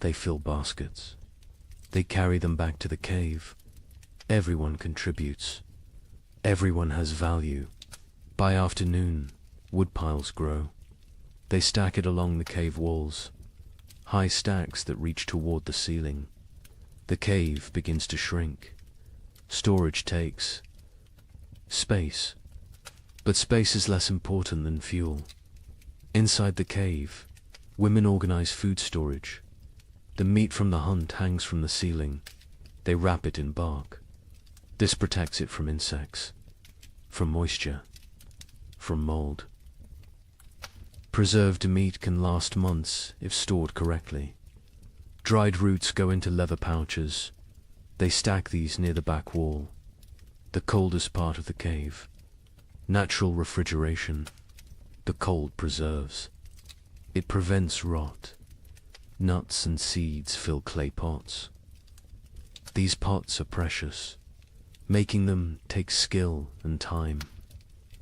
They fill baskets. They carry them back to the cave. Everyone contributes. Everyone has value. By afternoon, wood piles grow. They stack it along the cave walls, high stacks that reach toward the ceiling. The cave begins to shrink. Storage takes space, but space is less important than fuel. Inside the cave, women organize food storage. The meat from the hunt hangs from the ceiling. They wrap it in bark. This protects it from insects, from moisture, from mold. Preserved meat can last months if stored correctly. Dried roots go into leather pouches. They stack these near the back wall, the coldest part of the cave. Natural refrigeration. The cold preserves. It prevents rot. Nuts and seeds fill clay pots. These pots are precious. Making them takes skill and time.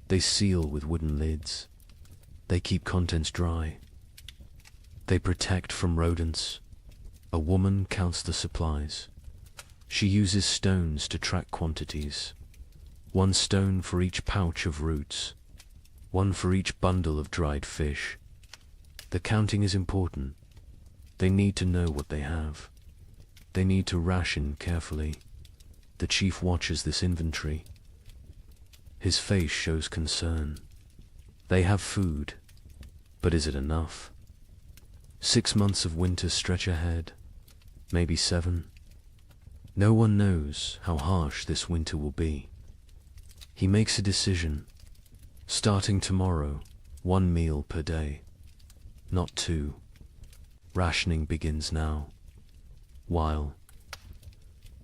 They seal with wooden lids. They keep contents dry. They protect from rodents. A woman counts the supplies. She uses stones to track quantities. 1 stone for each pouch of roots. 1 for each bundle of dried fish. The counting is important. They need to know what they have. They need to ration carefully. The chief watches this inventory. His face shows concern. They have food, but is it enough? 6 months of winter stretch ahead, maybe 7. No one knows how harsh this winter will be. He makes a decision. Starting tomorrow, 1 meal per day, not 2. Rationing begins now, while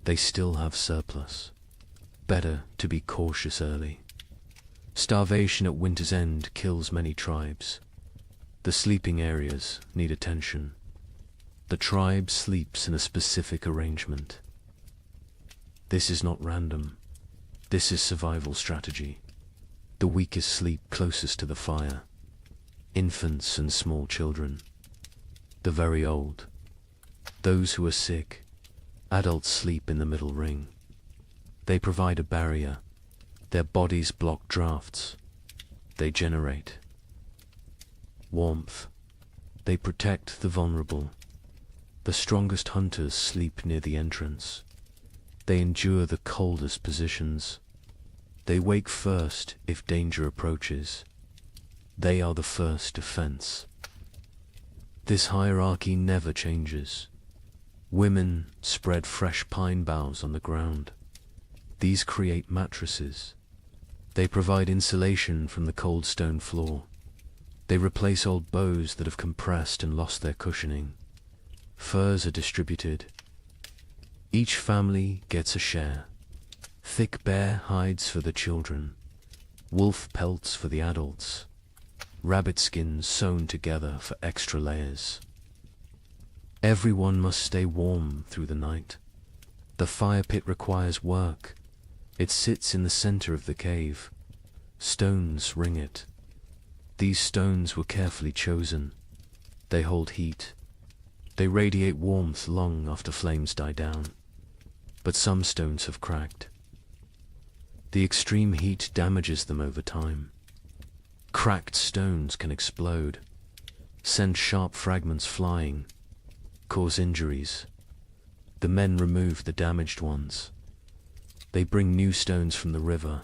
they still have surplus. Better to be cautious early. Starvation at winter's end kills many tribes. The sleeping areas need attention. The tribe sleeps in a specific arrangement. This is not random. This is survival strategy. The weakest sleep closest to the fire. Infants and small children. The very old. Those who are sick. Adults sleep in the middle ring. They provide a barrier. Their bodies block drafts. They generate warmth. They protect the vulnerable. The strongest hunters sleep near the entrance. They endure the coldest positions. They wake first if danger approaches. They are the first defense. This hierarchy never changes. Women spread fresh pine boughs on the ground. These create mattresses. They provide insulation from the cold stone floor. They replace old bows that have compressed and lost their cushioning. Furs are distributed. Each family gets a share. Thick bear hides for the children, wolf pelts for the adults, rabbit skins sewn together for extra layers. Everyone must stay warm through the night. The fire pit requires work. It sits in the center of the cave. Stones ring it. These stones were carefully chosen. They hold heat. They radiate warmth long after flames die down. But some stones have cracked. The extreme heat damages them over time. Cracked stones can explode, send sharp fragments flying, cause injuries. The men remove the damaged ones. They bring new stones from the river,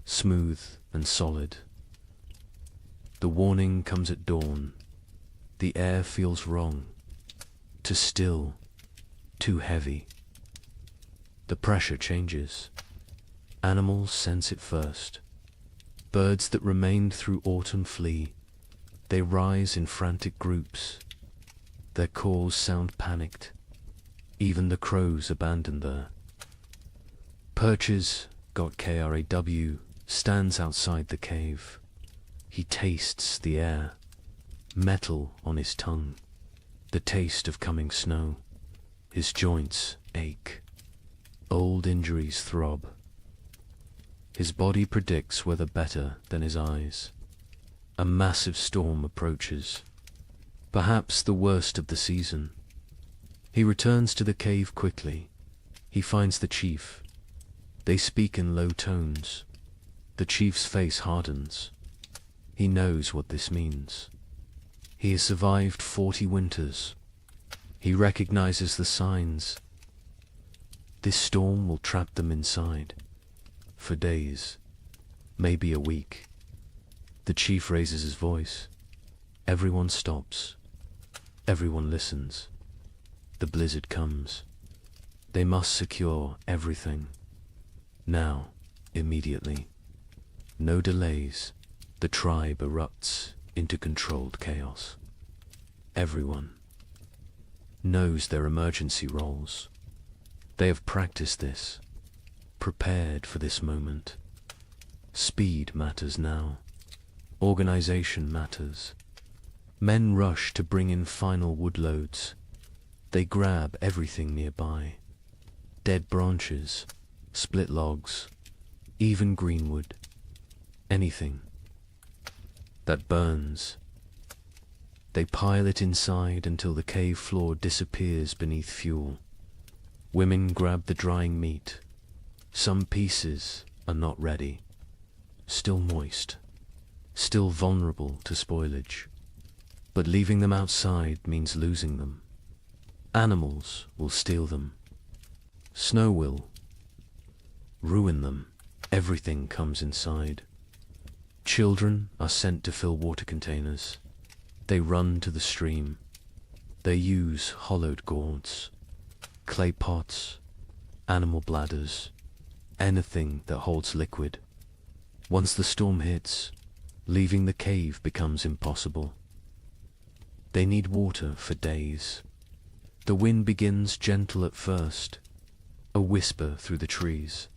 smooth and solid. The warning comes at dawn. The air feels wrong, too still, too heavy. The pressure changes. Animals sense it first. Birds that remained through autumn flee. They rise in frantic groups. Their calls sound panicked. Even the crows abandon there. Perches, got KRAW, stands outside the cave. He tastes the air, metal on his tongue, the taste of coming snow. His joints ache. Old injuries throb. His body predicts weather better than his eyes. A massive storm approaches, perhaps the worst of the season. He returns to the cave quickly. He finds the chief. They speak in low tones. The chief's face hardens. He knows what this means. He has survived 40 winters. He recognizes the signs. This storm will trap them inside. For days, maybe a week. The chief raises his voice. Everyone stops. Everyone listens. The blizzard comes. They must secure everything. Now, immediately. No delays. The tribe erupts into controlled chaos. Everyone knows their emergency roles. They have practiced this, prepared for this moment. Speed matters now. Organization matters. Men rush to bring in final wood loads. They grab everything nearby. Dead branches, split logs, even greenwood. Anything that burns. They pile it inside until the cave floor disappears beneath fuel. Women grab the drying meat. Some pieces are not ready, still moist, still vulnerable to spoilage. But leaving them outside means losing them. Animals will steal them. Snow will ruin them. Everything comes inside. Children are sent to fill water containers. They run to the stream. They use hollowed gourds, clay pots, animal bladders, anything that holds liquid. Once the storm hits, leaving the cave becomes impossible. They need water for days. The wind begins gentle at first, a whisper through the trees.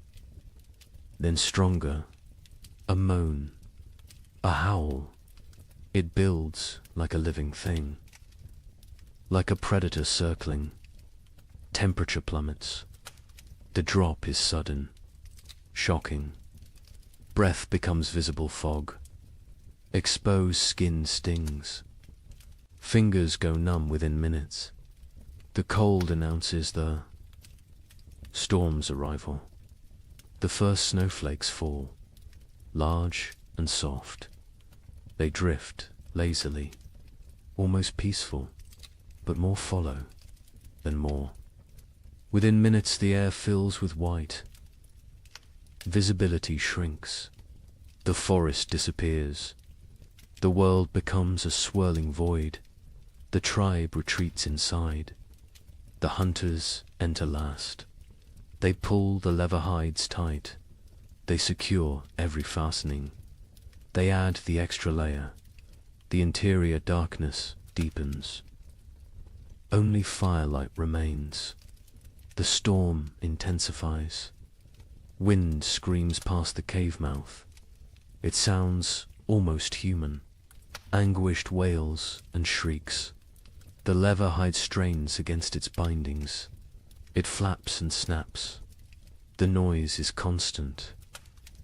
Then stronger, a moan, a howl. It builds like a living thing, like a predator circling. Temperature plummets. The drop is sudden, shocking. Breath becomes visible fog. Exposed skin stings. Fingers go numb within minutes. The cold announces the storm's arrival. The first snowflakes fall, large and soft. They drift lazily, almost peaceful, but more follow than more. Within minutes the air fills with white. Visibility shrinks. The forest disappears. The world becomes a swirling void. The tribe retreats inside. The hunters enter last. They pull the leather hides tight. They secure every fastening. They add the extra layer. The interior darkness deepens. Only firelight remains. The storm intensifies. Wind screams past the cave mouth. It sounds almost human. Anguished wails and shrieks. The leather hide strains against its bindings. It flaps and snaps. The noise is constant,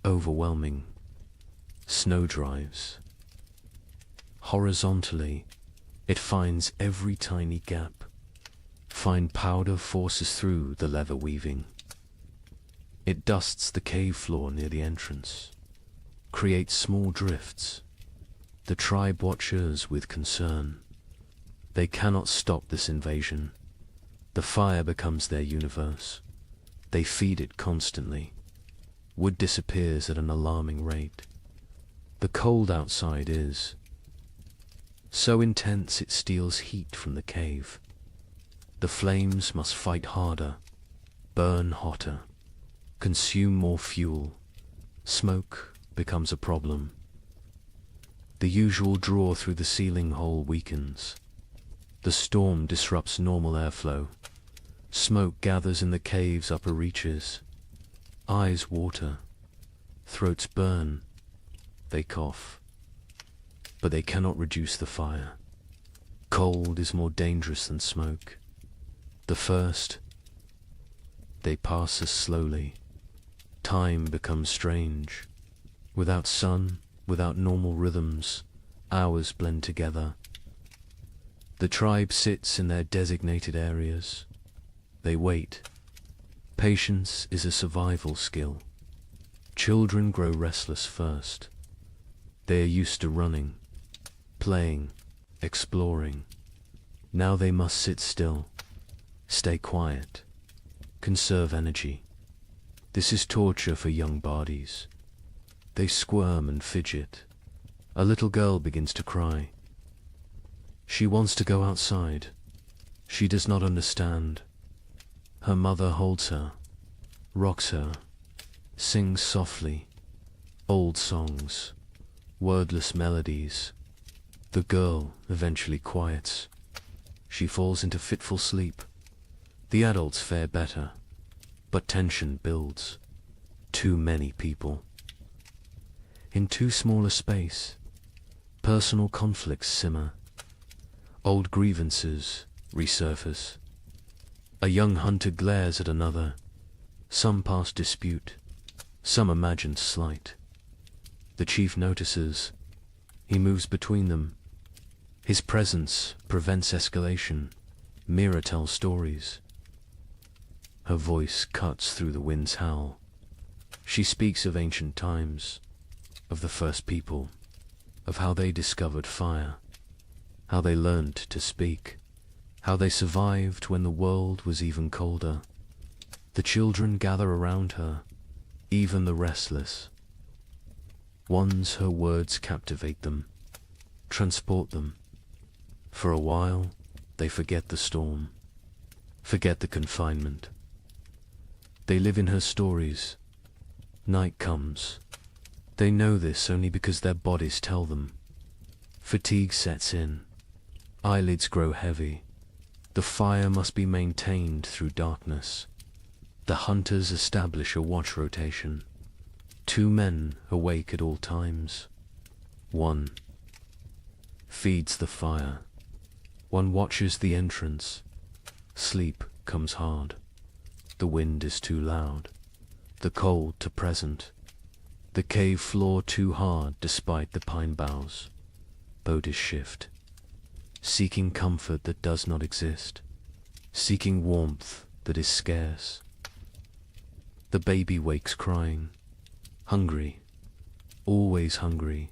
overwhelming. Snow drives. Horizontally, it finds every tiny gap. Fine powder forces through the leather weaving. It dusts the cave floor near the entrance, creates small drifts. The tribe watches with concern. They cannot stop this invasion. The fire becomes their universe. They feed it constantly. Wood disappears at an alarming rate. The cold outside is so intense it steals heat from the cave. The flames must fight harder, burn hotter, consume more fuel. Smoke becomes a problem. The usual draw through the ceiling hole weakens. The storm disrupts normal airflow. Smoke gathers in the cave's upper reaches. Eyes water. Throats burn. They cough. But they cannot reduce the fire. Cold is more dangerous than smoke. The first, they pass us slowly. Time becomes strange. Without sun, without normal rhythms, hours blend together. The tribe sits in their designated areas. They wait. Patience is a survival skill. Children grow restless first. They are used to running, playing, exploring. Now they must sit still, stay quiet, conserve energy. This is torture for young bodies. They squirm and fidget. A little girl begins to cry. She wants to go outside. She does not understand. Her mother holds her, rocks her, sings softly, old songs, wordless melodies. The girl eventually quiets. She falls into fitful sleep. The adults fare better, but tension builds. Too many people. In too small a space, personal conflicts simmer. Old grievances resurface. A young hunter glares at another. Some past dispute, some imagined slight. The chief notices. He moves between them. His presence prevents escalation. Mira tells stories. Her voice cuts through the wind's howl. She speaks of ancient times, of the first people, of how they discovered fire, how they learned to speak, how they survived when the world was even colder. The children gather around her, even the restless. Once her words captivate them, transport them. For a while, they forget the storm, forget the confinement. They live in her stories. Night comes. They know this only because their bodies tell them. Fatigue sets in. Eyelids grow heavy. The fire must be maintained through darkness. The hunters establish a watch rotation. 2 men awake at all times. 1 feeds the fire. 1 watches the entrance. Sleep comes hard. The wind is too loud. The cold too present. The cave floor too hard despite the pine boughs. Bodies shift. Seeking comfort that does not exist. Seeking warmth that is scarce. The baby wakes crying. Hungry. Always hungry.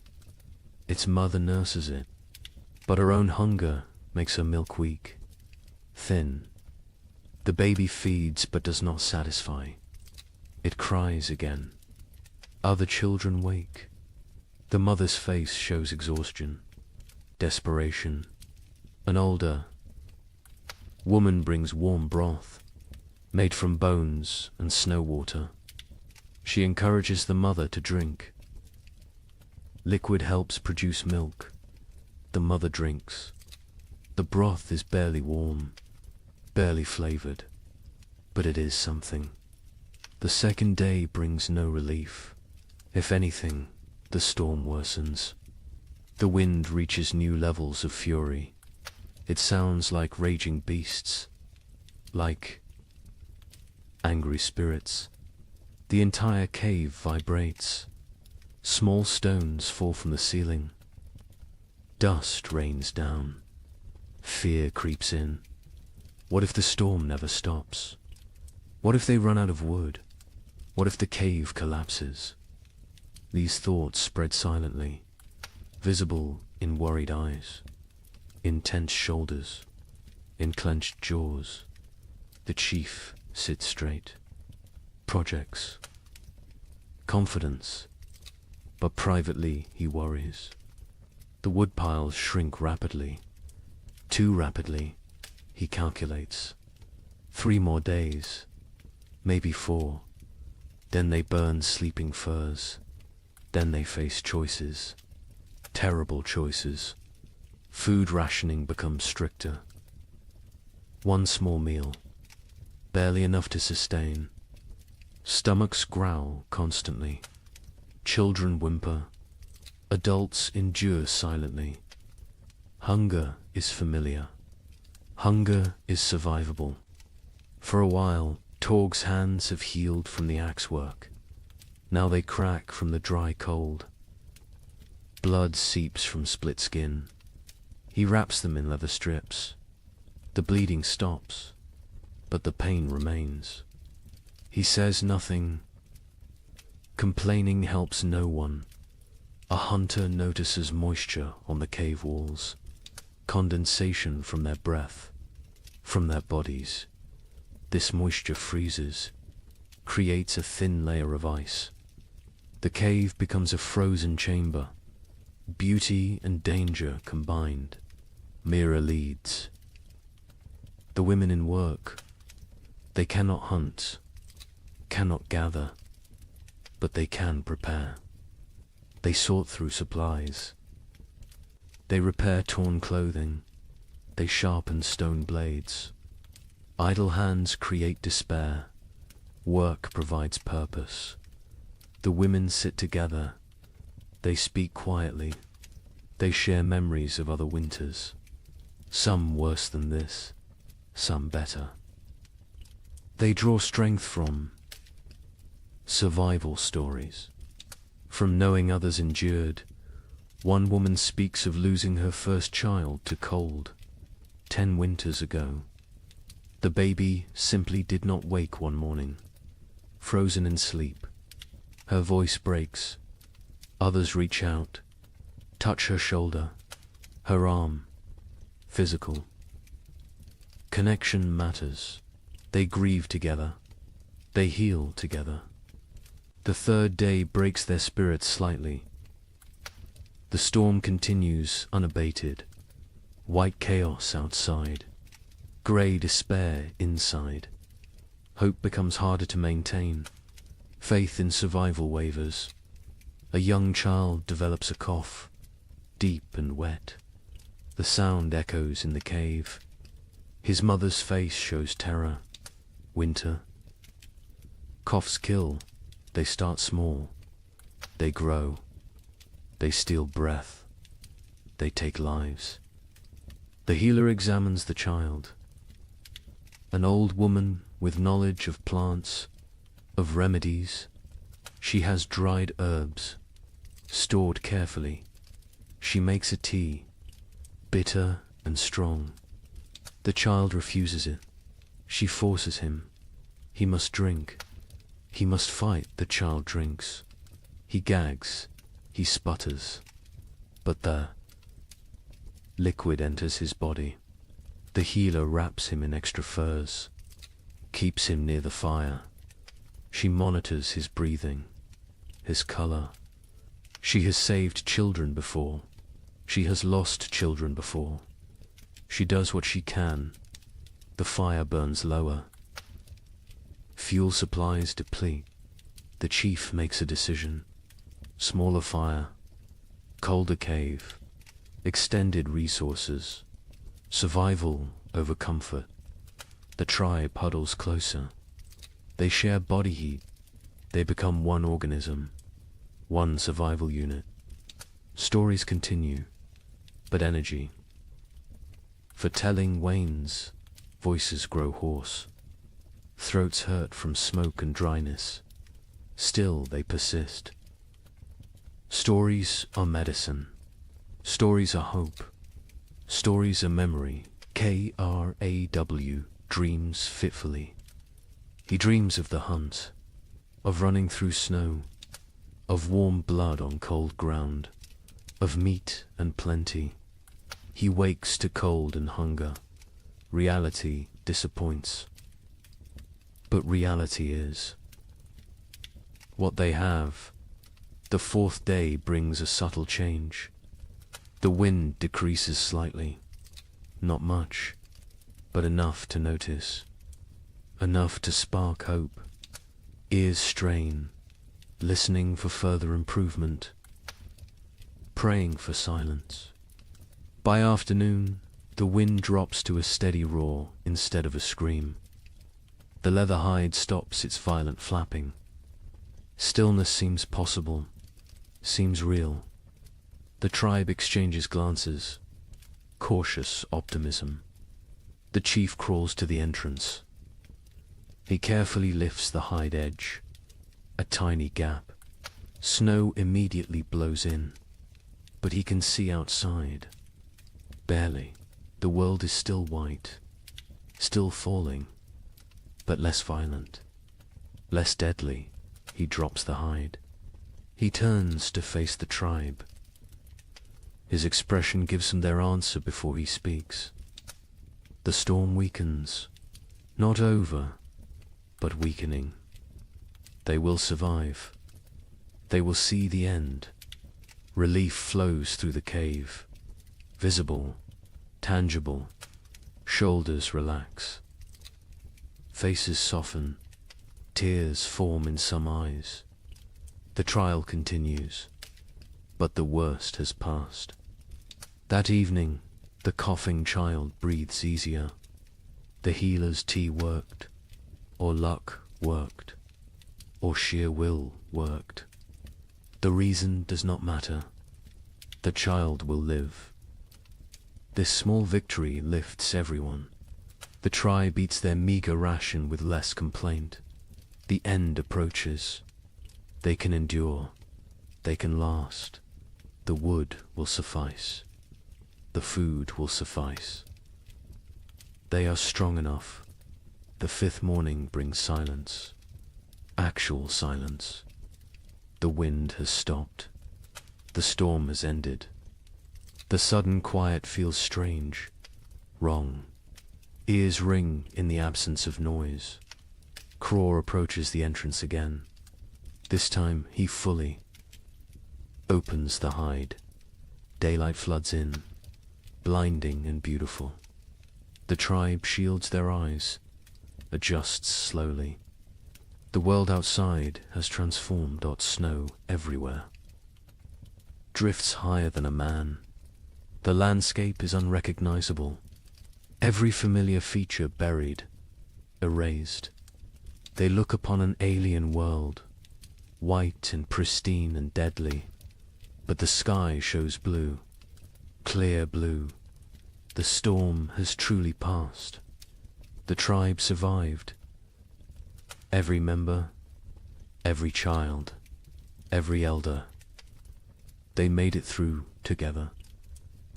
Its mother nurses it. But her own hunger makes her milk weak. Thin. The baby feeds but does not satisfy. It cries again. Other children wake. The mother's face shows exhaustion, desperation. An older woman brings warm broth. made from bones and snow water. She encourages the mother to drink. Liquid helps produce milk. The mother drinks. The broth is barely warm, barely flavored, but it is something. The second day brings no relief. If anything, the storm worsens. The wind reaches new levels of fury. It sounds like raging beasts, like angry spirits. The entire cave vibrates. Small stones fall from the ceiling. Dust rains down. Fear creeps in. What if the storm never stops? What if they run out of wood? What if the cave collapses? These thoughts spread silently, visible in worried eyes, in tense shoulders, in clenched jaws. The chief sits straight. Projects. Confidence. But privately he worries. The woodpiles shrink rapidly. Too rapidly, he calculates. 3 more days, maybe 4. Then they burn sleeping firs. Then they face choices. Terrible choices. Food rationing becomes stricter. 1 small meal, barely enough to sustain. Stomachs growl constantly. Children whimper. Adults endure silently. Hunger is familiar. Hunger is survivable. For a while, Torg's hands have healed from the axe work. Now they crack from the dry cold. Blood seeps from split skin. He wraps them in leather strips. The bleeding stops, but the pain remains. He says nothing. Complaining helps no one. A hunter notices moisture on the cave walls, condensation from their breath, from their bodies. This moisture freezes, creates a thin layer of ice. The cave becomes a frozen chamber. Beauty and danger combined. Mira leads. The women in work. They cannot hunt, cannot gather, but they can prepare. They sort through supplies. They repair torn clothing. They sharpen stone blades. Idle hands create despair. Work provides purpose. The women sit together. They speak quietly. They share memories of other winters. Some worse than this, some better. They draw strength from survival stories. From knowing others endured. One woman speaks of losing her first child to cold 10 winters ago. The baby simply did not wake one morning, frozen in sleep. Her voice breaks. Others reach out, touch her shoulder, her arm. Physical. Connection matters. They grieve together. They heal together. The third day breaks their spirits slightly. The storm continues unabated. White chaos outside. Grey despair inside. Hope becomes harder to maintain. Faith in survival wavers. A young child develops a cough, deep and wet. The sound echoes in the cave. His mother's face shows terror. Winter. Coughs kill. They start small. They grow. They steal breath. They take lives. The healer examines the child. An old woman with knowledge of plants, of remedies. She has dried herbs, stored carefully. She makes a tea, bitter and strong. The child refuses it. She forces him. He must drink. He must fight. The child drinks. He gags. He sputters. But the liquid enters his body. The healer wraps him in extra furs, keeps him near the fire. She monitors his breathing, his color. She has saved children before. She has lost children before. She does what she can. The fire burns lower. Fuel supplies deplete. The chief makes a decision. Smaller fire, colder cave, extended resources, survival over comfort. The tribe huddles closer. They share body heat. They become one organism, one survival unit. Stories continue, but energy for telling wanes. Voices grow hoarse. Throats hurt from smoke and dryness. Still they persist. Stories are medicine. Stories are hope. Stories are memory. Kraw dreams fitfully. He dreams of the hunt, of running through snow, of warm blood on cold ground, of meat and plenty. He wakes to cold and hunger. Reality disappoints. But reality is what they have. The fourth day brings a subtle change. The wind decreases slightly. Not much, but enough to notice. Enough to spark hope. Ears strain, listening for further improvement. Praying for silence. By afternoon, the wind drops to a steady roar instead of a scream. The leather hide stops its violent flapping. Stillness seems possible, seems real. The tribe exchanges glances. Cautious optimism. The chief crawls to the entrance. He carefully lifts the hide edge. A tiny gap. Snow immediately blows in, but he can see outside. Barely. The world is still white, still falling, but less violent, less deadly. He drops the hide. He turns to face the tribe. His expression gives them their answer before he speaks. The storm weakens, not over, but weakening. They will survive. They will see the end. Relief flows through the cave, visible, tangible. Shoulders relax. Faces soften. Tears form in some eyes. The trial continues, but the worst has passed. That evening, the coughing child breathes easier. The healer's tea worked, or luck worked, or sheer will worked. The reason does not matter. The child will live. This small victory lifts everyone. The tribe eats their meager ration with less complaint. The end approaches. They can endure. They can last. The wood will suffice. The food will suffice. They are strong enough. The fifth morning brings silence. Actual silence. The wind has stopped. The storm has ended. The sudden quiet feels strange, wrong. Ears ring in the absence of noise. Kraw approaches the entrance again. This time he fully opens the hide. Daylight floods in, blinding and beautiful. The tribe shields their eyes, adjusts slowly. The world outside has transformed. Snow everywhere. Drifts higher than a man. The landscape is unrecognizable. Every familiar feature buried, erased. They look upon an alien world, white and pristine and deadly. But the sky shows blue, clear blue. The storm has truly passed. The tribe survived. Every member, every child, every elder. They made it through together.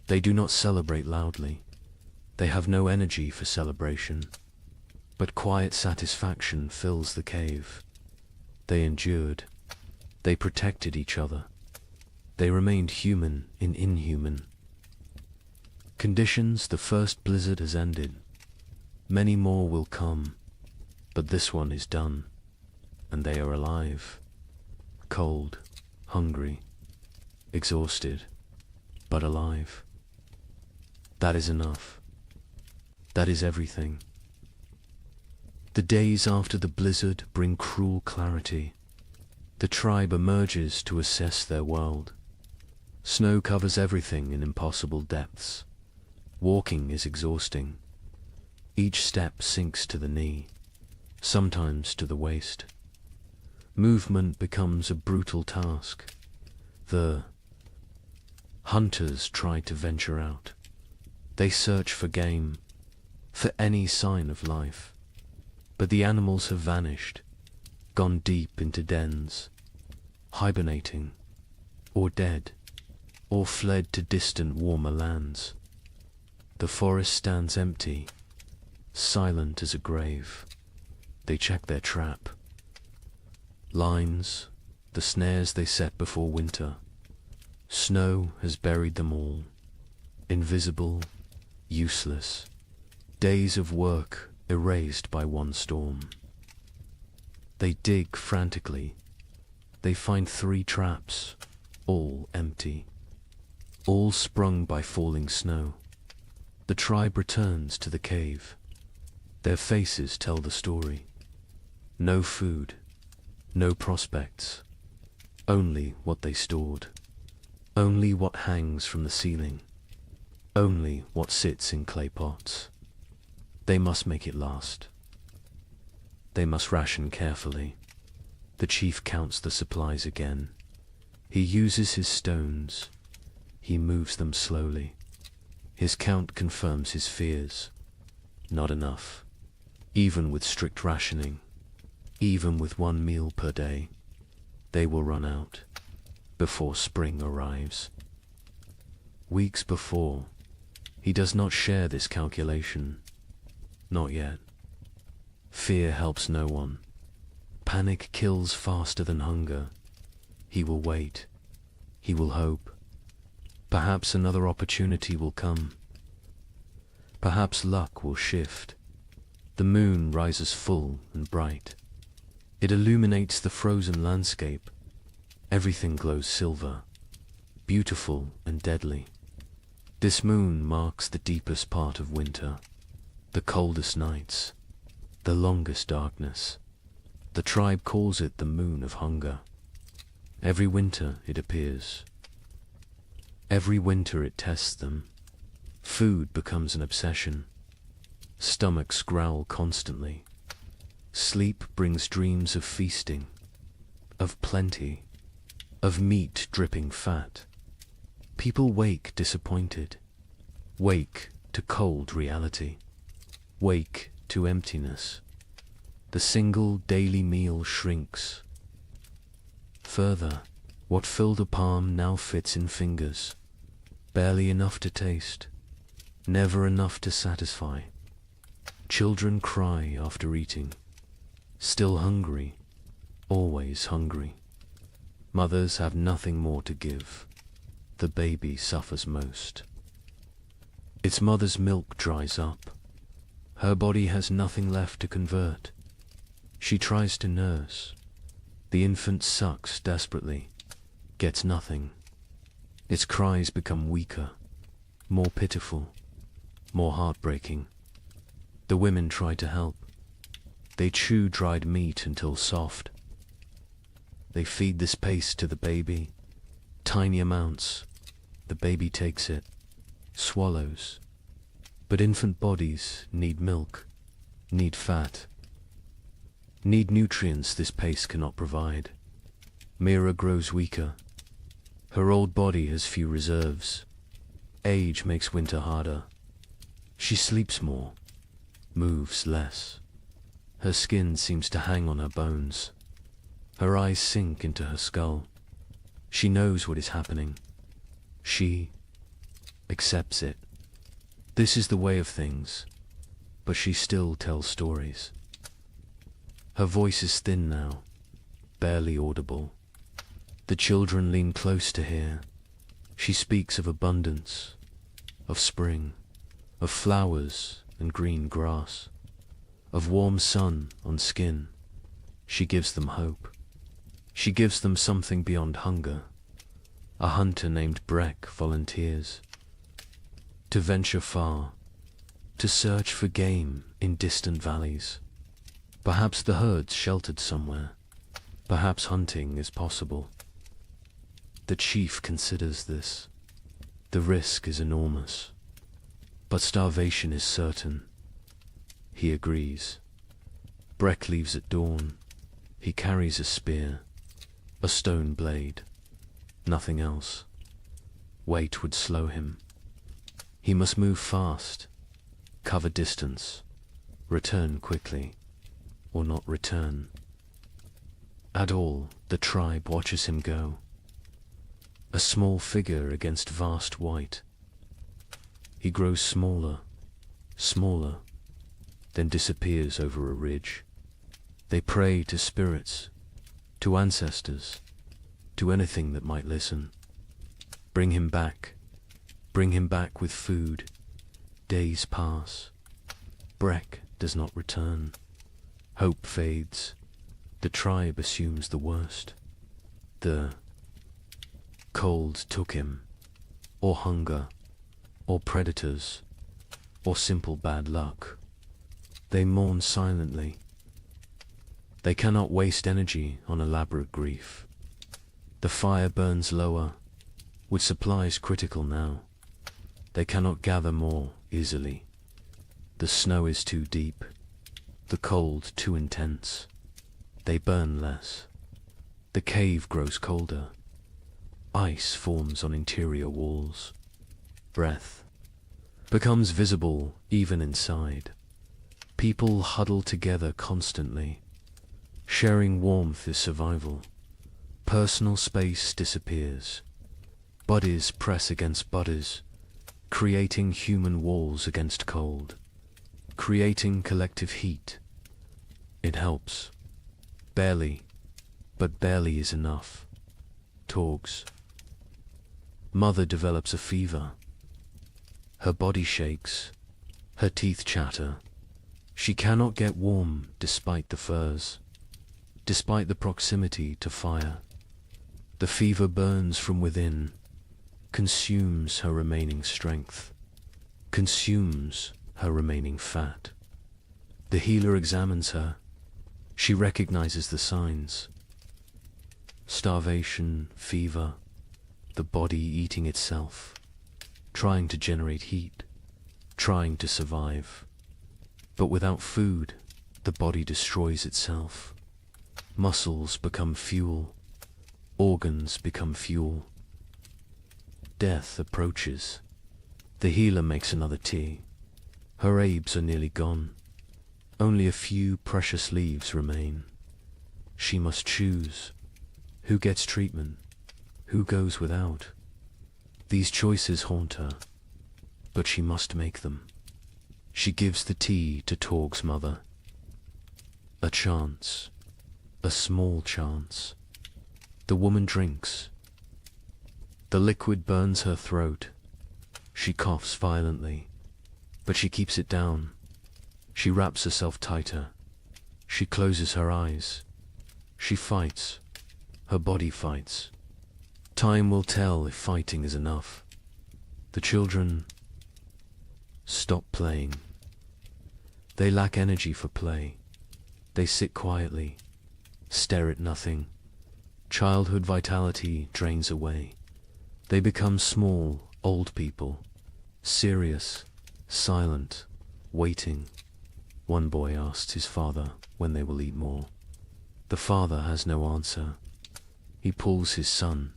They do not celebrate loudly. They have no energy for celebration, but quiet satisfaction fills the cave. They endured. They protected each other. They remained human in inhuman conditions. The first blizzard has ended. Many more will come, but this one is done, and they are alive. Cold, hungry, exhausted, but alive. That is enough. That is everything. The days after the blizzard bring cruel clarity. The tribe emerges to assess their world. Snow covers everything in impossible depths. Walking is exhausting. Each step sinks to the knee, sometimes to the waist. Movement becomes a brutal task. The hunters try to venture out. They search for game, for any sign of life. But the animals have vanished, gone deep into dens, hibernating, or dead, or fled to distant warmer lands. The forest stands empty, silent as a grave. They check their trap. Lines, the snares they set before winter. Snow has buried them all. Invisible, useless. Days of work erased by one storm. They dig frantically. They find 3 traps, all empty. All sprung by falling snow. The tribe returns to the cave. Their faces tell the story. No food, no prospects, only what they stored. Only what hangs from the ceiling. Only what sits in clay pots. They must make it last. They must ration carefully. The chief counts the supplies again. He uses his stones. He moves them slowly. His count confirms his fears. Not enough. Even with strict rationing, even with 1 meal per day, they will run out before spring arrives. Weeks before, he does not share this calculation. Not yet. Fear helps no one. Panic kills faster than hunger. He will wait. He will hope. Perhaps another opportunity will come. Perhaps luck will shift. The moon rises full and bright. It illuminates the frozen landscape. Everything glows silver, beautiful and deadly. This moon marks the deepest part of winter, the coldest nights, the longest darkness. The tribe calls it the moon of hunger. Every winter it appears. Every winter it tests them. Food becomes an obsession. Stomachs growl constantly. Sleep brings dreams of feasting, of plenty, of meat dripping fat. People wake disappointed, wake to cold reality, wake to emptiness. The single daily meal shrinks. Further, what filled a palm now fits in fingers, barely enough to taste, never enough to satisfy. Children cry after eating, still hungry, always hungry. Mothers have nothing more to give. The baby suffers most. Its mother's milk dries up. Her body has nothing left to convert. She tries to nurse. The infant sucks desperately, gets nothing. Its cries become weaker, more pitiful, more heartbreaking. The women try to help. They chew dried meat until soft. They feed this paste to the baby, tiny amounts. The baby takes it, swallows. But infant bodies need milk, need fat, need nutrients this paste cannot provide. Mira grows weaker. Her old body has few reserves. Age makes winter harder. She sleeps more, moves less. Her skin seems to hang on her bones. Her eyes sink into her skull. She knows what is happening. She accepts it. This is the way of things, but she still tells stories. Her voice is thin now, barely audible. The children lean close to hear. She speaks of abundance, of spring, of flowers and green grass, of warm sun on skin. She gives them hope. She gives them something beyond hunger. A hunter named Breck volunteers to venture far, to search for game in distant valleys. Perhaps the herd's sheltered somewhere. Perhaps hunting is possible. The chief considers this. The risk is enormous. But starvation is certain. He agrees. Breck leaves at dawn. He carries a spear, a stone blade, nothing else. Weight would slow him. He must move fast, cover distance, return quickly, or not return. At all, the tribe watches him go. A small figure against vast white. He grows smaller, smaller, then disappears over a ridge. They pray to spirits, to ancestors, to anything that might listen. Bring him back with food. Days pass. Breck does not return. Hope fades. The tribe assumes the worst. The cold took him, or hunger, or predators, or simple bad luck. They mourn silently. They cannot waste energy on elaborate grief. The fire burns lower, with supplies critical now. They cannot gather more easily. The snow is too deep, the cold too intense. They burn less. The cave grows colder. Ice forms on interior walls. Breath becomes visible even inside. People huddle together constantly. Sharing warmth is survival. Personal space disappears. Bodies press against bodies, creating human walls against cold, creating collective heat. It helps. Barely, but barely is enough. Torgs. Mother develops a fever. Her body shakes. Her teeth chatter. She cannot get warm despite the furs, despite the proximity to fire. The fever burns from within, consumes her remaining strength, consumes her remaining fat. The healer examines her. She recognizes the signs. Starvation, fever, the body eating itself, trying to generate heat, trying to survive. But without food, the body destroys itself. Muscles become fuel, organs become fuel. Death approaches. The healer makes another tea. Her herbs are nearly gone. Only a few precious leaves remain. She must choose. Who gets treatment? Who goes without? These choices haunt her, but she must make them. She gives the tea to Torg's mother. A chance. A small chance. The woman drinks. The liquid burns her throat. She coughs violently, but she keeps it down. She wraps herself tighter. She closes her eyes. She fights. Her body fights. Time will tell if fighting is enough. The children stop playing. They lack energy for play. They sit quietly, stare at nothing. Childhood vitality drains away. They become small, old people, serious, silent, waiting. One boy asks his father when they will eat more. The father has no answer. He pulls his son.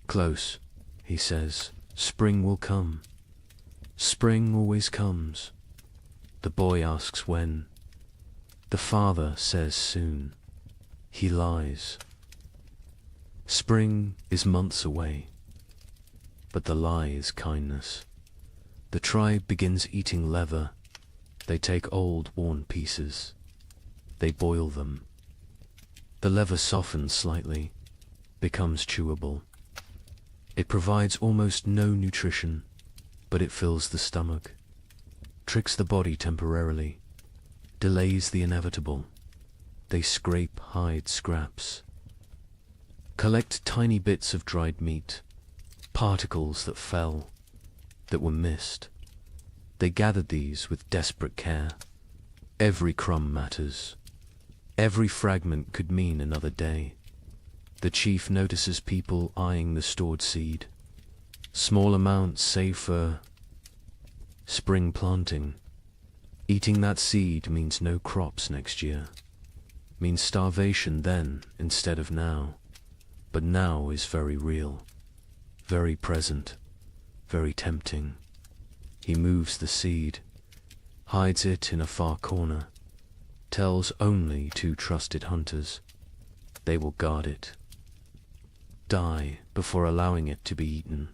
Close, he says, spring will come. Spring always comes. The boy asks when. The father says soon. He lies. Spring is months away, but the lie is kindness. The tribe begins eating leather. They take old, worn pieces. They boil them. The leather softens slightly, becomes chewable. It provides almost no nutrition, but it fills the stomach, tricks the body temporarily, delays the inevitable. They scrape hide scraps, collect tiny bits of dried meat, particles that fell, that were missed. They gathered these with desperate care. Every crumb matters. Every fragment could mean another day. The chief notices people eyeing the stored seed. Small amounts saved for spring planting. Eating that seed means no crops next year. Means starvation then instead of now. But now is very real, very present, very tempting. He moves the seed, hides it in a far corner, tells only 2 trusted hunters. They will guard it. Die before allowing it to be eaten.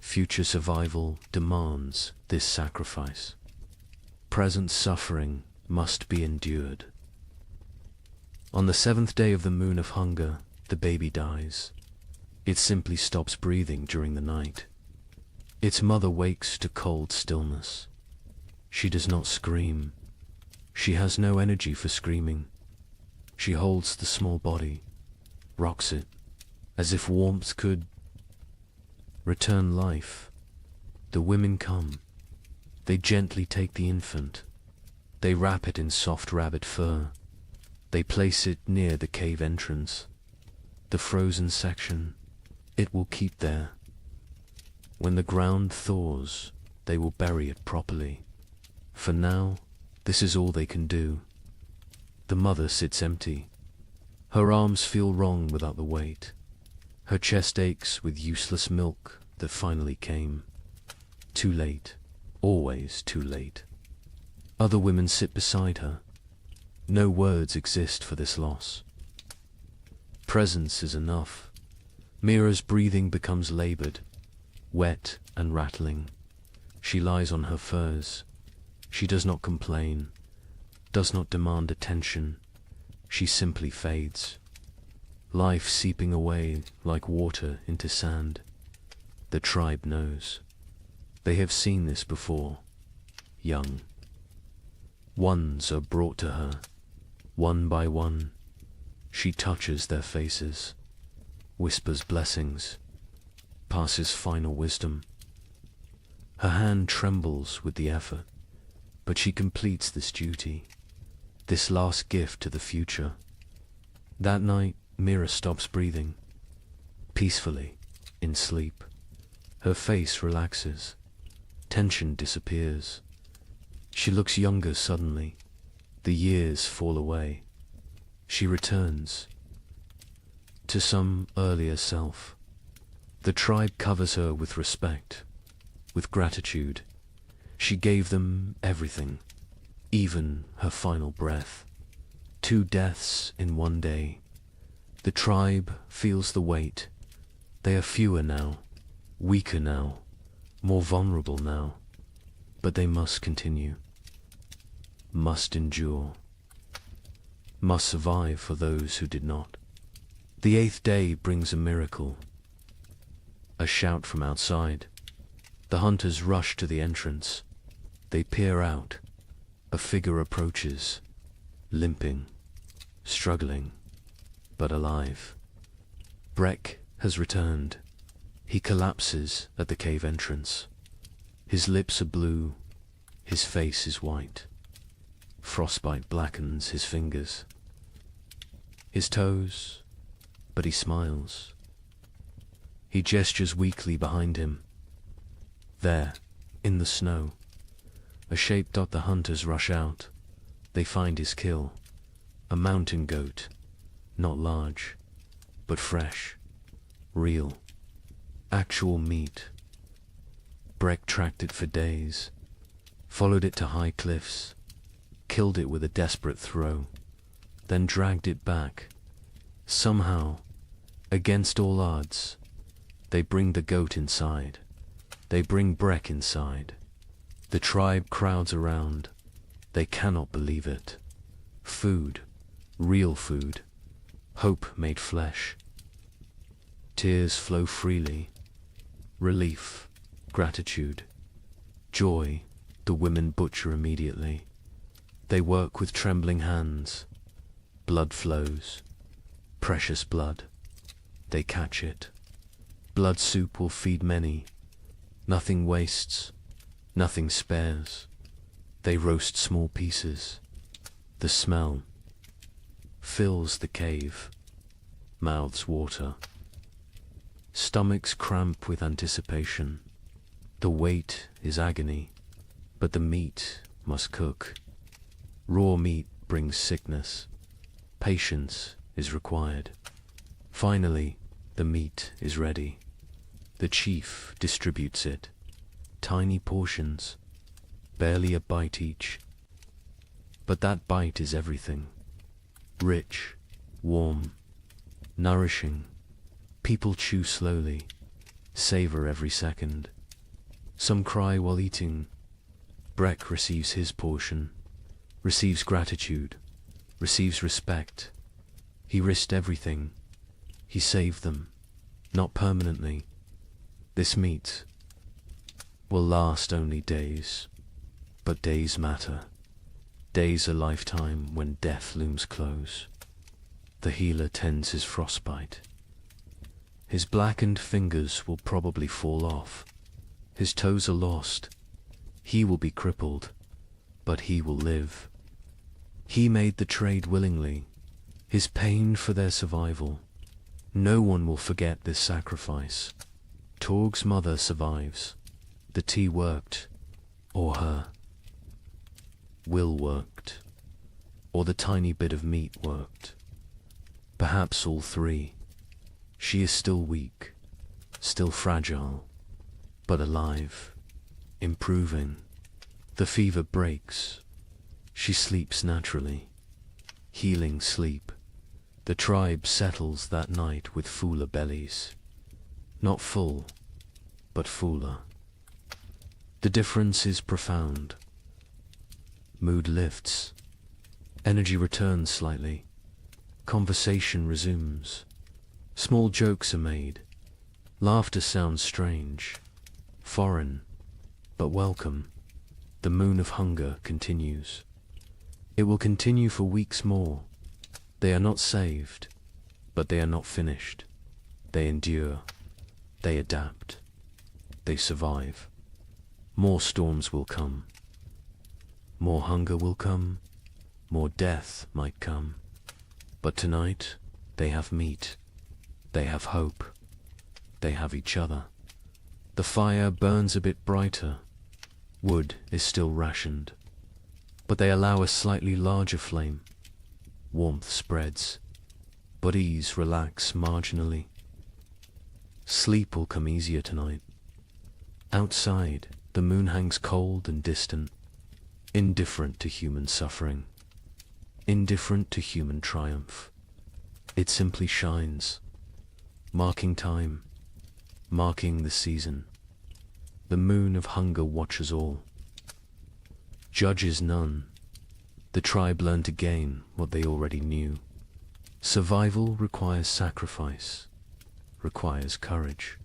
Future survival demands this sacrifice. Present suffering must be endured. On the 7th day of the moon of hunger, the baby dies. It simply stops breathing during the night. Its mother wakes to cold stillness. She does not scream. She has no energy for screaming. She holds the small body, rocks it, as if warmth could return life. The women come. They gently take the infant. They wrap it in soft rabbit fur. They place it near the cave entrance. The frozen section, it will keep there. When the ground thaws, they will bury it properly. For now, this is all they can do. The mother sits empty. Her arms feel wrong without the weight. Her chest aches with useless milk that finally came. Too late, always too late. Other women sit beside her. No words exist for this loss. Presence is enough. Mira's breathing becomes labored, wet and rattling. She lies on her furs. She does not complain, does not demand attention. She simply fades. Life seeping away like water into sand. The tribe knows. They have seen this before. Young. Ones are brought to her, one by one. She touches their faces, whispers blessings, passes final wisdom. Her hand trembles with the effort, but she completes this duty, this last gift to the future. That night, Mira stops breathing, peacefully, in sleep. Her face relaxes, tension disappears. She looks younger suddenly. The years fall away. She returns to some earlier self. The tribe covers her with respect, with gratitude. She gave them everything, even her final breath. 2 deaths in one day. The tribe feels the weight. They are fewer now, weaker now, more vulnerable now. But they must continue, must endure, must survive for those who did not. The 8th day brings a miracle. A shout from outside. The hunters rush to the entrance. They peer out. A figure approaches, limping, struggling, but alive. Breck has returned. He collapses at the cave entrance. His lips are blue. His face is white. Frostbite blackens his fingers. His toes, but he smiles. He gestures weakly behind him. There, in the snow, a shape. The hunters rush out. They find his kill. A mountain goat, not large, but fresh, real, actual meat. Breck tracked it for days, followed it to high cliffs, killed it with a desperate throw, then dragged it back. Somehow, against all odds, they bring the goat inside. They bring Breck inside. The tribe crowds around. They cannot believe it. Food, real food, hope made flesh. Tears flow freely. Relief, gratitude, joy. The women butcher immediately. They work with trembling hands. Blood flows. Precious blood. They catch it. Blood soup will feed many. Nothing wastes. Nothing spares. They roast small pieces. The smell fills the cave, mouths water, stomachs cramp with anticipation. The wait is agony, but the meat must cook. Raw meat brings sickness. Patience is required. Finally, the meat is ready. The chief distributes it. Tiny portions, barely a bite each. But that bite is everything. Rich, warm, nourishing. People chew slowly, savor every second. Some cry while eating. Breck receives his portion, receives gratitude, receives respect. He risked everything. He saved them, not permanently. This meat will last only days, but days matter. Days a lifetime when death looms close. The healer tends his frostbite. His blackened fingers will probably fall off. His toes are lost. He will be crippled, but he will live. He made the trade willingly, his pain for their survival. No one will forget this sacrifice. Torg's mother survives. The tea worked, or her will worked, or the tiny bit of meat worked. Perhaps all three. She is still weak, still fragile, but alive, improving. The fever breaks. She sleeps naturally. Healing sleep. The tribe settles that night with fuller bellies. Not full, but fuller. The difference is profound. Mood lifts. Energy returns slightly. Conversation resumes. Small jokes are made. Laughter sounds strange, foreign, but welcome. The moon of hunger continues. It will continue for weeks more. They are not saved, but they are not finished. They endure. They adapt. They survive. More storms will come. More hunger will come. More death might come. But tonight, they have meat. They have hope. They have each other. The fire burns a bit brighter. Wood is still rationed. But they allow a slightly larger flame. Warmth spreads. Bodies relax marginally. Sleep will come easier tonight. Outside, the moon hangs cold and distant, indifferent to human suffering, indifferent to human triumph. It simply shines, marking time, marking the season. The moon of hunger watches all, judges none. The tribe learned to gain what they already knew. Survival requires sacrifice, requires courage,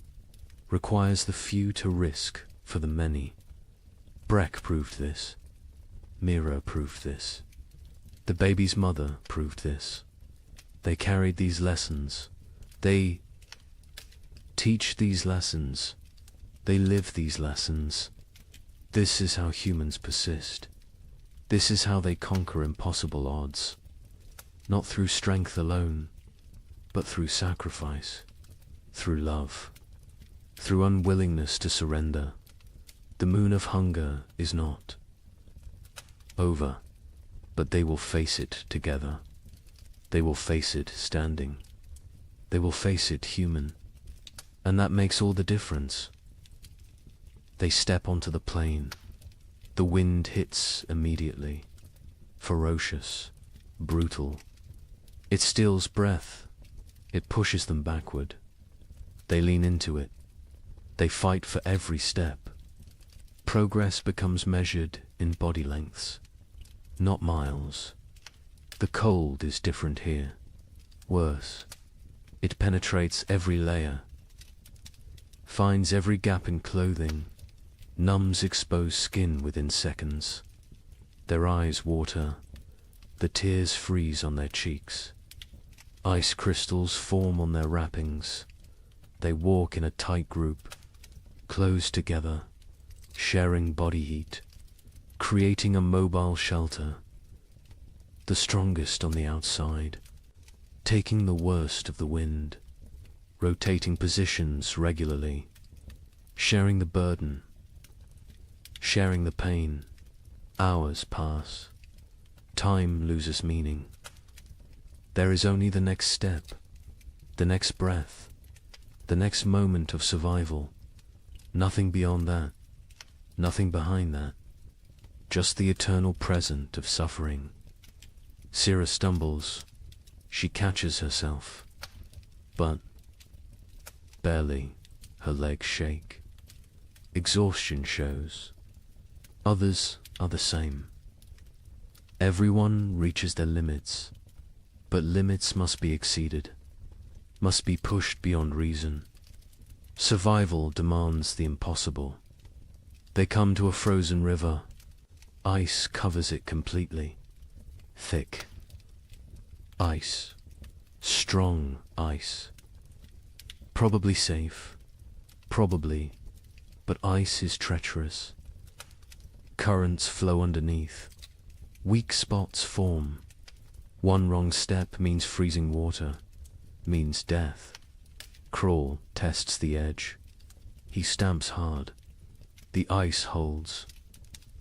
requires the few to risk for the many. Breck proved this. Mira proved this. The baby's mother proved this. They carried these lessons. They teach these lessons. They live these lessons. This is how humans persist. This is how they conquer impossible odds. Not through strength alone, but through sacrifice, through love, through unwillingness to surrender. The moon of hunger is not over, but they will face it together. They will face it standing. They will face it human. And that makes all the difference. They step onto the plain. The wind hits immediately. Ferocious, brutal. It steals breath. It pushes them backward. They lean into it. They fight for every step. Progress becomes measured in body lengths, not miles. The cold is different here. Worse, it penetrates every layer, finds every gap in clothing, numbs exposed skin within seconds. Their eyes water, the tears freeze on their cheeks. Ice crystals form on their wrappings. They walk in a tight group, close together, sharing body heat, creating a mobile shelter. the strongest on the outside, taking the worst of the wind, rotating positions regularly, sharing the burden, sharing the pain. Hours pass. Time loses meaning. There is only the next step, the next breath, the next moment of survival. Nothing beyond that, nothing behind that. Just the eternal present of suffering. Sira stumbles. She catches herself. But barely. Her legs shake. Exhaustion shows. Others are the same. Everyone reaches their limits, but limits must be exceeded, must be pushed beyond reason. Survival demands the impossible. They come to a frozen river. Ice covers it completely. Thick. Ice. Strong ice. Probably safe. Probably. But ice is treacherous. Currents flow underneath. Weak spots form. One wrong step means freezing water, means death. Crawl tests the edge. He stamps hard. The ice holds.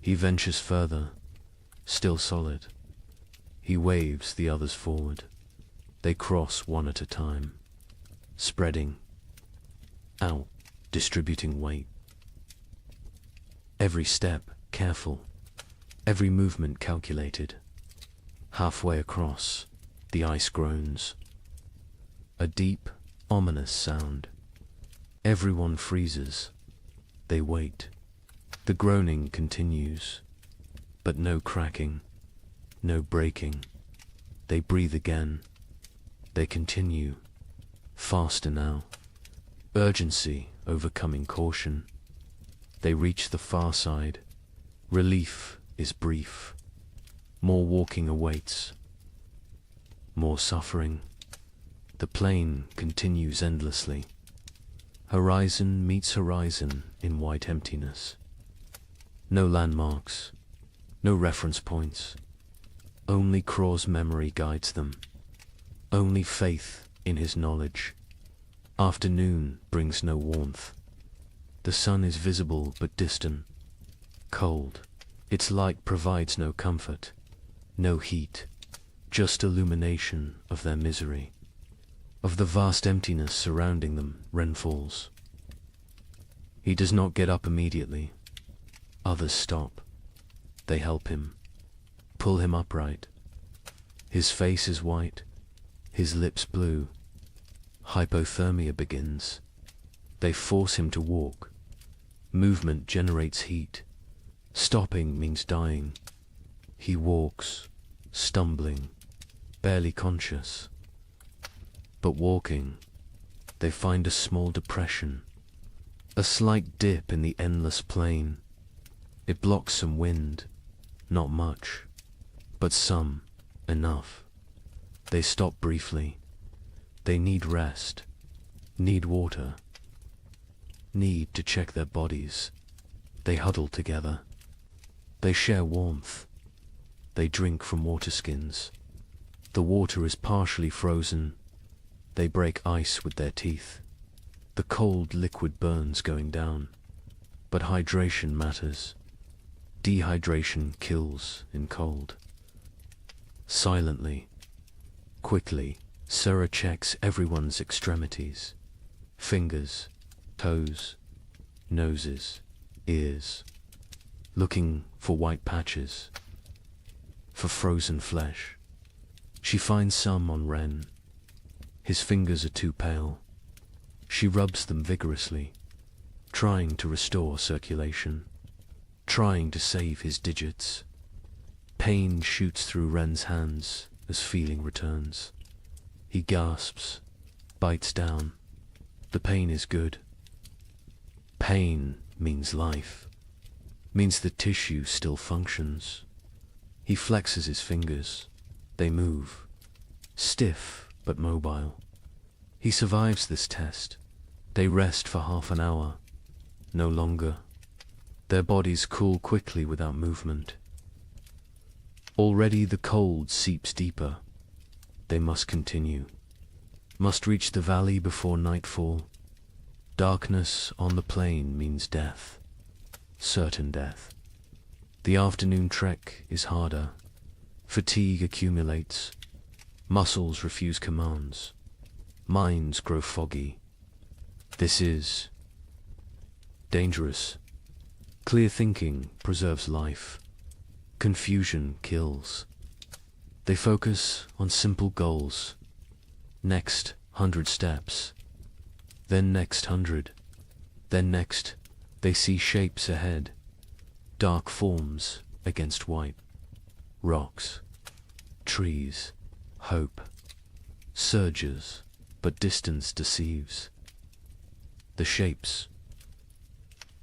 He ventures further, still solid. He waves the others forward. They cross one at a time, spreading out, distributing weight. Every step careful, every movement calculated. Halfway across, the ice groans. A deep, ominous sound. Everyone freezes. They wait. The groaning continues, but no cracking, no breaking. They breathe again. They continue, faster now. Urgency overcoming caution. They reach the far side. Relief is brief. More walking awaits. More suffering. The plain continues endlessly. Horizon meets horizon in white emptiness. No landmarks, no reference points. Only Craw's memory guides them. Only faith in his knowledge. Afternoon brings no warmth. The sun is visible but distant, cold. Its light provides no comfort, no heat, just illumination of their misery. Of the vast emptiness surrounding them, Ren falls. He does not get up immediately. Others stop. They help him, pull him upright. His face is white, his lips blue. Hypothermia begins. They force him to walk. Movement generates heat. Stopping means dying. He walks, stumbling, barely conscious. But walking, they find a small depression, a slight dip in the endless plain. It blocks some wind, not much, but some, enough. They stop briefly. They need rest, need water, need to check their bodies. They huddle together. They share warmth. They drink from water skins. The water is partially frozen. They break ice with their teeth. The cold liquid burns going down. But hydration matters. Dehydration kills in cold. Silently, quickly, Sarah checks everyone's extremities. Fingers, toes, noses, ears. Looking for white patches, for frozen flesh. She finds some on Ren. His fingers are too pale. She rubs them vigorously, trying to restore circulation, trying to save his digits. Pain shoots through Ren's hands as feeling returns. He gasps, bites down. The pain is good. Pain means life, means the tissue still functions. He flexes his fingers. They move, stiff but mobile. He survives this test. They rest for half an hour, no longer. Their bodies cool quickly without movement. Already the cold seeps deeper. They must continue. Must reach the valley before nightfall. Darkness on the plain means death. Certain death. The afternoon trek is harder. Fatigue accumulates. Muscles refuse commands. Minds grow foggy. This is dangerous. Clear thinking preserves life. Confusion kills. They focus on simple goals. Next 100 steps. Then next 100. Then next, they see shapes ahead. Dark forms against white. Rocks. Trees. Hope. Surges, but distance deceives. The shapes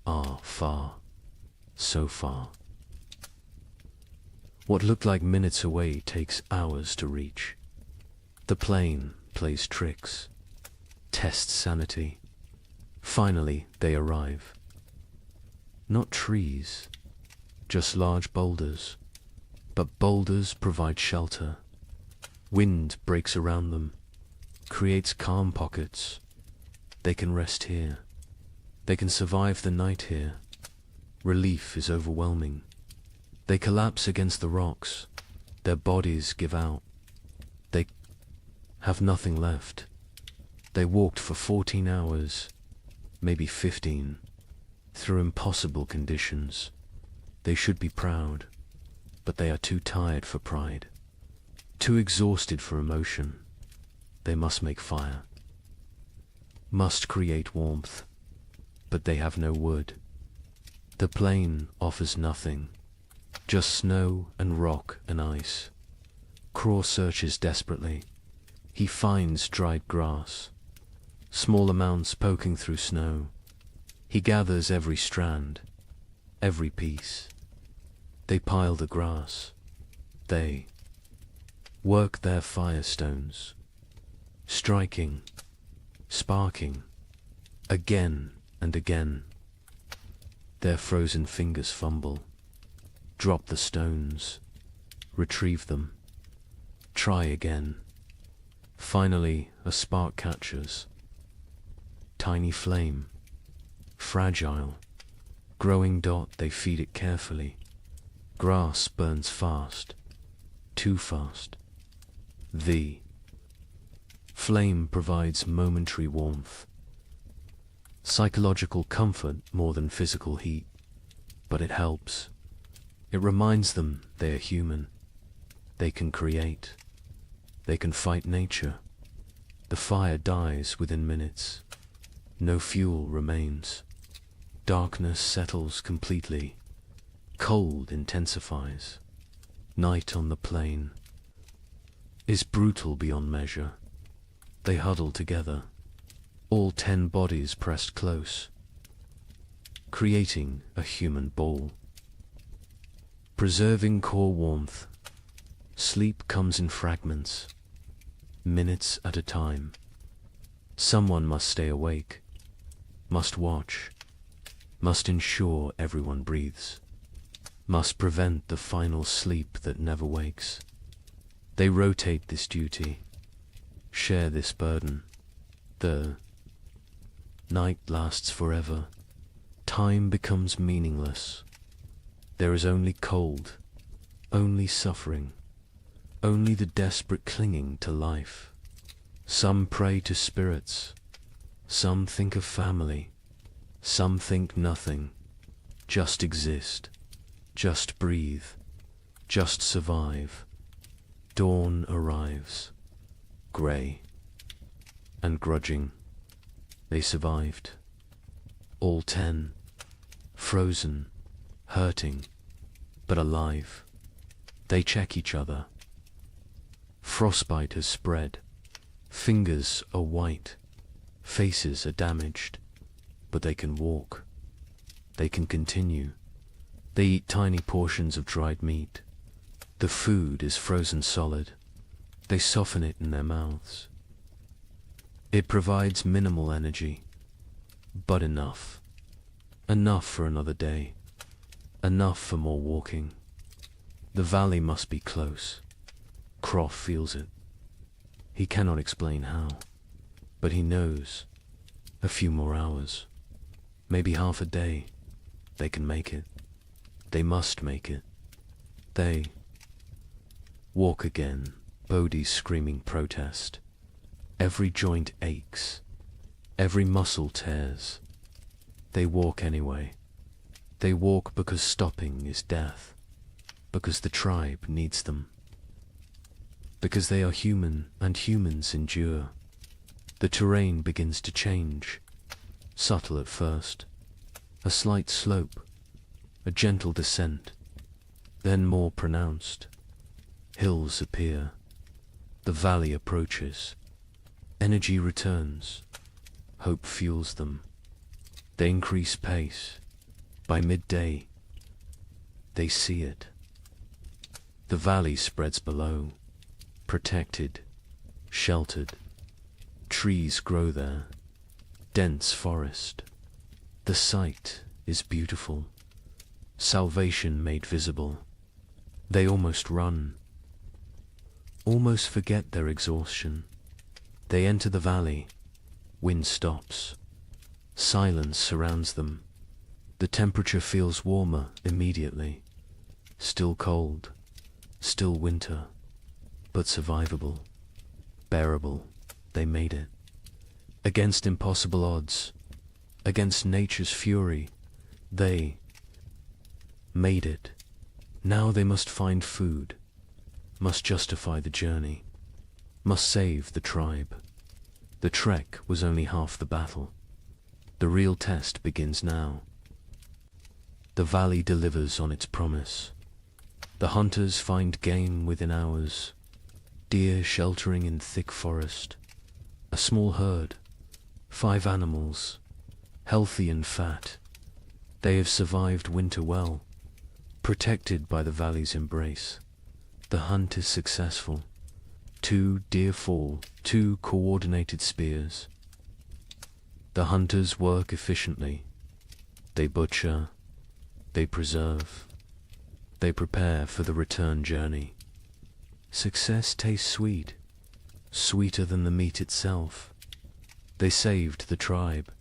are far. So far. What looked like minutes away takes hours to reach. The plain plays tricks, tests sanity. Finally, they arrive. Not trees, just large boulders. But boulders provide shelter. Wind breaks around them, creates calm pockets. They can rest here. They can survive the night here. Relief is overwhelming. They collapse against the rocks. Their bodies give out. They have nothing left. They walked for 14 hours, maybe 15, through impossible conditions. They should be proud, but they are too tired for pride, too exhausted for emotion. They must make fire, must create warmth, but they have no wood. The plain offers nothing, just snow and rock and ice. Craw searches desperately. He finds dried grass, small amounts poking through snow. He gathers every strand, every piece. They pile the grass. They work their firestones, striking, sparking, again and again. Their frozen fingers fumble, drop the stones, retrieve them, try again. Finally, a spark catches. Tiny flame, fragile, growing dot, they feed it carefully. Grass burns fast, too fast. The flame provides momentary warmth, psychological comfort more than physical heat, but it helps. It reminds them they are human. They can create. They can fight nature. The fire dies within minutes. No fuel remains. Darkness settles completely. Cold intensifies. Night on the plain is brutal beyond measure. They huddle together, all 10 bodies pressed close, creating a human ball. Preserving core warmth. Sleep comes in fragments, minutes at a time. Someone must stay awake, must watch, must ensure everyone breathes, must prevent the final sleep that never wakes. They rotate this duty, share this burden. The night lasts forever. Time becomes meaningless. There is only cold, only suffering, only the desperate clinging to life. Some pray to spirits, some think of family, some think nothing. Just exist, just breathe, just survive. Dawn arrives, grey and grudging. They survived, all 10, frozen, hurting, but alive. They check each other. Frostbite has spread. Fingers are white. Faces are damaged. But they can walk. They can continue. They eat tiny portions of dried meat. The food is frozen solid. They soften it in their mouths. It provides minimal energy, but enough. Enough for another day. Enough for more walking. The valley must be close. Croft feels it. He cannot explain how, but he knows. A few more hours, maybe half a day, they can make it. They must make it. They walk again, Bodhi's screaming protest. Every joint aches, every muscle tears. They walk anyway. They walk because stopping is death, because the tribe needs them, because they are human and humans endure. The terrain begins to change, subtle at first, a slight slope, a gentle descent, then more pronounced. Hills appear, the valley approaches, energy returns, hope fuels them. They increase pace. By midday, they see it. The valley spreads below, protected, sheltered. Trees grow there, dense forest. The sight is beautiful, salvation made visible. They almost run, almost forget their exhaustion. They enter the valley, wind stops, silence surrounds them. The temperature feels warmer immediately, still cold, still winter, but survivable, bearable. They made it. Against impossible odds, against nature's fury, they made it. Now they must find food, must justify the journey, must save the tribe. The trek was only half the battle. The real test begins now. The valley delivers on its promise. The hunters find game within hours, deer sheltering in thick forest. A small herd, 5 animals, healthy and fat. They have survived winter well, protected by the valley's embrace. The hunt is successful. 2 deer fall, 2 coordinated spears. The hunters work efficiently. They butcher, they preserve, they prepare for the return journey. Success tastes sweet, sweeter than the meat itself. They saved the tribe.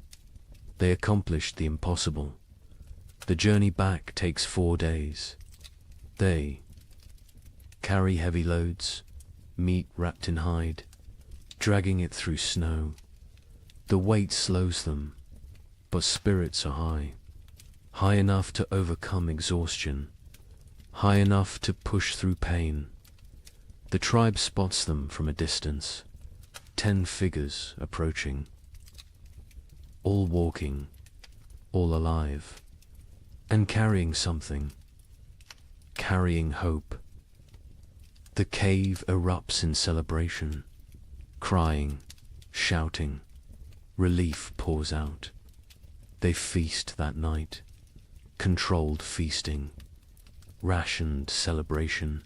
They accomplished the impossible. The journey back takes 4 days. They carry heavy loads, meat wrapped in hide, dragging it through snow. The weight slows them, but spirits are high, high enough to overcome exhaustion, high enough to push through pain. The tribe spots them from a distance, 10 figures approaching, all walking, all alive, and carrying something, carrying hope. The cave erupts in celebration, crying, shouting. Relief pours out. They feast that night, controlled feasting, rationed celebration,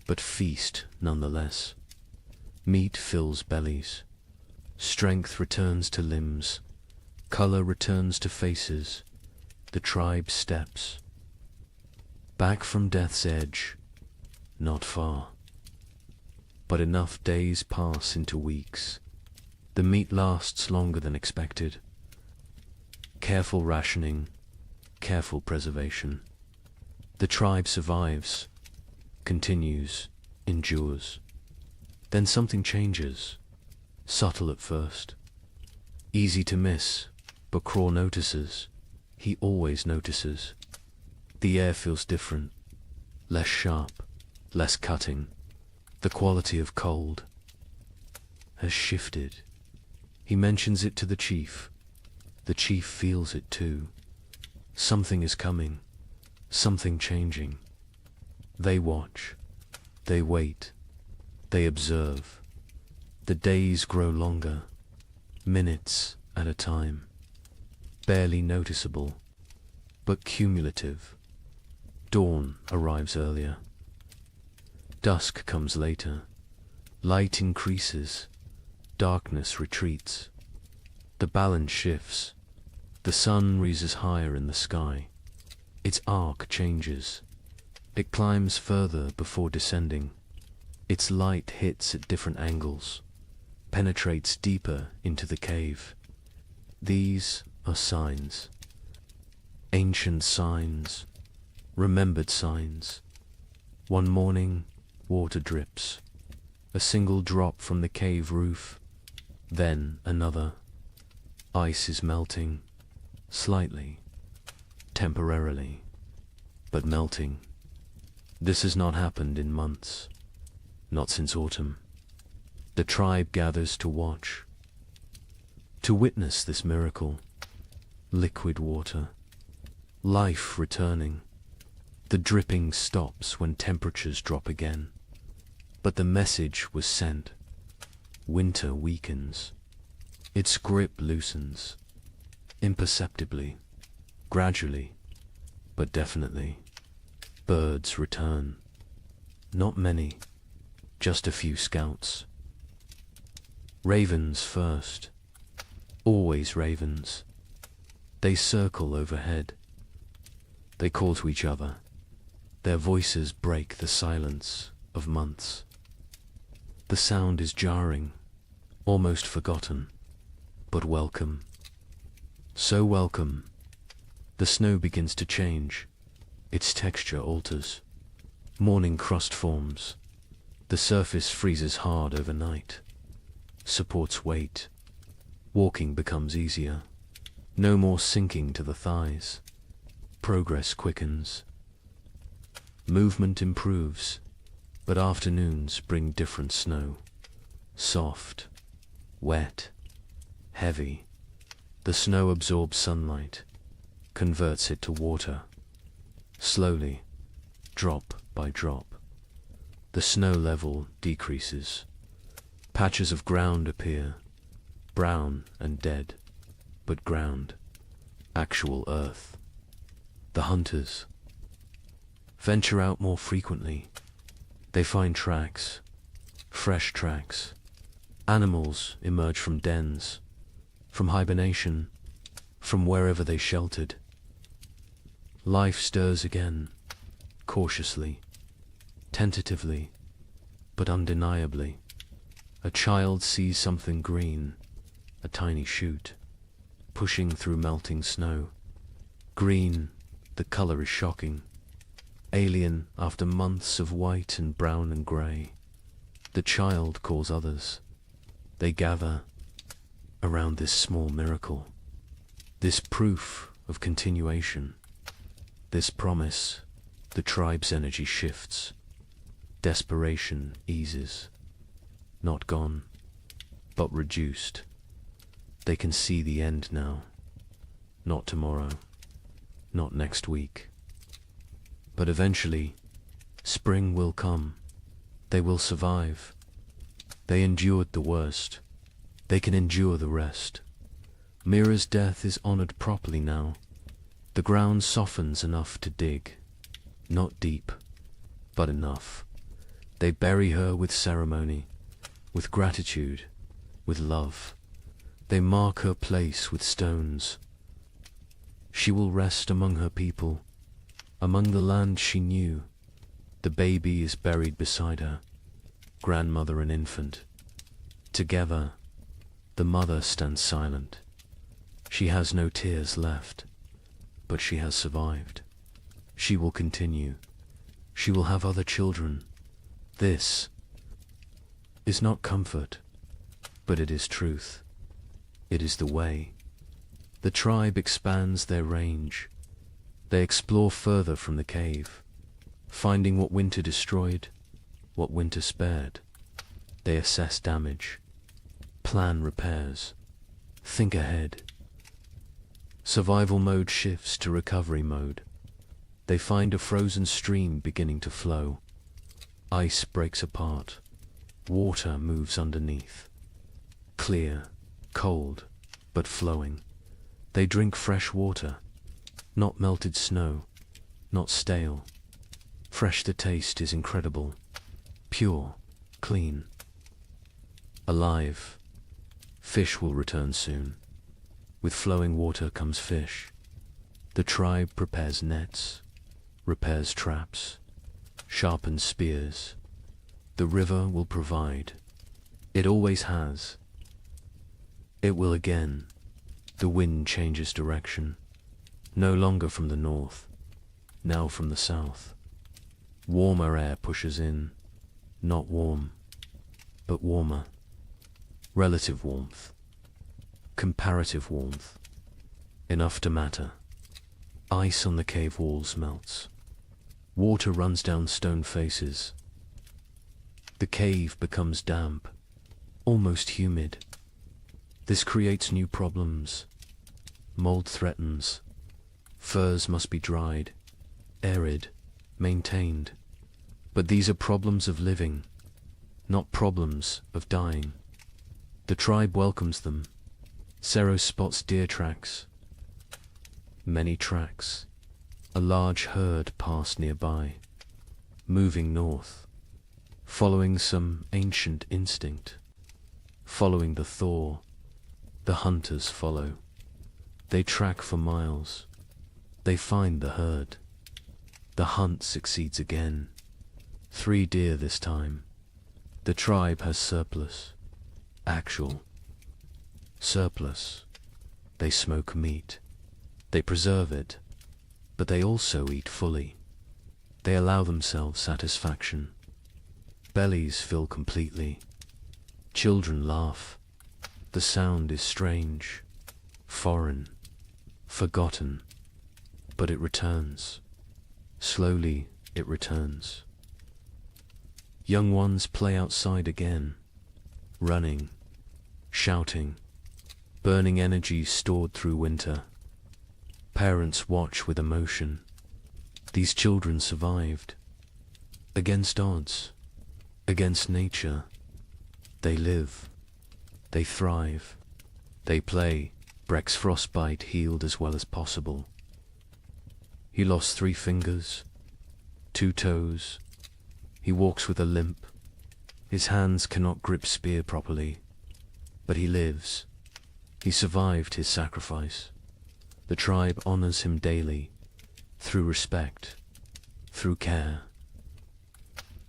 but feast nonetheless. Meat fills bellies, strength returns to limbs, color returns to faces. The tribe steps back from death's edge, not far, but enough days pass into weeks. The meat lasts longer than expected. Careful rationing, careful preservation. The tribe survives, continues, endures. Then something changes, subtle at first, easy to miss, but Craw notices. He always notices. The air feels different, less sharp, less cutting. The quality of cold has shifted. He mentions it to the chief. The chief feels it too. Something is coming, something changing. They watch, they wait, they observe. The days grow longer, minutes at a time, barely noticeable, but cumulative. Dawn arrives earlier. Dusk comes later. Light increases. Darkness retreats. The balance shifts. The sun rises higher in the sky. Its arc changes. It climbs further before descending. Its light hits at different angles, penetrates deeper into the cave. These are signs. Ancient signs, remembered signs. One morning, water drips. A single drop from the cave roof, then another. Ice is melting, slightly, temporarily, but melting. This has not happened in months, not since autumn. The tribe gathers to watch, to witness this miracle. Liquid water, life returning. The dripping stops when temperatures drop again. But the message was sent. Winter weakens. Its grip loosens. Imperceptibly, gradually, but definitely. Birds return. Not many, just a few scouts. Ravens first. Always ravens. They circle overhead. They call to each other. Their voices break the silence of months. The sound is jarring, almost forgotten, but welcome. So welcome. The snow begins to change. Its texture alters. Morning crust forms. The surface freezes hard overnight. Supports weight. Walking becomes easier. No more sinking to the thighs. Progress quickens. Movement improves, but afternoons bring different snow. Soft, wet, heavy. The snow absorbs sunlight, converts it to water. Slowly, drop by drop, the snow level decreases. Patches of ground appear, brown and dead, but ground, actual earth. The hunters venture out more frequently. They find tracks, fresh tracks. Animals emerge from dens, from hibernation, from wherever they sheltered. Life stirs again, cautiously, tentatively, but undeniably. A child sees something green, a tiny shoot, pushing through melting snow. Green, the color is shocking. Alien after months of white and brown and grey. The child calls others. They gather around this small miracle, this proof of continuation, this promise. The tribe's energy shifts. Desperation eases. Not gone, but reduced. They can see the end now. Not tomorrow, not next week. But eventually, spring will come. They will survive. They endured the worst. They can endure the rest. Mira's death is honored properly now. The ground softens enough to dig. Not deep, but enough. They bury her with ceremony, with gratitude, with love. They mark her place with stones. She will rest among her people, among the land she knew. The baby is buried beside her, grandmother and infant. Together, the mother stands silent. She has no tears left, but she has survived. She will continue. She will have other children. This is not comfort, but it is truth. It is the way. The tribe expands their range. They explore further from the cave, finding what winter destroyed, what winter spared. They assess damage, plan repairs, think ahead. Survival mode shifts to recovery mode. They find a frozen stream beginning to flow. Ice breaks apart. Water moves underneath. Clear, cold, but flowing. They drink fresh water, not melted snow, not stale. Fresh the taste is incredible. Pure, clean. Alive. Fish will return soon. With flowing water comes fish. The tribe prepares nets, repairs traps, sharpened spears. The river will provide. It always has. It will again. The wind changes direction, no longer from the north, now from the south. Warmer air pushes in, not warm, but warmer. Relative warmth, comparative warmth, enough to matter. Ice on the cave walls melts. Water runs down stone faces. The cave becomes damp, almost humid. This creates new problems. Mold threatens. Furs must be dried, arid, maintained. But these are problems of living, not problems of dying. The tribe welcomes them. Sero spots deer tracks. Many tracks. A large herd pass nearby, moving north, following some ancient instinct. Following the thaw, the hunters follow. They track for miles. They find the herd. The hunt succeeds again. 3 deer this time. The tribe has surplus. Actual. Surplus. They smoke meat. They preserve it. But they also eat fully. They allow themselves satisfaction. Bellies fill completely. Children laugh. The sound is strange, foreign, forgotten, but it returns. Slowly it returns. Young ones play outside again, running, shouting, burning energy stored through winter. Parents watch with emotion. These children survived. Against odds, against nature, they live. They thrive. They play. Breck's frostbite healed as well as possible. He lost 3 fingers, 2 toes. He walks with a limp. His hands cannot grip spear properly. But he lives. He survived his sacrifice. The tribe honors him daily, through respect, through care.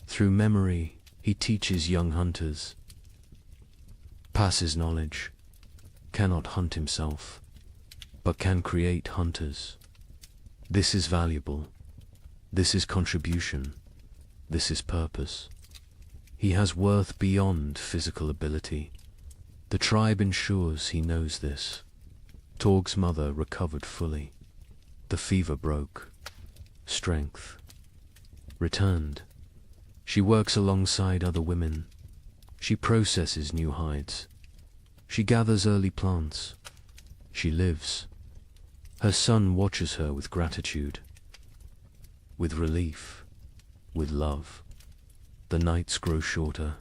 Through memory, he teaches young hunters. Passes knowledge, cannot hunt himself, but can create hunters. This is valuable. This is contribution. This is purpose. He has worth beyond physical ability. The tribe ensures he knows this. Torg's mother recovered fully. The fever broke. Strength returned. She works alongside other women. She processes new hides. She gathers early plants. She lives. Her son watches her with gratitude, with relief, with love. The nights grow shorter.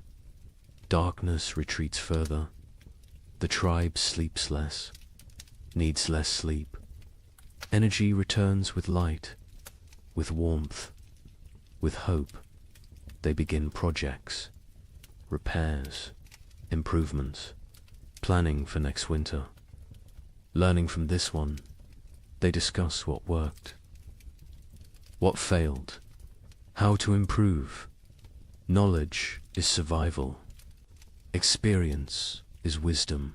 Darkness retreats further. The tribe sleeps less, needs less sleep. Energy returns with light, with warmth, with hope. They begin projects, repairs, improvements, planning for next winter. Learning from this one, they discuss what worked, what failed, how to improve. Knowledge is survival. Experience is wisdom.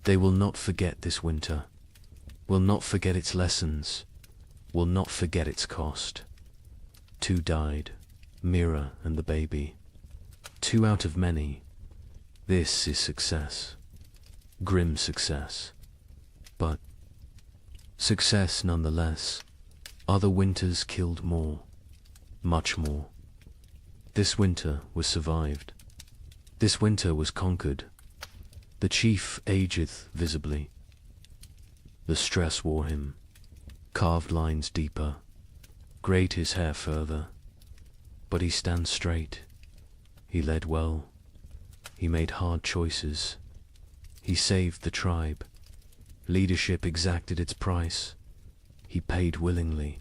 They will not forget this winter, will not forget its lessons, will not forget its cost. 2 died, Mira and the baby. 2 out of many. This is success. Grim success. But success nonetheless. Other winters killed more, much more. This winter was survived. This winter was conquered. The chief ageth visibly. The stress wore him. Carved lines deeper. Grayed his hair further. But he stands straight. He led well. He made hard choices. He saved the tribe. Leadership exacted its price. He paid willingly.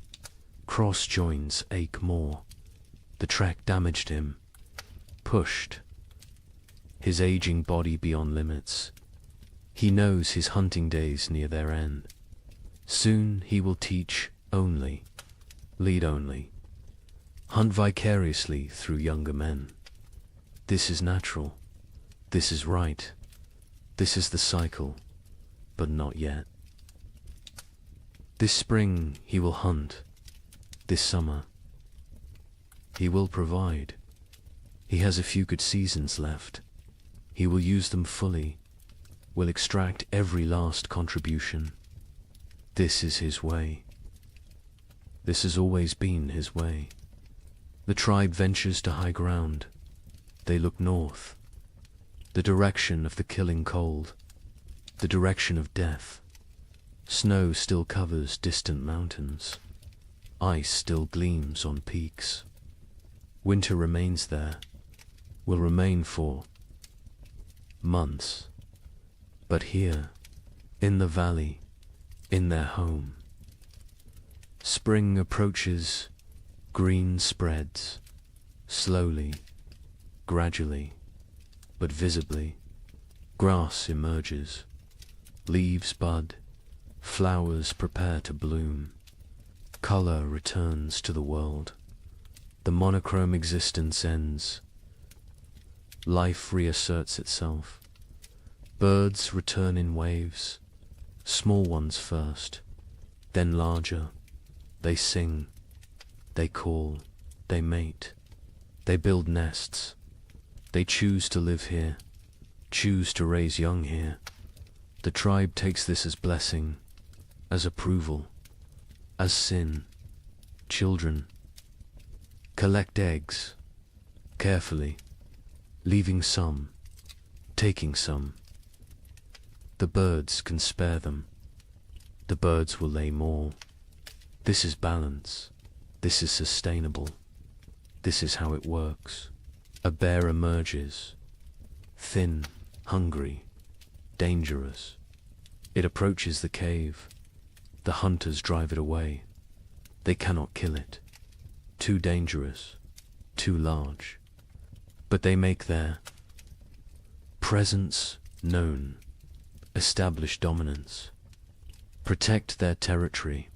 Cross joins ache more. The track damaged him. Pushed. His aging body beyond limits. He knows his hunting days near their end. Soon he will teach only, lead only. hunt vicariously through younger men. This is natural. This is right. This is the cycle, but not yet. This spring he will hunt. This summer he will provide. He has a few good seasons left. He will use them fully, will extract every last contribution. This is his way. This has always been his way. The tribe ventures to high ground. They look north, the direction of the killing cold, the direction of death. Snow still covers distant mountains. Ice still gleams on peaks. Winter remains there, will remain for months. But here, in the valley, in their home, spring approaches, green spreads, slowly, gradually, but visibly. Grass emerges, leaves bud, flowers prepare to bloom. Color returns to the world. The monochrome existence ends. Life reasserts itself. Birds return in waves, small ones first, then larger. They sing, they call, they mate, they build nests. They choose to live here, choose to raise young here. The tribe takes this as blessing, as approval, as sin. Children collect eggs, carefully, leaving some, taking some. The birds can spare them. The birds will lay more. This is balance. This is sustainable. This is how it works. A bear emerges, thin, hungry, dangerous. It approaches the cave. The hunters drive it away. They cannot kill it. Too dangerous, too large. But they make their presence known, establish dominance, protect their territory.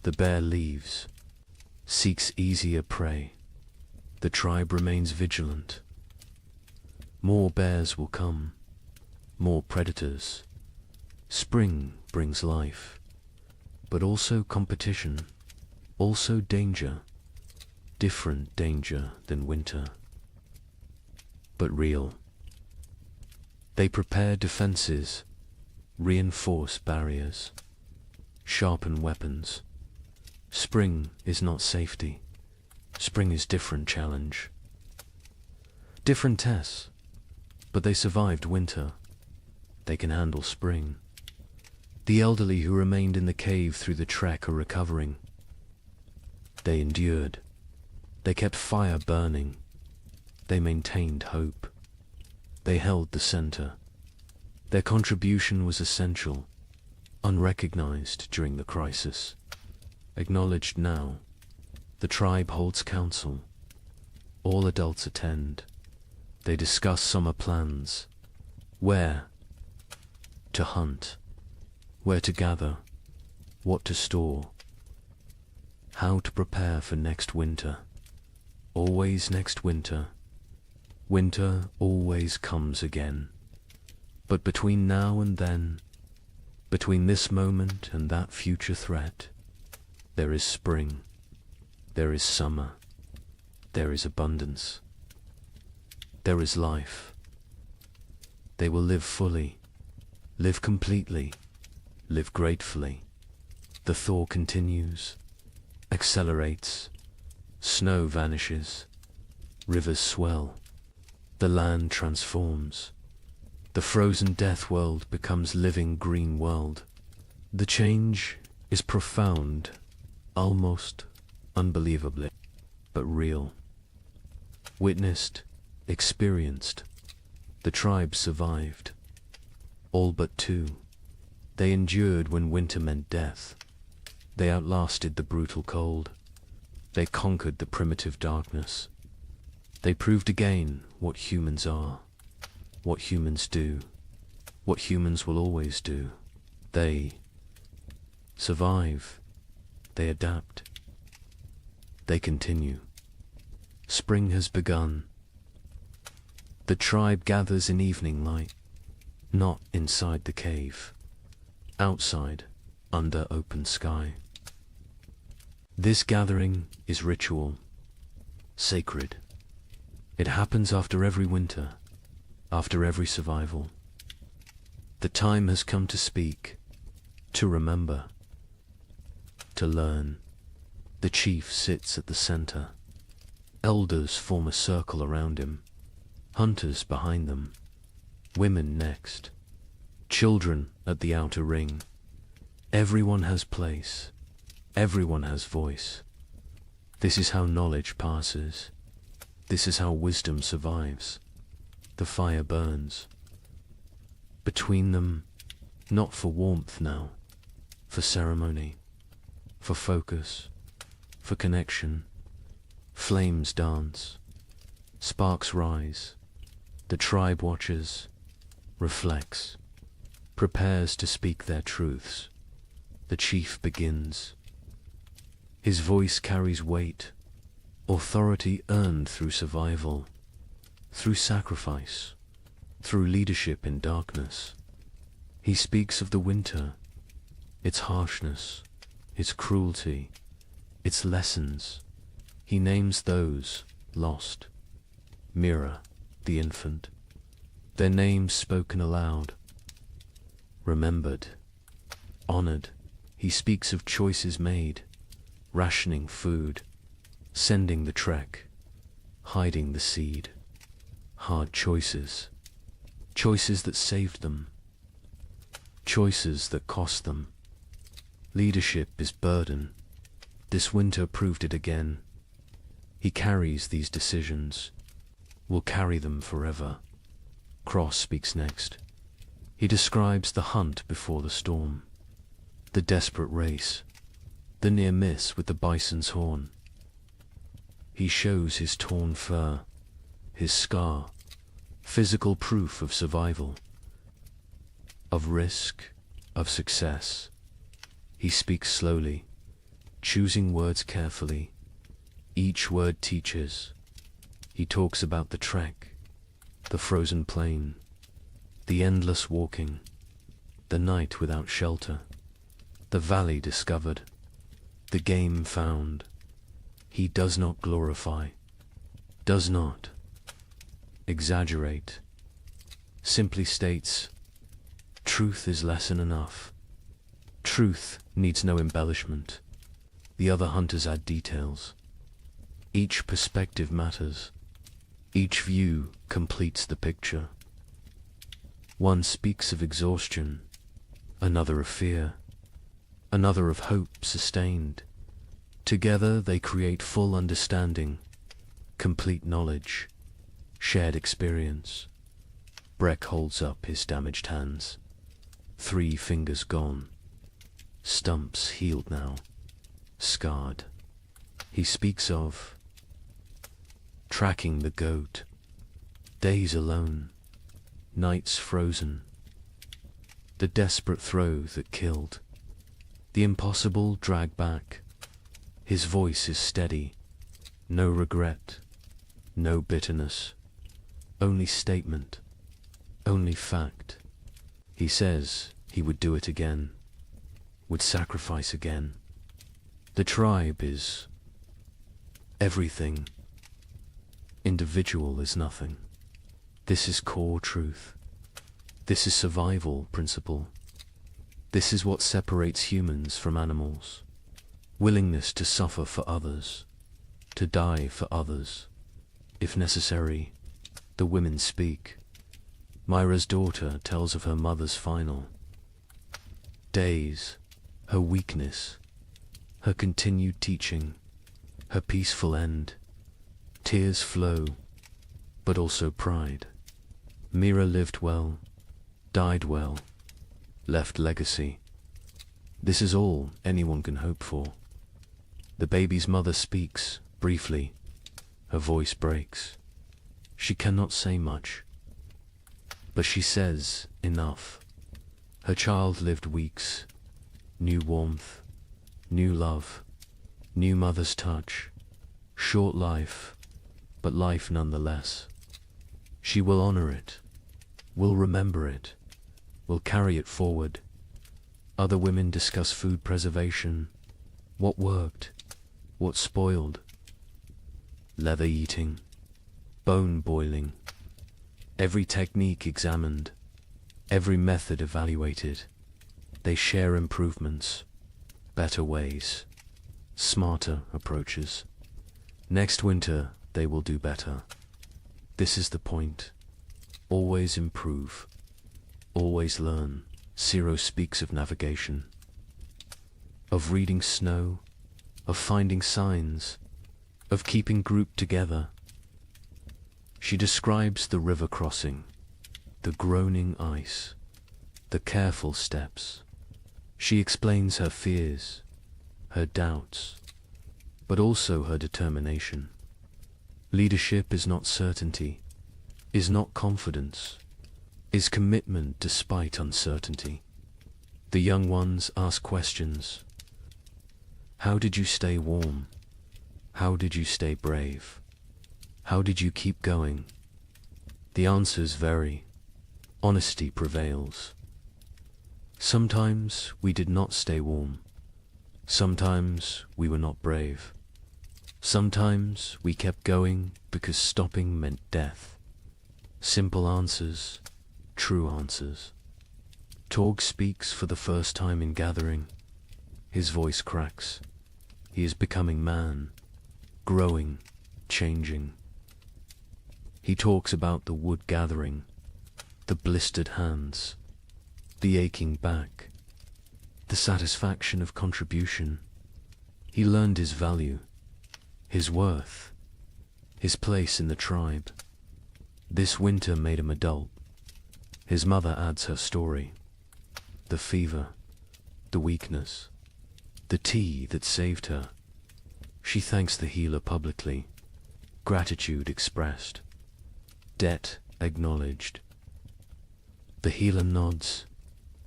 The bear leaves, seeks easier prey. The tribe remains vigilant. More bears will come, more predators. Spring brings life, but also competition, also danger, different danger than winter, but real. They prepare defenses, reinforce barriers, sharpen weapons. Spring is not safety. Spring is different challenge. Different tests, but they survived winter. They can handle spring. The elderly who remained in the cave through the trek are recovering. They endured. They kept fire burning. They maintained hope. They held the center. Their contribution was essential, unrecognized during the crisis, acknowledged now. The tribe holds council. All adults attend. They discuss summer plans. Where to hunt, where to gather, what to store, how to prepare for next winter. Always next winter. Winter always comes again. But between now and then, between this moment and that future threat, there is spring. There is summer. There is abundance. There is life. They will live fully, live completely, live gratefully. The thaw continues, accelerates, snow vanishes, rivers swell, the land transforms. The frozen death world becomes living green world. The change is profound, almost unbelievably, but real. Witnessed, experienced. The tribe survived. All but two. They endured when winter meant death. They outlasted the brutal cold. They conquered the primitive darkness. They proved again what humans are, what humans do, what humans will always do. They survive. They adapt. They continue. Spring has begun. The tribe gathers in evening light, not inside the cave, outside, under open sky. This gathering is ritual, sacred. It happens after every winter, after every survival. The time has come to speak, to remember, to learn. The chief sits at the center. Elders form a circle around him, hunters behind them, women next, children at the outer ring. Everyone has place, everyone has voice. This is how knowledge passes. This is how wisdom survives. The fire burns. Between them, not for warmth now, for ceremony, for focus, for connection. Flames dance, sparks rise. The tribe watches, reflects, prepares to speak their truths. The chief begins. His voice carries weight, authority earned through survival, through sacrifice, through leadership in darkness. He speaks of the winter, its harshness, its cruelty, its lessons. He names those lost. Mira, the infant, their names spoken aloud. Remembered, honored, he speaks of choices made, rationing food, sending the trek, hiding the seed. Hard choices, choices that saved them, choices that cost them. Leadership is burden. This winter proved it again. He carries these decisions, will carry them forever. Cross speaks next. He describes the hunt before the storm, the desperate race, the near miss with the bison's horn. He shows his torn fur, his scar, physical proof of survival, of risk, of success. He speaks slowly, choosing words carefully. Each word teaches. He talks about the trek, the frozen plain, the endless walking, the night without shelter, the valley discovered, the game found. He does not glorify, does not exaggerate, simply states, truth is lesson enough. Truth needs no embellishment. The other hunters add details. Each perspective matters. Each view completes the picture. One speaks of exhaustion, another of fear, another of hope sustained. Together they create full understanding, complete knowledge, shared experience. Breck holds up his damaged hands. 3 fingers gone. Stumps healed now, scarred. He speaks of tracking the goat, days alone, nights frozen, the desperate throw that killed, the impossible drag back. His voice is steady, no regret, no bitterness, only statement, only fact. He says he would do it again, would sacrifice again. The tribe is everything. Individual is nothing. This is core truth. This is survival principle. This is what separates humans from animals. Willingness to suffer for others, to die for others. If necessary, the women speak. Myra's daughter tells of her mother's final days, her weakness, her continued teaching, her peaceful end. Tears flow, but also pride. Mira lived well, died well, left legacy. This is all anyone can hope for. The baby's mother speaks, briefly. Her voice breaks. She cannot say much, but she says enough. Her child lived weeks, new warmth, new love, new mother's touch, short life, but life nonetheless. She will honor it, will remember it, will carry it forward. Other women discuss food preservation, what worked, what spoiled, leather eating, bone boiling, every technique examined, every method evaluated. They share improvements, better ways, smarter approaches. Next winter, they will do better. This is the point. Always improve. Always learn. Zero speaks of navigation, of reading snow, of finding signs, of keeping group together. She describes the river crossing, the groaning ice, the careful steps. She explains her fears, her doubts, but also her determination. Leadership is not certainty, is not confidence, is commitment despite uncertainty. The young ones ask questions. How did you stay warm? How did you stay brave? How did you keep going? The answers vary. Honesty prevails. Sometimes we did not stay warm. Sometimes we were not brave. Sometimes we kept going because stopping meant death. Simple answers, true answers. Torg speaks for the first time in gathering. His voice cracks. He is becoming man, growing, changing. He talks about the wood gathering, the blistered hands, the aching back, the satisfaction of contribution. He learned his value, his worth, his place in the tribe. This winter made him adult. His mother adds her story. The fever, the weakness, the tea that saved her. She thanks the healer publicly, gratitude expressed, debt acknowledged. The healer nods,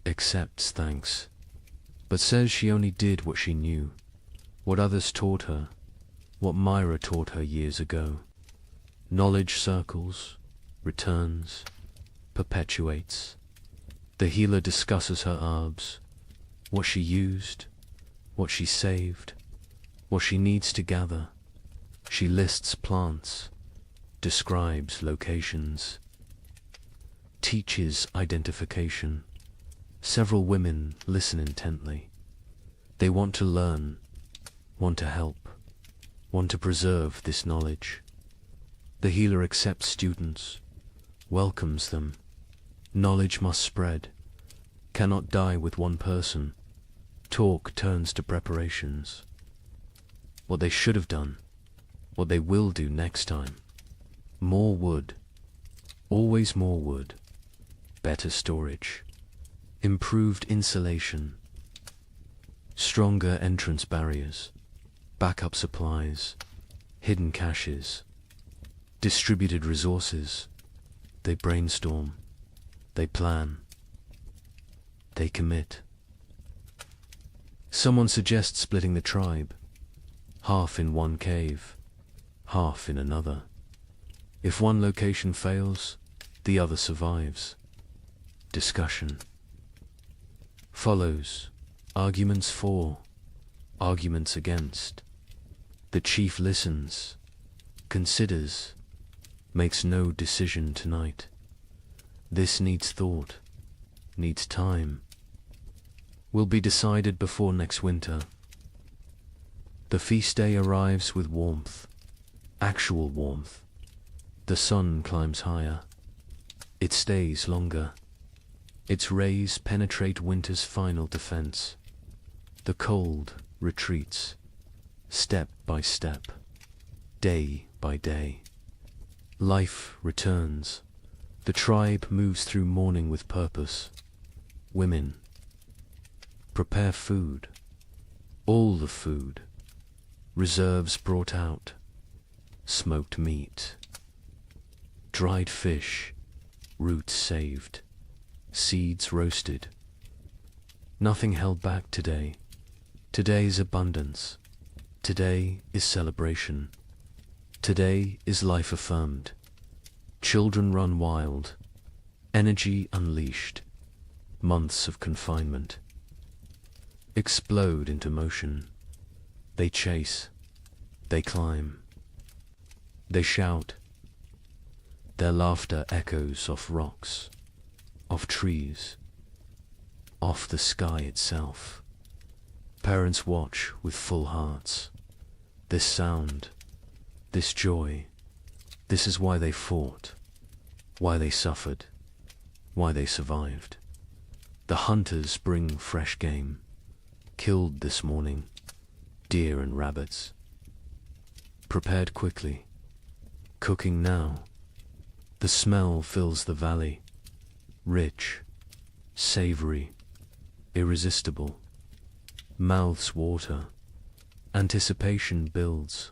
accepts thanks, but says she only did what she knew, what others taught her, what Myra taught her years ago. Knowledge circles, returns, perpetuates. The healer discusses her herbs, what she used, what she saved, what she needs to gather. She lists plants, describes locations, teaches identification. Several women listen intently. They want to learn, want to help, want to preserve this knowledge. The healer accepts students, welcomes them. Knowledge must spread, cannot die with one person. Talk turns to preparations. What they should have done, what they will do next time. More wood, always more wood. Better storage, improved insulation, stronger entrance barriers, backup supplies, hidden caches, distributed resources. They brainstorm, they plan, they commit. Someone suggests splitting the tribe, half in one cave, half in another. If one location fails, the other survives. Discussion follows, arguments for, arguments against. The chief listens, considers, makes no decision tonight. This needs thought, needs time. Will be decided before next winter. The feast day arrives with warmth, actual warmth. The sun climbs higher. It stays longer. Its rays penetrate winter's final defense. The cold retreats, step by step, day by day. Life returns. The tribe moves through mourning with purpose. Women prepare food, all the food, reserves brought out, smoked meat, dried fish, roots saved, seeds roasted. Nothing held back today. Today's abundance. Today is celebration. Today is life affirmed. Children run wild, energy unleashed. Months of confinement explode into motion. They chase, they climb, they shout. Their laughter echoes off rocks, off trees, off the sky itself. Parents watch with full hearts. This sound, this joy, this is why they fought, why they suffered, why they survived. The hunters bring fresh game, killed this morning, deer and rabbits. Prepared quickly, cooking now. The smell fills the valley, rich, savory, irresistible. Mouths water, anticipation builds.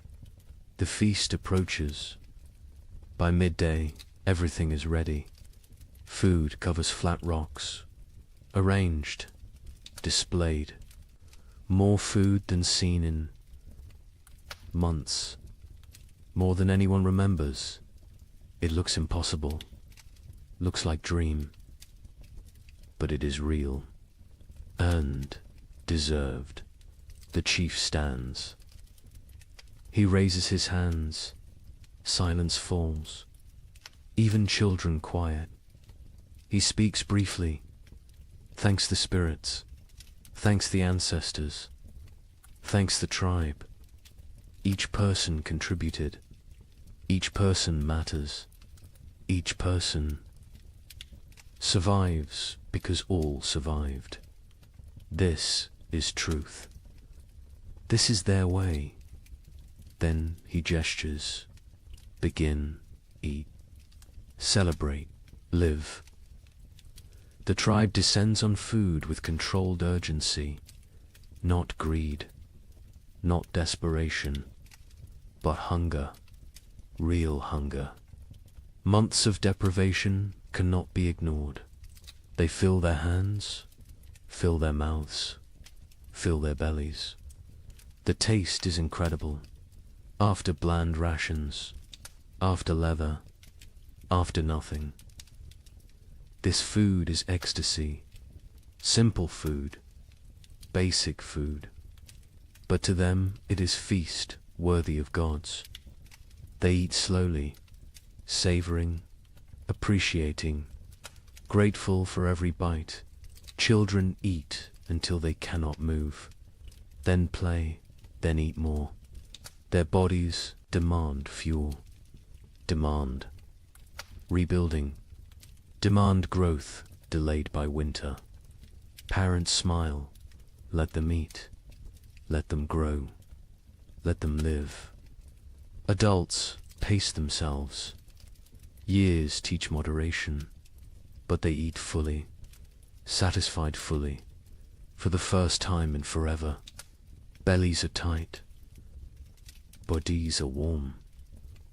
The feast approaches. By midday, everything is ready. Food covers flat rocks, arranged, displayed. More food than seen in months, more than anyone remembers. It looks impossible, looks like dream, but it is real, earned, deserved. The chief stands. He raises his hands, silence falls, even children quiet. He speaks briefly, thanks the spirits, thanks the ancestors, thanks the tribe. Each person contributed, each person matters, each person survives because all survived. This is truth. This is their way. Then he gestures. Begin, eat, celebrate, live. The tribe descends on food with controlled urgency, not greed, not desperation, but hunger, real hunger. Months of deprivation cannot be ignored. They fill their hands, fill their mouths, fill their bellies. The taste is incredible. After bland rations, after leather, after nothing. This food is ecstasy, simple food, basic food. But to them it is feast worthy of gods. They eat slowly, savoring, appreciating, grateful for every bite. Children eat until they cannot move, then play, then eat more. Their bodies demand fuel, demand rebuilding, demand growth delayed by winter. Parents smile, let them eat, let them grow, let them live. Adults pace themselves. Years teach moderation, but they eat fully, satisfied fully, for the first time in forever. Bellies are tight, bodies are warm,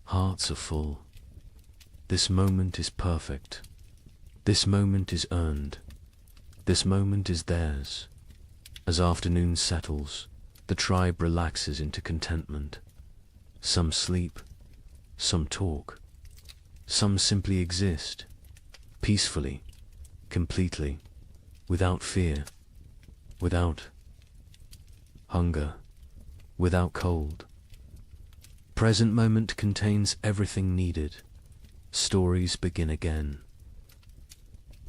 hearts are full. This moment is perfect. This moment is earned. This moment is theirs. As afternoon settles, the tribe relaxes into contentment. Some sleep, some talk, some simply exist, peacefully, completely, without fear, without hunger, without cold. Present moment contains everything needed. Stories begin again.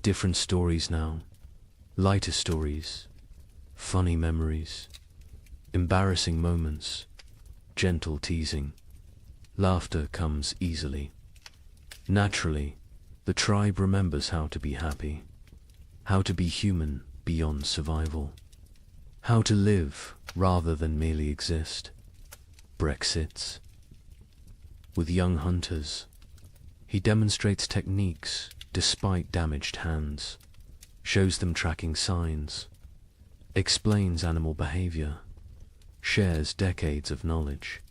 Different stories now, lighter stories, funny memories, embarrassing moments, gentle teasing. Laughter comes easily. Naturally, the tribe remembers how to be happy, how to be human beyond survival, how to live rather than merely exist. Brexits. With young hunters, he demonstrates techniques despite damaged hands, shows them tracking signs, explains animal behavior, shares decades of knowledge.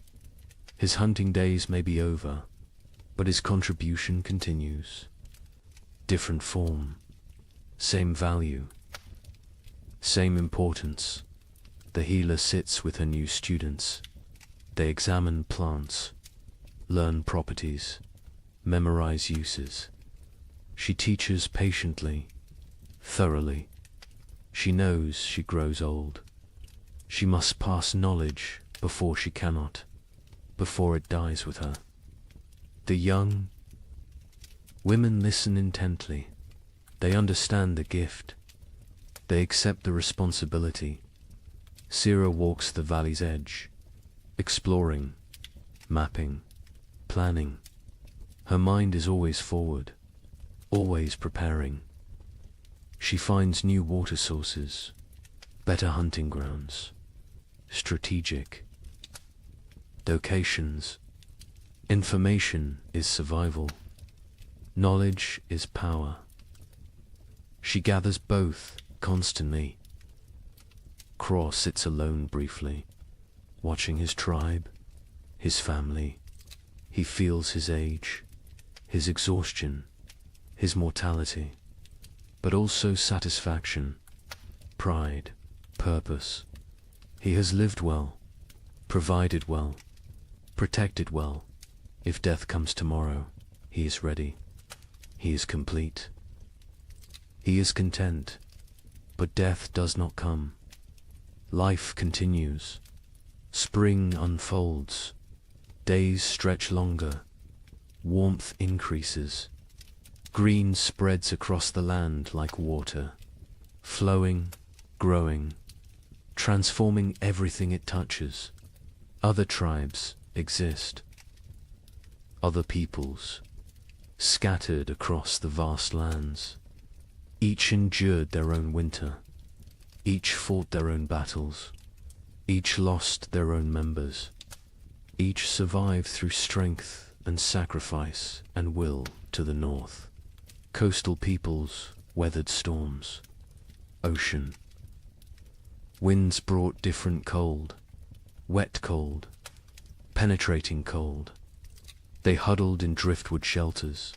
His hunting days may be over, but his contribution continues. Different form, same value, same importance. The healer sits with her new students. They examine plants, learn properties, memorize uses. She teaches patiently, thoroughly. She knows she grows old. She must pass knowledge before she cannot, before it dies with her. The young women listen intently. They understand the gift. They accept the responsibility. Sira walks the valley's edge, exploring, mapping, planning. Her mind is always forward, always preparing. She finds new water sources, better hunting grounds, strategic locations. Information is survival. Knowledge is power. She gathers both constantly. Craw sits alone briefly, watching his tribe, his family. He feels his age, his exhaustion, his mortality, but also satisfaction, pride, purpose. He has lived well, provided well, protected well. If death comes tomorrow, he is ready. He is complete. He is content, but death does not come. Life continues. Spring unfolds. Days stretch longer. Warmth increases. Green spreads across the land like water, flowing, growing, transforming everything it touches. Other tribes exist. Other peoples, scattered across the vast lands. Each endured their own winter. Each fought their own battles. Each lost their own members. Each survived through strength and sacrifice and will to the north. Coastal peoples weathered storms. Ocean. Winds brought different cold. Wet cold. Penetrating cold. They huddled in driftwood shelters.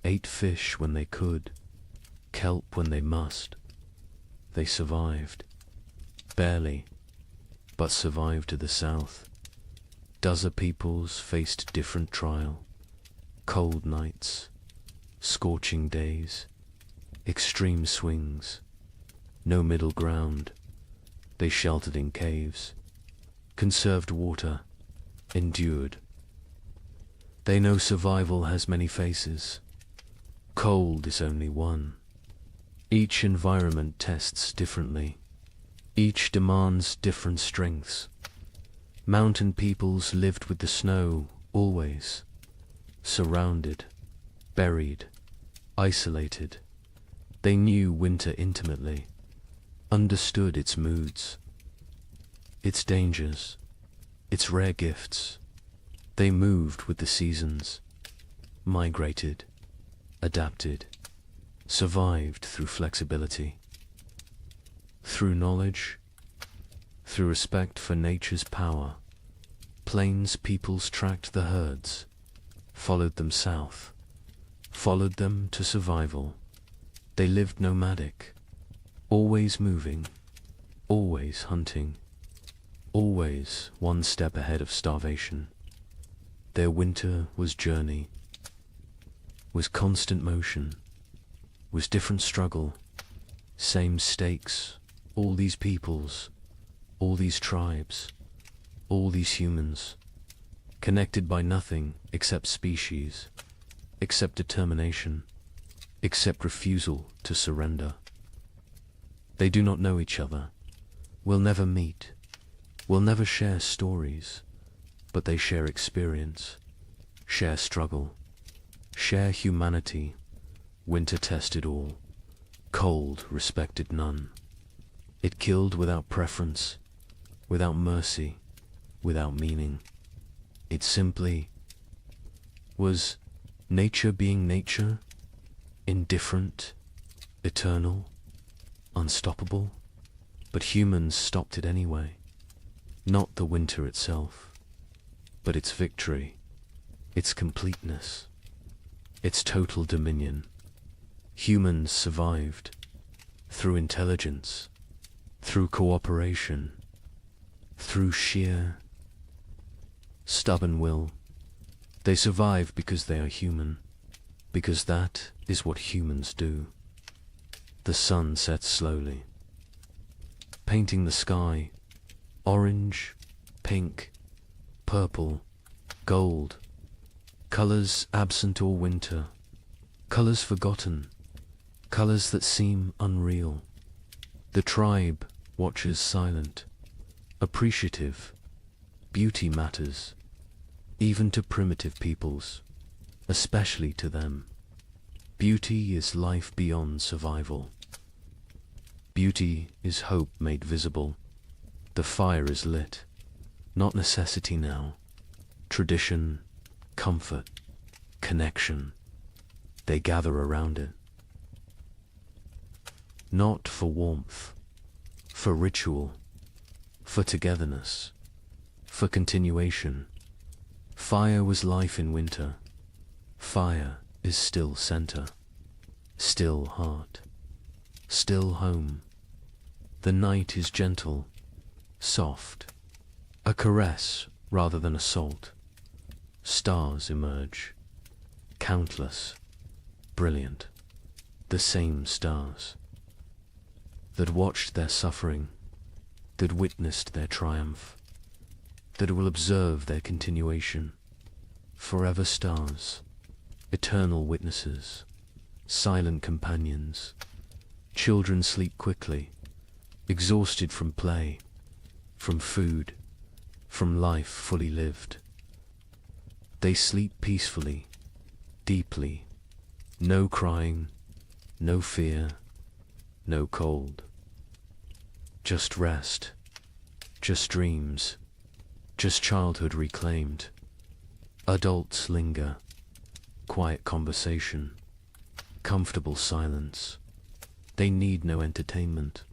Ate fish when they could. Kelp when they must. They survived. Barely, but survived to the south. Dozen peoples faced different trial. Cold nights, scorching days, extreme swings, no middle ground. They sheltered in caves, conserved water, endured. They know survival has many faces. Cold is only one. Each environment tests differently. Each demands different strengths. Mountain peoples lived with the snow always, surrounded, buried, isolated. They knew winter intimately, understood its moods, its dangers, its rare gifts. They moved with the seasons, migrated, adapted, survived through flexibility. Through knowledge, through respect for nature's power, plains peoples tracked the herds, followed them south, followed them to survival. They lived nomadic, always moving, always hunting, always one step ahead of starvation. Their winter was journey, was constant motion, was different struggle, same stakes. All these peoples, all these tribes, all these humans, connected by nothing except species, except determination, except refusal to surrender. They do not know each other, will never meet, will never share stories, but they share experience, share struggle, share humanity. Winter tested all, cold respected none. It killed without preference, without mercy, without meaning. It simply was nature being nature, indifferent, eternal, unstoppable, but humans stopped it anyway. Not the winter itself, but its victory, its completeness, its total dominion. Humans survived through intelligence, through cooperation, through sheer, stubborn will, They survive because they are human, because that is what humans do. The sun sets slowly, painting the sky orange, pink, purple, gold, colors absent all winter, colors forgotten, colors that seem unreal. The tribe watches silent, appreciative. Beauty matters, even to primitive peoples, especially to them. Beauty is life beyond survival. Beauty is hope made visible. The fire is lit, not necessity now. Tradition, comfort, connection. They gather around it. Not for warmth, for ritual, for togetherness, for continuation. Fire was life in winter. Fire is still center, still heart, still home. The night is gentle, soft, a caress rather than assault. Stars emerge, countless, brilliant, the same stars that watched their suffering, that witnessed their triumph, that will observe their continuation. Forever stars, eternal witnesses, silent companions. Children sleep quickly, exhausted from play, from food, from life fully lived. They sleep peacefully, deeply, no crying, no fear, no cold. Just rest, just dreams, just childhood reclaimed. Adults linger, quiet conversation, comfortable silence. They need no entertainment,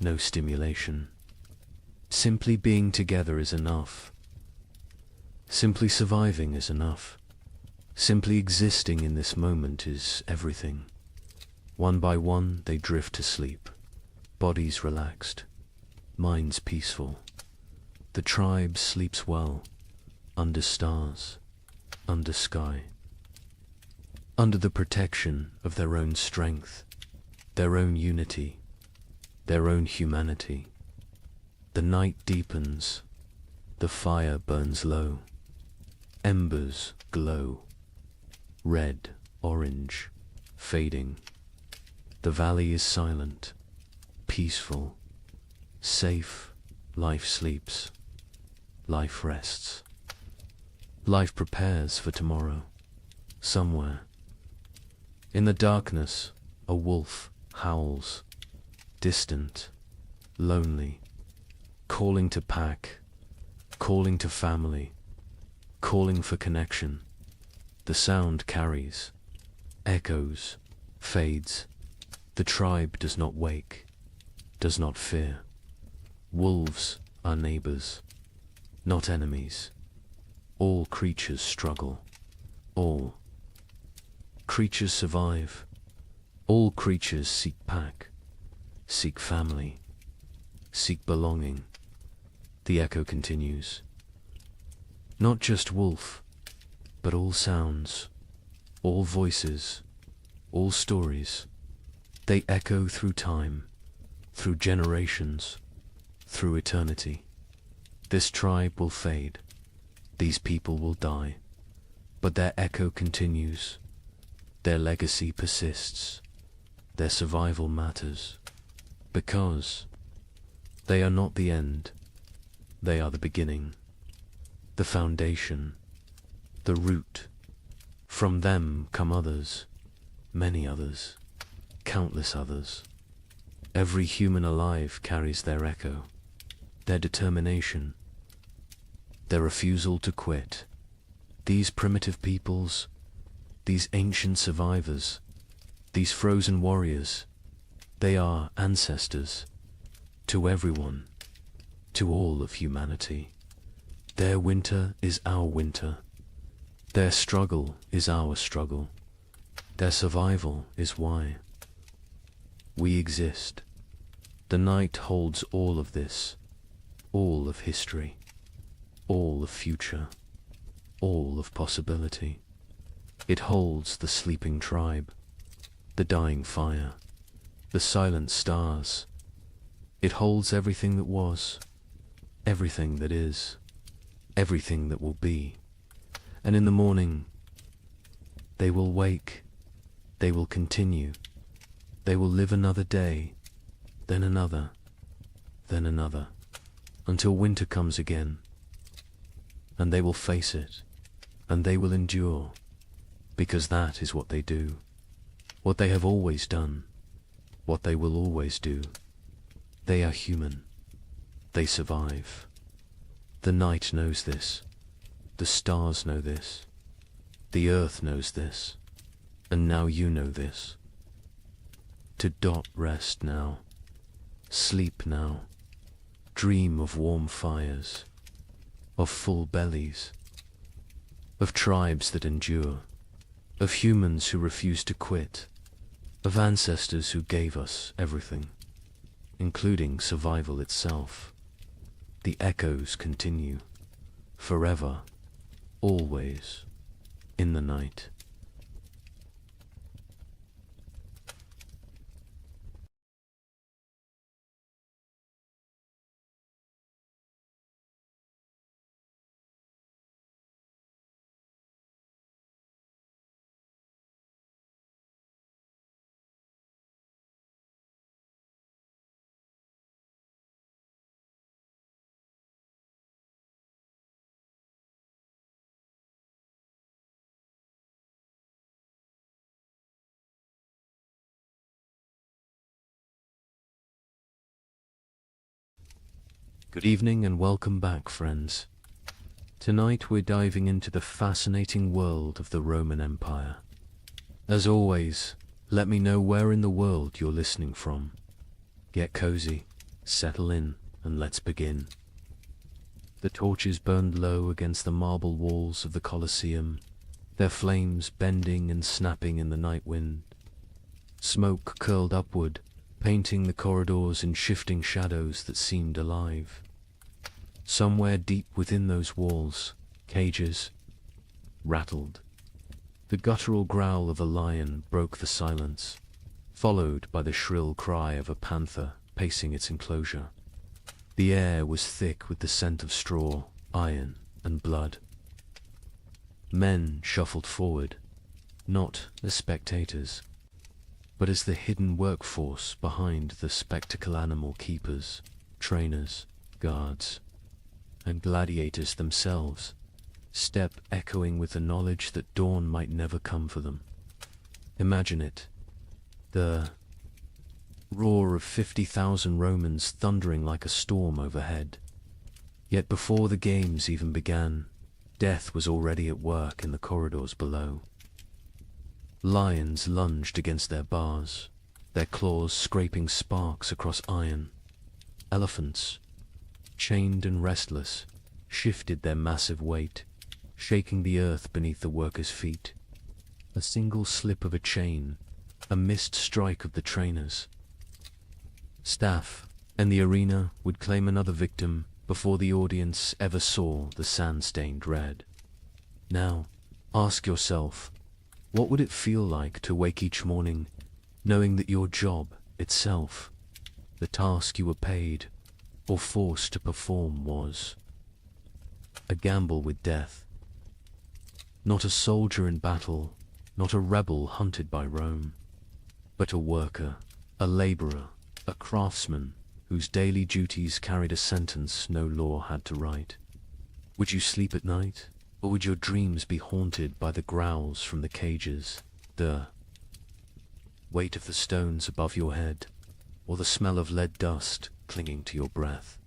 no stimulation. Simply being together is enough. Simply surviving is enough. Simply existing in this moment is everything. One by one they drift to sleep, bodies relaxed, minds peaceful. The tribe sleeps well, under stars, under sky, under the protection of their own strength, their own unity, their own humanity. The night deepens, the fire burns low, embers glow, red, orange, fading. The valley is silent, peaceful, safe. Life sleeps, life rests. Life prepares for tomorrow, somewhere. In the darkness, a wolf howls, distant, lonely, calling to pack, calling to family, calling for connection. The sound carries, echoes, fades. The tribe does not wake, does not fear. Wolves are neighbors, not enemies. All creatures struggle. All creatures survive. All creatures seek pack, seek family, seek belonging. The echo continues. Not just wolf, but all sounds, all voices, all stories. They echo through time, through generations, through eternity. This tribe will fade. These people will die. But their echo continues. Their legacy persists. Their survival matters. Because they are not the end. They are the beginning. The foundation. The root. From them come others. Many others. Countless others. Every human alive carries their echo. Their determination. Their refusal to quit. These primitive peoples, these ancient survivors, these frozen warriors, they are ancestors to everyone, to all of humanity. Their winter is our winter. Their struggle is our struggle. Their survival is why we exist. The night holds all of this, all of history, all of future, all of possibility. It holds the sleeping tribe, the dying fire, the silent stars. It holds everything that was, everything that is, everything that will be. And in the morning, they will wake, they will continue, they will live another day, then another, until winter comes again. And they will face it, and they will endure, because that is what they do, what they have always done, what they will always do. They are human. They survive. The night knows this. The stars know this. The earth knows this. And now you know this. To rest now. Sleep now. Dream of warm fires. Of full bellies. Of tribes that endure. Of humans who refuse to quit. Of ancestors who gave us everything, including survival itself. The echoes continue, forever, always, in the night. Good evening and welcome back, friends. Tonight we're diving into the fascinating world of the Roman Empire. As always, let me know where in the world you're listening from. Get cozy, settle in, and let's begin. The torches burned low against the marble walls of the Colosseum, their flames bending and snapping in the night wind. Smoke curled upward, painting the corridors in shifting shadows that seemed alive. Somewhere deep within those walls, cages rattled. The guttural growl of a lion broke the silence, followed by the shrill cry of a panther pacing its enclosure. The air was thick with the scent of straw, iron, and blood. Men shuffled forward, not as spectators, but as the hidden workforce behind the spectacle animal keepers, trainers, guards, and gladiators themselves, step echoing with the knowledge that dawn might never come for them. Imagine it, the roar of 50,000 Romans thundering like a storm overhead. Yet before the games even began, death was already at work in the corridors below. Lions lunged against their bars, their claws scraping sparks across iron. Elephants, chained and restless, shifted their massive weight, shaking the earth beneath the workers' feet. A single slip of a chain, a missed strike of the trainers. Staff and the arena would claim another victim before the audience ever saw the sand-stained red. Now, ask yourself, what would it feel like to wake each morning knowing that your job itself, the task you were paid or forced to perform, was a gamble with death? Not a soldier in battle, not a rebel hunted by Rome, but a worker, a laborer, a craftsman whose daily duties carried a sentence no law had to write. Would you sleep at night, or would your dreams be haunted by the growls from the cages, the weight of the stones above your head, or the smell of lead dust clinging to your breath?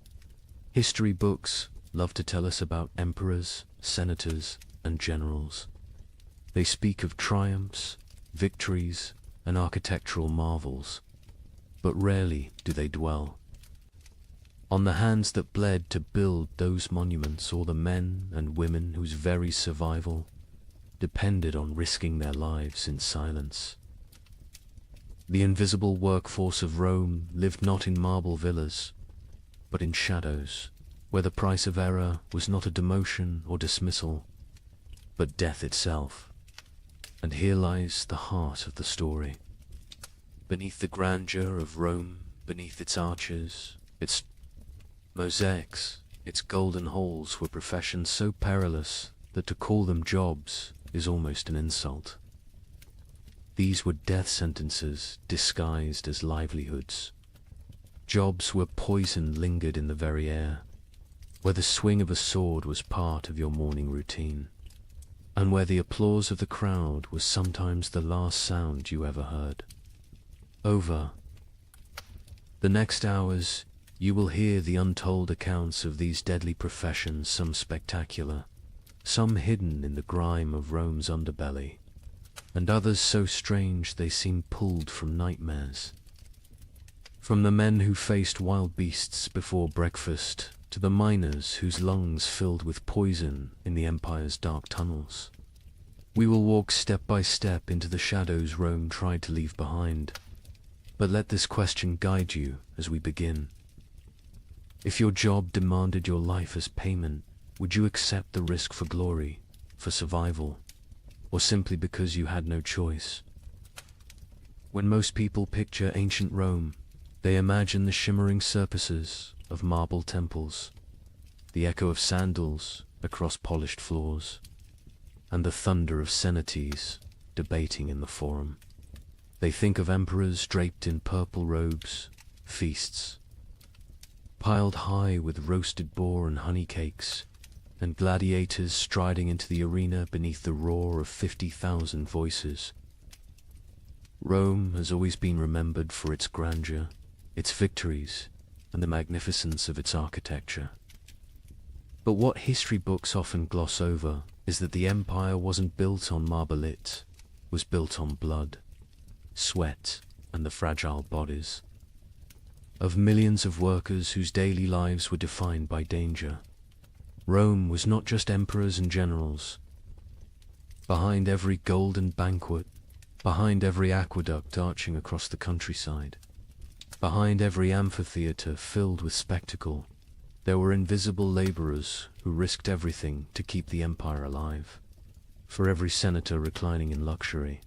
History books love to tell us about emperors, senators, and generals. They speak of triumphs, victories, and architectural marvels, but rarely do they dwell on the hands that bled to build those monuments, or the men and women whose very survival depended on risking their lives in silence. The invisible workforce of Rome lived not in marble villas, but in shadows, where the price of error was not a demotion or dismissal, but death itself. And here lies the heart of the story. Beneath the grandeur of Rome, beneath its arches, its mosaics, its golden halls were professions so perilous that to call them jobs is almost an insult. These were death sentences disguised as livelihoods. Jobs where poison lingered in the very air, where the swing of a sword was part of your morning routine, and where the applause of the crowd was sometimes the last sound you ever heard. Over the next hours, you will hear the untold accounts of these deadly professions, some spectacular, some hidden in the grime of Rome's underbelly, and others so strange they seem pulled from nightmares. From the men who faced wild beasts before breakfast, to the miners whose lungs filled with poison in the empire's dark tunnels. We will walk step by step into the shadows Rome tried to leave behind. But let this question guide you as we begin. If your job demanded your life as payment, would you accept the risk for glory, for survival, or simply because you had no choice? When most people picture ancient Rome, they imagine the shimmering surfaces of marble temples, the echo of sandals across polished floors, and the thunder of cenotes debating in the forum. They think of emperors draped in purple robes, feasts piled high with roasted boar and honey cakes, and gladiators striding into the arena beneath the roar of 50,000 voices. Rome has always been remembered for its grandeur, its victories, and the magnificence of its architecture. But what history books often gloss over is that the empire wasn't built on marble, it was built on blood, sweat, and the fragile bodies of millions of workers whose daily lives were defined by danger. Rome was not just emperors and generals. Behind every golden banquet, behind every aqueduct arching across the countryside, behind every amphitheater filled with spectacle, there were invisible laborers who risked everything to keep the empire alive. For every senator reclining in luxury,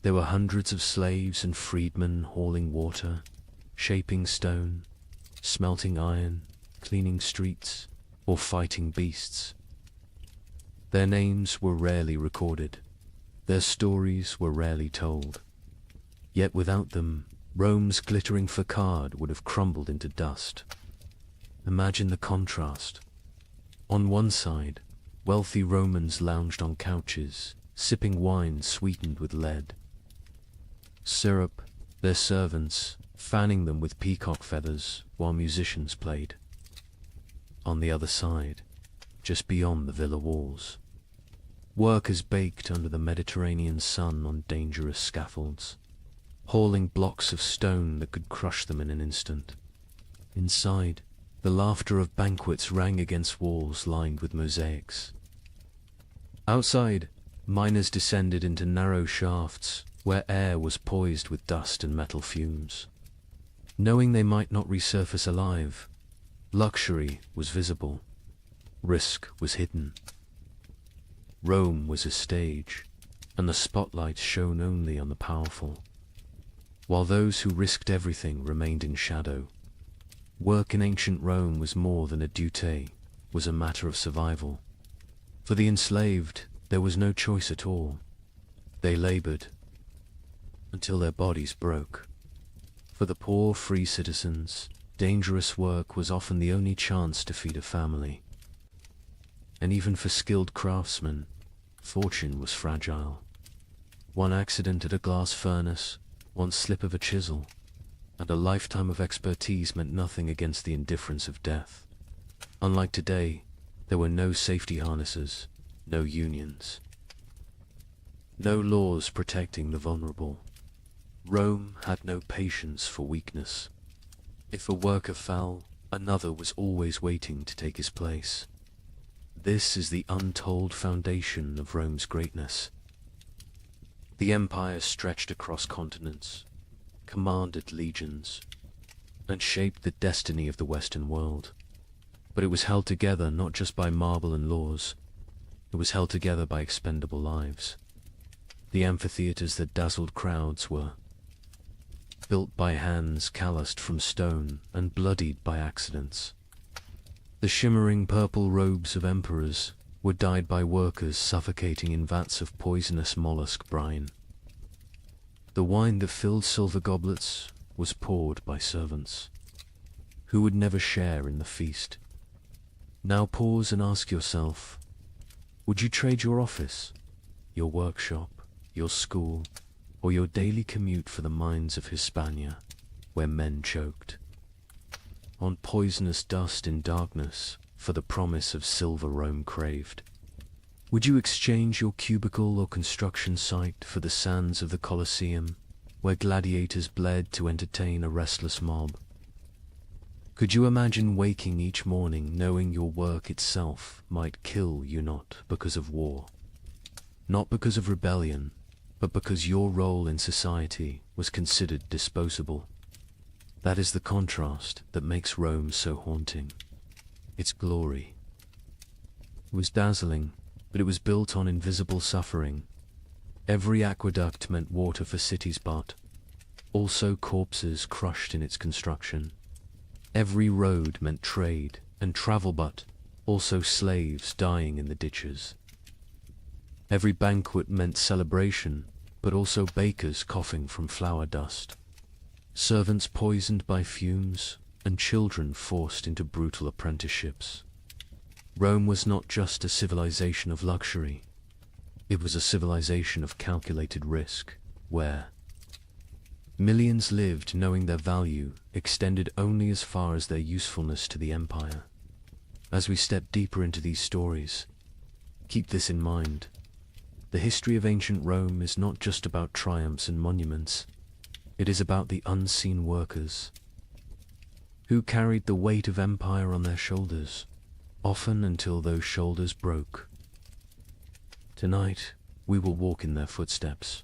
there were hundreds of slaves and freedmen hauling water, shaping stone, smelting iron, cleaning streets, or fighting beasts. Their names were rarely recorded. Their stories were rarely told. Yet without them, Rome's glittering facade would have crumbled into dust. Imagine the contrast. On one side, wealthy Romans lounged on couches, sipping wine sweetened with lead. Syrup, their servants, fanning them with peacock feathers while musicians played. On the other side, just beyond the villa walls, workers baked under the Mediterranean sun on dangerous scaffolds, hauling blocks of stone that could crush them in an instant. Inside, the laughter of banquets rang against walls lined with mosaics. Outside, miners descended into narrow shafts where air was poised with dust and metal fumes. Knowing they might not resurface alive, luxury was visible, risk was hidden. Rome was a stage, and the spotlight shone only on the powerful, while those who risked everything remained in shadow. Work in ancient Rome was more than a duty, was a matter of survival. For the enslaved, there was no choice at all. They labored until their bodies broke. For the poor, free citizens, dangerous work was often the only chance to feed a family. And even for skilled craftsmen, fortune was fragile. One accident at a glass furnace, one slip of a chisel, and a lifetime of expertise meant nothing against the indifference of death. Unlike today, there were no safety harnesses, no unions, no laws protecting the vulnerable. Rome had no patience for weakness. If a worker fell, another was always waiting to take his place. This is the untold foundation of Rome's greatness. The empire stretched across continents, commanded legions, and shaped the destiny of the Western world. But it was held together not just by marble and laws, It was held together by expendable lives. The amphitheaters that dazzled crowds were built by hands calloused from stone and bloodied by accidents. The shimmering purple robes of emperors were dyed by workers suffocating in vats of poisonous mollusk brine. The wine that filled silver goblets was poured by servants who would never share in the feast. Now pause and ask yourself, would you trade your office, your workshop, your school, or your daily commute for the mines of Hispania, where men choked on poisonous dust in darkness for the promise of silver Rome craved? Would you exchange your cubicle or construction site for the sands of the Colosseum, where gladiators bled to entertain a restless mob? Could you imagine waking each morning knowing your work itself might kill you not because of war, not because of rebellion, but because your role in society was considered disposable? That is the contrast that makes Rome so haunting. Its glory. It was dazzling, but it was built on invisible suffering. Every aqueduct meant water for cities, but also corpses crushed in its construction. Every road meant trade and travel, but also slaves dying in the ditches. Every banquet meant celebration, but also bakers coughing from flour dust, servants poisoned by fumes, and children forced into brutal apprenticeships. Rome was not just a civilization of luxury, it was a civilization of calculated risk, where millions lived knowing their value extended only as far as their usefulness to the empire. As we step deeper into these stories, keep this in mind. The history of ancient Rome is not just about triumphs and monuments. It is about the unseen workers who carried the weight of empire on their shoulders, often until those shoulders broke. Tonight, we will walk in their footsteps.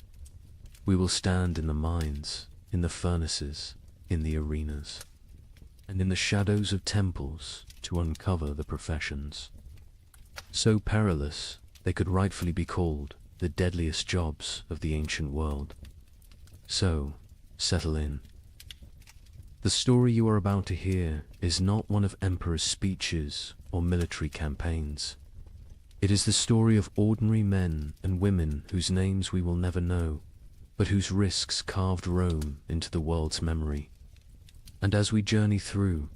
We will stand in the mines, in the furnaces, in the arenas, and in the shadows of temples to uncover the professions so perilous they could rightfully be called the deadliest jobs of the ancient world. So, settle in. The story you are about to hear is not one of emperors' speeches or military campaigns. It is the story of ordinary men and women whose names we will never know, but whose risks carved Rome into the world's memory. And as we journey through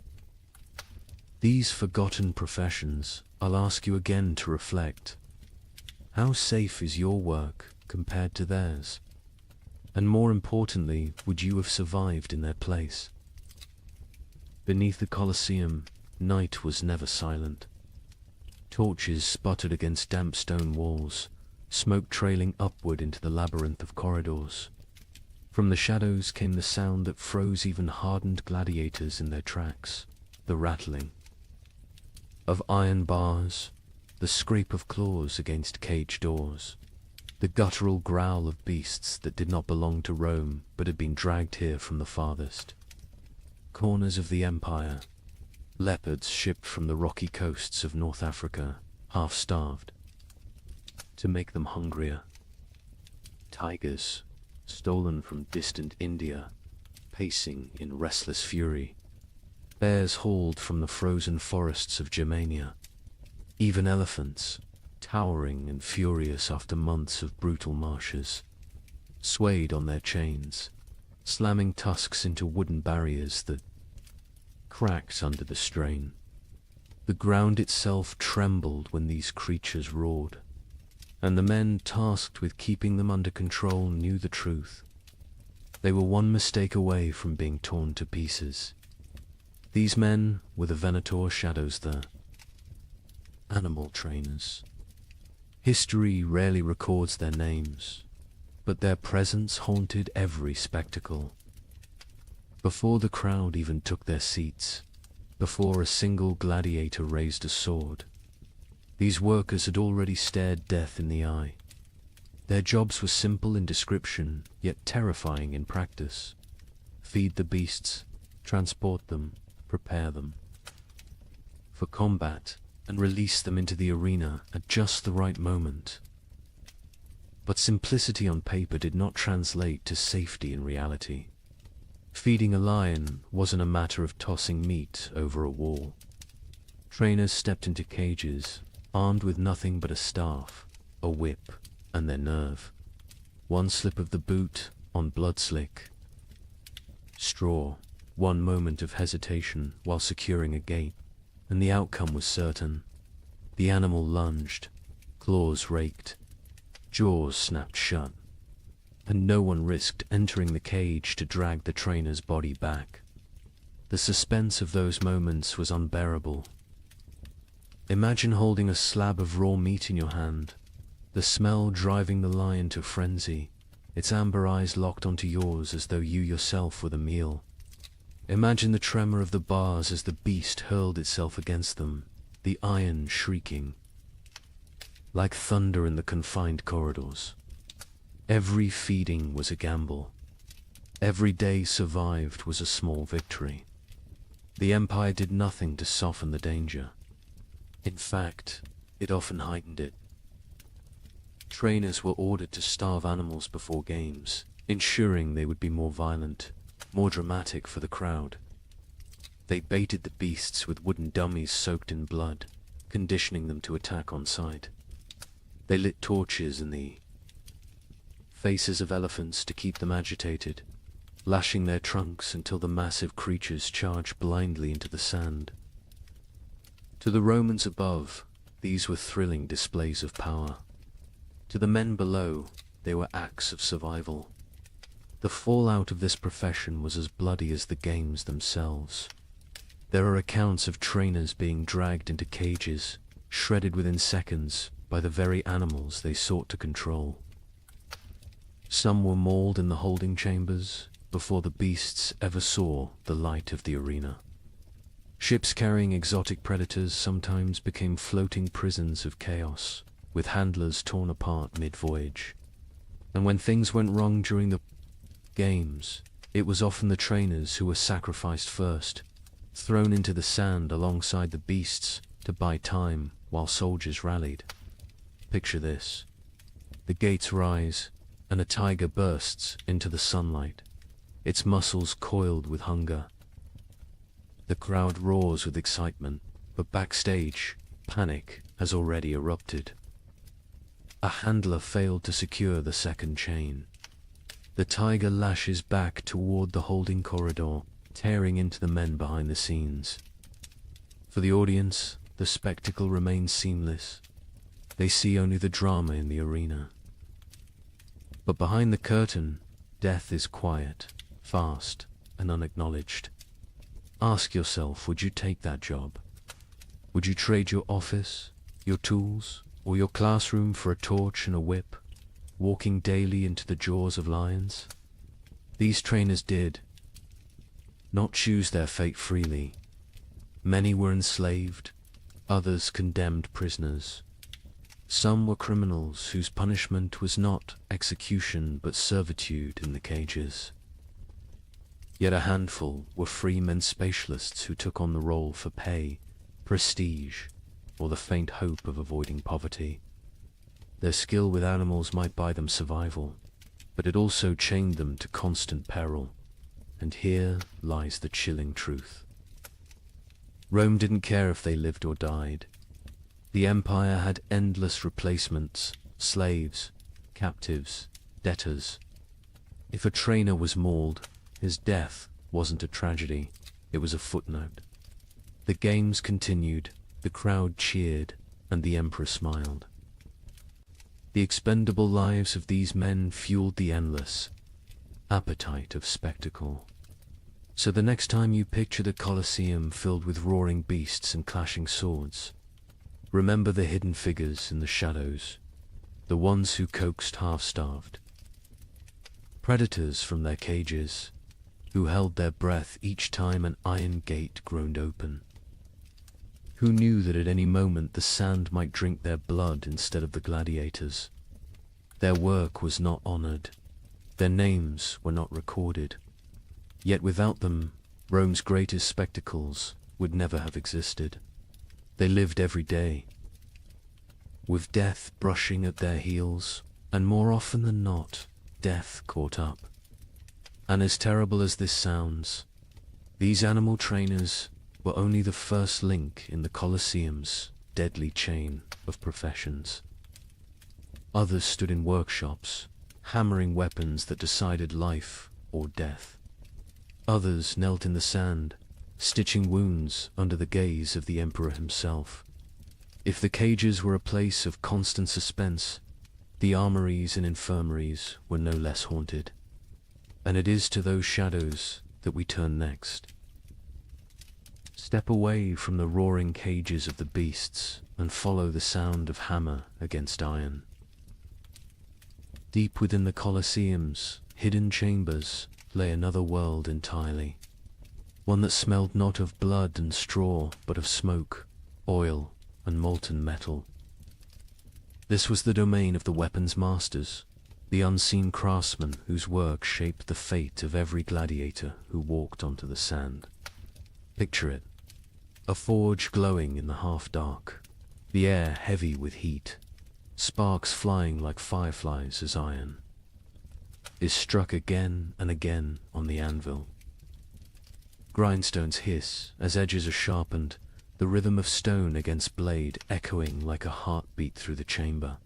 these forgotten professions, I'll ask you again to reflect. How safe is your work compared to theirs? And more importantly, would you have survived in their place? Beneath the Colosseum, night was never silent. Torches sputtered against damp stone walls, smoke trailing upward into the labyrinth of corridors. From the shadows came the sound that froze even hardened gladiators in their tracks, the rattling of iron bars, the scrape of claws against cage doors, the guttural growl of beasts that did not belong to Rome but had been dragged here from the farthest corners of the empire. Leopards shipped from the rocky coasts of North Africa, half-starved, to make them hungrier. Tigers, stolen from distant India, pacing in restless fury. Bears hauled from the frozen forests of Germania. Even elephants, towering and furious after months of brutal marshes, swayed on their chains, slamming tusks into wooden barriers that cracked under the strain. The ground itself trembled when these creatures roared, and the men tasked with keeping them under control knew the truth. They were one mistake away from being torn to pieces. These men were the Venator shadows, the animal trainers. History rarely records their names, but their presence haunted every spectacle. Before the crowd even took their seats, before a single gladiator raised a sword, these workers had already stared death in the eye. Their jobs were simple in description, yet terrifying in practice. Feed the beasts, transport them, prepare them for combat, and release them into the arena at just the right moment. But simplicity on paper did not translate to safety in reality. Feeding a lion wasn't a matter of tossing meat over a wall. Trainers stepped into cages, armed with nothing but a staff, a whip, and their nerve. One slip of the boot on blood-slick straw, one moment of hesitation while securing a gate, and the outcome was certain. The animal lunged, claws raked, jaws snapped shut, and no one risked entering the cage to drag the trainer's body back. The suspense of those moments was unbearable. Imagine holding a slab of raw meat in your hand, the smell driving the lion to frenzy, its amber eyes locked onto yours as though you yourself were the meal. Imagine the tremor of the bars as the beast hurled itself against them, the iron shrieking like thunder in the confined corridors. Every feeding was a gamble. Every day survived was a small victory. The Empire did nothing to soften the danger. In fact, it often heightened it. Trainers were ordered to starve animals before games, ensuring they would be more violent, more dramatic for the crowd. They baited the beasts with wooden dummies soaked in blood, conditioning them to attack on sight. They lit torches in the faces of elephants to keep them agitated, lashing their trunks until the massive creatures charged blindly into the sand. To the Romans above, these were thrilling displays of power. To the men below, they were acts of survival. The fallout of this profession was as bloody as the games themselves. There are accounts of trainers being dragged into cages, shredded within seconds by the very animals they sought to control. Some were mauled in the holding chambers before the beasts ever saw the light of the arena. Ships carrying exotic predators sometimes became floating prisons of chaos, with handlers torn apart mid-voyage. And when things went wrong during the games, it was often the trainers who were sacrificed first, thrown into the sand alongside the beasts to buy time while soldiers rallied. Picture this. The gates rise, and a tiger bursts into the sunlight, its muscles coiled with hunger. The crowd roars with excitement, but backstage, panic has already erupted. A handler failed to secure the second chain. The tiger lashes back toward the holding corridor, tearing into the men behind the scenes. For the audience, the spectacle remains seamless. They see only the drama in the arena. But behind the curtain, death is quiet, fast, and unacknowledged. Ask yourself, would you take that job? Would you trade your office, your tools, or your classroom for a torch and a whip, walking daily into the jaws of lions? These trainers did not choose their fate freely. Many were enslaved, others condemned prisoners. Some were criminals whose punishment was not execution but servitude in the cages. Yet a handful were free men spatialists who took on the role for pay, prestige, or the faint hope of avoiding poverty. Their skill with animals might buy them survival, but it also chained them to constant peril. And here lies the chilling truth. Rome didn't care if they lived or died. The empire had endless replacements, slaves, captives, debtors. If a trainer was mauled, his death wasn't a tragedy, it was a footnote. The games continued, the crowd cheered, and the emperor smiled. The expendable lives of these men fueled the endless appetite of spectacle. So the next time you picture the Colosseum filled with roaring beasts and clashing swords, remember the hidden figures in the shadows, the ones who coaxed half-starved. Predators from their cages, who held their breath each time an iron gate groaned open. Who knew that at any moment the sand might drink their blood instead of the gladiators. Their work was not honored. Their names were not recorded. Yet without them, Rome's greatest spectacles would never have existed. They lived every day, with death brushing at their heels, and more often than not, death caught up. And as terrible as this sounds, these animal trainers were only the first link in the Colosseum's deadly chain of professions. Others stood in workshops, hammering weapons that decided life or death. Others knelt in the sand, stitching wounds under the gaze of the emperor himself. If the cages were a place of constant suspense, the armories and infirmaries were no less haunted. And it is to those shadows that we turn next. Step away from the roaring cages of the beasts and follow the sound of hammer against iron. Deep within the Colosseum's hidden chambers lay another world entirely, one that smelled not of blood and straw, but of smoke, oil, and molten metal. This was the domain of the weapons masters, the unseen craftsmen whose work shaped the fate of every gladiator who walked onto the sand. Picture it, a forge glowing in the half-dark, the air heavy with heat, sparks flying like fireflies as iron is struck again and again on the anvil. Grindstones hiss as edges are sharpened, the rhythm of stone against blade echoing like a heartbeat through the chamber.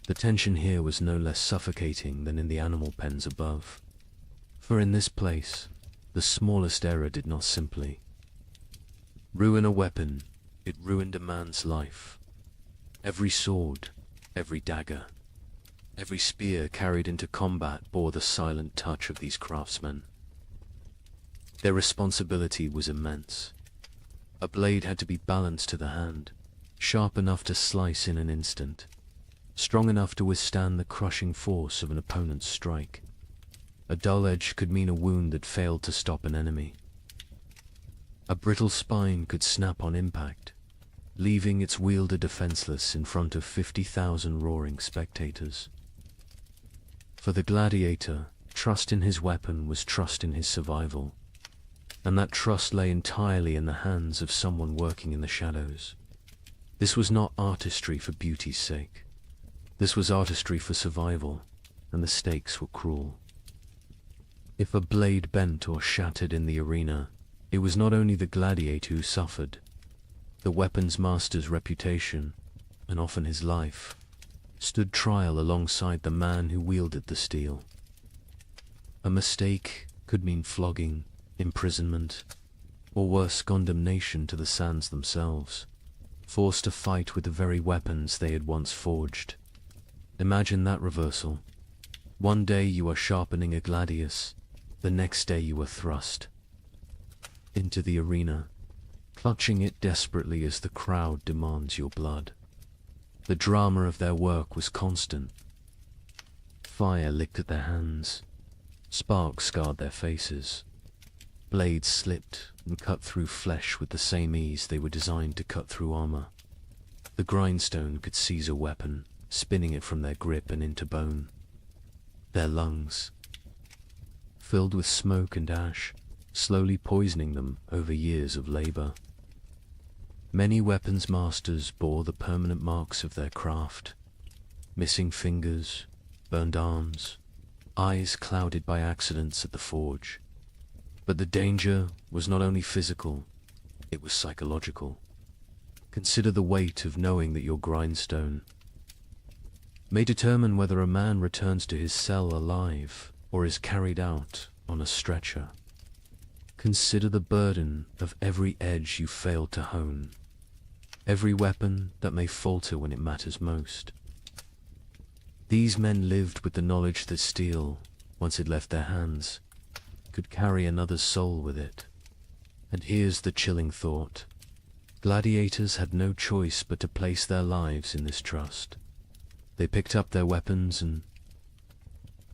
The tension here was no less suffocating than in the animal pens above, for in this place, the smallest error did not simply ruin a weapon, it ruined a man's life. Every sword, every dagger, every spear carried into combat bore the silent touch of these craftsmen. Their responsibility was immense. A blade had to be balanced to the hand, sharp enough to slice in an instant, strong enough to withstand the crushing force of an opponent's strike. A dull edge could mean a wound that failed to stop an enemy. A brittle spine could snap on impact, leaving its wielder defenseless in front of 50,000 roaring spectators. For the gladiator, trust in his weapon was trust in his survival, and that trust lay entirely in the hands of someone working in the shadows. This was not artistry for beauty's sake. This was artistry for survival, and the stakes were cruel. If a blade bent or shattered in the arena, it was not only the gladiator who suffered. The weapons master's reputation, and often his life, stood trial alongside the man who wielded the steel. A mistake could mean flogging, imprisonment, or worse, condemnation to the sands themselves, forced to fight with the very weapons they had once forged. Imagine that reversal. One day you are sharpening a gladius, the next day you are thrust into the arena, clutching it desperately as the crowd demands your blood. The drama of their work was constant. Fire licked at their hands, sparks scarred their faces, blades slipped and cut through flesh with the same ease they were designed to cut through armor. The grindstone could seize a weapon, spinning it from their grip and into bone. Their lungs, filled with smoke and ash, slowly poisoning them over years of labor. Many weapons masters bore the permanent marks of their craft, missing fingers, burned arms, eyes clouded by accidents at the forge. But the danger was not only physical, it was psychological. Consider the weight of knowing that your grindstone may determine whether a man returns to his cell alive or is carried out on a stretcher. Consider the burden of every edge you failed to hone, every weapon that may falter when it matters most. These men lived with the knowledge that steel, once it left their hands, could carry another's soul with it. And here's the chilling thought. Gladiators had no choice but to place their lives in this trust. They picked up their weapons and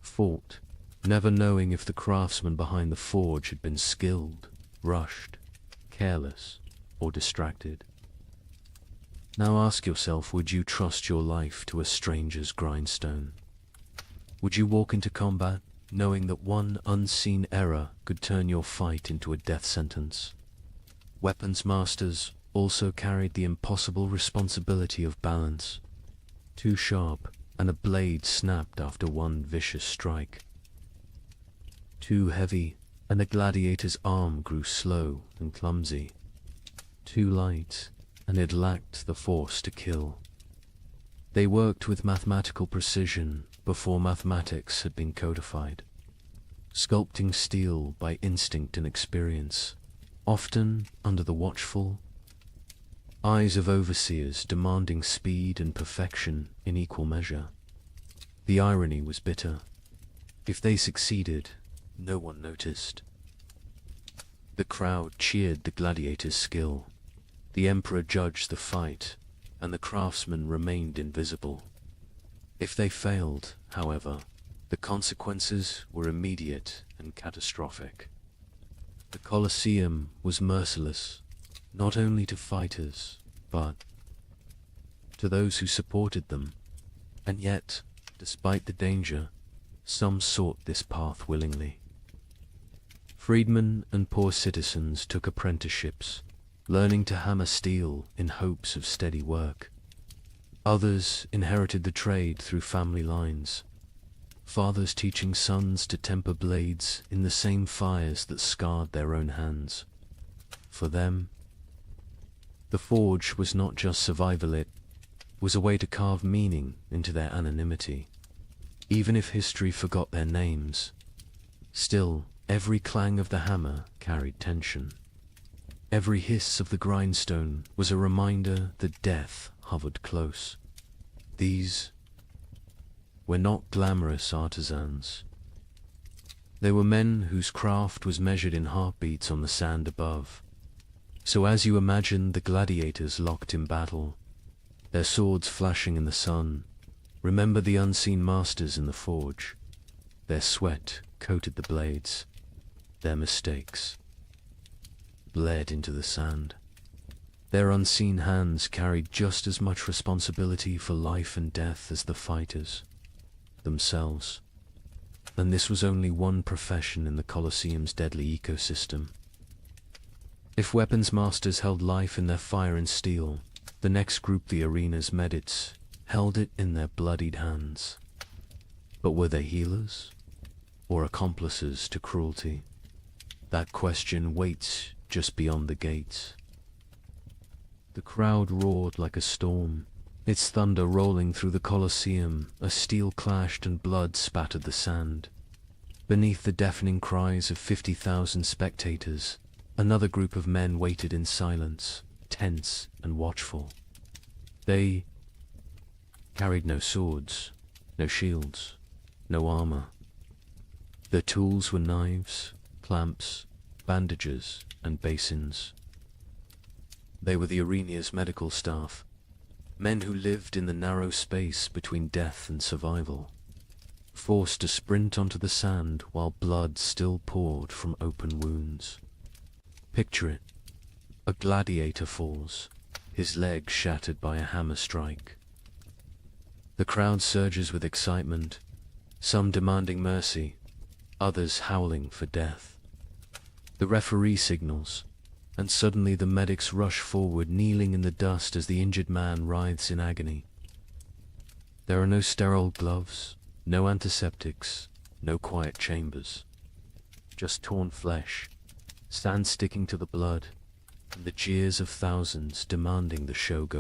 fought, never knowing if the craftsman behind the forge had been skilled, rushed, careless, or distracted. Now ask yourself, would you trust your life to a stranger's grindstone? Would you walk into combat knowing that one unseen error could turn your fight into a death sentence? Weapons masters also carried the impossible responsibility of balance. Too sharp, and a blade snapped after one vicious strike. Too heavy, and a gladiator's arm grew slow and clumsy. Too light, and it lacked the force to kill. They worked with mathematical precision before mathematics had been codified, sculpting steel by instinct and experience, often under the watchful eyes of overseers demanding speed and perfection in equal measure. The irony was bitter. If they succeeded, no one noticed. The crowd cheered the gladiator's skill. The emperor judged the fight, and the craftsman remained invisible. If they failed, however, the consequences were immediate and catastrophic. The Colosseum was merciless, not only to fighters, but to those who supported them. And yet, despite the danger, some sought this path willingly. Freedmen and poor citizens took apprenticeships, learning to hammer steel in hopes of steady work. Others inherited the trade through family lines, fathers teaching sons to temper blades in the same fires that scarred their own hands. For them, the forge was not just survival, it was a way to carve meaning into their anonymity. Even if history forgot their names, still, every clang of the hammer carried tension. Every hiss of the grindstone was a reminder that death hovered close. These were not glamorous artisans. They were men whose craft was measured in heartbeats on the sand above. So as you imagine the gladiators locked in battle, their swords flashing in the sun, remember the unseen masters in the forge. Their sweat coated the blades. Their mistakes bled into the sand. Their unseen hands carried just as much responsibility for life and death as the fighters themselves. And this was only one profession in the Colosseum's deadly ecosystem. If weapons masters held life in their fire and steel, the next group, the arena's medics, held it in their bloodied hands. But were they healers, or accomplices to cruelty? That question waits just beyond the gates. The crowd roared like a storm, its thunder rolling through the Colosseum. A steel clashed and blood spattered the sand. Beneath the deafening cries of 50,000 spectators, another group of men waited in silence, tense and watchful. They carried no swords, no shields, no armor. Their tools were knives, clamps, bandages, and basins. They were the arena's medical staff, men who lived in the narrow space between death and survival, forced to sprint onto the sand while blood still poured from open wounds. Picture it. A gladiator falls, his leg shattered by a hammer strike. The crowd surges with excitement, some demanding mercy, others howling for death. The referee signals, and suddenly the medics rush forward, kneeling in the dust as the injured man writhes in agony. There are no sterile gloves, no antiseptics, no quiet chambers. Just torn flesh, sand sticking to the blood, and the jeers of thousands demanding the show go